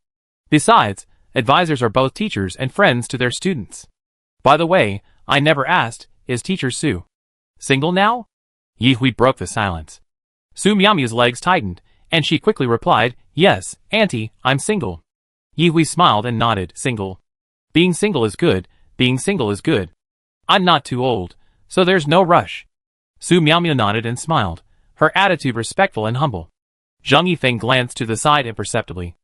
Besides, advisors are both teachers and friends to their students. By the way, I never asked, is Teacher Su single now? Yi Hui broke the silence. Su Miaomiao's legs tightened, and she quickly replied, Yes, Auntie, I'm single. Yi Hui smiled and nodded, Single. Being single is good, being single is good. I'm not too old, so there's no rush. Su Miaomio nodded and smiled, her attitude respectful and humble. Zhang Yifeng glanced to the side imperceptibly.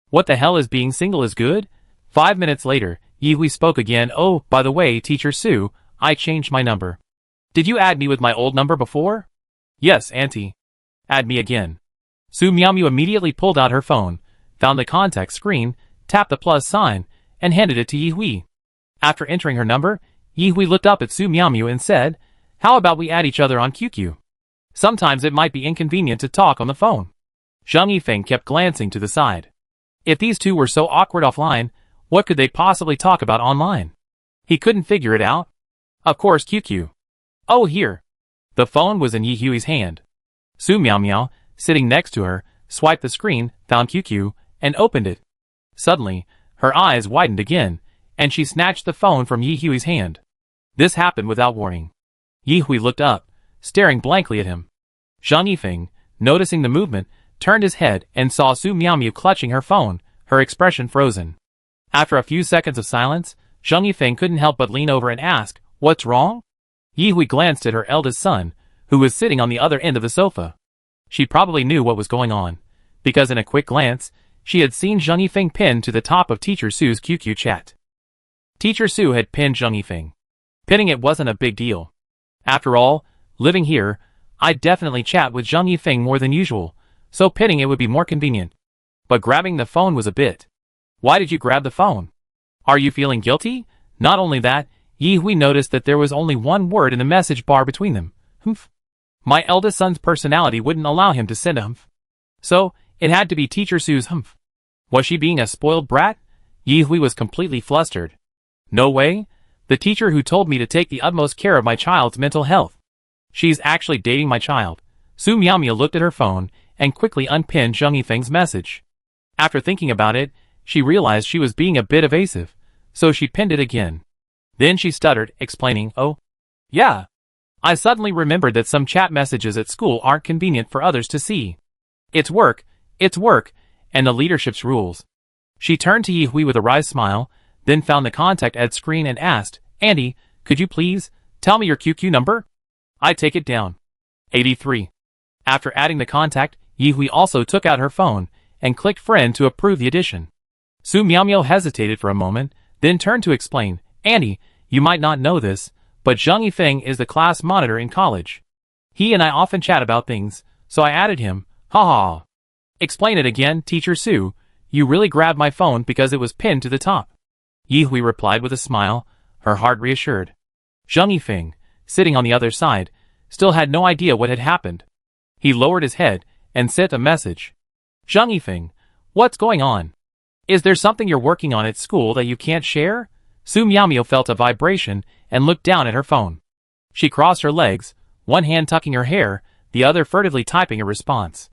What the hell is being single is good? 5 minutes later, Yi Hui spoke again. Oh, by the way, Teacher Su, I changed my number. Did you add me with my old number before? Yes, Auntie. Add me again. Su Miaomio immediately pulled out her phone, found the contact screen, tapped the plus sign, and handed it to Yi Hui. After entering her number, Yi Hui looked up at Su Miaomio and said, How about we add each other on QQ? Sometimes it might be inconvenient to talk on the phone. Zhang Yifeng kept glancing to the side. If these two were so awkward offline, what could they possibly talk about online? He couldn't figure it out. Of course QQ. Oh, here. The phone was in Yi Hui's hand. Su Miaomio, sitting next to her, swiped the screen, found QQ, and opened it. Suddenly, her eyes widened again, and she snatched the phone from Yi Hui's hand. This happened without warning. Yi Hui looked up, staring blankly at him. Zhang Yifeng, noticing the movement, turned his head and saw Su Miaomio clutching her phone, her expression frozen. After a few seconds of silence, Zhang Yifeng couldn't help but lean over and ask, What's wrong? Yi Hui glanced at her eldest son, who was sitting on the other end of the sofa. She probably knew what was going on, because in a quick glance, she had seen Zhang Yifeng pinned to the top of Teacher Su's QQ chat. Teacher Su had pinned Zhang Yifeng. Pinning it wasn't a big deal. After all, living here, I'd definitely chat with Zhang Yifeng more than usual, so pinning it would be more convenient. But grabbing the phone was a bit. Why did you grab the phone? Are you feeling guilty? Not only that, Yi Hui noticed that there was only one word in the message bar between them. Humph. My eldest son's personality wouldn't allow him to send a humph. So, it had to be Teacher Su's humph. Was she being a spoiled brat? Yi Hui was completely flustered. No way. The teacher who told me to take the utmost care of my child's mental health. She's actually dating my child. Su Miaomio looked at her phone and quickly unpinned Zhang Yifeng's message. After thinking about it, she realized she was being a bit evasive, so she pinned it again. Then she stuttered, explaining, Oh, yeah. I suddenly remembered that some chat messages at school aren't convenient for others to see. It's work, and the leadership's rules. She turned to Yi Hui with a wry smile, then found the contact ad screen and asked, Andy, could you please tell me your QQ number? I'd take it down. 83. After adding the contact, Yi Hui also took out her phone and clicked friend to approve the addition. Su Miaomio hesitated for a moment, then turned to explain, Andy, you might not know this, but Zhang Yifeng is the class monitor in college. He and I often chat about things, so I added him, ha ha. Explain it again, Teacher Su, you really grabbed my phone because it was pinned to the top. Yi Hui replied with a smile, her heart reassured. Zhang Yifeng, sitting on the other side, still had no idea what had happened. He lowered his head and sent a message. Zhang Yifeng, what's going on? Is there something you're working on at school that you can't share? Su Miaomio felt a vibration and looked down at her phone. She crossed her legs, one hand tucking her hair, the other furtively typing a response.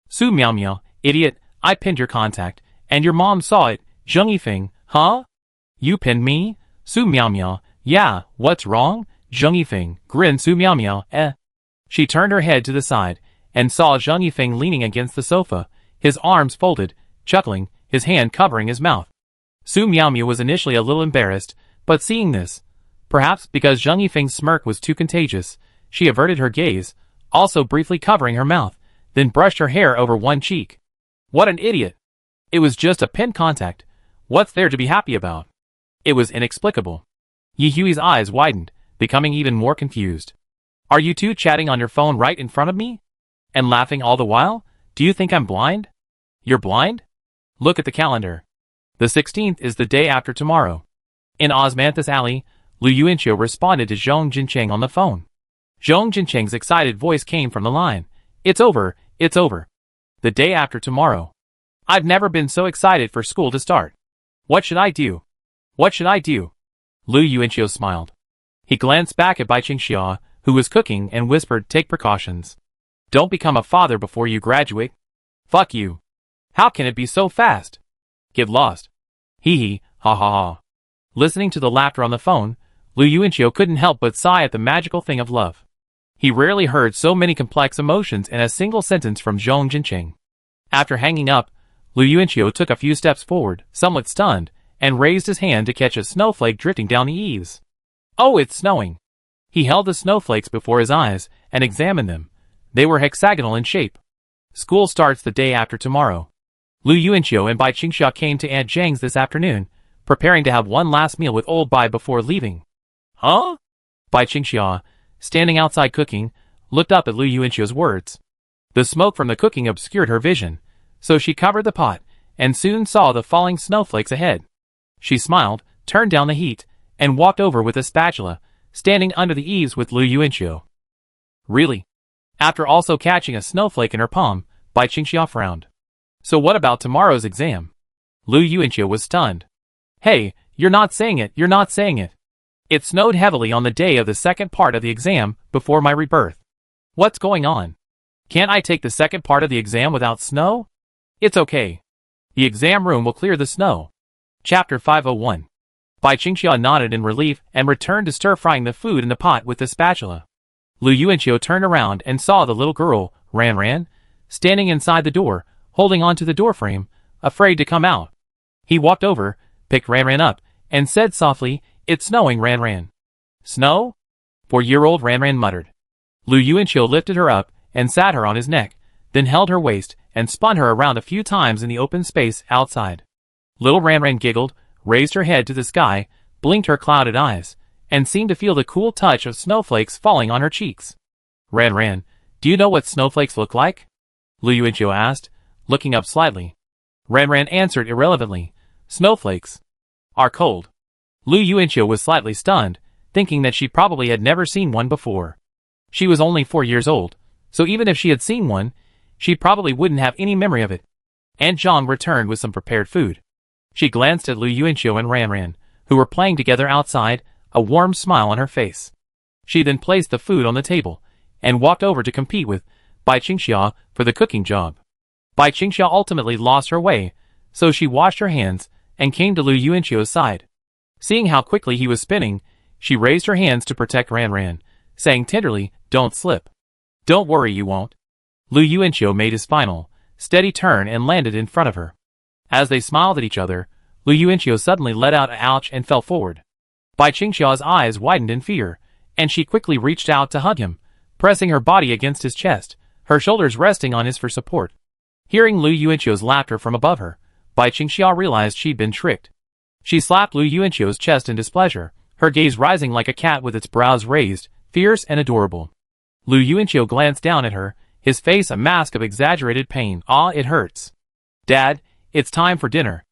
Su Miaomio, idiot, I pinned your contact, and your mom saw it. Zhang Yifeng, huh? You pinned me? Su Miaomio, yeah, what's wrong? Zhang Yifeng, grinned Su Miaomio, eh. She turned her head to the side, and saw Zhang Yifeng leaning against the sofa, his arms folded, chuckling, his hand covering his mouth. Su Miaomio was initially a little embarrassed, but seeing this, perhaps because Zhang Yifeng's smirk was too contagious, she averted her gaze, also briefly covering her mouth, then brushed her hair over one cheek. What an idiot! It was just a pinned contact. What's there to be happy about? It was inexplicable. Yi Hui's eyes widened, becoming even more confused. Are you two chatting on your phone right in front of me? And laughing all the while? Do you think I'm blind? You're blind? Look at the calendar. The 16th is the day after tomorrow. In Osmanthus Alley, Lu Yuanqiu responded to Zhong Jincheng on the phone. Zhong Jincheng's excited voice came from the line. It's over, it's over. The day after tomorrow. I've never been so excited for school to start. What should I do? What should I do? Lu Yuanqiu smiled. He glanced back at Bai Qingxia, who was cooking, and whispered, Take precautions. Don't become a father before you graduate. Fuck you. How can it be so fast? Get lost. Hee hee, ha ha ha. Listening to the laughter on the phone, Lu Yuanqiu couldn't help but sigh at the magical thing of love. He rarely heard so many complex emotions in a single sentence from Zhong Jincheng. After hanging up, Lu Yuanqiu took a few steps forward, somewhat stunned, and raised his hand to catch a snowflake drifting down the eaves. Oh, it's snowing. He held the snowflakes before his eyes and examined them. They were hexagonal in shape. School starts the day after tomorrow. Lu Yuanqiu and Bai Qingxia came to Aunt Zhang's this afternoon, preparing to have one last meal with old Bai before leaving. Huh? Bai Qingxia, standing outside cooking, looked up at Lu Yuanqiu's words. The smoke from the cooking obscured her vision, so she covered the pot, and soon saw the falling snowflakes ahead. She smiled, turned down the heat, and walked over with a spatula, standing under the eaves with Lu Yuanqiu. Really? After also catching a snowflake in her palm, Bai Qingxia frowned. So what about tomorrow's exam? Lu Yuanqiu was stunned. Hey, you're not saying it. It snowed heavily on the day of the second part of the exam before my rebirth. What's going on? Can't I take the second part of the exam without snow? It's okay. The exam room will clear the snow. Chapter 501. Bai Qingxia nodded in relief and returned to stir-frying the food in the pot with the spatula. Lu Yuanqiu turned around and saw the little girl, Ran Ran, standing inside the door, holding onto the doorframe, afraid to come out. He walked over, picked Ran Ran up, and said softly, "It's snowing, Ran Ran." "Snow?" 4-year-old Ran Ran muttered. Lu Yuanqiu lifted her up and sat her on his neck, then held her waist and spun her around a few times in the open space outside. Little Ran Ran giggled, raised her head to the sky, blinked her clouded eyes, and seemed to feel the cool touch of snowflakes falling on her cheeks. "Ran Ran, do you know what snowflakes look like?" Lu Yuanqiu asked, looking up slightly. Ran Ran answered irrelevantly, "Snowflakes are cold." Lu Yuanqiu was slightly stunned, thinking that she probably had never seen one before. She was only 4 years old, so even if she had seen one, she probably wouldn't have any memory of it. Aunt Zhang returned with some prepared food. She glanced at Lu Yuanqiu and Ran Ran, who were playing together outside, a warm smile on her face. She then placed the food on the table, and walked over to compete with Bai Qingxia for the cooking job. Bai Qingxia ultimately lost her way, so she washed her hands and came to Lu Yuanqiu's side. Seeing how quickly he was spinning, she raised her hands to protect Ran Ran, saying tenderly, "Don't slip." "Don't worry, you won't." Lu Yuanqiu made his final, steady turn and landed in front of her. As they smiled at each other, Lu Yuanqiu suddenly let out an ouch and fell forward. Bai Qingxia's eyes widened in fear, and she quickly reached out to hug him, pressing her body against his chest, her shoulders resting on his for support. Hearing Lu Yuanqiu's laughter from above her, Bai Qingxia realized she'd been tricked. She slapped Lu Yuanqiu's chest in displeasure, her gaze rising like a cat with its brows raised, fierce and adorable. Lu Yuanqiu glanced down at her, his face a mask of exaggerated pain. "Ah, it hurts. Dad, it's time for dinner."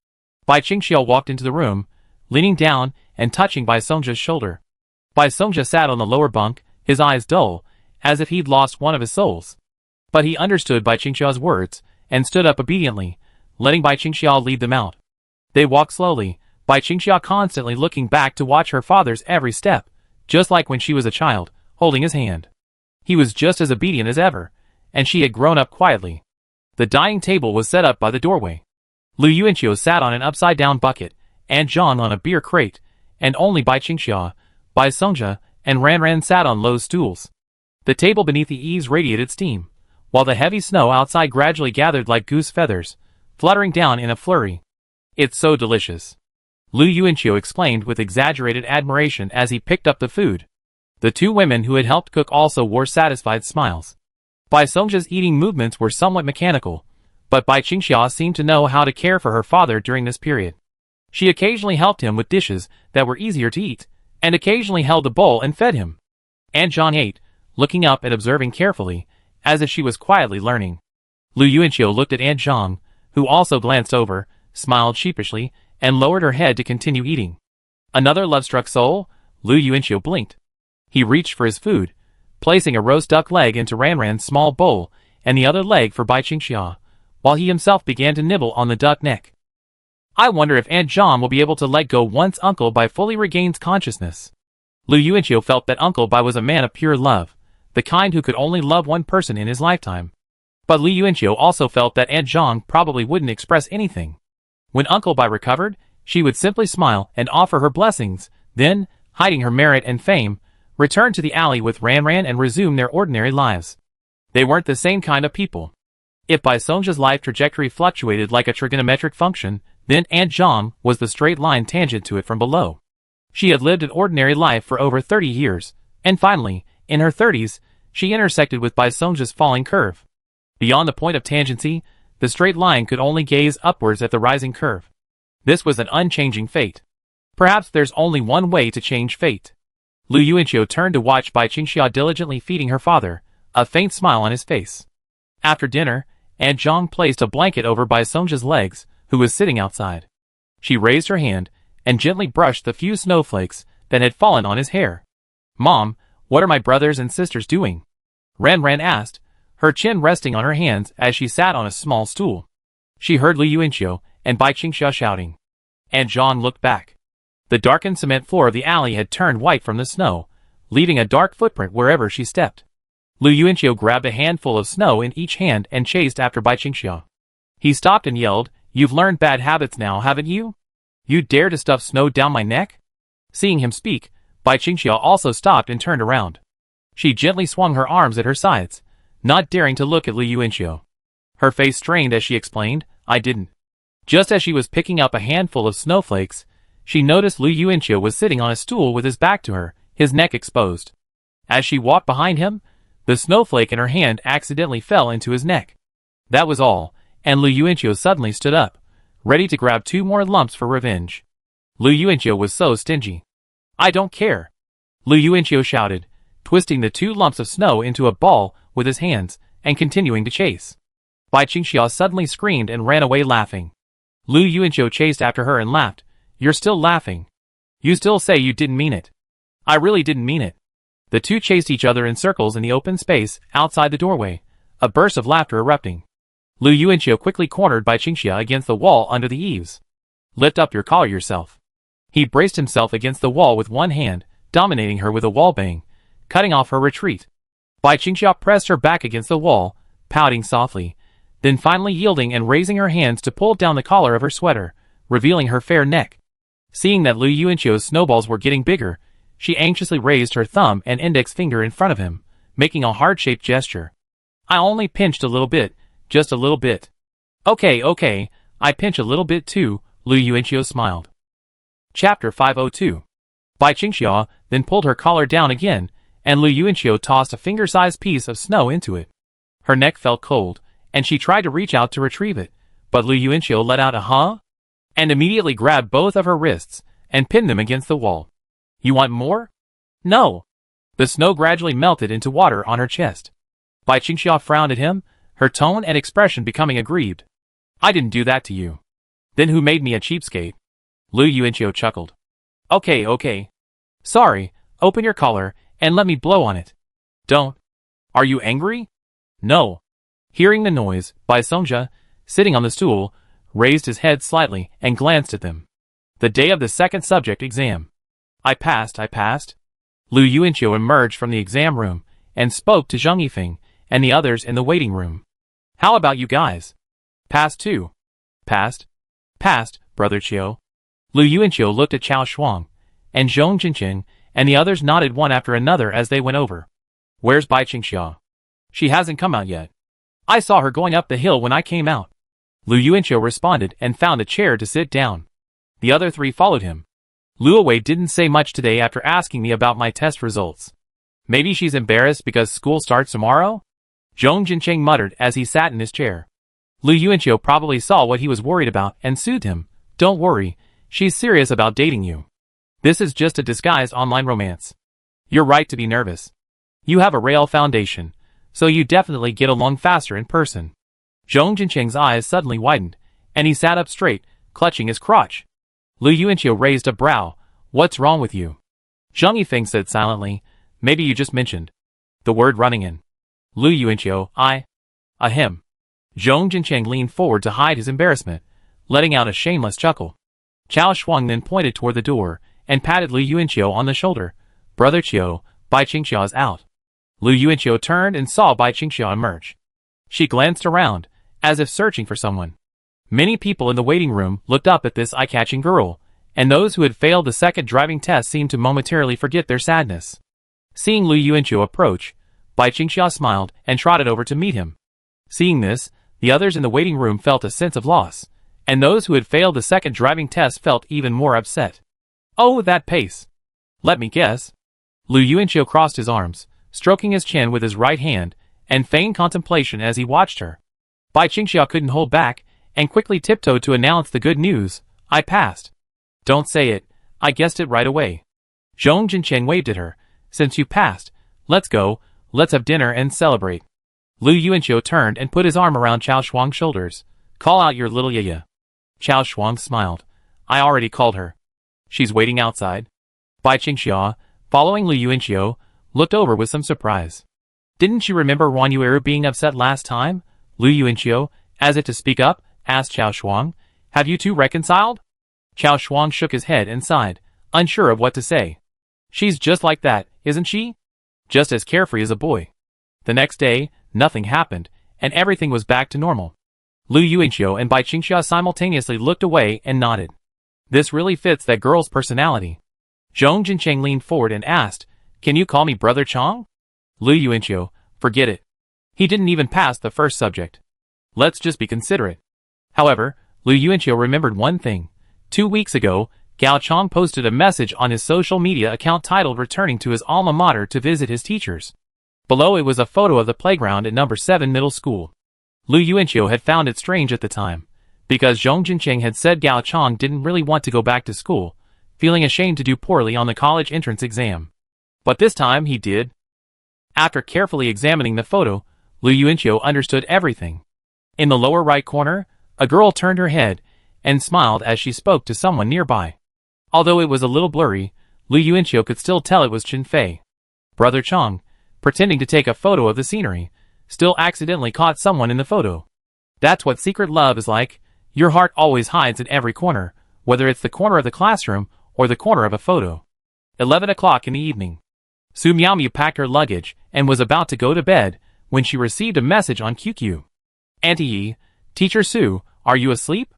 Bai Qingxia walked into the room, leaning down and touching Bai Songjia's shoulder. Bai Songjia sat on the lower bunk, his eyes dull, as if he'd lost one of his souls. But he understood Bai Qingxia's words, and stood up obediently, letting Bai Qingxia lead them out. They walked slowly, Bai Qingxia constantly looking back to watch her father's every step, just like when she was a child, holding his hand. He was just as obedient as ever, and she had grown up quietly. The dining table was set up by the doorway. Lu Yuanqiu sat on an upside-down bucket, Aunt Zhang on a beer crate, and only Bai Qingxia, Bai Songjia, and Ran Ran sat on low stools. The table beneath the eaves radiated steam, while the heavy snow outside gradually gathered like goose feathers, fluttering down in a flurry. "It's so delicious," Lu Yuanqiu exclaimed with exaggerated admiration as he picked up the food. The two women who had helped cook also wore satisfied smiles. Bai Songjia's eating movements were somewhat mechanical, but Bai Qingxia seemed to know how to care for her father during this period. She occasionally helped him with dishes that were easier to eat, and occasionally held the bowl and fed him. Aunt Zhang ate, looking up and observing carefully, as if she was quietly learning. Lu Yuanqiu looked at Aunt Zhang, who also glanced over, smiled sheepishly, and lowered her head to continue eating. Another love-struck soul? Lu Yuanqiu blinked. He reached for his food, placing a roast duck leg into Ran Ran's small bowl, and the other leg for Bai Qingxia, while he himself began to nibble on the duck neck. "I wonder if Aunt Zhang will be able to let go once Uncle Bai fully regains consciousness." Lu Yuanqiu felt that Uncle Bai was a man of pure love, the kind who could only love one person in his lifetime. But Lu Yuanqiu also felt that Aunt Zhang probably wouldn't express anything. When Uncle Bai recovered, she would simply smile and offer her blessings, then, hiding her merit and fame, return to the alley with Ran Ran and resume their ordinary lives. They weren't the same kind of people. If Bai Songjia's life trajectory fluctuated like a trigonometric function, then Aunt Zhang was the straight line tangent to it from below. She had lived an ordinary life for over 30 years, and finally, in her 30s, she intersected with Bai Songja's falling curve. Beyond the point of tangency, the straight line could only gaze upwards at the rising curve. This was an unchanging fate. Perhaps there's only one way to change fate. Lu Yuanqiu turned to watch Bai Qingxia diligently feeding her father, a faint smile on his face. After dinner, Aunt Zhang placed a blanket over Bai Songja's legs, who was sitting outside. She raised her hand and gently brushed the few snowflakes that had fallen on his hair. "Mom, what are my brothers and sisters doing?" Ran asked, her chin resting on her hands as she sat on a small stool. She heard Lu Yuanqiu and Bai Qingxia shouting. Aunt Zhang looked back. The darkened cement floor of the alley had turned white from the snow, leaving a dark footprint wherever she stepped. Lu Yuanqiu grabbed a handful of snow in each hand and chased after Bai Qingxia. He stopped and yelled, "You've learned bad habits now, haven't you? You dare to stuff snow down my neck?" Seeing him speak, Bai Qingxia also stopped and turned around. She gently swung her arms at her sides, not daring to look at Lu Yuanqiu. Her face strained as she explained, "I didn't." Just as she was picking up a handful of snowflakes, she noticed Lu Yuanqiu was sitting on a stool with his back to her, his neck exposed. As she walked behind him, the snowflake in her hand accidentally fell into his neck. That was all, and Lu Yuanqiu suddenly stood up, ready to grab 2 more lumps for revenge. Lu Yuanqiu was so stingy. "I don't care!" Lu Yuanqiu shouted, twisting the 2 lumps of snow into a ball with his hands and continuing to chase. Bai Qingxia suddenly screamed and ran away laughing. Lu Yuanqiu chased after her and laughed. "You're still laughing. You still say you didn't mean it." "I really didn't mean it." The two chased each other in circles in the open space outside the doorway, a burst of laughter erupting. Lu Yuanqiu quickly cornered Bai Qingxia against the wall under the eaves. "Lift up your collar yourself." He braced himself against the wall with one hand, dominating her with a wall bang, cutting off her retreat. Bai Qingxia pressed her back against the wall, pouting softly, then finally yielding and raising her hands to pull down the collar of her sweater, revealing her fair neck. Seeing that Lu Yuanqiu's snowballs were getting bigger, she anxiously raised her thumb and index finger in front of him, making a heart-shaped gesture. "I only pinched a little bit, just a little bit." Okay, I pinch a little bit too," Lu Yuanqiu smiled. Chapter 502. Bai Qingxia then pulled her collar down again, and Lu Yuanqiu tossed a finger-sized piece of snow into it. Her neck felt cold, and she tried to reach out to retrieve it, but Lu Yuanqiu let out a "huh?" and immediately grabbed both of her wrists and pinned them against the wall. "You want more?" "No." The snow gradually melted into water on her chest. Bai Qingxia frowned at him, her tone and expression becoming aggrieved. "I didn't do that to you." "Then who made me a cheapskate?" Lu Yuanqiu chuckled. Okay. Sorry, open your collar and let me blow on it." "Don't." "Are you angry?" "No." Hearing the noise, Bai Songja, sitting on the stool, raised his head slightly and glanced at them. The day of the second subject exam. I passed. Lu Yuanqiu emerged from the exam room and spoke to Zheng Yifeng and the others in the waiting room. "How about you guys?" "Passed too." "Passed, brother Qiu." Lu Yuanqiu looked at Chao Shuang, and Zhong Jinqing and the others nodded one after another as they went over. "Where's Bai Qingxia?" "She hasn't come out yet. I saw her going up the hill when I came out." Lu Yuanqiu responded and found a chair to sit down. The other 3 followed him. "Lu Wei didn't say much today after asking me about my test results. Maybe she's embarrassed because school starts tomorrow?" Zhong Jinqing muttered as he sat in his chair. Lu Yuanqiu probably saw what he was worried about and soothed him. "Don't worry, she's serious about dating you. This is just a disguised online romance. You're right to be nervous. You have a real foundation, so you definitely get along faster in person." Zhong Jinqing's eyes suddenly widened, and he sat up straight, clutching his crotch. Lu Yuanqiu raised a brow. "What's wrong with you?" Zheng Yifeng said silently, "Maybe you just mentioned the word running in." Lu Yuanqiu, him. Zhong Jinqing leaned forward to hide his embarrassment, letting out a shameless chuckle. Chao Shuang then pointed toward the door and patted Lu Yuanqiu on the shoulder. "Brother Qiu, Bai Qingxia is out." Lu Yuanqiu turned and saw Bai Qingxia emerge. She glanced around, as if searching for someone. Many people in the waiting room looked up at this eye-catching girl, and those who had failed the second driving test seemed to momentarily forget their sadness. Seeing Lu Yuanqiu approach, Bai Qingxia smiled and trotted over to meet him. Seeing this, the others in the waiting room felt a sense of loss, and those who had failed the second driving test felt even more upset. "Oh, that pace! Let me guess." Lu Yuanqiu crossed his arms, stroking his chin with his right hand, and feigned contemplation as he watched her. Bai Qingxia couldn't hold back, and quickly tiptoed to announce the good news. I passed. Don't say it, I guessed it right away. Zhong Jincheng waved at her. Since you passed, let's go, let's have dinner and celebrate. Lu Yuanqiu turned and put his arm around Chao Shuang's shoulders. Call out your little yaya. Chao Shuang smiled. I already called her. She's waiting outside. Bai Qingxia, following Lu Yuanqiu, looked over with some surprise. Didn't you remember Wan Yueru being upset last time? Lu Yuanqiu, as if to speak up, asked Chao Shuang. Have you two reconciled? Chao Shuang shook his head and sighed, unsure of what to say. She's just like that, isn't she? Just as carefree as a boy. The next day, nothing happened, and everything was back to normal. Lu Yuanqiu and Bai Qingxia simultaneously looked away and nodded. This really fits that girl's personality. Zhong Jincheng leaned forward and asked, Can you call me Brother Chong? Lu Yuanqiu, forget it. He didn't even pass the first subject. Let's just be considerate. However, Lu Yuanqiu remembered one thing. 2 weeks ago, Gao Chong posted a message on his social media account titled returning to his alma mater to visit his teachers. Below it was a photo of the playground at number 7 middle school. Lu Yuanqiu had found it strange at the time, because Zhong Jincheng had said Gao Chong didn't really want to go back to school, feeling ashamed to do poorly on the college entrance exam. But this time he did. After carefully examining the photo, Lu Yuanqiu understood everything. In the lower right corner, a girl turned her head and smiled as she spoke to someone nearby. Although it was a little blurry, Lu Yuanqiu could still tell it was Chen Fei. Brother Chong, pretending to take a photo of the scenery, still accidentally caught someone in the photo. That's what secret love is like. Your heart always hides in every corner, whether it's the corner of the classroom or the corner of a photo. 11 o'clock in the evening. Su Miaomiu packed her luggage and was about to go to bed when she received a message on QQ. Auntie Yi, Teacher Su, are you asleep?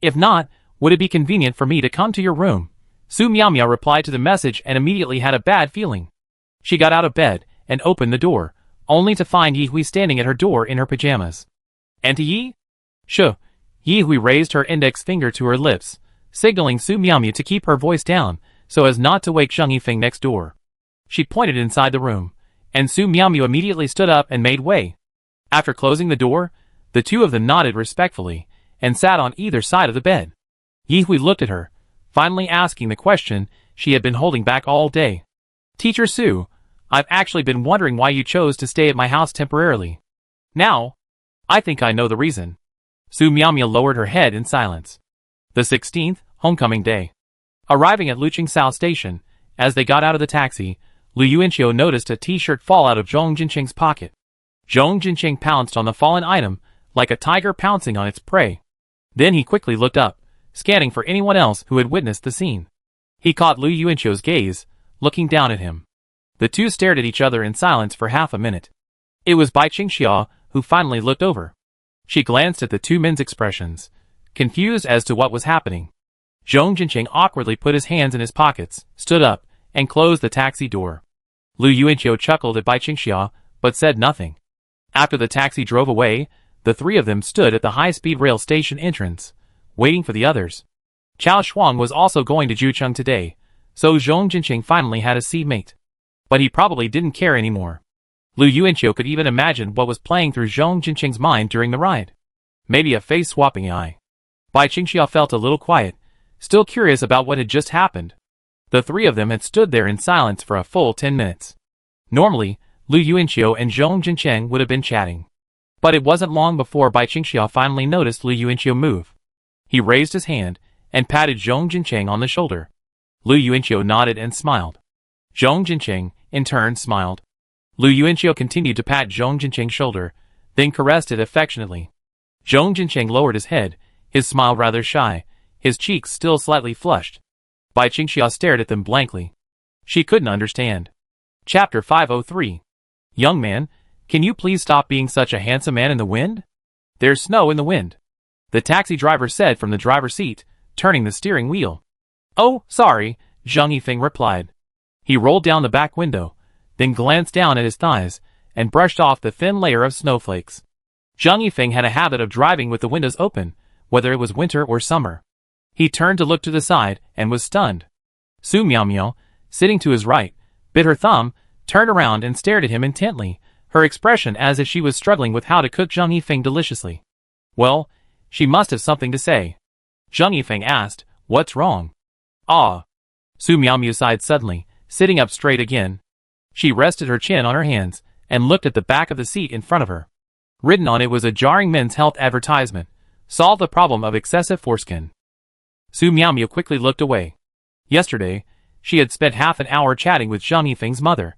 If not, would it be convenient for me to come to your room? Su Miaomiu replied to the message and immediately had a bad feeling. She got out of bed and opened the door, only to find Yi Hui standing at her door in her pajamas. Auntie Yi? Sure. Yi Hui raised her index finger to her lips, signaling Su Miaomiu to keep her voice down so as not to wake Zheng Yifeng next door. She pointed inside the room, and Su Miaomiu immediately stood up and made way. After closing the door, the two of them nodded respectfully and sat on either side of the bed. Yi Hui looked at her, finally asking the question she had been holding back all day. Teacher Su, I've actually been wondering why you chose to stay at my house temporarily. Now, I think I know the reason. Su Miaomiu lowered her head in silence. The 16th, homecoming day. Arriving at Luqingsao Station, as they got out of the taxi, Lu Yuanqiu noticed a t-shirt fall out of Zhong Jincheng's pocket. Zhong Jincheng pounced on the fallen item, like a tiger pouncing on its prey. Then he quickly looked up, scanning for anyone else who had witnessed the scene. He caught Lu Yuanqiu's gaze, looking down at him. The two stared at each other in silence for half a minute. It was Bai Qingxia who finally looked over. She glanced at the two men's expressions, confused as to what was happening. Zhong Jincheng awkwardly put his hands in his pockets, stood up, and closed the taxi door. Lu Yuanqiu chuckled at Bai Qingxia, but said nothing. After the taxi drove away, the three of them stood at the high-speed rail station entrance, waiting for the others. Chao Shuang was also going to Jucheng today, so Zhong Jincheng finally had a seatmate. But he probably didn't care anymore. Lu Yuanqiu could even imagine what was playing through Zhong Jincheng's mind during the ride. Maybe a face-swapping eye. Bai Qingxia felt a little quiet, still curious about what had just happened. The three of them had stood there in silence for a full 10 minutes. Normally, Lu Yuanqiu and Zhong Jincheng would have been chatting. But it wasn't long before Bai Qingxia finally noticed Lu Yuanqiu move. He raised his hand and patted Zhong Jincheng on the shoulder. Lu Yuanqiu nodded and smiled. Zhong Jincheng, in turn, smiled. Lu Yuanqiu continued to pat Zhong Jincheng's shoulder, then caressed it affectionately. Zhong Jincheng lowered his head, his smile rather shy, his cheeks still slightly flushed. Bai Qingxia stared at them blankly. She couldn't understand. Chapter 503. Young man, can you please stop being such a handsome man in the wind? There's snow in the wind. The taxi driver said from the driver's seat, turning the steering wheel. Oh, sorry, Zheng Yifeng replied. He rolled down the back window, then glanced down at his thighs, and brushed off the thin layer of snowflakes. Zheng Yifeng had a habit of driving with the windows open, whether it was winter or summer. He turned to look to the side and was stunned. Su Miaomiu, sitting to his right, bit her thumb, turned around and stared at him intently, her expression as if she was struggling with how to cook Zhang Yifeng deliciously. Well, she must have something to say. Zhang Yifeng asked, "What's wrong?" "Ah." Su Miaomiao sighed suddenly, sitting up straight again. She rested her chin on her hands and looked at the back of the seat in front of her. Written on it was a jarring men's health advertisement. Solve the problem of excessive foreskin. Su Miaomiao quickly looked away. Yesterday, she had spent half an hour chatting with Zhang Yifeng's mother.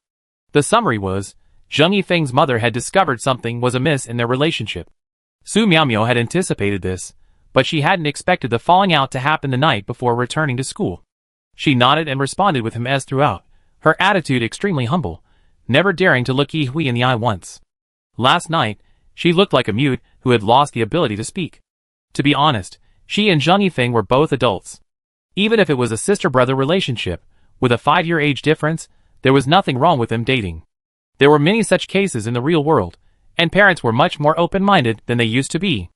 The summary was, Zhang Yifeng's mother had discovered something was amiss in their relationship. Su Miaomiao had anticipated this, but she hadn't expected the falling out to happen the night before returning to school. She nodded and responded with him as throughout, her attitude extremely humble, never daring to look Yi Hui in the eye once. Last night, she looked like a mute who had lost the ability to speak. To be honest, she and Zhang Yifeng were both adults. Even if it was a sister-brother relationship, with a 5-year age difference, there was nothing wrong with them dating. There were many such cases in the real world, and parents were much more open-minded than they used to be.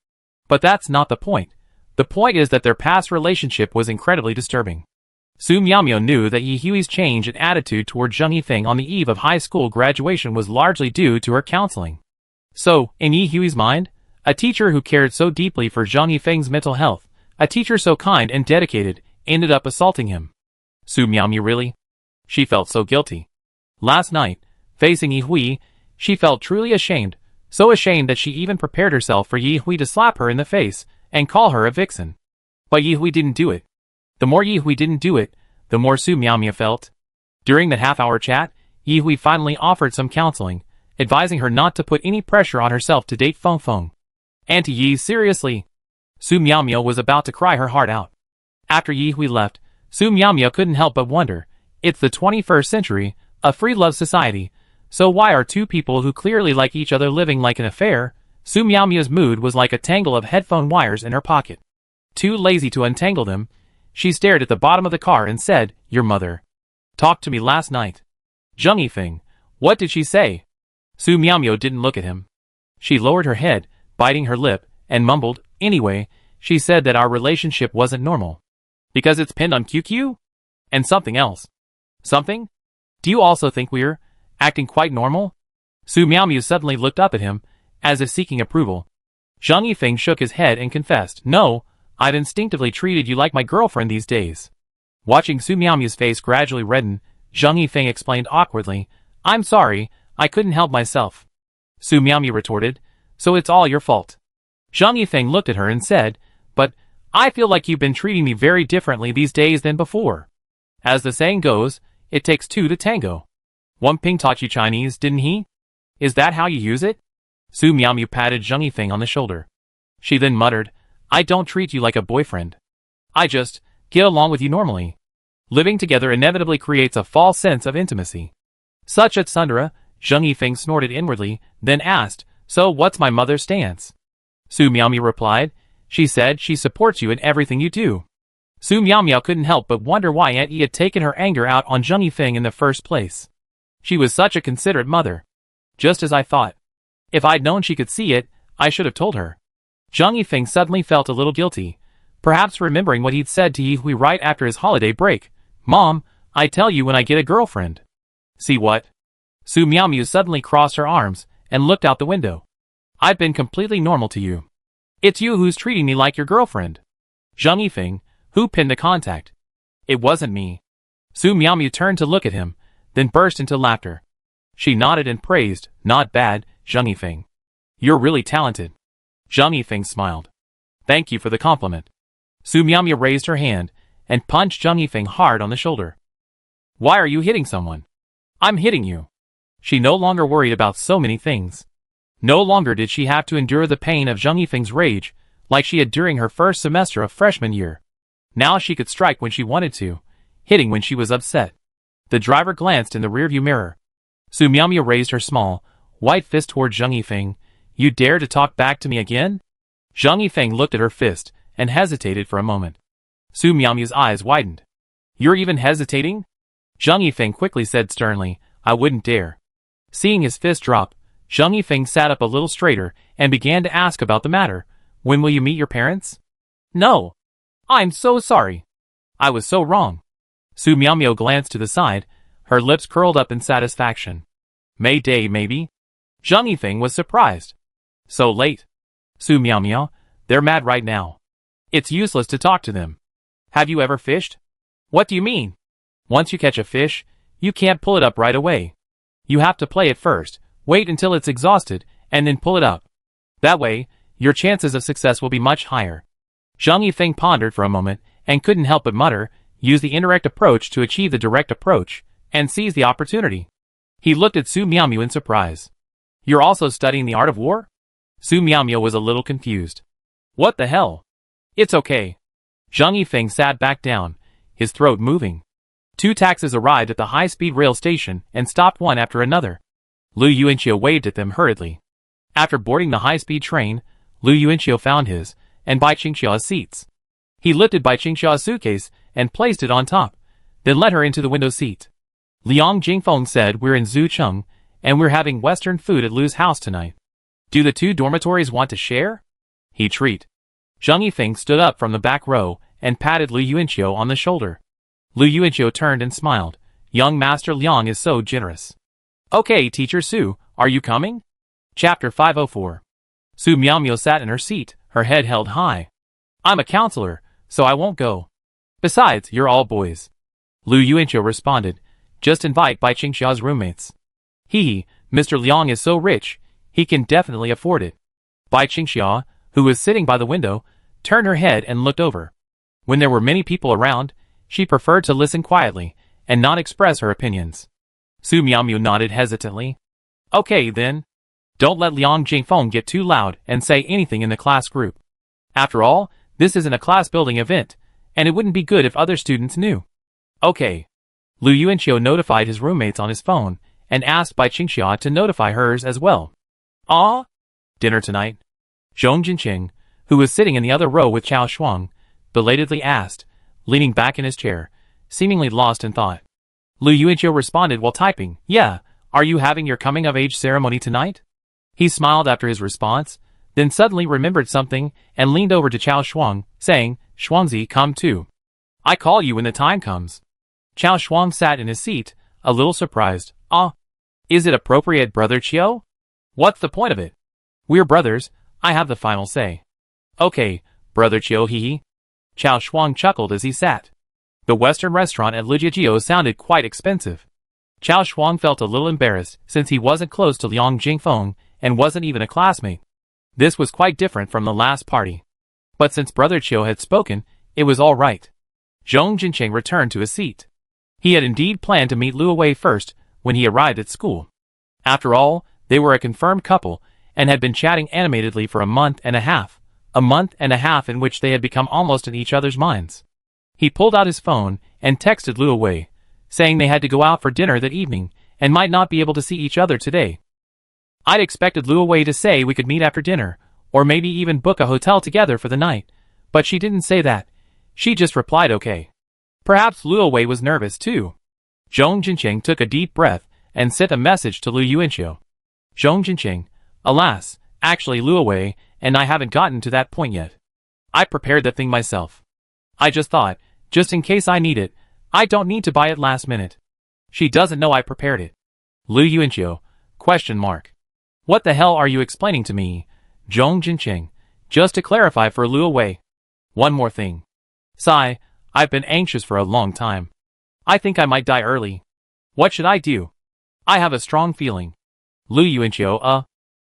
But that's not the point. The point is that their past relationship was incredibly disturbing. Su Miaomiao knew that Yi Hui's change in attitude toward Zhang Yifeng on the eve of high school graduation was largely due to her counseling. So, in Yi Hui's mind, a teacher who cared so deeply for Zhang Yifeng's mental health, a teacher so kind and dedicated, ended up assaulting him. Su Miaomiao really? She felt so guilty. Last night, facing Yi Hui, she felt truly ashamed, so ashamed that she even prepared herself for Yi Hui to slap her in the face and call her a vixen. But Yi Hui didn't do it. The more Yi Hui didn't do it, the more Su Miaomiao felt. During that half-hour chat, Yi Hui finally offered some counseling, advising her not to put any pressure on herself to date Feng Feng. Auntie Yi, seriously? Su Miaomiao was about to cry her heart out. After Yi Hui left, Su Miaomiao couldn't help but wonder, it's the 21st century, a free love society, so why are two people who clearly like each other living like an affair? Su Miaomiao's mood was like a tangle of headphone wires in her pocket. Too lazy to untangle them, she stared at the bottom of the car and said, "Your mother talked to me last night." Zhang Yifeng, what did she say? Su Miaomiao didn't look at him. She lowered her head, biting her lip, and mumbled, "Anyway, she said that our relationship wasn't normal. Because it's pinned on QQ? And something else." "Something? Do you also think we're acting quite normal?" Su Miaomiao suddenly looked up at him, as if seeking approval. Zhang Yifeng shook his head and confessed, "No, I've instinctively treated you like my girlfriend these days." Watching Su Miaomiao's face gradually redden, Zhang Yifeng explained awkwardly, "I'm sorry, I couldn't help myself." Su Miaomiao retorted, "So it's all your fault." Zhang Yifeng looked at her and said, "But I feel like you've been treating me very differently these days than before. As the saying goes, it takes two to tango. Wang Ping taught you Chinese, didn't he? Is that how you use it?" Su Miaomiao patted Zhang Yifeng on the shoulder. She then muttered, "I don't treat you like a boyfriend. I just get along with you normally. Living together inevitably creates a false sense of intimacy." "Such a tsundere," Zhang Yifeng snorted inwardly, then asked, "So what's my mother's stance?" Su Miaomiao replied, "She said she supports you in everything you do." Su Miaomiao couldn't help but wonder why Aunt Yi had taken her anger out on Zhang Yifeng in the first place. She was such a considerate mother. Just as I thought. If I'd known she could see it, I should have told her. Zhang Yifeng suddenly felt a little guilty, perhaps remembering what he'd said to Yi Hui right after his holiday break. "Mom, I tell you when I get a girlfriend." "See what?" Su Miaomiao suddenly crossed her arms and looked out the window. "I've been completely normal to you. It's you who's treating me like your girlfriend." Zhang Yifeng, who pinned the contact? "It wasn't me." Su Miaomiao turned to look at him, then burst into laughter. She nodded and praised, "Not bad, Zhang Yifeng. You're really talented." Zhang Yifeng smiled. "Thank you for the compliment." Su Miaomiao raised her hand and punched Zhang Yifeng hard on the shoulder. "Why are you hitting someone?" "I'm hitting you." She no longer worried about so many things. No longer did she have to endure the pain of Zhang Yifeng's rage, like she had during her first semester of freshman year. Now she could strike when she wanted to, hitting when she was upset. The driver glanced in the rearview mirror. Su Miaomiao raised her small, white fist toward Zhang Yifeng. "You dare to talk back to me again?" Zhang Yifeng looked at her fist and hesitated for a moment. Su Miaomiao's eyes widened. "You're even hesitating?" Zhang Yifeng quickly said sternly, "I wouldn't dare." Seeing his fist drop, Zhang Yifeng sat up a little straighter and began to ask about the matter. "When will you meet your parents?" "No. I'm so sorry. I was so wrong." Su Miaomiao glanced to the side, her lips curled up in satisfaction. May Day, maybe? Zhang Yifeng was surprised. So late? Su Miao Miao, they're mad right now. It's useless to talk to them. Have you ever fished? What do you mean? Once you catch a fish, you can't pull it up right away. You have to play it first, wait until it's exhausted, and then pull it up. That way, your chances of success will be much higher. Zhang Yifeng pondered for a moment, and couldn't help but mutter, use the indirect approach to achieve the direct approach, and seize the opportunity. He looked at Su Miaomiao in surprise. You're also studying the art of war? Su Miaomiao was a little confused. What the hell? It's okay. Zhang Yifeng sat back down, his throat moving. 2 taxis arrived at the high-speed rail station and stopped one after another. Lu Yuanqiu waved at them hurriedly. After boarding the high-speed train, Lu Yuanqiu found his and Bai Qingxia's seats. He lifted Bai Qingxia's suitcase and placed it on top, then led her into the window seat. Liang Jingfeng said, we're in Zucheng, and we're having Western food at Lu's house tonight. Do the 2 dormitories want to share? He treat. Zhang Yifeng stood up from the back row and patted Lu Yuanqiu on the shoulder. Lu Yuanqiu turned and smiled. Young Master Liang is so generous. Okay, Teacher Su, are you coming? Chapter 504. Su Miaomiao sat in her seat, her head held high. I'm a counselor, so I won't go. Besides, you're all boys. Lu Yuanqiu responded. Just invite Bai Qingxia's roommates. Mr. Liang is so rich, he can definitely afford it. Bai Qingxia, who was sitting by the window, turned her head and looked over. When there were many people around, she preferred to listen quietly and not express her opinions. Su Miaomiao nodded hesitantly. Okay then. Don't let Liang Jingfeng get too loud and say anything in the class group. After all, this isn't a class-building event, and it wouldn't be good if other students knew. Okay. Lu Yuanqiu notified his roommates on his phone and asked Bai Qingxia to notify hers as well. Ah? Dinner tonight? Zhong Jinqing, who was sitting in the other row with Chao Shuang, belatedly asked, leaning back in his chair, seemingly lost in thought. Lu Yuanqiu responded while typing, Yeah, are you having your coming-of-age ceremony tonight? He smiled after his response, then suddenly remembered something and leaned over to Chao Shuang, saying, Shuangzi, come too. I call you when the time comes. Chao Shuang sat in his seat, a little surprised. Ah, is it appropriate, Brother Chiu? What's the point of it? We're brothers, I have the final say. Okay, Brother Chiu, hee. Chao Shuang chuckled as he sat. The Western restaurant at Lijiajio sounded quite expensive. Chao Shuang felt a little embarrassed since he wasn't close to Liang Jingfeng and wasn't even a classmate. This was quite different from the last party. But since Brother Chiu had spoken, it was all right. Zhong Jinqing returned to his seat. He had indeed planned to meet Lu Wei first when he arrived at school. After all, they were a confirmed couple and had been chatting animatedly for a month and a half in which they had become almost in each other's minds. He pulled out his phone and texted Lu Wei, saying they had to go out for dinner that evening and might not be able to see each other today. I'd expected Lu Wei to say we could meet after dinner, or maybe even book a hotel together for the night, but she didn't say that. She just replied okay. Perhaps Lu Wei was nervous too. Zhong Jinqing took a deep breath and sent a message to Lu Yuanqiu. Zhong Jinqing, alas, actually Lu Wei and I haven't gotten to that point yet. I prepared that thing myself. I just thought, just in case I need it, I don't need to buy it last minute. She doesn't know I prepared it. Lu Yuanqiu, ? What the hell are you explaining to me? Zhong Jinqing, just to clarify for Lu Wei. One more thing. Sigh, I've been anxious for a long time. I think I might die early. What should I do? I have a strong feeling. Lu Yuanqiu,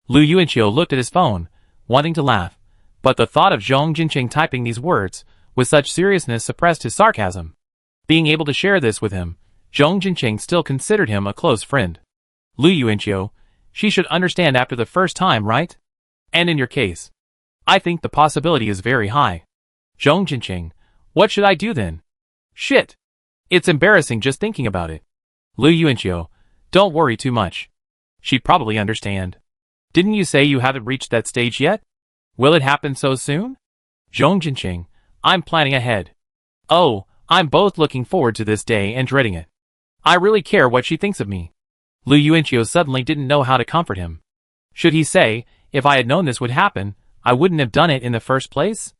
Lu Yuanqiu looked at his phone, wanting to laugh, but the thought of Zhong Jinqing typing these words with such seriousness suppressed his sarcasm. Being able to share this with him, Zhong Jinqing still considered him a close friend. Lu Yuanqiu, she should understand after the first time, right? And in your case, I think the possibility is very high. Zhong Jinqing, what should I do then? Shit. It's embarrassing just thinking about it. Lu Yuanqiu, don't worry too much. She'd probably understand. Didn't you say you haven't reached that stage yet? Will it happen so soon? Zhong Jinqing, I'm planning ahead. Oh, I'm both looking forward to this day and dreading it. I really care what she thinks of me. Lu Yuanqiu suddenly didn't know how to comfort him. Should he say, if I had known this would happen, I wouldn't have done it in the first place?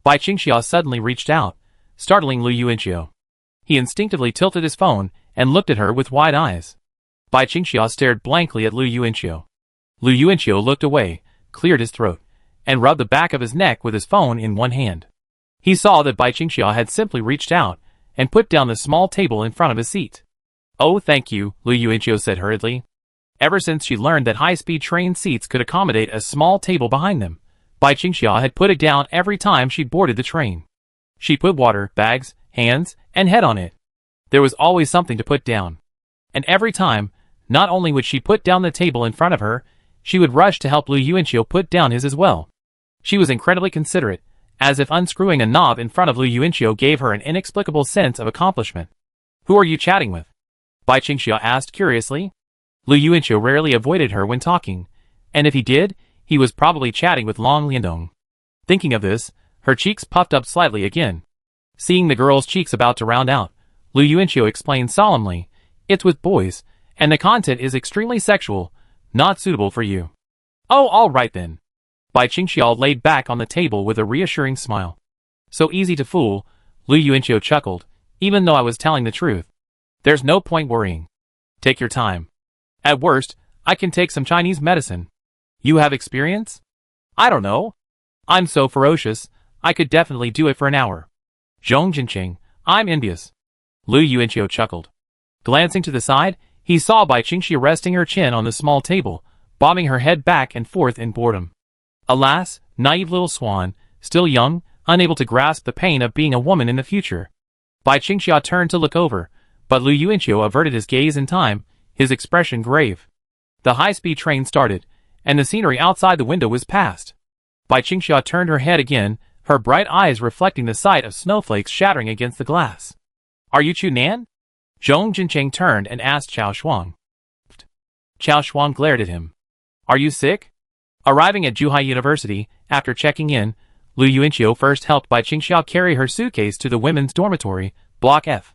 Bai Qingxia suddenly reached out, startling Lu Yuanqiu. He instinctively tilted his phone and looked at her with wide eyes. Bai Qingxiao stared blankly at Lu Yuanqiu. Lu Yuanqiu looked away, cleared his throat, and rubbed the back of his neck with his phone in one hand. He saw that Bai Qingxiao had simply reached out and put down the small table in front of his seat. "Oh, thank you," Lu Yuanqiu said hurriedly. Ever since she learned that high-speed train seats could accommodate a small table behind them, Bai Qingxiao had put it down every time she boarded the train. She put water, bags, hands, and head on it. There was always something to put down. And every time, not only would she put down the table in front of her, she would rush to help Lu Yuanqiu put down his as well. She was incredibly considerate, as if unscrewing a knob in front of Lu Yuanqiu gave her an inexplicable sense of accomplishment. "Who are you chatting with?" Bai Qingxiao asked curiously. Lu Yuanqiu rarely avoided her when talking, and if he did, he was probably chatting with Long Liandong. Thinking of this, her cheeks puffed up slightly again. Seeing the girl's cheeks about to round out, Lu Yuanqiu explained solemnly, "It's with boys, and the content is extremely sexual, not suitable for you." "Oh, all right then." Bai Qingxiao laid back on the table with a reassuring smile. "So easy to fool," Lu Yuanqiu chuckled, "even though I was telling the truth. There's no point worrying. Take your time. At worst, I can take some Chinese medicine. You have experience?" "I don't know. I'm so ferocious, I could definitely do it for an hour." "Zhong Jinqing, I'm envious." Lu Yuanqiu chuckled. Glancing to the side, he saw Bai Qingxiao resting her chin on the small table, bobbing her head back and forth in boredom. Alas, naive little swan, still young, unable to grasp the pain of being a woman in the future. Bai Qingxiao turned to look over, but Lu Yuanqiu averted his gaze in time, his expression grave. The high-speed train started, and the scenery outside the window was past. Bai Qingxiao turned her head again, her bright eyes reflecting the sight of snowflakes shattering against the glass. "Are you Chu Nan?" Zhong Jinqing turned and asked Chao Shuang. Chao Shuang glared at him. "Are you sick?" Arriving at Zhuhai University, after checking in, Lu Yuanqiu first helped Bai Qingxiao carry her suitcase to the women's dormitory, Block F.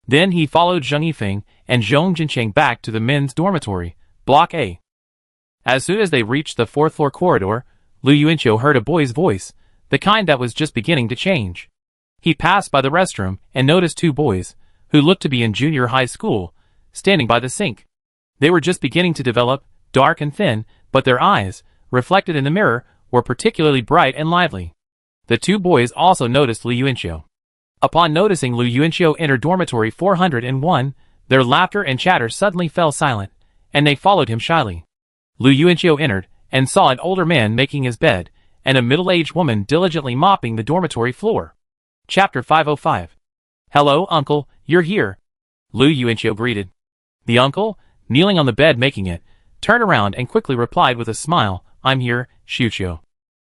Then he followed Zheng Yifeng and Zhong Jinqing back to the men's dormitory, Block A. As soon as they reached the fourth-floor corridor, Lu Yuanqiu heard a boy's voice, the kind that was just beginning to change. He passed by the restroom and noticed two boys, who looked to be in junior high school, standing by the sink. They were just beginning to develop, dark and thin, but their eyes, reflected in the mirror, were particularly bright and lively. The two boys also noticed Lu Yuanqiu. Upon noticing Lu Yuanqiu enter dormitory 401, their laughter and chatter suddenly fell silent, and they followed him shyly. Lu Yuanqiu entered, and saw an older man making his bed, and a middle-aged woman diligently mopping the dormitory floor. Chapter 505. "Hello, uncle, you're here," Lu Yuanqiu greeted. The uncle, kneeling on the bed making it, turned around and quickly replied with a smile, "I'm here, Xiuqiu.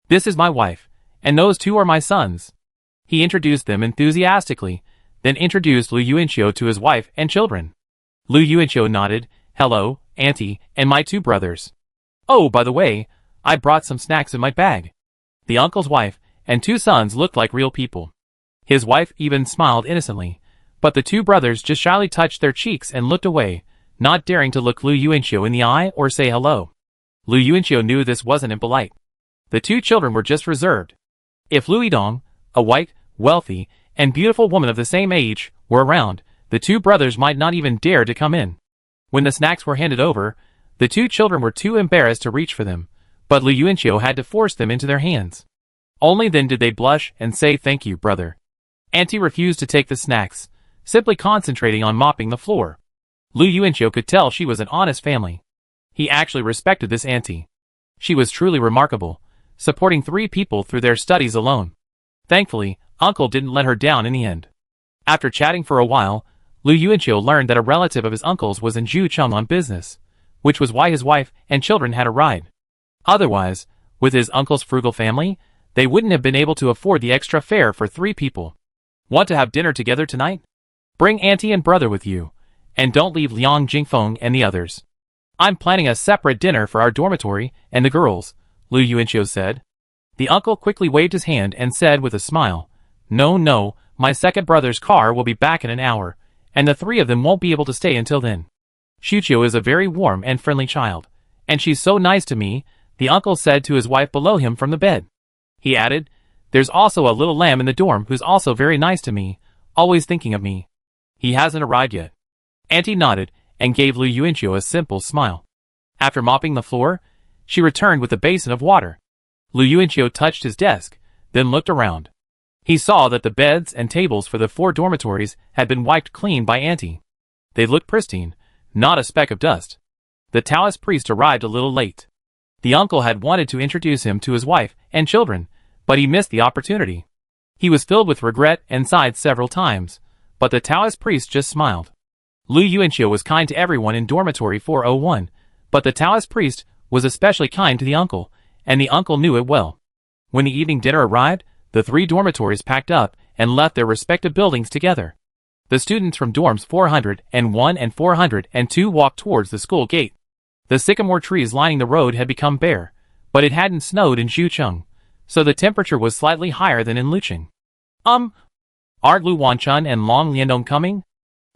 This is my wife, and those two are my sons." He introduced them enthusiastically, then introduced Lu Yuanqiu to his wife and children. Lu Yuanqiu nodded, "Hello, auntie, and my two brothers. Oh, by the way, I brought some snacks in my bag." The uncle's wife and two sons looked like real people. His wife even smiled innocently, but the two brothers just shyly touched their cheeks and looked away, not daring to look Lu Yuanqiu in the eye or say hello. Lu Yuanqiu knew this wasn't impolite. The two children were just reserved. If Lu Yidong, a white, wealthy, and beautiful woman of the same age, were around, the two brothers might not even dare to come in. When the snacks were handed over, the two children were too embarrassed to reach for them, but Lu Yuanqiu had to force them into their hands. Only then did they blush and say, "Thank you, brother." Auntie refused to take the snacks, simply concentrating on mopping the floor. Lu Yuanqiu could tell she was an honest family. He actually respected this auntie. She was truly remarkable, supporting 3 people through their studies alone. Thankfully, uncle didn't let her down in the end. After chatting for a while, Lu Yuanqiu learned that a relative of his uncle's was in Zhucheng on business, which was why his wife and children had a ride. Otherwise, with his uncle's frugal family, they wouldn't have been able to afford the extra fare for 3 people. "Want to have dinner together tonight? Bring auntie and brother with you, and don't leave Liang Jingfeng and the others. I'm planning a separate dinner for our dormitory and the girls," Lu Yuanqiu said. The uncle quickly waved his hand and said with a smile, No, my second brother's car will be back in an hour, and the 3 of them won't be able to stay until then. Xiuqiu is a very warm and friendly child, and she's so nice to me," the uncle said to his wife below him from the bed. He added, "There's also a little lamb in the dorm who's also very nice to me, always thinking of me. He hasn't arrived yet." Auntie nodded, and gave Lu Yuanqiu a simple smile. After mopping the floor, she returned with a basin of water. Lu Yuanqiu touched his desk, then looked around. He saw that the beds and tables for the 4 dormitories had been wiped clean by Auntie. They looked pristine, not a speck of dust. The Taoist priest arrived a little late. The uncle had wanted to introduce him to his wife and children, but he missed the opportunity. He was filled with regret and sighed several times, but the Taoist priest just smiled. Lu Yuanqiu was kind to everyone in dormitory 401, but the Taoist priest was especially kind to the uncle, and the uncle knew it well. When the evening dinner arrived, the 3 dormitories packed up and left their respective buildings together. The students from dorms 401 and 402 walked towards the school gate. The sycamore trees lining the road had become bare, but it hadn't snowed in Zhucheng, so the temperature was slightly higher than in Lucheng. Aren't Lu Wanchun and Long Liandong coming?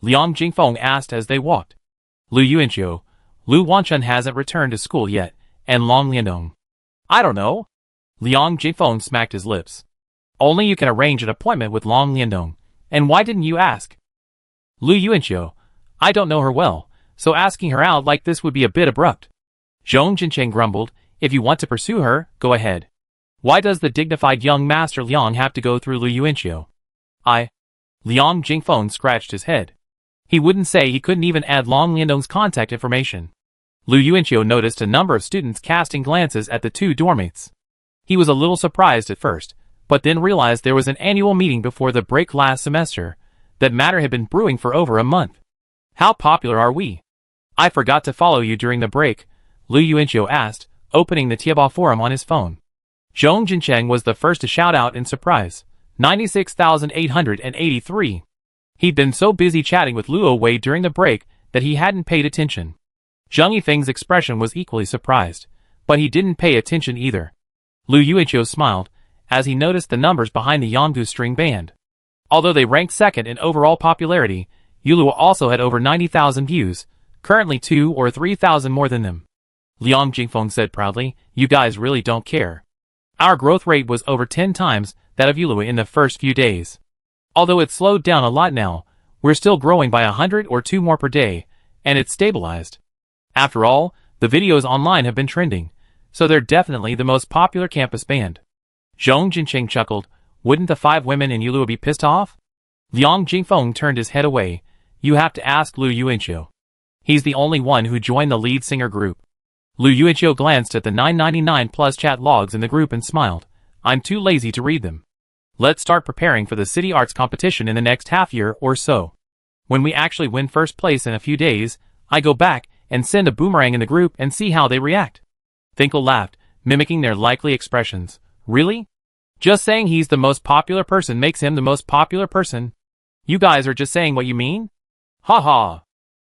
Liang Jingfeng asked as they walked. Lu Yuanqiu, Lu Wanchun hasn't returned to school yet, and Long Liandong. I don't know. Liang Jingfeng smacked his lips. Only you can arrange an appointment with Long Liandong, and why didn't you ask? Lu Yuanqiu, I don't know her well, so asking her out like this would be a bit abrupt. Zhong Jincheng grumbled, if you want to pursue her, go ahead. Why does the dignified young master Liang have to go through Lu Yuanqiu? Liang Jingfeng scratched his head. He wouldn't say he couldn't even add Long Liandong's contact information. Lu Yuanqiu noticed a number of students casting glances at the 2 dormmates. He was a little surprised at first, but then realized there was an annual meeting before the break last semester. That matter had been brewing for over a month. How popular are we? I forgot to follow you during the break, Lu Yuanqiu asked, opening the Tieba forum on his phone. Zhong Jincheng was the first to shout out in surprise. 96,883. He'd been so busy chatting with Luo Wei during the break that he hadn't paid attention. Zhang Yifeng's expression was equally surprised, but he didn't pay attention either. Lu Yuanqiu smiled as he noticed the numbers behind the Yangdu string band. Although they ranked second in overall popularity, Yuluo also had over 90,000 views, currently 2,000 or 3,000 more than them. Liang Jingfeng said proudly, you guys really don't care. Our growth rate was over 10 times that of Yuluo in the first few days. Although it's slowed down a lot now, we're still growing by 100 or 2 more per day, and it's stabilized. After all, the videos online have been trending, so they're definitely the most popular campus band. Zhong Jincheng chuckled, wouldn't the 5 women in Yuluo be pissed off? Liang Jingfeng turned his head away. You have to ask Lu Yuanqiu. He's the only one who joined the lead singer group. Lu Yuanqiu glanced at the 999 plus chat logs in the group and smiled. I'm too lazy to read them. Let's start preparing for the city arts competition in the next half year or so. When we actually win first place in a few days, I go back and send a boomerang in the group and see how they react. Finkel laughed, mimicking their likely expressions. Really? Just saying he's the most popular person makes him the most popular person? You guys are just saying what you mean? Ha ha.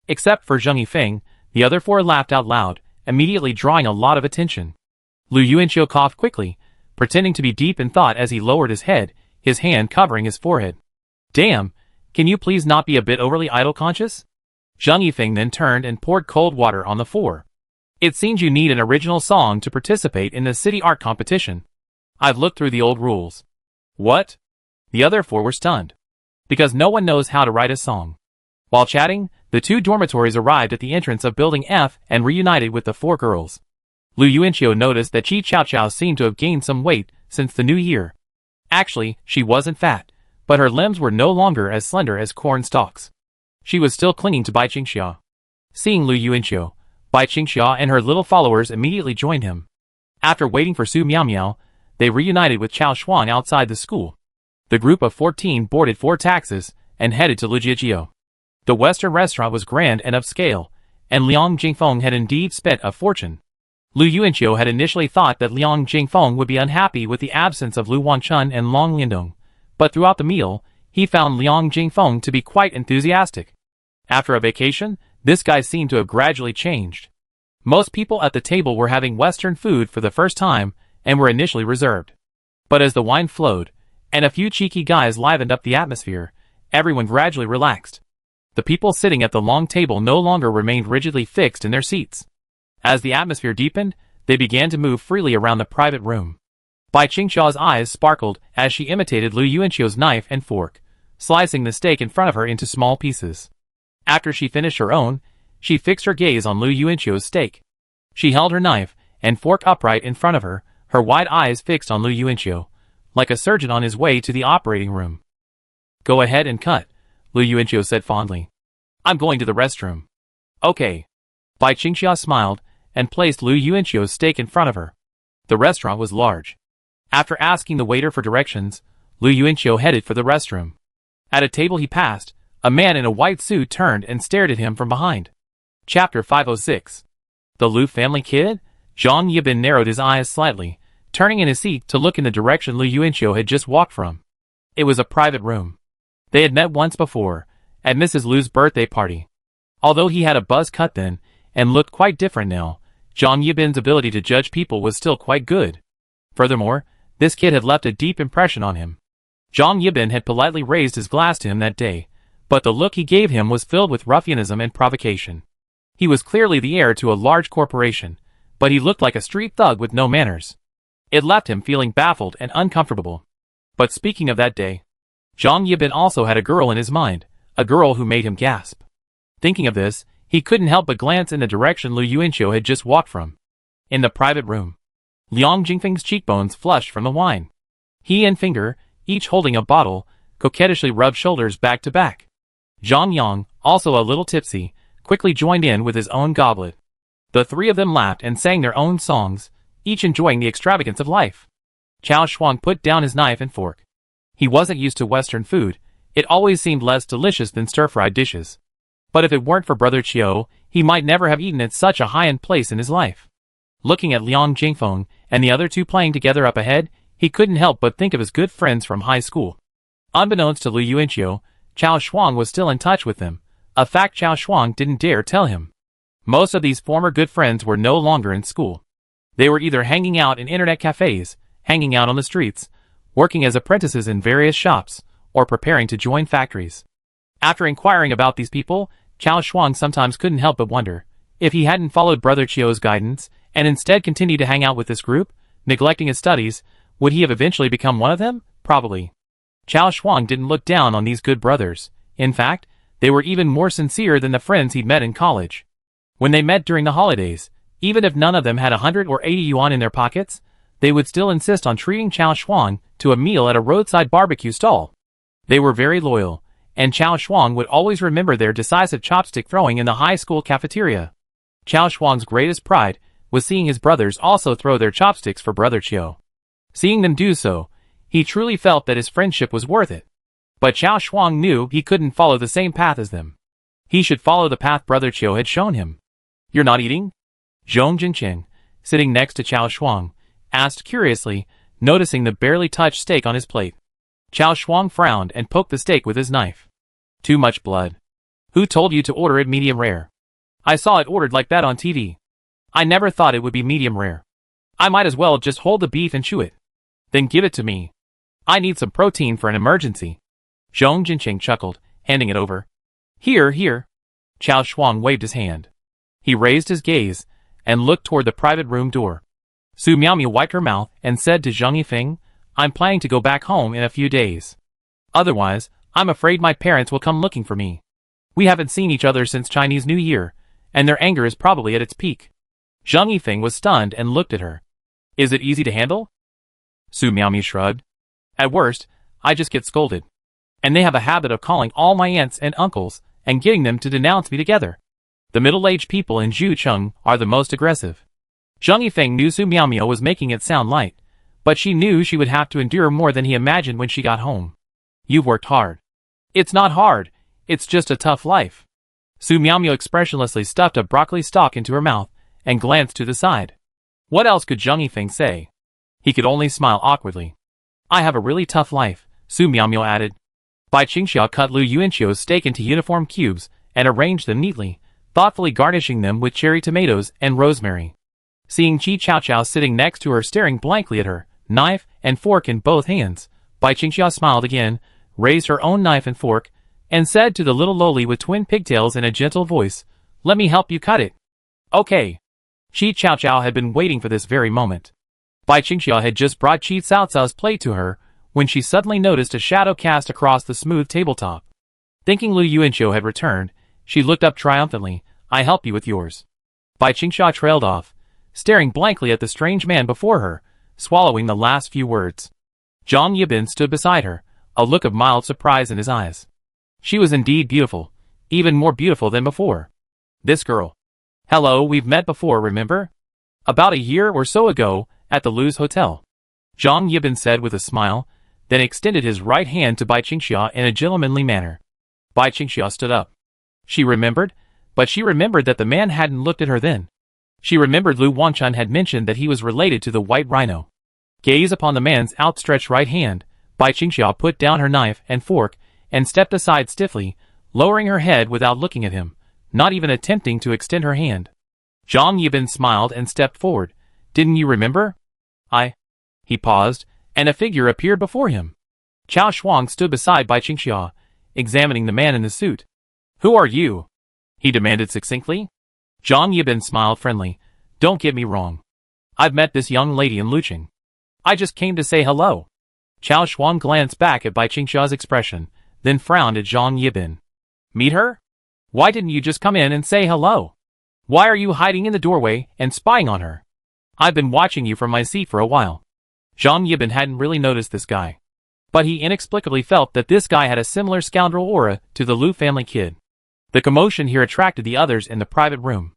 Except for Zhang Yifeng, the other 4 laughed out loud, immediately drawing a lot of attention. Lu Yuanqiu coughed quickly, pretending to be deep in thought as he lowered his head, his hand covering his forehead. Damn, can you please not be a bit overly idol-conscious? Zhang Yifeng then turned and poured cold water on the floor. It seems you need an original song to participate in the city art competition. I've looked through the old rules. What? The other 4 were stunned. Because no one knows how to write a song. While chatting, the 2 dormitories arrived at the entrance of Building F and reunited with the 4 girls. Lu Yuanqiu noticed that Chi Chao Chao seemed to have gained some weight since the new year. Actually, she wasn't fat, but her limbs were no longer as slender as corn stalks. She was still clinging to Bai Qingxia. Seeing Lu Yuanqiu, Bai Qingxia and her little followers immediately joined him. After waiting for Su Miao Miao, they reunited with Chao Xuan outside the school. The group of 14 boarded 4 taxis and headed to Lujijiu. The Western restaurant was grand and upscale, and Liang Jingfeng had indeed spent a fortune. Lu Yuanqiu had initially thought that Liang Jingfeng would be unhappy with the absence of Lu Wanchun and Long Liandong, but throughout the meal, he found Liang Jingfeng to be quite enthusiastic. After a vacation, this guy seemed to have gradually changed. Most people at the table were having Western food for the first time and were initially reserved. But as the wine flowed, and a few cheeky guys livened up the atmosphere, everyone gradually relaxed. The people sitting at the long table no longer remained rigidly fixed in their seats. As the atmosphere deepened, they began to move freely around the private room. Bai Qingxia's eyes sparkled as she imitated Lu Yuanqiu's knife and fork, slicing the steak in front of her into small pieces. After she finished her own, She fixed her gaze on Lu Yuanqiu's steak. She held her knife and fork upright in front of her, her wide eyes fixed on Lu Yuanqiu, like a surgeon on his way to the operating room. "Go ahead and cut," Lu Yuanqiu said fondly. "I'm going to the restroom." "Okay." Bai Qingxia smiled and placed Lu Yuanqiu's steak in front of her. The restaurant was large. After asking the waiter for directions, Lu Yuanqiu headed for the restroom. At a table he passed, a man in a white suit turned and stared at him from behind. Chapter 506. The Lu family kid? Zhang Yibin narrowed his eyes slightly, turning in his seat to look in the direction Lu Yuanqiu had just walked from. It was a private room. They had met once before, at Mrs. Lu's birthday party. Although he had a buzz cut then, and looked quite different now, Zhang Yibin's ability to judge people was still quite good. Furthermore, this kid had left a deep impression on him. Zhang Yibin had politely raised his glass to him that day, but the look he gave him was filled with ruffianism and provocation. He was clearly the heir to a large corporation, but he looked like a street thug with no manners. It left him feeling baffled and uncomfortable. But speaking of that day, Zhang Yibin also had a girl in his mind, a girl who made him gasp. Thinking of this, he couldn't help but glance in the direction Lu Yuanqiu had just walked from. In the private room, Liang Jingfeng's cheekbones flushed from the wine. He and Finger, each holding a bottle, coquettishly rubbed shoulders back to back. Zhang Yang, also a little tipsy, quickly joined in with his own goblet. The three of them laughed and sang their own songs, each enjoying the extravagance of life. Chao Shuang put down his knife and fork. He wasn't used to Western food, it always seemed less delicious than stir-fried dishes. But if it weren't for Brother Chiu, he might never have eaten at such a high-end place in his life. Looking at Liang Jingfeng and the other two playing together up ahead, he couldn't help but think of his good friends from high school. Unbeknownst to Lu Yuanqiu, Chao Shuang was still in touch with them, a fact Chao Shuang didn't dare tell him. Most of these former good friends were no longer in school. They were either hanging out in internet cafes, hanging out on the streets, working as apprentices in various shops, or preparing to join factories. After inquiring about these people, Chao Shuang sometimes couldn't help but wonder, if he hadn't followed Brother Chiu's guidance, and instead continued to hang out with this group, neglecting his studies, would he have eventually become one of them? Probably. Chao Shuang didn't look down on these good brothers. In fact, they were even more sincere than the friends he'd met in college. When they met during the holidays, even if none of them had 100 or 80 yuan in their pockets, they would still insist on treating Chao Shuang to a meal at a roadside barbecue stall. They were very loyal, and Chao Shuang would always remember their decisive chopstick throwing in the high school cafeteria. Chao Shuang's greatest pride was seeing his brothers also throw their chopsticks for Brother Chiu. Seeing them do so, he truly felt that his friendship was worth it. But Chao Shuang knew he couldn't follow the same path as them. He should follow the path Brother Chiu had shown him. "You're not eating?" Zhong Jinqing, sitting next to Chao Shuang, asked curiously, noticing the barely touched steak on his plate. Chao Shuang frowned and poked the steak with his knife. "Too much blood. Who told you to order it medium rare? I saw it ordered like that on TV. I never thought it would be medium rare. I might as well just hold the beef and chew it. Then give it to me. I need some protein for an emergency." Zhong Jinqing chuckled, handing it over. Here, here." Chao Shuang waved his hand. He raised his gaze and looked toward the private room door. Su Miaomiao wiped her mouth and said to Zhang Yifeng, "I'm planning to go back home in a few days. Otherwise, I'm afraid my parents will come looking for me. We haven't seen each other since Chinese New Year, and their anger is probably at its peak." Zhang Yifeng was stunned and looked at her. "Is it easy to handle?" Su Miaomiao shrugged. "At worst, I just get scolded. And they have a habit of calling all my aunts and uncles and getting them to denounce me together. The middle-aged people in Zhucheng are the most aggressive." Zhang Yifeng knew Su Miaomiao was making it sound light, but she knew she would have to endure more than he imagined when she got home. "You've worked hard." "It's not hard, it's just a tough life." Su Miaomiao expressionlessly stuffed a broccoli stalk into her mouth and glanced to the side. What else could Zhang Yifeng say? He could only smile awkwardly. "I have a really tough life," Su Miaomiao added. Bai Qingxia cut Lu Yuanqiu's steak into uniform cubes and arranged them neatly, thoughtfully garnishing them with cherry tomatoes and rosemary. Seeing Chi Chao Chao sitting next to her staring blankly at her, knife and fork in both hands, Bai Qingxia smiled again, raised her own knife and fork, and said to the little loli with twin pigtails in a gentle voice, "Let me help you cut it." "Okay." Chi Chao Chao had been waiting for this very moment. Bai Qingxia had just brought Chi Cao Cao's plate to her, when she suddenly noticed a shadow cast across the smooth tabletop. Thinking Lu Yuanqiu had returned, she looked up triumphantly, I help you with yours. Bai Qingxia trailed off, staring blankly at the strange man before her, swallowing the last few words. Zhang Yibin stood beside her, a look of mild surprise in his eyes. She was indeed beautiful, even more beautiful than before. This girl. Hello, we've met before, remember? About a year or so ago, at the Lu's Hotel. Zhang Yibin said with a smile, then extended his right hand to Bai Qingxia in a gentlemanly manner. Bai Qingxia stood up. She remembered, but she remembered that the man hadn't looked at her then. She remembered Lu Wanchun had mentioned that he was related to the White Rhino. Gaze upon the man's outstretched right hand, Bai Qingxia put down her knife and fork and stepped aside stiffly, lowering her head without looking at him, not even attempting to extend her hand. Zhang Yibin smiled and stepped forward. Didn't you remember? He paused, and a figure appeared before him. Chao Shuang stood beside Bai Qingxia, examining the man in the suit. Who are you? He demanded succinctly. Zhang Yibin smiled friendly. Don't get me wrong. I've met this young lady in Luqing. I just came to say hello. Chao Shuang glanced back at Bai Qingxia's expression, then frowned at Zhang Yibin. Meet her? Why didn't you just come in and say hello? Why are you hiding in the doorway and spying on her? I've been watching you from my seat for a while. Zhang Yibin hadn't really noticed this guy. But he inexplicably felt that this guy had a similar scoundrel aura to the Lu family kid. The commotion here attracted the others in the private room.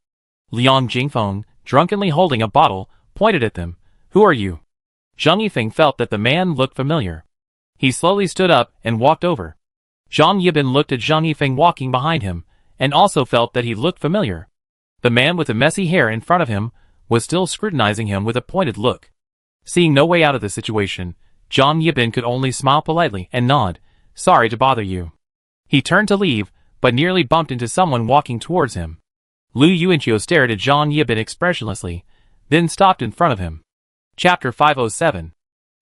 Liang Jingfeng, drunkenly holding a bottle, pointed at them. Who are you? Zhang Yifeng felt that the man looked familiar. He slowly stood up and walked over. Zhang Yibin looked at Zhang Yifeng walking behind him, and also felt that he looked familiar. The man with the messy hair in front of him was still scrutinizing him with a pointed look. Seeing no way out of the situation, Zhang Yibin could only smile politely and nod. Sorry to bother you. He turned to leave, but nearly bumped into someone walking towards him. Lu Yuanqiu stared at Zhang Yibin expressionlessly, then stopped in front of him. Chapter 507.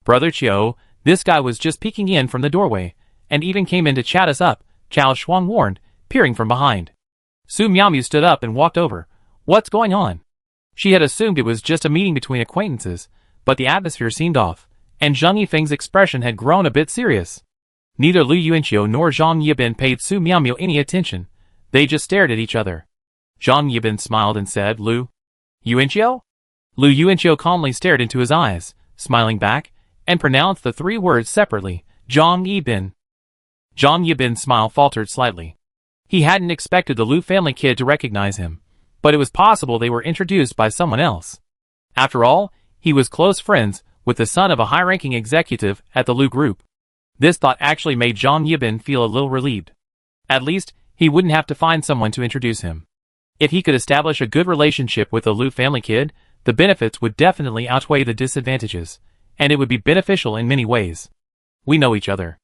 Brother Qiu, this guy was just peeking in from the doorway, and even came in to chat us up, Chao Shuang warned, peering from behind. Su Miaomu stood up and walked over. What's going on? She had assumed it was just a meeting between acquaintances, but the atmosphere seemed off, and Zhang Yifeng's expression had grown a bit serious. Neither Lu Yuanqiu nor Zhang Yibin paid Su Miaomu any attention. They just stared at each other. Zhang Yibin smiled and said, Lu Yuanqiu? Lu Yuanqiu calmly stared into his eyes, smiling back, and pronounced the three words separately, Zhang Yibin. Zhang Yibin's smile faltered slightly. He hadn't expected the Lu family kid to recognize him, but it was possible they were introduced by someone else. After all, he was close friends with the son of a high-ranking executive at the Lu Group. This thought actually made Zhang Yibin feel a little relieved. At least, he wouldn't have to find someone to introduce him. If he could establish a good relationship with the Lu family kid, the benefits would definitely outweigh the disadvantages, and it would be beneficial in many ways. We know each other.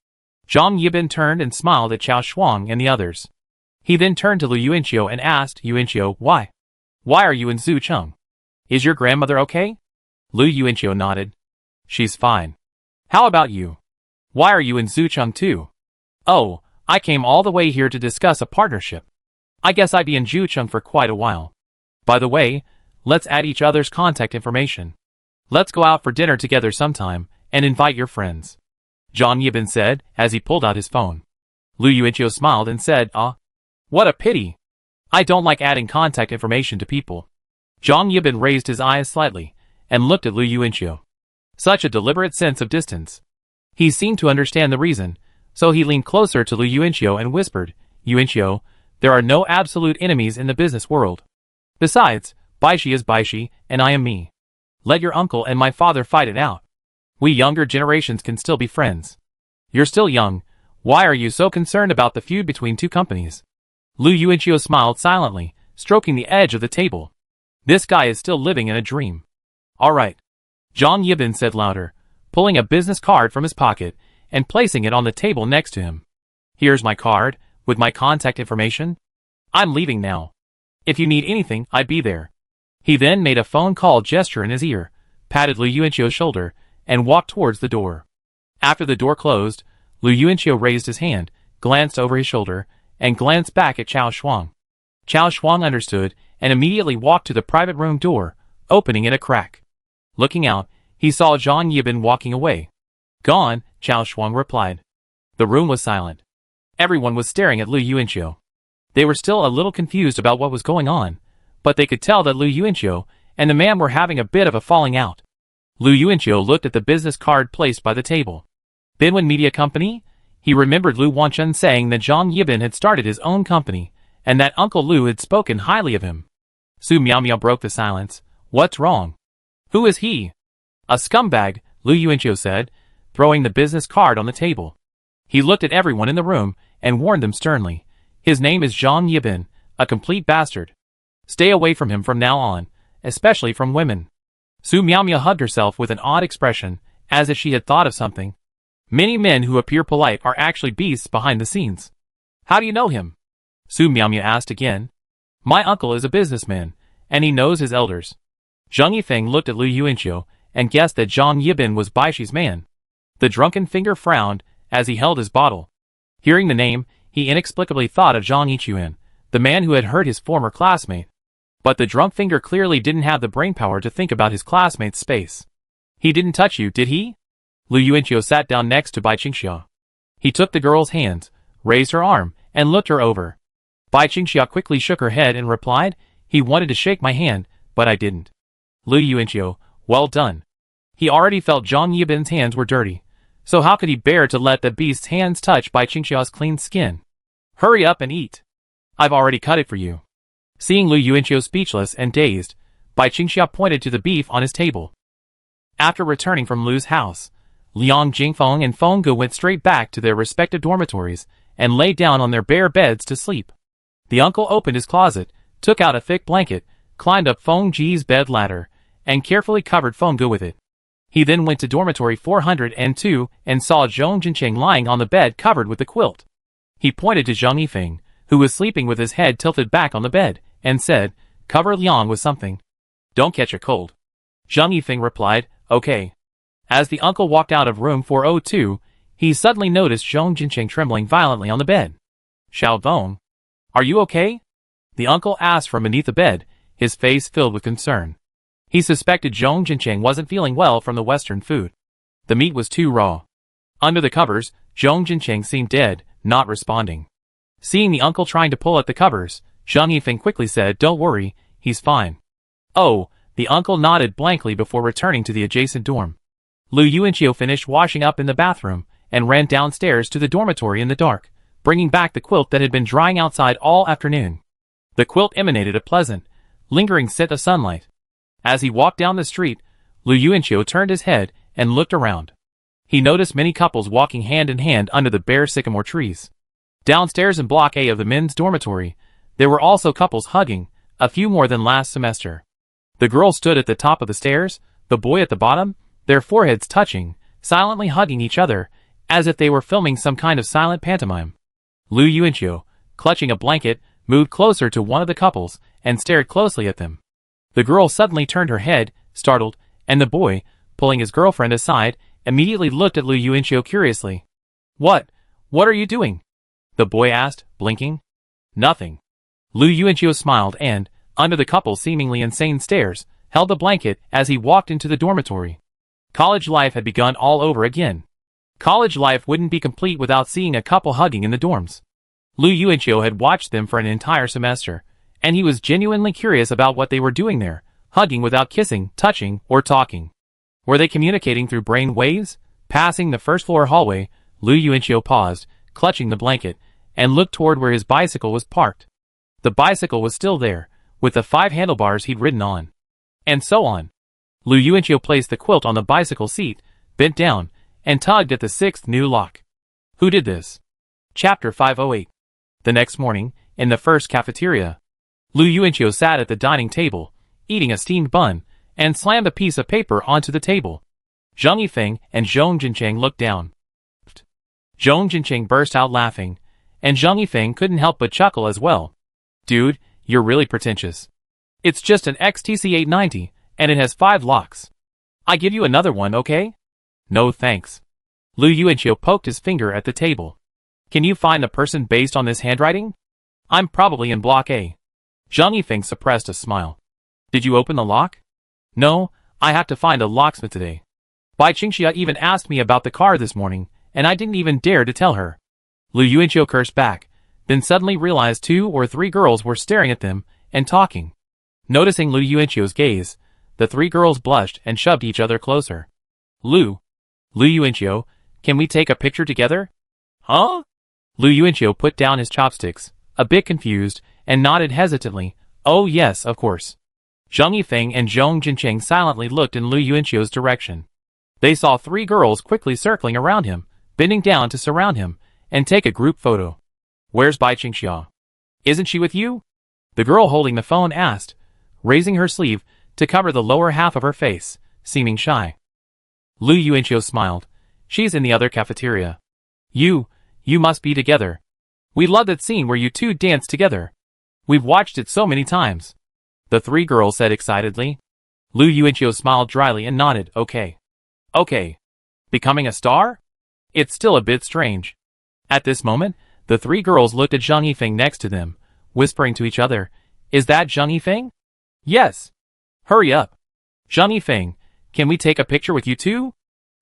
Zhang Yibin turned and smiled at Chao Shuang and the others. He then turned to Lu Yuanqiu and asked Yuanqiu, why? Why are you in Zucheng? Is your grandmother okay? Lu Yuanqiu nodded. She's fine. How about you? Why are you in Zucheng too? Oh, I came all the way here to discuss a partnership. I guess I'd be in Zucheng for quite a while. By the way, let's add each other's contact information. Let's go out for dinner together sometime, and invite your friends. Zhang Yibin said, as he pulled out his phone. Lu Yuanqiu smiled and said, what a pity. I don't like adding contact information to people. Zhang Yibin raised his eyes slightly, and looked at Lu Yuanqiu. Such a deliberate sense of distance. He seemed to understand the reason, so he leaned closer to Lu Yuanqiu and whispered, Yuanqiu, there are no absolute enemies in the business world. Besides, Baishi is Baishi, and I am me. Let your uncle and my father fight it out. We younger generations can still be friends. You're still young. Why are you so concerned about the feud between two companies? Lu Yuanqiu smiled silently, stroking the edge of the table. This guy is still living in a dream. All right. Zhang Yibin said louder, pulling a business card from his pocket and placing it on the table next to him. Here's my card, with my contact information. I'm leaving now. If you need anything, I'd be there. He then made a phone call gesture in his ear, patted Lu Yuanqiu's shoulder, and walked towards the door. After the door closed, Lu Yuanqiu raised his hand, glanced over his shoulder, and glanced back at Chao Shuang. Chao Shuang understood and immediately walked to the private room door, opening it a crack. Looking out, he saw Zhang Yibin walking away. Gone, Chao Shuang replied. The room was silent. Everyone was staring at Lu Yuanqiu. They were still a little confused about what was going on, but they could tell that Lu Yuanqiu and the man were having a bit of a falling out. Lu Yuanqiu looked at the business card placed by the table. Binwen Media Company? He remembered Lu Wanchun saying that Zhang Yibin had started his own company, and that Uncle Lu had spoken highly of him. Su Miao Miao broke the silence. What's wrong? Who is he? A scumbag, Lu Yuanqiu said, throwing the business card on the table. He looked at everyone in the room and warned them sternly. His name is Zhang Yibin, a complete bastard. Stay away from him from now on, especially from women. Su Miao Miao hugged herself with an odd expression, as if she had thought of something. Many men who appear polite are actually beasts behind the scenes. How do you know him? Su Miao Miao asked again. My uncle is a businessman, and he knows his elders. Zhang Yifeng looked at Lu Yuanqiu and guessed that Zhang Yibin was Baishi's man. The drunken finger frowned as he held his bottle. Hearing the name, he inexplicably thought of Zhang Yichuan, the man who had hurt his former classmate. But the drunk finger clearly didn't have the brainpower to think about his classmate's space. He didn't touch you, did he? Lu Yuanqiu sat down next to Bai Qingxia. He took the girl's hands, raised her arm, and looked her over. Bai Qingxia quickly shook her head and replied, he wanted to shake my hand, but I didn't. Lu Yuanqiu, well done. He already felt Zhang Yibin's hands were dirty, so how could he bear to let the beast's hands touch Bai Qingxia's clean skin? Hurry up and eat. I've already cut it for you. Seeing Lu Yuanqiu speechless and dazed, Bai Qingxia pointed to the beef on his table. After returning from Lu's house, Liang Jingfeng and Feng Ge went straight back to their respective dormitories and lay down on their bare beds to sleep. The uncle opened his closet, took out a thick blanket, climbed up Feng Ge's bed ladder, and carefully covered Feng Ge with it. He then went to dormitory 402 and saw Zhong Jincheng lying on the bed covered with the quilt. He pointed to Zhang Yifeng, who was sleeping with his head tilted back on the bed, and said, cover Liang with something. Don't catch a cold. Zhang Yifeng replied, okay. As the uncle walked out of room 402, he suddenly noticed Zhong Jincheng trembling violently on the bed. Xiao Dong, are you okay? The uncle asked from beneath the bed, his face filled with concern. He suspected Zhong Jincheng wasn't feeling well from the Western food. The meat was too raw. Under the covers, Zhong Jincheng seemed dead, not responding. Seeing the uncle trying to pull at the covers, Zhang Yifeng quickly said, don't worry, he's fine. Oh, the uncle nodded blankly before returning to the adjacent dorm. Lu Yuanqiu finished washing up in the bathroom and ran downstairs to the dormitory in the dark, bringing back the quilt that had been drying outside all afternoon. The quilt emanated a pleasant, lingering scent of sunlight. As he walked down the street, Lu Yuanqiu turned his head and looked around. He noticed many couples walking hand in hand under the bare sycamore trees. Downstairs in Block A of the men's dormitory, there were also couples hugging, a few more than last semester. The girl stood at the top of the stairs, the boy at the bottom, their foreheads touching, silently hugging each other, as if they were filming some kind of silent pantomime. Lu Yuanqiu, clutching a blanket, moved closer to one of the couples and stared closely at them. The girl suddenly turned her head, startled, and the boy, pulling his girlfriend aside, immediately looked at Lu Yuanqiu curiously. What are you doing? The boy asked, blinking. Nothing. Lu Yuanqiu smiled and, under the couple's seemingly insane stares, held the blanket as he walked into the dormitory. College life had begun all over again. College life wouldn't be complete without seeing a couple hugging in the dorms. Lu Yuanqiu had watched them for an entire semester, and he was genuinely curious about what they were doing there, hugging without kissing, touching, or talking. Were they communicating through brain waves? Passing the first-floor hallway, Lu Yuanqiu paused, clutching the blanket, and looked toward where his bicycle was parked. The bicycle was still there, with the 5 handlebars he'd ridden on. And so on. Lu Yuanqiu placed the quilt on the bicycle seat, bent down, and tugged at the 6th new lock. Who did this? Chapter 508. The next morning, in the first cafeteria, Lu Yuanqiu sat at the dining table, eating a steamed bun, and slammed a piece of paper onto the table. Zhang Yifeng and Zhong Jincheng looked down. Zhong Jincheng burst out laughing, and Zhang Yifeng couldn't help but chuckle as well. Dude, you're really pretentious. It's just an XTC 890, and it has 5 locks. I give you another one, okay? No thanks. Lu Yuanqiu poked his finger at the table. Can you find the person based on this handwriting? I'm probably in Block A. Zhang Yifeng suppressed a smile. Did you open the lock? No, I have to find a locksmith today. Bai Qingxia even asked me about the car this morning, and I didn't even dare to tell her. Lu Yuanqiu cursed back, then suddenly realized 2 or 3 girls were staring at them and talking. Noticing Lu Yuanchio's gaze, the 3 girls blushed and shoved each other closer. Lu Yuanchio, can we take a picture together? Huh? Lu Yuanchio put down his chopsticks, a bit confused, and nodded hesitantly. Oh yes, of course. Zhang Yifeng and Zhong Jincheng silently looked in Lu Yuanchio's direction. They saw 3 girls quickly circling around him, bending down to surround him, and take a group photo. Where's Bai Qingxia? Isn't she with you? The girl holding the phone asked, raising her sleeve to cover the lower half of her face, seeming shy. Lu Yuanchio smiled. She's in the other cafeteria. You must be together. We love that scene where you 2 danced together. We've watched it so many times. The 3 girls said excitedly. Lu Yuanchio smiled dryly and nodded. Okay. Becoming a star? It's still a bit strange. At this moment, the 3 girls looked at Zhang Yifeng next to them, whispering to each other, Is that Zhang Yifeng? Yes. Hurry up. Zhang Yifeng, can we take a picture with you too?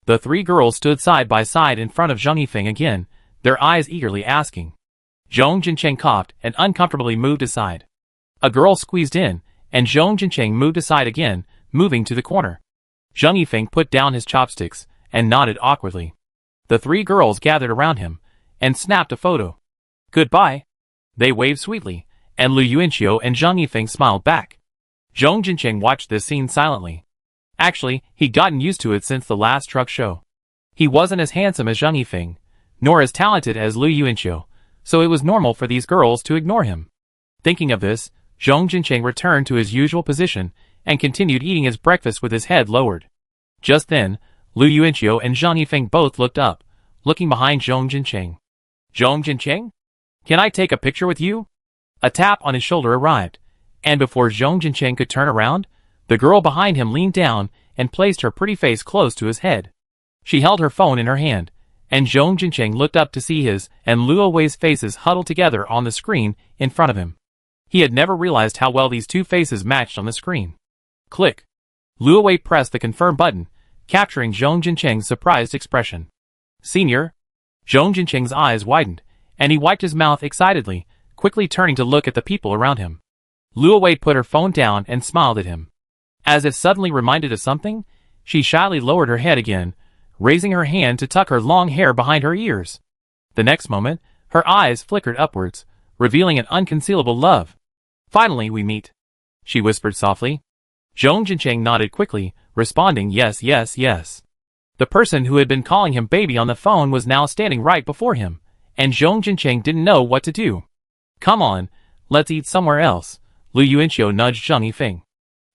The 3 girls stood side by side in front of Zhang Yifeng again, their eyes eagerly asking. Zhong Jincheng coughed and uncomfortably moved aside. A girl squeezed in, and Zhong Jincheng moved aside again, moving to the corner. Zhang Yifeng put down his chopsticks and nodded awkwardly. The 3 girls gathered around him and snapped a photo. Goodbye. They waved sweetly, and Lu Yuanchio and Zhang Yifeng smiled back. Zhong Jincheng watched this scene silently. Actually, he'd gotten used to it since the last truck show. He wasn't as handsome as Zhang Yifeng, nor as talented as Lu Yuanchio, so it was normal for these girls to ignore him. Thinking of this, Zhong Jincheng returned to his usual position and continued eating his breakfast with his head lowered. Just then, Lu Yuanchio and Zhang Yifeng both looked up, looking behind Zhong Jincheng. Zhong Jincheng? Can I take a picture with you? A tap on his shoulder arrived, and before Zhong Jincheng could turn around, the girl behind him leaned down and placed her pretty face close to his head. She held her phone in her hand, and Zhong Jincheng looked up to see his and Luo Wei's faces huddled together on the screen in front of him. He had never realized how well these 2 faces matched on the screen. Click. Luo Wei pressed the confirm button, capturing Zhong Jincheng's surprised expression. Senior? Zhong Jincheng's eyes widened, and he wiped his mouth excitedly, quickly turning to look at the people around him. Luo Wei put her phone down and smiled at him. As if suddenly reminded of something, she shyly lowered her head again, raising her hand to tuck her long hair behind her ears. The next moment, her eyes flickered upwards, revealing an unconcealable love. Finally we meet, she whispered softly. Zhong Jincheng nodded quickly, responding yes. The person who had been calling him baby on the phone was now standing right before him, and Zhong Jincheng didn't know what to do. Come on, let's eat somewhere else, Lu Yuanchio nudged Zhang Yifeng.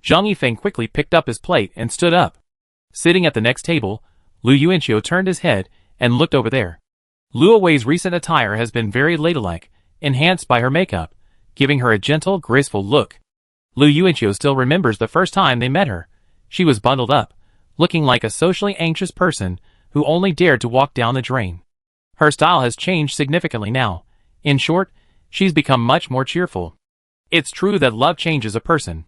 Zhang Yifeng quickly picked up his plate and stood up. Sitting at the next table, Lu Yuanchio turned his head and looked over there. Luo Wei's recent attire has been very ladylike, enhanced by her makeup, giving her a gentle, graceful look. Lu Yuanchio still remembers the first time they met her. She was bundled up, looking like a socially anxious person who only dared to walk down the drain. Her style has changed significantly now. In short, she's become much more cheerful. It's true that love changes a person.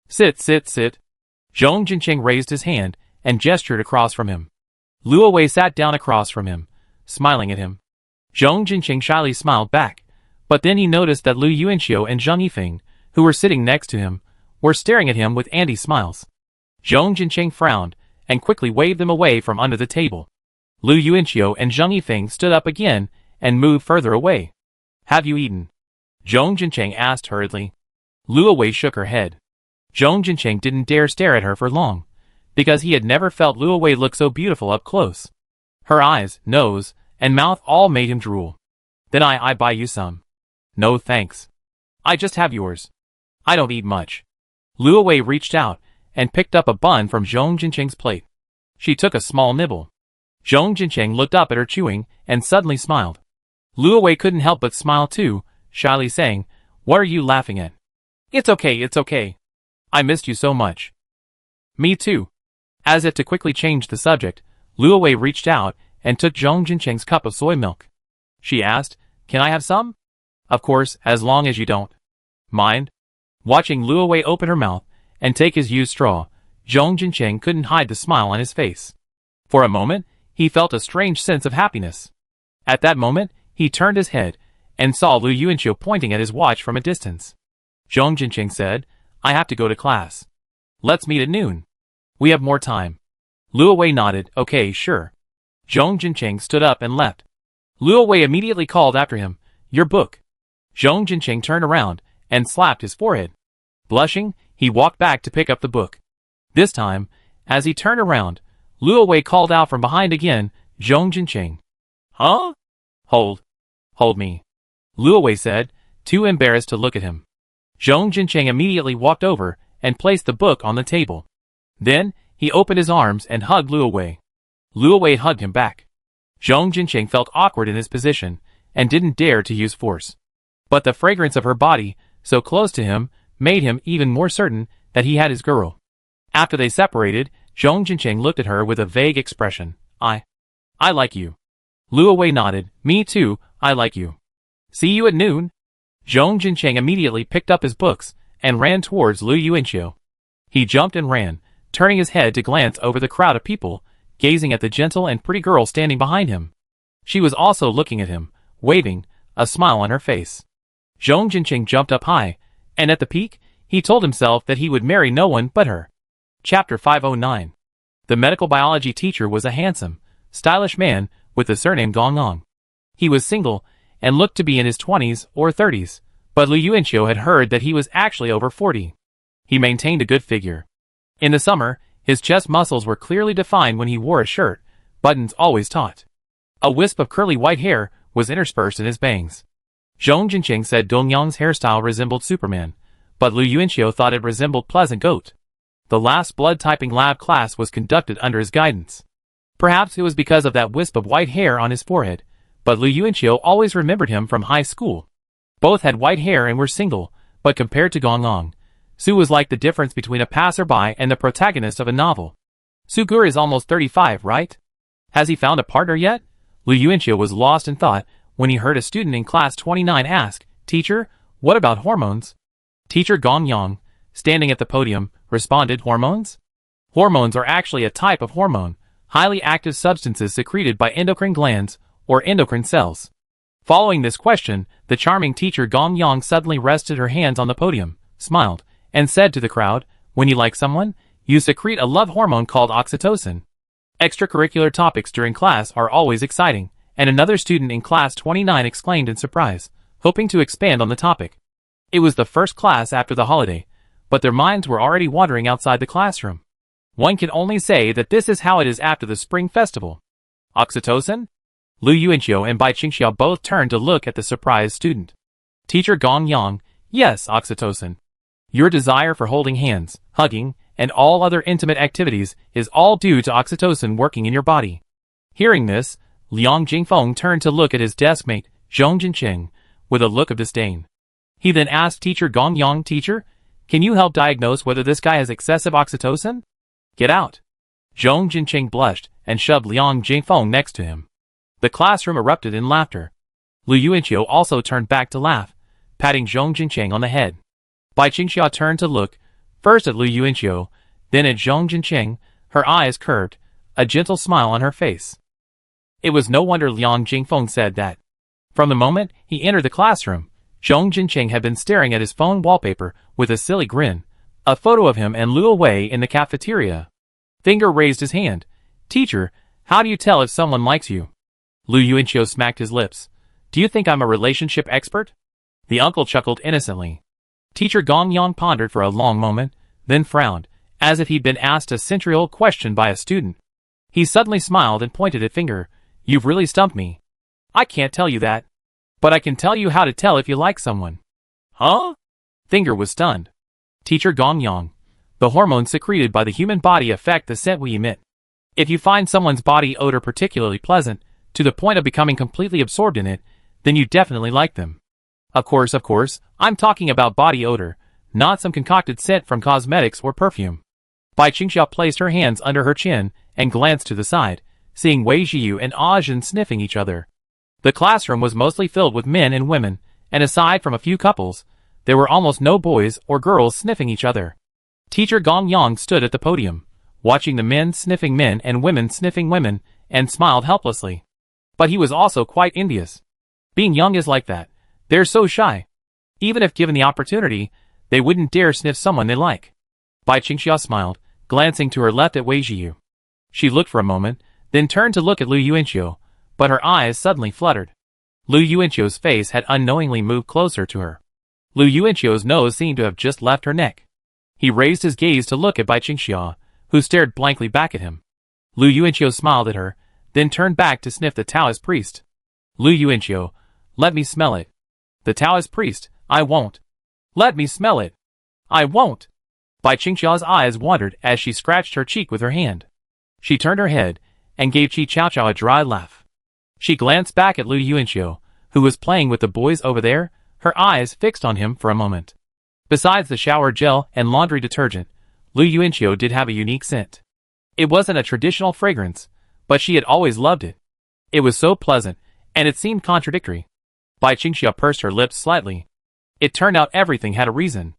Sit. Zhong Jincheng raised his hand and gestured across from him. Luo Wei sat down across from him, smiling at him. Zhong Jincheng shyly smiled back, but then he noticed that Lu Yuanchio and Zhang Yifeng, who were sitting next to him, were staring at him with Andy smiles. Zhong Jincheng frowned and quickly waved them away from under the table. Lu Yuanchio and Zhang Yifeng stood up again and moved further away. Have you eaten? Zhong Jincheng asked hurriedly. Luo Wei shook her head. Zhong Jincheng didn't dare stare at her for long, because he had never felt Luo Wei look so beautiful up close. Her eyes, nose, and mouth all made him drool. Then I buy you some. No thanks. I just have yours. I don't eat much. Luo Wei reached out and picked up a bun from Zhong Jincheng's plate. She took a small nibble. Zhong Jincheng looked up at her chewing and suddenly smiled. Luo Wei couldn't help but smile too, shyly saying, What are you laughing at? It's okay. I missed you so much. Me too. As if to quickly change the subject, Luo Wei reached out and took Zhong Jincheng's cup of soy milk. She asked, Can I have some? Of course, as long as you don't mind. Watching Luo Wei open her mouth and take his used straw, Zhong Jincheng couldn't hide the smile on his face. For a moment, he felt a strange sense of happiness. At that moment, he turned his head and saw Lu Yuanqiu pointing at his watch from a distance. Zhong Jinqing said, I have to go to class. Let's meet at noon. We have more time. Luo Wei nodded, okay, sure. Zhong Jinqing stood up and left. Luo Wei immediately called after him, your book. Zhong Jinqing turned around and slapped his forehead. Blushing, he walked back to pick up the book. This time, as he turned around, Luo Wei called out from behind again, Zhong Jinqing. Huh? Hold me. Luo Wei said, too embarrassed to look at him. Zhong Jinqing immediately walked over and placed the book on the table. Then, he opened his arms and hugged Luo Wei. Luo Wei hugged him back. Zhong Jinqing felt awkward in his position and didn't dare to use force. But the fragrance of her body, so close to him, made him even more certain that he had his girl. After they separated, Zhong Jinqing looked at her with a vague expression. I like you. Luo Wei nodded, me too, I like you. See you at noon. Zhong Jinqing immediately picked up his books and ran towards Lu Yuanqiu. He jumped and ran, turning his head to glance over the crowd of people, gazing at the gentle and pretty girl standing behind him. She was also looking at him, waving, a smile on her face. Zhong Jinqing jumped up high, and at the peak, he told himself that he would marry no one but her. Chapter 509. The medical biology teacher was a handsome, stylish man with the surname Gongong. He was single and looked to be in his 20s or 30s, but Lu Yuanqiu had heard that he was actually over 40. He maintained a good figure. In the summer, his chest muscles were clearly defined when he wore a shirt, buttons always taut. A wisp of curly white hair was interspersed in his bangs. Zhong Jinqing said Dongyang's hairstyle resembled Superman, but Lu Yuanqiu thought it resembled Pleasant Goat. The last blood-typing lab class was conducted under his guidance. Perhaps it was because of that wisp of white hair on his forehead, but Lu Yuanqiu always remembered him from high school. Both had white hair and were single, but compared to Gongong, Su was like the difference between a passerby and the protagonist of a novel. Su Gur is almost 35, right? Has he found a partner yet? Lu Yuanqiu was lost in thought when he heard a student in class 29 ask, Teacher, what about hormones? Teacher Gongyang, standing at the podium, responded, Hormones? Hormones are actually a type of hormone, highly active substances secreted by endocrine glands or endocrine cells. Following this question, the charming teacher Gongyang suddenly rested her hands on the podium, smiled, and said to the crowd, when you like someone, you secrete a love hormone called oxytocin. Extracurricular topics during class are always exciting, and another student in class 29 exclaimed in surprise, hoping to expand on the topic. It was the first class after the holiday, but their minds were already wandering outside the classroom. One can only say that this is how it is after the spring festival. Oxytocin? Lu Yuanqiu and Bai Qingxiao both turned to look at the surprised student. Teacher Gongyang, yes, oxytocin. Your desire for holding hands, hugging, and all other intimate activities is all due to oxytocin working in your body. Hearing this, Liang Jingfeng turned to look at his deskmate, Zhong Jinqing, with a look of disdain. He then asked Teacher Gongyang, Teacher, can you help diagnose whether this guy has excessive oxytocin? Get out. Zhong Jinqing blushed and shoved Liang Jingfeng next to him. The classroom erupted in laughter. Lu Yuanqiu also turned back to laugh, patting Zhong Jinqing on the head. Bai Qingxiao turned to look, first at Lu Yuanqiu, then at Zhong Jinqing, her eyes curved, a gentle smile on her face. It was no wonder Liang Jingfeng said that. From the moment he entered the classroom, Zhong Jinqing had been staring at his phone wallpaper with a silly grin, a photo of him and Luo Wei in the cafeteria. Finger raised his hand. Teacher, how do you tell if someone likes you? Lu Yuanqiu smacked his lips. Do you think I'm a relationship expert? The uncle chuckled innocently. Teacher Gongyang pondered for a long moment, then frowned, as if he'd been asked a century-old question by a student. He suddenly smiled and pointed a finger. You've really stumped me. I can't tell you that. But I can tell you how to tell if you like someone. Huh? Finger was stunned. Teacher Gongyang. The hormones secreted by the human body affect the scent we emit. If you find someone's body odor particularly pleasant, to the point of becoming completely absorbed in it, then you definitely like them. Of course, I'm talking about body odor, not some concocted scent from cosmetics or perfume. Bai Qingxiao placed her hands under her chin and glanced to the side, seeing Wei Zhiyu and Ajin sniffing each other. The classroom was mostly filled with men and women, and aside from a few couples, there were almost no boys or girls sniffing each other. Teacher Gongyang stood at the podium, watching the men sniffing men and women sniffing women, and smiled helplessly. But he was also quite envious. Being young is like that. They're so shy. Even if given the opportunity, they wouldn't dare sniff someone they like. Bai Qingxia smiled, glancing to her left at Wei Jiyu. She looked for a moment, then turned to look at Lu Yuanqiu, but her eyes suddenly fluttered. Lu Yuanqiu's face had unknowingly moved closer to her. Lu Yuanqiu's nose seemed to have just left her neck. He raised his gaze to look at Bai Qingxia, who stared blankly back at him. Lu Yuanqiu smiled at her, then turned back to sniff the Taoist priest. Lu Yuanqiu, let me smell it. The Taoist priest, I won't. Let me smell it. I won't. Bai Qingxia's eyes wandered as she scratched her cheek with her hand. She turned her head, and gave Qi Chaoqiao a dry laugh. She glanced back at Lu Yuanqiu, who was playing with the boys over there, her eyes fixed on him for a moment. Besides the shower gel and laundry detergent, Lu Yuanqiu did have a unique scent. It wasn't a traditional fragrance, but she had always loved it. It was so pleasant, and it seemed contradictory. Bai Qingxia pursed her lips slightly. It turned out everything had a reason.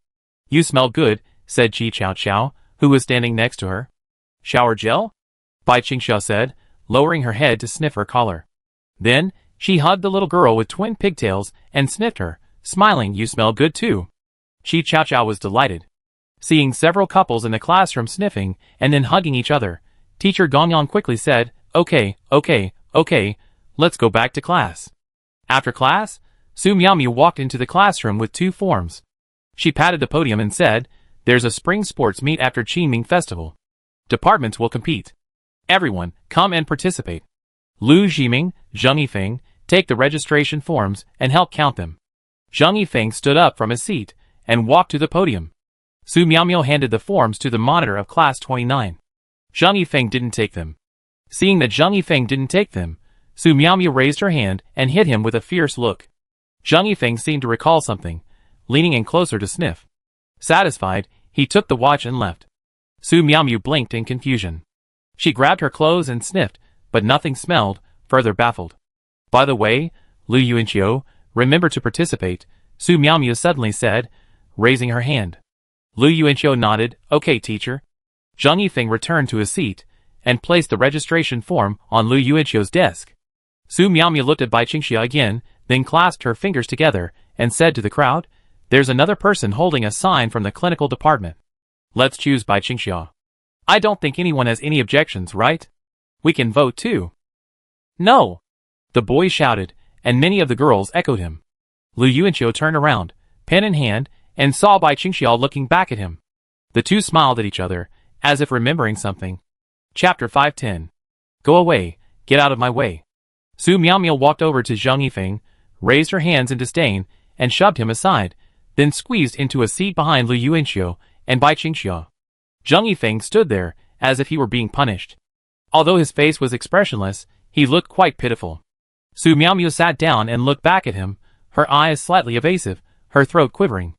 You smell good, said Qi Chaoqiao, who was standing next to her. Shower gel? Bai Qingxia said, lowering her head to sniff her collar. Then, she hugged the little girl with twin pigtails and sniffed her, smiling. You smell good too. Qi Chaoqiao was delighted. Seeing several couples in the classroom sniffing and then hugging each other, Teacher Gongyan quickly said, Okay, let's go back to class. After class, Su Miaomiu walked into the classroom with 2 forms. She patted the podium and said, There's a spring sports meet after Qingming Festival. Departments will compete. Everyone, come and participate. Lu Jiming, Zheng Yifeng, take the registration forms and help count them. Zheng Yifeng stood up from his seat and walked to the podium. Su Miaomiu handed the forms to the monitor of class 29. Zheng Yifeng didn't take them. Seeing that Zheng Yifeng didn't take them, Su Miaomiu raised her hand and hit him with a fierce look. Zheng Yifeng seemed to recall something, leaning in closer to sniff. Satisfied, he took the watch and left. Su Miaomiu blinked in confusion. She grabbed her clothes and sniffed, but nothing smelled, further baffled. By the way, Lu Yuanqiu, remember to participate, Su Miaomiu suddenly said, raising her hand. Lu Yuanqiu nodded, Okay teacher. Zheng Yifeng returned to his seat, and placed the registration form on Lu Yuanqiu's desk. Su Miaomiu looked at Bai Qingxia again, then clasped her fingers together, and said to the crowd, There's another person holding a sign from the clinical department. Let's choose Bai Qingxia. I don't think anyone has any objections, right? We can vote too. No! The boys shouted, and many of the girls echoed him. Lu Yuanqiu turned around, pen in hand, and saw Bai Qingxia looking back at him. The two smiled at each other, as if remembering something. Chapter 510. Go away, get out of my way. Su Miaomiu walked over to Zheng Yifeng, raised her hands in disdain, and shoved him aside, then squeezed into a seat behind Lu Yuanqiu and Bai Qingxia. Zheng Yifeng stood there, as if he were being punished. Although his face was expressionless, he looked quite pitiful. Su Miaomiu sat down and looked back at him, her eyes slightly evasive, her throat quivering.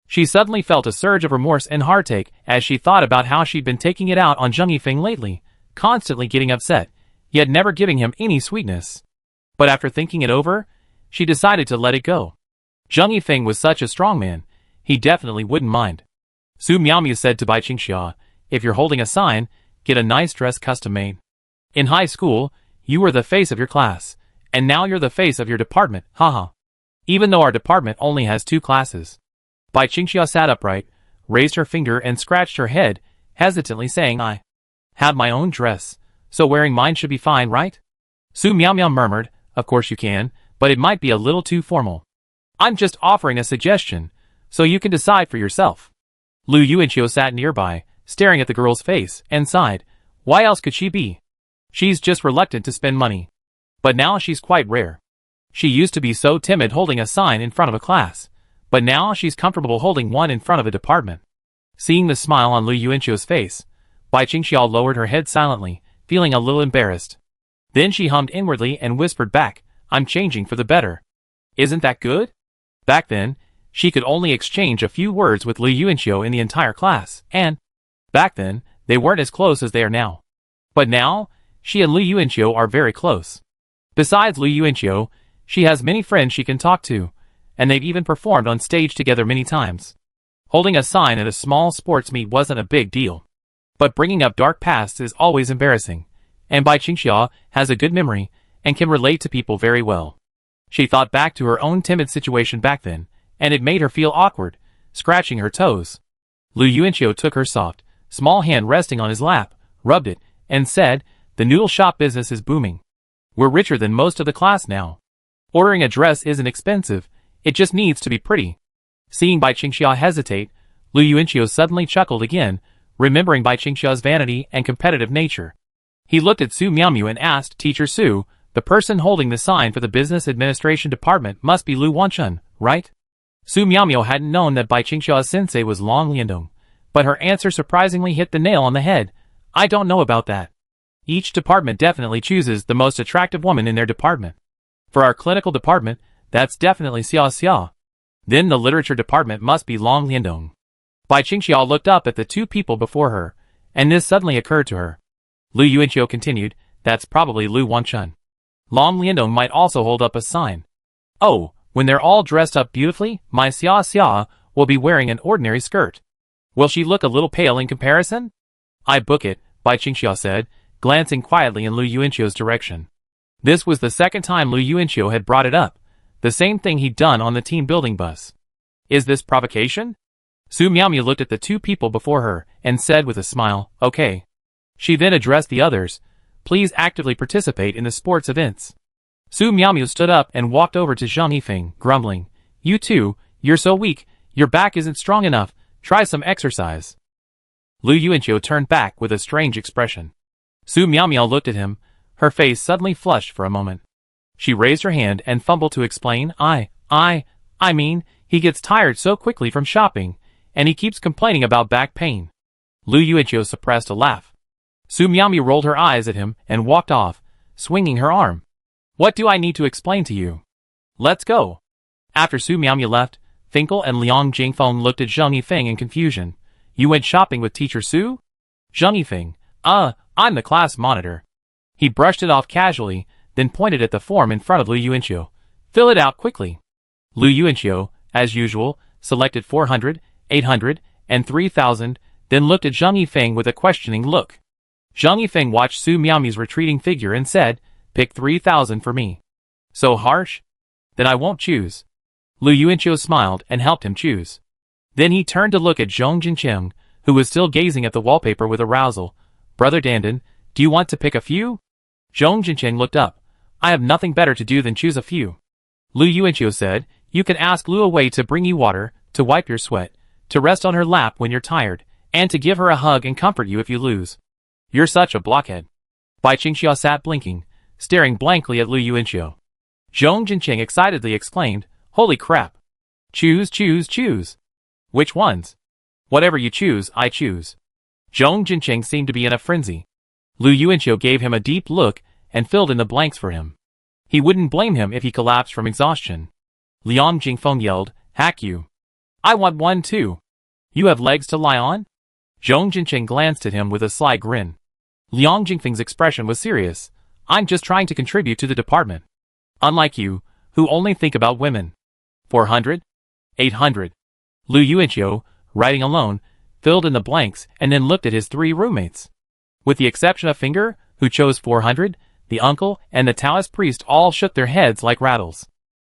She suddenly felt a surge of remorse and heartache as she thought about how she'd been taking it out on Zheng Yifeng lately, constantly getting upset, yet never giving him any sweetness. But after thinking it over, she decided to let it go. Zheng Yifeng was such a strong man, he definitely wouldn't mind. Su Miaomiu said to Bai Qingxia, If you're holding a sign, get a nice dress custom made. In high school, you were the face of your class, and now you're the face of your department, haha. Even though our department only has 2 classes. Bai Qingxia sat upright, raised her finger and scratched her head, hesitantly saying, I have my own dress, so wearing mine should be fine, right? Su Miaomiu murmured, Of course you can, but it might be a little too formal. I'm just offering a suggestion, so you can decide for yourself. Lu Yuanqiu sat nearby, staring at the girl's face, and sighed. Why else could she be? She's just reluctant to spend money. But now she's quite rare. She used to be so timid holding a sign in front of a class, but now she's comfortable holding one in front of a department. Seeing the smile on Lu Yuanqiu's face, Bai Qingxia lowered her head silently, feeling a little embarrassed. Then she hummed inwardly and whispered back, I'm changing for the better. Isn't that good? Back then, she could only exchange a few words with Lu Yuanqiu in the entire class, and back then, they weren't as close as they are now. But now, she and Lu Yuanqiu are very close. Besides Lu Yuanqiu, she has many friends she can talk to, and they've even performed on stage together many times. Holding a sign at a small sports meet wasn't a big deal. But bringing up dark pasts is always embarrassing, and Bai Qingxia has a good memory and can relate to people very well. She thought back to her own timid situation back then, and it made her feel awkward, scratching her toes. Lu Yuanqiu took her soft, small hand resting on his lap, rubbed it, and said, "The noodle shop business is booming. We're richer than most of the class now. Ordering a dress isn't expensive, it just needs to be pretty." Seeing Bai Qingxia hesitate, Lu Yuanqiu suddenly chuckled again, remembering Bai Qingxia's vanity and competitive nature. He looked at Su Miaomiu and asked, "Teacher Su, the person holding the sign for the business administration department must be Lu Wanchun, right?" Su Miaomiu hadn't known that Bai Qingxia's sensei was Long Liandong, but her answer surprisingly hit the nail on the head. "I don't know about that. Each department definitely chooses the most attractive woman in their department. For our clinical department, that's definitely Xia Xia. Then the literature department must be Long Liandong." Bai Qingxia looked up at the two people before her, and this suddenly occurred to her. Lu Yuanqiu continued, "That's probably Lu Wanchun. Long Liandong might also hold up a sign. Oh, when they're all dressed up beautifully, my Xia Xia will be wearing an ordinary skirt. Will she look a little pale in comparison?" "I book it," Bai Qingxia said, glancing quietly in Lu Yuanqiu's direction. This was the second time Lu Yuanqiu had brought it up, the same thing he'd done on the team building bus. "Is this provocation?" Su Miaomiu looked at the two people before her and said with a smile, "Okay." She then addressed the others, "Please actively participate in the sports events." Su Miaomiu stood up and walked over to Zhang Yifeng, grumbling, "You two, you're so weak, your back isn't strong enough, try some exercise." Lu Yuanqiu turned back with a strange expression. Su Miaomiu looked at him, her face suddenly flushed for a moment. She raised her hand and fumbled to explain, I mean, he gets tired so quickly from shopping, and he keeps complaining about back pain." Lu Yuanqiu suppressed a laugh. Su Miaomiu rolled her eyes at him and walked off, swinging her arm. "What do I need to explain to you? Let's go." After Su Miaomiu left, Finkel and Liang Jingfeng looked at Zhang Yifeng in confusion. "You went shopping with Teacher Su?" Zhang Yifeng, I'm the class monitor." He brushed it off casually, then pointed at the form in front of Lu Yuanqiu. "Fill it out quickly." Lu Yuanqiu, as usual, selected 400, 800, and 3000, then looked at Zhang Yifeng with a questioning look. Zhang Yifeng watched Su Miaomiu's retreating figure and said, "Pick 3000 for me." "So harsh? Then I won't choose." Lu Yuanqiu smiled and helped him choose. Then he turned to look at Zhong Jincheng, who was still gazing at the wallpaper with arousal. "Brother Dandan, do you want to pick a few?" Zhong Jincheng looked up. "I have nothing better to do than choose a few." Lu Yuanqiu said, "You can ask Lu Wei to bring you water, to wipe your sweat, to rest on her lap when you're tired, and to give her a hug and comfort you if you lose. You're such a blockhead." Bai Qingxia sat blinking, staring blankly at Lu Yuanqiu. Zhong Jincheng excitedly exclaimed, "Holy crap! Choose, choose, choose! Which ones?" "Whatever you choose, I choose." Zhong Jincheng seemed to be in a frenzy. Lu Yuanqiu gave him a deep look and filled in the blanks for him. He wouldn't blame him if he collapsed from exhaustion. Liang Jingfeng yelled, "Hack you! I want one too! You have legs to lie on?" Zhong Jincheng glanced at him with a sly grin. Liang Jingfeng's expression was serious. "I'm just trying to contribute to the department. Unlike you, who only think about women." 400? 800. Lu Yuanqiu, writing alone, filled in the blanks and then looked at his three roommates. With the exception of Finger, who chose 400, the uncle and the Taoist priest all shook their heads like rattles.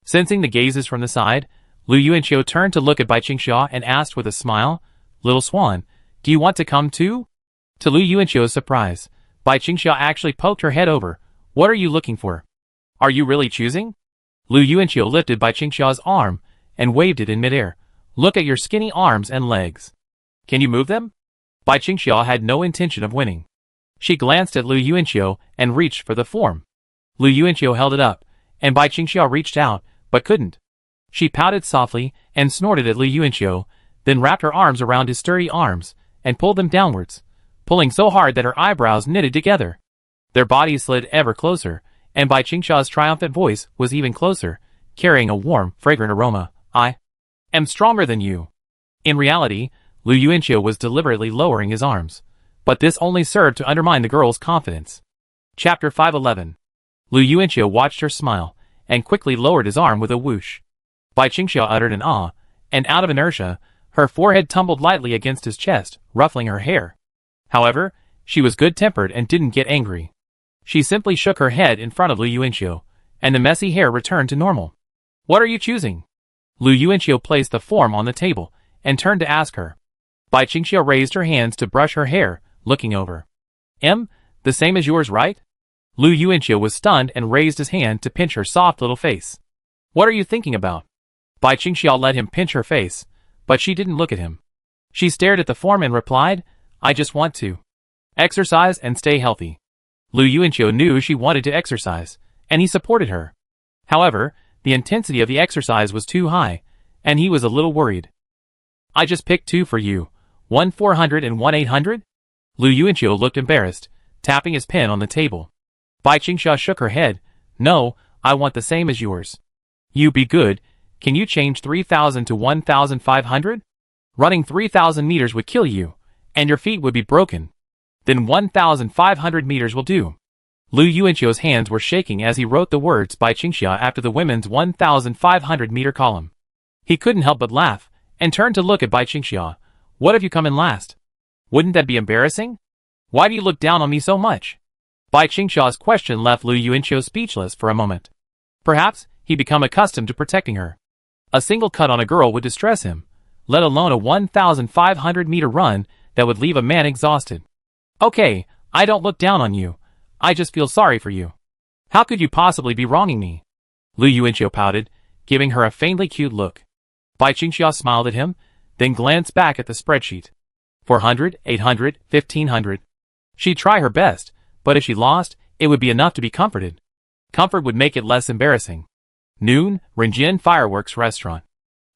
Sensing the gazes from the side, Lu Yuanqiu turned to look at Bai Qingxia and asked with a smile, "Little Swan, do you want to come too?" To Lu Yuanqiu's surprise, Bai Qingxia actually poked her head over. "What are you looking for? Are you really choosing?" Lu Yuanqiu lifted Bai Qingxia's arm and waved it in midair. "Look at your skinny arms and legs. Can you move them?" Bai Qingxia had no intention of winning. She glanced at Lu Yuanqiu and reached for the form. Lu Yuanqiu held it up, and Bai Qingxia reached out, but couldn't. She pouted softly and snorted at Lu Yuanqiu, then wrapped her arms around his sturdy arms and pulled them downwards, pulling so hard that her eyebrows knitted together. Their bodies slid ever closer, and Bai Qingxia's triumphant voice was even closer, carrying a warm, fragrant aroma. "I am stronger than you." In reality, Lu Yuanqiu was deliberately lowering his arms, but this only served to undermine the girl's confidence. Chapter 511. Lu Yuanqiu watched her smile, and quickly lowered his arm with a whoosh. Bai Qingxia uttered an ah, and out of inertia, her forehead tumbled lightly against his chest, ruffling her hair. However, she was good-tempered and didn't get angry. She simply shook her head in front of Lu Yuanqiu, and the messy hair returned to normal. What are you choosing? Lu Yuanqiu placed the form on the table and turned to ask her. Bai Qingxiu raised her hands to brush her hair, looking over. The same as yours, right? Lu Yuanqiu was stunned and raised his hand to pinch her soft little face. What are you thinking about? Bai Qingxiu let him pinch her face, but she didn't look at him. She stared at the form and replied, I just want to exercise and stay healthy. Lu Yuanqiu knew she wanted to exercise, and he supported her. However, the intensity of the exercise was too high, and he was a little worried. I just picked two for you, one 400 and one 800? Lu Yuanqiu looked embarrassed, tapping his pen on the table. Bai Qingxiu shook her head. No, I want the same as yours. You be good, can you change 3,000 to 1,500? Running 3,000 meters would kill you, and your feet would be broken. Then 1,500 meters will do. Lu Yuanqiu's hands were shaking as he wrote the words Bai Qingxiu after the women's 1,500 meter column. He couldn't help but laugh, and turned to look at Bai Qingxiu. What if you come in last? Wouldn't that be embarrassing? Why do you look down on me so much? Bai Qingxiu's question left Lu Yuanqiu speechless for a moment. Perhaps he'd become accustomed to protecting her. A single cut on a girl would distress him, let alone a 1,500 meter run that would leave a man exhausted. Okay, I don't look down on you. I just feel sorry for you. How could you possibly be wronging me? Lu Yuanqiu pouted, giving her a faintly cute look. Bai Qingxiu smiled at him, then glanced back at the spreadsheet. 400, 800, 1,500. She'd try her best, but if she lost, it would be enough to be comforted. Comfort would make it less embarrassing. Noon, Renjin Fireworks Restaurant.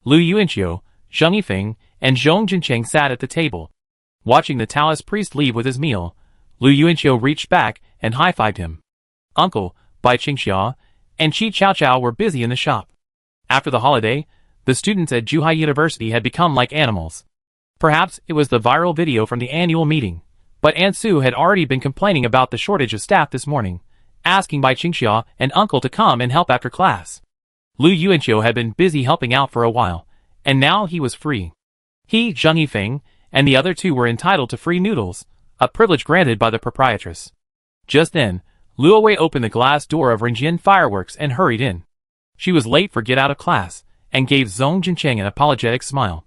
Lu Yuanqiu, Zheng Yifeng, and Zhong Jincheng sat at the table. Watching the Taoist priest leave with his meal, Lu Yuanqiu reached back and high-fived him. Uncle, Bai Qingxiu, and Qi Chaoqiao were busy in the shop. After the holiday, the students at Zhuhai University had become like animals. Perhaps it was the viral video from the annual meeting, but Aunt Su had already been complaining about the shortage of staff this morning, asking Bai Qingxiu and Uncle to come and help after class. Lu Yuanqiu had been busy helping out for a while, and now he was free. He, Zheng Yifeng, and the other two were entitled to free noodles, a privilege granted by the proprietress. Just then, Luo Wei opened the glass door of Renjin Fireworks and hurried in. She was late for get out of class, and gave Zhong Jincheng an apologetic smile.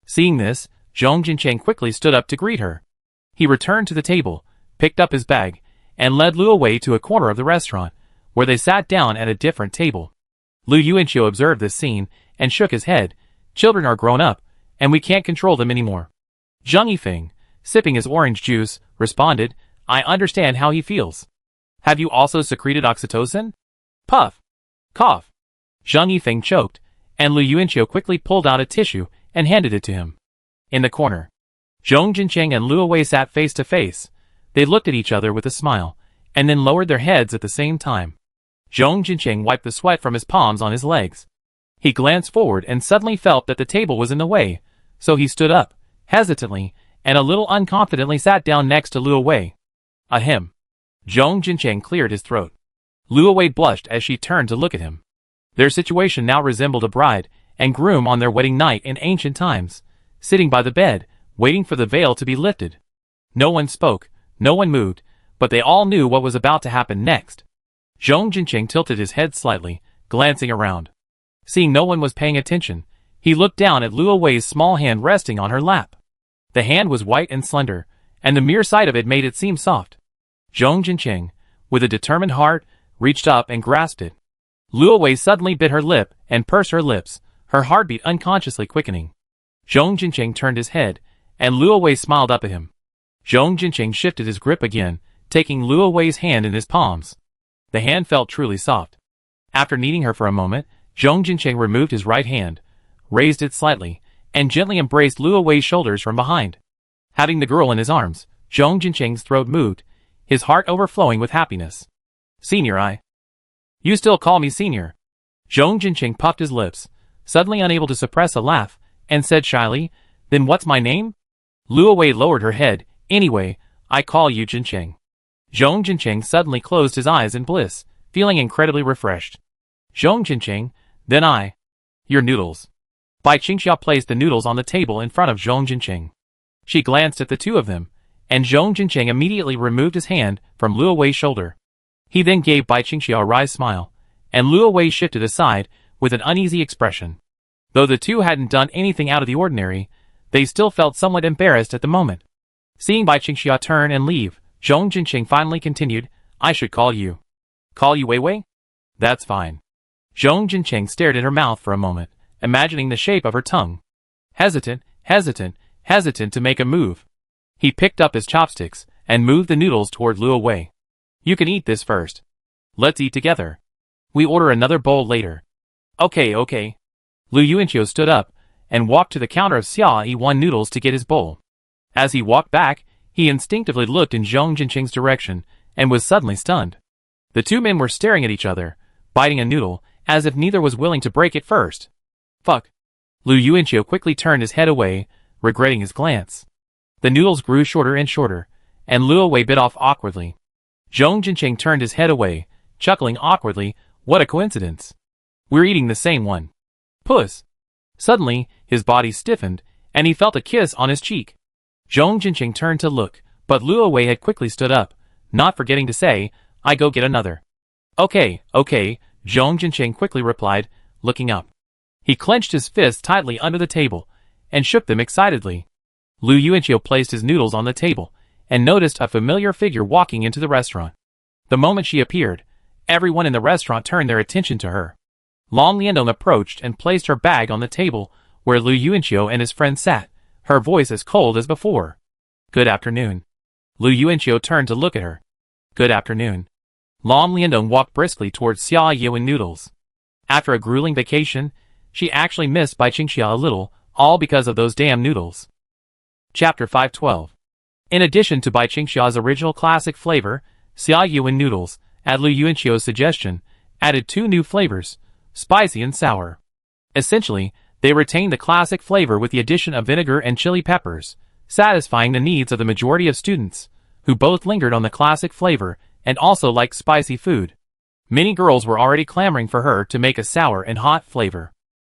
Seeing this, Zhong Jincheng quickly stood up to greet her. He returned to the table, picked up his bag, and led Luo Wei to a corner of the restaurant, where they sat down at a different table. Lu Yuanqiu observed this scene and shook his head. Children are grown up, and we can't control them anymore. Zheng Yifeng, sipping his orange juice, responded, I understand how he feels. Have you also secreted oxytocin? Puff. Cough. Zheng Yifeng choked, and Lu Yuanqiu quickly pulled out a tissue and handed it to him. In the corner, Zhong Jincheng and Luo Wei sat face to face. They looked at each other with a smile, and then lowered their heads at the same time. Zhong Jincheng wiped the sweat from his palms on his legs. He glanced forward and suddenly felt that the table was in the way, so he stood up, hesitantly, and a little unconfidently sat down next to Luo Wei. Ahem. Zhong Jincheng cleared his throat. Luo Wei blushed as she turned to look at him. Their situation now resembled a bride and groom on their wedding night in ancient times, sitting by the bed, waiting for the veil to be lifted. No one spoke, no one moved, but they all knew what was about to happen next. Zhong Jincheng tilted his head slightly, glancing around. Seeing no one was paying attention, he looked down at Luo Wei's small hand resting on her lap. The hand was white and slender, and the mere sight of it made it seem soft. Zhong Jincheng, with a determined heart, reached up and grasped it. Luo Wei suddenly bit her lip and pursed her lips, her heartbeat unconsciously quickening. Zhong Jincheng turned his head, and Luo Wei smiled up at him. Zhong Jincheng shifted his grip again, taking Luo Wei's hand in his palms. The hand felt truly soft. After kneading her for a moment, Zhong Jincheng removed his right hand, raised it slightly, and gently embraced Luo Wei's shoulders from behind. Having the girl in his arms, Zhong Jincheng's throat moved, his heart overflowing with happiness. Senior, You still call me senior. Zhong Jincheng puffed his lips, suddenly unable to suppress a laugh, and said shyly, Then what's my name? Luo Wei lowered her head. Anyway, I call you Jincheng. Zhong Jincheng suddenly closed his eyes in bliss, feeling incredibly refreshed. Zhong Jincheng, then Your noodles. Bai Qingxiu placed the noodles on the table in front of Zhong Jincheng. She glanced at the two of them, and Zhong Jincheng immediately removed his hand from Luo Wei's shoulder. He then gave Bai Qingxiu a wry smile, and Luo Wei shifted aside with an uneasy expression. Though the two hadn't done anything out of the ordinary, they still felt somewhat embarrassed at the moment. Seeing Bai Qingxia turn and leave, Zhong Jinqing finally continued, I should call you. Call you Wei Wei? That's fine. Zhong Jinqing stared at her mouth for a moment, imagining the shape of her tongue. Hesitant to make a move. He picked up his chopsticks and moved the noodles toward Luo Wei. You can eat this first. Let's eat together. We order another bowl later. Okay. Lu Yuanqiu stood up and walked to the counter of Xia Yi1 noodles to get his bowl. As he walked back, he instinctively looked in Zhong Jinqing's direction and was suddenly stunned. The two men were staring at each other, biting a noodle, as if neither was willing to break it first. Fuck. Lu Yuanqiu quickly turned his head away, regretting his glance. The noodles grew shorter and shorter, and Luo Wei bit off awkwardly. Zhong Jinqing turned his head away, chuckling awkwardly, what a coincidence. We're eating the same one. Puss. Suddenly, his body stiffened, and he felt a kiss on his cheek. Zhong Jinqing turned to look, but Luo Wei had quickly stood up, not forgetting to say, I go get another. Okay, Zhong Jinqing quickly replied, looking up. He clenched his fists tightly under the table, and shook them excitedly. Lu Yuanqiu placed his noodles on the table, and noticed a familiar figure walking into the restaurant. The moment she appeared, everyone in the restaurant turned their attention to her. Long Liandong approached and placed her bag on the table where Lu Yuanqiu and his friend sat, her voice as cold as before. Good afternoon. Lu Yuanqiu turned to look at her. Good afternoon. Long Liandong walked briskly towards Xia Yiwen noodles. After a grueling vacation, she actually missed Bai Qingxia a little, all because of those damn noodles. Chapter 512. In addition to Bai Qingxia's original classic flavor, Xia Yiwen noodles, at Lu Yuanqiu's suggestion, added two new flavors, spicy and sour. Essentially, they retained the classic flavor with the addition of vinegar and chili peppers, satisfying the needs of the majority of students, who both lingered on the classic flavor and also liked spicy food. Many girls were already clamoring for her to make a sour and hot flavor.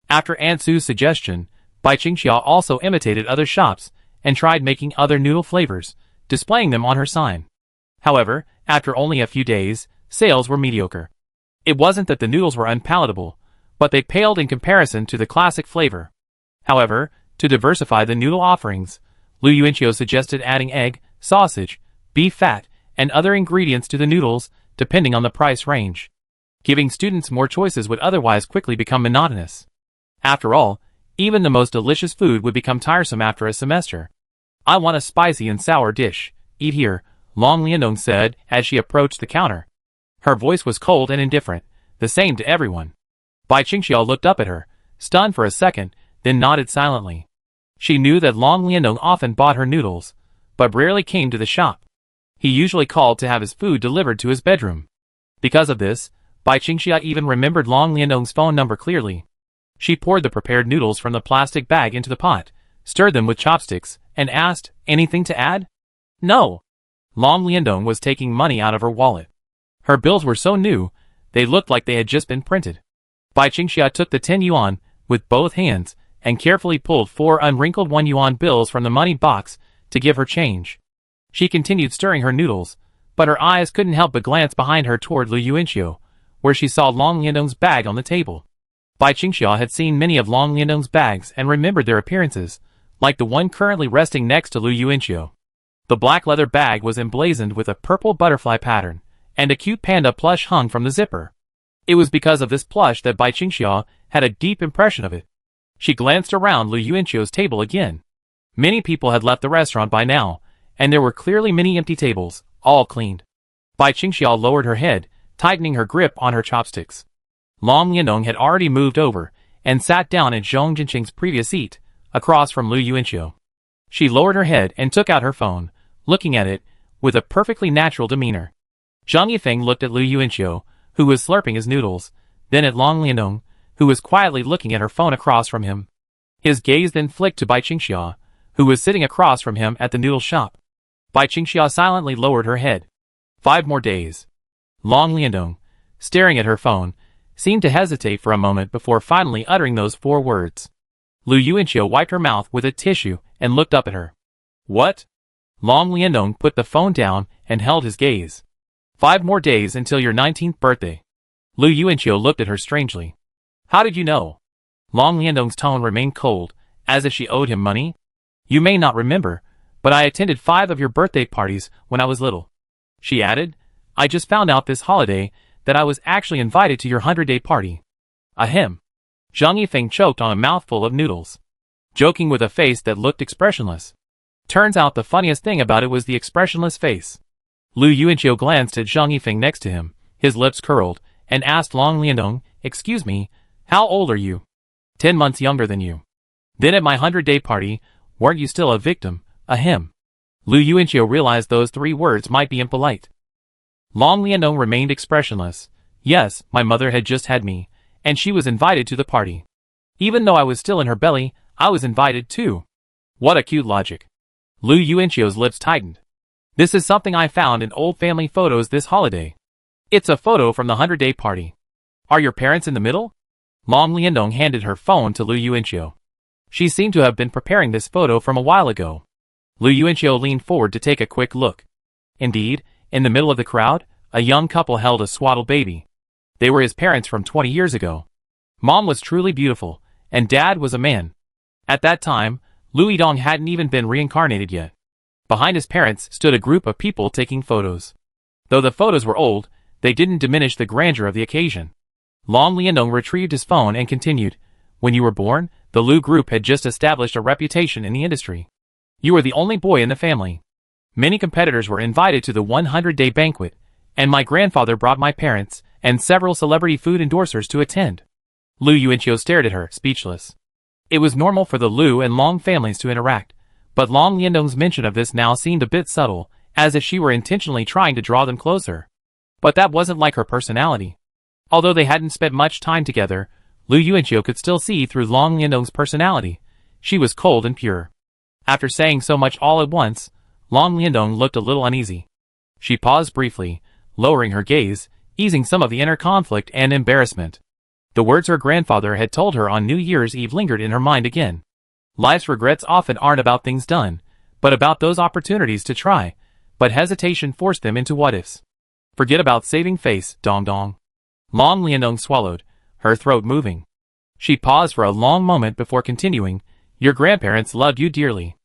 After Aunt Sue's suggestion, Bai Qingxia also imitated other shops and tried making other noodle flavors, displaying them on her sign. However, after only a few days, sales were mediocre. It wasn't that the noodles were unpalatable, but they paled in comparison to the classic flavor. However, to diversify the noodle offerings, Lu Yuanqiu suggested adding egg, sausage, beef fat, and other ingredients to the noodles, depending on the price range. Giving students more choices would otherwise quickly become monotonous. After all, even the most delicious food would become tiresome after a semester. I want a spicy and sour dish. Eat here, Long Liandong said as she approached the counter. Her voice was cold and indifferent, the same to everyone. Bai Qingxia looked up at her, stunned for a second, then nodded silently. She knew that Long Liandong often bought her noodles, but rarely came to the shop. He usually called to have his food delivered to his bedroom. Because of this, Bai Qingxia even remembered Long Liandong's phone number clearly. She poured the prepared noodles from the plastic bag into the pot, stirred them with chopsticks, and asked, anything to add? No. Long Liandong was taking money out of her wallet. Her bills were so new, they looked like they had just been printed. Bai Qingxia took the 10 yuan with both hands and carefully pulled 4 unwrinkled 1 yuan bills from the money box to give her change. She continued stirring her noodles, but her eyes couldn't help but glance behind her toward Lu Yuanqiu, where she saw Long Liandong's bag on the table. Bai Qingxia had seen many of Long Liandong's bags and remembered their appearances, like the one currently resting next to Lu Yuanqiu. The black leather bag was emblazoned with a purple butterfly pattern, and a cute panda plush hung from the zipper. It was because of this plush that Bai Qingxia had a deep impression of it. She glanced around Lu Yuanqiu's table again. Many people had left the restaurant by now, and there were clearly many empty tables, all cleaned. Bai Qingxia lowered her head, tightening her grip on her chopsticks. Long Liandong had already moved over and sat down at Zhong Jinqing's previous seat, across from Lu Yuanqiu. She lowered her head and took out her phone, looking at it with a perfectly natural demeanor. Zhang Yifeng looked at Lu Yuanqiu, who was slurping his noodles, then at Long Liandong, who was quietly looking at her phone across from him. His gaze then flicked to Bai Qingxia, who was sitting across from him at the noodle shop. Bai Qingxia silently lowered her head. 5 more days. Long Liandong, staring at her phone, seemed to hesitate for a moment before finally uttering those 4 words. Lu Yuanqiu wiped her mouth with a tissue and looked up at her. What? Long Liandong put the phone down and held his gaze. 5 more days until your 19th birthday. Lu Yuanqiu looked at her strangely. How did you know? Long Liandong's tone remained cold, as if she owed him money. You may not remember, but I attended 5 of your birthday parties when I was little. She added, I just found out this holiday that I was actually invited to your 100-day party. Ahem. Zhang Yifeng choked on a mouthful of noodles, joking with a face that looked expressionless. Turns out the funniest thing about it was the expressionless face. Lu Yuanqiu glanced at Zhang Yifeng next to him, his lips curled, and asked Long Liandong, Excuse me, how old are you? 10 months younger than you. Then at my 100-day party, weren't you still a victim? Ahem. Lu Yuanqiu realized those 3 words might be impolite. Long Liandong remained expressionless. Yes, my mother had just had me, and she was invited to the party. Even though I was still in her belly, I was invited too. What a cute logic. Lu Yuanqiu's lips tightened. This is something I found in old family photos this holiday. It's a photo from the 100-day party. Are your parents in the middle? Long Liandong handed her phone to Lu Yuanqiu. She seemed to have been preparing this photo from a while ago. Lu Yuanqiu leaned forward to take a quick look. Indeed, in the middle of the crowd, a young couple held a swaddled baby. They were his parents from 20 years ago. Mom was truly beautiful, and Dad was a man. At that time, Lu Yidong hadn't even been reincarnated yet. Behind his parents stood a group of people taking photos. Though the photos were old, they didn't diminish the grandeur of the occasion. Long Liandong retrieved his phone and continued, When you were born, the Lu group had just established a reputation in the industry. You were the only boy in the family. Many competitors were invited to the 100-day banquet, and my grandfather brought my parents and several celebrity food endorsers to attend. Lu Yuanqiu stared at her, speechless. It was normal for the Lu and Long families to interact, but Long Liandong's mention of this now seemed a bit subtle, as if she were intentionally trying to draw them closer. But that wasn't like her personality. Although they hadn't spent much time together, Lu Yuanqiu could still see through Long Liandong's personality. She was cold and pure. After saying so much all at once, Long Liandong looked a little uneasy. She paused briefly, lowering her gaze, easing some of the inner conflict and embarrassment. The words her grandfather had told her on New Year's Eve lingered in her mind again. Life's regrets often aren't about things done, but about those opportunities to try, but hesitation forced them into what-ifs. Forget about saving face, Dong Dong. Long Liandong swallowed, her throat moving. She paused for a long moment before continuing, Your grandparents loved you dearly.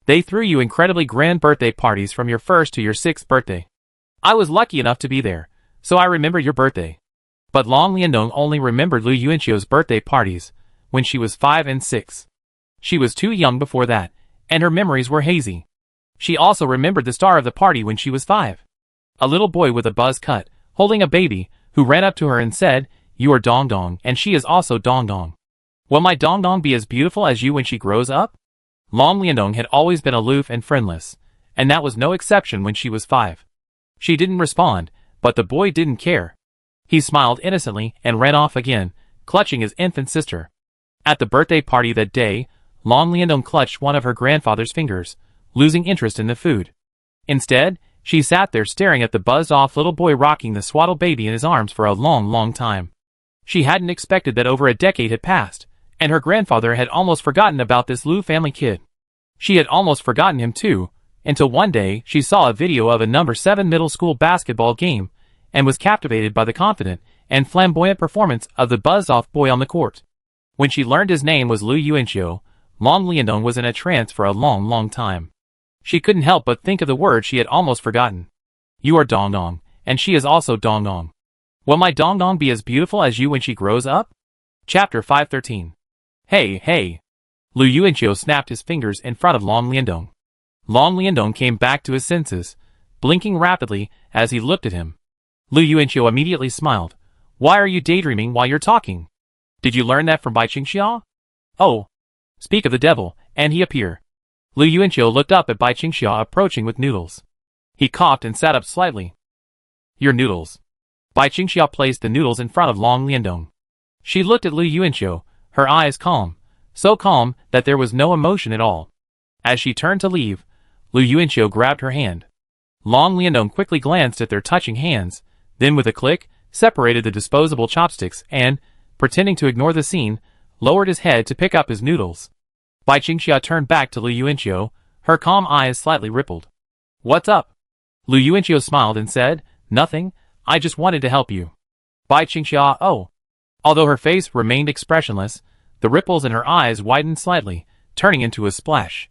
They threw you incredibly grand birthday parties from your 1st to your 6th birthday. I was lucky enough to be there, so I remember your birthday. But Long Liandong only remembered Lu Yuanqiu's birthday parties, when she was 5 and 6. She was too young before that, and her memories were hazy. She also remembered the star of the party when she was 5. A little boy with a buzz cut, holding a baby, who ran up to her and said, You are Dong Dong, and she is also Dong Dong. Will my Dong Dong be as beautiful as you when she grows up? Long Liandong had always been aloof and friendless, and that was no exception when she was 5. She didn't respond, but the boy didn't care. He smiled innocently and ran off again, clutching his infant sister. At the birthday party that day, Long Liandong clutched one of her grandfather's fingers, losing interest in the food. Instead, she sat there staring at the buzzed-off little boy rocking the swaddled baby in his arms for a long, long time. She hadn't expected that over a decade had passed, and her grandfather had almost forgotten about this Lu family kid. She had almost forgotten him too, until one day she saw a video of a number 7 middle school basketball game, and was captivated by the confident and flamboyant performance of the buzzed-off boy on the court. When she learned his name was Lu Yuanqiu, Long Liandong was in a trance for a long, long time. She couldn't help but think of the word she had almost forgotten. You are Dong Dong, and she is also Dong Dong. Will my Dong Dong be as beautiful as you when she grows up? Chapter 513. Hey, hey. Lu Yuanqiu snapped his fingers in front of Long Liandong. Long Liandong came back to his senses, blinking rapidly as he looked at him. Lu Yuanqiu immediately smiled. Why are you daydreaming while you're talking? Did you learn that from Bai Qingxia? Oh. Speak of the devil, and he appear. Lu Yuanqiu looked up at Bai Qingxia approaching with noodles. He coughed and sat up slightly. Your noodles. Bai Qingxia placed the noodles in front of Long Liandong. She looked at Lu Yuanqiu, her eyes calm, so calm that there was no emotion at all. As she turned to leave, Lu Yuanqiu grabbed her hand. Long Liandong quickly glanced at their touching hands, then with a click, separated the disposable chopsticks and, pretending to ignore the scene, lowered his head to pick up his noodles. Bai Qingxia turned back to Lu Yuanqiu, her calm eyes slightly rippled. What's up? Lu Yuanqiu smiled and said, Nothing, I just wanted to help you. Bai Qingxia, oh. Although her face remained expressionless, the ripples in her eyes widened slightly, turning into a splash.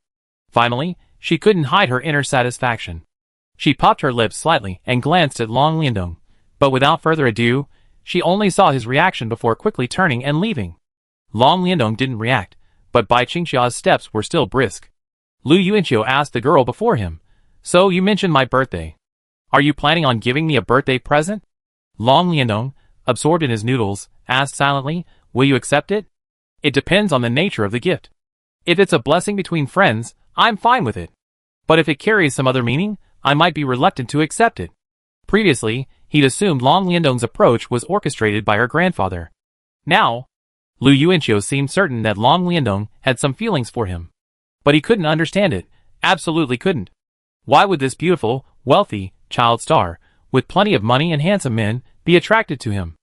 Finally, she couldn't hide her inner satisfaction. She popped her lips slightly and glanced at Long Liandong, but without further ado, she only saw his reaction before quickly turning and leaving. Long Liandong didn't react, but Bai Qingxia's steps were still brisk. Lu Yuanqiu asked the girl before him, "So you mentioned my birthday. Are you planning on giving me a birthday present?" Long Liandong, absorbed in his noodles, asked silently, "Will you accept it?" "It depends on the nature of the gift. If it's a blessing between friends, I'm fine with it. But if it carries some other meaning, I might be reluctant to accept it." Previously, he'd assumed Long Liandong's approach was orchestrated by her grandfather. Now, Lu Yuanqiu seemed certain that Long Liandong had some feelings for him. But he couldn't understand it, absolutely couldn't. Why would this beautiful, wealthy, child star, with plenty of money and handsome men, be attracted to him?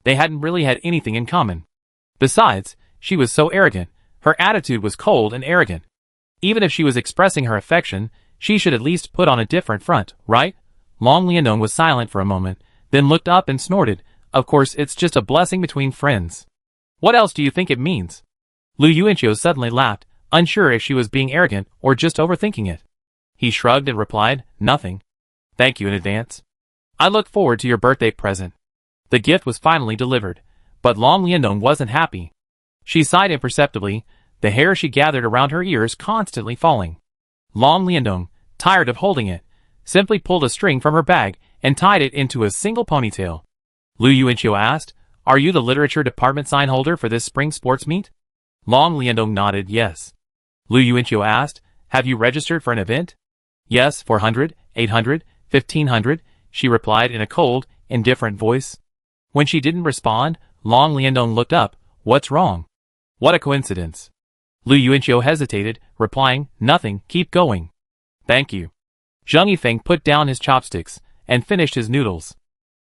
They hadn't really had anything in common. Besides, she was so arrogant, her attitude was cold and arrogant. Even if she was expressing her affection, she should at least put on a different front, right? Long Liandong was silent for a moment, then looked up and snorted, "Of course it's just a blessing between friends. What else do you think it means?" Lu Yuanqiu suddenly laughed, unsure if she was being arrogant or just overthinking it. He shrugged and replied, "Nothing. Thank you in advance. I look forward to your birthday present." The gift was finally delivered, but Long Liandong wasn't happy. She sighed imperceptibly, the hair she gathered around her ears constantly falling. Long Liandong, tired of holding it, simply pulled a string from her bag and tied it into a single ponytail. Lu Yuanqiu asked, "Are you the literature department sign holder for this spring sports meet?" Long Liandong nodded yes. Lu Yuanqiu asked, "Have you registered for an event?" "Yes, 400, 800, 1500, she replied in a cold, indifferent voice. When she didn't respond, Long Liandong looked up. "What's wrong?" "What a coincidence." Lu Yuanqiu hesitated, replying, "Nothing, keep going." "Thank you." Zheng Yifeng put down his chopsticks and finished his noodles.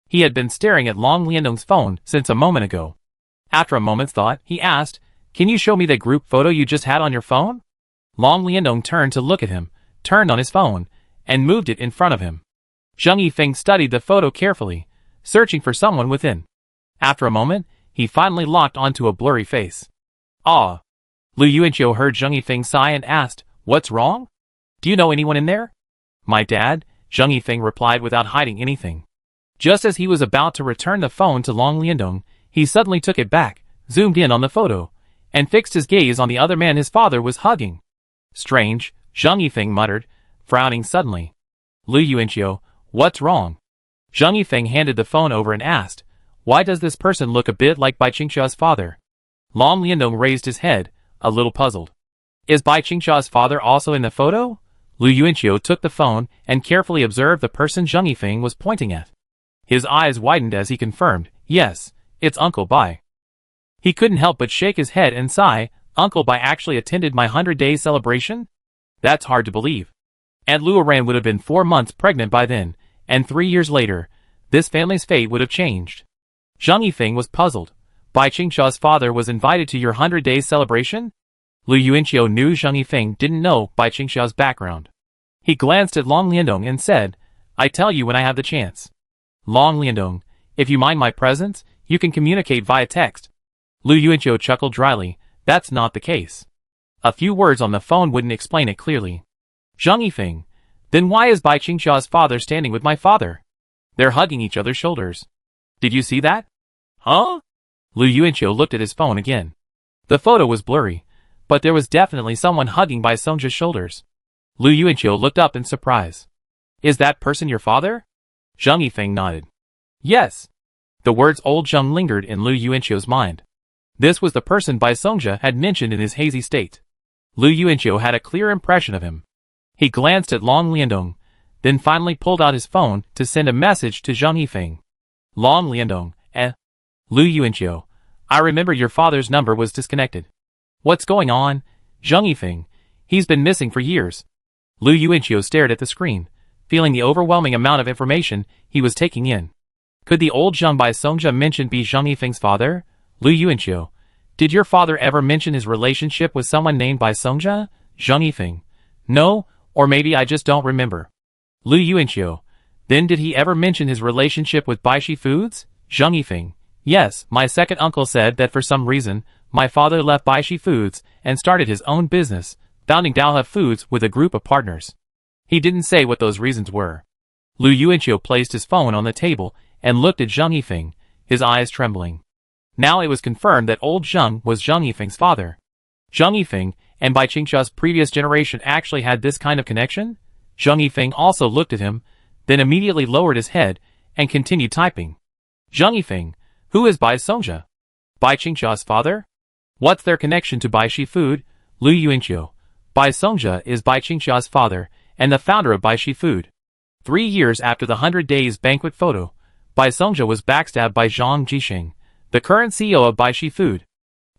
He had been staring at Long Liandong's phone since a moment ago. After a moment's thought, he asked, "Can you show me the group photo you just had on your phone?" Long Liandong turned to look at him, turned on his phone, and moved it in front of him. Zheng Yifeng studied the photo carefully, searching for someone within. After a moment, he finally locked onto a blurry face. "Ah." Lu Yuanqiu heard Zheng Yifeng sigh and asked, "What's wrong? Do you know anyone in there?" "My dad," Zheng Yifeng replied without hiding anything. Just as he was about to return the phone to Long Liandong, he suddenly took it back, zoomed in on the photo, and fixed his gaze on the other man his father was hugging. "Strange," Zheng Yifeng muttered, frowning suddenly. "Lu Yuanqiu, what's wrong?" Zheng Yifeng handed the phone over and asked, "Why does this person look a bit like Bai Qingxia's father?" Long Liandong raised his head, a little puzzled. "Is Bai Qingxia's father also in the photo?" Lu Yuanqiu took the phone and carefully observed the person Zheng Yifeng was pointing at. His eyes widened as he confirmed, "Yes, it's Uncle Bai." He couldn't help but shake his head and sigh, "Uncle Bai actually attended my 100-day celebration? That's hard to believe. Aunt Luoran would have been 4 months pregnant by then, and 3 years later, this family's fate would have changed." Zheng Yifeng was puzzled. "Bai Qingxia's father was invited to your 100-day celebration?" Lu Yuanqiu knew Zheng Yifeng didn't know Bai Qingxia's background. He glanced at Long Liandong and said, "I tell you when I have the chance." "Long Liandong, if you mind my presence, you can communicate via text." Lu Yuanqiu chuckled dryly, "That's not the case. A few words on the phone wouldn't explain it clearly." Zheng Yifeng, "Then why is Bai Qingxia's father standing with my father? They're hugging each other's shoulders. Did you see that?" "Huh?" Lu Yuanqiu looked at his phone again. The photo was blurry, but there was definitely someone hugging Bai Songjia's shoulders. Lu Yuanqiu looked up in surprise. "Is that person your father?" Zheng Yifeng nodded. "Yes." The words old Zheng lingered in Lu Yuanqiu's mind. This was the person Bai Songjia had mentioned in his hazy state. Lu Yuanqiu had a clear impression of him. He glanced at Long Liandong, then finally pulled out his phone to send a message to Zheng Yifeng. "Long Liandong, Lu Yuanqiu, I remember your father's number was disconnected. What's going on? Zheng Yifeng, he's been missing for years." Lu Yuanqiu stared at the screen, feeling the overwhelming amount of information he was taking in. Could the old Zheng Bai Songjia mentioned be Zheng Yifeng's father? Lu Yuanqiu, did your father ever mention his relationship with someone named Bai Songjia? Zheng Yifeng, no, or maybe I just don't remember. Lu Yuanqiu, then did he ever mention his relationship with Baishi Foods? Zheng Yifeng, Yes, my second uncle said that for some reason, my father left Baishi Foods and started his own business, founding Daohe Foods with a group of partners. He didn't say what those reasons were. Lu Yuanqiu placed his phone on the table and looked at Zheng Yifeng, his eyes trembling. Now it was confirmed that old Zheng was Zheng Yifeng's father. Zheng Yifeng and Bai Qingxia's previous generation actually had this kind of connection? Zheng Yifeng also looked at him, then immediately lowered his head and continued typing. Zheng Yifeng, who is Bai Songjia? Bai Qingxia's father? What's their connection to Baishi Food? Lu Yuanqiu. Bai Songjia is Bai Qingxia's father and the founder of Baishi Food. 3 years after the 100 Days banquet photo, Bai Songjia was backstabbed by Zhang Jixing, the current CEO of Baishi Food.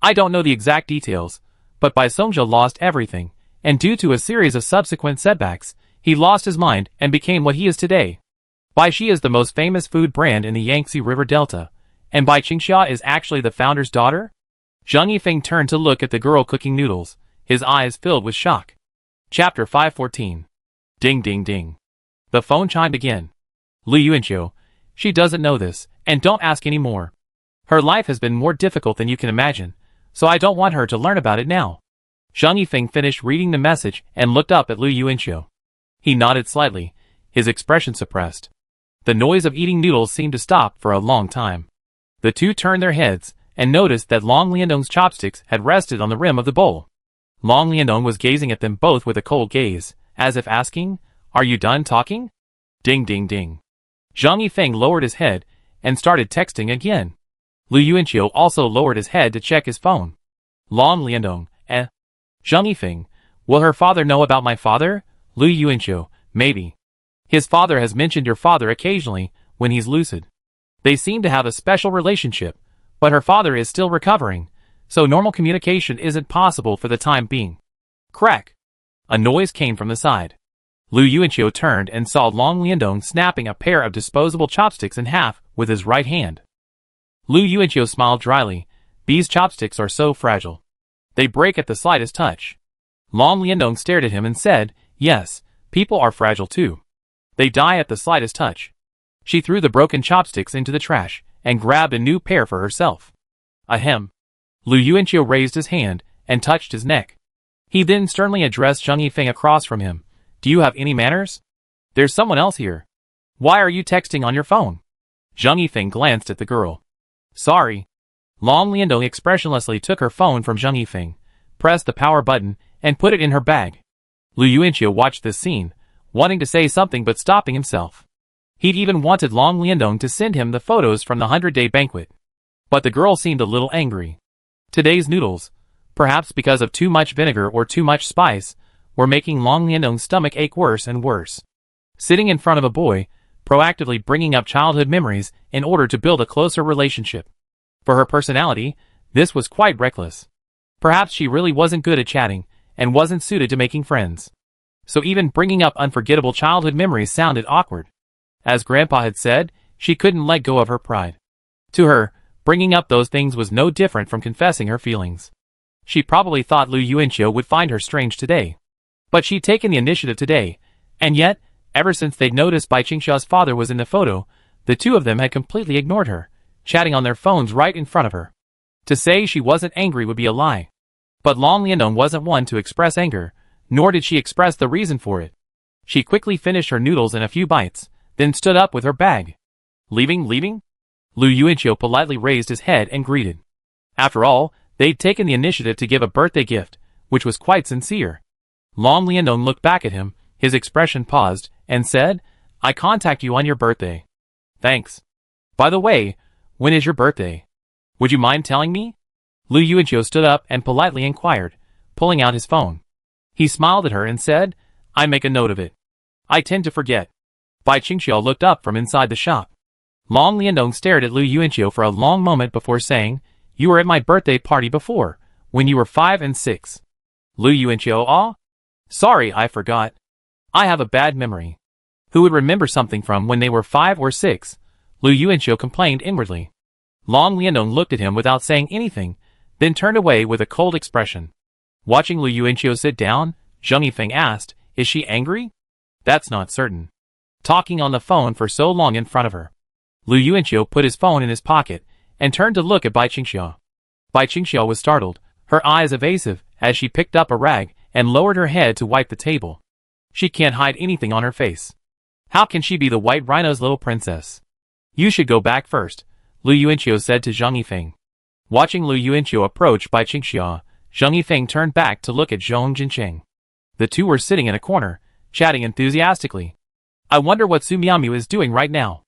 I don't know the exact details, but Bai Songjia lost everything, and due to a series of subsequent setbacks, he lost his mind and became what he is today. Baishi is the most famous food brand in the Yangtze River Delta, and Bai Qingxia is actually the founder's daughter? Zheng Yifeng turned to look at the girl cooking noodles, his eyes filled with shock. Chapter 514. Ding ding ding. The phone chimed again. Lu Yuanqiu, she doesn't know this, and don't ask any more. Her life has been more difficult than you can imagine, so I don't want her to learn about it now. Zheng Yifeng finished reading the message and looked up at Lu Yuanqiu. He nodded slightly, his expression suppressed. The noise of eating noodles seemed to stop for a long time. The two turned their heads and noticed that Long Liandong's chopsticks had rested on the rim of the bowl. Long Liandong was gazing at them both with a cold gaze, as if asking, "Are you done talking?" Ding ding ding. Zheng Yifeng lowered his head and started texting again. Lu Yuanqiu also lowered his head to check his phone. Long Liandong, Zheng Yifeng, will her father know about my father? Lu Yuanqiu, maybe. His father has mentioned your father occasionally, when he's lucid. They seem to have a special relationship, but her father is still recovering, so normal communication isn't possible for the time being. Crack! A noise came from the side. Lu Yuanqiu turned and saw Long Liandong snapping a pair of disposable chopsticks in half with his right hand. Lu Yuanqiu smiled dryly. These chopsticks are so fragile. They break at the slightest touch. Long Liandong stared at him and said, "Yes, people are fragile too. They die at the slightest touch." She threw the broken chopsticks into the trash and grabbed a new pair for herself. Ahem. Lu Yuanqiu raised his hand and touched his neck. He then sternly addressed Zheng Yifeng across from him. "Do you have any manners? There's someone else here. Why are you texting on your phone?" Zheng Yifeng glanced at the girl. "Sorry." Long Liandong expressionlessly took her phone from Zheng Yifeng, pressed the power button, and put it in her bag. Lu Yuanqiu watched this scene, wanting to say something but stopping himself. He'd even wanted Long Liandong to send him the photos from the 100-day banquet. But the girl seemed a little angry. Today's noodles, perhaps because of too much vinegar or too much spice, were making Long Liandong's stomach ache worse and worse. Sitting in front of a boy, proactively bringing up childhood memories in order to build a closer relationship. For her personality, this was quite reckless. Perhaps she really wasn't good at chatting, and wasn't suited to making friends. So even bringing up unforgettable childhood memories sounded awkward. As Grandpa had said, she couldn't let go of her pride. To her, bringing up those things was no different from confessing her feelings. She probably thought Lu Yuanqiu would find her strange today. But she'd taken the initiative today, and yet, ever since they'd noticed Bai Qingxia's father was in the photo, the two of them had completely ignored her, chatting on their phones right in front of her. To say she wasn't angry would be a lie. But Long Liandong wasn't one to express anger, nor did she express the reason for it. She quickly finished her noodles in a few bites, then stood up with her bag. Leaving? Lu Yuanqiu politely raised his head and greeted. After all, they'd taken the initiative to give a birthday gift, which was quite sincere. Long Liandong looked back at him, his expression paused, and said, "I contact you on your birthday." "Thanks. By the way, when is your birthday? Would you mind telling me?" Lu Yuanqiu stood up and politely inquired, pulling out his phone. He smiled at her and said, "I make a note of it. I tend to forget." Bai Qingxiu looked up from inside the shop. Long Liandong stared at Lu Yuanqiu for a long moment before saying, "You were at my birthday party before, when you were 5 and 6. Lu Yuanqiu, "Ah? Sorry, I forgot. I have a bad memory. Who would remember something from when they were 5 or 6? Lu Yuanqiu complained inwardly. Long Liandong looked at him without saying anything, then turned away with a cold expression. Watching Lu Yuanqiu sit down, Zheng Yifeng asked, "Is she angry?" "That's not certain. Talking on the phone for so long in front of her." Lu Yuanqiu put his phone in his pocket and turned to look at Bai Qingxia. Bai Qingxia was startled, her eyes evasive, as she picked up a rag and lowered her head to wipe the table. She can't hide anything on her face. How can she be the White Rhino's little princess? You should go back first, Lu Yuanqiu said to Zhang Yifeng. Watching Lu Yuanqiu approach Bai Qingxia, Zhang Yifeng turned back to look at Zhong Jincheng. The two were sitting in a corner, chatting enthusiastically. I wonder what Su Miaomiao is doing right now.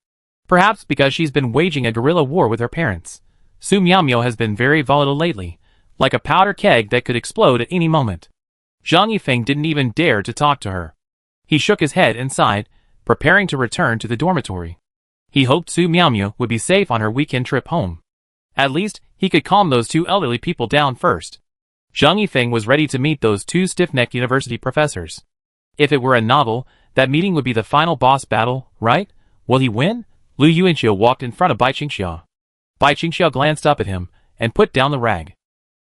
Perhaps because she's been waging a guerrilla war with her parents. Su Miaomiao has been very volatile lately, like a powder keg that could explode at any moment. Zhang Yifeng didn't even dare to talk to her. He shook his head and sighed, preparing to return to the dormitory. He hoped Su Miaomiao would be safe on her weekend trip home. At least, he could calm those two elderly people down first. Zhang Yifeng was ready to meet those two stiff-necked university professors. If it were a novel, that meeting would be the final boss battle, right? Will he win? Lu Yuanqiu walked in front of Bai Qingxia. Bai Qingxia glanced up at him and put down the rag.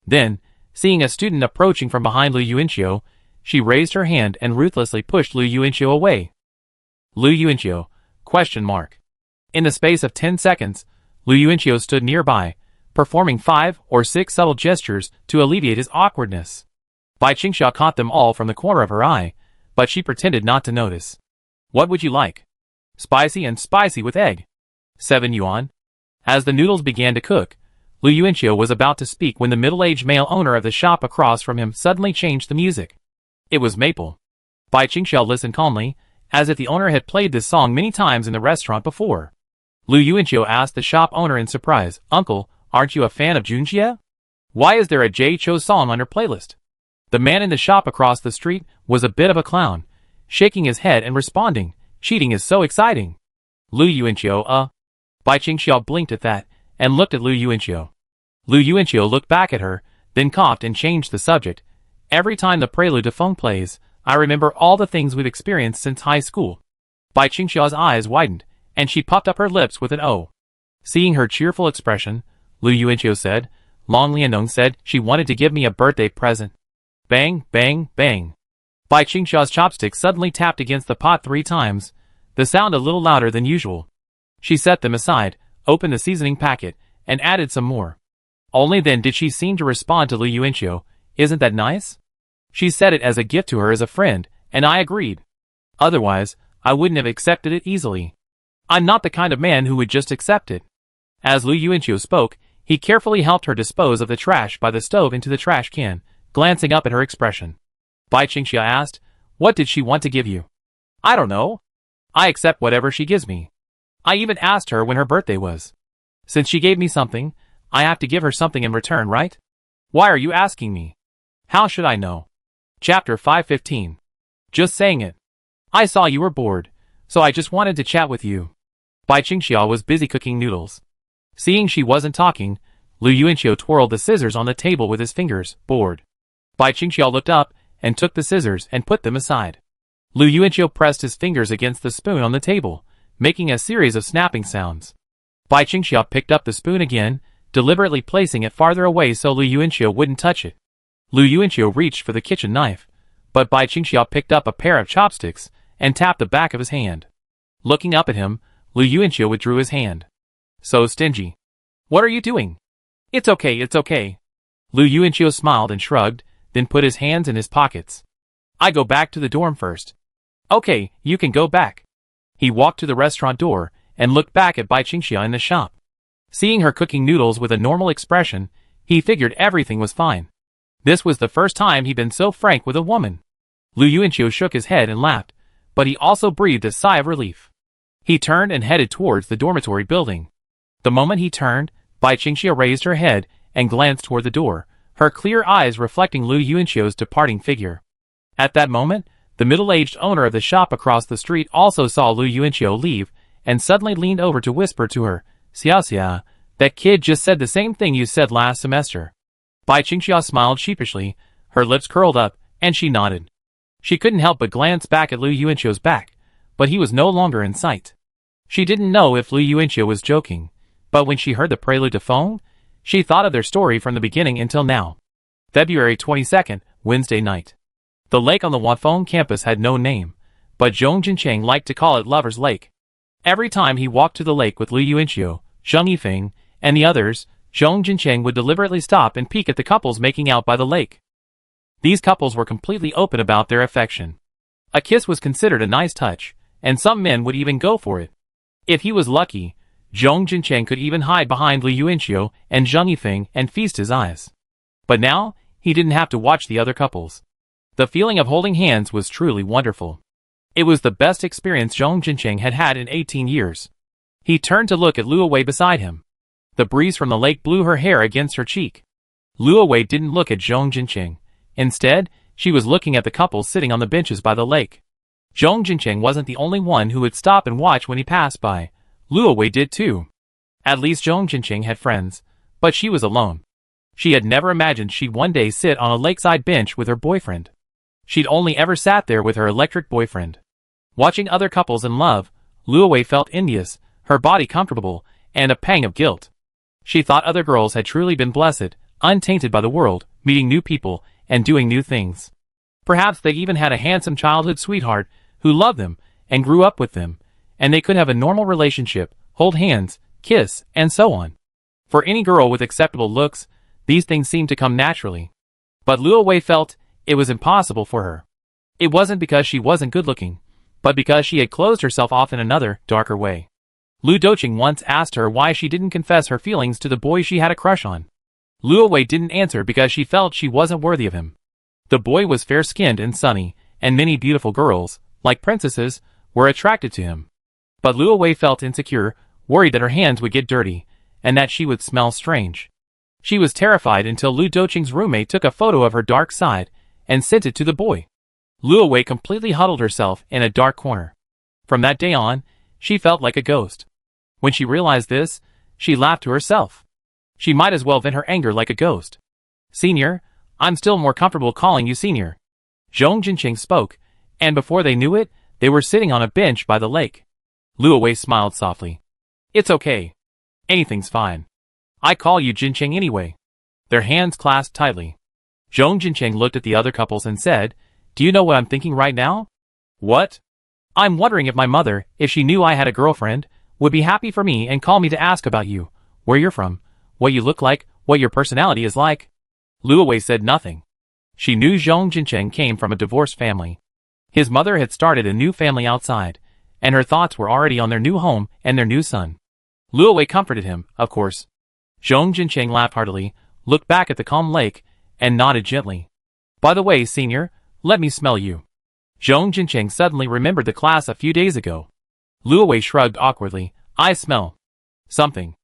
Then, seeing a student approaching from behind Lu Yuanqiu, she raised her hand and ruthlessly pushed Lu Yuanqiu away. Lu Yuanqiu? ? In the space of 10 seconds, Lu Yuanqiu stood nearby, performing 5 or 6 subtle gestures to alleviate his awkwardness. Bai Qingxia caught them all from the corner of her eye, but she pretended not to notice. What would you like? Spicy and spicy with egg. 7 yuan. As the noodles began to cook, Lu Yuanqiu was about to speak when the middle-aged male owner of the shop across from him suddenly changed the music. It was Maple. Bai Qingxia listened calmly, as if the owner had played this song many times in the restaurant before. Lu Yuanqiu asked the shop owner in surprise, Uncle, aren't you a fan of Junjie? Why is there a Jay Cho song on your playlist? The man in the shop across the street was a bit of a clown, shaking his head and responding, cheating is so exciting. Lu Yuanqiu, Bai Qingxia blinked at that, and looked at Lu Yuanqiu. Lu Yuanqiu looked back at her, then coughed and changed the subject. Every time the prelude to Feng plays, I remember all the things we've experienced since high school. Bai Qingxia's eyes widened, and she puffed up her lips with an O. Seeing her cheerful expression, Lu Yuanqiu said, Long Lianong said she wanted to give me a birthday present. Bang, bang, bang. Bai Qingxia's chopsticks suddenly tapped against the pot 3 times, the sound a little louder than usual. She set them aside, opened the seasoning packet, and added some more. Only then did she seem to respond to Lu Yuanqiu, Isn't that nice? She said it as a gift to her as a friend, and I agreed. Otherwise, I wouldn't have accepted it easily. I'm not the kind of man who would just accept it. As Lu Yuanqiu spoke, he carefully helped her dispose of the trash by the stove into the trash can, glancing up at her expression. Bai Qingxia asked, What did she want to give you? I don't know. I accept whatever she gives me. I even asked her when her birthday was. Since she gave me something, I have to give her something in return, right? Why are you asking me? How should I know? Chapter 515. Just saying it. I saw you were bored, so I just wanted to chat with you. Bai Qingxia was busy cooking noodles. Seeing she wasn't talking, Lu Yuanqiu twirled the scissors on the table with his fingers, bored. Bai Qingxia looked up and took the scissors and put them aside. Lu Yuanqiu pressed his fingers against the spoon on the table, making a series of snapping sounds. Bai Qingxia picked up the spoon again, deliberately placing it farther away so Lu Yuanqiu wouldn't touch it. Lu Yuanqiu reached for the kitchen knife, but Bai Qingxia picked up a pair of chopsticks and tapped the back of his hand. Looking up at him, Lu Yuanqiu withdrew his hand. So stingy. What are you doing? It's okay, it's okay. Lu Yuanqiu smiled and shrugged, then put his hands in his pockets. I go back to the dorm first. Okay, you can go back. He walked to the restaurant door and looked back at Bai Qingxia in the shop. Seeing her cooking noodles with a normal expression, he figured everything was fine. This was the first time he'd been so frank with a woman. Lu Yuanqiu shook his head and laughed, but he also breathed a sigh of relief. He turned and headed towards the dormitory building. The moment he turned, Bai Qingxia raised her head and glanced toward the door, her clear eyes reflecting Lu Yuanqiu's departing figure. At that moment, the middle-aged owner of the shop across the street also saw Lu Yuanqiu leave and suddenly leaned over to whisper to her, Xia Xia, that kid just said the same thing you said last semester. Bai Qingxia smiled sheepishly, her lips curled up, and she nodded. She couldn't help but glance back at Lu Yuanqiu's back, but he was no longer in sight. She didn't know if Lu Yuanqiu was joking, but when she heard the prelude to Feng, she thought of their story from the beginning until now. February 22nd, Wednesday night. The lake on the Wanfeng campus had no name, but Zhong Jincheng liked to call it Lover's Lake. Every time he walked to the lake with Lu Yuanqiu, Zhang Yifeng, and the others, Zhong Jincheng would deliberately stop and peek at the couples making out by the lake. These couples were completely open about their affection. A kiss was considered a nice touch, and some men would even go for it. If he was lucky, Zhong Jincheng could even hide behind Lu Yuanqiu and Zheng Yifeng and feast his eyes. But now, he didn't have to watch the other couples. The feeling of holding hands was truly wonderful. It was the best experience Zhong Jincheng had had in 18 years. He turned to look at Luo Wei beside him. The breeze from the lake blew her hair against her cheek. Luo Wei didn't look at Zhong Jincheng. Instead, she was looking at the couples sitting on the benches by the lake. Zhong Jincheng wasn't the only one who would stop and watch when he passed by. Luo Wei did too. At least Zhong Jincheng had friends, but she was alone. She had never imagined she'd one day sit on a lakeside bench with her boyfriend. She'd only ever sat there with her electric boyfriend. Watching other couples in love, Luo Wei felt envious, her body comfortable, and a pang of guilt. She thought other girls had truly been blessed, untainted by the world, meeting new people, and doing new things. Perhaps they even had a handsome childhood sweetheart who loved them and grew up with them, and they could have a normal relationship, hold hands, kiss, and so on. For any girl with acceptable looks, these things seemed to come naturally. But Luo Wei felt it was impossible for her. It wasn't because she wasn't good-looking, but because she had closed herself off in another, darker way. Lu Doqing once asked her why she didn't confess her feelings to the boy she had a crush on. Luo Wei didn't answer because she felt she wasn't worthy of him. The boy was fair-skinned and sunny, and many beautiful girls, like princesses, were attracted to him. But Luo Wei felt insecure, worried that her hands would get dirty, and that she would smell strange. She was terrified until Lu Doqing's roommate took a photo of her dark side and sent it to the boy. Luo Wei completely huddled herself in a dark corner. From that day on, she felt like a ghost. When she realized this, she laughed to herself. She might as well vent her anger like a ghost. "Senior, I'm still more comfortable calling you Senior." Zhong Jincheng spoke, and before they knew it, they were sitting on a bench by the lake. Luo Wei smiled softly. "It's okay. Anything's fine. I call you Jincheng anyway." Their hands clasped tightly. Zhong Jincheng looked at the other couples and said, "Do you know what I'm thinking right now?" "What?" "I'm wondering if my mother, if she knew I had a girlfriend, would be happy for me and call me to ask about you, where you're from, what you look like, what your personality is like." Luo Wei said nothing. She knew Zhong Jincheng came from a divorced family. His mother had started a new family outside, and her thoughts were already on their new home and their new son. Luo Wei comforted him, of course. Zhong Jincheng laughed heartily, looked back at the calm lake, and nodded gently. "By the way, Senior, let me smell you." Zhong Jincheng suddenly remembered the class a few days ago. Luo Wei shrugged awkwardly. "I smell something."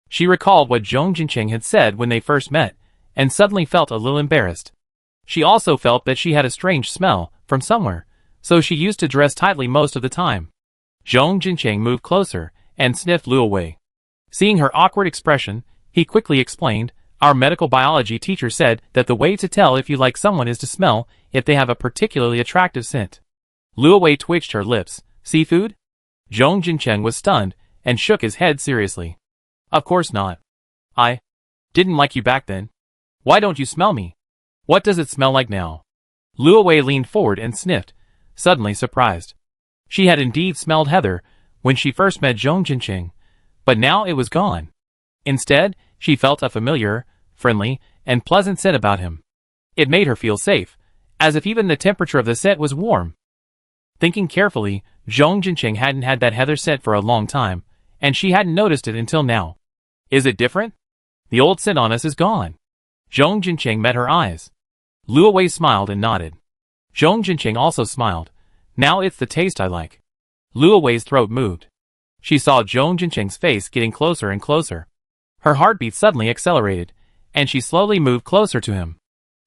She recalled what Zhong Jincheng had said when they first met, and suddenly felt a little embarrassed. She also felt that she had a strange smell from somewhere, so she used to dress tightly most of the time. Zhong Jincheng moved closer and sniffed Luo Wei. Seeing her awkward expression, he quickly explained, "Our medical biology teacher said that the way to tell if you like someone is to smell if they have a particularly attractive scent." Luo Wei twitched her lips. "Seafood?" Zhong Jincheng was stunned and shook his head seriously. "Of course not. I didn't like you back then. Why don't you smell me? What does it smell like now?" Luo Wei leaned forward and sniffed, suddenly surprised. She had indeed smelled heather when she first met Zhong Jincheng, but now it was gone. Instead, she felt a familiar, friendly, and pleasant scent about him. It made her feel safe, as if even the temperature of the scent was warm. Thinking carefully, Zhong Jincheng hadn't had that heather scent for a long time, and she hadn't noticed it until now. "Is it different? The old scent on us is gone." Zhong Jincheng met her eyes. Luo Wei smiled and nodded. Zhong Jincheng also smiled. "Now it's the taste I like." Luo Wei's throat moved. She saw Zhong Jincheng's face getting closer and closer. Her heartbeat suddenly accelerated, and she slowly moved closer to him.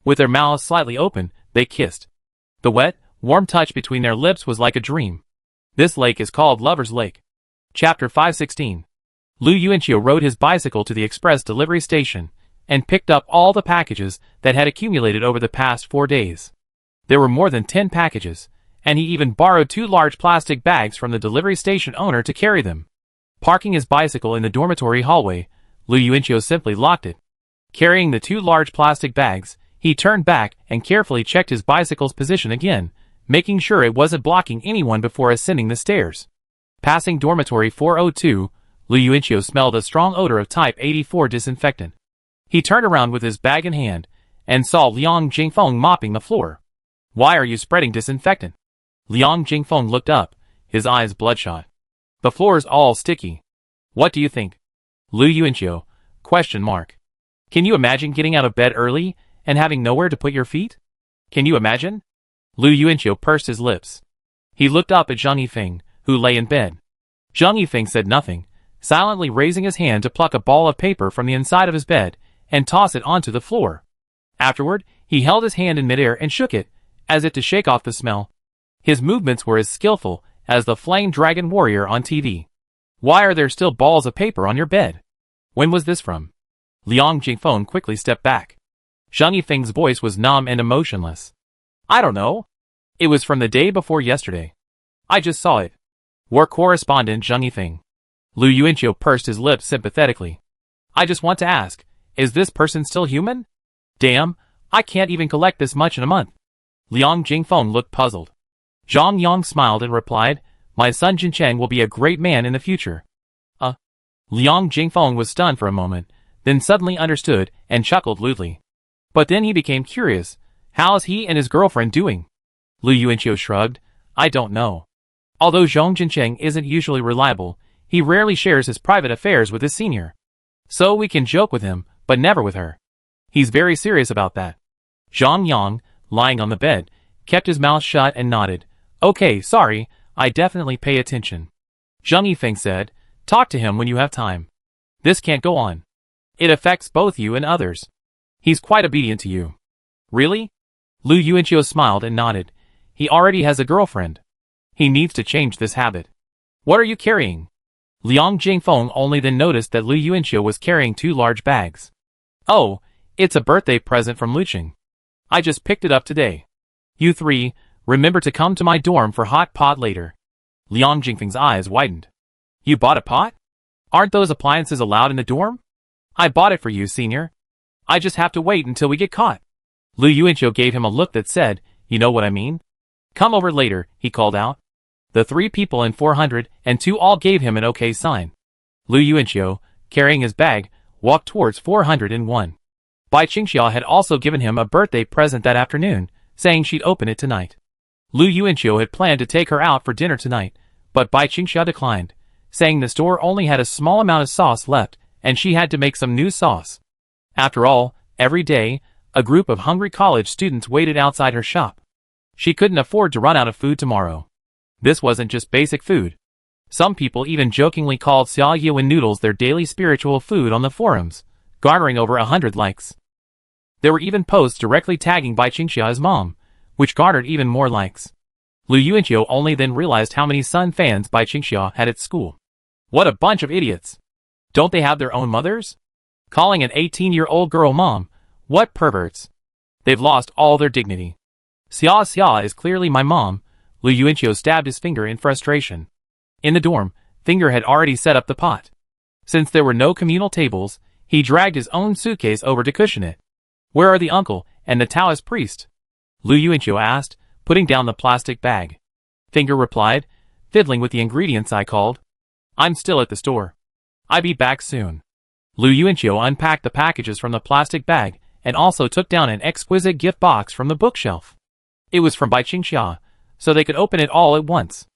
With their mouths slightly open, they kissed. The wet, warm touch between their lips was like a dream. This lake is called Lover's Lake. Chapter 516. Lu Yuanqiu rode his bicycle to the express delivery station and picked up all the packages that had accumulated over the past 4 days. There were more than 10 packages, and he even borrowed 2 large plastic bags from the delivery station owner to carry them. Parking his bicycle in the dormitory hallway, Lu Yuanqiu simply locked it. Carrying the 2 large plastic bags, he turned back and carefully checked his bicycle's position again, making sure it wasn't blocking anyone before ascending the stairs. Passing dormitory 402, Lu Yuanqiu smelled a strong odor of type 84 disinfectant. He turned around with his bag in hand, and saw Liang Jingfeng mopping the floor. Why are you spreading disinfectant? Liang Jingfeng looked up, his eyes bloodshot. The floor's all sticky. What do you think? Lu Yuanqiu, ? Can you imagine getting out of bed early, and having nowhere to put your feet? Can you imagine? Lu Yuanqiu pursed his lips. He looked up at Zhang Yifeng, who lay in bed. Zhang Yifeng said nothing, silently raising his hand to pluck a ball of paper from the inside of his bed, and toss it onto the floor. Afterward, he held his hand in midair and shook it, as if to shake off the smell. His movements were as skillful as the Flame Dragon Warrior on TV. Why are there still balls of paper on your bed? When was this from? Liang Jingfeng quickly stepped back. Zhang Yifeng's voice was numb and emotionless. I don't know. It was from the day before yesterday. I just saw it. War correspondent Zhang Yifeng. Lu Yuanqiu pursed his lips sympathetically. I just want to ask, is this person still human? Damn, I can't even collect this much in a month. Liang Jingfeng looked puzzled. Zhang Yang smiled and replied, my son Jincheng will be a great man in the future. Liang Jingfeng was stunned for a moment, then suddenly understood and chuckled lewdly. But then he became curious. How is he and his girlfriend doing? Lu Yuanqiu shrugged. I don't know. Although Zhong Jincheng isn't usually reliable, he rarely shares his private affairs with his senior. So we can joke with him, but never with her. He's very serious about that. Zhang Yang, lying on the bed, kept his mouth shut and nodded. Okay, sorry, I definitely pay attention. Zhang Yifeng said, talk to him when you have time. This can't go on. It affects both you and others. He's quite obedient to you. Really? Lu Yuanqiu smiled and nodded. He already has a girlfriend. He needs to change this habit. What are you carrying? Liang Jingfeng only then noticed that Lu Yuanqiu was carrying 2 large bags. Oh, it's a birthday present from Luqing. I just picked it up today. You 3, remember to come to my dorm for hot pot later. Liang Jingfeng's eyes widened. You bought a pot? Aren't those appliances allowed in the dorm? I bought it for you, senior. I just have to wait until we get caught. Lu Yuanqiu gave him a look that said, you know what I mean? Come over later, he called out. The 3 people in 402 all gave him an okay sign. Lu Yuanqiu, carrying his bag, walked towards 401. Bai Qingxia had also given him a birthday present that afternoon, saying she'd open it tonight. Lu Yuanqiu had planned to take her out for dinner tonight, but Bai Qingxia declined, saying the store only had a small amount of sauce left, and she had to make some new sauce. After all, every day, a group of hungry college students waited outside her shop. She couldn't afford to run out of food tomorrow. This wasn't just basic food. Some people even jokingly called Xia Yuan noodles their daily spiritual food on the forums, garnering over 100 likes. There were even posts directly tagging Bai Qingxia's mom, which garnered even more likes. Lu Yuanqiu only then realized how many Sun fans Bai Qingxia had at school. What a bunch of idiots! Don't they have their own mothers? Calling an 18-year-old girl mom, what perverts! They've lost all their dignity. Xia is clearly my mom. Lu Yuanqiu stabbed his finger in frustration. In the dorm, Finger had already set up the pot. Since there were no communal tables, he dragged his own suitcase over to cushion it. Where are the uncle and the Taoist priest? Lu Yuanqiu asked, putting down the plastic bag. Finger replied, fiddling with the ingredients I called. I'm still at the store. I'll be back soon. Lu Yuanqiu unpacked the packages from the plastic bag and also took down an exquisite gift box from the bookshelf. It was from Bai Qingxia, so they could open it all at once.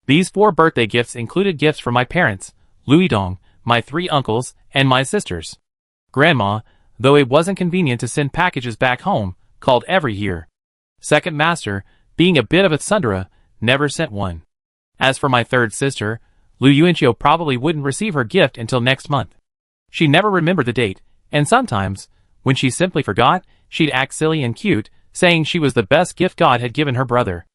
These 4 birthday gifts included gifts from my parents, Luidong, my 3 uncles, and my sisters. Grandma, though it wasn't convenient to send packages back home, called every year. Second master, being a bit of a tsundere, never sent one. As for my 3rd sister, Lu Yuanqiu probably wouldn't receive her gift until next month. She never remembered the date, and sometimes, when she simply forgot, she'd act silly and cute, saying she was the best gift God had given her brother.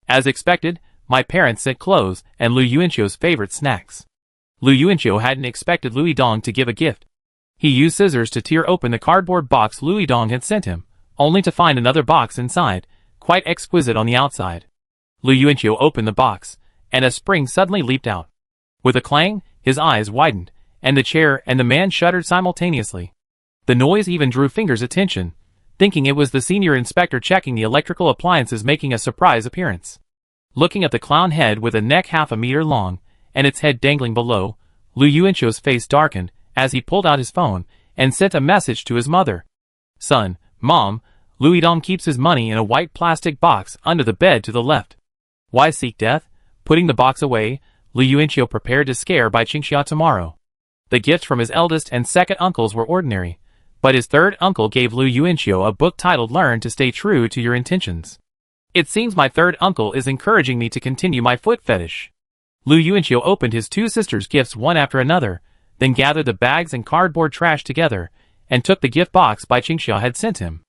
As expected, my parents sent clothes and Lu Yuanqiu's favorite snacks. Lu Yuanqiu hadn't expected Luidong to give a gift. He used scissors to tear open the cardboard box Luidong had sent him, only to find another box inside, quite exquisite on the outside. Lu Yuanqiu opened the box, and a spring suddenly leaped out. With a clang, his eyes widened, and the chair and the man shuddered simultaneously. The noise even drew Finger's attention, thinking it was the senior inspector checking the electrical appliances making a surprise appearance. Looking at the clown head with a neck half a meter long, and its head dangling below, Lu Yuanchio's face darkened as he pulled out his phone and sent a message to his mother. Son, Mom, Lu Yidong keeps his money in a white plastic box under the bed to the left. Why seek death? Putting the box away, Lu Yuanchio prepared to scare Bai Qingxia tomorrow. The gifts from his eldest and second uncles were ordinary, but his third uncle gave Lu Yuanchio a book titled Learn to Stay True to Your Intentions. It seems my third uncle is encouraging me to continue my foot fetish. Lu Yuanchio opened his two sisters' gifts one after another, then gathered the bags and cardboard trash together, and took the gift box Bai Qingxia had sent him.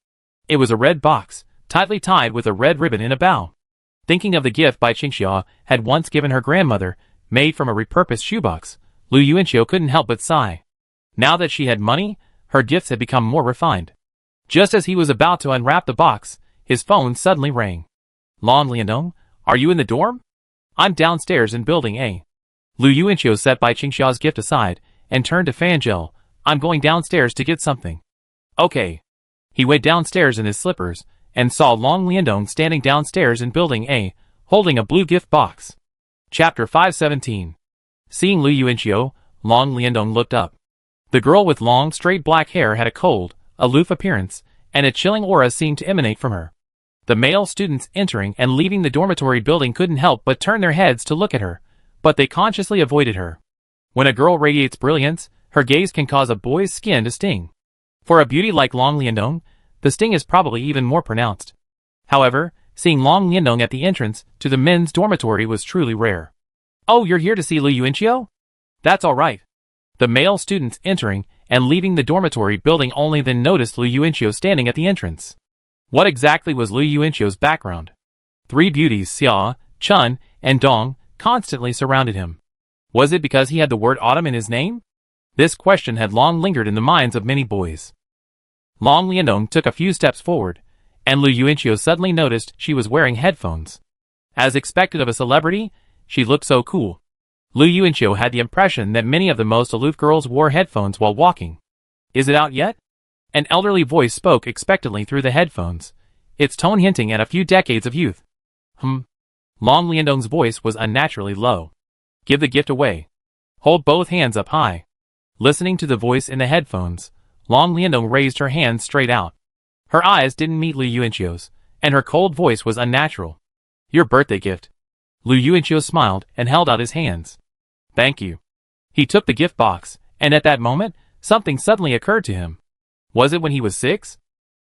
It was a red box, tightly tied with a red ribbon in a bow. Thinking of the gift Bai Qingxia had once given her grandmother, made from a repurposed shoebox, Lu Yuanchio couldn't help but sigh. Now that she had money, her gifts had become more refined. Just as he was about to unwrap the box, his phone suddenly rang. Long Liandong, are you in the dorm? I'm downstairs in Building A. Lu Yuanchio set Bai Qingxia's gift aside and turned to Fangel. I'm going downstairs to get something. Okay. He went downstairs in his slippers and saw Long Liandong standing downstairs in Building A, holding a blue gift box. Chapter 517. Seeing Lu Yuanchio, Long Liandong looked up. The girl with long, straight black hair had a cold, aloof appearance, and a chilling aura seemed to emanate from her. The male students entering and leaving the dormitory building couldn't help but turn their heads to look at her, but they consciously avoided her. When a girl radiates brilliance, her gaze can cause a boy's skin to sting. For a beauty like Long Liandong, the sting is probably even more pronounced. However, seeing Long Liandong at the entrance to the men's dormitory was truly rare. Oh, you're here to see Lu Yuanchio? That's all right. The male students entering and leaving the dormitory building only then noticed Lu Yuanchio standing at the entrance. What exactly was Lu Yuanchio's background? Three beauties, Xia, Chun, and Dong, constantly surrounded him. Was it because he had the word autumn in his name? This question had long lingered in the minds of many boys. Long Liandong took a few steps forward, and Lu Yuanchio suddenly noticed she was wearing headphones. As expected of a celebrity, she looked so cool. Lu Yuanchio had the impression that many of the most aloof girls wore headphones while walking. Is it out yet? An elderly voice spoke expectantly through the headphones, its tone hinting at a few decades of youth. Long Liandong's voice was unnaturally low. Give the gift away. Hold both hands up high. Listening to the voice in the headphones, Long Liandong raised her hands straight out. Her eyes didn't meet Lu Yuanchio's, and her cold voice was unnatural. Your birthday gift. Lu Yuanchio smiled and held out his hands. Thank you. He took the gift box, and at that moment, something suddenly occurred to him. Was it when he was 6?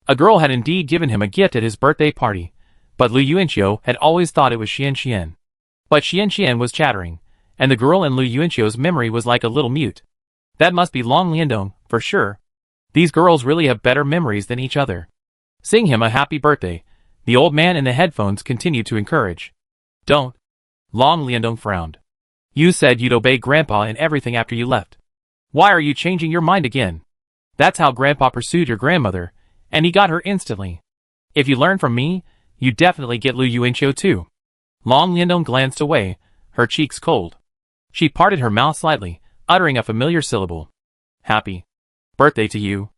A girl had indeed given him a gift at his birthday party, but Lu Yuanchio had always thought it was Xian. But Xian was chattering, and the girl in Lu Yuanchio's memory was like a little mute. That must be Long Liandong, for sure. These girls really have better memories than each other. Sing him a happy birthday, the old man in the headphones continued to encourage. Don't. Long Liandong frowned. You said you'd obey Grandpa in everything after you left. Why are you changing your mind again? That's how Grandpa pursued your grandmother, and he got her instantly. If you learn from me, you definitely get Lu Yuanchio too. Long Liandong glanced away, her cheeks cold. She parted her mouth slightly, uttering a familiar syllable. Happy birthday to you.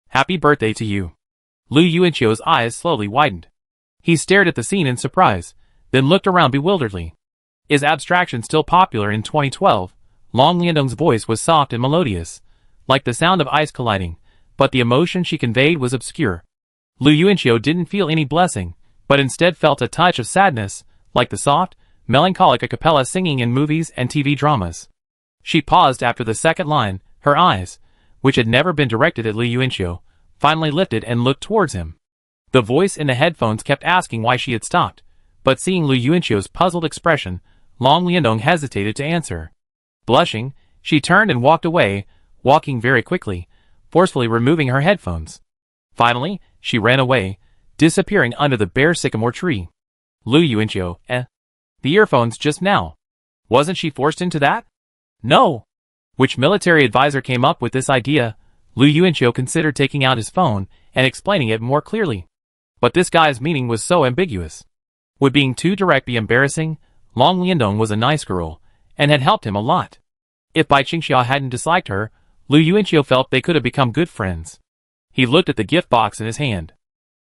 Happy birthday to you. Lu Yuanchio's eyes slowly widened. He stared at the scene in surprise, then looked around bewilderedly. Is abstraction still popular in 2012? Long Liandong's voice was soft and melodious, like the sound of ice colliding, but the emotion she conveyed was obscure. Lu Yuanchio didn't feel any blessing, but instead felt a touch of sadness, like the soft, melancholic a cappella singing in movies and TV dramas. She paused after the second line, her eyes, which had never been directed at Lu Yuanchio, finally lifted and looked towards him. The voice in the headphones kept asking why she had stopped, but seeing Lu Yuanchio's puzzled expression, Long Liandong hesitated to answer. Blushing, she turned and walked away, walking very quickly, forcefully removing her headphones. Finally, she ran away, disappearing under the bare sycamore tree. Lu Yuanchio, the earphones just now. Wasn't she forced into that? No. Which military advisor came up with this idea? Lu Yuanchio considered taking out his phone and explaining it more clearly. But this guy's meaning was so ambiguous. Would being too direct be embarrassing? Long Liandong was a nice girl, and had helped him a lot. If Bai Qingxia hadn't disliked her, Lu Yuanchio felt they could have become good friends. He looked at the gift box in his hand.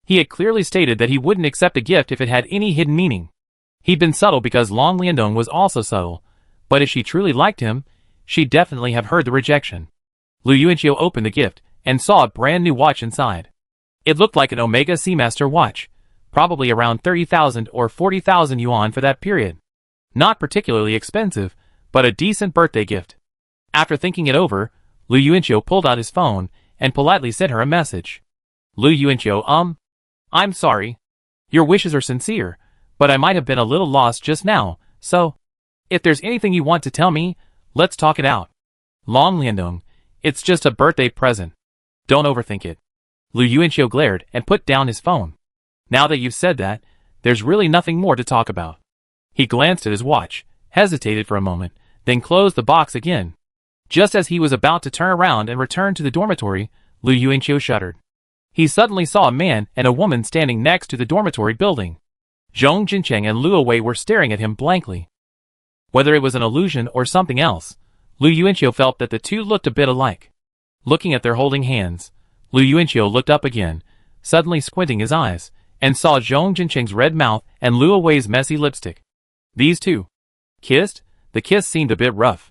He had clearly stated that he wouldn't accept a gift if it had any hidden meaning. He'd been subtle because Long Liandong was also subtle, but if she truly liked him, she'd definitely have heard the rejection. Lu Yuanqiu opened the gift and saw a brand new watch inside. It looked like an Omega Seamaster watch, probably around 30,000 or 40,000 yuan for that period. Not particularly expensive, but a decent birthday gift. After thinking it over, Lu Yuanqiu pulled out his phone and politely sent her a message. Lu Yuanqiu, I'm sorry. Your wishes are sincere, but I might have been a little lost just now, so if there's anything you want to tell me, let's talk it out. Long Liandong, it's just a birthday present. Don't overthink it. Lu Yuanqiu glared and put down his phone. Now that you've said that, there's really nothing more to talk about. He glanced at his watch, hesitated for a moment, then closed the box again. Just as he was about to turn around and return to the dormitory, Lu Yuanqiu shuddered. He suddenly saw a man and a woman standing next to the dormitory building. Zhong Jincheng and Luo Wei were staring at him blankly. Whether it was an illusion or something else, Lu Yuanqiu felt that the two looked a bit alike. Looking at their holding hands, Lu Yuanqiu looked up again, suddenly squinting his eyes, and saw Zhong Jincheng's red mouth and Luo Wei's messy lipstick. These two kissed? The kiss seemed a bit rough.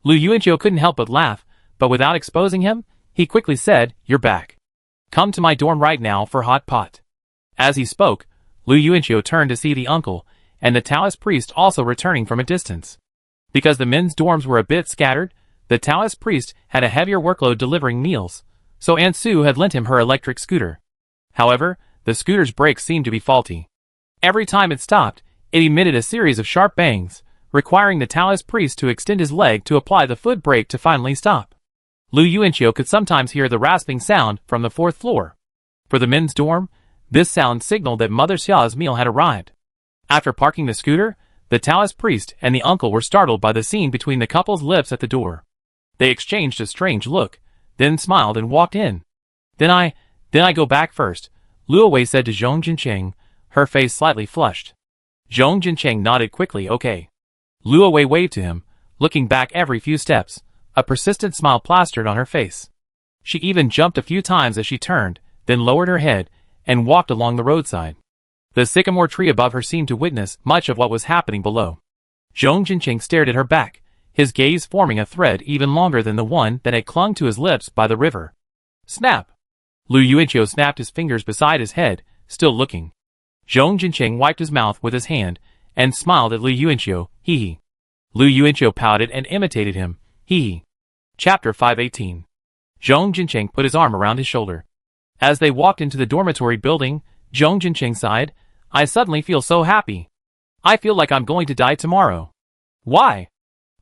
Lu Yuanqiu couldn't help but laugh, but without exposing him, he quickly said, "You're back. Come to my dorm right now for hot pot." As he spoke, Lu Yuanqiu turned to see the uncle and the Taoist priest also returning from a distance. Because the men's dorms were a bit scattered, the Taoist priest had a heavier workload delivering meals, so Aunt Sue had lent him her electric scooter. However, the scooter's brakes seemed to be faulty. Every time it stopped, it emitted a series of sharp bangs, requiring the Taoist priest to extend his leg to apply the foot brake to finally stop. Lu Yuanqiu could sometimes hear the rasping sound from the fourth floor. For the men's dorm, this sound signaled that Mother Xia's meal had arrived. After parking the scooter, the Taoist priest and the uncle were startled by the scene between the couple's lips at the door. They exchanged a strange look, then smiled and walked in. Then I go back first, Luo Wei said to Zhong Jincheng, her face slightly flushed. Zhong Jincheng nodded quickly, okay. Luo Wei waved to him, looking back every few steps, a persistent smile plastered on her face. She even jumped a few times as she turned, then lowered her head, and walked along the roadside. The sycamore tree above her seemed to witness much of what was happening below. Zhong Jincheng stared at her back, his gaze forming a thread even longer than the one that had clung to his lips by the river. Snap! Lu Yuanqiu snapped his fingers beside his head, still looking. Zhong Jincheng wiped his mouth with his hand, and smiled at Lu Yuanqiu, hee. Lu Yuanqiu pouted and imitated him, hee. Chapter 518. Zhong Jincheng put his arm around his shoulder. As they walked into the dormitory building, Zhong Jincheng sighed, I suddenly feel so happy. I feel like I'm going to die tomorrow. Why?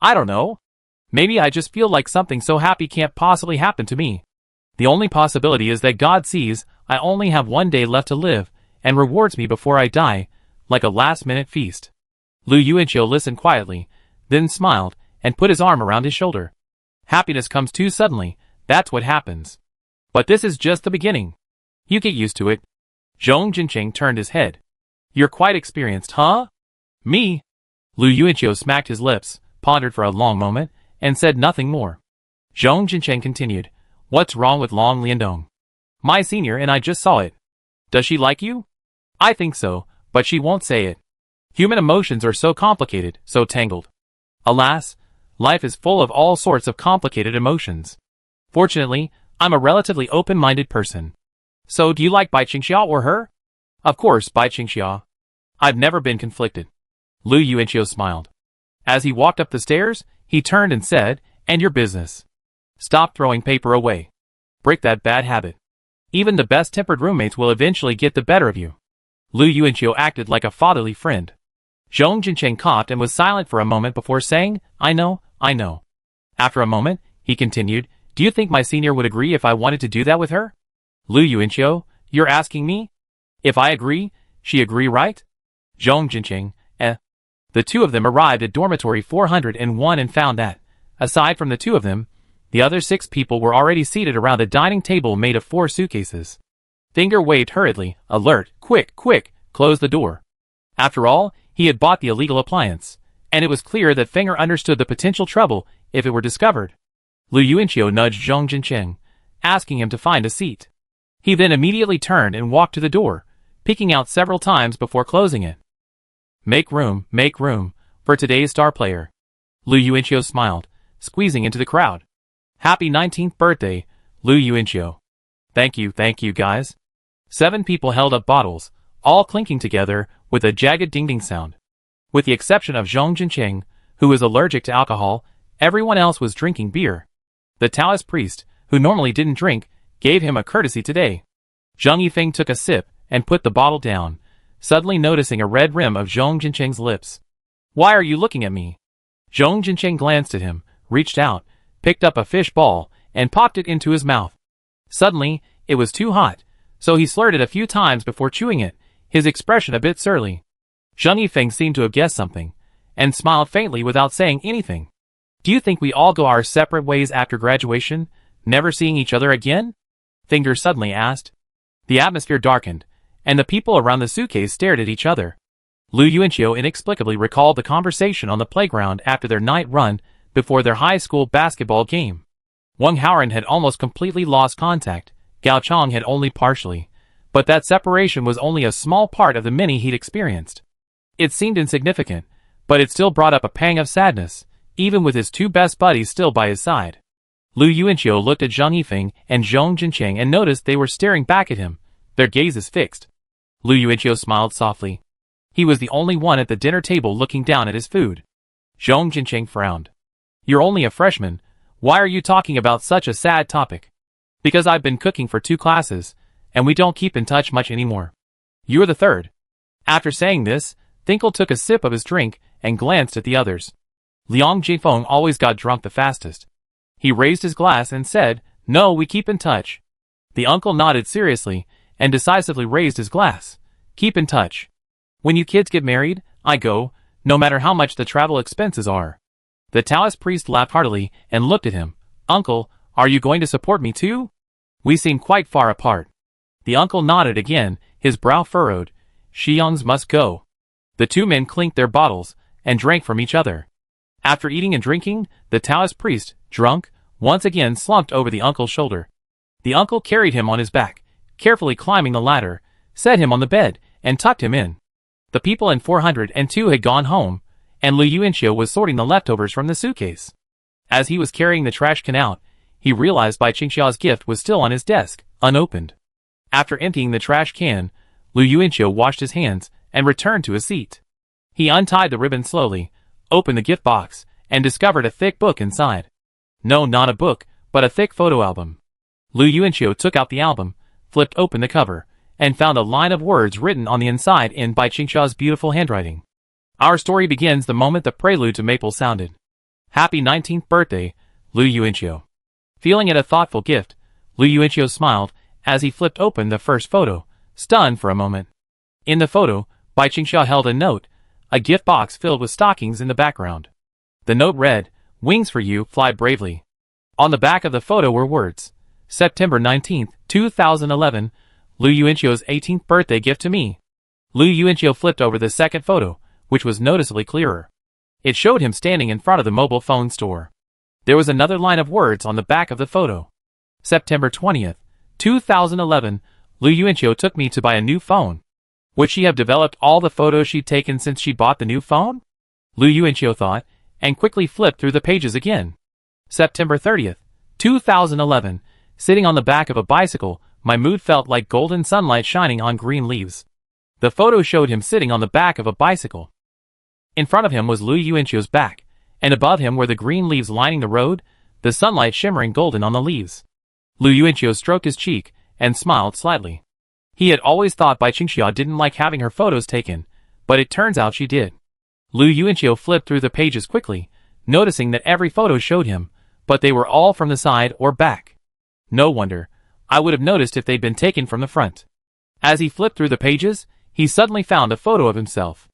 I don't know. Maybe I just feel like something so happy can't possibly happen to me. The only possibility is that God sees I only have one day left to live, and rewards me before I die, like a last-minute feast. Lu Yuanqiu listened quietly, then smiled, and put his arm around his shoulder. Happiness comes too suddenly, that's what happens. But this is just the beginning. You get used to it. Zhong Jincheng turned his head. You're quite experienced, huh? Me? Lu Yuanqiu smacked his lips, pondered for a long moment, and said nothing more. Zhong Jincheng continued, What's wrong with Long Liandong? My senior and I just saw it. Does she like you? I think so, but she won't say it. Human emotions are so complicated, so tangled. Alas, life is full of all sorts of complicated emotions. Fortunately, I'm a relatively open-minded person. So do you like Bai Qingxia or her? Of course, Bai Qingxia. I've never been conflicted. Lu Yuanqiu smiled. As he walked up the stairs, he turned and said, And your business. Stop throwing paper away. Break that bad habit. Even the best-tempered roommates will eventually get the better of you. Lu Yuanqiu acted like a fatherly friend. Zhong Jincheng coughed and was silent for a moment before saying, I know. After a moment, he continued, Do you think my senior would agree if I wanted to do that with her? Lu Yuanqiu, you're asking me? If I agree, she agree, right? Zhong Jincheng, The two of them arrived at dormitory 401 and found that, aside from the two of them, the other 6 people were already seated around a dining table made of 4 suitcases. Finger waved hurriedly, alert, quick, close the door. After all, he had bought the illegal appliance, and it was clear that Finger understood the potential trouble if it were discovered. Lu Yuanqiu nudged Zhong Jincheng, asking him to find a seat. He then immediately turned and walked to the door, peeking out several times before closing it. Make room, for today's star player. Lu Yuanqiu smiled, squeezing into the crowd. Happy 19th birthday, Lu Yuanqiu. Thank you guys. 7 people held up bottles, all clinking together with a jagged ding-ding sound. With the exception of Zhong Jincheng, who is allergic to alcohol, everyone else was drinking beer. The Taoist priest, who normally didn't drink, gave him a courtesy today. Zhang Yifeng took a sip and put the bottle down, suddenly noticing a red rim of Zhong Jincheng's lips. Why are you looking at me? Zhong Jincheng glanced at him, reached out, picked up a fish ball, and popped it into his mouth. Suddenly, it was too hot, so he slurred it a few times before chewing it, his expression a bit surly. Zhang Yifeng seemed to have guessed something, and smiled faintly without saying anything. Do you think we all go our separate ways after graduation, never seeing each other again? Finger suddenly asked. The atmosphere darkened, and the people around the suitcase stared at each other. Lu Yuanqiu inexplicably recalled the conversation on the playground after their night run before their high school basketball game. Wang Haoran had almost completely lost contact, Gao Chong had only partially, but that separation was only a small part of the many he'd experienced. It seemed insignificant, but it still brought up a pang of sadness, even with his 2 best buddies still by his side. Lu Yuanqiu looked at Zhang Yifeng and Zhong Jincheng and noticed they were staring back at him, their gazes fixed. Lu Yuanqiu smiled softly. He was the only one at the dinner table looking down at his food. Zhong Jincheng frowned. You're only a freshman, why are you talking about such a sad topic? Because I've been cooking for 2 classes, and we don't keep in touch much anymore. You're the 3rd. After saying this, Thinkle took a sip of his drink and glanced at the others. Liang Jifeng always got drunk the fastest. He raised his glass and said, No, we keep in touch. The uncle nodded seriously and decisively raised his glass. Keep in touch. When you kids get married, I go, no matter how much the travel expenses are. The Taoist priest laughed heartily and looked at him. Uncle, are you going to support me too? We seem quite far apart. The uncle nodded again, his brow furrowed. Xiangs must go. The 2 men clinked their bottles and drank from each other. After eating and drinking, the Taoist priest, drunk, once again slumped over the uncle's shoulder. The uncle carried him on his back, carefully climbing the ladder, set him on the bed, and tucked him in. The people in 402 had gone home, and Lu Yuanqiu was sorting the leftovers from the suitcase. As he was carrying the trash can out, he realized Bai Qingxia's gift was still on his desk, unopened. After emptying the trash can, Lu Yuanqiu washed his hands and returned to his seat. He untied the ribbon slowly, opened the gift box, and discovered a thick book inside. No, not a book, but a thick photo album. Lu Yuanqiu took out the album, flipped open the cover, and found a line of words written on the inside in Bai Qingxia's beautiful handwriting. Our story begins the moment the prelude to Maple sounded. Happy 19th birthday, Lu Yuanqiu. Feeling it a thoughtful gift, Lu Yuanqiu smiled as he flipped open the first photo, stunned for a moment. In the photo, Bai Qingxia held a note, a gift box filled with stockings in the background. The note read, Wings for you, fly bravely. On the back of the photo were words, September 19th, 2011, Lu Yuanqiu's 18th birthday gift to me. Lu Yuanqiu flipped over the second photo, which was noticeably clearer. It showed him standing in front of the mobile phone store. There was another line of words on the back of the photo. September 20th, 2011, Lu Yuanqiu took me to buy a new phone. Would she have developed all the photos she'd taken since she bought the new phone? Lu Yuanqiu thought, and quickly flipped through the pages again. September 30th, 2011, sitting on the back of a bicycle, my mood felt like golden sunlight shining on green leaves. The photo showed him sitting on the back of a bicycle. In front of him was Lu Yuanqiu's back, and above him were the green leaves lining the road, the sunlight shimmering golden on the leaves. Lu Yuanqiu stroked his cheek and smiled slightly. He had always thought Bai Qingxia didn't like having her photos taken, but it turns out she did. Lu Yuanqiu flipped through the pages quickly, noticing that every photo showed him, but they were all from the side or back. No wonder. I would have noticed if they'd been taken from the front. As he flipped through the pages, he suddenly found a photo of himself.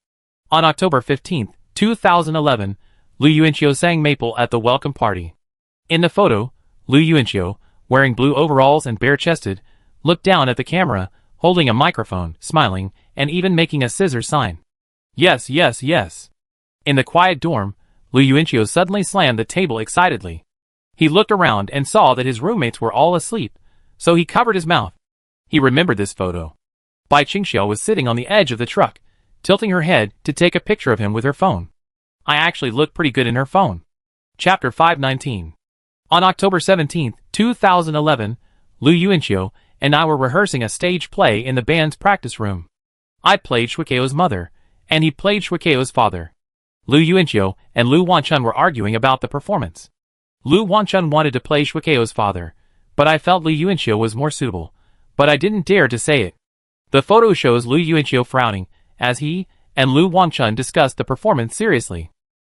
On October 15th, 2011, Lu Yuanqiu sang Maple at the welcome party. In the photo, Lu Yuanqiu, wearing blue overalls and bare-chested, looked down at the camera, holding a microphone, smiling, and even making a scissor sign. Yes, yes, yes. In the quiet dorm, Lu Yuanqiu suddenly slammed the table excitedly. He looked around and saw that his roommates were all asleep, so he covered his mouth. He remembered this photo. Bai Qingxia was sitting on the edge of the truck, tilting her head to take a picture of him with her phone. I actually looked pretty good in her phone. Chapter 519. On October 17, 2011, Lu Yuanqiu and I were rehearsing a stage play in the band's practice room. I played Shuikeo's mother, and he played Shuikeo's father. Lu Yuanqiu and Lu Wanchun were arguing about the performance. Lu Wanchun wanted to play Shuikeo's father, but I felt Lu Yuanqiu was more suitable, but I didn't dare to say it. The photo shows Lu Yuanqiu frowning, as he and Lu Wanchun discussed the performance seriously.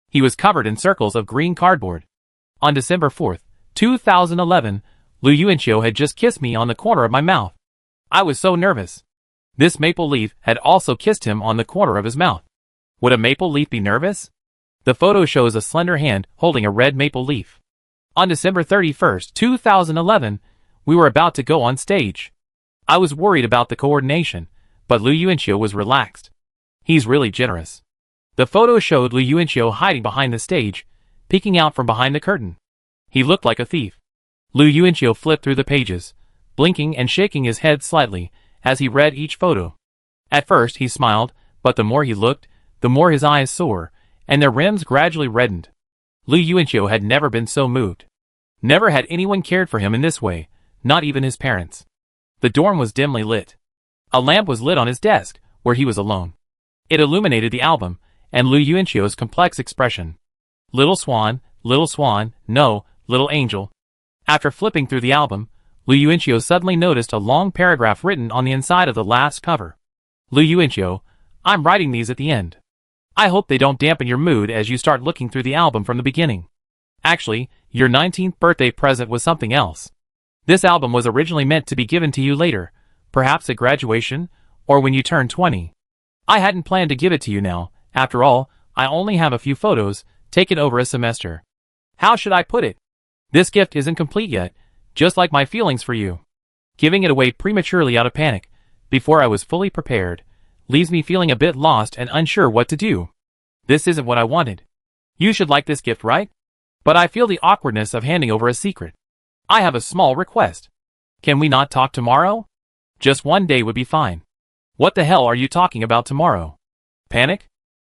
He was covered in circles of green cardboard. On December 4, 2011, Lu Yuanqiu had just kissed me on the corner of my mouth. I was so nervous. This maple leaf had also kissed him on the corner of his mouth. Would a maple leaf be nervous? The photo shows a slender hand holding a red maple leaf. On December 31, 2011, we were about to go on stage. I was worried about the coordination, but Lu Yuanqiu was relaxed. He's really generous. The photo showed Lu Yuanqiu hiding behind the stage, peeking out from behind the curtain. He looked like a thief. Lu Yuanqiu flipped through the pages, blinking and shaking his head slightly as he read each photo. At first he smiled, but the more he looked, the more his eyes sore, and their rims gradually reddened. Lu Yuanqiu had never been so moved. Never had anyone cared for him in this way, not even his parents. The dorm was dimly lit. A lamp was lit on his desk, where he was alone. It illuminated the album, and Lu Yuanqiu's complex expression. Little swan, no, little angel. After flipping through the album, Lu Yuanqiu suddenly noticed a long paragraph written on the inside of the last cover. Lu Yuanqiu, I'm writing these at the end. I hope they don't dampen your mood as you start looking through the album from the beginning. Actually, your 19th birthday present was something else. This album was originally meant to be given to you later, perhaps at graduation, or when you turn 20. I hadn't planned to give it to you now. After all, I only have a few photos, taken over a semester. How should I put it? This gift isn't complete yet, just like my feelings for you. Giving it away prematurely out of panic, before I was fully prepared, leaves me feeling a bit lost and unsure what to do. This isn't what I wanted. You should like this gift, right? But I feel the awkwardness of handing over a secret. I have a small request. Can we not talk tomorrow? Just one day would be fine. What the hell are you talking about tomorrow? Panic?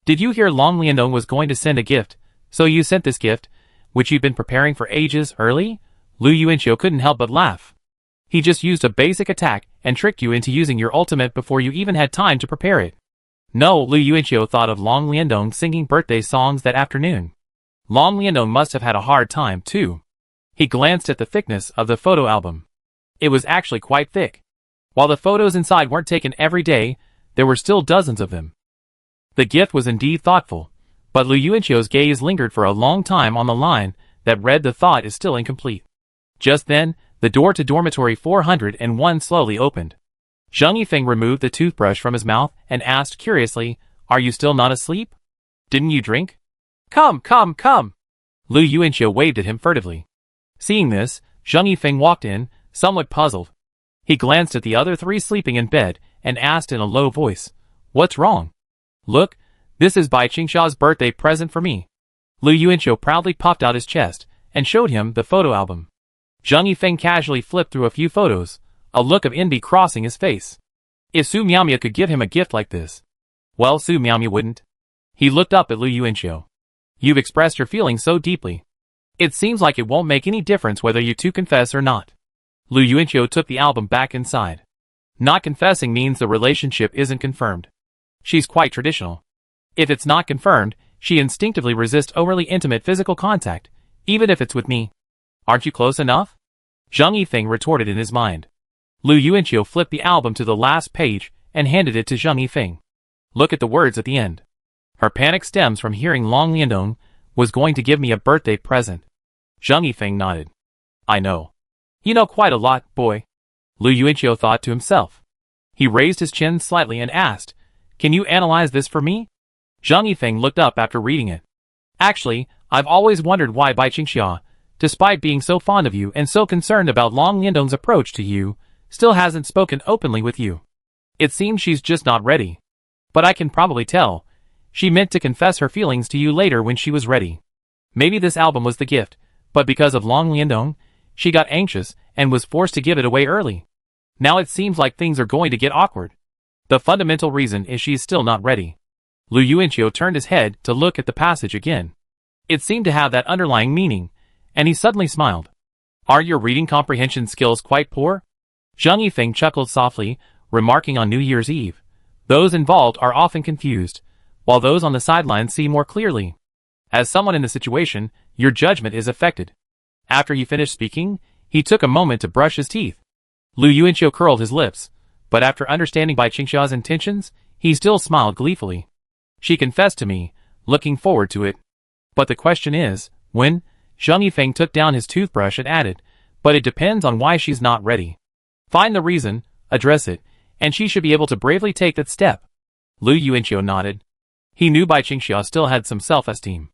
Did you hear Long Liandong was going to send a gift, so you sent this gift, which you've been preparing for ages, early? Lu Yuanqiu couldn't help but laugh. He just used a basic attack and tricked you into using your ultimate before you even had time to prepare it. No, Lu Yuanqiu thought of Long Liandong singing birthday songs that afternoon. Long Liandong must have had a hard time, too. He glanced at the thickness of the photo album. It was actually quite thick. While the photos inside weren't taken every day, there were still dozens of them. The gift was indeed thoughtful, but Lu Yuanqiu's gaze lingered for a long time on the line that read the thought is still incomplete. Just then, the door to dormitory 401 slowly opened. Zheng Yifeng removed the toothbrush from his mouth and asked curiously, Are you still not asleep? Didn't you drink? Come. Lu Yuanqiu waved at him furtively. Seeing this, Zheng Yifeng walked in, somewhat puzzled. He glanced at the other three sleeping in bed and asked in a low voice, What's wrong? Look, this is Bai Qingxia's birthday present for me. Lu Yuanqiu proudly puffed out his chest and showed him the photo album. Zheng Yifeng casually flipped through a few photos, a look of envy crossing his face. If Su Miaomia could give him a gift like this. Well, Su Miaomia wouldn't. He looked up at Lu Yuanqiu. You've expressed your feelings so deeply. It seems like it won't make any difference whether you two confess or not. Lu Yuanqiu took the album back inside. Not confessing means the relationship isn't confirmed. She's quite traditional. If it's not confirmed, she instinctively resists overly intimate physical contact, even if it's with me. Aren't you close enough? Zheng Yifeng retorted in his mind. Lu Yuanqiu flipped the album to the last page and handed it to Zheng Yifeng. Look at the words at the end. Her panic stems from hearing Long Liandong was going to give me a birthday present. Zheng Yifeng nodded. I know. You know quite a lot, boy. Lu Yuanqiu thought to himself. He raised his chin slightly and asked, Can you analyze this for me? Zheng Yifeng looked up after reading it. Actually, I've always wondered why Bai Qingxia, despite being so fond of you and so concerned about Long Liandong's approach to you, still hasn't spoken openly with you. It seems she's just not ready. But I can probably tell. She meant to confess her feelings to you later when she was ready. Maybe this album was the gift, but because of Long Liandong, she got anxious and was forced to give it away early. Now it seems like things are going to get awkward. The fundamental reason is she's still not ready. Lu Yuanqiu turned his head to look at the passage again. It seemed to have that underlying meaning, and he suddenly smiled. Are your reading comprehension skills quite poor? Zhang Yifeng chuckled softly, remarking on New Year's Eve. Those involved are often confused, while those on the sidelines see more clearly. As someone in the situation, your judgment is affected. After he finished speaking, he took a moment to brush his teeth. Lu Yuanqiu curled his lips, but after understanding Bai Qingxia's intentions, he still smiled gleefully. She confessed to me, looking forward to it. But the question is, when? Zhang Yifeng took down his toothbrush and added, but it depends on why she's not ready. Find the reason, address it, and she should be able to bravely take that step. Lu Yuanqiu nodded. He knew Bai Qingxia still had some self-esteem.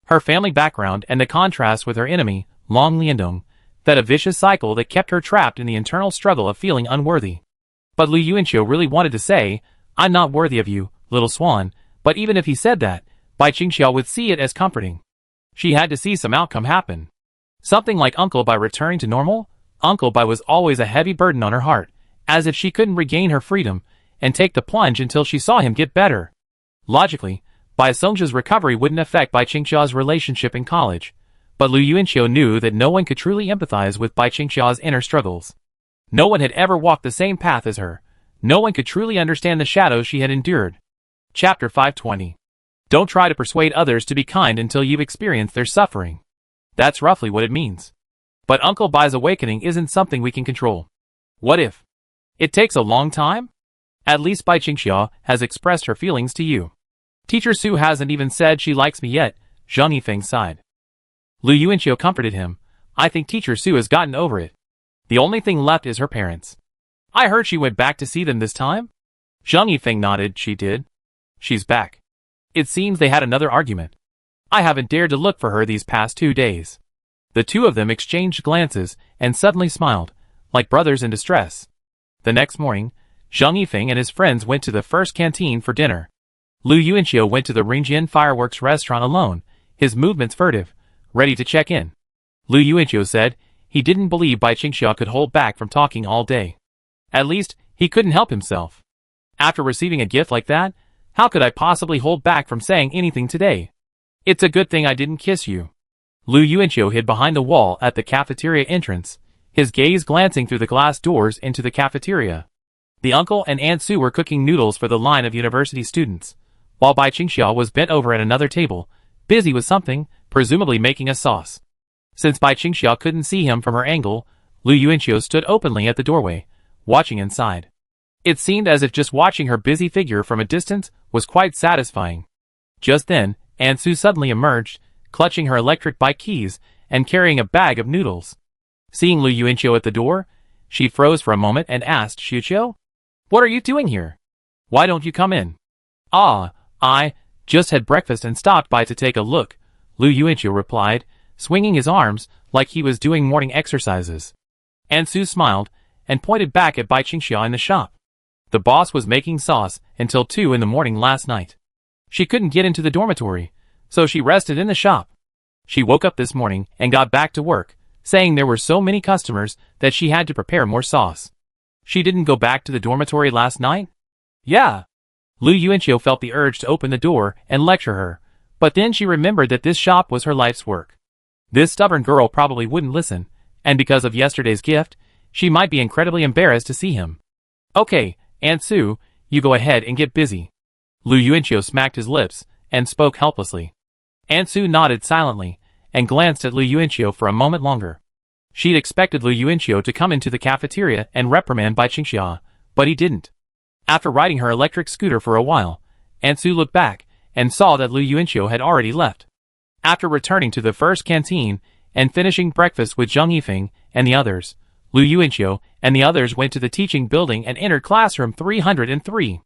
Her family background and the contrast with her enemy, Long Liandong, that a vicious cycle that kept her trapped in the internal struggle of feeling unworthy. But Lu Yuanqiu really wanted to say, I'm not worthy of you, little swan, but even if he said that, Bai Qingxia would see it as comforting. She had to see some outcome happen. Something like Uncle Bai returning to normal. Uncle Bai was always a heavy burden on her heart, as if she couldn't regain her freedom and take the plunge until she saw him get better. Logically, Bai Songjia's recovery wouldn't affect Bai Qingxia's relationship in college, but Lu Yuanqiu knew that no one could truly empathize with Bai Qingxia's inner struggles. No one had ever walked the same path as her. No one could truly understand the shadows she had endured. Chapter 520. Don't try to persuade others to be kind until you've experienced their suffering. That's roughly what it means. But Uncle Bai's awakening isn't something we can control. What if? It takes a long time? At least Bai Qingxia has expressed her feelings to you. Teacher Su hasn't even said she likes me yet, Zhang Yifeng sighed. Lu Yuanqiu comforted him. I think Teacher Su has gotten over it. The only thing left is her parents. I heard she went back to see them this time? Zhang Yifeng nodded. She did. She's back. It seems they had another argument. I haven't dared to look for her these past 2 days. The two of them exchanged glances and suddenly smiled, like brothers in distress. The next morning, Zhang Yifeng and his friends went to the first canteen for dinner. Lu Yuanqiu went to the Ringjian fireworks restaurant alone, his movements furtive, ready to check in. Lu Yuanqiu said he didn't believe Bai Qingxia could hold back from talking all day. At least, he couldn't help himself. After receiving a gift like that, how could I possibly hold back from saying anything today? It's a good thing I didn't kiss you. Lu Yuanqiu hid behind the wall at the cafeteria entrance, his gaze glancing through the glass doors into the cafeteria. The uncle and Aunt Su were cooking noodles for the line of university students, while Bai Qingxia was bent over at another table, busy with something, presumably making a sauce. Since Bai Qingxia couldn't see him from her angle, Lu Yuanqiu stood openly at the doorway, watching inside. It seemed as if just watching her busy figure from a distance was quite satisfying. Just then, Aunt Su suddenly emerged, clutching her electric bike keys and carrying a bag of noodles. Seeing Lu Yuanqiu at the door, she froze for a moment and asked, Xiuqiu, what are you doing here? Why don't you come in? I just had breakfast and stopped by to take a look, Lu Yuanqiu replied, swinging his arms like he was doing morning exercises. Aunt Su smiled and pointed back at Bai Qingxia in the shop. The boss was making sauce until 2 in the morning last night. She couldn't get into the dormitory, so she rested in the shop. She woke up this morning and got back to work, saying there were so many customers that she had to prepare more sauce. She didn't go back to the dormitory last night? Yeah. Lu Yuanqiu felt the urge to open the door and lecture her, but then she remembered that this shop was her life's work. This stubborn girl probably wouldn't listen, and because of yesterday's gift, she might be incredibly embarrassed to see him. Okay, Aunt Su, you go ahead and get busy. Lu Yuanqiu smacked his lips and spoke helplessly. Aunt Su nodded silently and glanced at Lu Yuanqiu for a moment longer. She'd expected Lu Yuanqiu to come into the cafeteria and reprimand Bai Qingxia, but he didn't. After riding her electric scooter for a while, Aunt Su looked back and saw that Lu Yuanqiu had already left. After returning to the first canteen and finishing breakfast with Zhang Yifeng and the others, Lu Yuanqiu and the others went to the teaching building and entered classroom 303.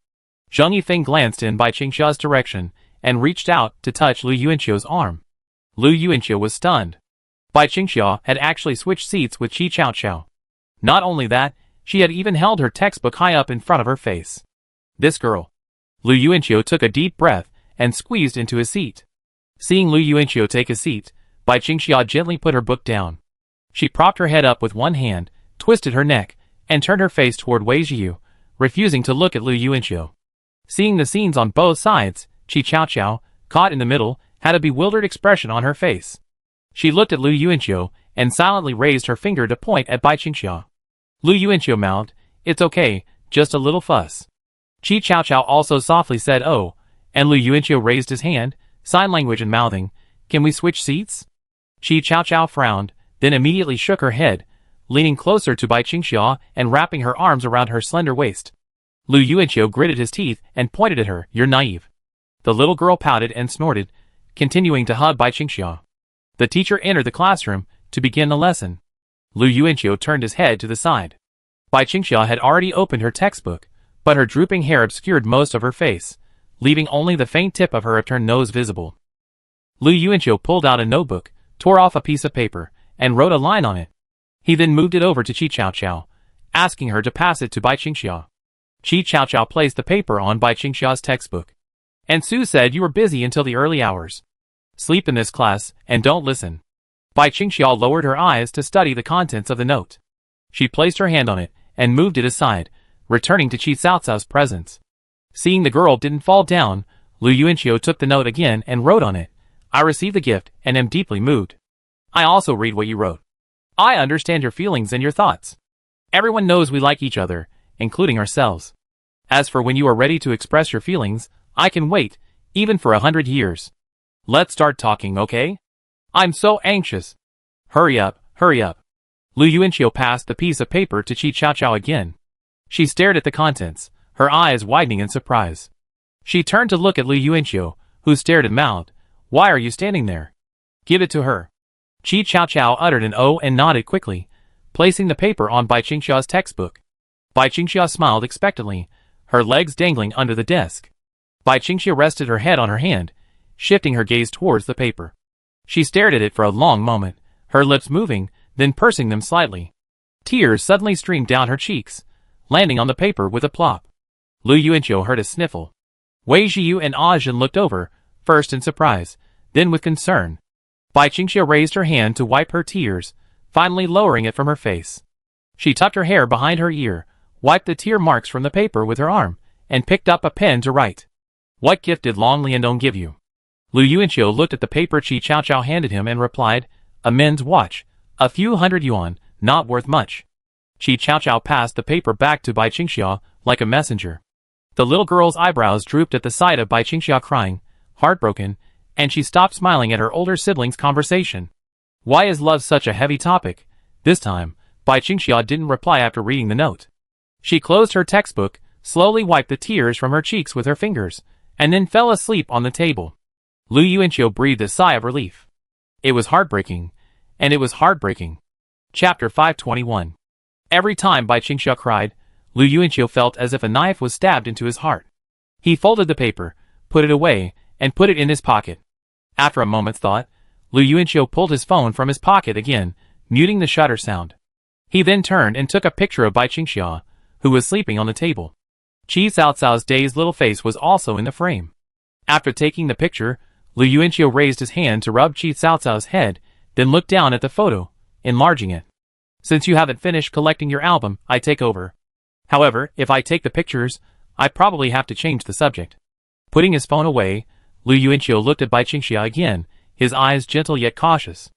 Zhang Yifeng glanced in Bai Qingxia's direction and reached out to touch Lu Yuanqiu's arm. Lu Yuanqiu was stunned. Bai Qingxia had actually switched seats with Qi Chaoqiao. Not only that, she had even held her textbook high up in front of her face. This girl. Lu Yuanqiu took a deep breath and squeezed into his seat. Seeing Lu Yuanqiu take a seat, Bai Qingxia gently put her book down. She propped her head up with one hand, twisted her neck, and turned her face toward Wei Zhiyu, refusing to look at Lu Yuanqiu. Seeing the scenes on both sides, Qi Chaoqiao, caught in the middle, had a bewildered expression on her face. She looked at Lu Yuanqiu and silently raised her finger to point at Bai Qingxia. Lu Yuanqiu mouthed, "It's okay, just a little fuss." Qi Chaoqiao also softly said, "Oh," and Lu Yuanqiu raised his hand, sign language and mouthing, "Can we switch seats?" Qi Chaoqiao frowned, then immediately shook her head, leaning closer to Bai Qingxia and wrapping her arms around her slender waist. Lu Yuanqiu gritted his teeth and pointed at her, "You're naive." The little girl pouted and snorted, continuing to hug Bai Qingxia. The teacher entered the classroom to begin the lesson. Lu Yuanqiu turned his head to the side. Bai Qingxia had already opened her textbook, but her drooping hair obscured most of her face, leaving only the faint tip of her upturned nose visible. Lu Yuanqiu pulled out a notebook, tore off a piece of paper, and wrote a line on it. He then moved it over to Qi Chaoqiao, asking her to pass it to Bai Qingxia. Qi Chaoqiao placed the paper on Bai Qingxia's textbook. "And Sue said you were busy until the early hours. Sleep in this class, and don't listen." Bai Qingxia lowered her eyes to study the contents of the note. She placed her hand on it, and moved it aside, returning to Qi Caocao's presence. Seeing the girl didn't fall down, Lu Yuanqiu took the note again and wrote on it, "I received the gift and am deeply moved. I also read what you wrote. I understand your feelings and your thoughts. Everyone knows we like each other, including ourselves. As for when you are ready to express your feelings, I can wait, even for 100 years. Let's start talking, okay? I'm so anxious. Hurry up, hurry up." Lu Yuanqiu passed the piece of paper to Qi Chaoqiao again. She stared at the contents, her eyes widening in surprise. She turned to look at Lu Yuanqiu, who stared and mouthed, "Why are you standing there? Give it to her." Qi Chaoqiao uttered an "oh" and nodded quickly, placing the paper on Bai Qingxia's textbook. Bai Qingxia smiled expectantly, her legs dangling under the desk. Bai Qingxia rested her head on her hand, shifting her gaze towards the paper. She stared at it for a long moment, her lips moving, then pursing them slightly. Tears suddenly streamed down her cheeks, landing on the paper with a plop. Lu Yuanqiu heard a sniffle. Wei Zhiyu and Ajin looked over, first in surprise, then with concern. Bai Qingxia raised her hand to wipe her tears, finally lowering it from her face. She tucked her hair behind her ear, wiped the tear marks from the paper with her arm, and picked up a pen to write. "What gift did Long Liandong give you?" Lu Yuanqiu looked at the paper Qi Chaoqiao handed him and replied, "A men's watch, a few hundred yuan, not worth much." Qi Chaoqiao passed the paper back to Bai Qingxia like a messenger. The little girl's eyebrows drooped at the sight of Bai Qingxia crying, heartbroken, and she stopped smiling at her older siblings' conversation. Why is love such a heavy topic? This time, Bai Qingxia didn't reply after reading the note. She closed her textbook, slowly wiped the tears from her cheeks with her fingers, and then fell asleep on the table. Lu Yuanqiu breathed a sigh of relief. It was heartbreaking, and it was heartbreaking. Chapter 521. Every time Bai Qingxia cried, Lu Yuanqiu felt as if a knife was stabbed into his heart. He folded the paper, put it away, and put it in his pocket. After a moment's thought, Lu Yuanqiu pulled his phone from his pocket again, muting the shutter sound. He then turned and took a picture of Bai Qingxia, who was sleeping on the table. Qi Caocao's dazed little face was also in the frame. After taking the picture, Lu Yuanqiu raised his hand to rub Qi Caocao's head, then looked down at the photo, enlarging it. "Since you haven't finished collecting your album, I take over. However, if I take the pictures, I probably have to change the subject." Putting his phone away, Lu Yuanqiu looked at Bai Qingxia again, his eyes gentle yet cautious.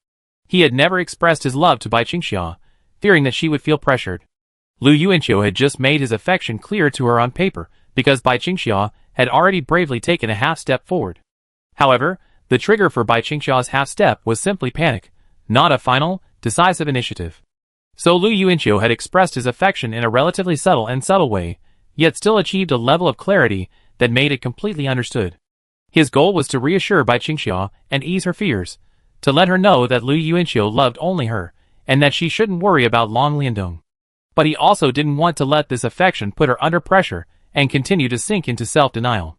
He had never expressed his love to Bai Qingxia, fearing that she would feel pressured. Lu Yuanqiu had just made his affection clear to her on paper, because Bai Qingxia had already bravely taken a half-step forward. However, the trigger for Bai Qingxia's half-step was simply panic, not a final, decisive initiative. So Lu Yuanqiu had expressed his affection in a relatively subtle way, yet still achieved a level of clarity that made it completely understood. His goal was to reassure Bai Qingxia and ease her fears, to let her know that Lu Yuanqiu loved only her, and that she shouldn't worry about Long Liandong. But he also didn't want to let this affection put her under pressure and continue to sink into self-denial.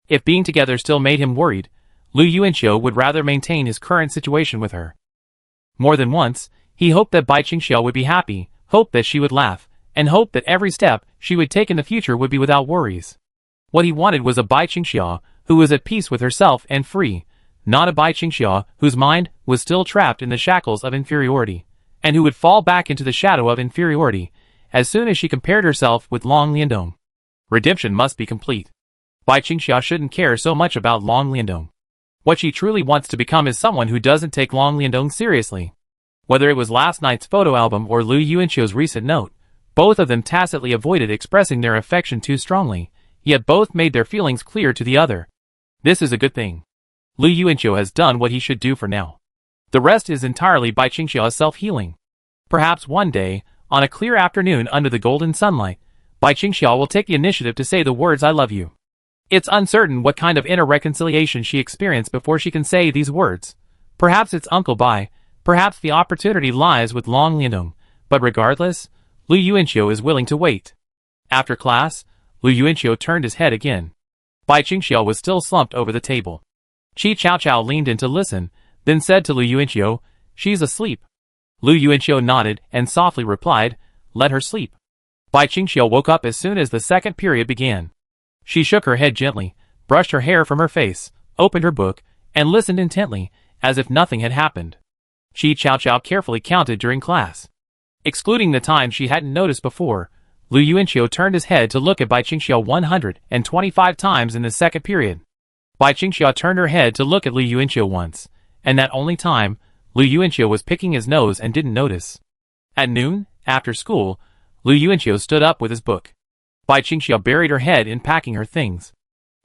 If being together still made him worried, Lu Yuanqiu would rather maintain his current situation with her. More than once, he hoped that Bai Qingxia would be happy, hoped that she would laugh, and hoped that every step she would take in the future would be without worries. What he wanted was a Bai Qingxia who was at peace with herself and free, not a Bai Qingxia whose mind was still trapped in the shackles of inferiority, and who would fall back into the shadow of inferiority as soon as she compared herself with Long Liandong. Redemption must be complete. Bai Qingxia shouldn't care so much about Long Liandong. What she truly wants to become is someone who doesn't take Long Liandong seriously. Whether it was last night's photo album or Liu Yuanchio's recent note, both of them tacitly avoided expressing their affection too strongly, yet both made their feelings clear to the other. This is a good thing. Liu Yuanchio has done what he should do for now. The rest is entirely by Qingxia's self-healing. Perhaps one day, on a clear afternoon under the golden sunlight, Bai Qingxia will take the initiative to say the words I love you. It's uncertain what kind of inner reconciliation she experienced before she can say these words. Perhaps it's Uncle Bai, perhaps the opportunity lies with Long Liandong, but regardless, Liu Yuanchio is willing to wait. After class, Liu Yuanchio turned his head again. Bai Qingxia was still slumped over the table. Qi Chaoqiao leaned in to listen, then said to Liu Yuanchio, "She's asleep." Liu Yuanchio nodded and softly replied, "Let her sleep." Bai Qingxia woke up as soon as the second period began. She shook her head gently, brushed her hair from her face, opened her book, and listened intently, as if nothing had happened. Qi Chaoqiao carefully counted during class. Excluding the time she hadn't noticed before, Liu Yuanchio turned his head to look at Bai Qingxia 125 times in the second period. Bai Qingxia turned her head to look at Liu Yuanchio once, and that only time, Liu Yuanchio was picking his nose and didn't notice. At noon, after school, Liu Yuanchio stood up with his book. Bai Qingxia buried her head in packing her things.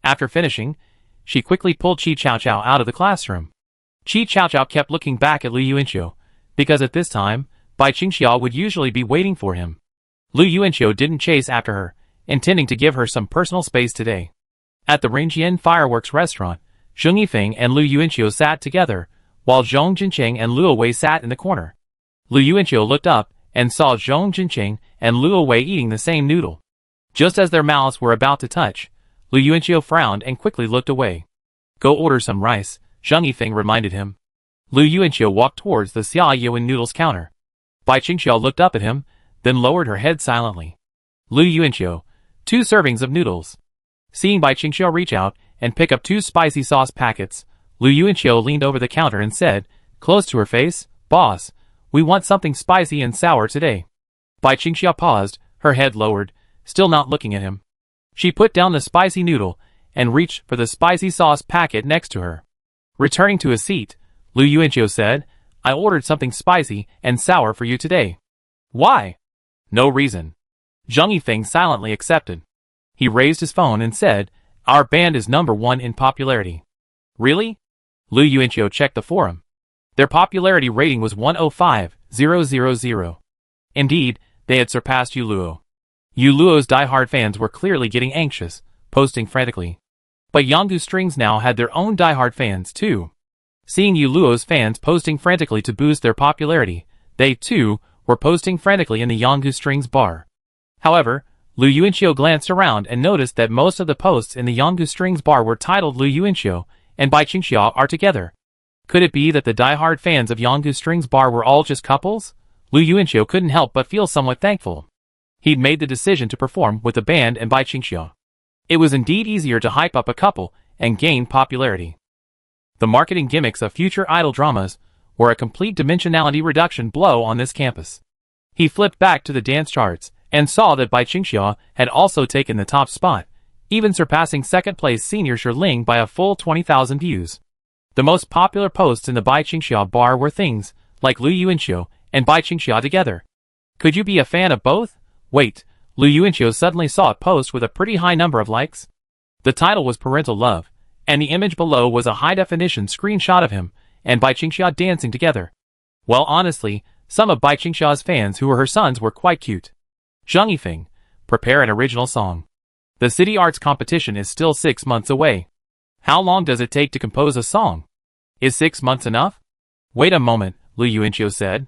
After finishing, she quickly pulled Qi Chaoqiao out of the classroom. Qi Chaoqiao kept looking back at Liu Yuanchio, because at this time, Bai Qingxia would usually be waiting for him. Liu Yuanchio didn't chase after her, intending to give her some personal space today. At the Ringjian Fireworks restaurant, Zheng Yifeng and Liu Yuanchio sat together, while Zhong Jinqing and Luo Wei sat in the corner. Liu Yuanchio looked up and saw Zhong Jinqing and Luo Wei eating the same noodle. Just as their mouths were about to touch, Liu Yuanchio frowned and quickly looked away. "Go order some rice," Zheng Yifeng reminded him. Liu Yuanchio walked towards the Xia Yuan noodles counter. Bai Qingxia looked up at him, then lowered her head silently. "Liu Yuanchio, 2 servings of noodles." Seeing Bai Qingxia reach out and pick up 2 spicy sauce packets, Liu Yuanchio leaned over the counter and said, close to her face, "Boss, we want something spicy and sour today." Bai Qingxia paused, her head lowered, still not looking at him. She put down the spicy noodle and reached for the spicy sauce packet next to her. Returning to his seat, Liu Yuanchio said, "I ordered something spicy and sour for you today." "Why?" "No reason." Zheng Yifeng silently accepted. He raised his phone and said, "Our band is #1 in popularity." "Really?" Liu Yuanchio checked the forum. Their popularity rating was 105,000. Indeed, they had surpassed Yu Luo. Yu Luo's die-hard fans were clearly getting anxious, posting frantically. But Yanggu Strings now had their own die-hard fans too. Seeing Yu Luo's fans posting frantically to boost their popularity, they too were posting frantically in the Yanggu Strings bar. However, Liu Yuanchio glanced around and noticed that most of the posts in the Yanggu Strings bar were titled Liu Yuanchio and Bai Qingxia are together. Could it be that the die-hard fans of Yanggu Strings bar were all just couples? Liu Yuanchio couldn't help but feel somewhat thankful. He'd made the decision to perform with the band and Bai Qingxia. It was indeed easier to hype up a couple and gain popularity. The marketing gimmicks of future idol dramas were a complete dimensionality reduction blow on this campus. He flipped back to the dance charts and saw that Bai Qingxia had also taken the top spot, even surpassing second-place senior Shirling by a full 20,000 views. The most popular posts in the Bai Qingxia bar were things like Liu Yuanchio and Bai Qingxia together. Could you be a fan of both? Wait, Liu Yuanchio suddenly saw a post with a pretty high number of likes. The title was Parental Love, and the image below was a high-definition screenshot of him and Bai Qingxia dancing together. Well, honestly, some of Bai Qingxia's fans who were her sons were quite cute. Zheng Yifeng, prepare an original song. The City Arts competition is still 6 months away. How long does it take to compose a song? Is 6 months enough? Wait a moment, Liu Yuanchio said.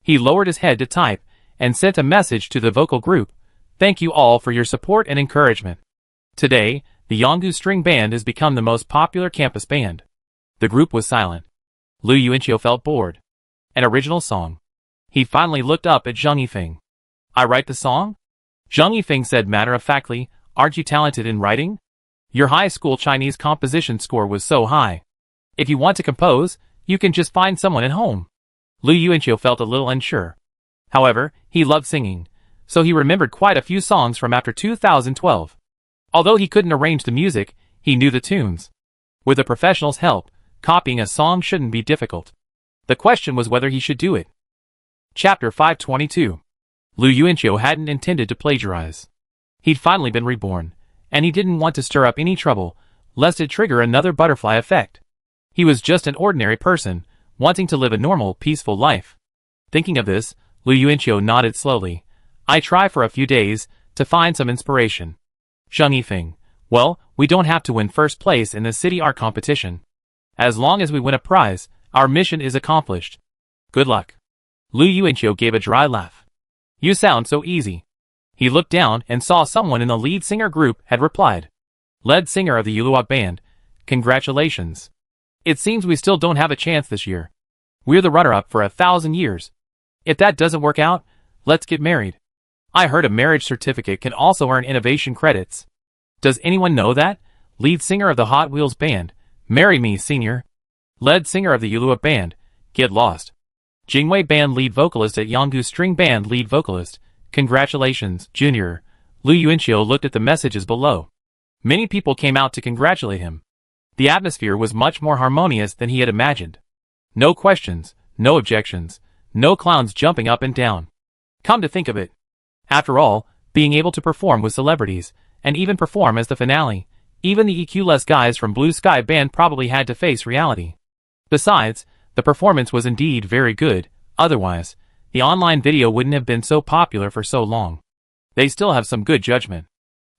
He lowered his head to type and sent a message to the vocal group. "Thank you all for your support and encouragement. Today, the Yanggu String Band has become the most popular campus band." The group was silent. Liu Yuanchio felt bored. An original song. He finally looked up at Zheng Yifeng. "I write the song?" Zheng Yifeng said matter-of-factly, "Aren't you talented in writing? Your high school Chinese composition score was so high. If you want to compose, you can just find someone at home." Liu Yuanchio felt a little unsure. However, he loved singing, so he remembered quite a few songs from after 2012. Although he couldn't arrange the music, he knew the tunes. With a professional's help, Copying a song shouldn't be difficult. The question was whether he should do it. Chapter 522. Lu Yuanqiu hadn't intended to plagiarize. He'd finally been reborn, and he didn't want to stir up any trouble, lest it trigger another butterfly effect. He was just an ordinary person, wanting to live a normal, peaceful life. Thinking of this, Lu Yuanqiu nodded slowly. I try for a few days to find some inspiration. Zheng Yifeng. Well, we don't have to win first place in the city art competition. As long as we win a prize, our mission is accomplished. Good luck. Lu Yuanqiu gave a dry laugh. You sound so easy. He looked down and saw someone in the lead singer group had replied. Lead singer of the Yuluo band. Congratulations. It seems we still don't have a chance this year. We're the runner-up for 1,000 years. If that doesn't work out, let's get married. I heard a marriage certificate can also earn innovation credits. Does anyone know that? Lead singer of the Hot Wheels band. Marry me, senior. Lead singer of the Yuluo band. Get lost. Jingwei band lead vocalist at Yanggu string band lead vocalist. Congratulations, junior. Lu Yuanqiu looked at the messages below. Many people came out to congratulate him. The atmosphere was much more harmonious than he had imagined. No questions, no objections, no clowns jumping up and down. Come to think of it. After all, being able to perform with celebrities, and even perform as the finale, even the EQ-less guys from Blue Sky Band probably had to face reality. Besides, the performance was indeed very good, otherwise, the online video wouldn't have been so popular for so long. They still have some good judgment.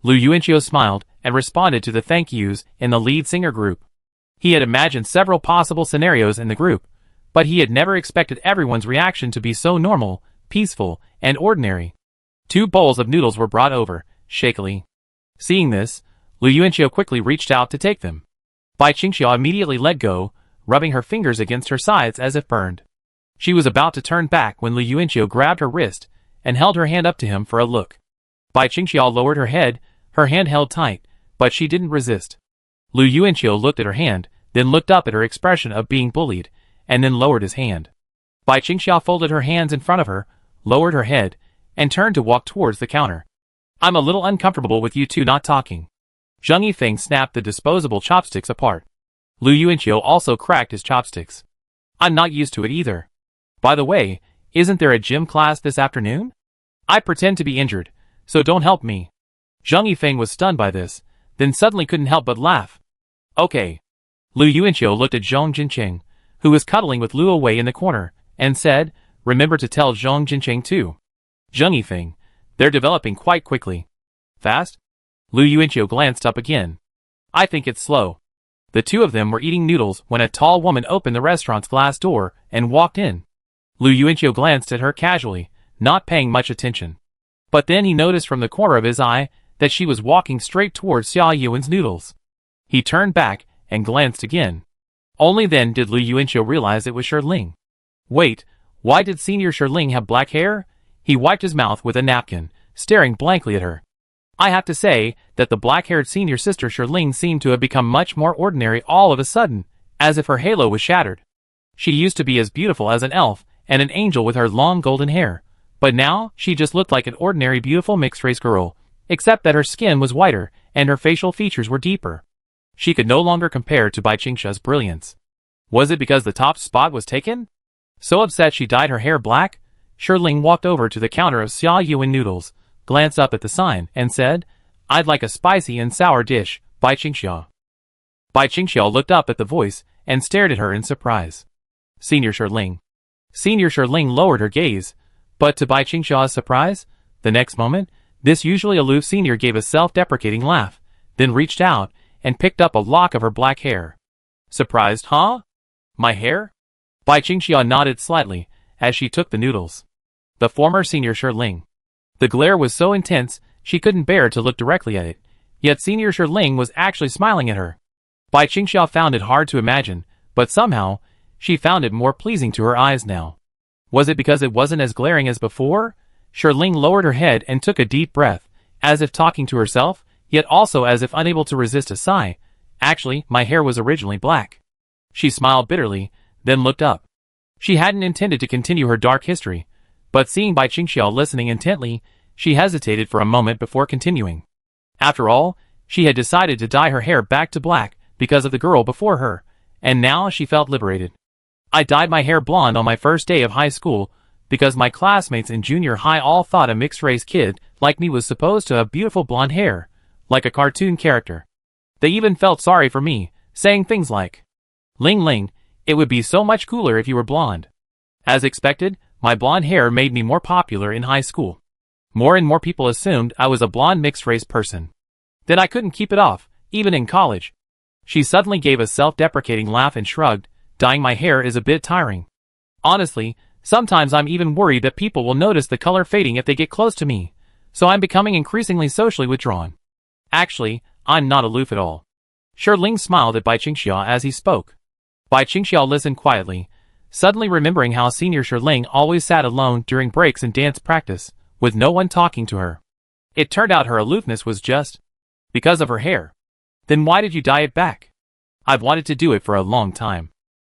Lu Yuanqiu smiled and responded to the thank yous in the lead singer group. He had imagined several possible scenarios in the group, but he had never expected everyone's reaction to be so normal, peaceful, and ordinary. 2 bowls of noodles were brought over, shakily. Seeing this, Lu Yuanqiu quickly reached out to take them. Bai Qingxiao immediately let go, rubbing her fingers against her sides as if burned. She was about to turn back when Lu Yuanqiu grabbed her wrist and held her hand up to him for a look. Bai Qingxiao lowered her head, her hand held tight, but she didn't resist. Lu Yuanqiu looked at her hand, then looked up at her expression of being bullied, and then lowered his hand. Bai Qingxiao folded her hands in front of her, lowered her head, and turned to walk towards the counter. I'm a little uncomfortable with you two not talking. Zheng Yifeng snapped the disposable chopsticks apart. Lu Yuanqiu also cracked his chopsticks. I'm not used to it either. By the way, isn't there a gym class this afternoon? I pretend to be injured, so don't help me. Zheng Yifeng was stunned by this, then suddenly couldn't help but laugh. Okay. Lu Yuanqiu looked at Zhong Jinqing, who was cuddling with Luo Wei in the corner, and said, remember to tell Zhong Jinqing too. Zheng Yifeng, they're developing quite quickly. Fast? Lu Yuanqiu glanced up again. I think it's slow. The two of them were eating noodles when a tall woman opened the restaurant's glass door and walked in. Lu Yuanqiu glanced at her casually, not paying much attention. But then he noticed from the corner of his eye that she was walking straight towards Xia Yuan's noodles. He turned back and glanced again. Only then did Lu Yuanqiu realize it was Shirling. Wait, why did Senior Shirling have black hair? He wiped his mouth with a napkin, staring blankly at her. I have to say that the black-haired senior sister Shirling seemed to have become much more ordinary all of a sudden, as if her halo was shattered. She used to be as beautiful as an elf and an angel with her long golden hair, but now she just looked like an ordinary beautiful mixed-race girl, except that her skin was whiter and her facial features were deeper. She could no longer compare to Bai Qingxia's brilliance. Was it because the top spot was taken? So upset she dyed her hair black? Shirling walked over to the counter of Xia Yuan noodles, glanced up at the sign, and said, I'd like a spicy and sour dish, Bai Qingxia. Bai Qingxia looked up at the voice and stared at her in surprise. Senior Shirling. Senior Shirling lowered her gaze, but to Bai Qingxia's surprise, the next moment, this usually aloof senior gave a self-deprecating laugh, then reached out and picked up a lock of her black hair. Surprised, huh? My hair? Bai Qingxia nodded slightly as she took the noodles. The former senior Shirling. The glare was so intense she couldn't bear to look directly at it, yet senior Shirling was actually smiling at her. Bai Qingxia found it hard to imagine, but somehow, she found it more pleasing to her eyes now. Was it because it wasn't as glaring as before? Shirling lowered her head and took a deep breath, as if talking to herself, yet also as if unable to resist a sigh. Actually, my hair was originally black. She smiled bitterly, then looked up. She hadn't intended to continue her dark history, but seeing Bai Qingxia listening intently, she hesitated for a moment before continuing. After all, she had decided to dye her hair back to black because of the girl before her, and now she felt liberated. I dyed my hair blonde on my first day of high school because my classmates in junior high all thought a mixed-race kid like me was supposed to have beautiful blonde hair, like a cartoon character. They even felt sorry for me, saying things like, "Ling Ling, it would be so much cooler if you were blonde." As expected, my blonde hair made me more popular in high school. More and more people assumed I was a blonde mixed-race person. Then I couldn't keep it off, even in college. She suddenly gave a self-deprecating laugh and shrugged. Dyeing my hair is a bit tiring. Honestly, sometimes I'm even worried that people will notice the color fading if they get close to me, so I'm becoming increasingly socially withdrawn. Actually, I'm not aloof at all. Ling smiled at Bai Qingxia as he spoke. Bai Qingxia listened quietly, suddenly remembering how Senior Ling always sat alone during breaks and dance practice, with no one talking to her. It turned out her aloofness was just because of her hair. Then why did you dye it back? I've wanted to do it for a long time.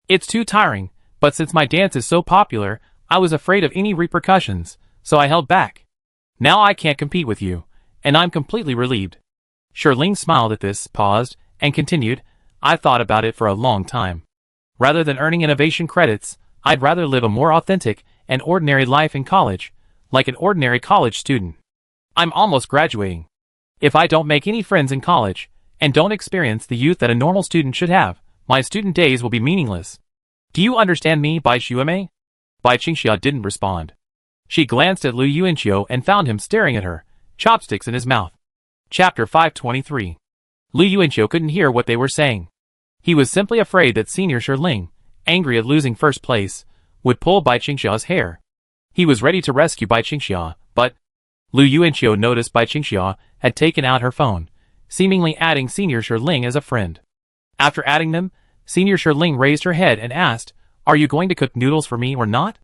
It's too tiring, but since my dance is so popular, I was afraid of any repercussions, so I held back. Now I can't compete with you, and I'm completely relieved. Ling smiled at this, paused, and continued, I've thought about it for a long time. Rather than earning innovation credits, I'd rather live a more authentic and ordinary life in college, like an ordinary college student. I'm almost graduating. If I don't make any friends in college, and don't experience the youth that a normal student should have, my student days will be meaningless. Do you understand me, Bai Xuemei? Bai Qingxia didn't respond. She glanced at Lu Yuanqiu and found him staring at her, chopsticks in his mouth. Chapter 523. Lu Yuanqiu couldn't hear what they were saying. He was simply afraid that Senior Ling, angry at losing first place, would pull Bai Qingxia's hair. He was ready to rescue Bai Qingxia, but Lu Yuanqiu noticed Bai Qingxia had taken out her phone, seemingly adding Senior Ling as a friend. After adding them, Senior Ling raised her head and asked, Are you going to cook noodles for me or not?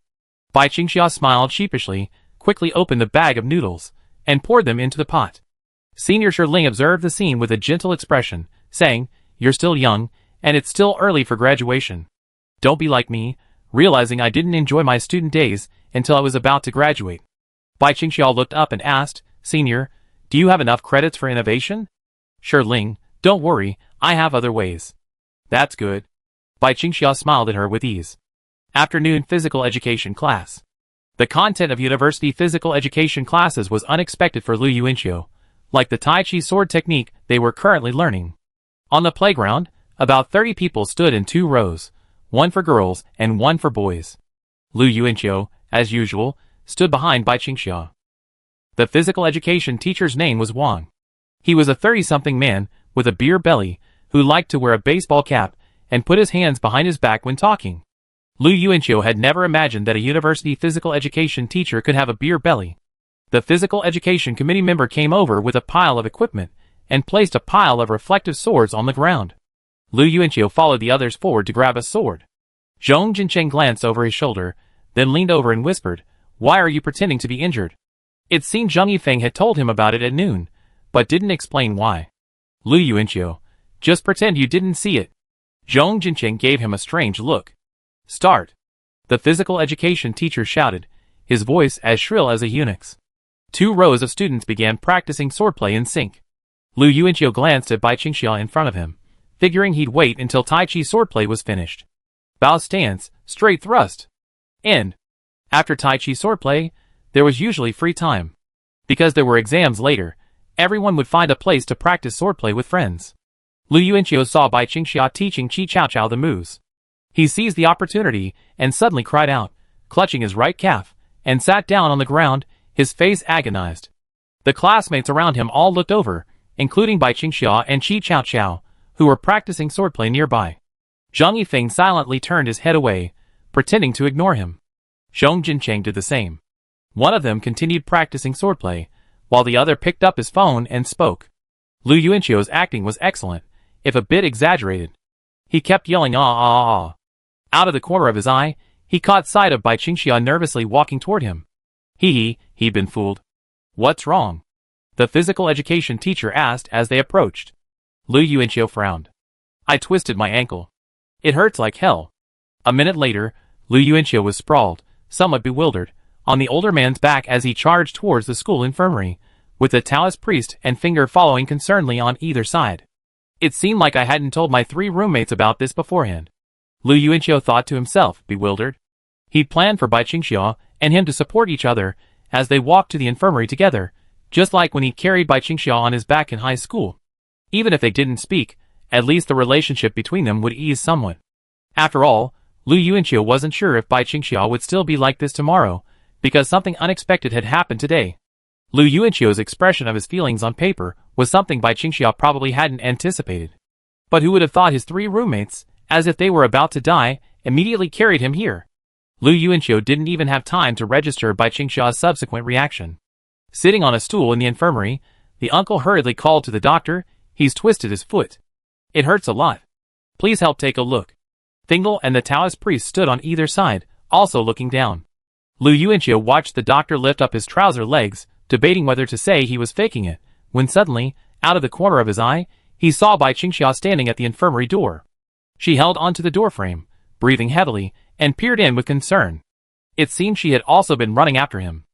Bai Qingxia smiled sheepishly, quickly opened the bag of noodles, and poured them into the pot. Senior Ling observed the scene with a gentle expression, saying, You're still young, and it's still early for graduation. Don't be like me, realizing I didn't enjoy my student days until I was about to graduate. Bai Qingxia looked up and asked, Senior, do you have enough credits for innovation? Ling, don't worry, I have other ways. That's good. Bai Qingxia smiled at her with ease. Afternoon physical education class. The content of university physical education classes was unexpected for Lu Yuanqiu, like the Tai Chi sword technique they were currently learning. On the playground, about 30 people stood in 2 rows, one for girls and one for boys. Lu Yuanqiu, as usual, stood behind Bai Qingxia. The physical education teacher's name was Wang. He was a 30-something man with a beer belly who liked to wear a baseball cap and put his hands behind his back when talking. Lu Yuanqiu had never imagined that a university physical education teacher could have a beer belly. The physical education committee member came over with a pile of equipment and placed a pile of reflective swords on the ground. Lu Yuanqiu followed the others forward to grab a sword. Zhong Jincheng glanced over his shoulder, then leaned over and whispered, Why are you pretending to be injured? It seemed Zhang Yifeng had told him about it at noon, but didn't explain why. Lu Yuanqiu, just pretend you didn't see it. Zhong Jincheng gave him a strange look. Start. The physical education teacher shouted, his voice as shrill as a eunuch's. 2 rows of students began practicing swordplay in sync. Lu Yuanqiu glanced at Bai Qingxia in front of him, figuring he'd wait until Tai Chi swordplay was finished. Bow stance, straight thrust. End. After Tai Chi swordplay, there was usually free time. Because there were exams later, everyone would find a place to practice swordplay with friends. Lu Yuanqiu saw Bai Qingxia teaching Qi Chao Chao the moves. He seized the opportunity and suddenly cried out, clutching his right calf, and sat down on the ground, his face agonized. The classmates around him all looked over, including Bai Qingxia and Qi Chao Chao, who were practicing swordplay nearby. Zhang Yifeng silently turned his head away, pretending to ignore him. Zhong Jincheng did the same. One of them continued practicing swordplay, while the other picked up his phone and spoke. Lu Yuanqiu's acting was excellent, if a bit exaggerated. He kept yelling ah ah ah. Out of the corner of his eye, he caught sight of Bai Qingxia nervously walking toward him. He'd been fooled. What's wrong? The physical education teacher asked as they approached. Lu Yuanqiu frowned. I twisted my ankle. It hurts like hell. A minute later, Lu Yuanqiu was sprawled, somewhat bewildered, on the older man's back as he charged towards the school infirmary, with the Taoist priest and Finger following concernedly on either side. It seemed like I hadn't told my 3 roommates about this beforehand. Lu Yuanqiu thought to himself, bewildered. He'd planned for Bai Qingxiao and him to support each other as they walked to the infirmary together, just like when he carried Bai Qingxiao on his back in high school. Even if they didn't speak, at least the relationship between them would ease somewhat. After all, Lu Yuanqiu wasn't sure if Bai Qingxiao would still be like this tomorrow, because something unexpected had happened today. Lu Yuanqiu's expression of his feelings on paper was something Bai Qingxiao probably hadn't anticipated. But who would have thought his three roommates, as if they were about to die, immediately carried him here? Lu Yuanqiu didn't even have time to register Bai Qingxiao's subsequent reaction. Sitting on a stool in the infirmary, the uncle hurriedly called to the doctor, "He's twisted his foot. It hurts a lot. Please help take a look." Fingal and the Taoist priest stood on either side, also looking down. Lu Yuanqiu watched the doctor lift up his trouser legs, debating whether to say he was faking it, when suddenly, out of the corner of his eye, he saw Bai Qingxiao standing at the infirmary door. She held onto the doorframe, breathing heavily, and peered in with concern. It seemed she had also been running after him.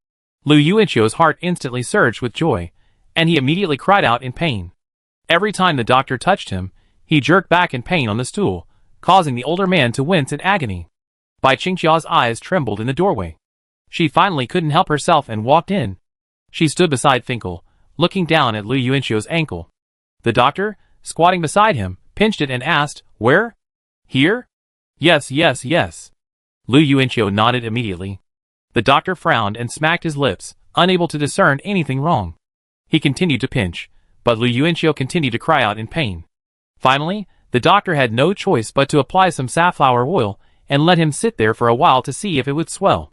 Lu Yuanqiu's heart instantly surged with joy, and he immediately cried out in pain. Every time the doctor touched him, he jerked back in pain on the stool, causing the older man to wince in agony. Bai Qingxiao's eyes trembled in the doorway. She finally couldn't help herself and walked in. She stood beside Finkel, looking down at Lu Yuanqiu's ankle. The doctor, squatting beside him, pinched it and asked, "Where? Here?" "Yes, yes, yes." Lu Yuanqiu nodded immediately. The doctor frowned and smacked his lips, unable to discern anything wrong. He continued to pinch, but Lu Yuanqiu continued to cry out in pain. Finally, the doctor had no choice but to apply some safflower oil and let him sit there for a while to see if it would swell.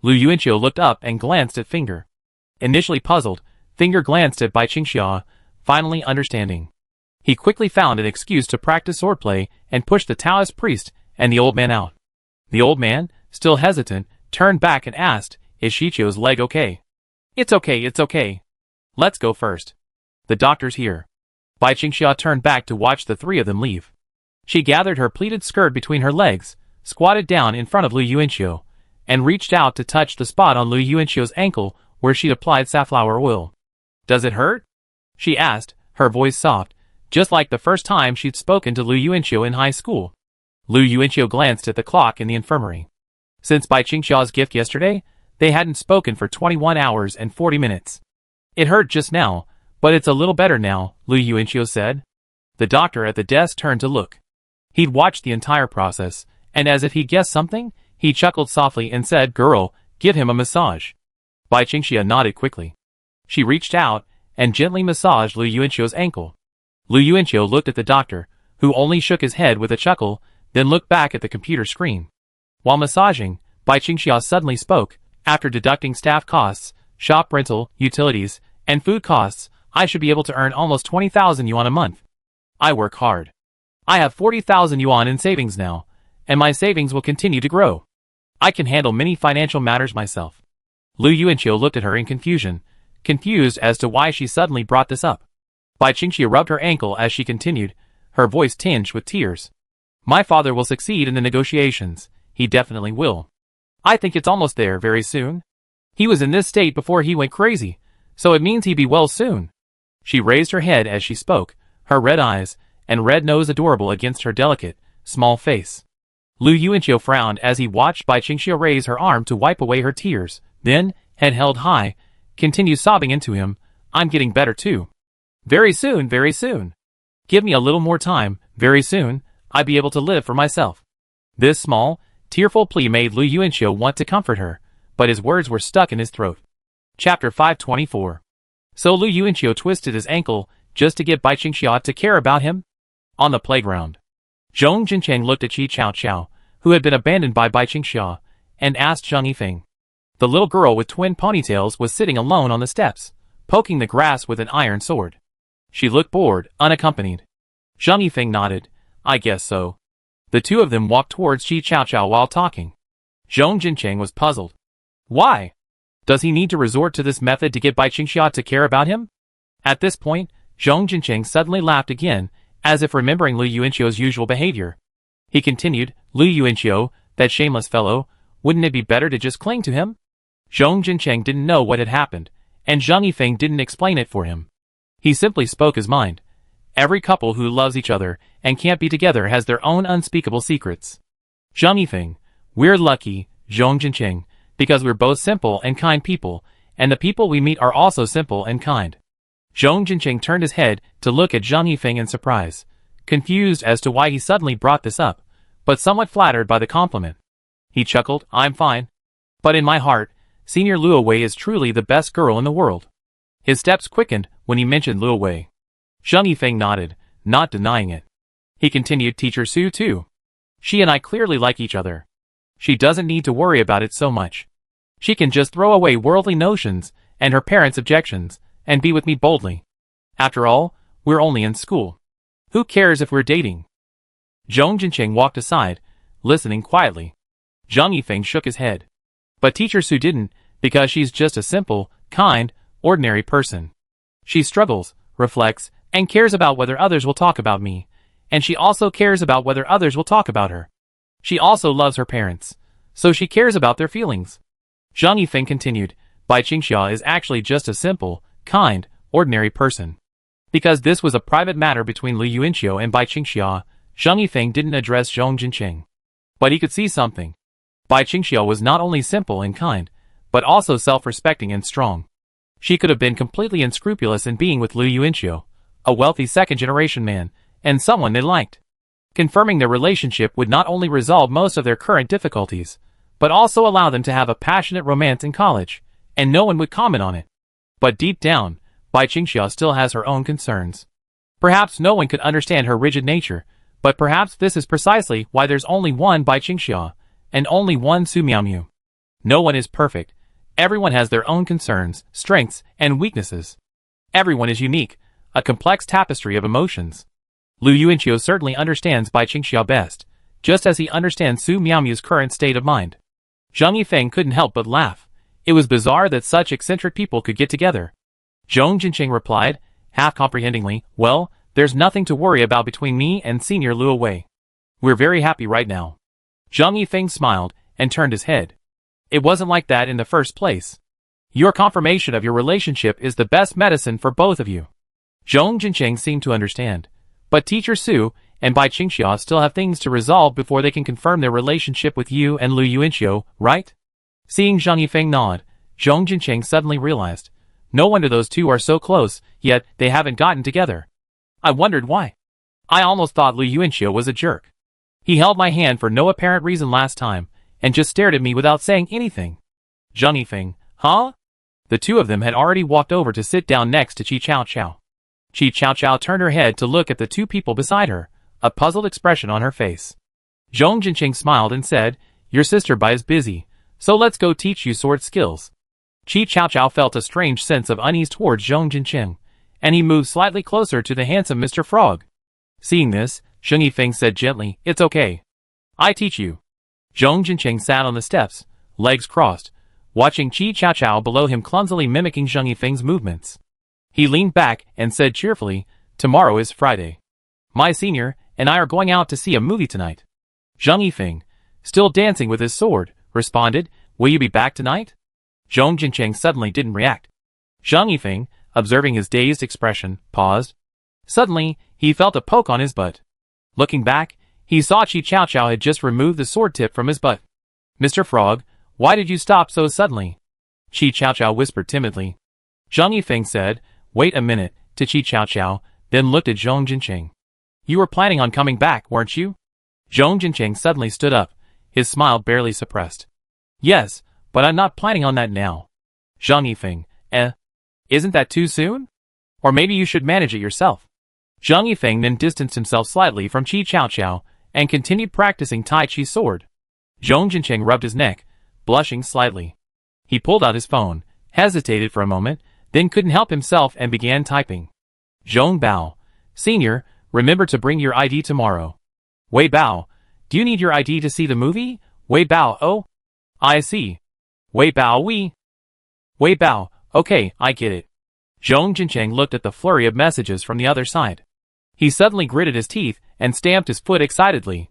Lu Yuanqiu looked up and glanced at Finger. Initially puzzled, Finger glanced at Bai Qingxiao, finally understanding. He quickly found an excuse to practice swordplay and pushed the Taoist priest and the old man out. The old man, still hesitant, turned back and asked, "Is Shichio's leg okay?" It's okay. Let's go first. The doctor's here." Bai Qingxiao turned back to watch the three of them leave. She gathered her pleated skirt between her legs, squatted down in front of Lu Yuanqiu, and reached out to touch the spot on Lu Yuanqiu's ankle where she'd applied safflower oil. "Does it hurt?" she asked, her voice soft, just like the first time she'd spoken to Lu Yuanqiu in high school. Lu Yuanqiu glanced at the clock in the infirmary. Since Bai Qingxiao's gift yesterday, they hadn't spoken for 21 hours and 40 minutes. "It hurt just now, but it's a little better now," Lu Yuanqiu said. The doctor at the desk turned to look. He'd watched the entire process, and as if he guessed something, he chuckled softly and said, "Girl, give him a massage." Bai Qingxiao nodded quickly. She reached out and gently massaged Lu Yuanqiu's ankle. Lu Yuanqiu looked at the doctor, who only shook his head with a chuckle, then looked back at the computer screen. While massaging, Bai Qingxiao suddenly spoke, "After deducting staff costs, shop rental, utilities, and food costs, I should be able to earn almost 20,000 yuan a month. I work hard. I have 40,000 yuan in savings now, and my savings will continue to grow. I can handle many financial matters myself." Lu Yuanqiu looked at her in confusion, confused as to why she suddenly brought this up. Bai Qingxiu rubbed her ankle as she continued, her voice tinged with tears. "My father will succeed in the negotiations. He definitely will. I think it's almost there very soon. He was in this state before he went crazy, so it means he'd be well soon." She raised her head as she spoke, her red eyes and red nose adorable against her delicate, small face. Lu Yuanqiu frowned as he watched Bai Qingxiu raise her arm to wipe away her tears, then, head held high, continued sobbing into him, "I'm getting better too. Very soon, very soon. Give me a little more time, very soon, I'll be able to live for myself." This small, tearful plea made Lu Yuanqiu want to comfort her, but his words were stuck in his throat. Chapter 524. So Lu Yuanqiu twisted his ankle just to get Bai Qingxiao to care about him? On the playground, Zhong Jincheng looked at Qi Chao Chao, who had been abandoned by Bai Qingxiao, and asked Zhang Yifeng. The little girl with twin ponytails was sitting alone on the steps, poking the grass with an iron sword. She looked bored, unaccompanied. Zhang Yifeng nodded, "I guess so." The two of them walked towards Qi Chao Chao while talking. Zhong Jincheng was puzzled. Why? Does he need to resort to this method to get Bai Qingxiao to care about him? At this point, Zhong Jincheng suddenly laughed again, as if remembering Lu Yuanqiu's usual behavior. He continued, "Lu Yuanqiu, that shameless fellow, wouldn't it be better to just cling to him?" Zhong Jincheng didn't know what had happened, and Zhang Yifeng didn't explain it for him. He simply spoke his mind, Every couple who loves each other and can't be together has their own unspeakable secrets. Zhang Yifeng, we're lucky, Zhong Jinqing, because we're both simple and kind people, and the people we meet are also simple and kind. Zhong Jinqing turned his head to look at Zhang Yifeng in surprise, confused as to why he suddenly brought this up, but somewhat flattered by the compliment. He chuckled, I'm fine. But in my heart, Senior Luo Wei is truly the best girl in the world. His steps quickened when he mentioned Luo Wei. Zhang Yifeng nodded, not denying it. He continued, Teacher Su too. She and I clearly like each other. She doesn't need to worry about it so much. She can just throw away worldly notions and her parents' objections, and be with me boldly. After all, we're only in school. Who cares if we're dating? Zhong Jinqing walked aside, listening quietly. Zhang Yifeng shook his head. But Teacher Su didn't, because she's just a simple, kind, ordinary person. She struggles, reflects, and cares about whether others will talk about me, and she also cares about whether others will talk about her. She also loves her parents, so she cares about their feelings. Zhang Yifeng continued, Bai Qingxia is actually just a simple, kind, ordinary person. Because this was a private matter between Li Yuanqiu and Bai Qingxia, Zhang Yifeng didn't address Zhong Jinqing. But he could see something. Bai Qingxia was not only simple and kind, but also self-respecting and strong. She could have been completely unscrupulous in being with Li Yuanqiu, a wealthy second-generation man, and someone they liked. Confirming their relationship would not only resolve most of their current difficulties, but also allow them to have a passionate romance in college, and no one would comment on it. But deep down, Bai Qingxia still has her own concerns. Perhaps no one could understand her rigid nature, but perhaps this is precisely why there's only one Bai Qingxia, and only one Su Miaomiu. No one is perfect. Everyone has their own concerns, strengths, and weaknesses. Everyone is unique, a complex tapestry of emotions. Lu Yuanqiu certainly understands Bai Qingxia best, just as he understands Su Miaomiu's current state of mind. Zhang Yifeng couldn't help but laugh. It was bizarre that such eccentric people could get together. Zhong Jinqing replied, half comprehendingly, well, there's nothing to worry about between me and Senior Luo Wei. We're very happy right now. Zhang Yifeng smiled and turned his head. It wasn't like that in the first place. Your confirmation of your relationship is the best medicine for both of you. Zhong Jinqing seemed to understand. But Teacher Su and Bai Qingxia still have things to resolve before they can confirm their relationship with you and Lu Yuanqiu, right? Seeing Zhang Yifeng nod, Zhong Jinqing suddenly realized. No wonder those two are so close, yet they haven't gotten together. I wondered why. I almost thought Lu Yuanqiu was a jerk. He held my hand for no apparent reason last time, and just stared at me without saying anything. Zhang Yifeng, huh? The two of them had already walked over to sit down next to Qi Chao Chao. Qi Chao Chao turned her head to look at the two people beside her, a puzzled expression on her face. Zhong Jinqing smiled and said, your sister Bai is busy, so let's go teach you sword skills. Qi Chao Chao felt a strange sense of unease towards Zhong Jinqing, and he moved slightly closer to the handsome Mr. Frog. Seeing this, Zhang Yifeng said gently, it's okay. I teach you. Zhong Jinqing sat on the steps, legs crossed, watching Qi Chao Chao below him clumsily mimicking Zhang Yifeng's movements. He leaned back and said cheerfully, tomorrow is Friday. My senior and I are going out to see a movie tonight. Zhang Yifeng, still dancing with his sword, responded, will you be back tonight? Zhong Jinqing suddenly didn't react. Zhang Yifeng, observing his dazed expression, paused. Suddenly, he felt a poke on his butt. Looking back, he saw Qi Chao Chao had just removed the sword tip from his butt. Mr. Frog, why did you stop so suddenly? Qi Chao Chao whispered timidly. Zhang Yifeng said, wait a minute, to Qi Chao Chao, then looked at Zhong Jinqing. You were planning on coming back, weren't you? Zhong Jinqing suddenly stood up, his smile barely suppressed. Yes, but I'm not planning on that now. Zhang Yifeng, isn't that too soon? Or maybe you should manage it yourself. Zhang Yifeng then distanced himself slightly from Qi Chao Chao, and continued practicing Tai Chi's sword. Zhong Jinqing rubbed his neck, blushing slightly. He pulled out his phone, hesitated for a moment, then couldn't help himself and began typing. Zhong Bao, Senior, remember to bring your ID tomorrow. Wei Bao, do you need your ID to see the movie? Wei Bao, oh, I see. Wei Bao, Wei Bao, okay, I get it. Zhong Jinqing looked at the flurry of messages from the other side. He suddenly gritted his teeth and stamped his foot excitedly.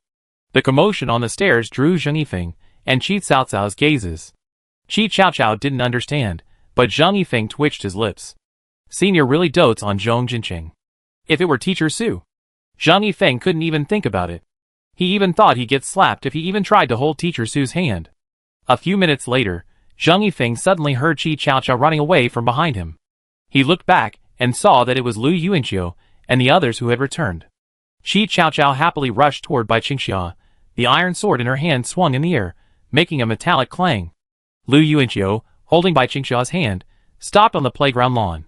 The commotion on the stairs drew Zhang Yifeng and Qi Cao Cao's gazes. Qi Chao Chao didn't understand, but Zhang Yifeng twitched his lips. Senior really dotes on Zhong Jinqing. If it were Teacher Sue, Zhang Yifeng couldn't even think about it. He even thought he'd get slapped if he even tried to hold Teacher Sue's hand. A few minutes later, Zhang Yifeng suddenly heard Qi Chaoqiao running away from behind him. He looked back and saw that it was Lu Yuanqiu and the others who had returned. Qi Chaoqiao happily rushed toward Bai Qingxia. The iron sword in her hand swung in the air, making a metallic clang. Lu Yuanqiu, holding Bai Qingxia's hand, stopped on the playground lawn.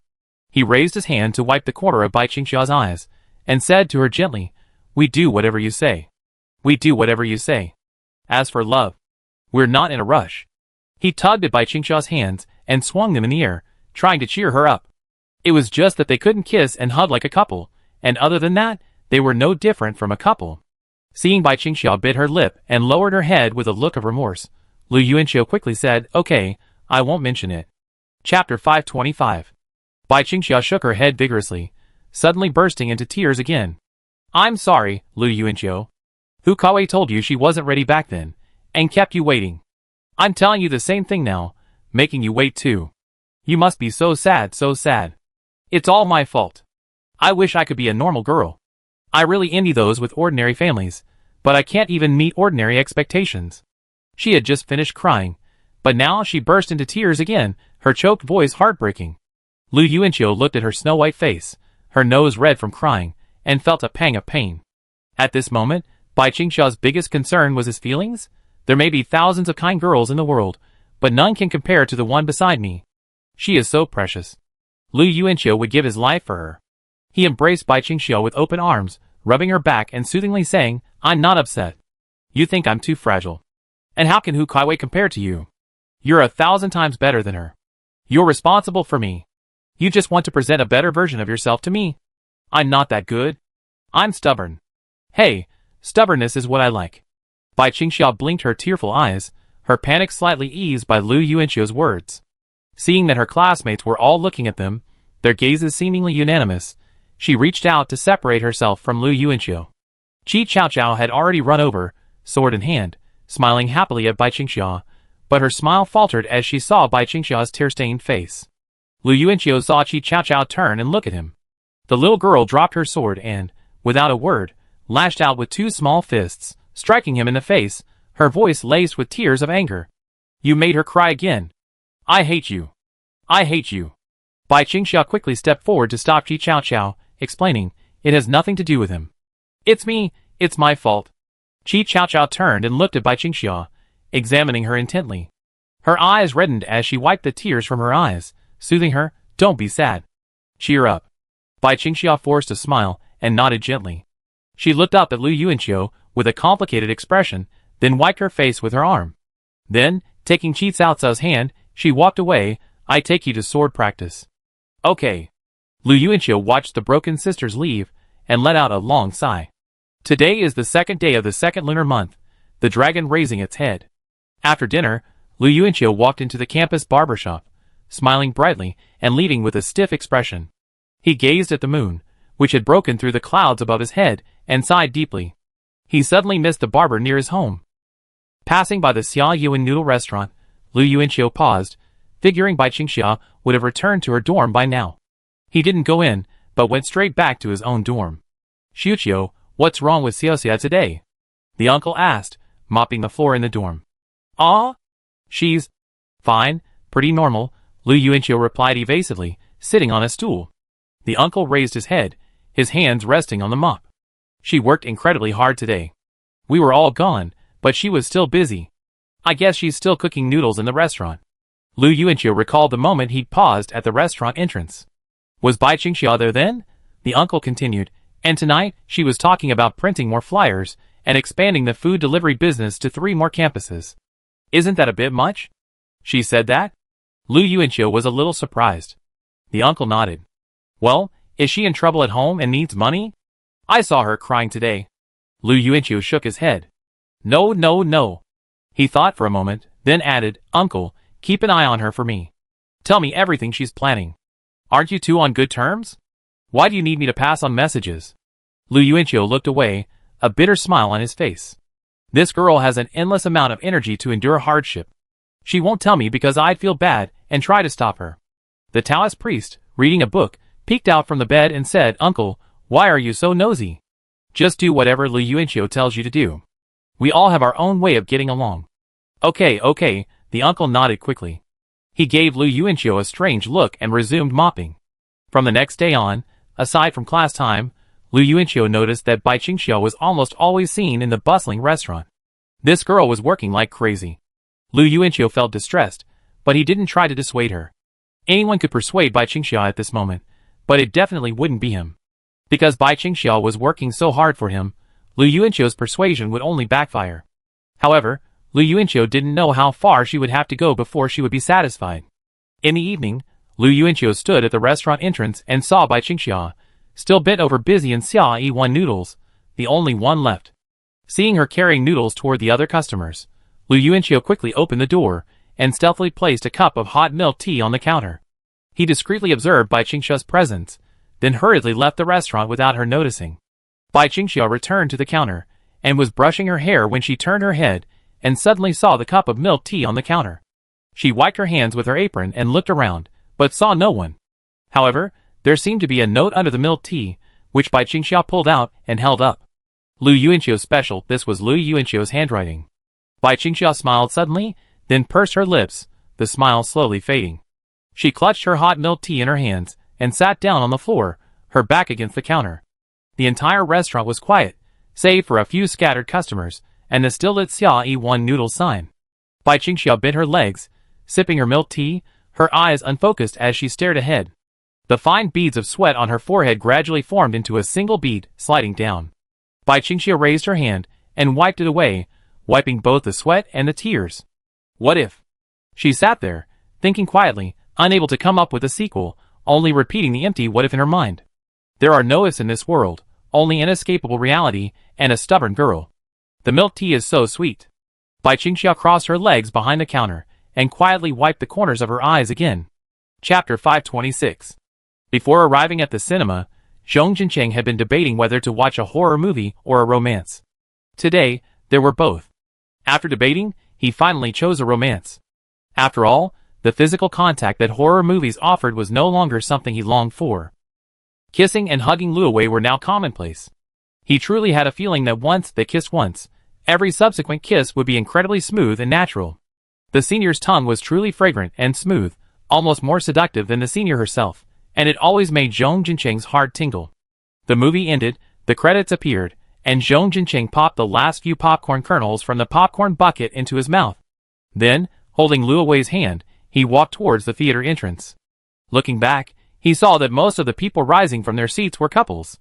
He raised his hand to wipe the corner of Bai Qingxia's eyes, and said to her gently, "We do whatever you say. We do whatever you say. As for love, we're not in a rush." He tugged at Bai Qingxia's hands and swung them in the air, trying to cheer her up. It was just that they couldn't kiss and hug like a couple, and other than that, they were no different from a couple. Seeing Bai Qingxia bit her lip and lowered her head with a look of remorse, Lu Yuanqiu quickly said, "Okay, I won't mention it." Chapter 525. Bai Qingxia shook her head vigorously, suddenly bursting into tears again. "I'm sorry, Lu Yuanqiu. Hu Kaowei told you she wasn't ready back then, and kept you waiting. I'm telling you the same thing now, making you wait too. You must be so sad, so sad. It's all my fault. I wish I could be a normal girl. I really envy those with ordinary families, but I can't even meet ordinary expectations." She had just finished crying, but now she burst into tears again, her choked voice heartbreaking. Lu Yuanqiu looked at her snow-white face, her nose red from crying, and felt a pang of pain. At this moment, Bai Qingxia's biggest concern was his feelings. There may be thousands of kind girls in the world, but none can compare to the one beside me. She is so precious. Lu Yuanqiu would give his life for her. He embraced Bai Qingxia with open arms, rubbing her back and soothingly saying, "I'm not upset. You think I'm too fragile. And how can Hu Kaiwei compare to you? You're 1,000 times better than her. You're responsible for me. You just want to present a better version of yourself to me. I'm not that good. I'm stubborn. Hey, stubbornness is what I like." Bai Qingxia blinked her tearful eyes, her panic slightly eased by Lu Yuanqiu's words. Seeing that her classmates were all looking at them, their gazes seemingly unanimous, she reached out to separate herself from Lu Yuanqiu. Qi Chaoqiao had already run over, sword in hand, smiling happily at Bai Qingxia, but her smile faltered as she saw Bai Qingxia's tear-stained face. Lu Yuanqiu saw Qi Chaoqiao turn and look at him. The little girl dropped her sword and, without a word, lashed out with two small fists, striking him in the face, her voice laced with tears of anger. "You made her cry again. I hate you. I hate you." Bai Qingxia quickly stepped forward to stop Qi Chaoqiao, explaining, "It has nothing to do with him. It's me, it's my fault." Qi Chaoqiao turned and looked at Bai Qingxia, examining her intently. Her eyes reddened as she wiped the tears from her eyes, soothing her, "Don't be sad. Cheer up." Bai Qingxia forced a smile and nodded gently. She looked up at Lu Yuanqiu with a complicated expression, then wiped her face with her arm. Then, taking Qi Caocao's hand, she walked away. "I take you to sword practice." "Okay." Lu Yuanqiu watched the broken sisters leave and let out a long sigh. Today is the second day of the second lunar month, the dragon raising its head. After dinner, Lu Yuanqiu walked into the campus barber shop, smiling brightly and leaving with a stiff expression. He gazed at the moon, which had broken through the clouds above his head, and sighed deeply. He suddenly missed the barber near his home. Passing by the Xia Yuan noodle restaurant, Lu Yuanqiu paused, figuring Bai Qingxia would have returned to her dorm by now. He didn't go in, but went straight back to his own dorm. "Xiuqiu, what's wrong with Xiaoxia today?" the uncle asked, mopping the floor in the dorm. "Ah? She's fine, pretty normal," Lu Yuanqiu replied evasively, sitting on a stool. The uncle raised his head, his hands resting on the mop. "She worked incredibly hard today. We were all gone, but she was still busy. I guess she's still cooking noodles in the restaurant." Lu Yuanqiu recalled the moment he'd paused at the restaurant entrance. "Was Bai Qingxia there then?" the uncle continued, "and tonight she was talking about printing more flyers and expanding the food delivery business to 3 more campuses. Isn't that a bit much?" "She said that?" Lu Yuanqiu was a little surprised. The uncle nodded. "Well, is she in trouble at home and needs money? I saw her crying today." Lu Yuanqiu shook his head. "No, no, no." He thought for a moment, then added, "Uncle, keep an eye on her for me. Tell me everything she's planning. Aren't you two on good terms? Why do you need me to pass on messages?" Lu Yuanqiu looked away, a bitter smile on his face. "This girl has an endless amount of energy to endure hardship. She won't tell me because I'd feel bad and try to stop her." The Taoist priest, reading a book, peeked out from the bed and said, "Uncle, Why are you so nosy? Just do whatever Lu Yuanqiu tells you to do. We all have our own way of getting along. Okay, the uncle nodded quickly. He gave Lu Yuanqiu a strange look and resumed mopping. From the next day on, aside from class time, Lu Yuanqiu noticed that Bai Qingxiu was almost always seen in the bustling restaurant. This girl was working like crazy. Lu Yuanqiu felt distressed, but he didn't try to dissuade her. Anyone could persuade Bai Qingxiu at this moment, but it definitely wouldn't be him. Because Bai Qingxiu was working so hard for him, Lu Yuanqiu's persuasion would only backfire. However, Lu Yuanqiu didn't know how far she would have to go before she would be satisfied. In the evening, Lu Yuanqiu stood at the restaurant entrance and saw Bai Qingxiu, still bent over busy in Xia noodles, the only one left. Seeing her carrying noodles toward the other customers, Lu Yuanqiu quickly opened the door and stealthily placed a cup of hot milk tea on the counter. He discreetly observed Bai Qingxiu's presence, then hurriedly left the restaurant without her noticing. Bai Qingxiu returned to the counter and was brushing her hair when she turned her head and suddenly saw the cup of milk tea on the counter. She wiped her hands with her apron and looked around, but saw no one. However, there seemed to be a note under the milk tea, which Bai Qingxiu pulled out and held up. Lu Yuanqiu's special. This was Lu Yuanqiu's handwriting. Bai Qingxiu smiled suddenly, then pursed her lips, the smile slowly fading. She clutched her hot milk tea in her hands and sat down on the floor, her back against the counter. The entire restaurant was quiet, save for a few scattered customers and the still lit Xia noodle sign. Bai Qingxiu bent her legs, sipping her milk tea, her eyes unfocused as she stared ahead. The fine beads of sweat on her forehead gradually formed into a single bead, sliding down. Bai Qingxiu raised her hand and wiped it away, wiping both the sweat and the tears. What if? She sat there, thinking quietly, unable to come up with a sequel, only repeating the empty what if in her mind. There are no ifs in this world, only inescapable reality and a stubborn girl. The milk tea is so sweet. Bai Qingxiu crossed her legs behind the counter and quietly wiped the corners of her eyes again. Chapter 526. Before arriving at the cinema, Zhong Jincheng had been debating whether to watch a horror movie or a romance. Today, there were both. After debating, he finally chose a romance. After all, the physical contact that horror movies offered was no longer something he longed for. Kissing and hugging Luowei were now commonplace. He truly had a feeling that once they kissed once, every subsequent kiss would be incredibly smooth and natural. The senior's tongue was truly fragrant and smooth, almost more seductive than the senior herself, and it always made Zhong Jincheng's heart tingle. The movie ended, the credits appeared, and Zhong Jincheng popped the last few popcorn kernels from the popcorn bucket into his mouth. Then, holding Luowei's hand, he walked towards the theater entrance. Looking back, he saw that most of the people rising from their seats were couples.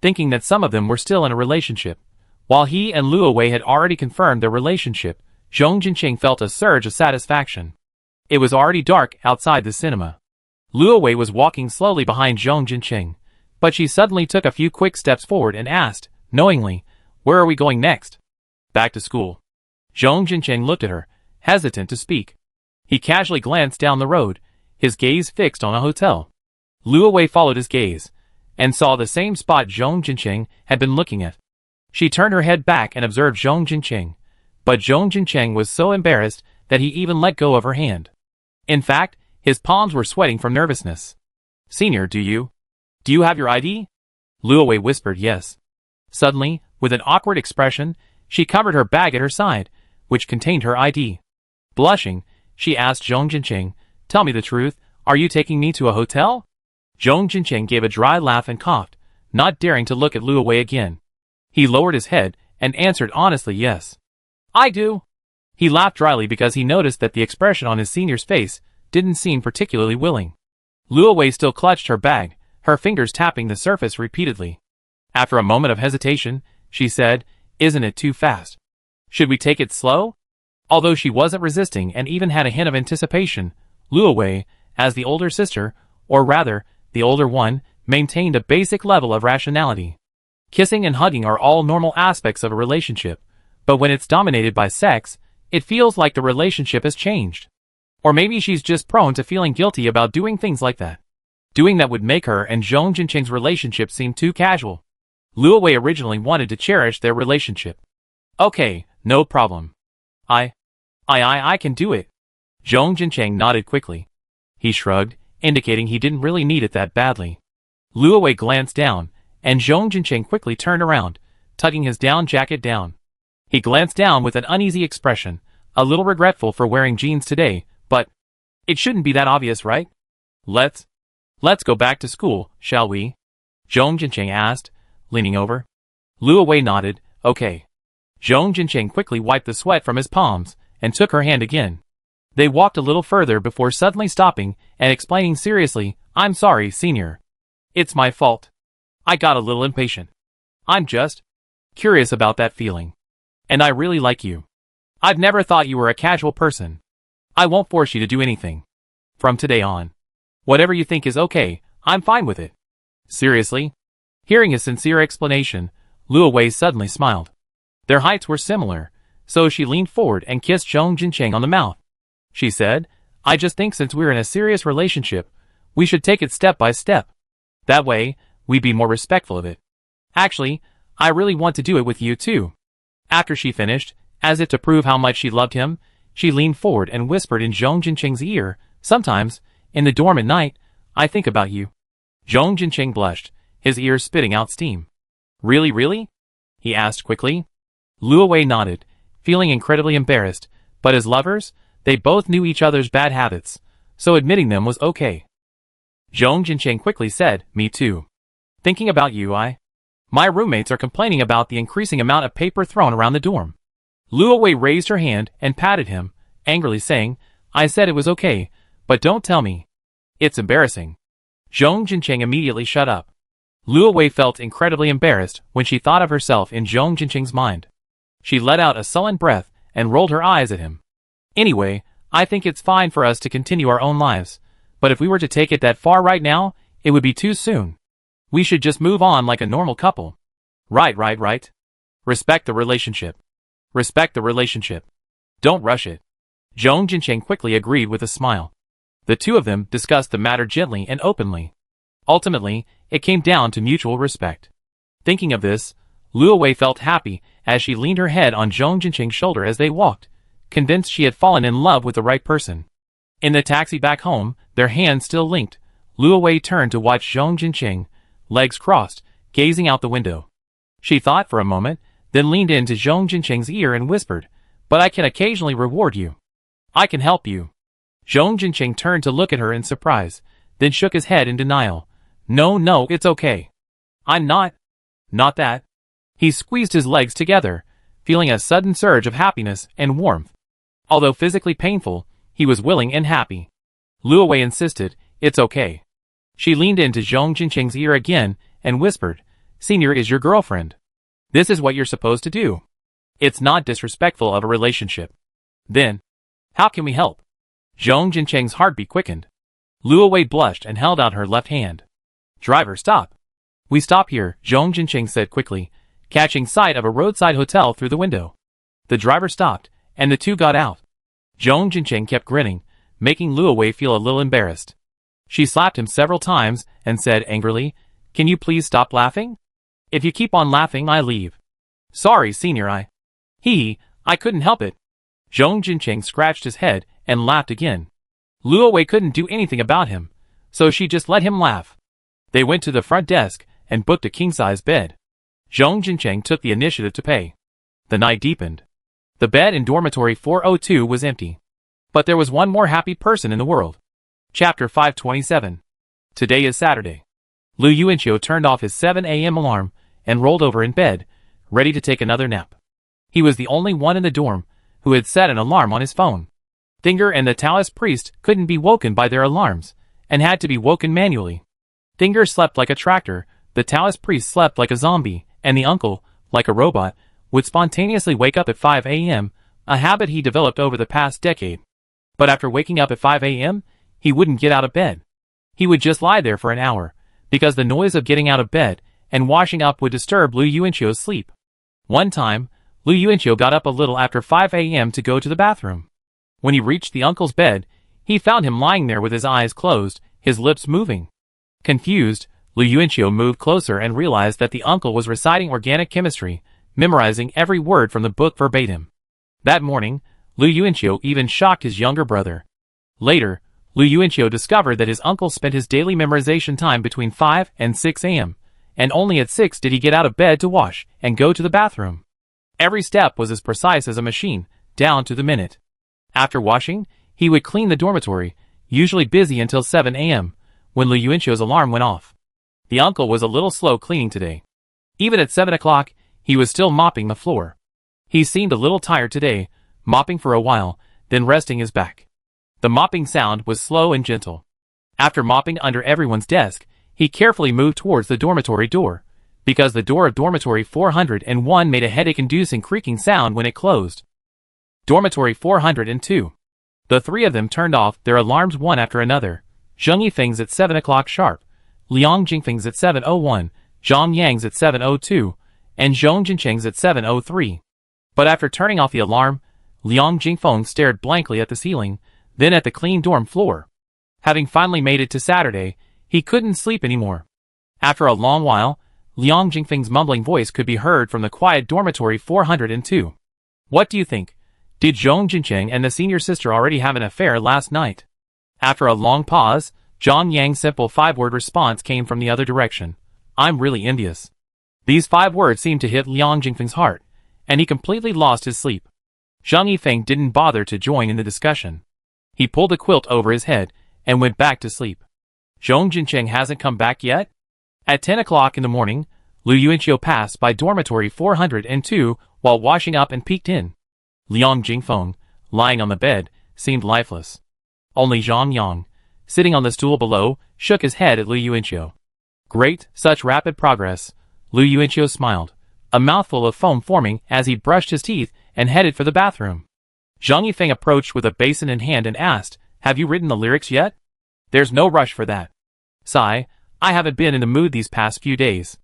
Thinking that some of them were still in a relationship, while he and Luowei had already confirmed their relationship, Zhong Jincheng felt a surge of satisfaction. It was already dark outside the cinema. Luowei was walking slowly behind Zhong Jincheng, but she suddenly took a few quick steps forward and asked, knowingly, "Where are we going next?" "Back to school." Zhong Jincheng looked at her, hesitant to speak. He casually glanced down the road, his gaze fixed on a hotel. Luowei followed his gaze, and saw the same spot Zhong Jincheng had been looking at. She turned her head back and observed Zhong Jincheng, but Zhong Jincheng was so embarrassed that he even let go of her hand. In fact, his palms were sweating from nervousness. "Senior, do you have your ID?" Luowei whispered yes. Suddenly, with an awkward expression, she covered her bag at her side, which contained her ID. Blushing, she asked Zhong Jincheng, "Tell me the truth, are you taking me to a hotel?" Zhong Jincheng gave a dry laugh and coughed, not daring to look at Luowei again. He lowered his head and answered honestly yes. "I do." He laughed dryly because he noticed that the expression on his senior's face didn't seem particularly willing. Luowei still clutched her bag, her fingers tapping the surface repeatedly. After a moment of hesitation, she said, "Isn't it too fast? Should we take it slow?" Although she wasn't resisting and even had a hint of anticipation, Luowei, as the older sister, or rather, the older one, maintained a basic level of rationality. Kissing and hugging are all normal aspects of a relationship, but when it's dominated by sex, it feels like the relationship has changed. Or maybe she's just prone to feeling guilty about doing things like that. Doing that would make her and Zhong Jincheng's relationship seem too casual. Luowei originally wanted to cherish their relationship. "Okay, no problem. I can do it." Zhong Jincheng nodded quickly. He shrugged, indicating he didn't really need it that badly. Luowei glanced down, and Zhong Jincheng quickly turned around, tugging his down jacket down. He glanced down with an uneasy expression, a little regretful for wearing jeans today, but it shouldn't be that obvious, right? Let's go back to school, shall we? Zhong Jincheng asked, leaning over. Luo Wei nodded, okay. Zhong Jincheng quickly wiped the sweat from his palms, and took her hand again. They walked a little further before suddenly stopping and explaining seriously, I'm sorry, senior. It's my fault. I got a little impatient. I'm just curious about that feeling. And I really like you. I've never thought you were a casual person. I won't force you to do anything. From today on. Whatever you think is okay, I'm fine with it. Seriously? Hearing his sincere explanation, Luo Wei suddenly smiled. Their heights were similar, so she leaned forward and kissed Zhong Jincheng on the mouth. She said, I just think since we're in a serious relationship, we should take it step by step. That way, we'd be more respectful of it. Actually, I really want to do it with you too. After she finished, as if to prove how much she loved him, she leaned forward and whispered in Zhong Jincheng's ear, sometimes, in the dorm at night, I think about you. Zhong Jincheng blushed, his ears spitting out steam. Really? He asked quickly. Luo Wei nodded, feeling incredibly embarrassed, but as lovers, they both knew each other's bad habits, so admitting them was okay. Zhong Jincheng quickly said, me too. Thinking about you, My roommates are complaining about the increasing amount of paper thrown around the dorm. Luo Wei raised her hand and patted him, angrily saying, I said it was okay, but don't tell me. It's embarrassing. Zhong Jincheng immediately shut up. Luo Wei felt incredibly embarrassed when she thought of herself in Zhong Jincheng's mind. She let out a sullen breath and rolled her eyes at him. Anyway, I think it's fine for us to continue our own lives, but if we were to take it that far right now, it would be too soon. We should just move on like a normal couple. Right. Respect the relationship. Respect the relationship. Don't rush it. Zhong Jincheng quickly agreed with a smile. The two of them discussed the matter gently and openly. Ultimately, it came down to mutual respect. Thinking of this, Luo Wei felt happy as she leaned her head on Zhong Jincheng's shoulder as they walked, convinced she had fallen in love with the right person. In the taxi back home, their hands still linked, Luo Wei turned to watch Zhong Jincheng, legs crossed, gazing out the window. She thought for a moment, then leaned into Zhong Jincheng's ear and whispered, but I can occasionally reward you. I can help you. Zhong Jincheng turned to look at her in surprise, then shook his head in denial. No, it's okay. I'm not that. He squeezed his legs together, feeling a sudden surge of happiness and warmth. Although physically painful, he was willing and happy. Luo Wei insisted, it's okay. She leaned into Zhong Jincheng's ear again and whispered, Senior is your girlfriend. This is what you're supposed to do. It's not disrespectful of a relationship. Then, how can we help? Zhong Jincheng's heartbeat quickened. Luo Wei blushed and held out her left hand. Driver, stop. We stop here, Zhong Jincheng said quickly, catching sight of a roadside hotel through the window. The driver stopped, and the two got out. Zhong Jincheng kept grinning, making Luo Wei feel a little embarrassed. She slapped him several times and said angrily, Can you please stop laughing? If you keep on laughing, I leave. Sorry, Senior, I couldn't help it. Zhong Jincheng scratched his head and laughed again. Luo Wei couldn't do anything about him, so she just let him laugh. They went to the front desk and booked a king-size bed. Zhong Jincheng took the initiative to pay. The night deepened. The bed in dormitory 402 was empty. But there was one more happy person in the world. Chapter 527. Today is Saturday. Lu Yuanqiu turned off his 7 a.m. alarm and rolled over in bed, ready to take another nap. He was the only one in the dorm who had set an alarm on his phone. Thinger and the Taoist priest couldn't be woken by their alarms, and had to be woken manually. Thinger slept like a tractor, the Taoist priest slept like a zombie, and the uncle, like a robot, would spontaneously wake up at 5 a.m., a habit he developed over the past decade. But after waking up at 5 a.m., he wouldn't get out of bed. He would just lie there for an hour, because the noise of getting out of bed and washing up would disturb Lu Yuanqiu's sleep. One time, Lu Yuanqiu got up a little after 5 a.m. to go to the bathroom. When he reached the uncle's bed, he found him lying there with his eyes closed, his lips moving. Confused, Lu Yuanqiu moved closer and realized that the uncle was reciting organic chemistry, memorizing every word from the book verbatim. That morning, Lu Yuanqiu even shocked his younger brother. Later, Lu Yuanqiu discovered that his uncle spent his daily memorization time between 5 and 6 a.m., and only at 6 did he get out of bed to wash and go to the bathroom. Every step was as precise as a machine, down to the minute. After washing, he would clean the dormitory, usually busy until 7 a.m., when Lu Yuanqiu's alarm went off. The uncle was a little slow cleaning today. Even at 7 o'clock, he was still mopping the floor. He seemed a little tired today, mopping for a while, then resting his back. The mopping sound was slow and gentle. After mopping under everyone's desk, he carefully moved towards the dormitory door, because the door of dormitory 401 made a headache-inducing creaking sound when it closed. Dormitory 402. The three of them turned off their alarms one after another. Zheng Yifeng's at 7 o'clock sharp, Liang Jingfeng's at 7:01, Zhang Yang's at 7:02, and Zhong Jincheng's at 7:03. But after turning off the alarm, Liang Jingfeng stared blankly at the ceiling, then at the clean dorm floor. Having finally made it to Saturday, he couldn't sleep anymore. After a long while, Liang Jingfeng's mumbling voice could be heard from the quiet dormitory 402. What do you think? Did Zhong Jincheng and the senior sister already have an affair last night? After a long pause, Zhang Yang's simple 5-word response came from the other direction. I'm really envious. These 5 words seemed to hit Liang Jingfeng's heart, and he completely lost his sleep. Zhang Yifeng didn't bother to join in the discussion. He pulled a quilt over his head and went back to sleep. Zhong Jincheng hasn't come back yet? At 10 o'clock in the morning, Lu Yuanqiu passed by dormitory 402 while washing up and peeked in. Liang Jingfeng, lying on the bed, seemed lifeless. Only Zhang Yang, sitting on the stool below, shook his head at Lu Yuanqiu. Great, such rapid progress. Lu Yuanqiu smiled, a mouthful of foam forming as he brushed his teeth and headed for the bathroom. Zhang Yifeng approached with a basin in hand and asked, Have you written the lyrics yet? There's no rush for that. Sigh, I haven't been in the mood these past few days.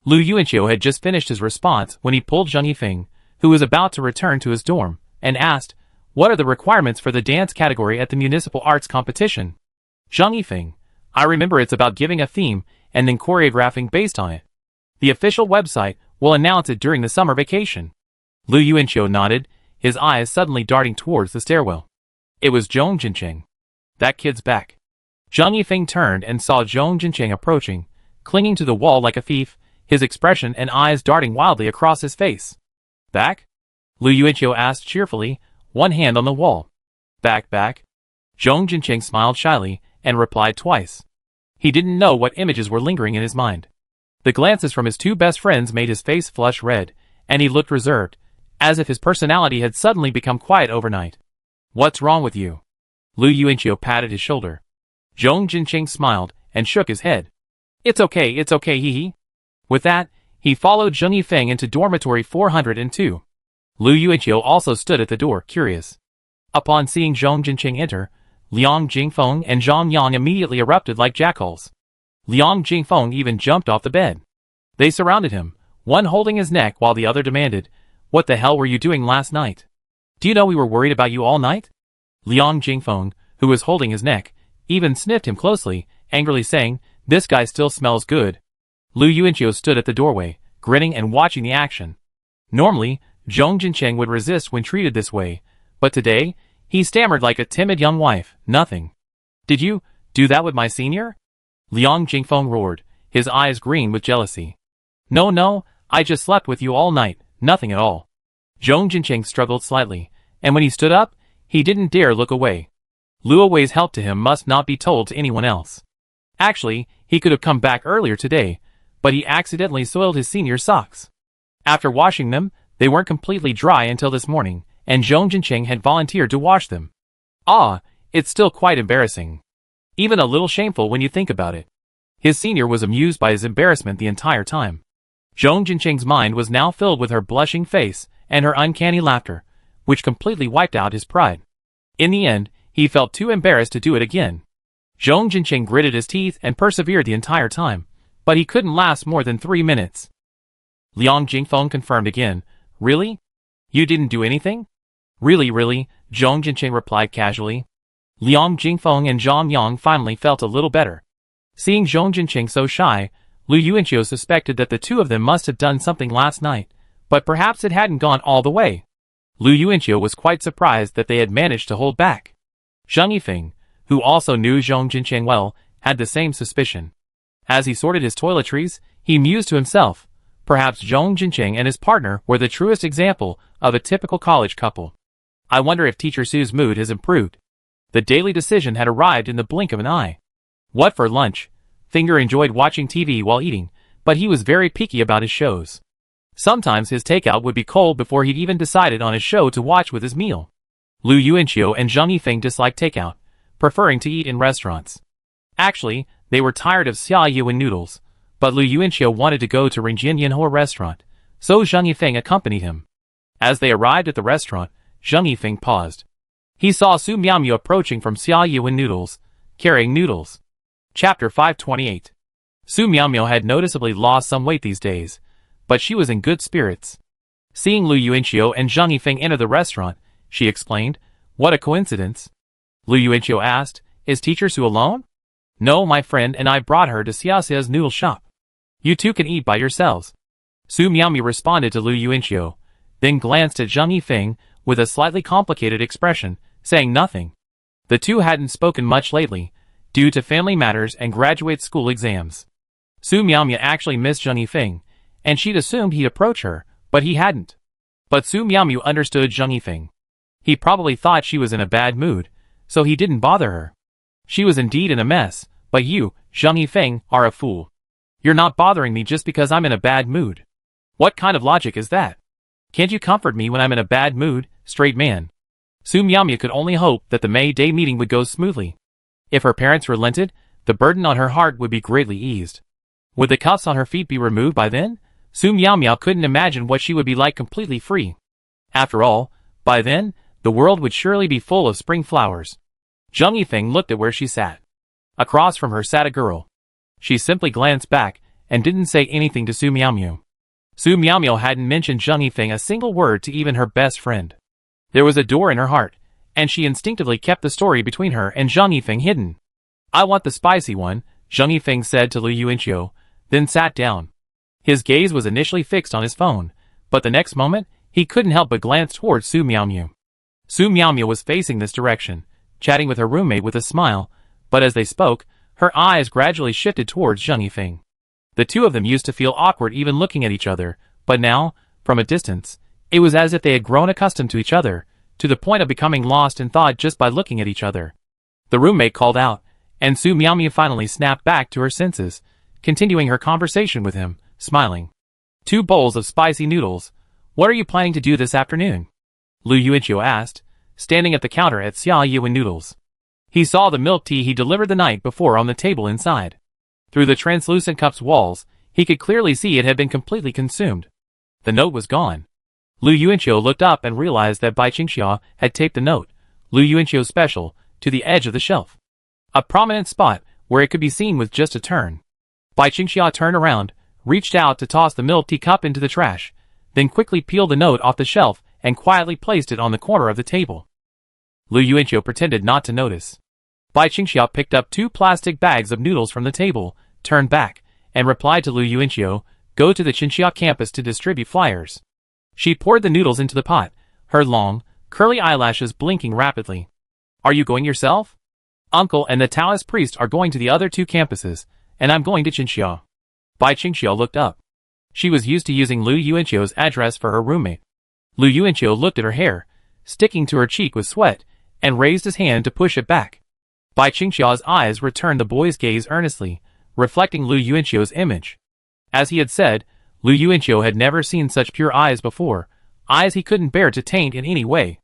Lu Yuanqiu had just finished his response when he pulled Zhang Yifeng, who was about to return to his dorm, and asked, What are the requirements for the dance category at the municipal arts competition? Zhang Yifeng, I remember it's about giving a theme and then choreographing based on it. The official website will announce it during the summer vacation. Lu Yuanqiu nodded, his eyes suddenly darting towards the stairwell. It was Zhong Jincheng. That kid's back. Zhang Yifeng turned and saw Zhong Jincheng approaching, clinging to the wall like a thief, his expression and eyes darting wildly across his face. Back? Lu Yuanqiu asked cheerfully, one hand on the wall. Back. Zhong Jincheng smiled shyly and replied twice. He didn't know what images were lingering in his mind. The glances from his 2 best friends made his face flush red, and he looked reserved, as if his personality had suddenly become quiet overnight. What's wrong with you? Lu Yuanqiu patted his shoulder. Zhong Jincheng smiled and shook his head. It's okay, hee. With that, he followed Zheng Yifeng into dormitory 402. Lu Yuanqiu also stood at the door, curious. Upon seeing Zhong Jincheng enter, Liang Jingfeng and Zhang Yang immediately erupted like jackals. Liang Jingfeng even jumped off the bed. They surrounded him, one holding his neck while the other demanded, What the hell were you doing last night? Do you know we were worried about you all night? Liang Jingfeng, who was holding his neck, even sniffed him closely, angrily saying, This guy still smells good. Lu Yuanqiu stood at the doorway, grinning and watching the action. Normally, Zhong Jincheng would resist when treated this way, but today, he stammered like a timid young wife, nothing. Did you do that with my senior? Liang Jingfeng roared, his eyes green with jealousy. No, I just slept with you all night, nothing at all. Zhong Jincheng struggled slightly, and when he stood up, he didn't dare look away. Lu Awei's help to him must not be told to anyone else. Actually, he could have come back earlier today, but he accidentally soiled his senior's socks. After washing them, they weren't completely dry until this morning, and Zhong Jincheng had volunteered to wash them. It's still quite embarrassing. Even a little shameful when you think about it. His senior was amused by his embarrassment the entire time. Zhong Jincheng's mind was now filled with her blushing face and her uncanny laughter, which completely wiped out his pride. In the end, he felt too embarrassed to do it again. Zhong Jincheng gritted his teeth and persevered the entire time, but he couldn't last more than 3 minutes. Liang Jingfeng confirmed again, Really? You didn't do anything? Really, Zhong Jincheng replied casually. Liang Jingfeng and Zhang Yang finally felt a little better. Seeing Zhong Jincheng so shy, Lu Yuanqiu suspected that the 2 of them must have done something last night, but perhaps it hadn't gone all the way. Lu Yuanqiu was quite surprised that they had managed to hold back. Zheng Yifeng, who also knew Zhong Jincheng well, had the same suspicion. As he sorted his toiletries, He mused to himself. Perhaps Zhong Jinqing and his partner were the truest example of a typical college couple. I wonder if Teacher Su's mood has improved. The daily decision had arrived in the blink of an eye. What for lunch? Finger enjoyed watching TV while eating, but he was very picky about his shows. Sometimes his takeout would be cold before he'd even decided on a show to watch with his meal. Lu Yuanqiu and Zhang Yifeng disliked takeout, preferring to eat in restaurants. Actually, they were tired of Xia Yuan noodles, but Lu Yuanqiu wanted to go to Ringjin Yanhua restaurant, so Zhang Yifeng accompanied him. As they arrived at the restaurant, Zhang Yifeng paused. He saw Su Miaomiao approaching from Xia Yuan noodles, carrying noodles. Chapter 528. Su Miaomiao had noticeably lost some weight these days, but she was in good spirits. Seeing Lu Yuanqiu and Zhang Yifeng enter the restaurant, she explained, "What a coincidence." Lu Yuanqiu asked, "Is Teacher Su alone?" "No, my friend and I brought her to Xiaxia's noodle shop. You two can eat by yourselves." Su Miaomiao responded to Lu Yuanqiu, then glanced at Zhang Yifeng with a slightly complicated expression, saying nothing. The two hadn't spoken much lately, due to family matters and graduate school exams. Su Miaomiao actually missed Zhang Yifeng, and she'd assumed he'd approach her, but he hadn't. But Su Miaomiao understood Zhang Yifeng. He probably thought she was in a bad mood, so he didn't bother her. She was indeed in a mess, but you, Zhang Yifeng, are a fool. You're not bothering me just because I'm in a bad mood. What kind of logic is that? Can't you comfort me when I'm in a bad mood, straight man? Su Miaomiao could only hope that the May Day meeting would go smoothly. If her parents relented, the burden on her heart would be greatly eased. Would the cuffs on her feet be removed by then? Su Miaomiao couldn't imagine what she would be like completely free. After all, by then, the world would surely be full of spring flowers. Zhang Yifeng looked at where she sat. Across from her sat a girl. She simply glanced back and didn't say anything to Su Miaomiao. Su Miaomiao hadn't mentioned Zhang Yifeng a single word to even her best friend. There was a door in her heart, and she instinctively kept the story between her and Zhang Yifeng hidden. "I want the spicy one," Zhang Yifeng said to Lu Yuanqiu, then sat down. His gaze was initially fixed on his phone, but the next moment, he couldn't help but glance towards Su Miaomiao. Su Miaomiao was facing this direction, chatting with her roommate with a smile, but as they spoke, her eyes gradually shifted towards Zhang Yifeng. The two of them used to feel awkward even looking at each other, but now, from a distance, it was as if they had grown accustomed to each other, to the point of becoming lost in thought just by looking at each other. The roommate called out, and Su Miaomiao finally snapped back to her senses, continuing her conversation with him, smiling. "2 bowls of spicy noodles. What are you planning to do this afternoon?" Lu Yuanqiu asked, standing at the counter at Xia Yuan Noodles. He saw the milk tea he delivered the night before on the table inside. Through the translucent cup's walls, he could clearly see it had been completely consumed. The note was gone. Lu Yuanqiu looked up and realized that Bai Qingxia had taped the note, Lu Yuanqiu special, to the edge of the shelf. A prominent spot where it could be seen with just a turn. Bai Qingxia turned around, reached out to toss the milk tea cup into the trash, then quickly peeled the note off the shelf and quietly placed it on the corner of the table. Lu Yuanqiu pretended not to notice. Bai Qingxia picked up 2 plastic bags of noodles from the table, turned back, and replied to Lu Yuanqiu, "Go to the Qinxia campus to distribute flyers." She poured the noodles into the pot, her long, curly eyelashes blinking rapidly. "Are you going yourself?" "Uncle and the Taoist priest are going to the other 2 campuses, and I'm going to Qinxia." Bai Qingxia looked up. She was used to using Lu Yuanqiu's address for her roommate. Lu Yuanqiu looked at her hair, sticking to her cheek with sweat, and raised his hand to push it back. Bai Qingxia's eyes returned the boy's gaze earnestly, reflecting Lu Yuanqiu's image. As he had said, Lu Yuanqiu had never seen such pure eyes before, eyes he couldn't bear to taint in any way.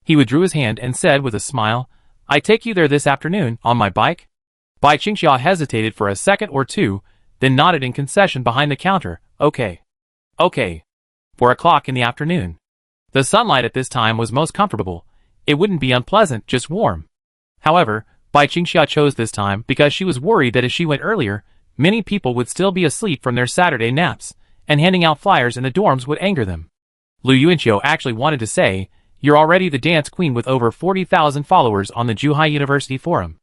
He withdrew his hand and said with a smile, "I take you there this afternoon, on my bike?" Bai Qingxia hesitated for a second or two, then nodded in concession behind the counter, "Okay. Okay. 4 o'clock in the afternoon." The sunlight at this time was most comfortable. It wouldn't be unpleasant, just warm. However, Bai Qingxia chose this time because she was worried that if she went earlier, many people would still be asleep from their Saturday naps, and handing out flyers in the dorms would anger them. Lu Yuanqiu actually wanted to say, "You're already the dance queen with over 40,000 followers on the Zhuhai University forum.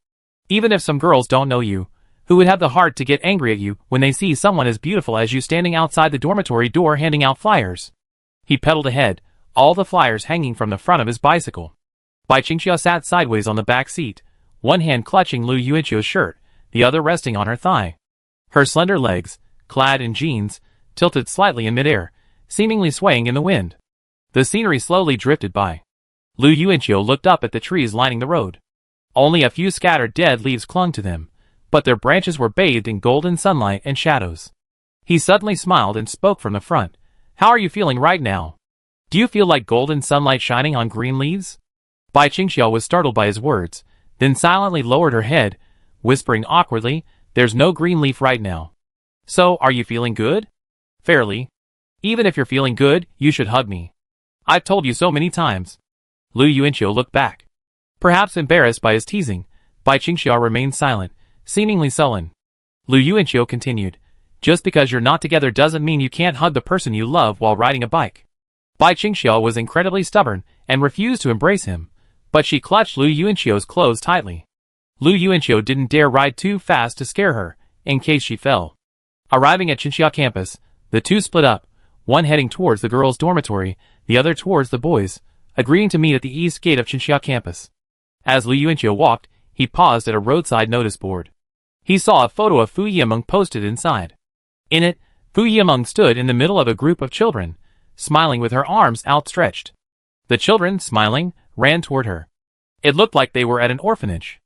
Even if some girls don't know you, who would have the heart to get angry at you when they see someone as beautiful as you standing outside the dormitory door handing out flyers?" He pedaled ahead, all the flyers hanging from the front of his bicycle. Bai Qingxia sat sideways on the back seat, one hand clutching Lu Yuanqiu's shirt, the other resting on her thigh. Her slender legs, clad in jeans, tilted slightly in midair, seemingly swaying in the wind. The scenery slowly drifted by. Lu Yuanqiu looked up at the trees lining the road. Only a few scattered dead leaves clung to them, but their branches were bathed in golden sunlight and shadows. He suddenly smiled and spoke from the front. "How are you feeling right now? Do you feel like golden sunlight shining on green leaves?" Bai Qingxiao was startled by his words, then silently lowered her head, whispering awkwardly, "There's no green leaf right now." "So, are you feeling good?" "Fairly. Even if you're feeling good, you should hug me. I've told you so many times." Lu Yuanqiu looked back. Perhaps embarrassed by his teasing, Bai Qingxiao remained silent, seemingly sullen. Lu Yuanqiu continued, "Just because you're not together doesn't mean you can't hug the person you love while riding a bike." Bai Qingxiao was incredibly stubborn and refused to embrace him, but she clutched Lu Yuanqiu's clothes tightly. Lu Yuanqiu didn't dare ride too fast to scare her, in case she fell. Arriving at Qinxia campus, the two split up, one heading towards the girls' dormitory, the other towards the boys', agreeing to meet at the east gate of Qinxia campus. As Lu Yuanqiu walked, he paused at a roadside notice board. He saw a photo of Fu Yimeng posted inside. In it, Fu Yimeng stood in the middle of a group of children, smiling with her arms outstretched. The children, smiling, ran toward her. It looked like they were at an orphanage.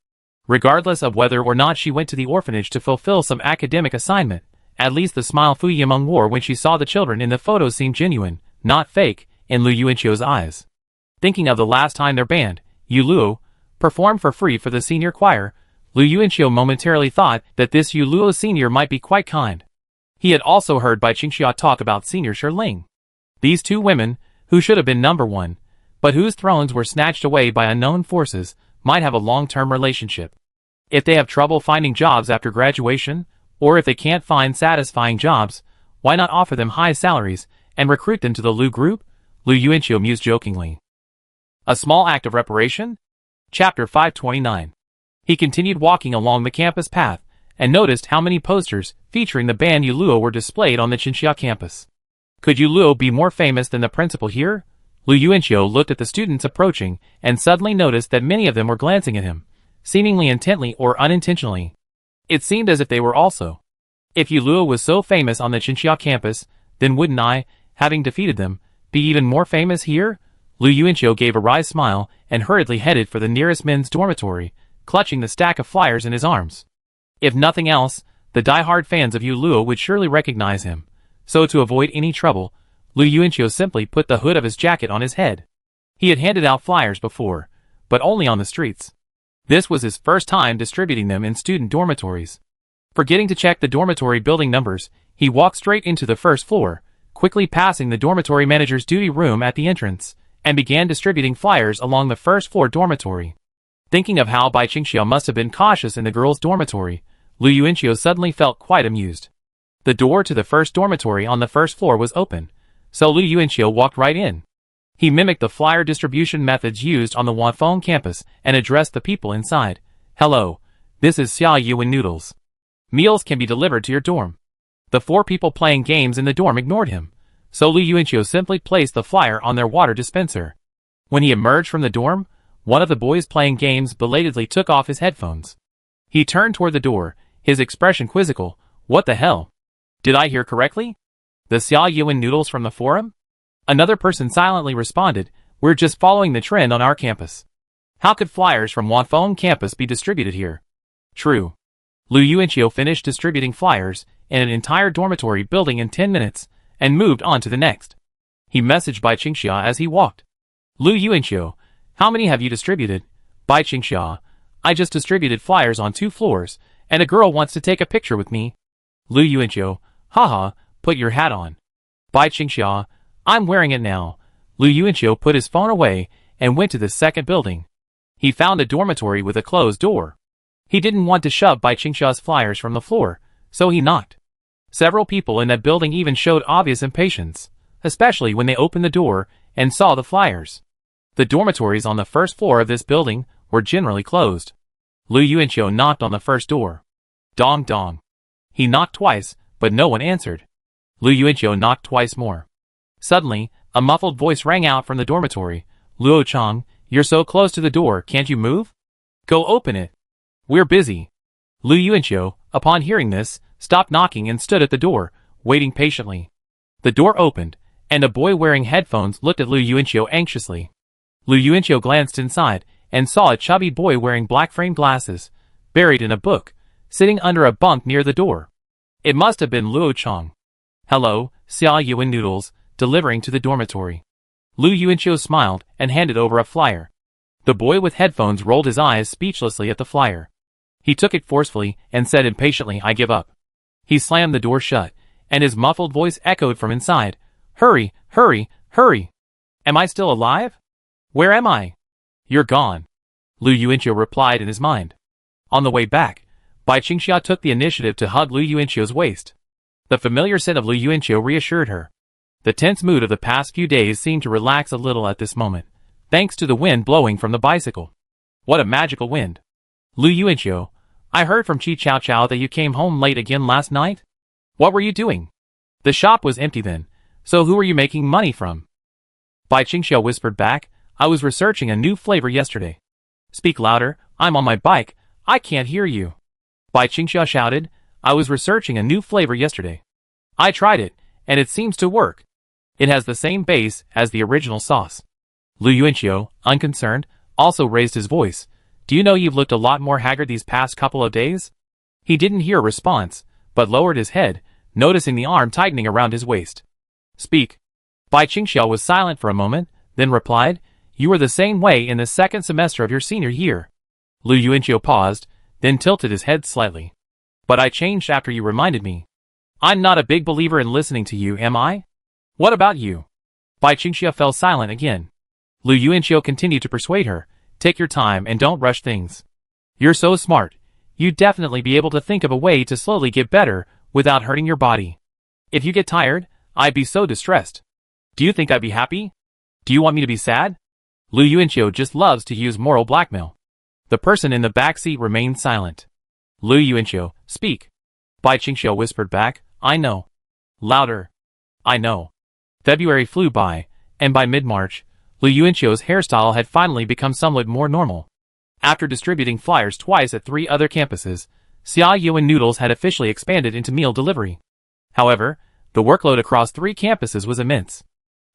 Regardless of whether or not she went to the orphanage to fulfill some academic assignment, at least the smile Fu Yimeng wore when she saw the children in the photo seemed genuine, not fake, in Lu Yuanqiu's eyes. Thinking of the last time their band, Yu Luo, performed for free for the senior choir, Lu Yuanqiu momentarily thought that this Yu Luo senior might be quite kind. He had also heard Bai Qingxiao talk about senior Shi Ling. These two women, who should have been number one, but whose thrones were snatched away by unknown forces, might have a long-term relationship. If they have trouble finding jobs after graduation, or if they can't find satisfying jobs, why not offer them high salaries and recruit them to the Lu group? Lu Yuanqiu mused jokingly. A small act of reparation? Chapter 529. He continued walking along the campus path, and noticed how many posters featuring the band Yu Luo were displayed on the Qinxia campus. Could Yu Luo be more famous than the principal here? Lu Yuanqiu looked at the students approaching, and suddenly noticed that many of them were glancing at him, seemingly intently or unintentionally. It seemed as if they were also. If Yu Luo was so famous on the Qinxia campus, then wouldn't I, having defeated them, be even more famous here? Lu Yuanqiu gave a wry smile and hurriedly headed for the nearest men's dormitory, clutching the stack of flyers in his arms. If nothing else, the die-hard fans of Yu Luo would surely recognize him, so to avoid any trouble, Lu Yuanqiu simply put the hood of his jacket on his head. He had handed out flyers before, but only on the streets. This was his first time distributing them in student dormitories. Forgetting to check the dormitory building numbers, he walked straight into the first floor, quickly passing the dormitory manager's duty room at the entrance, and began distributing flyers along the first floor dormitory. Thinking of how Bai Qingxiao must have been cautious in the girls' dormitory, Lu Yuanqiu suddenly felt quite amused. The door to the first dormitory on the first floor was open, so Lu Yuanqiu walked right in. He mimicked the flyer distribution methods used on the Wanfeng campus and addressed the people inside. "Hello, this is Xia Yuan Noodles. Meals can be delivered to your dorm." The four people playing games in the dorm ignored him, so Lu Yuanqiu simply placed the flyer on their water dispenser. When he emerged from the dorm, one of the boys playing games belatedly took off his headphones. He turned toward the door, his expression quizzical. "What the hell? Did I hear correctly? The Xia Yuan Noodles from the forum?" Another person silently responded, "We're just following the trend on our campus. How could flyers from Wanfeng campus be distributed here?" True. Lu Yuanqiu finished distributing flyers in an entire dormitory building in 10 minutes, and moved on to the next. He messaged Bai Qingxia as he walked. "Lu Yuanqiu, how many have you distributed?" "Bai Qingxia, I just distributed flyers on 2 floors, and a girl wants to take a picture with me." Lu Yuanqiu, "Haha, put your hat on." "Bai Qingxia, I'm wearing it now." Lu Yuanqiu put his phone away and went to the second building. He found a dormitory with a closed door. He didn't want to shove Bai Qingxia's flyers from the floor, so he knocked. Several people in that building even showed obvious impatience, especially when they opened the door and saw the flyers. The dormitories on the first floor of this building were generally closed. Lu Yuanqiu knocked on the first door. Dong dong. He knocked twice, but no one answered. Lu Yuanqiu knocked twice more. Suddenly, a muffled voice rang out from the dormitory. "Luo Chang, you're so close to the door, can't you move? Go open it. We're busy." Lu Yuanqiu, upon hearing this, stopped knocking and stood at the door, waiting patiently. The door opened, and a boy wearing headphones looked at Lu Yuanqiu anxiously. Lu Yuanqiu glanced inside, and saw a chubby boy wearing black-framed glasses, buried in a book, sitting under a bunk near the door. It must have been Luo Chong. "Hello, Xia Yuan Noodles," delivering to the dormitory. Lu Yuanqiu smiled and handed over a flyer. The boy with headphones rolled his eyes speechlessly at the flyer. He took it forcefully and said impatiently, "I give up." He slammed the door shut, and his muffled voice echoed from inside, "Hurry, hurry, hurry! Am I still alive? Where am I?" "You're gone," Lu Yuanqiu replied in his mind. On the way back, Bai Qingxia took the initiative to hug Lu Yuanqiu's waist. The familiar scent of Lu Yuanqiu reassured her. The tense mood of the past few days seemed to relax a little at this moment, thanks to the wind blowing from the bicycle. What a magical wind! "Lu Yuanqiu, I heard from Qi Chao Chao that you came home late again last night? What were you doing? The shop was empty then, so who were you making money from?" Bai Qingxia whispered back, "I was researching a new flavor yesterday." "Speak louder, I'm on my bike, I can't hear you." Bai Qingxia shouted, "I was researching a new flavor yesterday. I tried it, and it seems to work. It has the same base as the original sauce." Lu Yuanqiu, unconcerned, also raised his voice, "Do you know you've looked a lot more haggard these past couple of days?" He didn't hear a response, but lowered his head, noticing the arm tightening around his waist. "Speak." Bai Qingxia was silent for a moment, then replied, "You were the same way in the second semester of your senior year." Lu Yuanqiu paused, then tilted his head slightly. "But I changed after you reminded me. I'm not a big believer in listening to you, am I? What about you?" Bai Qingxia fell silent again. Lu Yuanqiu continued to persuade her, "Take your time and don't rush things. You're so smart, you'd definitely be able to think of a way to slowly get better without hurting your body. If you get tired, I'd be so distressed. Do you think I'd be happy? Do you want me to be sad?" Lu Yuanqiu just loves to use moral blackmail. The person in the back seat remained silent. "Lu Yuanqiu, speak." Bai Qingxia whispered back, "I know." Louder. "I know." February flew by, and by mid-March, Lu Yuanqiu's hairstyle had finally become somewhat more normal. After distributing flyers twice at 3 other campuses, Xia Yuan Noodles had officially expanded into meal delivery. However, the workload across 3 campuses was immense.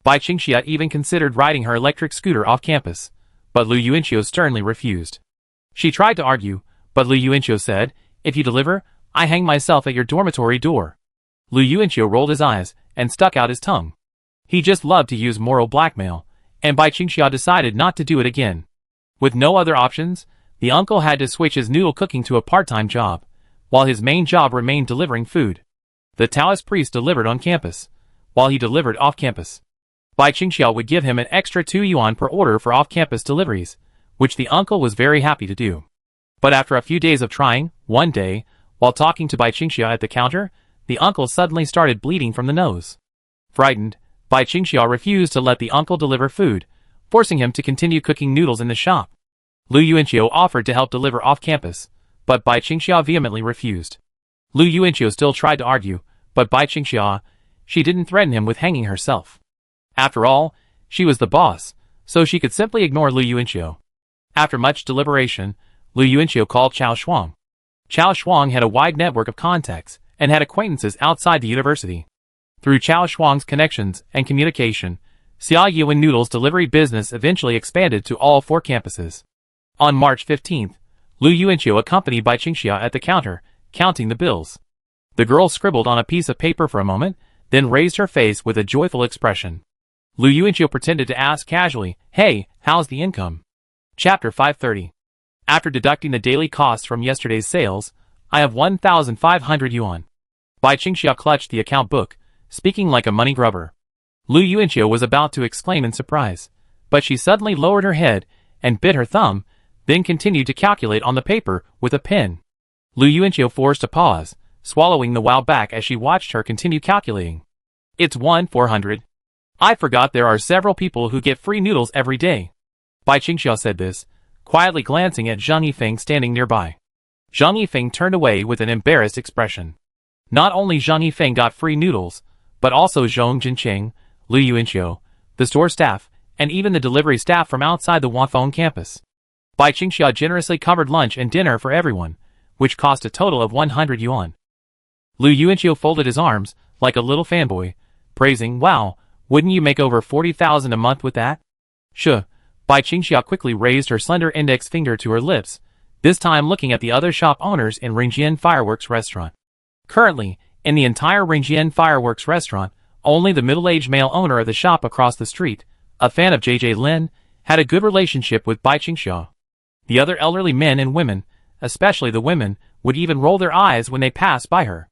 Bai Qingxia even considered riding her electric scooter off campus, but Lu Yuanqiu sternly refused. She tried to argue, but Lu Yuanqiu said, "If you deliver, I hang myself at your dormitory door." Lu Yuanqiu rolled his eyes and stuck out his tongue. He just loved to use moral blackmail, and Bai Qingxia decided not to do it again. With no other options, the uncle had to switch his noodle cooking to a part-time job, while his main job remained delivering food. The Taoist priest delivered on campus, while he delivered off-campus. Bai Qingxia would give him an extra 2 yuan per order for off-campus deliveries, which the uncle was very happy to do. But after a few days of trying, one day, while talking to Bai Qingxia at the counter, the uncle suddenly started bleeding from the nose. Frightened, Bai Qingxia refused to let the uncle deliver food, forcing him to continue cooking noodles in the shop. Lu Yuanqiu offered to help deliver off-campus, but Bai Qingxia vehemently refused. Lu Yuanqiu still tried to argue, but Bai Qingxia, she didn't threaten him with hanging herself. After all, she was the boss, so she could simply ignore Lu Yuanqiu. After much deliberation, Lu Yuanqiu called Chao Shuang. Chao Shuang had a wide network of contacts and had acquaintances outside the university. Through Chao Shuang's connections and communication, Xia Yuan Noodles' delivery business eventually expanded to all 4 campuses. On March 15th, Lu Yuanqiu accompanied Bai Qingxia at the counter, counting the bills. The girl scribbled on a piece of paper for a moment, then raised her face with a joyful expression. Lu Yuanqiu pretended to ask casually, "Hey, how's the income?" Chapter 530. After deducting the daily costs from yesterday's sales, I have 1,500 yuan. Bai Qingxia clutched the account book, speaking like a money grubber. Lu Yuanqiu was about to exclaim in surprise, but she suddenly lowered her head and bit her thumb, then continued to calculate on the paper with a pen. Lu Yuanqiu forced a pause, swallowing the wow back as she watched her continue calculating. "It's 1,400. I forgot there are several people who get free noodles every day." Bai Qingxia said this, quietly glancing at Zhang Yifeng standing nearby. Zhang Yifeng turned away with an embarrassed expression. Not only Zhang Yifeng got free noodles, but also Zhong Jincheng, Lu Yuanqiu, the store staff, and even the delivery staff from outside the Huafeng campus. Bai Qingxia generously covered lunch and dinner for everyone, which cost a total of 100 yuan. Lu Yuanqiu folded his arms, like a little fanboy, praising, "Wow, wouldn't you make over 40,000 a month with that?" "Sure." Bai Qingxia quickly raised her slender index finger to her lips, this time looking at the other shop owners in Ringjian Fireworks Restaurant. Currently, in the entire Ringjian Fireworks Restaurant, only the middle-aged male owner of the shop across the street, a fan of JJ Lin, had a good relationship with Bai Qingxia. The other elderly men and women, especially the women, would even roll their eyes when they passed by her.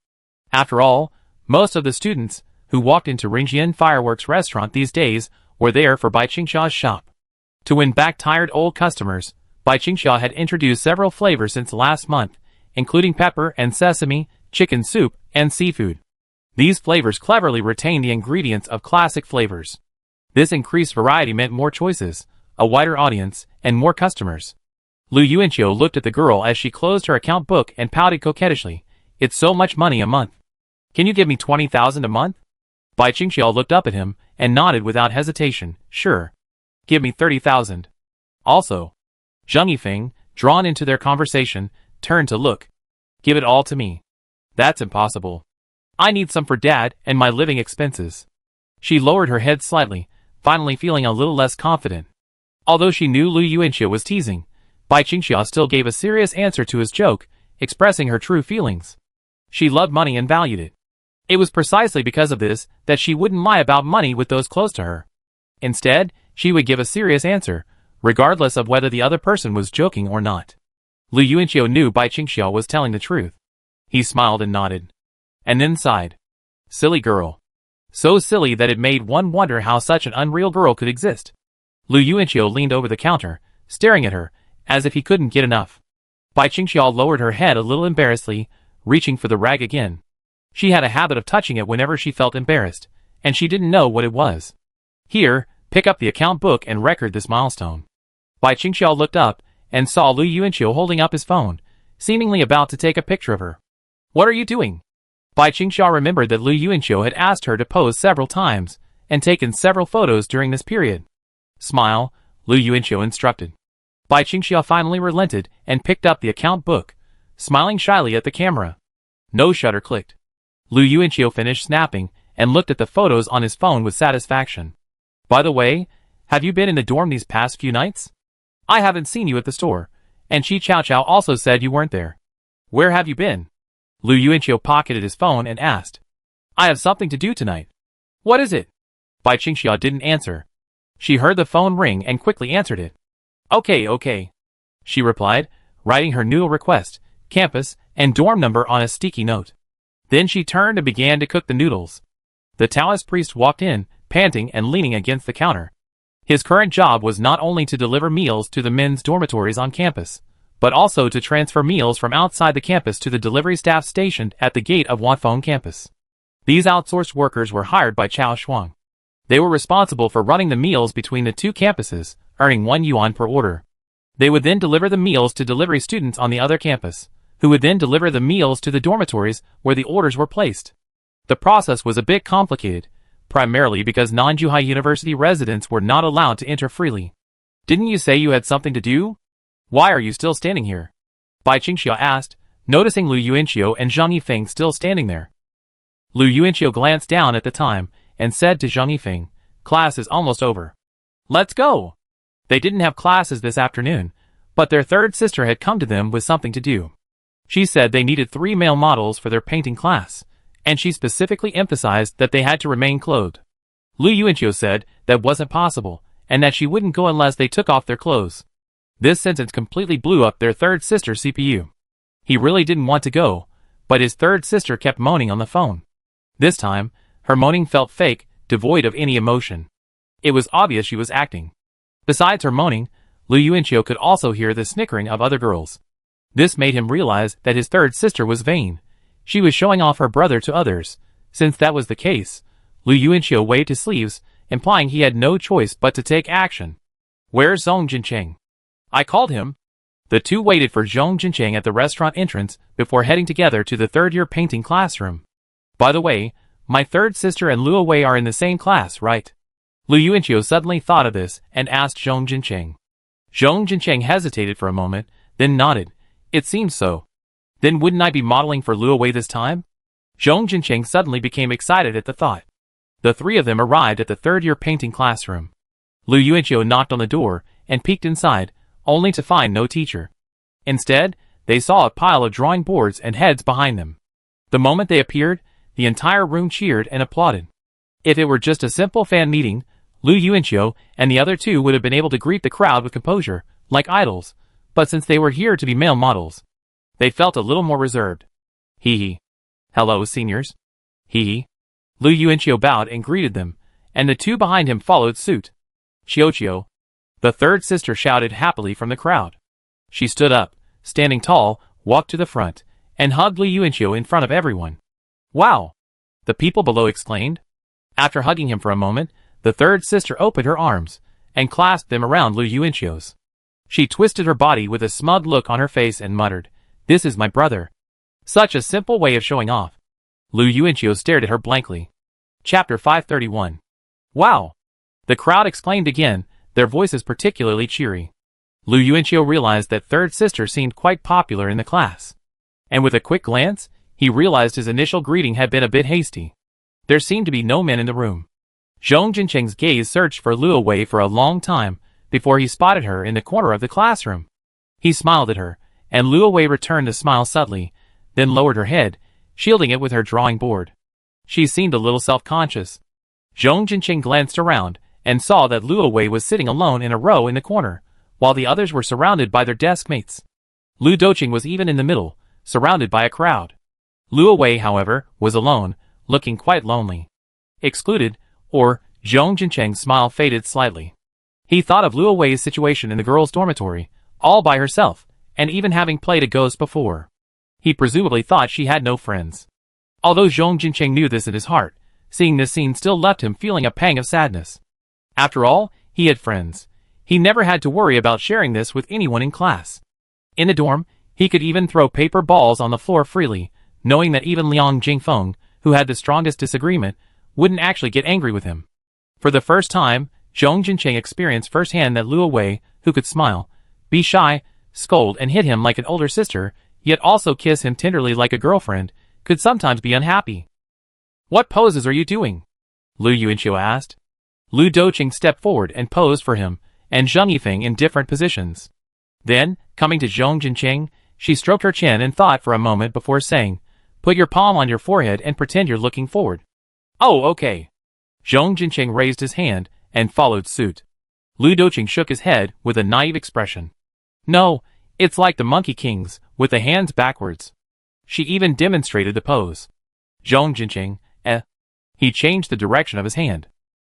After all, most of the students who walked into Ringjian Fireworks Restaurant these days were there for Bai Qingxia's shop. To win back tired old customers, Bai Qingxia had introduced several flavors since last month, including pepper and sesame, chicken soup, and seafood. These flavors cleverly retain the ingredients of classic flavors. This increased variety meant more choices, a wider audience, and more customers. Lu Yuanqiu looked at the girl as she closed her account book and pouted coquettishly. "It's so much money a month. Can you give me 20,000 a month?" Bai Qingxia looked up at him and nodded without hesitation. "Sure. Give me 30,000. Also." Zheng Yifeng, drawn into their conversation, turned to look. "Give it all to me." "That's impossible. I need some for Dad and my living expenses." She lowered her head slightly, finally feeling a little less confident. Although she knew Lu Yuanqiu was teasing, Bai Qingxia still gave a serious answer to his joke, expressing her true feelings. She loved money and valued it. It was precisely because of this that she wouldn't lie about money with those close to her. Instead, she would give a serious answer, regardless of whether the other person was joking or not. Lu Yuanqiu knew Bai Qingxia was telling the truth. He smiled and nodded. And then sighed. Silly girl. So silly that it made one wonder how such an unreal girl could exist. Lu Yuanqiu leaned over the counter, staring at her, as if he couldn't get enough. Bai Qingxia lowered her head a little embarrassedly, reaching for the rag again. She had a habit of touching it whenever she felt embarrassed, and she didn't know what it was. "Here, pick up the account book and record this milestone." Bai Qingxia looked up and saw Lu Yuanqiu holding up his phone, seemingly about to take a picture of her. "What are you doing?" Bai Qingxia remembered that Lu Yuanqiu had asked her to pose several times and taken several photos during this period. "Smile," Lu Yuanqiu instructed. Bai Qingxia finally relented and picked up the account book, smiling shyly at the camera. No shutter clicked. Lu Yuanqiu finished snapping and looked at the photos on his phone with satisfaction. "By the way, have you been in the dorm these past few nights? I haven't seen you at the store, and Chi Chao Chao also said you weren't there. Where have you been?" Lu Yuanqiu pocketed his phone and asked. "I have something to do tonight." "What is it?" Bai Qingxia didn't answer. She heard the phone ring and quickly answered it. Okay, she replied, writing her new request, campus, and dorm number on a sticky note. Then she turned and began to cook the noodles. The Taoist priest walked in, panting and leaning against the counter. His current job was not only to deliver meals to the men's dormitories on campus, but also to transfer meals from outside the campus to the delivery staff stationed at the gate of Wanfeng campus. These outsourced workers were hired by Chao Shuang. They were responsible for running the meals between the two campuses, earning 1 yuan per order. They would then deliver the meals to delivery students on the other campus, who would then deliver the meals to the dormitories where the orders were placed. The process was a bit complicated, primarily because non-Zhuhai University residents were not allowed to enter freely. "Didn't you say you had something to do? Why are you still standing here?" Bai Qingxia asked, noticing Lu Yuanqiu and Zheng Yifeng still standing there. Lu Yuanqiu glanced down at the time and said to Zheng Yifeng, "Class is almost over. Let's go." They didn't have classes this afternoon, but their third sister had come to them with something to do. She said they needed 3 male models for their painting class, and she specifically emphasized that they had to remain clothed. Lu Yuanqiu said that wasn't possible, and that she wouldn't go unless they took off their clothes. This sentence completely blew up their third sister's CPU. He really didn't want to go, but his third sister kept moaning on the phone. This time, her moaning felt fake, devoid of any emotion. It was obvious she was acting. Besides her moaning, Lu Yuanqiu could also hear the snickering of other girls. This made him realize that his third sister was vain. She was showing off her brother to others. Since that was the case, Lu Yuanqiu waved his sleeves, implying he had no choice but to take action. "Where's Zhong Jincheng?" "I called him." The two waited for Zhong Jincheng at the restaurant entrance before heading together to the third-year painting classroom. "By the way, my third sister and Luo Wei are in the same class, right?" Lu Yuanqiu suddenly thought of this and asked Zhong Jincheng. Zhong Jincheng hesitated for a moment, then nodded. "It seems so." "Then wouldn't I be modeling for Luo Wei this time?" Zhong Jincheng suddenly became excited at the thought. The three of them arrived at the third-year painting classroom. Lu Yuanqiu knocked on the door and peeked inside, only to find no teacher. Instead, they saw a pile of drawing boards and heads behind them. The moment they appeared, the entire room cheered and applauded. If it were just a simple fan meeting, Lu Yuanqiu and the other two would have been able to greet the crowd with composure, like idols, but since they were here to be male models, they felt a little more reserved. Hee hee. Hello, seniors. Hee hee. Lu Yuanqiu bowed and greeted them, and the two behind him followed suit. Qiuqiu. The third sister shouted happily from the crowd. She stood up, standing tall, walked to the front, and hugged Lu Yuanqiu in front of everyone. Wow! The people below exclaimed. After hugging him for a moment, the third sister opened her arms, and clasped them around Lu Yuanqiu's. She twisted her body with a smug look on her face and muttered, "This is my brother." Such a simple way of showing off. Lu Yuanqiu stared at her blankly. Chapter 531. Wow! The crowd exclaimed again, their voices particularly cheery. Lu Yuanqiu realized that third sister seemed quite popular in the class. And with a quick glance, he realized his initial greeting had been a bit hasty. There seemed to be no men in the room. Zhong Jincheng's gaze searched for Luo Wei for a long time before he spotted her in the corner of the classroom. He smiled at her, and Luo Wei returned the smile subtly, then lowered her head, shielding it with her drawing board. She seemed a little self-conscious. Zhong Jincheng glanced around and saw that Luo Wei was sitting alone in a row in the corner, while the others were surrounded by their desk mates. Lu Doqing was even in the middle, surrounded by a crowd. Luo Wei, however, was alone, looking quite lonely. Excluded, or Zhong Jincheng's smile faded slightly. He thought of Luo Wei's situation in the girls' dormitory, all by herself, and even having played a ghost before. He presumably thought she had no friends. Although Zhong Jincheng knew this in his heart, seeing this scene still left him feeling a pang of sadness. After all, he had friends. He never had to worry about sharing this with anyone in class. In the dorm, he could even throw paper balls on the floor freely, knowing that even Liang Jingfeng, who had the strongest disagreement, wouldn't actually get angry with him. For the first time, Zhong Jincheng experienced firsthand that Luo Wei, who could smile, be shy, scold and hit him like an older sister, yet also kiss him tenderly like a girlfriend, could sometimes be unhappy. "What poses are you doing?" Lu Yuanqiu asked. Lu Doqing stepped forward and posed for him, and Zheng Yifeng in different positions. Then, coming to Zhong Jincheng, she stroked her chin and thought for a moment before saying, "Put your palm on your forehead and pretend you're looking forward." "Oh, okay." Zhong Jincheng raised his hand and followed suit. Lu Doqing shook his head with a naive expression. "No, it's like the Monkey Kings, with the hands backwards." She even demonstrated the pose. "Zhong Jincheng, eh?" He changed the direction of his hand.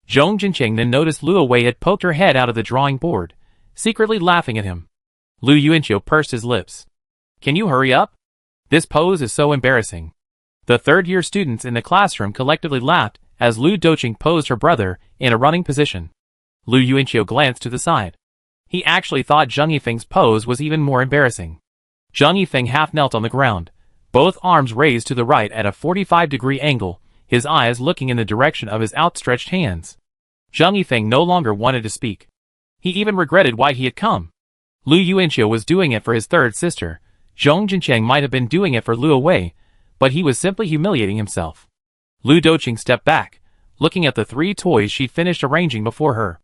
Zhong Jincheng then noticed Luo Wei had poked her head out of the drawing board, secretly laughing at him. Lu Yuanqiu pursed his lips. "Can you hurry up? This pose is so embarrassing." The third-year students in the classroom collectively laughed as Lu Doqing posed her brother in a running position. Lu Yuanqiu glanced to the side. He actually thought Zheng Yifeng's pose was even more embarrassing. Zheng Yifeng half knelt on the ground, both arms raised to the right at a 45-degree angle, his eyes looking in the direction of his outstretched hands. Zheng Yifeng no longer wanted to speak. He even regretted why he had come. Lu Yuanqiu was doing it for his third sister. Zhong Jincheng might have been doing it for Luo Wei, but he was simply humiliating himself. Lu Doqing stepped back, looking at the 3 toys she'd finished arranging before her.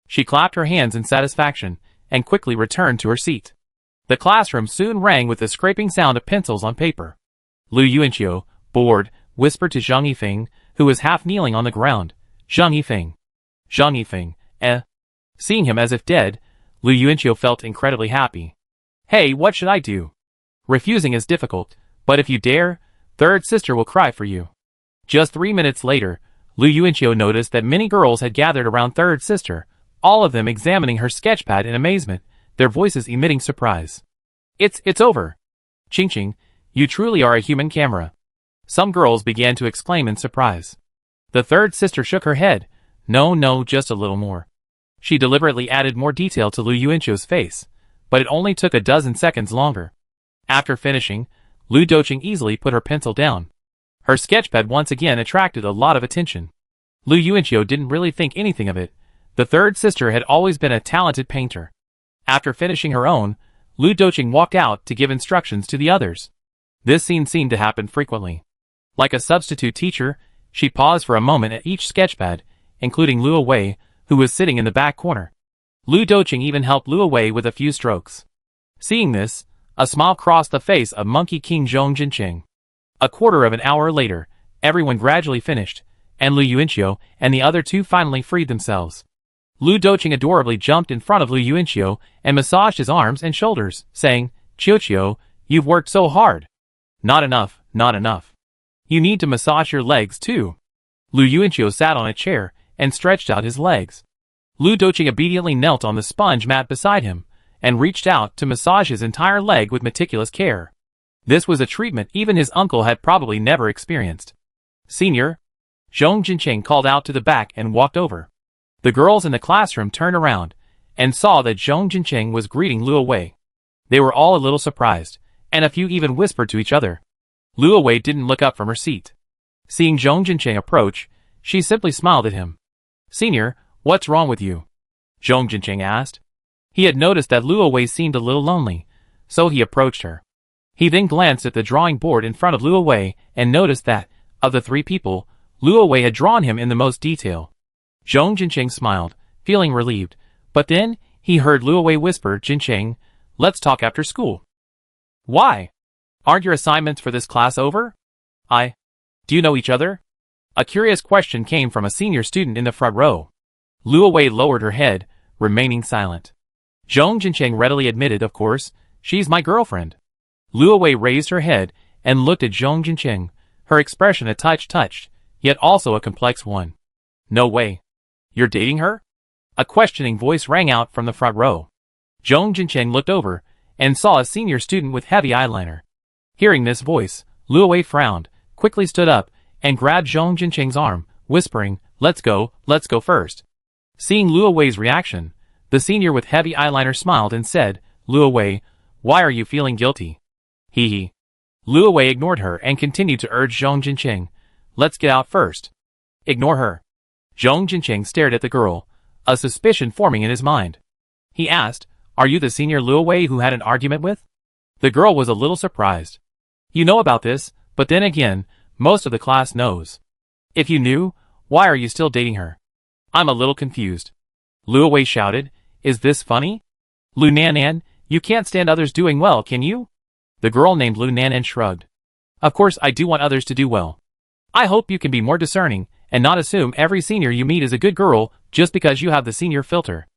She clapped her hands in satisfaction, and quickly returned to her seat. The classroom soon rang with the scraping sound of pencils on paper. Lu Yuanqiu, bored, whispered to Zheng Yifeng, who was half kneeling on the ground, "Zheng Yifeng. Zheng Yifeng, eh?" Seeing him as if dead, Lu Yuanqiu felt incredibly happy. "Hey, what should I do? Refusing is difficult, but if you dare, third sister will cry for you." Just 3 minutes later, Lu Yuanqiu noticed that many girls had gathered around third sister, all of them examining her sketchpad in amazement, their voices emitting surprise. It's over. Qingqing, you truly are a human camera." Some girls began to exclaim in surprise. The third sister shook her head. No, just a little more." She deliberately added more detail to Lu Yuanqiu's face, but it only took a dozen seconds longer. After finishing, Lu Doqing easily put her pencil down. Her sketchpad once again attracted a lot of attention. Lu Yuanqiu didn't really think anything of it. The third sister had always been a talented painter. After finishing her own, Lu Doqing walked out to give instructions to the others. This scene seemed to happen frequently. Like a substitute teacher, she paused for a moment at each sketchpad, including Luo Wei, who was sitting in the back corner. Lu Doqing even helped Luo Wei with a few strokes. Seeing this, a smile crossed the face of Monkey King Zhong Jinqing. A quarter of an hour later, everyone gradually finished, and Lu Yuanqiu and the other two finally freed themselves. Lu Doqing adorably jumped in front of Lu Yuanqiu and massaged his arms and shoulders, saying, "Qiuqiu, you've worked so hard. Not enough, not enough. You need to massage your legs too." Lu Yuanqiu sat on a chair and stretched out his legs. Lu Doqing obediently knelt on the sponge mat beside him and reached out to massage his entire leg with meticulous care. This was a treatment even his uncle had probably never experienced. "Senior," Zhong Jinqing called out to the back and walked over. The girls in the classroom turned around and saw that Zhong Jinqing was greeting Luo Wei. They were all a little surprised, and a few even whispered to each other. Luo Wei didn't look up from her seat. Seeing Zhong Jinqing approach, she simply smiled at him. "Senior, what's wrong with you?" Zhong Jinqing asked. He had noticed that Luo Wei seemed a little lonely, so he approached her. He then glanced at the drawing board in front of Luo Wei and noticed that, of the three people, Luo Wei had drawn him in the most detail. Zhong Jinqing smiled, feeling relieved, but then he heard Luo Wei whisper, "Jinqing, let's talk after school." "Why? Aren't your assignments for this class over?" Do you know each other?" A curious question came from a senior student in the front row. Luo Wei lowered her head, remaining silent. Zhong Jinqing readily admitted, "Of course, she's my girlfriend." Luo Wei raised her head and looked at Zhong Jinqing, her expression a touch touched, yet also a complex one. "No way. You're dating her?" A questioning voice rang out from the front row. Zhong Jinqing looked over and saw a senior student with heavy eyeliner. Hearing this voice, Luo Wei frowned, quickly stood up, and grabbed Zhong Jinqing's arm, whispering, let's go first." Seeing Luo Wei's reaction, the senior with heavy eyeliner smiled and said, "Luo Wei, why are you feeling guilty?" He. Luo Wei ignored her and continued to urge Zhong Jinqing, "Let's get out first." "Ignore her." Zhong Jinqing stared at the girl, a suspicion forming in his mind. He asked, "Are you the senior Luo Wei who had an argument with?" The girl was a little surprised. "You know about this, but then again, most of the class knows. If you knew, why are you still dating her?" "I'm a little confused." Luo Wei shouted, "Is this funny? Lu Nanan, you can't stand others doing well, can you?" The girl named Lu Nanan shrugged. "Of course I do want others to do well. I hope you can be more discerning and not assume every senior you meet is a good girl just because you have the senior filter."